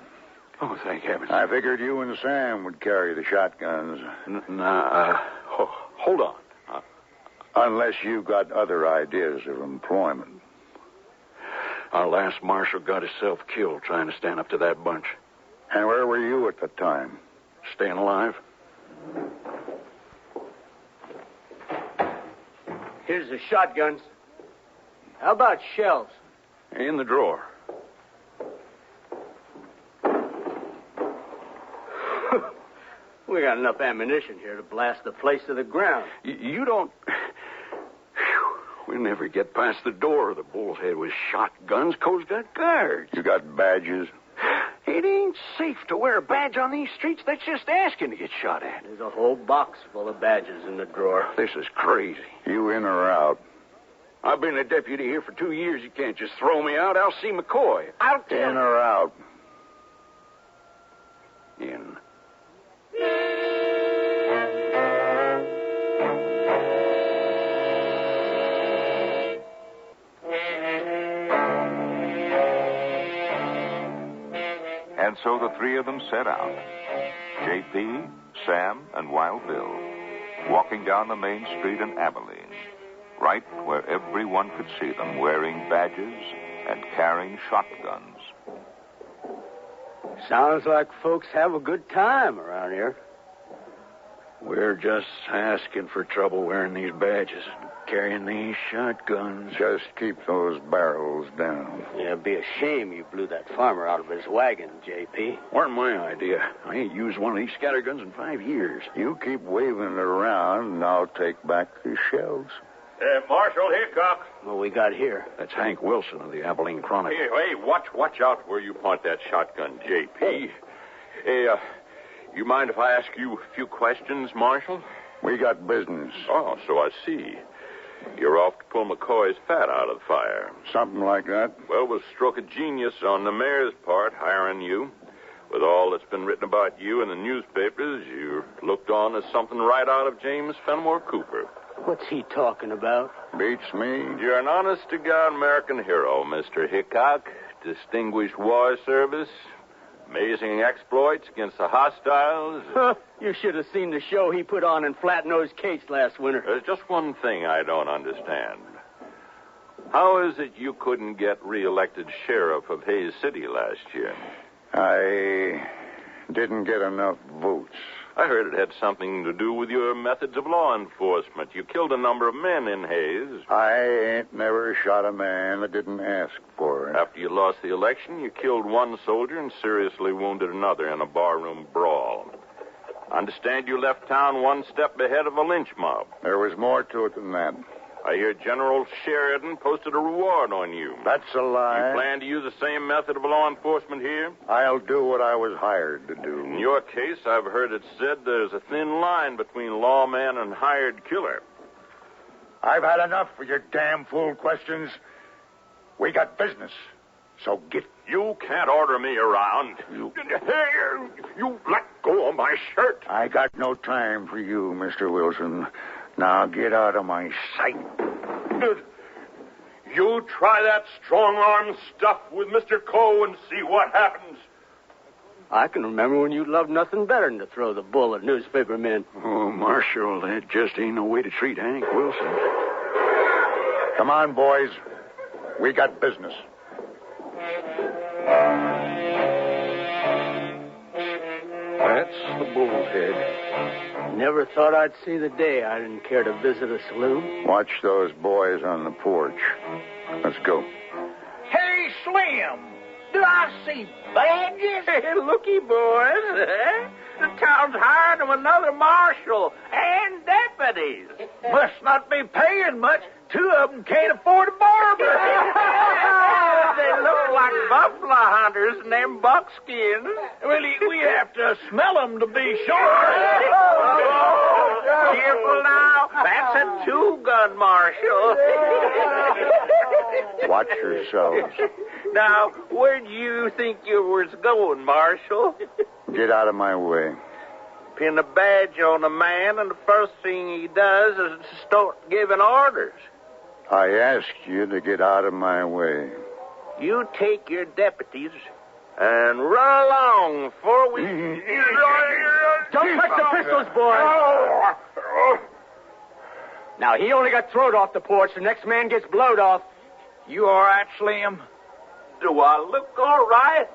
Speaker 15: Oh, thank heavens.
Speaker 14: I figured you and Sam would carry the shotguns.
Speaker 15: Hold on.
Speaker 14: Unless you got other ideas of employment.
Speaker 15: Our last marshal got himself killed trying to stand up to that bunch.
Speaker 14: And where were you at the time?
Speaker 15: Staying alive.
Speaker 12: Here's the shotguns. How about shells?
Speaker 15: In the drawer.
Speaker 12: We got enough ammunition here to blast the place to the ground.
Speaker 15: You don't... We'll never get past the door of the bullhead with shotguns. Co's got guards.
Speaker 14: You got badges?
Speaker 15: It ain't safe to wear a badge on these streets. That's just asking to get shot at.
Speaker 12: There's a whole box full of badges in the drawer.
Speaker 15: This is crazy.
Speaker 14: You in or out?
Speaker 15: I've been a deputy here for 2 years. You can't just throw me out. I'll see McCoy. I'll tell
Speaker 14: In or out?
Speaker 15: In.
Speaker 18: And so the three of them set out. J.P., Sam, and Wild Bill, walking down the main street in Abilene, right where everyone could see them wearing badges and carrying shotguns.
Speaker 12: Sounds like folks have a good time around here.
Speaker 15: We're just asking for trouble wearing these badges and carrying these shotguns.
Speaker 14: Just keep those barrels down.
Speaker 12: Yeah, it'd be a shame you blew that farmer out of his wagon, J.P.
Speaker 15: Weren't my idea. I ain't used one of these scatterguns in 5 years.
Speaker 14: You keep waving it around, and I'll take back the shells.
Speaker 4: Marshal Hickok.
Speaker 12: What we got here?
Speaker 15: That's Hank Wilson of the Abilene Chronicle.
Speaker 4: Hey, watch out where you point that shotgun, J.P. Hey, you mind if I ask you a few questions, Marshal?
Speaker 14: We got business.
Speaker 4: Oh, so I see. You're off to pull McCoy's fat out of the fire.
Speaker 14: Something like that.
Speaker 4: Well, it was a stroke of genius on the mayor's part, hiring you. With all that's been written about you in the newspapers, you're looked on as something right out of James Fenimore Cooper.
Speaker 12: What's he talking about?
Speaker 14: Beats me.
Speaker 4: You're an honest-to-God American hero, Mr. Hickok. Distinguished war service. Amazing exploits against the hostiles.
Speaker 12: You should have seen the show he put on in Flat-Nosed Case last winter.
Speaker 4: There's just one thing I don't understand. How is it you couldn't get reelected sheriff of Hayes City last year?
Speaker 14: I didn't get enough votes.
Speaker 4: I heard it had something to do with your methods of law enforcement. You killed a number of men in Hayes.
Speaker 14: I ain't never shot a man that didn't ask for it.
Speaker 4: After you lost the election, you killed one soldier and seriously wounded another in a barroom brawl. I understand you left town one step ahead of a lynch mob.
Speaker 14: There was more to it than that.
Speaker 4: I hear General Sheridan posted a reward on you.
Speaker 14: That's a lie.
Speaker 4: You plan to use the same method of law enforcement here?
Speaker 14: I'll do what I was hired to do.
Speaker 4: In your case, I've heard it said there's a thin line between lawman and hired killer.
Speaker 14: I've had enough of your damn fool questions. We got business. So get...
Speaker 4: You can't order me around. You let go of my shirt.
Speaker 14: I got no time for you, Mr. Wilson. Now get out of my sight.
Speaker 4: You try that strong-arm stuff with Mr. Coe and see what happens.
Speaker 12: I can remember when you loved nothing better than to throw the bull at newspaper men.
Speaker 15: Oh, Marshal, that just ain't no way to treat Hank Wilson.
Speaker 14: Come on, boys. We got business.
Speaker 15: That's the bullhead.
Speaker 12: Never thought I'd see the day I didn't care to visit a saloon.
Speaker 14: Watch those boys on the porch. Let's go.
Speaker 24: Hey, Slim, do I see badges?
Speaker 3: Hey, looky, boys. The town's hiring them another marshal and deputies.
Speaker 24: Must not be paying much. 2 of them can't afford a barber.
Speaker 3: They look like buffalo hunters in them buckskins.
Speaker 24: Well, we have to smell them to be sure.
Speaker 3: Careful now. That's a 2-gun marshal.
Speaker 14: Watch yourselves.
Speaker 3: Now, where do you think you was going, Marshal?
Speaker 14: Get out of my way.
Speaker 3: Pin a badge on a man, and the first thing he does is to start giving orders.
Speaker 14: I ask you to get out of my way.
Speaker 3: You take your deputies and run along before we...
Speaker 12: Don't touch the pistols, boys. Now, he only got thrown off the porch. The next man gets blowed off.
Speaker 24: You all right, Slim?
Speaker 3: Do I look all right?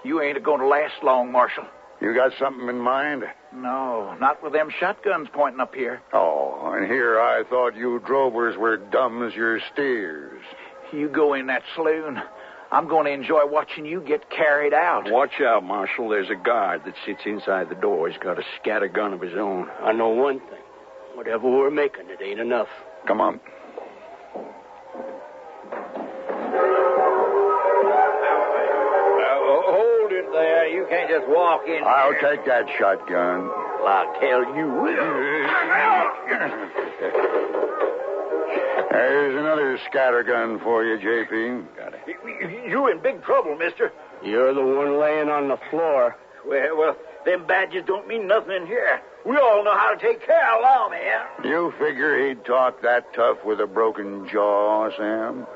Speaker 24: You ain't going to last long, Marshal.
Speaker 14: You got something in mind?
Speaker 24: No, not with them shotguns pointing up here.
Speaker 14: Oh, and here I thought you drovers were dumb as your steers.
Speaker 24: You go in that saloon.
Speaker 13: I'm going to enjoy watching you get carried out.
Speaker 15: Watch out, Marshal. There's a guard that sits inside the door. He's got a scatter gun of his own.
Speaker 12: I know one thing. Whatever we're making, it ain't enough.
Speaker 14: Come on.
Speaker 12: Hold it there. You can't just walk in.
Speaker 14: I'll take that shotgun.
Speaker 12: Well, I'll tell you.
Speaker 14: There's another scattergun for you, J.P.
Speaker 12: Got it. You're in big trouble, mister. You're the one laying on the floor.
Speaker 13: Well, them badges don't mean nothing in here. We all know how to take care of lawmen.
Speaker 14: You figure he'd talk that tough with a broken jaw, Sam?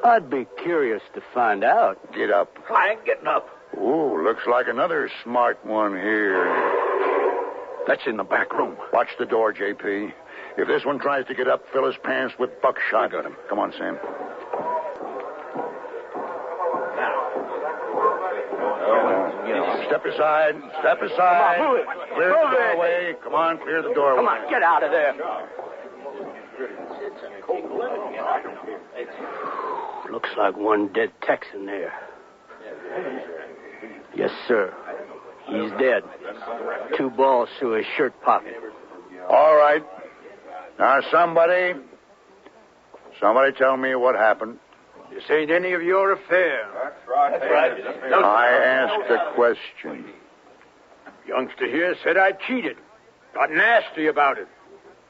Speaker 12: I'd be curious to find out.
Speaker 14: Get up.
Speaker 13: I ain't getting up.
Speaker 14: Ooh, looks like another smart one here.
Speaker 15: That's in the back room.
Speaker 14: Watch the door, J.P. If this one tries to get up, fill his pants with buckshot.
Speaker 15: I got him.
Speaker 14: Come on, Sam. Step aside. Step aside.
Speaker 12: Come on, move it.
Speaker 14: Clear the doorway. Come on, clear the doorway.
Speaker 12: Come on, get out of there. Looks like one dead Texan there. Yes, sir. He's dead. 2 balls through his shirt pocket.
Speaker 14: All right. Now, somebody tell me what happened.
Speaker 12: This ain't any of your affair.
Speaker 15: That's right.
Speaker 14: I asked a question.
Speaker 12: Youngster here said I cheated. Got nasty about it.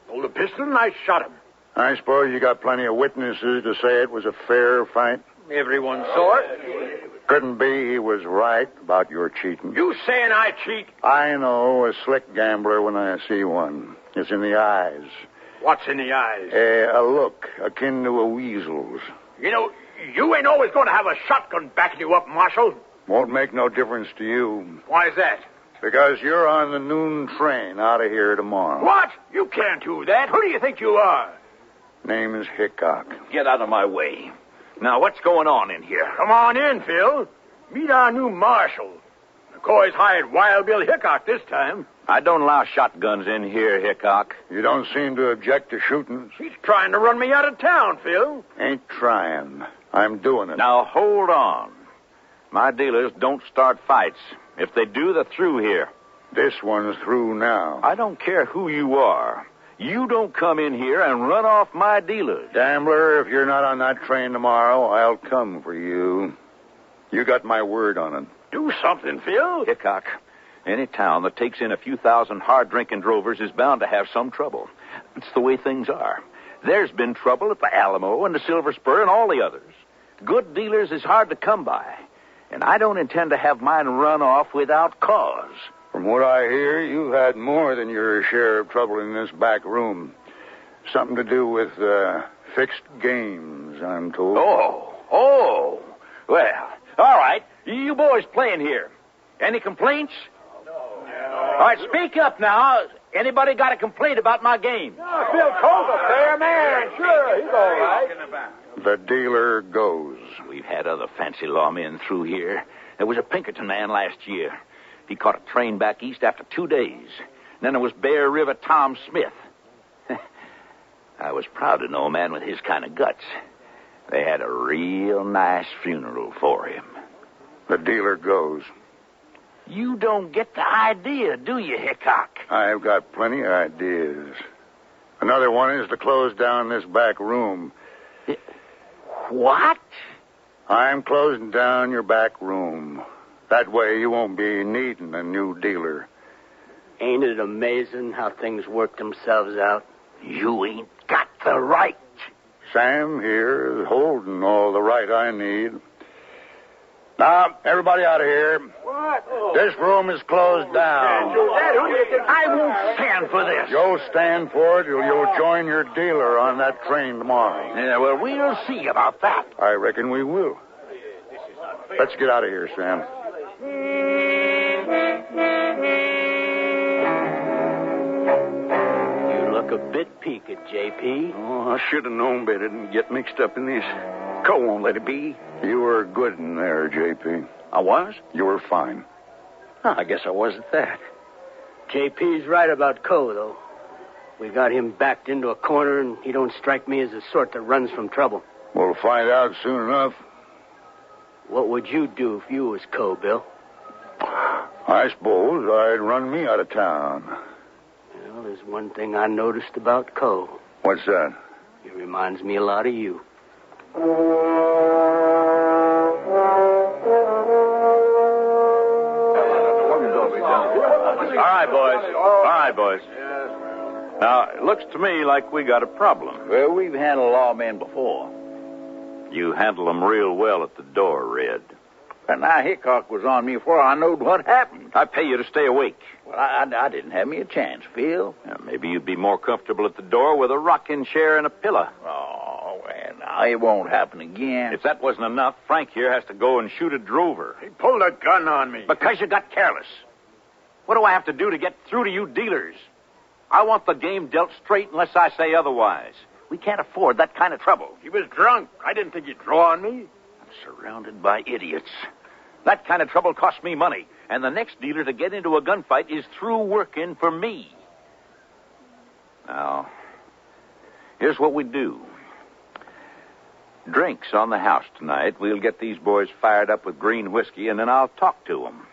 Speaker 12: Pulled a pistol and I shot him.
Speaker 14: I suppose you got plenty of witnesses to say it was a fair fight?
Speaker 12: Everyone saw it.
Speaker 14: Couldn't be he was right about your cheating.
Speaker 12: You saying I cheat?
Speaker 14: I know a slick gambler when I see one. It's in the eyes.
Speaker 12: What's in the eyes?
Speaker 14: A look akin to a weasel's.
Speaker 12: You know, you ain't always going to have a shotgun backing you up, Marshal.
Speaker 14: Won't make no difference to you.
Speaker 12: Why is that?
Speaker 14: Because you're on the noon train out of here tomorrow.
Speaker 12: What? You can't do that. Who do you think you are?
Speaker 14: Name is Hickok.
Speaker 13: Get out of my way. Now, what's going on in here?
Speaker 12: Come on in, Phil. Meet our new marshal. McCoy's hired Wild Bill Hickok this time.
Speaker 13: I don't allow shotguns in here, Hickok.
Speaker 14: You don't seem to object to shooting.
Speaker 12: He's trying to run me out of town, Phil.
Speaker 14: Ain't trying. I'm doing it.
Speaker 13: Now, hold on. My dealers don't start fights. If they do, they're through here.
Speaker 14: This one's through now.
Speaker 13: I don't care who you are. You don't come in here and run off my dealers.
Speaker 14: Gambler, if you're not on that train tomorrow, I'll come for you. You got my word on it.
Speaker 12: Do something, Phil.
Speaker 13: Hickok, any town that takes in a few thousand hard-drinking drovers is bound to have some trouble. It's the way things are. There's been trouble at the Alamo and the Silver Spur and all the others. Good dealers is hard to come by. And I don't intend to have mine run off without cause.
Speaker 14: From what I hear, you've had more than your share of trouble in this back room. Something to do with fixed games, I'm told.
Speaker 13: Oh. Well, all right. You boys playing here. Any complaints? No. All right, speak up now. Anybody got a complaint about my game?
Speaker 12: No, Phil Cole's a fair man. Sure, he's all right.
Speaker 14: The dealer goes.
Speaker 13: We've had other fancy lawmen through here. There was a Pinkerton man last year. He caught a train back east after 2 days. And then there was Bear River Tom Smith. I was proud to know a man with his kind of guts. They had a real nice funeral for him.
Speaker 14: The dealer goes.
Speaker 13: You don't get the idea, do you, Hickok?
Speaker 14: I've got plenty of ideas. Another one is to close down this back room.
Speaker 13: What?
Speaker 14: I'm closing down your back room. That way you won't be needing a new dealer.
Speaker 12: Ain't it amazing how things work themselves out?
Speaker 13: You ain't got the right.
Speaker 14: Sam here is holding all the right I need. Now, everybody out of here.
Speaker 12: What?
Speaker 14: This room is closed down.
Speaker 13: I won't stand for this.
Speaker 14: You'll stand for it, or you'll join your dealer on that train tomorrow.
Speaker 13: Yeah, well, we'll see about that.
Speaker 14: I reckon we will. Let's get out of here, Sam.
Speaker 12: You look a bit peaked, J.P.
Speaker 15: Oh, I should have known better than get mixed up in this. Cole won't let it be.
Speaker 14: You were good in there, J.P.
Speaker 15: I was?
Speaker 14: You were fine.
Speaker 15: I guess I wasn't that.
Speaker 12: J.P.'s right about Cole, though. We got him backed into a corner, and he don't strike me as the sort that runs from trouble.
Speaker 14: We'll find out soon enough.
Speaker 3: What would you do if you was Co, Bill?
Speaker 14: I suppose I'd run me out of town.
Speaker 3: Well, there's one thing I noticed about Co.
Speaker 14: What's that?
Speaker 3: He reminds me a lot of you.
Speaker 15: All right, boys. Now, it looks to me like we got a problem.
Speaker 13: Well, we've handled lawmen before.
Speaker 15: You handle them real well at the door, Red.
Speaker 13: And now Hickok was on me before I knowed what happened.
Speaker 15: I pay you to stay awake.
Speaker 13: Well, I didn't have me a chance, Phil.
Speaker 15: Now, maybe you'd be more comfortable at the door with a rocking chair and a pillow.
Speaker 13: Oh, well, now it won't happen again.
Speaker 15: If that wasn't enough, Frank here has to go and shoot a drover.
Speaker 8: He pulled a gun on me.
Speaker 15: Because you got careless. What do I have to do to get through to you dealers? I want the game dealt straight unless I say otherwise. We can't afford that kind of trouble.
Speaker 8: He was drunk. I didn't think he'd draw on me.
Speaker 15: I'm surrounded by idiots. That kind of trouble costs me money, and the next dealer to get into a gunfight is through working for me. Now, here's what we do. Drinks on the house tonight. We'll get these boys fired up with green whiskey, and then I'll talk to them.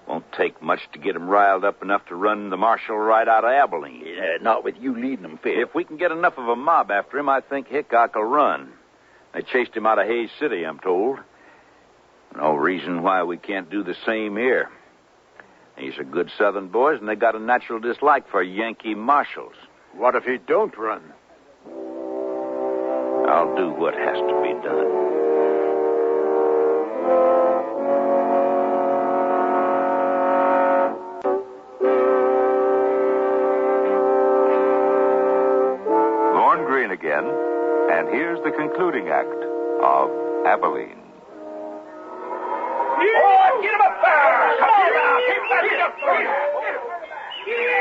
Speaker 15: Won't take much to get them riled up enough to run the marshal right out of Abilene.
Speaker 13: Not with you leading them, Phil.
Speaker 15: If we can get enough of a mob after him, I think Hickok will run. They chased him out of Hayes City, I'm told. No reason why we can't do the same here. These are good Southern boys, and they got a natural dislike for Yankee marshals.
Speaker 8: What if he don't run?
Speaker 15: I'll do what has to be done. Again, and here's the concluding act of Abilene.
Speaker 12: Oh, get him up there! Come on now! Keep that up there!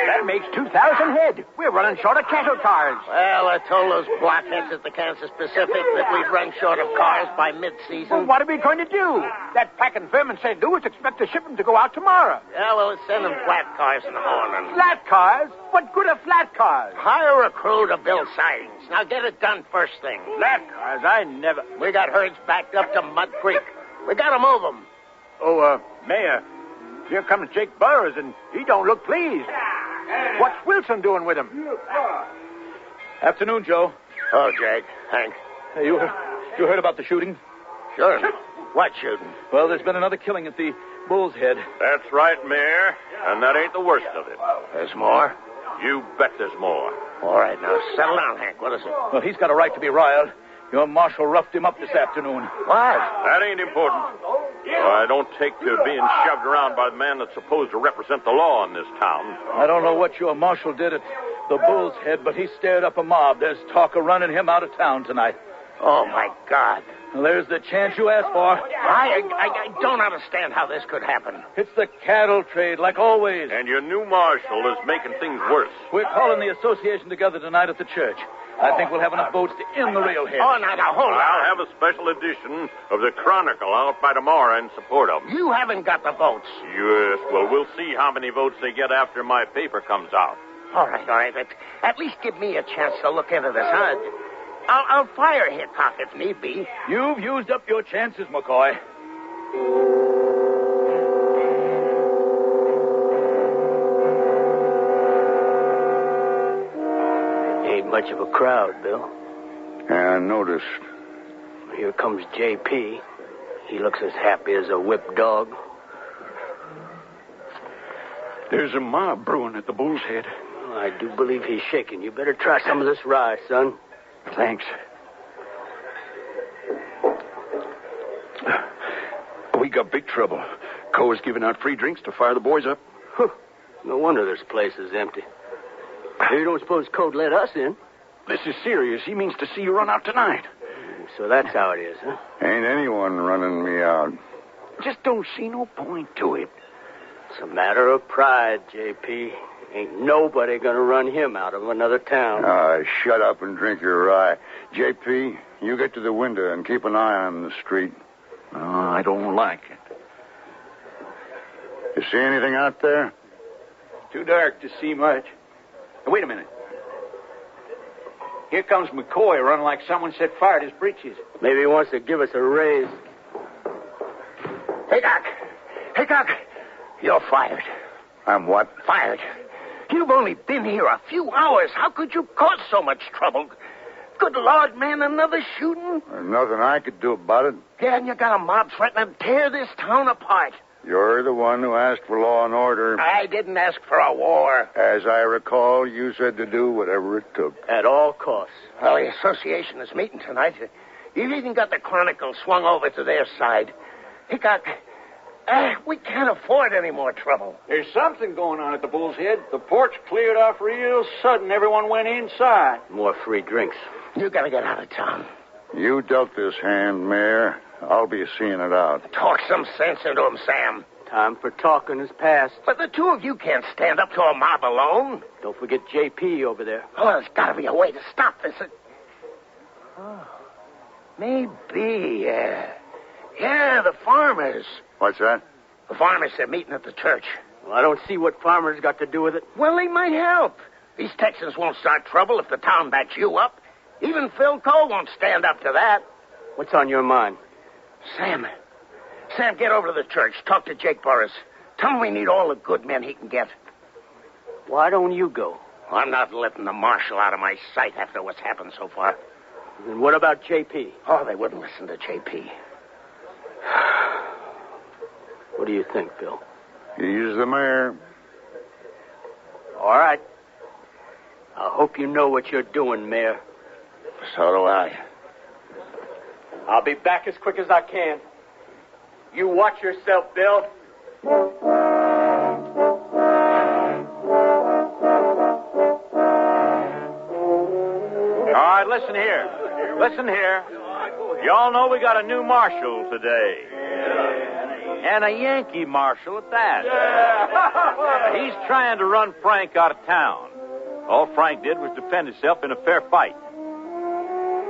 Speaker 8: That makes 2,000 head. We're running short of cattle cars.
Speaker 3: Well, I told those blockheads at the Kansas Pacific that we'd run short of cars by mid-season.
Speaker 8: Well, what are we going to do? That packing firm in St. Louis expects to ship them to go out tomorrow.
Speaker 3: Yeah, well, let's send them flat cars in the morning.
Speaker 8: Flat cars? What good are flat cars?
Speaker 3: Hire a crew to build sidings. Now get it done first thing.
Speaker 8: Flat cars? I never...
Speaker 3: We got herds backed up to Mud Creek. We got to move them.
Speaker 8: Oh, Mayor, here comes Jake Burroughs, and he don't look pleased. What's Wilson doing with him?
Speaker 11: Afternoon, Joe.
Speaker 3: Oh, Jake. Hank.
Speaker 11: Hey, you heard about the shooting?
Speaker 3: Sure. What shooting?
Speaker 11: Well, there's been another killing at the Bull's Head.
Speaker 15: That's right, Mayor. And that ain't the worst of it.
Speaker 3: There's more?
Speaker 15: You bet there's more.
Speaker 3: All right, now settle down, Hank. What is it?
Speaker 11: Well, he's got a right to be riled. Your marshal roughed him up this afternoon.
Speaker 3: What?
Speaker 15: That ain't important. I don't take to being shoved around by the man that's supposed to represent the law in this town.
Speaker 11: I don't know what your marshal did at the Bull's Head, but he stirred up a mob. There's talk of running him out of town tonight.
Speaker 3: Oh, my God.
Speaker 11: Well, there's the chance you asked for.
Speaker 3: I don't understand how this could happen.
Speaker 11: It's the cattle trade, like always.
Speaker 15: And your new marshal is making things worse.
Speaker 11: We're calling the association together tonight at the church. I think we'll have enough votes to end the railhead.
Speaker 3: Oh, now, hold on.
Speaker 15: I'll have a special edition of the Chronicle out by tomorrow in support of them.
Speaker 3: You haven't got the votes.
Speaker 15: Yes, well, we'll see how many votes they get after my paper comes out.
Speaker 3: All right. But at least give me a chance to look into this, huh? I'll fire Hickok if need be.
Speaker 11: You've used up your chances, McCoy.
Speaker 3: Ain't much of a crowd, Bill.
Speaker 14: Yeah, I noticed.
Speaker 3: Here comes J.P. He looks as happy as a whipped dog.
Speaker 8: There's a mob brewing at the Bull's Head.
Speaker 3: Oh, I do believe he's shaking. You better try some of this rye, son.
Speaker 8: Thanks. We got big trouble. Co is giving out free drinks to fire the boys up.
Speaker 3: No wonder this place is empty. You don't suppose Co'd let us in?
Speaker 8: This is serious. He means to see you run out tonight.
Speaker 3: So that's how it is, huh?
Speaker 14: Ain't anyone running me out.
Speaker 8: Just don't see no point to it.
Speaker 3: It's a matter of pride, J.P. Ain't nobody gonna run him out of another town.
Speaker 14: Shut up and drink your rye. J.P., you get to the window and keep an eye on the street.
Speaker 8: Oh, I don't like it.
Speaker 14: You see anything out there?
Speaker 8: Too dark to see much. Now, wait a minute. Here comes McCoy running like someone set fire to his breeches.
Speaker 3: Maybe he wants to give us a raise. Hickok, you're fired.
Speaker 14: I'm what?
Speaker 3: Fired. You've only been here a few hours. How could you cause so much trouble? Good Lord, man, another shooting?
Speaker 14: There's nothing I could do about it.
Speaker 3: Yeah, and you got a mob threatening to tear this town apart.
Speaker 14: You're the one who asked for law and order.
Speaker 3: I didn't ask for a war.
Speaker 14: As I recall, you said to do whatever it took.
Speaker 3: At all costs. Well, the association is meeting tonight. You've even got the Chronicle swung over to their side. Hickok, we can't afford any more trouble.
Speaker 12: There's something going on at the Bull's Head. The porch cleared off real sudden. Everyone went inside.
Speaker 3: More free drinks. You gotta get out of town.
Speaker 14: You dealt this hand, Mayor. I'll be seeing it out.
Speaker 3: Talk some sense into him, Sam.
Speaker 12: Time for talking is past.
Speaker 3: But the two of you can't stand up to a mob alone.
Speaker 12: Don't forget J.P. over there.
Speaker 3: Oh, there's got to be a way to stop this. Oh, maybe, Yeah, the farmers.
Speaker 14: What's that?
Speaker 3: The farmers are meeting at the church.
Speaker 12: Well, I don't see what farmers got to do with it.
Speaker 3: Well, they might help. These Texans won't start trouble if the town backs you up. Even Phil Cole won't stand up to that.
Speaker 12: What's on your mind?
Speaker 3: Sam, get over to the church. Talk to Jake Burris. Tell him we need all the good men he can get.
Speaker 12: Why don't you go?
Speaker 3: I'm not letting the marshal out of my sight after what's happened so far.
Speaker 12: And what about J.P.?
Speaker 3: Oh, they wouldn't listen to J.P.
Speaker 12: What do you think, Phil?
Speaker 14: He's the mayor.
Speaker 12: All right. I hope you know what you're doing, Mayor.
Speaker 3: So do I.
Speaker 12: I'll be back as quick as I can. You watch yourself, Bill.
Speaker 15: All right, listen here. Listen here. Y'all know we got a new marshal today. And a Yankee marshal at that. He's trying to run Frank out of town. All Frank did was defend himself in a fair fight.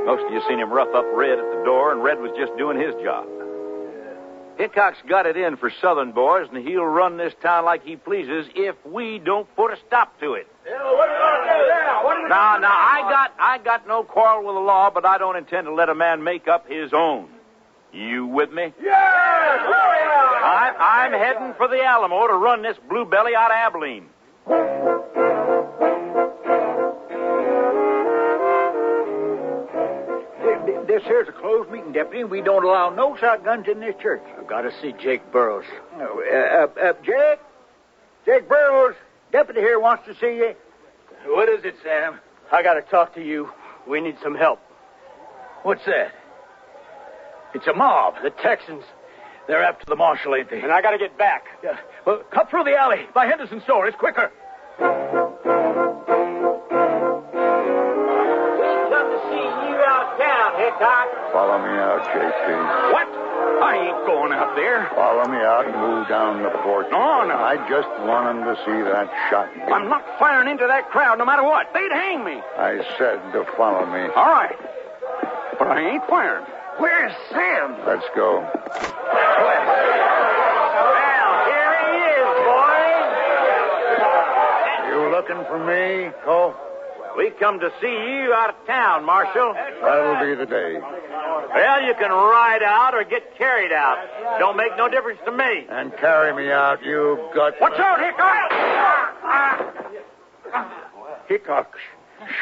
Speaker 15: Most of you seen him rough up Red at the door, and Red was just doing his job. Hickok's got it in for Southern boys, and he'll run this town like he pleases if we don't put a stop to it. Now, I got no quarrel with the law, but I don't intend to let a man make up his own. You with me?
Speaker 12: Yeah!
Speaker 15: I'm heading for the Alamo to run this blue belly out of Abilene.
Speaker 8: This here's a closed meeting, Deputy, and we don't allow no shotguns in this church.
Speaker 12: I've got to see Jake Burrows.
Speaker 8: Jake Burrows, Deputy here wants to see you.
Speaker 12: What is it, Sam? I got to talk to you. We need some help.
Speaker 8: What's that? It's a mob.
Speaker 12: The Texans.
Speaker 8: They're after the marshal, ain't they?
Speaker 12: And I got to get back.
Speaker 8: Yeah. Well, cut through the alley by Henderson's store. It's quicker.
Speaker 14: Follow me out, J.P.
Speaker 8: What? I ain't going out there.
Speaker 14: Follow me out and move down the porch.
Speaker 8: No.
Speaker 14: I just want him to see that shot.
Speaker 8: I'm not firing into that crowd no matter what. They'd hang me.
Speaker 14: I said to follow me.
Speaker 8: All right. But I ain't firing.
Speaker 3: Where's Sam?
Speaker 14: Let's go.
Speaker 12: Well, here he is, boys.
Speaker 14: You looking for me, Cole?
Speaker 15: We come to see you out of town, Marshal.
Speaker 14: That'll be the day.
Speaker 15: Well, you can ride out or get carried out. Don't make no difference to me.
Speaker 14: And carry me out, you gut.
Speaker 8: Watch out, Hickok! Hickok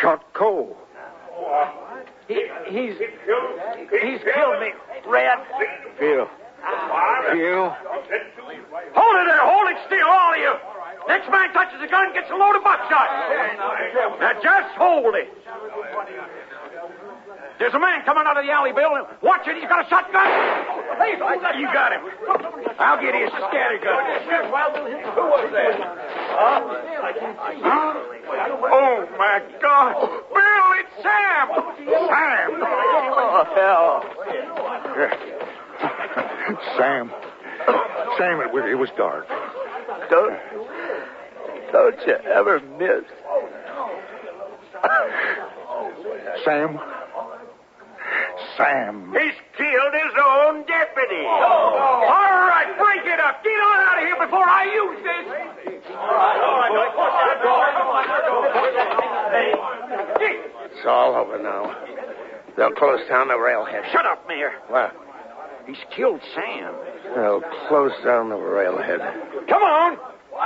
Speaker 8: shot Cole.
Speaker 12: He's killed me, Red.
Speaker 8: Phil.
Speaker 12: Hold it there. Hold it still, all of you. Next man touches a gun gets a load of buckshot. Now just hold it. There's a man coming out of the alley, Bill. Watch it. He's got a shotgun. Hey, you got him. I'll get his scattergun. Who was that? Oh, my God. Bill, it's Sam.
Speaker 14: Sam, it was dark.
Speaker 8: Don't you ever miss.
Speaker 14: Sam.
Speaker 12: He's killed his own deputy. All right, break it up. Get on out of here before I use this.
Speaker 3: It's all over now. They'll close down the railhead.
Speaker 12: Shut up, Mayor.
Speaker 3: What?
Speaker 8: He's killed Sam.
Speaker 3: Well, close down the railhead.
Speaker 8: Come on!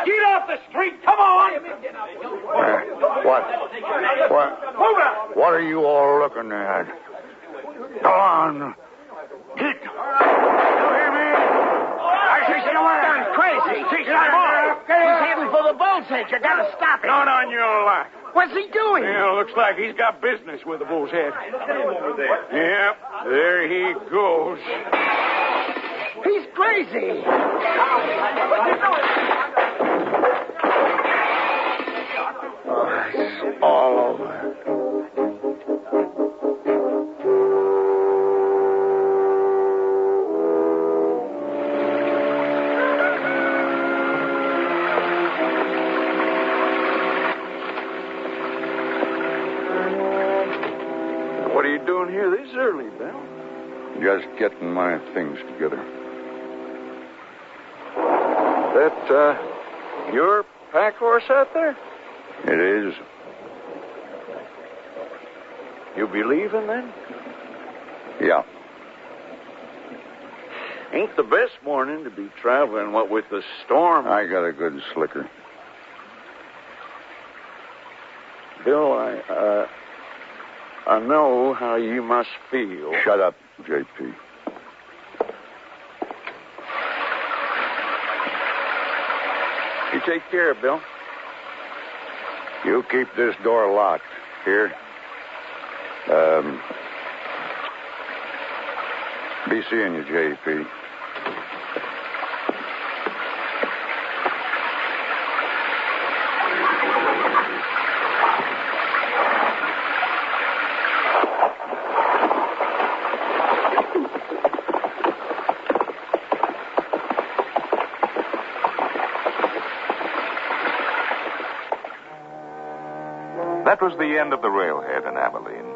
Speaker 8: Get off the street! Come on!
Speaker 14: What are you all looking at? Go on. Get.
Speaker 24: I think someone's gone crazy. He's heading for the bull's head. You gotta stop him.
Speaker 8: Not on your life.
Speaker 24: What's he doing?
Speaker 8: Yeah, looks like he's got business with the bull's head. Over there. Yep, there he goes.
Speaker 24: He's crazy.
Speaker 3: Oh, it's all over.
Speaker 8: What are you doing here this early, Bill?
Speaker 14: Just getting my things together.
Speaker 8: That, your pack horse out there?
Speaker 14: It is.
Speaker 8: You be leaving then?
Speaker 14: Yeah.
Speaker 8: Ain't the best morning to be traveling, what with the storm.
Speaker 14: I got a good slicker.
Speaker 8: Bill, I know how you must feel.
Speaker 14: Shut up, J.P.
Speaker 8: You take care, Bill.
Speaker 14: You keep this door locked. Here. Be seeing you, J.P.
Speaker 18: That was the end of the railhead in Abilene,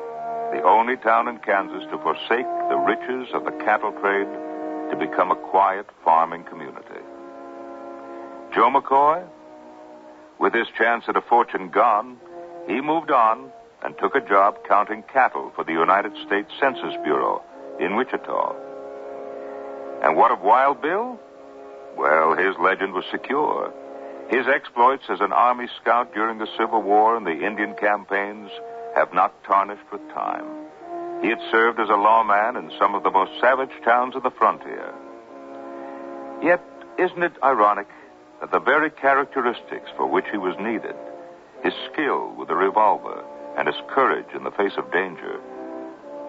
Speaker 18: the only town in Kansas to forsake the riches of the cattle trade to become a quiet farming community. Joe McCoy, with his chance at a fortune gone, he moved on and took a job counting cattle for the United States Census Bureau in Wichita. And what of Wild Bill? Well, his legend was secure. His exploits as an Army scout during the Civil War and the Indian campaigns have not tarnished with time. He had served as a lawman in some of the most savage towns of the frontier. Yet, isn't it ironic that the very characteristics for which he was needed, his skill with the revolver and his courage in the face of danger,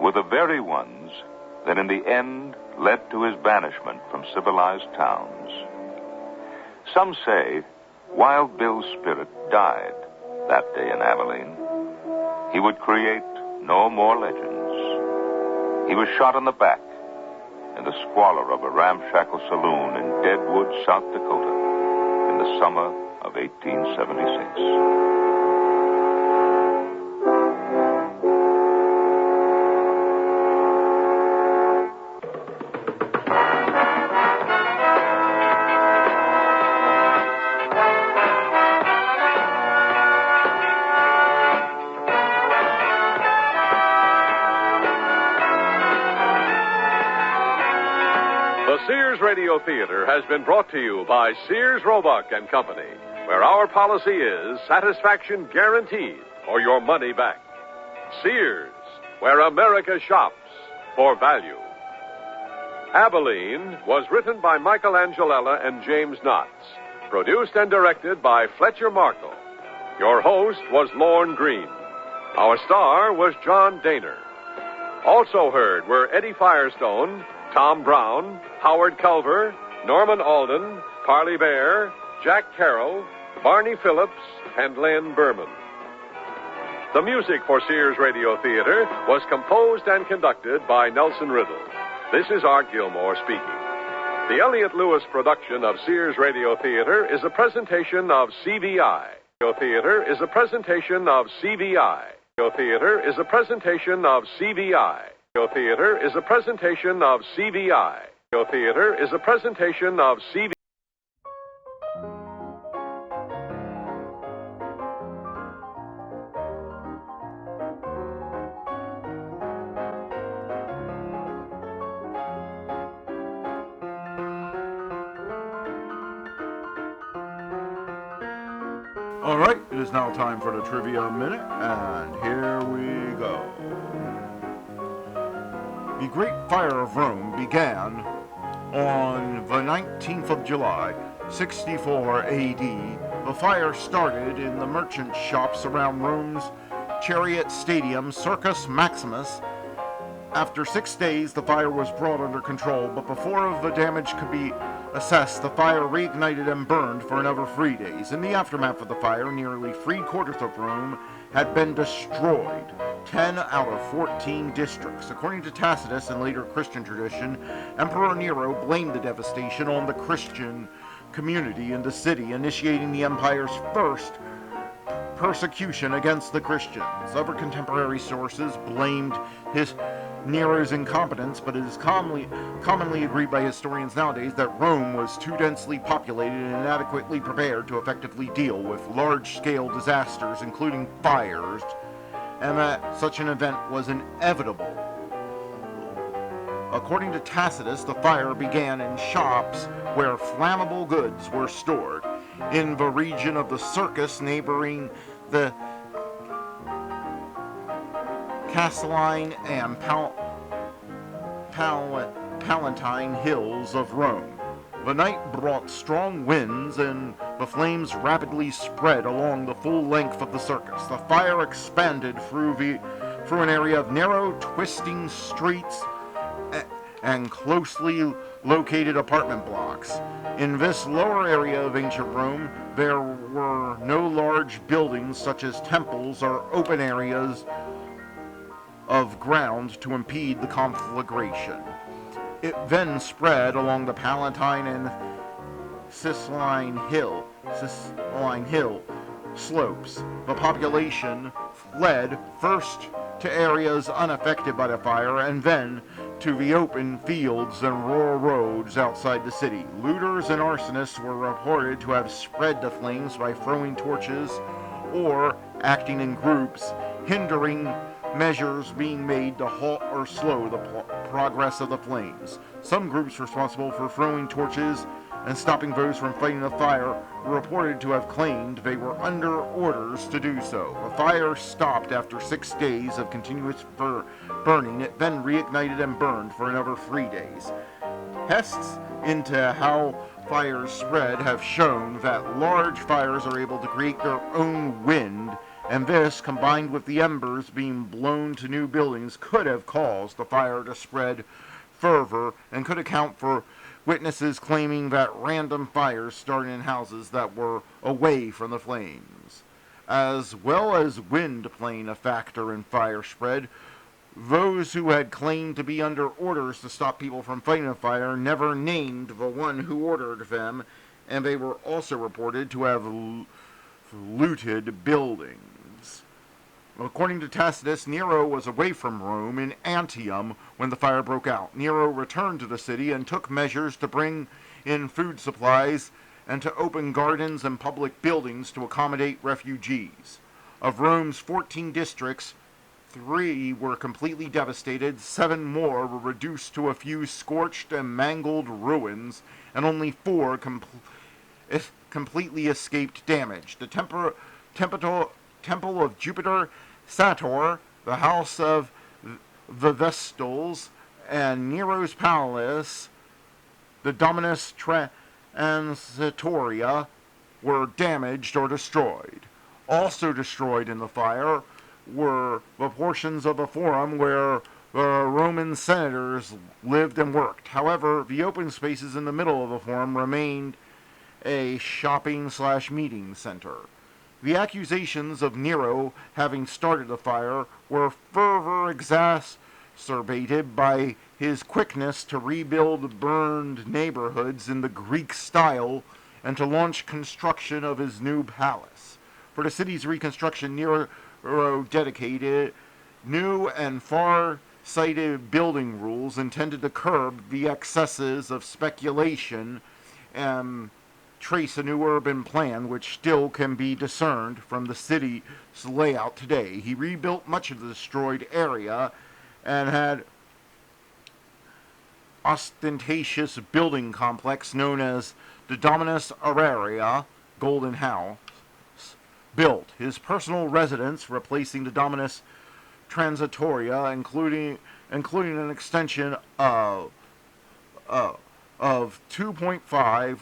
Speaker 18: were the very ones that in the end led to his banishment from civilized towns? Some say Wild Bill's spirit died that day in Abilene. He would create no more legends. He was shot in the back in the squalor of a ramshackle saloon in Deadwood, South Dakota, in the summer of 1876.
Speaker 4: The Sears Radio Theater has been brought to you by Sears, Roebuck and Company, where our policy is satisfaction guaranteed or your money back. Sears, where America shops for value. Abilene was written by Michael Angelella and James Notts, produced and directed by Fletcher Markle. Your host was Lorne Green. Our star was John Daner. Also heard were Eddie Firestone, Tom Brown, Howard Culver, Norman Alden, Parley Bear, Jack Carroll, Barney Phillips, and Len Berman. The music for Sears Radio Theater was composed and conducted by Nelson Riddle. This is Art Gilmore speaking. The Elliott Lewis production of Sears Radio Theater is a presentation of CVI. Radio Theater is a presentation of CVI. Radio Theater is a presentation of CVI. Radio Theater is a presentation of CVI. Radio Theater is a presentation of CVI.
Speaker 1: All right, it is now time for the Trivia Minute, and here we go. The Great Fire of Rome began on the 19th of July, 64 AD. The fire started in the merchant shops around Rome's Chariot Stadium, Circus Maximus. After 6 days, the fire was brought under control, but before the damage could be assessed, the fire reignited and burned for another 3 days. In the aftermath of the fire, nearly 3/4 of Rome had been destroyed, 10 out of 14 districts. According to Tacitus and later Christian tradition, Emperor Nero blamed the devastation on the Christian community in the city, initiating the empire's first persecution against the Christians. Other contemporary sources blamed Nero's incompetence, but it is commonly agreed by historians nowadays that Rome was too densely populated and inadequately prepared to effectively deal with large-scale disasters, including fires, and that such an event was inevitable. According to Tacitus, the fire began in shops where flammable goods were stored in the region of the Circus neighboring the Castelline and Palatine hills of Rome. The night brought strong winds, and the flames rapidly spread along the full length of the circus. The fire expanded through an area of narrow, twisting streets and closely located apartment blocks. In this lower area of ancient Rome, there were no large buildings such as temples or open areas of ground to impede the conflagration. It then spread along the Palatine and Castelline Hill slopes. The population fled first to areas unaffected by the fire and then to the open fields and rural roads outside the city. Looters and arsonists were reported to have spread the flames by throwing torches or acting in groups, hindering measures being made to halt or slow the progress of the flames. Some groups responsible for throwing torches and stopping those from fighting the fire were reported to have claimed they were under orders to do so. The fire stopped after 6 days of continuous burning. It then reignited and burned for another 3 days. Tests into how fires spread have shown that large fires are able to create their own wind, and this, combined with the embers being blown to new buildings, could have caused the fire to spread further and could account for witnesses claiming that random fires started in houses that were away from the flames. As well as wind playing a factor in fire spread, those who had claimed to be under orders to stop people from fighting a fire never named the one who ordered them, and they were also reported to have looted buildings. According to Tacitus, Nero was away from Rome in Antium when the fire broke out. Nero returned to the city and took measures to bring in food supplies and to open gardens and public buildings to accommodate refugees. Of Rome's 14 districts, 3 were completely devastated, 7 more were reduced to a few scorched and mangled ruins, and only 4 completely escaped damage. The Temple of Jupiter Sator, the House of the Vestals, and Nero's Palace, the Dominus Transitoria, were damaged or destroyed. Also destroyed in the fire were the portions of the Forum where the Roman senators lived and worked. However, the open spaces in the middle of the Forum remained a shopping/meeting center. The accusations of Nero having started the fire were further exacerbated by his quickness to rebuild burned neighborhoods in the Greek style and to launch construction of his new palace. For the city's reconstruction, Nero dedicated new and far-sighted building rules intended to curb the excesses of speculation and trace a new urban plan which still can be discerned from the city's layout today. He rebuilt much of the destroyed area and had ostentatious building complex known as the Dominus Auraria, Golden House, built. His personal residence, replacing the Dominus Transitoria, including an extension of 2.5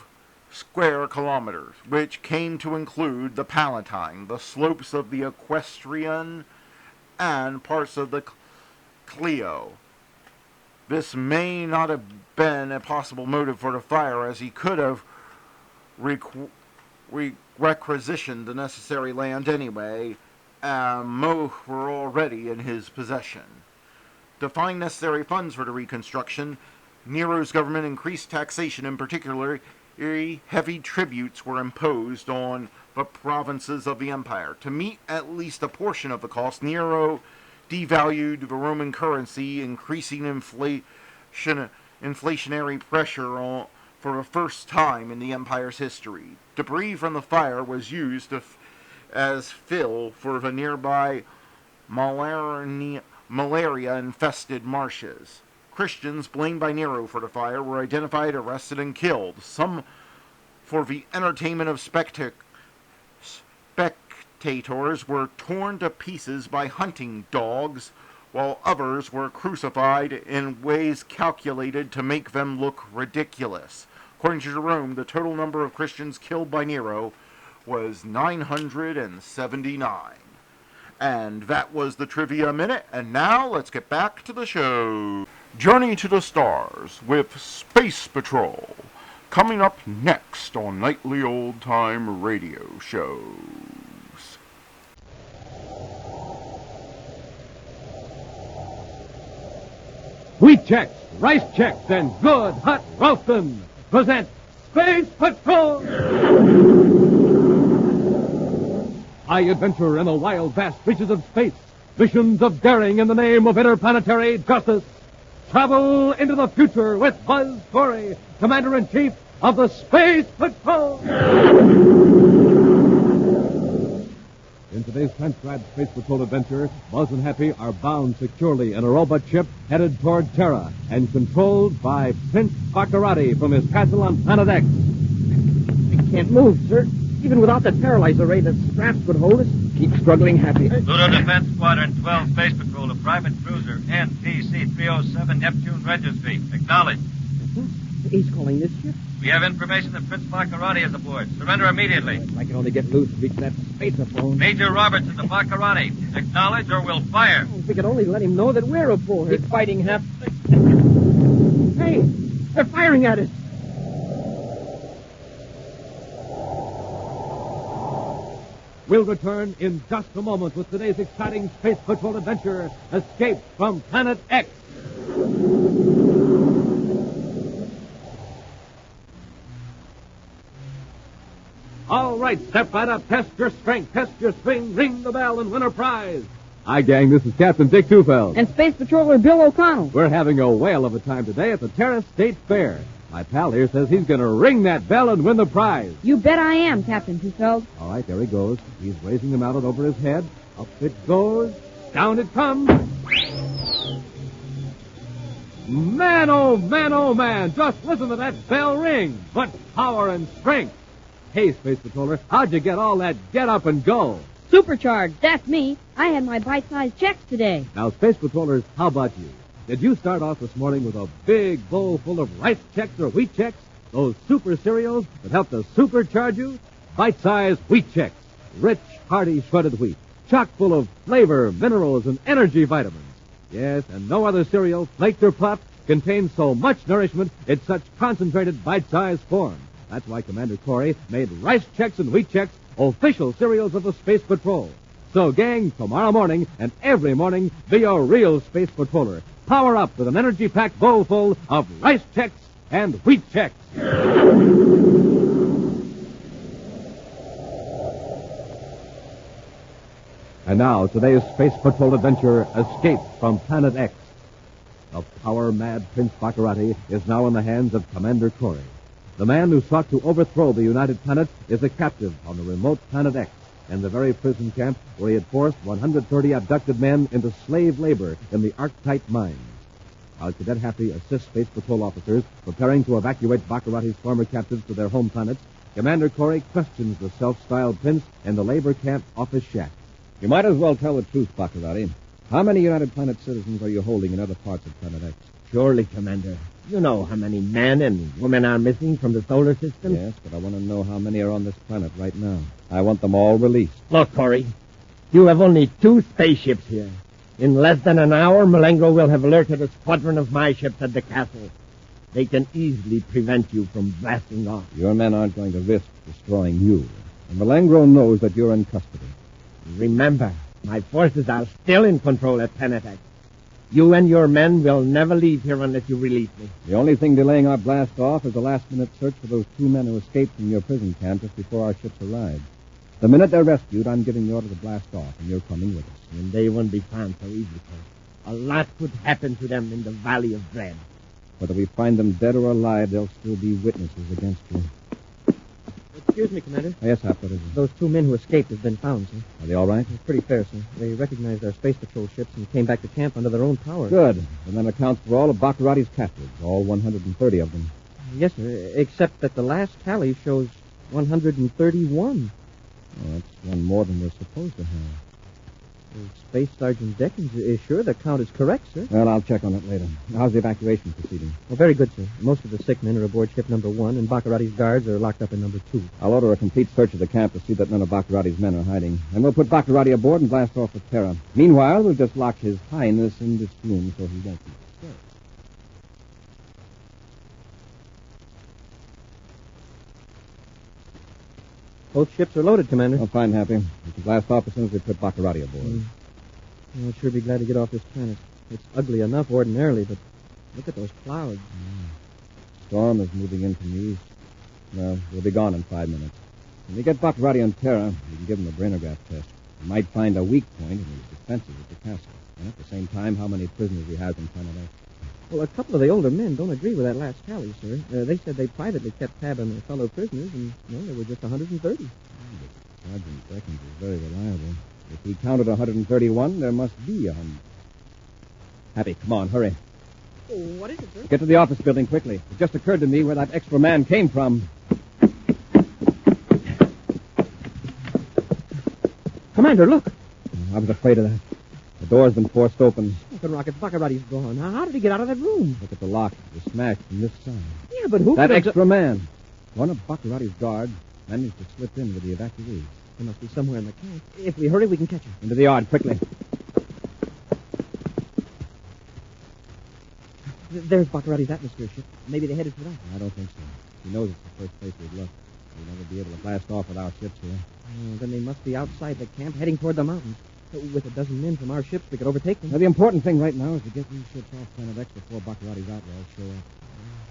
Speaker 1: square kilometers, which came to include the Palatine, the slopes of the Equestrian, and parts of the Clio. This may not have been a possible motive for the fire, as he could have requisitioned the necessary land anyway, and most were already in his possession. To find necessary funds for the reconstruction, Nero's government increased taxation. In particular, heavy tributes were imposed on the provinces of the empire. To meet at least a portion of the cost, Nero devalued the Roman currency, increasing inflationary pressure for the first time in the empire's history. Debris from the fire was used as fill for the nearby malaria-infested marshes. Christians blamed by Nero for the fire were identified, arrested, and killed, some for the entertainment of spectators were torn to pieces by hunting dogs, while others were crucified in ways calculated to make them look ridiculous. According to Jerome, the total number of Christians killed by Nero was 979. And that was the Trivia Minute, and now let's get back to the show. Journey to the Stars with Space Patrol, coming up next on Nightly Old Time Radio Shows.
Speaker 2: Wheat Chex, Rice Chex, and Good Hot Ralston present Space Patrol! High adventure in the wild, vast reaches of space. Missions of daring in the name of interplanetary justice. Travel into the future with Buzz Corey, Commander-in-Chief of the Space Patrol. In today's transcribed Space Patrol adventure, Buzz and Happy are bound securely in a robot ship headed toward Terra and controlled by Prince Baccarati from his castle on Planet X.
Speaker 12: I can't move, sir. Even without the paralyzer ray, the straps would hold us. Keep struggling, Happy.
Speaker 17: Pluto Defense Squadron 12 Space Patrol to Private Cruiser NPC-307 Neptune Registry. Acknowledge.
Speaker 12: He's calling this ship?
Speaker 17: We have information that Prince Baccarati is aboard. Surrender immediately.
Speaker 12: If I can only get loose and reach that spacer-phone.
Speaker 17: Major Robertson to Baccarati. Acknowledge or we'll fire.
Speaker 12: If we could only let him know that we're aboard. Keep fighting, Hap. Hey, they're firing at us.
Speaker 2: We'll return in just a moment with today's exciting Space Patrol adventure, Escape from Planet X. All right, step right up, test your strength, test your swing, ring the bell, and win a prize. Hi, gang, this is Captain Dick Tufeld.
Speaker 21: And Space Patroller Bill O'Connell.
Speaker 2: We're having a whale of a time today at the Terra State Fair. My pal here says he's going to ring that bell and win the prize.
Speaker 21: You bet I am, Captain Tufeld.
Speaker 2: All right, there he goes. He's raising the mallet over his head. Up it goes. Down it comes. Man, oh man, oh man. Just listen to that bell ring. What power and strength. Hey, Space Patroller, how'd you get all that get up and go?
Speaker 21: Supercharged, that's me. I had my bite-sized checks today.
Speaker 2: Now, Space Patrollers, how about you? Did you start off this morning with a big bowl full of rice checks or wheat checks? Those super cereals that help to supercharge you? Bite-sized wheat checks. Rich, hearty shredded wheat. Chock full of flavor, minerals, and energy vitamins. Yes, and no other cereal, flaked or puffed, contains so much nourishment in such concentrated bite-sized form. That's why Commander Corey made rice checks and wheat checks official cereals of the Space Patrol. So, gang, tomorrow morning and every morning, be a real Space Patroller. Power up with an energy-packed bowl full of rice checks and wheat checks. And now, today's Space Patrol adventure, Escape from Planet X. The power-mad Prince Baccarati is now in the hands of Commander Corey. The man who sought to overthrow the United Planet is a captive on the remote Planet X, in the very prison camp where he had forced 130 abducted men into slave labor in the Arctite mines. While Cadet Happy assists Space Patrol officers preparing to evacuate Baccarati's former captives to their home planet, Commander Corey questions the self-styled prince in the labor camp office shack. You might as well tell the truth, Baccarati. How many United Planet citizens are you holding in other parts of Planet X?
Speaker 16: Surely, Commander. You know how many men and women are missing from the solar system?
Speaker 2: Yes, but I want to know how many are on this planet right now. I want them all released.
Speaker 16: Look, Corey, you have only 2 spaceships here. In less than an hour, Malengo will have alerted a squadron of my ships at the castle. They can easily prevent you from blasting off.
Speaker 2: Your men aren't going to risk destroying you. And Malengo knows that you're in custody.
Speaker 16: Remember, my forces are still in control at Planet X. You and your men will never leave here unless you release me.
Speaker 2: The only thing delaying our blast off is a last-minute search for those 2 men who escaped from your prison camp just before our ships arrived. The minute they're rescued, I'm giving the order to blast off, and you're coming with us.
Speaker 16: And they won't be found so easily, Corey. A lot could happen to them in the Valley of Dread.
Speaker 2: Whether we find them dead or alive, they'll still be witnesses against you.
Speaker 19: Excuse me, Commander.
Speaker 2: Yes, Hap, what is it?
Speaker 19: Those 2 men who escaped have been found, sir.
Speaker 2: Are they all right?
Speaker 19: It's pretty fair, sir. They recognized our space patrol ships and came back to camp under their own power.
Speaker 2: Good. And that accounts for all of Baccarati's captives, all 130 of them.
Speaker 19: Yes, sir, except that the last tally shows 131.
Speaker 2: Oh, that's one more than we're supposed to have.
Speaker 19: Space Sergeant Deckins is sure the count is correct, sir.
Speaker 2: Well, I'll check on it later. How's the evacuation proceeding?
Speaker 19: Well, very good, sir. Most of the sick men are aboard ship number 1, and Baccarati's guards are locked up in number 2.
Speaker 2: I'll order a complete search of the camp to see that none of Baccarati's men are hiding. And we'll put Baccarati aboard and blast off with Terra. Meanwhile, we'll just lock His Highness in this room so he won't be disturbed.
Speaker 19: Both ships are loaded, Commander.
Speaker 2: Oh, fine, Happy. We can blast off as soon as we put Baccarati aboard.
Speaker 19: I'll sure be glad to get off this planet. It's ugly enough ordinarily, but look at those clouds.
Speaker 2: Storm is moving in from the east. Well, we'll be gone in 5 minutes. When we get Baccarati on Terra, we can give him a brainograph test. We might find a weak point in his defenses at the castle. And at the same time, how many prisoners he has in Planet X.
Speaker 19: Well, a couple of the older men don't agree with that last tally, sir. They said they privately kept tab on their fellow prisoners, and, there were just 130.
Speaker 2: Sergeant Deckins is very reliable. If he counted 131, there must be 100. Happy, come on, hurry.
Speaker 19: Oh, what is it, sir?
Speaker 2: Get to the office building quickly. It just occurred to me where that extra man came from.
Speaker 19: Commander, look.
Speaker 2: I was afraid of that. The door's been forced open.
Speaker 19: The rocket Baccarati's gone. How did he get out of that room?
Speaker 2: Look at the lock. It was smashed from this side.
Speaker 19: Yeah, but who...
Speaker 2: That extra man. One of Baccarati's guards managed to slip in with the evacuees.
Speaker 19: He must be somewhere in the camp. If we hurry, we can catch him.
Speaker 2: Into the yard, quickly.
Speaker 19: There's Baccarati's atmosphere ship. Maybe they headed for that.
Speaker 2: I don't think so. He knows it's the first place we'd look. We'll never be able to blast off with our ships here.
Speaker 19: Then they must be outside the camp, heading toward the mountains. With a dozen men from our ships, we could overtake them.
Speaker 2: Now, the important thing right now is to get these ships off Planet X before Baccarati's outlaws show up.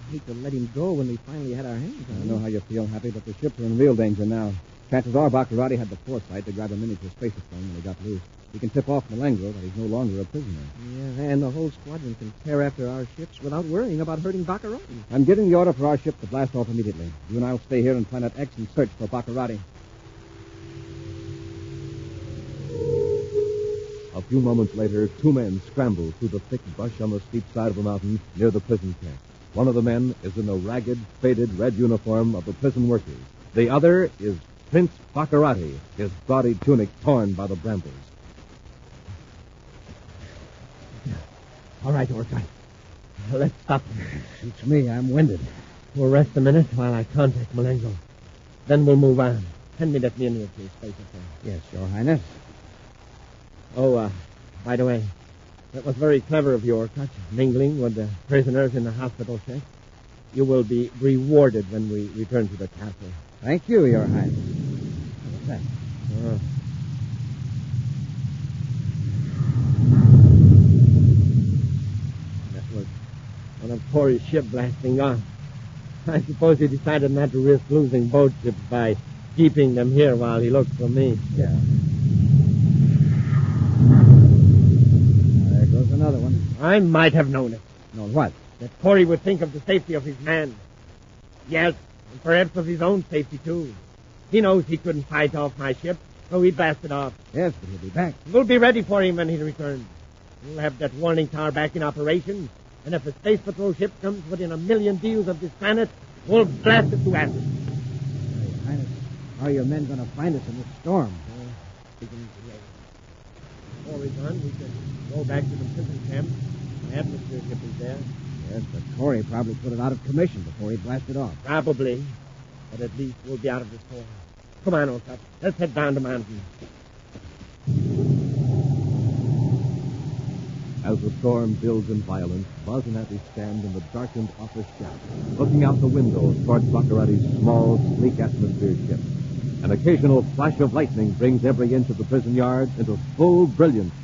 Speaker 19: I hate to let him go when we finally had our hands on him.
Speaker 2: I know how you feel, Happy, but the ships are in real danger now. Chances are Baccarati had the foresight to grab a miniature spaceophone when he got loose. He can tip off Malengo that he's no longer a prisoner.
Speaker 19: Yeah, and the whole squadron can tear after our ships without worrying about hurting Baccarati.
Speaker 2: I'm giving the order for our ship to blast off immediately. You and I'll stay here in Planet X and search for Baccarati. A few moments later, 2 men scramble through the thick brush on the steep side of the mountain near the prison camp. One of the men is in the ragged, faded red uniform of the prison workers. The other is Prince Baccarati, his gaudy tunic torn by the brambles.
Speaker 16: All right, Orca. Let's stop.
Speaker 19: Suits me. I'm winded.
Speaker 16: We'll rest a minute while I contact Malengo. Then we'll move on. Send me that miniature spaceophone.
Speaker 19: Yes, Your Highness.
Speaker 16: Oh, by the way, that was very clever of you, Orca, mingling with the prisoners in the hospital shack. You will be rewarded when we return to the castle.
Speaker 19: Thank you, Your Highness. What's that?
Speaker 16: That was one of Corey's ship blasting off. I suppose he decided not to risk losing both ships by keeping them here while he looked for me.
Speaker 19: Yeah. There goes another one.
Speaker 16: I might have known it.
Speaker 19: Known what?
Speaker 16: That Corey would think of the safety of his man. Yes, and perhaps of his own safety, too. He knows he couldn't fight off my ship, so he blasted off.
Speaker 19: Yes, but he'll be back.
Speaker 16: We'll be ready for him when he returns. We'll have that warning tower back in operation, and if a space patrol ship comes within 1 million deals of this planet, we'll blast it to atoms. How are your men going to find us in this storm? Before we run, we can go back to the prison camp. My atmosphere ship is there. Yes, but Corey probably put it out of commission before he blasted off. Probably. But at least we'll be out of this storm. Come on, old top. Let's head down the mountain.
Speaker 2: As the storm builds in violence, Buzz and Happy stand in the darkened office shack, looking out the window towards Baccarati's small, sleek atmosphere ship. An occasional flash of lightning brings every inch of the prison yard into full brilliance.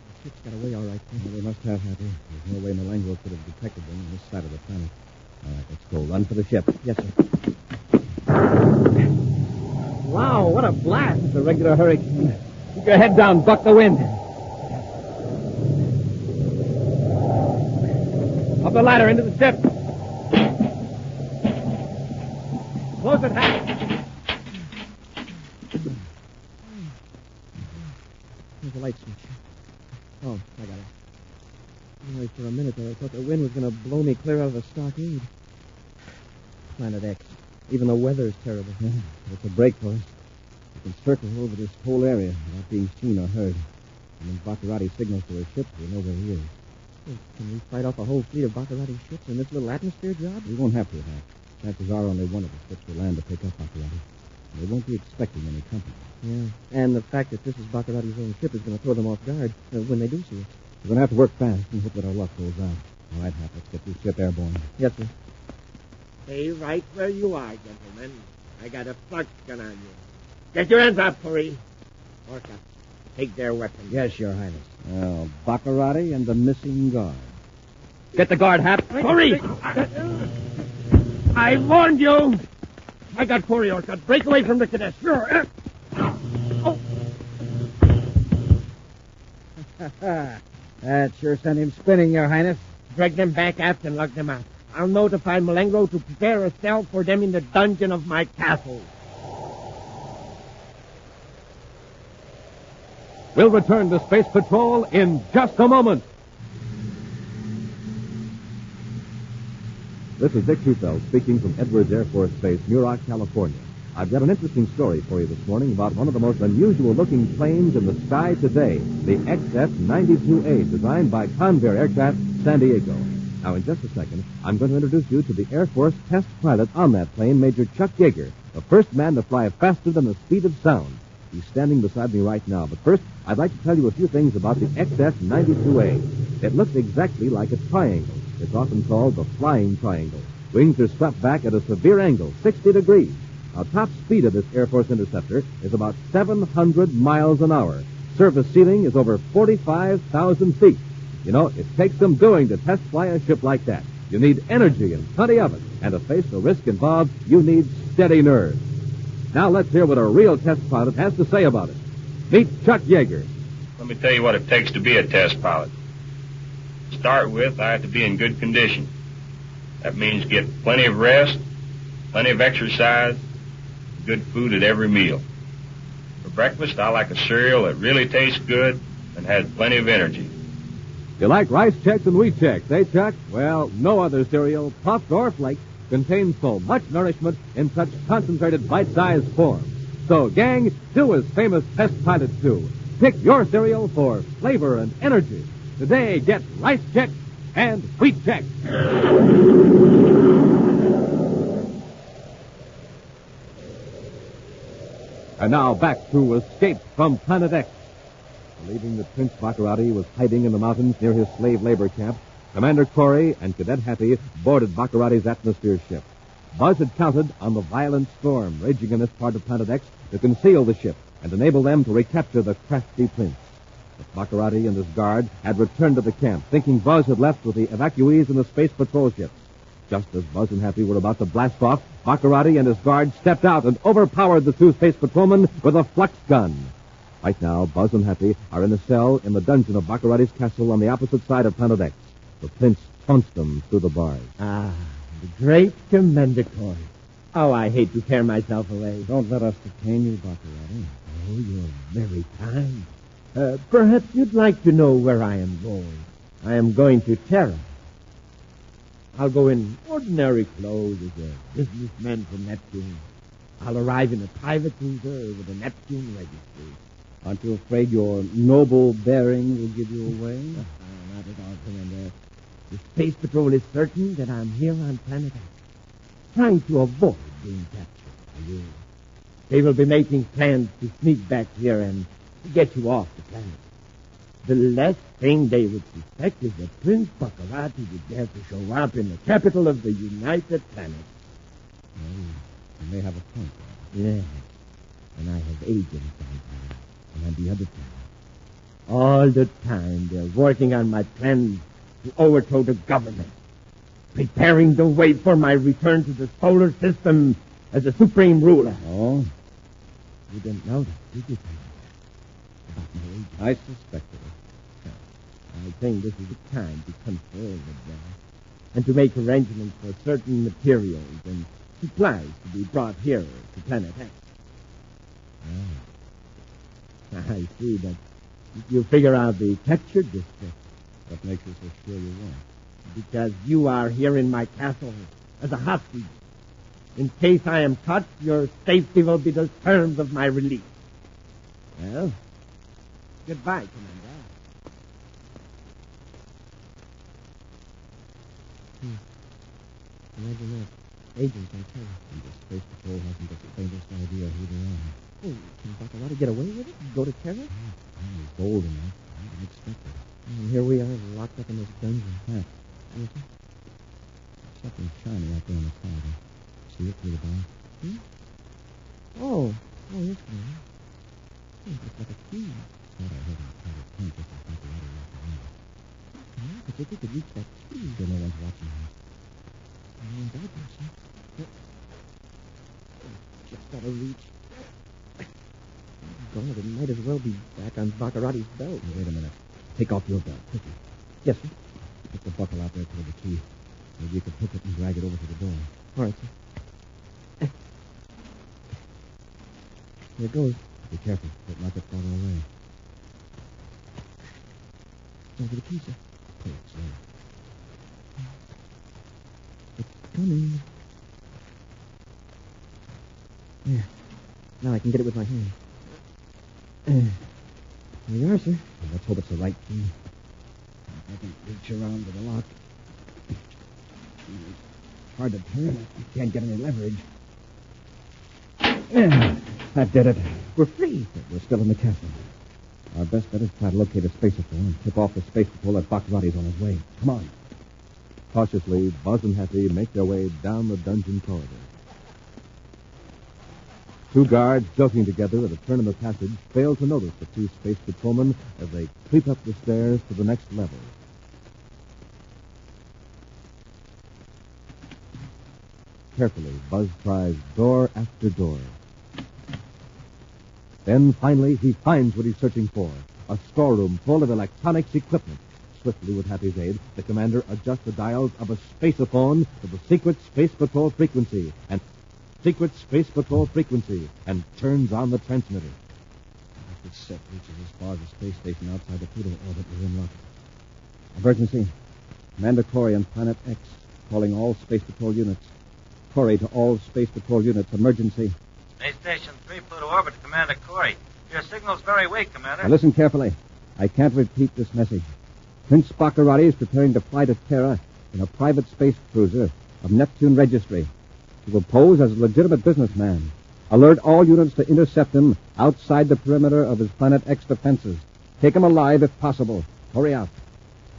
Speaker 16: The ship's got away all right. Well, they must have, Happy. There's no way Malengo could have detected them on this side of the planet. All right, let's go. Run for the ship. Yes, sir. Wow, what a blast. It's a regular hurricane. Keep your head down. Buck the wind. Up the ladder into the ship. Close it, Happy. There's the light switch. Oh, I got it. Only for a minute there, I thought the wind was going to blow me clear out of the stockade. Planet X. Even the weather's terrible. Yeah, it's a break for us. We can circle over this whole area without being seen or heard. And when Baccarati signals to her ship, we'll know where he is. Well, can we fight off a whole fleet of Baccarati ships in this little atmosphere job? We won't have to, Hank. Chances are only one of the ships will land to pick up Baccarati. They won't be expecting any company. Yeah, and the fact that this is Baccarati's own ship is going to throw them off guard when they do see us. We're going to have to work fast and hope that our luck goes out. All right, Hap, let's get this ship airborne. Yes, sir.
Speaker 5: Stay right where you are, gentlemen. I got a flux gun on you. Get your hands up, Corey. Orca, take their weapons.
Speaker 16: Yes, Your Highness. Well, Baccarati and the missing guard.
Speaker 5: Get the guard, Hap. Corey! I warned you. I got Corey, Orca. Break away from the cadets. Sure. Oh.
Speaker 16: That sure sent him spinning, Your Highness.
Speaker 5: Drag them back aft and lock them out. I'll notify Malengo to prepare a cell for them in the dungeon of my castle.
Speaker 2: We'll return to Space Patrol in just a moment. This is Dick Hufeld speaking from Edwards Air Force Base, Muroc, California. I've got an interesting story for you this morning about one of the most unusual-looking planes in the sky today, the XF-92A, designed by Convair Aircraft, San Diego. Now, in just a second, I'm going to introduce you to the Air Force test pilot on that plane, Major Chuck Yeager, the first man to fly faster than the speed of sound. He's standing beside me right now. But first, I'd like to tell you a few things about the XF-92A. It looks exactly like a triangle. It's often called the flying triangle. Wings are swept back at a severe angle, 60 degrees. Now, top speed of this Air Force interceptor is about 700 miles an hour. Service ceiling is over 45,000 feet. You know, it takes some doing to test fly a ship like that. You need energy and plenty of it. And to face the risk involved, you need steady nerves. Now let's hear what a real test pilot has to say about it. Meet Chuck Yeager.
Speaker 10: Let me tell you what it takes to be a test pilot. To start with, I have to be in good condition. That means get plenty of rest, plenty of exercise, good food at every meal. For breakfast, I like a cereal that really tastes good and has plenty of energy.
Speaker 2: You like Rice Chex and Wheat Chex, eh, Chuck? Well, no other cereal, puffed or flaked, contains so much nourishment in such concentrated bite-sized form. So, gang, do as famous test pilots do. Pick your cereal for flavor and energy. Today, get Rice Chex and Wheat Chex. And now back to Escape from Planet X. Believing that Prince Baccarati was hiding in the mountains near his slave labor camp, Commander Corey and Cadet Happy boarded Baccarati's atmosphere ship. Buzz had counted on the violent storm raging in this part of Planet X to conceal the ship and enable them to recapture the crafty prince. But Baccarati and his guard had returned to the camp, thinking Buzz had left with the evacuees and the space patrol ships. Just as Buzz and Happy were about to blast off, Baccarati and his guard stepped out and overpowered the two space patrolmen with a flux gun. Right now, Buzz and Happy are in a cell in the dungeon of Baccarati's castle on the opposite side of Planet X. The prince taunts them through the bars.
Speaker 5: Ah, the great Commander Corey. Oh, I hate to tear myself away.
Speaker 16: Don't let us detain you, Baccarati.
Speaker 5: Oh, you're very kind. Perhaps you'd like to know where I am going. I am going to Terra. I'll go in ordinary clothes as a businessman from Neptune. I'll arrive in a private cruiser with a Neptune registry.
Speaker 2: Aren't you afraid your noble bearing will give you away?
Speaker 5: Not at all, Commander. The Space Patrol is certain that I'm here on planet X, trying to avoid being captured by you. They will be making plans to sneak back here and get you off the planet. The last thing they would suspect is that Prince Baccarati would dare to show up in the capital of the United Planets.
Speaker 2: Well, you may have a point.
Speaker 5: Yes, and I have agents on time and on the other side. All the time they're working on my plans to overthrow the government, preparing the way for my return to the solar system as a supreme ruler.
Speaker 2: Oh?
Speaker 5: You didn't know that, did you, Commander? About my agent?
Speaker 2: I suspected it.
Speaker 5: I think this is the time to confer with them and to make arrangements for certain materials and supplies to be brought here to Planet X. Oh. I see that you figure out the capture district.
Speaker 2: What makes you so sure you won't?
Speaker 5: Because you are here in my castle as a hostage. In case I am caught, your safety will be the terms of my release. Well, goodbye, Commander.
Speaker 2: Imagine that. Agents on Terra. And the Space Patrol hasn't the faintest idea who they are.
Speaker 19: Oh, can Baccarati get away with it? Go to Terra?
Speaker 2: He's bold enough. I didn't expect it.
Speaker 19: And here we are, locked up in this dungeon.
Speaker 2: Yes.
Speaker 19: Yes, sir?
Speaker 2: Something shiny out there on the corridor. See it through the bar?
Speaker 19: Hmm? Oh, yes, man. It looks like a key.
Speaker 2: Thought I heard him try to punch if I think the other way around.
Speaker 19: Yeah, but if we could reach that key.
Speaker 2: Still no one's watching him.
Speaker 19: Just out of reach. God, it might as well be back on Baccarati's belt.
Speaker 2: Hey, wait a minute. Take off your belt, quickly.
Speaker 19: Yes, sir.
Speaker 2: Put the buckle out there toward the key. Maybe you could hook it and drag it over to the door.
Speaker 19: All right, sir. Here it goes.
Speaker 2: Be careful. Don't knock it farther away.
Speaker 19: Over the key, sir.
Speaker 2: Pull it slow.
Speaker 19: Coming. There. Now I can get it with my hand. There you are, sir.
Speaker 2: Well, let's hope it's the right key. If I can reach around to the lock. It's hard to turn it. You can't get any leverage. Yeah, that did it.
Speaker 19: We're free.
Speaker 2: But we're still in the castle. Our best bet is to try to locate a space patrol and tip off the Space Patrol that Baccarati's on his way. Come on. Cautiously, Buzz and Happy make their way down the dungeon corridor. Two guards, joking together at a turn in the passage, fail to notice the two space patrolmen as they creep up the stairs to the next level. Carefully, Buzz tries door after door. Then, finally, he finds what he's searching for, a storeroom full of electronics equipment. Swiftly, with Happy's aid, the commander adjusts the dials of a spaceophone to the secret Space Patrol frequency and turns on the transmitter. If it's set reaches as far as the space station outside the Pluto orbit, we're in luck. Emergency. Commander Corey on Planet X, calling all Space Patrol units. Corey to all Space Patrol units. Emergency.
Speaker 17: Space Station 3, Pluto orbit, Commander Corey. Your signal's very weak, Commander.
Speaker 2: Now listen carefully. I can't repeat this message. Prince Baccarati is preparing to fly to Terra in a private space cruiser of Neptune Registry. He will pose as a legitimate businessman. Alert all units to intercept him outside the perimeter of his Planet X defenses. Take him alive if possible. Hurry up.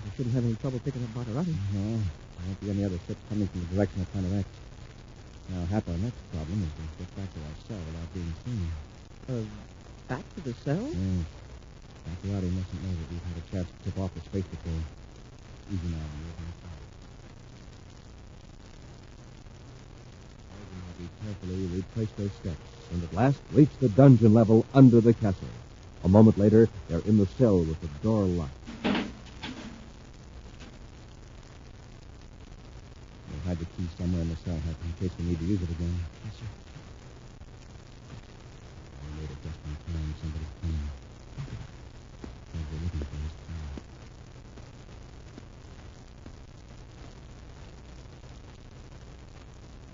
Speaker 19: We shouldn't have any trouble picking up Baccarati.
Speaker 2: No, there won't be any other ships coming from the direction of Planet X. Now, half our next problem is to get back to our cell without being seen.
Speaker 19: Back to the cell?
Speaker 2: Yes. Baccarati mustn't know that we've had a chance to tip off the Space Patrol. Easy now, you're on the side. Be carefully retrace their steps, and at last reach the dungeon level under the castle. A moment later, they're in the cell with the door locked. We'll hide the key somewhere in the cell, Happy, in case we need to use it again.
Speaker 19: Yes, sir.
Speaker 2: I made it just in time. Somebody's coming. We're looking for his car.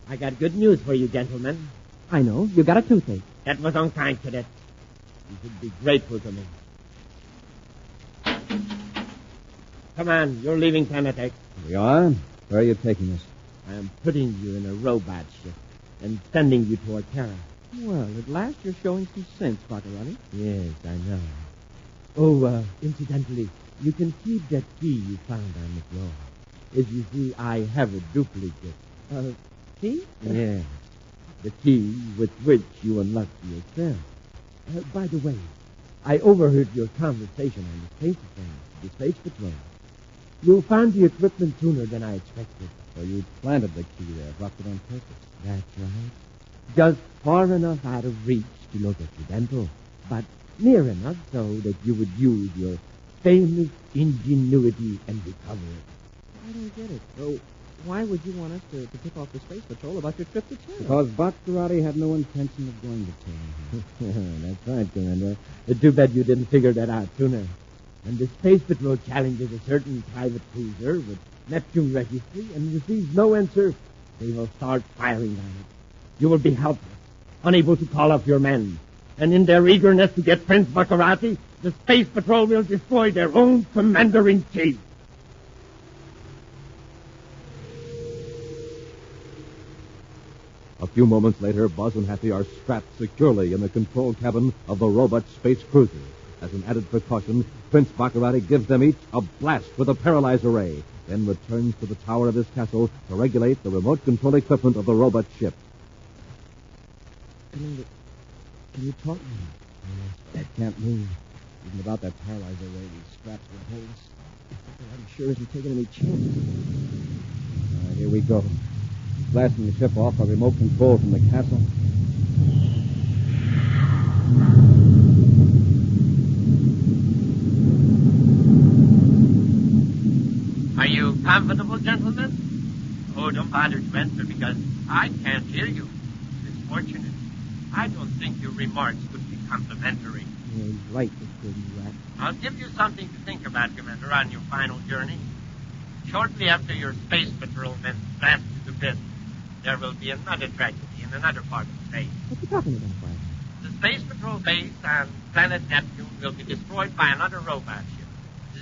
Speaker 5: I got good news for you, gentlemen. I know. You got a toothache.
Speaker 12: That was unkind, Cadet. You should be grateful to me. Come on, you're leaving Planet X.
Speaker 2: We are? Where are you taking us?
Speaker 12: I am putting you in a robot ship and sending you toward Terra.
Speaker 16: Well, at last you're showing some sense, Baccarati.
Speaker 12: Yes, I know. Oh, incidentally, you can keep that key you found on the floor. As you see, I have a duplicate.
Speaker 16: Key?
Speaker 12: Yes. The key with which you unlocked your cell. By the way, I overheard your conversation on the space train, the space patrol. You found the equipment sooner than I expected.
Speaker 2: So you planted the key there, dropped it on purpose.
Speaker 12: That's right. Just far enough out of reach to look accidental, but near enough so that you would use your famous ingenuity and recover it.
Speaker 16: I don't get it. So why would you want us to tip off the Space Patrol about your trip to Terra?
Speaker 2: Because Baccarati had no intention of going to Terra.
Speaker 12: That's right, Commander. Too bad you didn't figure that out sooner. And the Space Patrol challenges a certain private cruiser with Neptune registry and receives no answer. They will start firing on it. You will be helpless, unable to call up your men. And in their eagerness to get Prince Baccarati, the Space Patrol will destroy their own Commander-in-Chief.
Speaker 2: A few moments later, Buzz and Happy are strapped securely in the control cabin of the robot space cruiser. As an added precaution, Prince Baccarati gives them each a blast with a paralyzer ray, then returns to the tower of his castle to regulate the remote control equipment of the robot ship.
Speaker 16: Commander, can you talk?
Speaker 2: That can't move. Even without that paralyzer ray, these straps would hold us.
Speaker 16: I'm sure isn't taking any chances.
Speaker 2: Here we go. Blasting the ship off by remote control from the castle.
Speaker 12: Are you comfortable, gentlemen? Oh, don't bother to answer because I can't hear you. It's fortunate. I don't think your remarks could be complimentary.
Speaker 16: Yeah, he's right, Mr. Rat.
Speaker 12: I'll give you something to think about, Commander, on your final journey. Shortly after your space patrol men blast to bits, there will be another tragedy in another part of space.
Speaker 16: What are you talking about, Brian?
Speaker 12: The space patrol base on planet Neptune will be destroyed by another robot ship,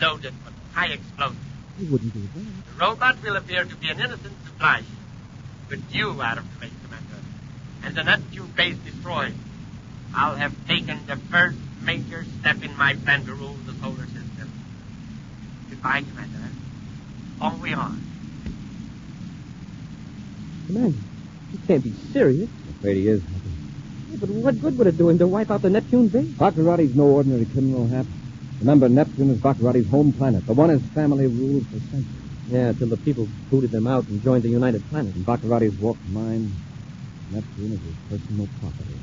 Speaker 12: loaded with high explosives.
Speaker 16: You wouldn't do that.
Speaker 12: The robot will appear to be an innocent supply ship, with you out of the base, Commander, and the Neptune base destroyed. I'll have taken the first major step in my plan to rule the solar system. Goodbye, Commander. On we are.
Speaker 16: Commander, you can't be serious.
Speaker 2: I'm afraid he is.
Speaker 16: Yeah, but what good would it do him to wipe out the Neptune base?
Speaker 2: Baccarati's no ordinary criminal, Hap. Remember, Neptune is Baccarati's home planet, the one his family ruled for centuries.
Speaker 16: Yeah, till the people booted them out and joined the United Planet.
Speaker 2: And Baccarati's warped mind, Neptune is his personal property.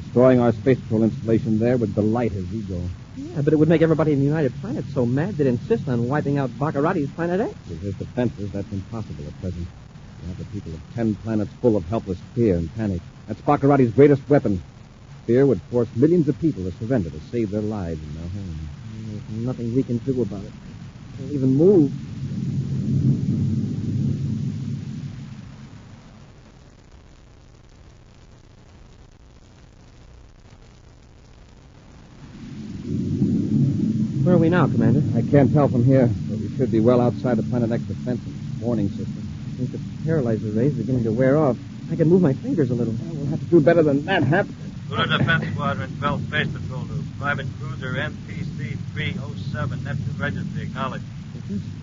Speaker 2: Destroying our space patrol installation there would delight his ego.
Speaker 16: Yeah, but it would make everybody in the United Planet so mad they'd insist on wiping out Baccarati's Planet X.
Speaker 2: With his defenses, that's impossible at present. You have the people of 10 planets full of helpless fear and panic. That's Baccarati's greatest weapon. Fear would force millions of people to surrender to save their lives and their homes.
Speaker 16: There's nothing we can do about it. Can't even move. Where are we now, Commander?
Speaker 2: I can't tell from here, but we should be well outside the Planet X defense warning system.
Speaker 16: I think the paralyzer ray is beginning to wear off. I can move my fingers a little.
Speaker 2: Well, we'll have to do better than that, Hap.
Speaker 17: Lunar Defense Squadron, 12 Space Patrol to Private Cruiser NPC 307, Neptune Registry, acknowledged.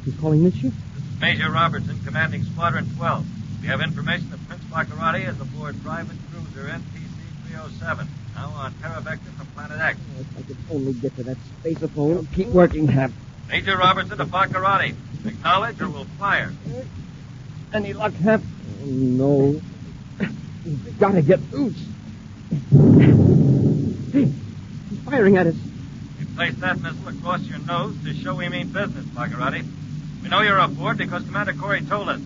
Speaker 16: He's calling this ship?
Speaker 17: This is Major Robertson, commanding Squadron 12. We have information that Prince Baccarati is aboard Private Cruiser NPC 307, now on Terra Vector from Planet X.
Speaker 16: Oh, if I could only get to that space-phone. Keep working, Hap.
Speaker 17: Major Robertson to Baccarati. Acknowledge or we'll fire.
Speaker 16: Any luck, Hap? Oh, no. We've got to get loose. Hey, he's firing at us.
Speaker 17: We placed that missile across your nose to show we mean business, Baccarati. We know you're aboard because Commander Corey told us.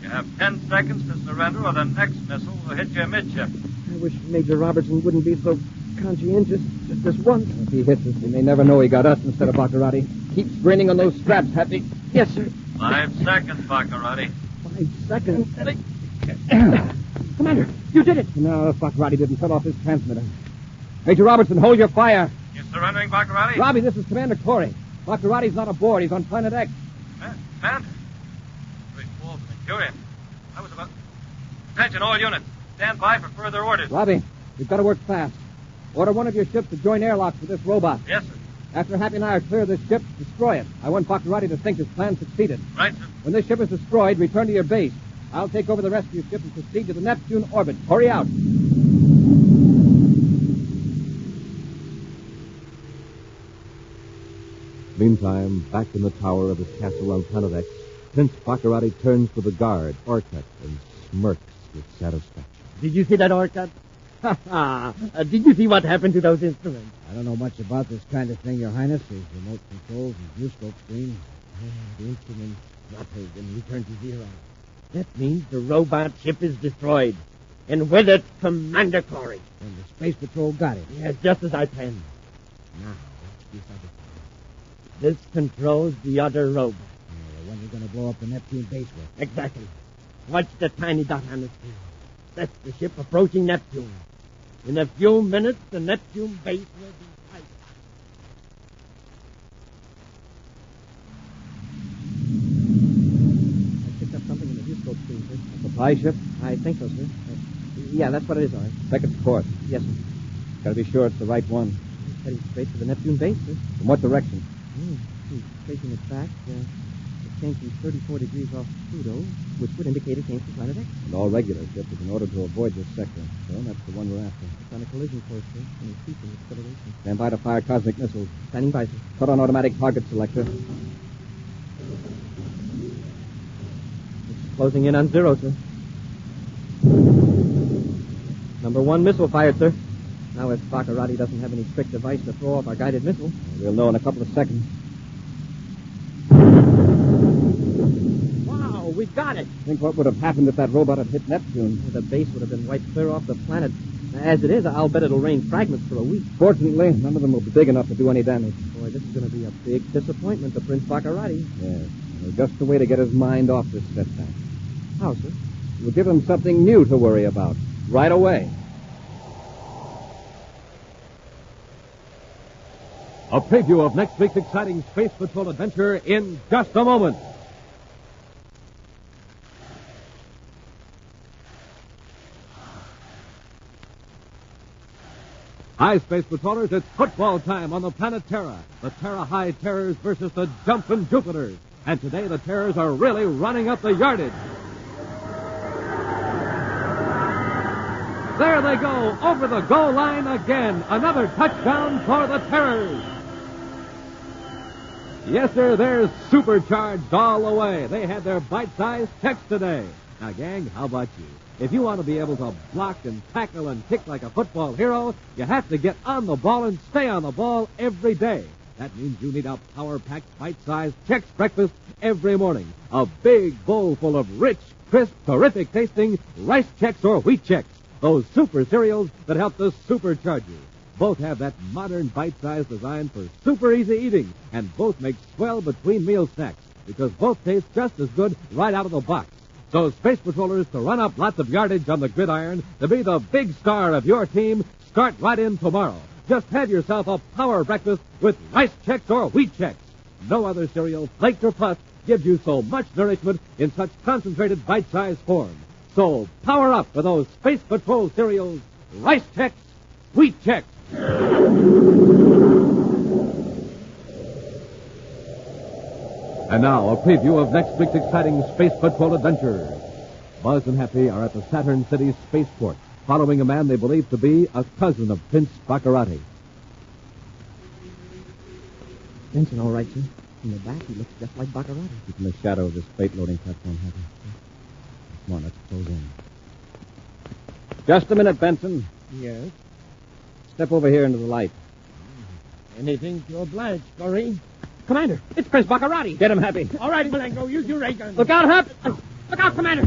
Speaker 17: You have 10 seconds to surrender or the next missile will hit you midship.
Speaker 16: I wish Major Robertson wouldn't be so conscientious. Just this once.
Speaker 2: If he hits us, he may never know he got us instead of Baccarati. Keep straining on those straps, Happy.
Speaker 16: Yes, sir.
Speaker 17: 5 seconds, Baccarati.
Speaker 16: 5 seconds.
Speaker 12: Commander, you did it.
Speaker 2: No, Baccarati didn't shut off his transmitter. Major Robertson, hold your fire.
Speaker 17: You surrendering, Baccarati?
Speaker 2: Robbie, this is Commander Corey. Baccarati's not aboard. He's on Planet X.
Speaker 17: Man? Great balls of Mercurium. I was about... Attention, all units. Stand by for further orders.
Speaker 2: Robbie, you've got to work fast. Order one of your ships to join airlocks with this robot.
Speaker 17: Yes, sir.
Speaker 2: After Happy and I are clear of this ship, destroy it. I want Baccarati to think his plan succeeded.
Speaker 17: Right, sir.
Speaker 2: When this ship is destroyed, return to your base. I'll take over the rescue ship and proceed to the Neptune orbit. Hurry out. Meantime, back in the tower of his castle on Planet X, Prince Baccarati turns to the guard, Orcutt, and smirks with satisfaction.
Speaker 12: Did you see that, Orcutt? Did you see what happened to those instruments?
Speaker 6: I don't know much about this kind of thing, Your Highness. There's remote controls and viewscope screen.
Speaker 12: The instruments fluttered and returned to zero. That means the robot ship is destroyed. And with it, Commander Corey.
Speaker 6: And the Space Patrol got it.
Speaker 12: Yes, just as I planned. Now, let's do something. This controls the other robot.
Speaker 6: The one you're going to blow up the Neptune base with.
Speaker 12: Exactly. Watch the tiny dot on the screen. That's the ship approaching Neptune. In a few minutes, the Neptune base will be tight. I picked up something in the viewscope screen, sir.
Speaker 2: A supply ship?
Speaker 12: I think so, sir. Yeah, that's what it is, all right.
Speaker 2: Check its course.
Speaker 12: Yes, sir.
Speaker 2: Gotta be sure it's the right one.
Speaker 12: It's heading straight for the Neptune base, sir.
Speaker 2: From what direction?
Speaker 12: Tracing it back, it came from 34 degrees off Pluto, which would indicate it came from Planet X.
Speaker 2: And all regular ships in order to avoid this sector. So that's the one we're after.
Speaker 12: It's on a collision course, sir, and it's keeping acceleration.
Speaker 2: Stand by to fire cosmic missiles.
Speaker 12: Standing by, sir.
Speaker 2: Put on automatic target selector.
Speaker 12: It's closing in on zero, sir. Number one missile fired, sir. Now, if Baccarati doesn't have any trick device to throw off our guided missile...
Speaker 2: We'll know in a couple of seconds.
Speaker 12: Wow, we got it!
Speaker 2: Think what would have happened if that robot had hit Neptune.
Speaker 12: The base would have been wiped clear off the planet. As it is, I'll bet it'll rain fragments for a week.
Speaker 2: Fortunately, none of them will be big enough to do any damage.
Speaker 12: Boy, this is going to be a big disappointment to Prince Baccarati.
Speaker 2: Yes. Just the way to get his mind off this setback.
Speaker 12: How, sir?
Speaker 2: We'll give him something new to worry about. Right away. A preview of next week's exciting Space Patrol adventure in just a moment. Hi, Space Patrollers. It's football time on the planet Terra. The Terra High Terrors versus the Jumpin' Jupiters. And today the Terrors are really running up the yardage. There they go, over the goal line again. Another touchdown for the Terrors. Yes, sir, they're supercharged all the way. They had their bite-sized checks today. Now, gang, how about you? If you want to be able to block and tackle and kick like a football hero, you have to get on the ball and stay on the ball every day. That means you need a power-packed, bite-sized Chex breakfast every morning. A big bowl full of rich, crisp, terrific-tasting rice Chex or wheat Chex. Those super cereals that help to supercharge you. Both have that modern bite-sized design for super easy eating, and both make swell between-meal snacks, because both taste just as good right out of the box. So, Space Patrollers, to run up lots of yardage on the gridiron, to be the big star of your team, start right in tomorrow. Just have yourself a power breakfast with rice Chex or wheat Chex. No other cereal, flaked or puffed, gives you so much nourishment in such concentrated bite-sized form. So, power up with those Space Patrol cereals, rice Chex, wheat Chex. And now, a preview of next week's exciting Space Patrol adventure. Buzz and Happy are at the Saturn City spaceport, following a man they believe to be a cousin of Prince Baccarati.
Speaker 12: Vincent, all right, sir. In the back, he looks just like Baccarati.
Speaker 2: He's in the shadow of this freight-loading platform, Happy. Come on, let's close in. Just a minute, Benson.
Speaker 12: Yes?
Speaker 2: Step over here into the light.
Speaker 12: Anything to oblige, Corey. Commander, it's Prince Baccarati.
Speaker 2: Get him, Happy.
Speaker 12: All right, Malengo, use your ray gun.
Speaker 2: Look out, Hap!
Speaker 12: Look out, Commander.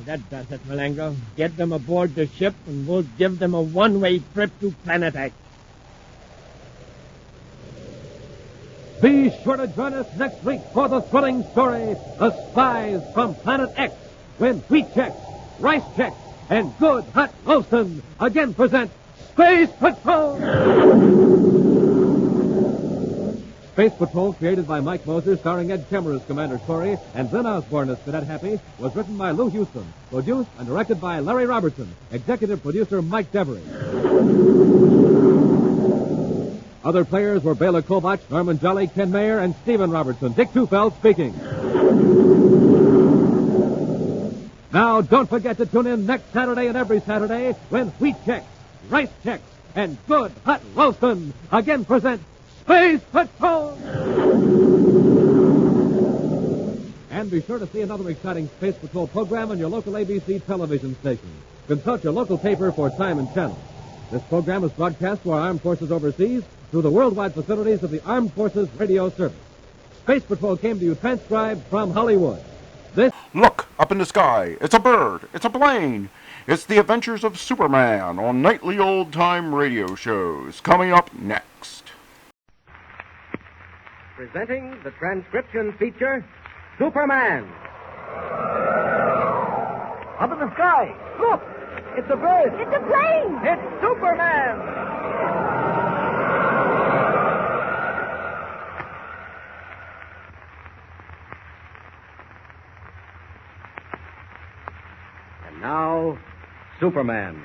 Speaker 12: That does it, Malengo. Get them aboard the ship, and we'll give them a one-way trip to Planet X.
Speaker 2: Be sure to join us next week for the thrilling story, The Spies from Planet X. when Wheat Chex, Rice Chex, and Good Hot Roastin' again present Space Patrol! Space Patrol, created by Mike Moser, starring Ed Kemmer as Commander Corey and Glenn Osborne as Cadet Happy, was written by Lou Houston, produced and directed by Larry Robertson, executive producer Mike Devery. Other players were Bela Kovach, Norman Jolly, Ken Mayer, and Stephen Robertson. Dick Tufeld speaking. Now, don't forget to tune in next Saturday and every Saturday when Wheat Chex, Rice Chex, and Good Hot Roastin' again present Space Patrol! And be sure to see another exciting Space Patrol program on your local ABC television station. Consult your local paper for time and channel. This program is broadcast to our armed forces overseas through the worldwide facilities of the Armed Forces Radio Service. Space Patrol came to you transcribed from Hollywood.
Speaker 1: Look, up in the sky. It's a bird. It's a plane. It's the Adventures of Superman on nightly old-time radio shows. Coming up next.
Speaker 2: Presenting the transcription feature, Superman.
Speaker 8: Up in the sky. Look! It's a bird.
Speaker 21: It's a plane.
Speaker 2: It's Superman. And now, Superman,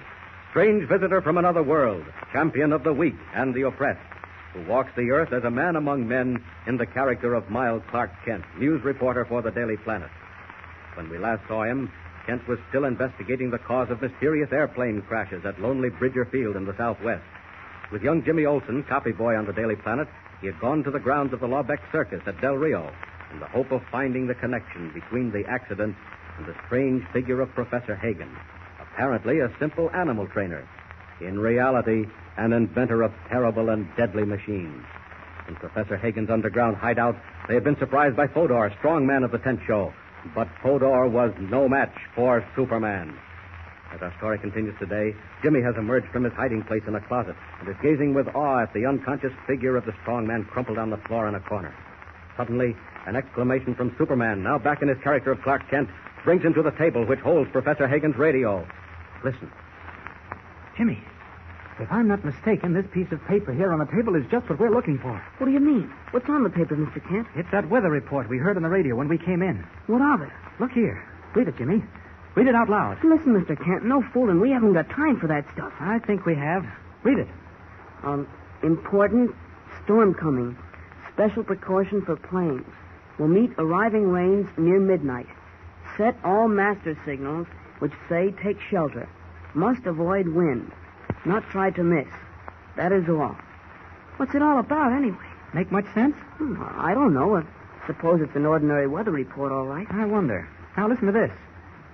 Speaker 2: strange visitor from another world, champion of the weak and the oppressed, who walks the earth as a man among men in the character of mild Clark Kent, news reporter for the Daily Planet. When we last saw him, Kent was still investigating the cause of mysterious airplane crashes at Lonely Bridger Field in the Southwest. With young Jimmy Olsen, copy boy on the Daily Planet, he had gone to the grounds of the Lawbeck Circus at Del Rio in the hope of finding the connection between the accident and the strange figure of Professor Hagen, apparently a simple animal trainer, in reality an inventor of terrible and deadly machines. In Professor Hagen's underground hideout, they had been surprised by Fodor, strong man of the tent show. But Fodor was no match for Superman. As our story continues today, Jimmy has emerged from his hiding place in a closet and is gazing with awe at the unconscious figure of the strong man crumpled on the floor in a corner. Suddenly, an exclamation from Superman, now back in his character of Clark Kent, brings him to the table which holds Professor Hagen's radio. Listen.
Speaker 7: Jimmy, if I'm not mistaken, this piece of paper here on the table is just what we're looking for.
Speaker 21: What do you mean? What's on the paper, Mr. Kent?
Speaker 7: It's that weather report we heard on the radio when we came in.
Speaker 21: What of it?
Speaker 7: Look here. Read it, Jimmy. Read it out loud.
Speaker 21: Listen, Mr. Kent, no fooling. We haven't got time for that stuff.
Speaker 7: I think we have. Read it.
Speaker 21: Important storm coming. Special precaution for planes. Will meet arriving rains near midnight. Set all master signals which say take shelter. Must avoid wind. Not try to miss. That is all. What's it all about, anyway?
Speaker 7: Make much sense?
Speaker 21: I don't know. I suppose it's an ordinary weather report, all right.
Speaker 7: I wonder. Now, listen to this.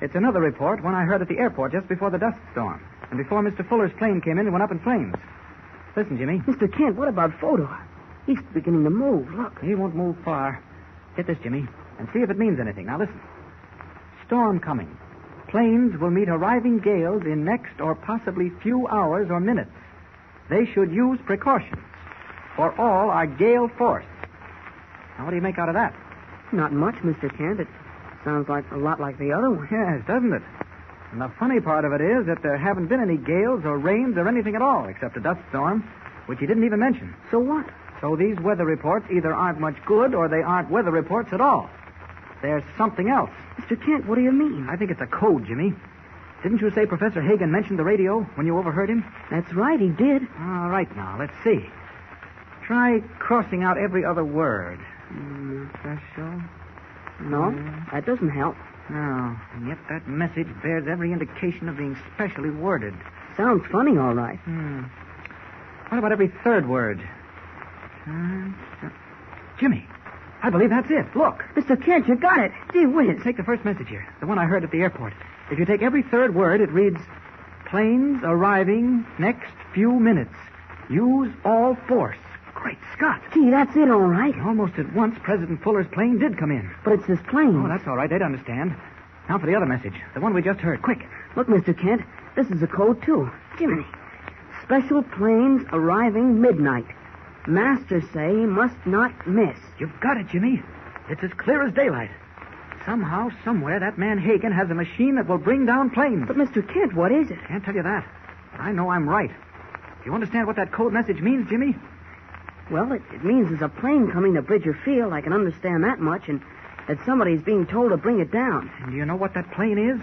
Speaker 7: It's another report, one I heard at the airport just before the dust storm, and before Mr. Fuller's plane came in and went up in flames. Listen, Jimmy.
Speaker 21: Mr. Kent, what about Fodor? He's beginning to move. Look.
Speaker 7: He won't move far. Get this, Jimmy, and see if it means anything. Now, listen. Storm coming. Planes will meet arriving gales in next or possibly few hours or minutes. They should use precautions, for all are gale force. Now, what do you make out of that?
Speaker 21: Not much, Mr. Kent. It sounds like a lot like the other one.
Speaker 7: Yes, doesn't it? And the funny part of it is that there haven't been any gales or rains or anything at all, except a dust storm, which he didn't even mention.
Speaker 21: So what?
Speaker 7: So these weather reports either aren't much good or they aren't weather reports at all. There's something else.
Speaker 21: Mr. Kent, what do you mean?
Speaker 7: I think it's a code, Jimmy. Didn't you say Professor Hagen mentioned the radio when you overheard him?
Speaker 21: That's right, he did.
Speaker 7: All right, now, let's see. Try crossing out every other word.
Speaker 21: Special? No, that doesn't help.
Speaker 7: No, and yet that message bears every indication of being specially worded.
Speaker 21: Sounds funny, all right.
Speaker 7: What about every third word? Jimmy, I believe that's it. Look.
Speaker 21: Mr. Kent, you got it. Gee whiz.
Speaker 7: Take the first message here, the one I heard at the airport. If you take every third word, it reads, planes arriving next few minutes. Use all force. Great Scott.
Speaker 21: Gee, that's it, all right.
Speaker 7: Almost at once, President Fuller's plane did come in.
Speaker 21: But it's this plane.
Speaker 7: Oh, that's all right. They'd understand. Now for the other message, the one we just heard. Quick.
Speaker 21: Look, Mr. Kent, this is a code, too. Jimmy. Special planes arriving midnight. Masters say must not miss.
Speaker 7: You've got it, Jimmy. It's as clear as daylight. Somehow, somewhere, that man Hagen has a machine that will bring down planes.
Speaker 21: But, Mr. Kent, what is it?
Speaker 7: Can't tell you that. But I know I'm right. Do you understand what that code message means, Jimmy?
Speaker 21: Well, it means there's a plane coming to Bridger Field. I can understand that much, and that somebody's being told to bring it down.
Speaker 7: And do you know what that plane is?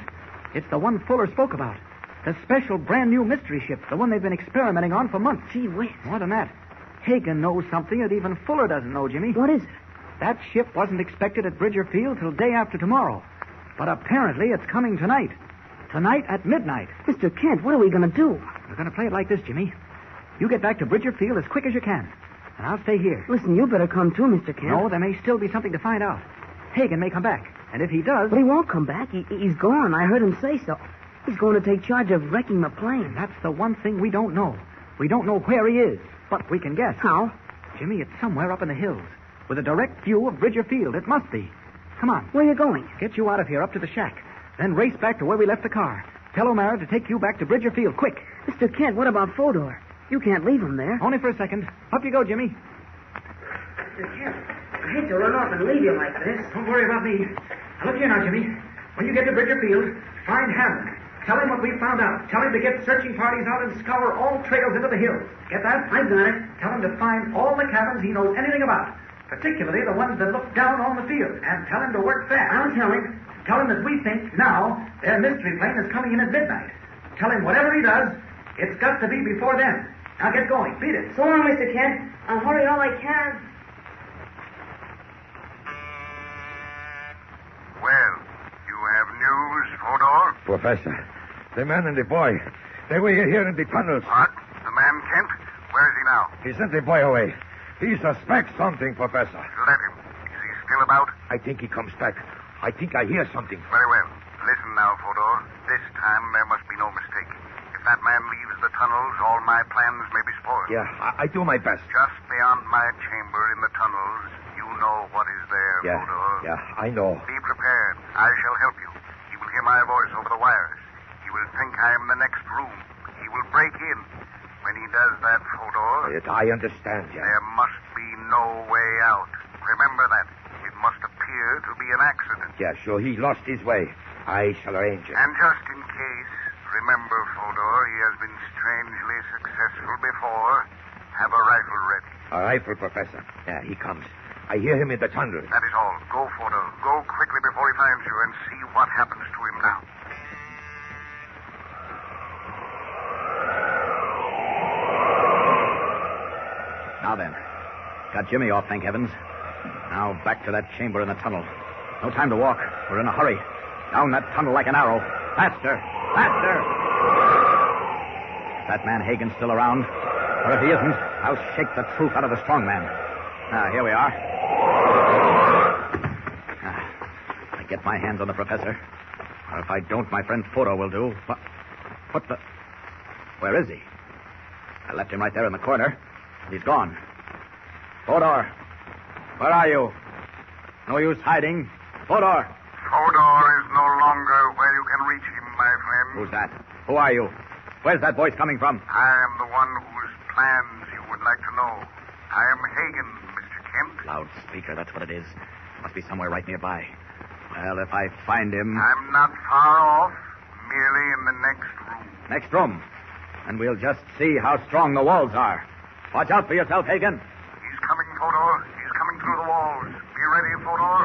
Speaker 7: It's the one Fuller spoke about. The special brand new mystery ship, the one they've been experimenting on for months.
Speaker 21: Gee whiz.
Speaker 7: More than that, Hagen knows something that even Fuller doesn't know, Jimmy.
Speaker 21: What is it?
Speaker 7: That ship wasn't expected at Bridger Field till day after tomorrow. But apparently it's coming tonight. Tonight at midnight.
Speaker 21: Mr. Kent, what are we going to do?
Speaker 7: We're going to play it like this, Jimmy. You get back to Bridger Field as quick as you can. And I'll stay here.
Speaker 21: Listen, you better come too, Mr. Kent.
Speaker 7: No, there may still be something to find out. Hagen may come back. And if he does...
Speaker 21: But he won't come back. He's gone. I heard him say so. He's going to take charge of wrecking the plane.
Speaker 7: And that's the one thing we don't know. We don't know where he is. But we can guess.
Speaker 21: How?
Speaker 7: Jimmy, it's somewhere up in the hills. With a direct view of Bridger Field. It must be. Come on.
Speaker 21: Where are you going?
Speaker 7: Get you out of here up to the shack. Then race back to where we left the car. Tell O'Mara to take you back to Bridger Field, quick.
Speaker 21: Mr. Kent, what about Fodor? You can't leave him there.
Speaker 7: Only for a second. Up you go, Jimmy.
Speaker 21: Mr. Kent, I hate to run off and leave you like this.
Speaker 7: Don't worry about me. Now, look here now, Jimmy. When you get to Bridger Field, find Hammond. Tell him what we found out. Tell him to get searching parties out and scour all trails into the hills. Get that?
Speaker 21: I got it.
Speaker 7: Tell him to find all the cabins he knows anything about, particularly the ones that look down on the field, and tell him to work fast.
Speaker 21: I'll tell him.
Speaker 7: Tell him that we think now their mystery plane is coming in at midnight. Tell him whatever he does, it's got to be before then. Now get going. Beat it.
Speaker 21: So long, Mr. Kent. I'll hurry all I can.
Speaker 14: Well, you have news, Fodor?
Speaker 9: Professor, the man and the boy, they were here in the tunnels.
Speaker 14: What? The man Kent? Where is he now?
Speaker 9: He sent the boy away. He suspects something, Professor.
Speaker 14: Let him. Is he still about?
Speaker 9: I think he comes back. I think I hear something.
Speaker 14: Very well. Listen now, Fodor. This time there must be no mistake. If that man leaves the tunnels, all my plans may be spoiled.
Speaker 9: Yeah, I do my best.
Speaker 14: Just beyond my chamber in the tunnels, you know what is there, Fodor.
Speaker 9: Yeah, I know.
Speaker 14: Be prepared. I shall help you. He will hear my voice over the wires. He will think I am in the next room. He will break in. When he does that, Fodor...
Speaker 9: I understand, yeah.
Speaker 14: There must be no way out. Remember that. It must appear to be an accident.
Speaker 9: Yeah, sure. He lost his way. I shall arrange it.
Speaker 14: And just in case, remember, Fodor, he has been strangely successful before. Have a rifle ready.
Speaker 9: A rifle, Professor. Yeah, he comes. I hear him in the tunnel.
Speaker 14: That is all. Go, Fodor. Go quickly before he finds you and see what happens to him now.
Speaker 13: Now then. Got Jimmy off, thank heavens. Now back to that chamber in the tunnel. No time to walk. We're in a hurry. Down that tunnel like an arrow. Faster! Faster! That man Hagen's still around. Or if he isn't, I'll shake the truth out of the strong man. Here we are. I get my hands on the professor. Or if I don't, my friend Fodor will do. What the... Where is he? I left him right there in the corner. And he's gone. Fodor, where are you? No use hiding. Fodor.
Speaker 14: Fodor is no longer where you can reach him, my friend.
Speaker 13: Who's that? Who are you? Where's that voice coming from?
Speaker 14: I am the one whose plans you would like to know. I am Hagen, Mr. Kent.
Speaker 13: Loudspeaker, that's what it is. Must be somewhere right nearby. Well, if I find him...
Speaker 14: I'm not far off. Merely in the next room.
Speaker 13: Next room. And we'll just see how strong the walls are. Watch out for yourself, Hagen.
Speaker 14: He's coming, Fodor. He's coming through the walls. Be ready, Fodor.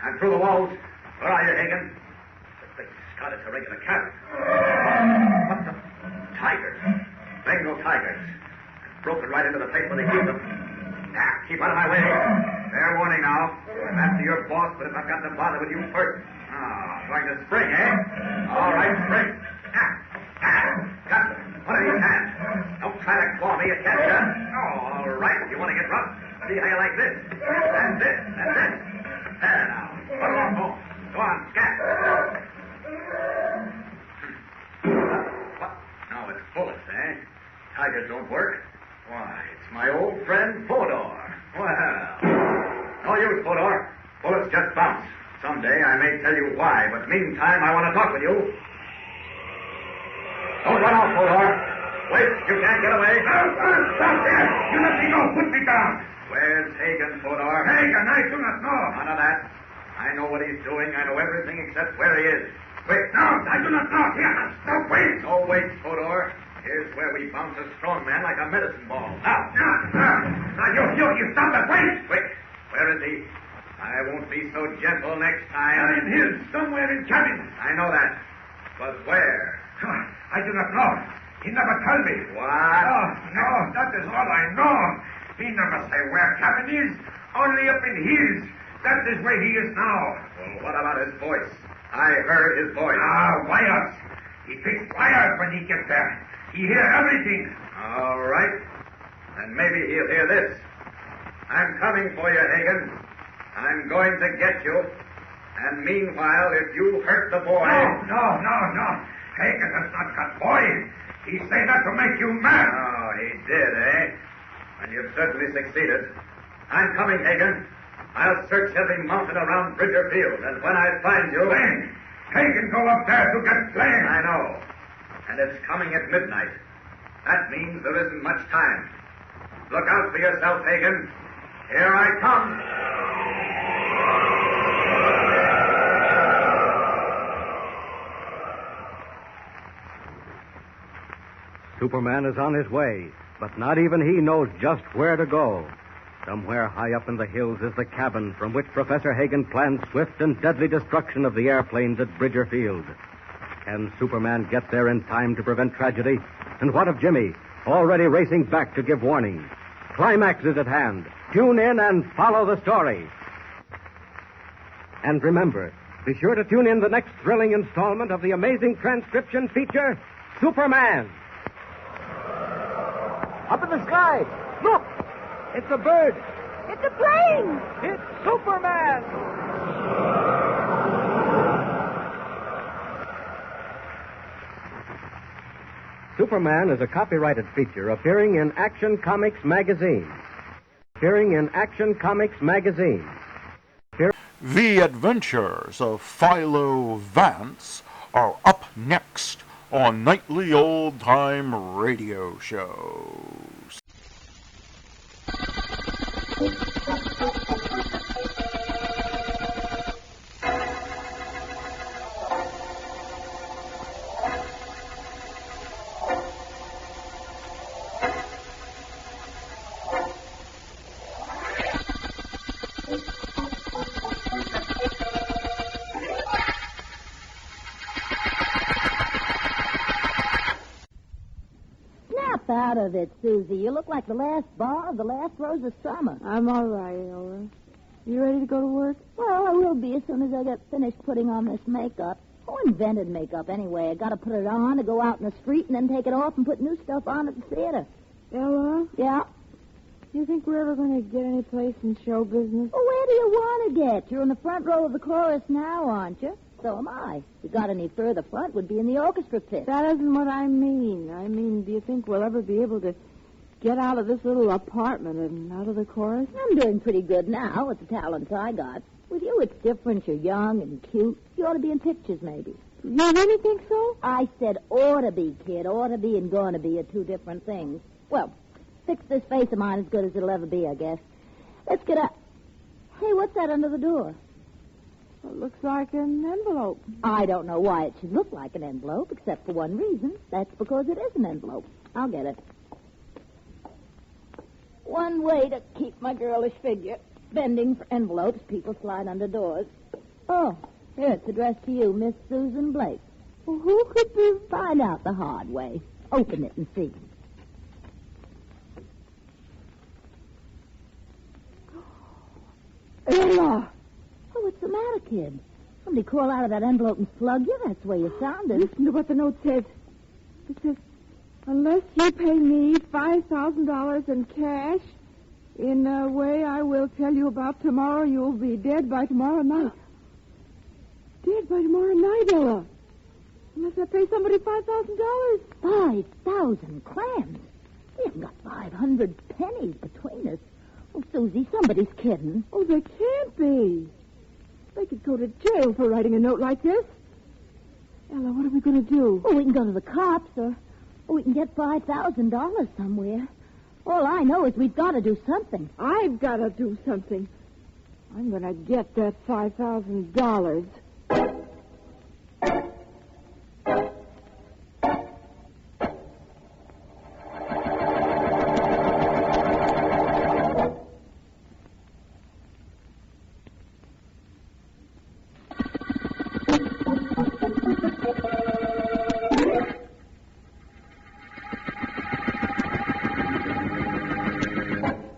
Speaker 7: I'm through the walls. Where are you, Hagen? The thing started a regular cabin. What the... Tigers. Bengal tigers. Broken right into the place where they keep them. Keep out of my way. Fair warning now. I'm after your boss, but if I've got to bother with you first. Going to spring, eh? All right, spring. Got them. What are these hands? Don't try to claw me, you can't, all right. You want to get rough? See how you like this. And this. And this. There now. Put along home. Go on, scat. What? Now it's bullets, eh? Tigers don't work. Why, it's my old friend Fodor. Well, no use, Fodor. Bullets just bounce. Someday I may tell you why, but meantime I want to talk with you. Don't run off, Fodor. Wait, you can't get away.
Speaker 9: Stop there! You let me go. Put me down. Where's Hagen, Fodor? Hagen, I do not know. None of that. I know what he's doing. I know everything except where he is. Quick. No, I do not know. Here, no, wait. No, wait, Fodor. Here's where we bounce a strong man like a medicine ball. Now, you stop it. Wait. Quick. Where is he? I won't be so gentle next time. In his, somewhere in cabin. I know that. But where? I do not know. He never told me. What? No, that is all I know. He never say where cabin is. Only up in his. That is where he is now. Well, what about his voice? I heard his voice. Wires. He picks wires when he gets there. He hear everything. All right. Then maybe he'll hear this. I'm coming for you, Hagen. I'm going to get you. And meanwhile, if you hurt the boy... No. Hagen has not got boy. He say that to make you mad. Oh, he did, eh? And you've certainly succeeded. I'm coming, Hagen. I'll search every mountain around Bridger Field, and when I find you... Blaine! Hagen go up there to get Blaine! I know. And it's coming at midnight. That means there isn't much time. Look out for yourself, Hagen. Here I come.
Speaker 2: Superman is on his way, but not even he knows just where to go. Somewhere high up in the hills is the cabin from which Professor Hagen plans swift and deadly destruction of the airplanes at Bridger Field. Can Superman get there in time to prevent tragedy? And what of Jimmy, already racing back to give warning? Climax is at hand. Tune in and follow the story. And remember, be sure to tune in the next thrilling installment of the amazing transcription feature, Superman.
Speaker 12: Up in the sky. Look! It's a bird.
Speaker 11: It's a plane.
Speaker 12: It's Superman.
Speaker 2: Superman is a copyrighted feature appearing in Action Comics magazine.
Speaker 1: The Adventures of Philo Vance are up next on Nightly Old Time Radio Shows.
Speaker 11: Out of it, Susie. You look like the last bar of the last rose of summer.
Speaker 20: I'm all right, Ella. You ready to go to work?
Speaker 11: Well, I will be as soon as I get finished putting on this makeup. Who invented makeup anyway? I got to put it on to go out in the street and then take it off and put new stuff on at the theater.
Speaker 20: Ella?
Speaker 11: Yeah?
Speaker 20: You think we're ever going to get any place in show business?
Speaker 11: Well, where do you want to get? You're in the front row of the chorus now, aren't you? So am I. If you got any further front, would be in the orchestra pit.
Speaker 20: That isn't what I mean. I mean, do you think we'll ever be able to get out of this little apartment and out of the chorus?
Speaker 11: I'm doing pretty good now with the talents I got. With you, it's different. You're young and cute. You ought to be in pictures, maybe.
Speaker 20: You really think so?
Speaker 11: I said ought to be, kid. Ought to be and going to be are two different things. Well, fix this face of mine as good as it'll ever be, I guess. Let's get up. Hey, what's that under the door?
Speaker 20: It looks like an envelope.
Speaker 11: I don't know why it should look like an envelope, except for one reason. That's because it is an envelope. I'll get it. One way to keep my girlish figure. Bending for envelopes, people slide under doors. Oh, here, it's addressed to you, Miss Susan Blake. Well, who could be? Find out the hard way. Open it and see.
Speaker 20: Ella!
Speaker 11: Oh, what's the matter, kid? Somebody crawl out of that envelope and slug you? That's the way you sounded.
Speaker 20: Listen to what the note says. It says, unless you pay me $5,000 in cash, in a way I will tell you about tomorrow, you'll be dead by tomorrow night. Dead by tomorrow night, Ella. Unless I pay somebody $5,000.
Speaker 11: 5,000 clams? We haven't got 500 pennies between us. Oh, Susie, somebody's kidding.
Speaker 20: Oh, they can't be. They could go to jail for writing a note like this. Ella, what are we going to do?
Speaker 11: Well, we can go to the cops, or we can get $5,000 somewhere. All I know is we've got to do something.
Speaker 20: I've got to do something. I'm going to get that $5,000.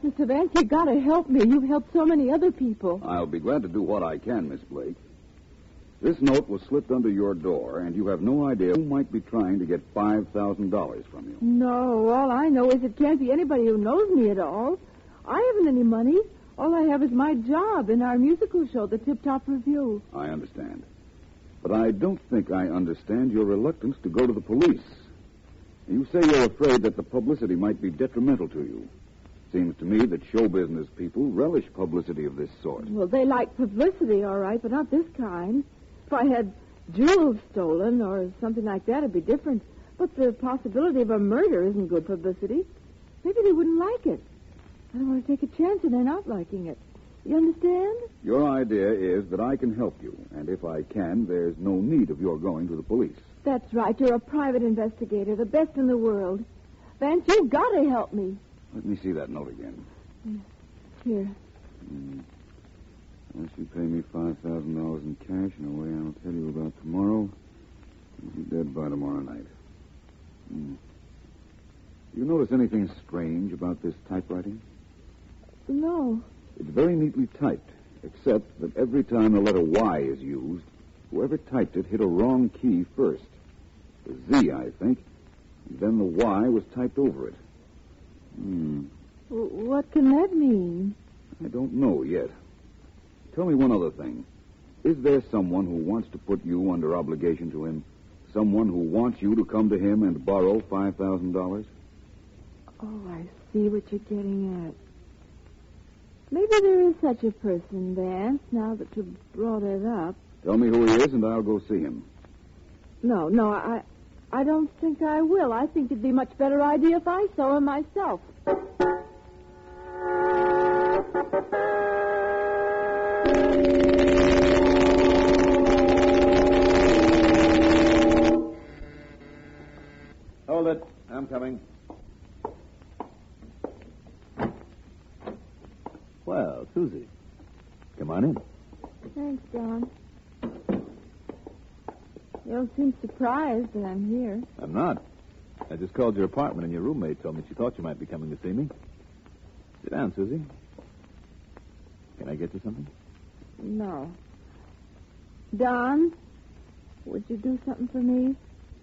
Speaker 20: Mr. Vance, you've got to help me. You've helped so many other people.
Speaker 15: I'll be glad to do what I can, Miss Blake. This note was slipped under your door, and you have no idea who might be trying to get $5,000 from you.
Speaker 20: No, all I know is it can't be anybody who knows me at all. I haven't any money. All I have is my job in our musical show, the Tip Top Review.
Speaker 15: I understand. But I don't think I understand your reluctance to go to the police. You say you're afraid that the publicity might be detrimental to you. Seems to me that show business people relish publicity of this sort.
Speaker 20: Well, they like publicity, all right, but not this kind. If I had jewels stolen or something like that, it'd be different. But the possibility of a murder isn't good publicity. Maybe they wouldn't like it. I don't want to take a chance in their not liking it. You understand?
Speaker 15: Your idea is that I can help you, and if I can, there's no need of your going to the police.
Speaker 20: That's right. You're a private investigator, the best in the world. Vance, you've got to help me.
Speaker 15: Let me see that note again.
Speaker 20: Here.
Speaker 15: Unless you pay me $5,000 in cash in a way I'll tell you about tomorrow, you'll be dead by tomorrow night. You notice anything strange about this typewriting?
Speaker 20: No.
Speaker 15: It's very neatly typed, except that every time the letter Y is used, whoever typed it hit a wrong key first. The Z, I think, and then the Y was typed over it.
Speaker 20: What can that mean?
Speaker 15: I don't know yet. Tell me one other thing. Is there someone who wants to put you under obligation to him? Someone who wants you to come to him and borrow $5,000?
Speaker 20: Oh, I see what you're getting at. Maybe there is such a person, Vance, now that you brought it up.
Speaker 15: Tell me who he is, and I'll go see him.
Speaker 20: No, I don't think I will. I think it'd be a much better idea if I saw him myself.
Speaker 22: Hold it. I'm coming. Well, Susie, come on in.
Speaker 20: Thanks, John. You don't seem surprised that I'm here.
Speaker 22: I'm not. I just called your apartment, and your roommate told me she thought you might be coming to see me. Sit down, Susie. Can I get you something?
Speaker 20: No. Don, would you do something for me?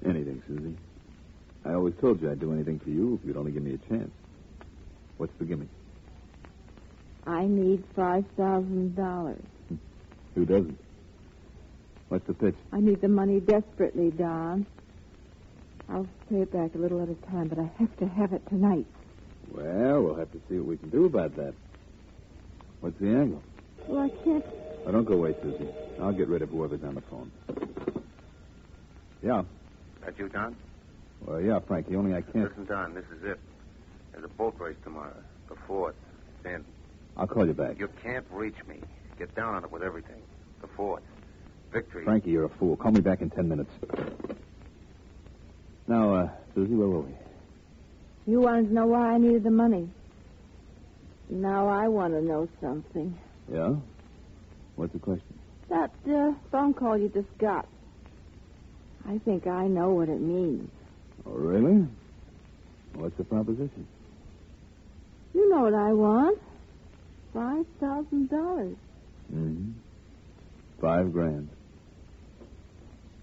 Speaker 22: Anything, Susie. I always told you I'd do anything for you if you'd only give me a chance. What's the gimme?
Speaker 20: I need $5,000.
Speaker 22: Who doesn't? What's the pitch?
Speaker 20: I need the money desperately, Don. I'll pay it back a little at a time, but I have to have it tonight.
Speaker 22: Well, we'll have to see what we can do about that. What's the angle?
Speaker 20: Well, I can't...
Speaker 22: Oh, don't go away, Susie. I'll get rid of whoever's on the phone. Yeah.
Speaker 23: That you, Don?
Speaker 22: Well, yeah, Frankie, only I can't...
Speaker 23: Listen, Don, this is it. There's a boat race tomorrow. The 4th. Then.
Speaker 22: I'll call you back.
Speaker 23: You can't reach me. Get down on it with everything. The 4th. Victory.
Speaker 22: Frankie, you're a fool. Call me back in 10 minutes. Now, Susie, where were we?
Speaker 20: You wanted to know why I needed the money. Now I want to know something.
Speaker 22: Yeah? What's the question?
Speaker 20: That phone call you just got. I think I know what it means.
Speaker 22: Oh, really? What's the proposition?
Speaker 20: You know what I want. $5,000.
Speaker 22: Mm-hmm. $5,000.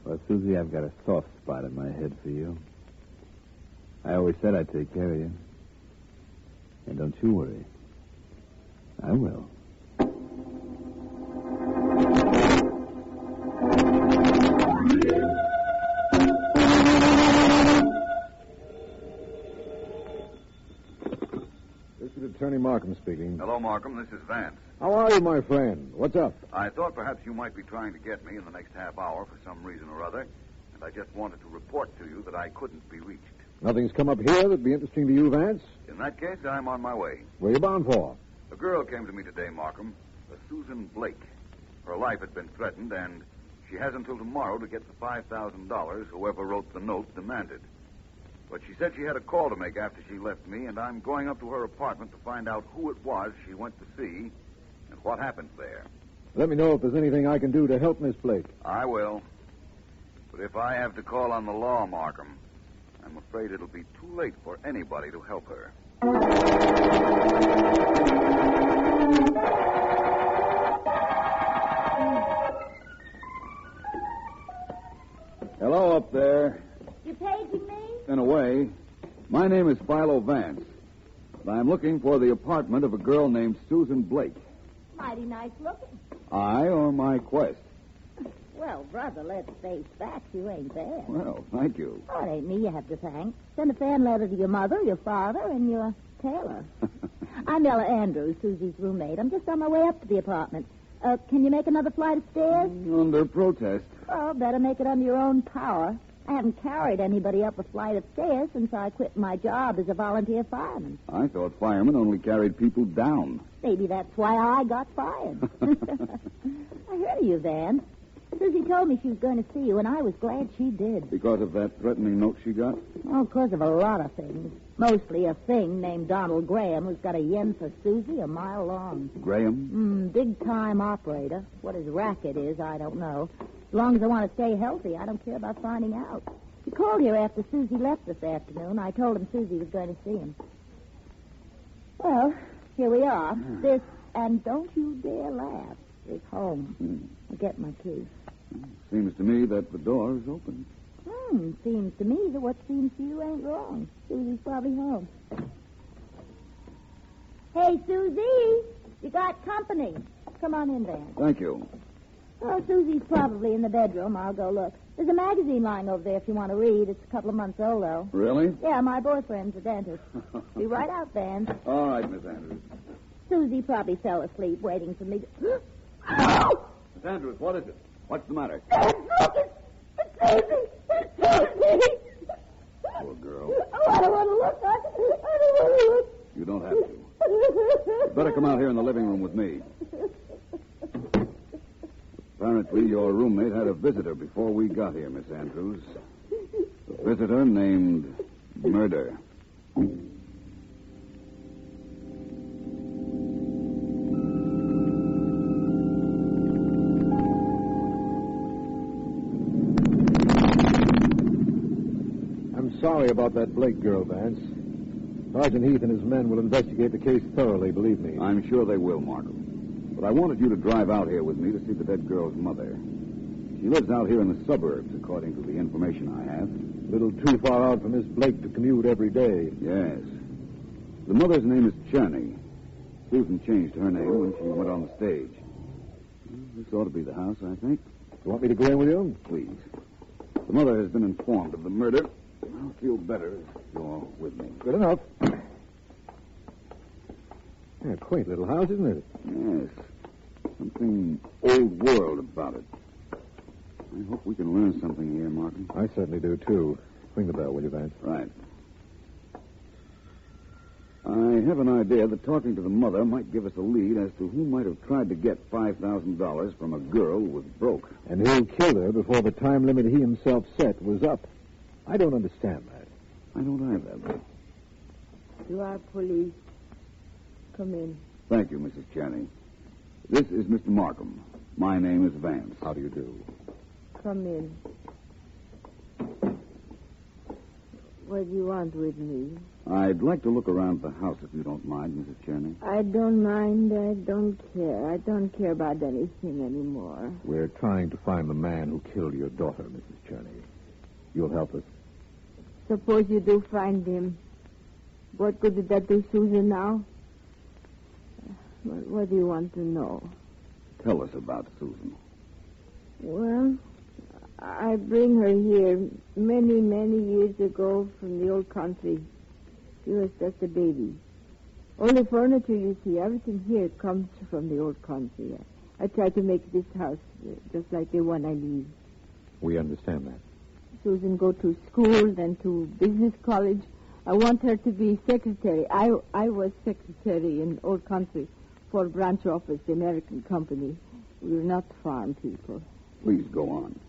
Speaker 22: Well, Susie, I've got a soft spot in my head for you. I always said I'd take care of you. And don't you worry. I will.
Speaker 24: This is Attorney Markham speaking.
Speaker 14: Hello, Markham. This is Vance.
Speaker 24: How are you, my friend? What's up?
Speaker 14: I thought perhaps you might be trying to get me in the next half hour for some reason or other, and I just wanted to report to you that I couldn't be reached.
Speaker 24: Nothing's come up here that'd be interesting to you, Vance?
Speaker 15: In that case, I'm on my way.
Speaker 24: Where you bound for?
Speaker 15: A girl came to me today, Markham. A Susan Blake. Her life had been threatened, and she has until tomorrow to get the $5,000 whoever wrote the note demanded. But she said she had a call to make after she left me, and I'm going up to her apartment to find out who it was she went to see and what happened there.
Speaker 24: Let me know if there's anything I can do to help Miss Blake.
Speaker 15: I will. But if I have to call on the law, Markham, I'm afraid it'll be too late for anybody to help her. Hello up there.
Speaker 11: You paging me?
Speaker 15: In a way. My name is Philo Vance. And I'm looking for the apartment of a girl named Susan Blake.
Speaker 11: Mighty nice looking.
Speaker 15: I or my quest?
Speaker 11: Well, brother, let's face facts. You ain't bad.
Speaker 15: Well, thank you.
Speaker 11: Oh, it ain't me you have to thank. Send a fan letter to your mother, your father, and your tailor. I'm Ella Andrews, Susie's roommate. I'm just on my way up to the apartment. Can you make another flight of stairs?
Speaker 15: Under protest.
Speaker 11: Well, better make it under your own power. I haven't carried anybody up a flight of stairs since I quit my job as a volunteer fireman.
Speaker 15: I thought firemen only carried people down.
Speaker 11: Maybe that's why I got fired. I heard of you, Van. Susie told me she was going to see you, and I was glad she did.
Speaker 15: Because of that threatening note she got?
Speaker 11: Oh, because of a lot of things. Mostly a thing named Donald Graham who's got a yen for Susie a mile long.
Speaker 15: Graham?
Speaker 11: Big-time operator. What his racket is, I don't know. As long as I want to stay healthy, I don't care about finding out. He called here after Susie left this afternoon. I told him Susie was going to see him. Well, here we are. This, and don't you dare laugh, is home. I'll get my key.
Speaker 15: Seems to me that the door is open.
Speaker 11: Seems to me that what seems to you ain't wrong. Susie's probably home. Hey, Susie, you got company. Come on in, Van.
Speaker 15: Thank you.
Speaker 11: Oh, Susie's probably in the bedroom. I'll go look. There's a magazine lying over there if you want to read. It's a couple of months old, though.
Speaker 15: Really?
Speaker 11: Yeah, my boyfriend's a dentist. Be right out, Van.
Speaker 15: All right, Miss Andrews.
Speaker 11: Susie probably fell asleep waiting for me to...
Speaker 15: Miss Andrews, what is it? What's the matter?
Speaker 11: Look, it's Susie. It's Susie.
Speaker 15: Poor girl.
Speaker 11: Oh, I don't want to look. I don't want to look.
Speaker 15: You don't have to. You better come out here in the living room with me. Apparently, your roommate had a visitor before we got here, Miss Andrews. A visitor named Murder.
Speaker 24: I'm sorry about that Blake girl, Vance. Sergeant Heath and his men will investigate the case thoroughly, believe me.
Speaker 15: I'm sure they will, Markham. But I wanted you to drive out here with me to see the dead girl's mother. She lives out here in the suburbs, according to the information I have.
Speaker 24: A little too far out for Miss Blake to commute every day.
Speaker 15: Yes. The mother's name is Cherney. Susan changed her name when she went on the stage. This ought to be the house, I think.
Speaker 24: You want me to go in with you?
Speaker 15: Please. The mother has been informed of the murder. I'll feel better if you're with me.
Speaker 24: Good enough. Yeah, quaint little house, isn't it?
Speaker 15: Yes. Something old world about it. I hope we can learn something here, Martin.
Speaker 24: I certainly do, too. Ring the bell, will you, Vance?
Speaker 15: Right. I have an idea that talking to the mother might give us a lead as to who might have tried to get $5,000 from a girl who was broke.
Speaker 24: And who killed her before the time limit he himself set was up. I don't understand that.
Speaker 15: I don't either.
Speaker 20: You are police. Come in.
Speaker 15: Thank you, Mrs. Cherney. This is Mr. Markham. My name is Vance.
Speaker 24: How do you do?
Speaker 20: Come in. What do you want with me?
Speaker 15: I'd like to look around the house, if you don't mind, Mrs. Cherney.
Speaker 20: I don't mind. I don't care. I don't care about anything anymore.
Speaker 24: We're trying to find the man who killed your daughter, Mrs. Cherney. You'll help us?
Speaker 20: Suppose you do find him. What good did that do Susan now? What do you want to know?
Speaker 15: Tell us about Susan.
Speaker 20: Well, I bring her here many, many years ago from the old country. She was just a baby. All the furniture you see, everything here comes from the old country. I try to make this house just like the one I leave.
Speaker 24: We understand that.
Speaker 20: Susan go to school, then to business college. I want her to be secretary. I was secretary in old country for branch office, the American company. We were not farm people.
Speaker 15: Please go on.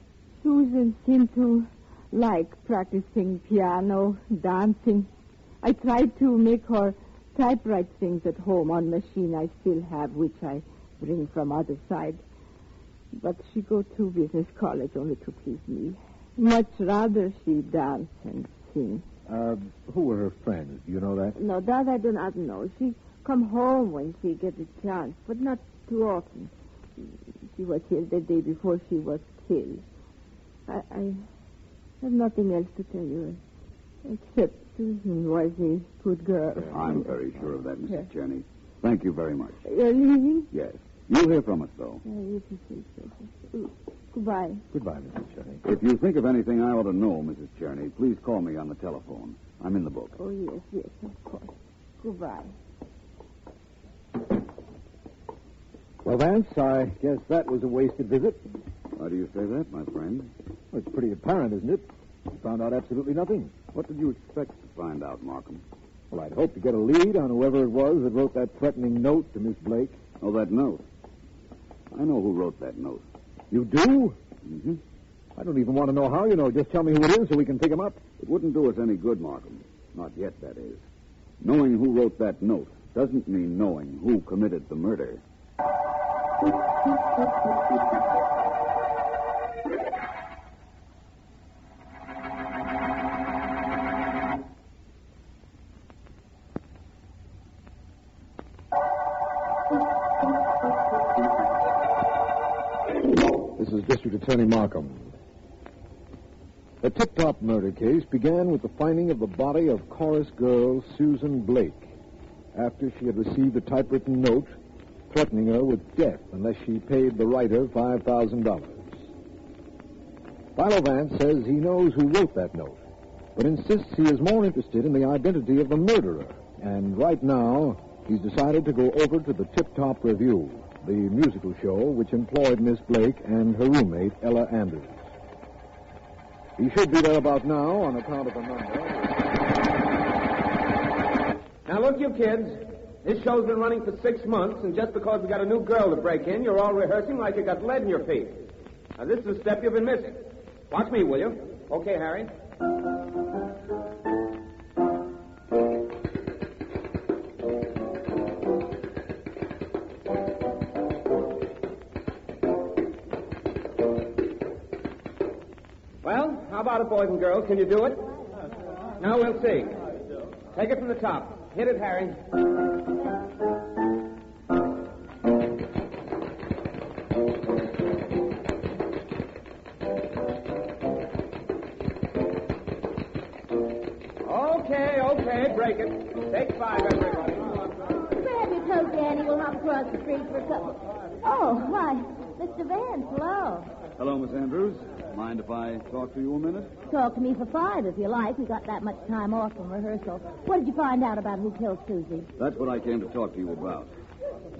Speaker 20: Susan seemed to like practicing piano, dancing. I tried to make her typewrite things at home on machine I still have, which I bring from other side. But she go to business college only to please me. Much rather she dance and sing.
Speaker 24: Who were her friends? Do you know that?
Speaker 20: No, that I do not know. She come home when she get a chance, but not too often. She was here the day before she was killed. I have nothing else to tell you, except Susan was a good girl.
Speaker 15: I'm very sure of that, Mrs. Cherney. Thank you very much.
Speaker 20: You're leaving?
Speaker 15: Yes. You'll hear from us, though.
Speaker 20: Goodbye.
Speaker 24: Goodbye, Mrs. Cherney.
Speaker 15: If you think of anything I ought to know, Mrs. Cherney, please call me on the telephone. I'm in the book.
Speaker 20: Oh, yes, of course. Goodbye.
Speaker 24: Well, Vance, I guess that was a wasted visit.
Speaker 15: Why do you say that, my friend?
Speaker 24: Well, it's pretty apparent, isn't it? You found out absolutely nothing.
Speaker 15: What did you expect to find out, Markham?
Speaker 24: Well, I'd hoped to get a lead on whoever it was that wrote that threatening note to Miss Blake.
Speaker 15: Oh, that note. I know who wrote that note.
Speaker 24: You do?
Speaker 15: Mm-hmm.
Speaker 24: I don't even want to know how you know. Just tell me who it is so we can pick him up.
Speaker 15: It wouldn't do us any good, Markham. Not yet, that is. Knowing who wrote that note doesn't mean knowing who committed the murder.
Speaker 24: This is District Attorney Markham. The Tip-Top murder case began with the finding of the body of chorus girl Susan Blake after she had received a typewritten note threatening her with death unless she paid the writer $5,000. Philo Vance says he knows who wrote that note, but insists he is more interested in the identity of the murderer. And right now, he's decided to go over to the Tip-Top Review, the musical show which employed Miss Blake and her roommate, Ella Andrews. He should be there about now on account of the number.
Speaker 3: Now, look, you kids. This show's been running for 6 months, and just because we got a new girl to break in, you're all rehearsing like you got lead in your feet. Now, this is a step you've been missing. Watch me, will you? Okay, Harry. Well, how about it, boys and girls? Can you do it? Now we'll see. Take it from the top. Hit it, Harry. Okay, break it. Take 5, everybody.
Speaker 11: Grab your coat, Danny. We'll hop across the street for a couple. Oh, why, Mr. Vance, hello.
Speaker 15: Hello, Miss Andrews. Mind if I talk to you a minute?
Speaker 11: Talk to me for 5 if you like. We got that much time off from rehearsal. What did you find out about who killed Susie?
Speaker 15: That's what I came to talk to you about.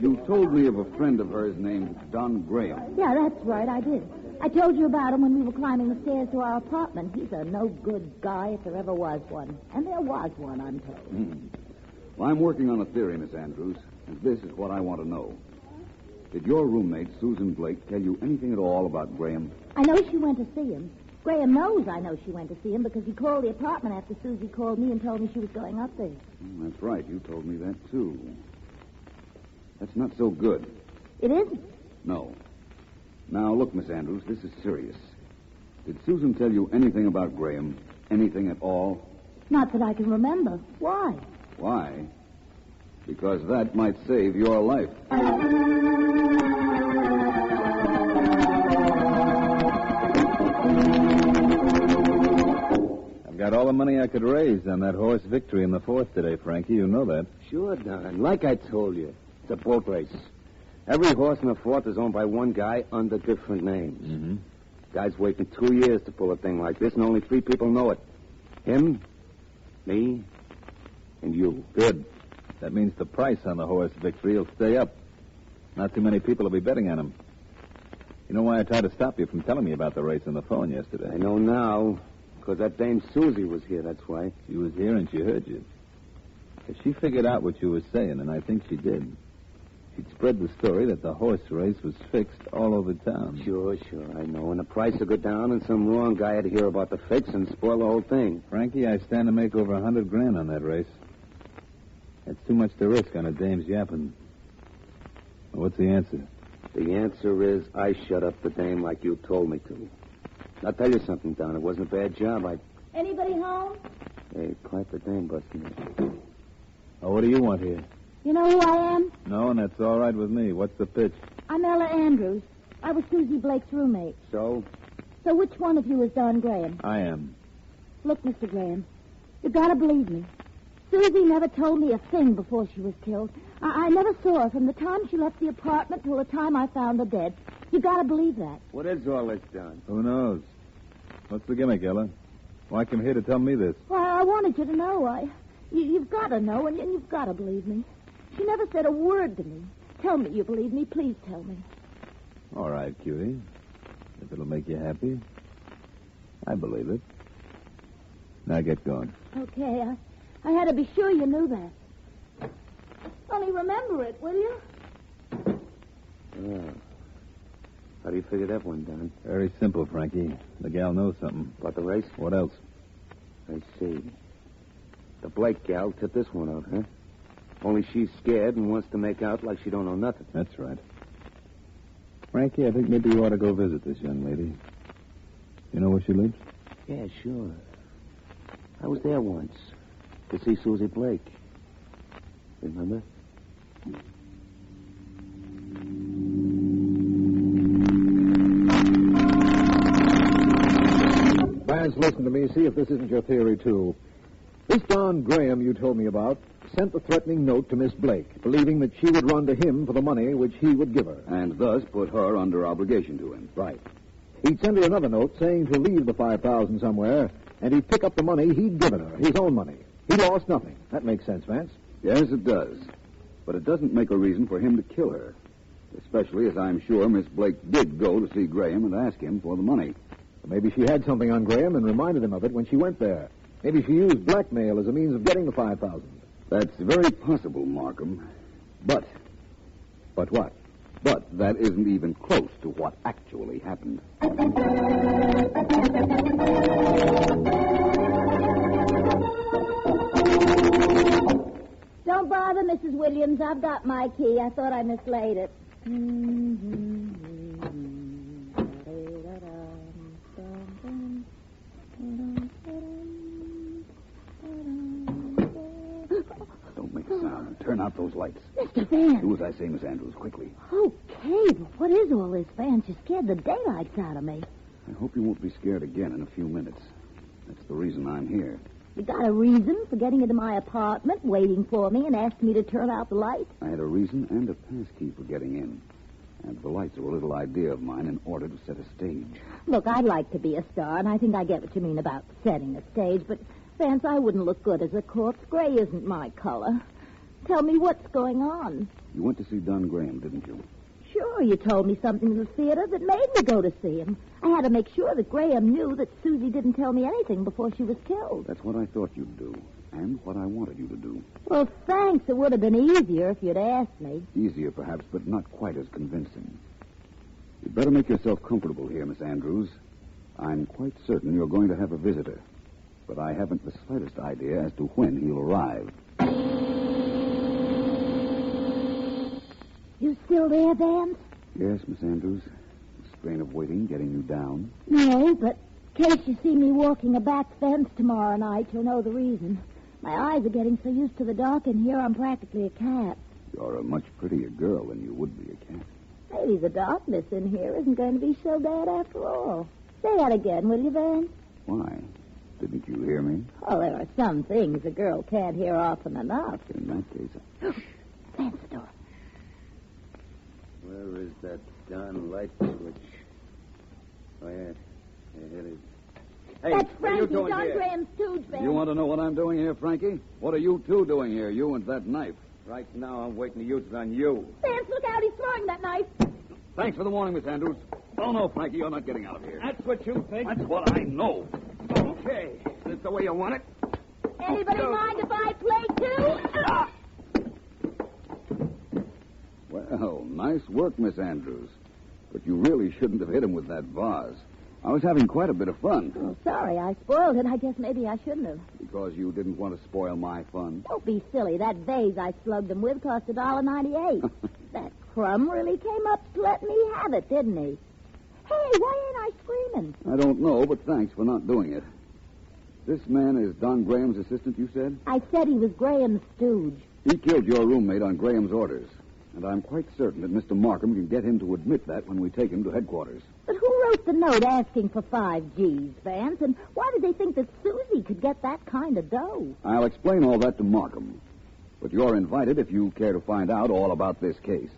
Speaker 15: You told me of a friend of hers named Don Graham.
Speaker 11: Yeah, that's right, I did. I told you about him when we were climbing the stairs to our apartment. He's a no-good guy if there ever was one. And there was one, I'm told.
Speaker 15: Well, I'm working on a theory, Miss Andrews, and this is what I want to know. Did your roommate, Susan Blake, tell you anything at all about Graham?
Speaker 11: I know she went to see him. Graham knows I know she went to see him because he called the apartment after Susie called me and told me she was going up there.
Speaker 15: That's right. You told me that, too. That's not so good.
Speaker 11: It isn't?
Speaker 15: No. Now, look, Miss Andrews, this is serious. Did Susan tell you anything about Graham? Anything at all?
Speaker 11: Not that I can remember. Why?
Speaker 15: Why? Because that might save your life.
Speaker 22: I've got all the money I could raise on that horse victory in the 4th today, Frankie. You know that.
Speaker 5: Sure, Don. Like I told you, it's a boat race. Every horse in the 4th is owned by one guy under different names.
Speaker 22: Mm-hmm.
Speaker 5: Guy's waiting 2 years to pull a thing like this, and only 3 people know it. Him, me, and you.
Speaker 22: Good. That means the price on the horse victory will stay up. Not too many people will be betting on him. You know why I tried to stop you from telling me about the race on the phone yesterday?
Speaker 5: I know now.
Speaker 3: Because that dame Susie was here, that's why.
Speaker 22: She was here and she heard you. She figured out what you were saying, and I think she did. She'd spread the story that the horse race was fixed all over town.
Speaker 3: Sure, I know. And the price would go down, and some wrong guy had to hear about the fix and spoil the whole thing.
Speaker 22: Frankie, I stand to make over $100,000 on that race. That's too much to risk on a dame's yapping. What's the answer?
Speaker 3: The answer is I shut up the dame like you told me to. I'll tell you something, Don. It wasn't a bad job.
Speaker 11: Anybody home?
Speaker 3: Hey, quiet the dame busting in.
Speaker 22: Oh, what do you want here?
Speaker 11: You know who I am?
Speaker 22: No, and that's all right with me. What's the pitch?
Speaker 11: I'm Ella Andrews. I was Susie Blake's roommate.
Speaker 3: So?
Speaker 11: So which one of you is Don Graham?
Speaker 22: I am.
Speaker 11: Look, Mr. Graham, you gotta believe me. Susie never told me a thing before she was killed. I never saw her from the time she left the apartment till the time I found her dead. You gotta believe that.
Speaker 3: What is all this, Don?
Speaker 22: Who knows? What's the gimmick, Ella? Why come here to tell me this?
Speaker 11: Well, I wanted you to know. You've got to know, and you've got to believe me. She never said a word to me. Tell me you believe me. Please tell me.
Speaker 22: All right, cutie. If it'll make you happy, I believe it. Now get going.
Speaker 11: Okay, I had to be sure you knew that. Only remember it, will you?
Speaker 3: Yeah. How do you figure that one, Don?
Speaker 22: Very simple, Frankie. The gal knows something.
Speaker 3: About the race?
Speaker 22: What else?
Speaker 3: I see. The Blake gal tipped this one out, huh? Only she's scared and wants to make out like she don't know nothing.
Speaker 22: That's right. Frankie, I think maybe you ought to go visit this young lady. You know where she lives?
Speaker 3: Yeah, sure. I was there once to see Susie Blake. Remember?
Speaker 24: Vance, listen to me. See if this isn't your theory, too. This Don Graham you told me about sent the threatening note to Miss Blake, believing that she would run to him for the money which he would give her.
Speaker 15: And thus put her under obligation to him.
Speaker 24: Right. He'd send her another note saying to leave the $5,000 somewhere, and he'd pick up the money he'd given her, his own money. He lost nothing. That makes sense, Vance.
Speaker 15: Yes, it does. But it doesn't make a reason for him to kill her. Especially as I'm sure Miss Blake did go to see Graham and ask him for the money.
Speaker 24: Maybe she had something on Graham and reminded him of it when she went there. Maybe she used blackmail as a means of getting the $5,000.
Speaker 15: That's very possible, Markham. But
Speaker 24: what?
Speaker 15: But that isn't even close to what actually happened.
Speaker 11: Don't bother, Mrs. Williams. I've got my key. I thought I mislaid it.
Speaker 15: Don't make a sound. Turn out those lights.
Speaker 11: Mr. Vance.
Speaker 15: Do as I say, Miss Andrews, quickly.
Speaker 11: Okay, but what is all this, Vance? You scared the daylights out of me.
Speaker 15: I hope you won't be scared again in a few minutes. That's the reason I'm here.
Speaker 11: You got a reason for getting into my apartment, waiting for me, and asking me to turn out the light?
Speaker 15: I had a reason and a pass key for getting in. And the lights were a little idea of mine in order to set a stage.
Speaker 11: Look, I'd like to be a star, and I think I get what you mean about setting a stage, but, Vance, I wouldn't look good as a corpse. Gray isn't my color. Tell me what's going on.
Speaker 15: You went to see Don Graham, didn't you?
Speaker 11: Sure, you told me something in the theater that made me go to see him. I had to make sure that Graham knew that Susie didn't tell me anything before she was killed.
Speaker 15: That's what I thought you'd do, and what I wanted you to do.
Speaker 11: Well, thanks. It would have been easier if you'd asked me.
Speaker 15: Easier, perhaps, but not quite as convincing. You'd better make yourself comfortable here, Miss Andrews. I'm quite certain you're going to have a visitor, but I haven't the slightest idea as to when he'll arrive.
Speaker 11: You still there, Vance?
Speaker 15: Yes, Miss Andrews. The strain of waiting getting you down.
Speaker 11: No, but in case you see me walking a back fence tomorrow night, you'll know the reason. My eyes are getting so used to the dark in here, I'm practically a cat.
Speaker 15: You're a much prettier girl than you would be a cat.
Speaker 11: Maybe the darkness in here isn't going to be so bad after all. Say that again, will you, Vance?
Speaker 15: Why? Didn't you hear me?
Speaker 11: Oh, there are some things a girl can't hear often enough.
Speaker 15: In that case...
Speaker 11: Vance, the door.
Speaker 3: Where is that darn light switch? Oh, yeah. Yeah, it is. Hey,
Speaker 11: that's
Speaker 3: what are you
Speaker 11: Frankie,
Speaker 3: doing
Speaker 11: Don
Speaker 3: here?
Speaker 11: Graham's stooge, Vance.
Speaker 15: You want to know what I'm doing here, Frankie? What are you two doing here, you and that knife?
Speaker 3: Right now, I'm waiting to use it on you.
Speaker 11: Vance, look out. He's throwing that knife.
Speaker 15: Thanks for the warning, Miss Andrews. Oh, no, Frankie, you're not getting out of here.
Speaker 3: That's what you think.
Speaker 15: That's what I know.
Speaker 3: Okay. Is this the way you want it?
Speaker 11: Anybody mind if I play too?
Speaker 15: Well, nice work, Miss Andrews. But you really shouldn't have hit him with that vase. I was having quite a bit of fun.
Speaker 11: Oh, sorry, I spoiled it. I guess maybe I shouldn't have.
Speaker 15: Because you didn't want to spoil my fun?
Speaker 11: Don't be silly. That vase I slugged him with cost $1.98. That crumb really came up to let me have it, didn't he? Hey, why ain't I screaming?
Speaker 15: I don't know, but thanks for not doing it. This man is Don Graham's assistant, you said?
Speaker 11: I said he was Graham's stooge.
Speaker 15: He killed your roommate on Graham's orders. And I'm quite certain that Mr. Markham can get him to admit that when we take him to headquarters.
Speaker 11: But who wrote the note asking for 5 G's, Vance? And why did they think that Susie could get that kind of dough?
Speaker 15: I'll explain all that to Markham. But you're invited if you care to find out all about this case.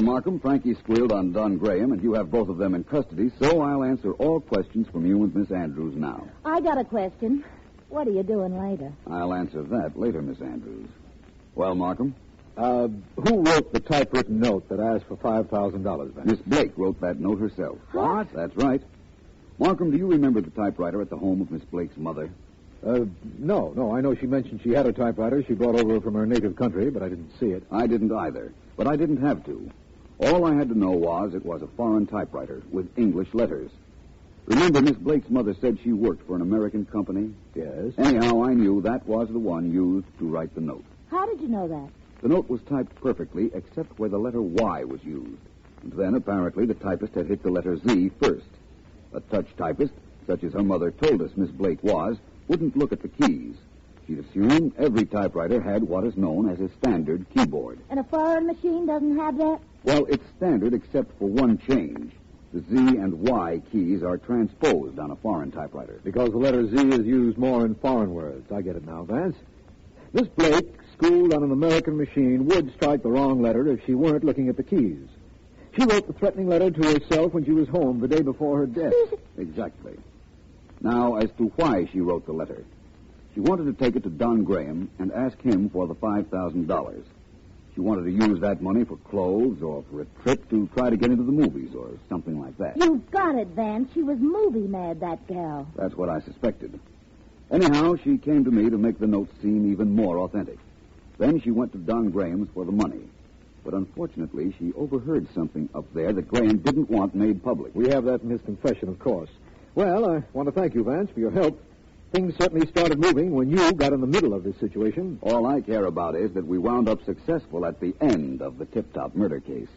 Speaker 15: Markham, Frankie squealed on Don Graham, and you have both of them in custody, so I'll answer all questions from you and Miss Andrews now.
Speaker 11: I got a question. What are you doing later?
Speaker 15: I'll answer that later, Miss Andrews. Well, Markham?
Speaker 24: Who wrote the typewritten note that asked for $5,000, Vance?
Speaker 15: Miss Blake wrote that note herself.
Speaker 24: What?
Speaker 15: That's right. Markham, do you remember the typewriter at the home of Miss Blake's mother?
Speaker 24: No. I know she mentioned she had a typewriter she brought over from her native country, but I didn't see it.
Speaker 15: I didn't either, but I didn't have to. All I had to know was it was a foreign typewriter with English letters. Remember, Miss Blake's mother said she worked for an American company?
Speaker 24: Yes.
Speaker 15: Anyhow, I knew that was the one used to write the note.
Speaker 11: How did you know that?
Speaker 15: The note was typed perfectly, except where the letter Y was used. And then, apparently, the typist had hit the letter Z first. A touch typist, such as her mother told us Miss Blake was, wouldn't look at the keys. She'd assume every typewriter had what is known as a standard keyboard.
Speaker 11: And a foreign machine doesn't have that?
Speaker 15: Well, it's standard except for one change. The Z and Y keys are transposed on a foreign typewriter.
Speaker 24: Because the letter Z is used more in foreign words. I get it now, Vance. Miss Blake, schooled on an American machine, would strike the wrong letter if she weren't looking at the keys. She wrote the threatening letter to herself when she was home the day before her death.
Speaker 15: Exactly. Now, as to why she wrote the letter. She wanted to take it to Don Graham and ask him for the $5,000. She wanted to use that money for clothes or for a trip to try to get into the movies or something like that.
Speaker 11: You've got it, Vance. She was movie mad, that gal.
Speaker 15: That's what I suspected. Anyhow, she came to me to make the note seem even more authentic. Then she went to Don Graham's for the money. But unfortunately, she overheard something up there that Graham didn't want made public.
Speaker 24: We have that in his confession, of course. Well, I want to thank you, Vance, for your help. Things certainly started moving when you got in the middle of this situation.
Speaker 15: All I care about is that we wound up successful at the end of the Tip-Top murder case.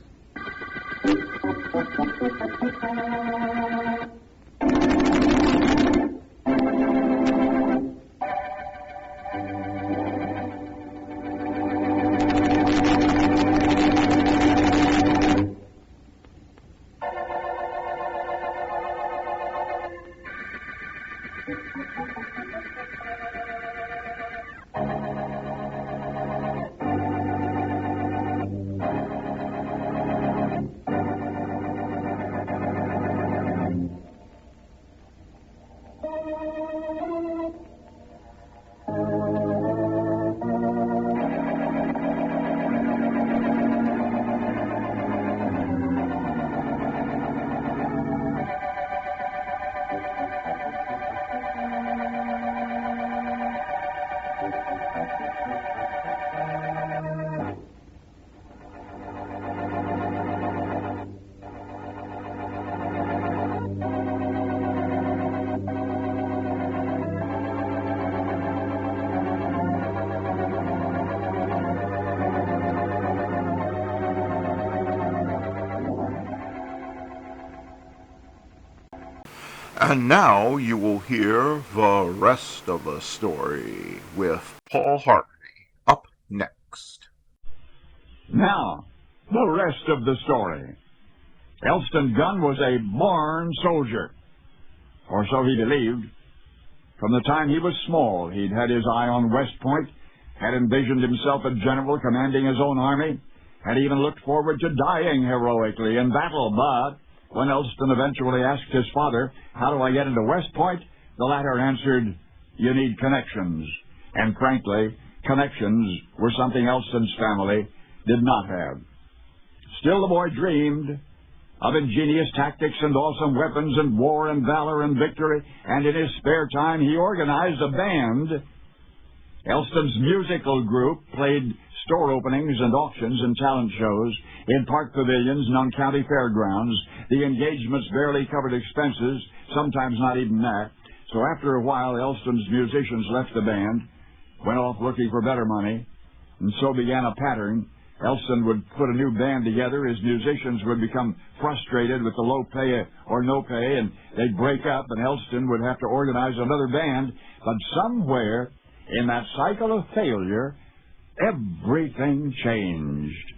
Speaker 1: And now you will hear the rest of the story with Paul Harvey up next.
Speaker 4: Now, the rest of the story. Elston Gunn was a born soldier, or so he believed. From the time he was small, he'd had his eye on West Point, had envisioned himself a general commanding his own army, had even looked forward to dying heroically in battle, but when Elston eventually asked his father, "How do I get into West Point?" the latter answered, "You need connections." And frankly, connections were something Elston's family did not have. Still, the boy dreamed of ingenious tactics and awesome weapons and war and valor and victory, and in his spare time he organized a band. Elston's musical group played store openings and auctions and talent shows in park pavilions and on county fairgrounds. The engagements barely covered expenses, sometimes not even that. So after a while, Elston's musicians left the band, went off looking for better money, and so began a pattern. Elston would put a new band together. His musicians would become frustrated with the low pay or no pay, and they'd break up, and Elston would have to organize another band. But somewhere in that cycle of failure, everything changed.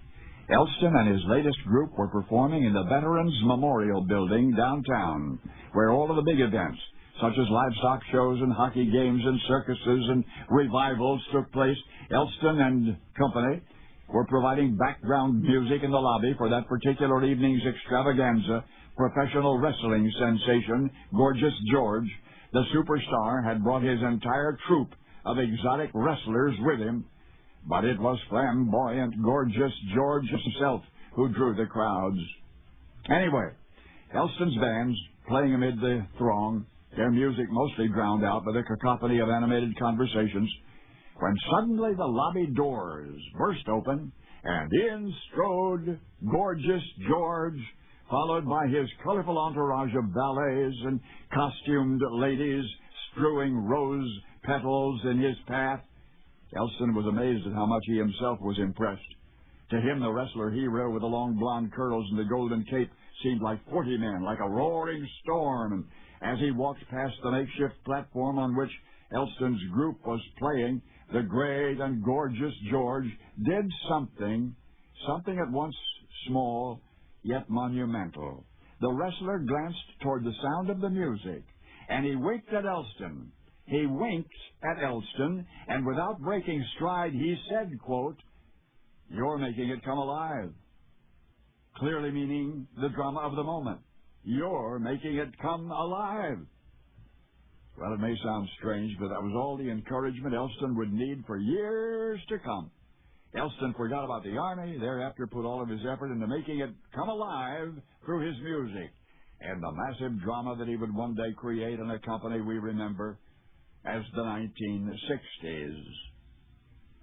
Speaker 4: Elston and his latest group were performing in the Veterans Memorial Building downtown, where all of the big events, such as livestock shows and hockey games and circuses and revivals, took place. Elston and company were providing background music in the lobby for that particular evening's extravaganza. Professional wrestling sensation Gorgeous George, the superstar, had brought his entire troupe of exotic wrestlers with him, but it was flamboyant Gorgeous George himself who drew the crowds. Anyway, Elston's bands playing amid the throng, their music mostly drowned out by the cacophony of animated conversations, when suddenly the lobby doors burst open, and in strode Gorgeous George, followed by his colorful entourage of valets and costumed ladies strewing rose petals in his path. Elston was amazed at how much he himself was impressed. To him, the wrestler hero with the long blonde curls and the golden cape seemed like 40 men, like a roaring storm, and as he walked past the makeshift platform on which Elston's group was playing, the great and Gorgeous George did something at once small yet monumental. The wrestler glanced toward the sound of the music, and he winked at Elston. He winked at Elston, and without breaking stride, he said, quote, "You're making it come alive." Clearly meaning the drama of the moment. You're making it come alive. Well, it may sound strange, but that was all the encouragement Elston would need for years to come. Elston forgot about the Army, thereafter put all of his effort into making it come alive through his music, and the massive drama that he would one day create in a company we remember as the 1960s.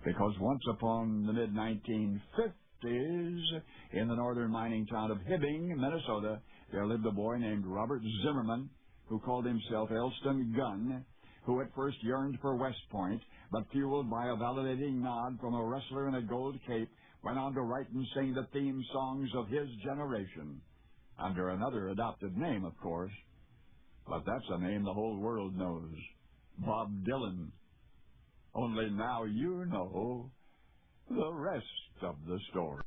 Speaker 4: Because once upon the mid-1950s, in the northern mining town of Hibbing, Minnesota, there lived a boy named Robert Zimmerman, who called himself Elston Gunn, who at first yearned for West Point, but fueled by a validating nod from a wrestler in a gold cape, went on to write and sing the theme songs of his generation, under another adopted name, of course. But that's a name the whole world knows, Bob Dylan. Only now you know the rest of the story.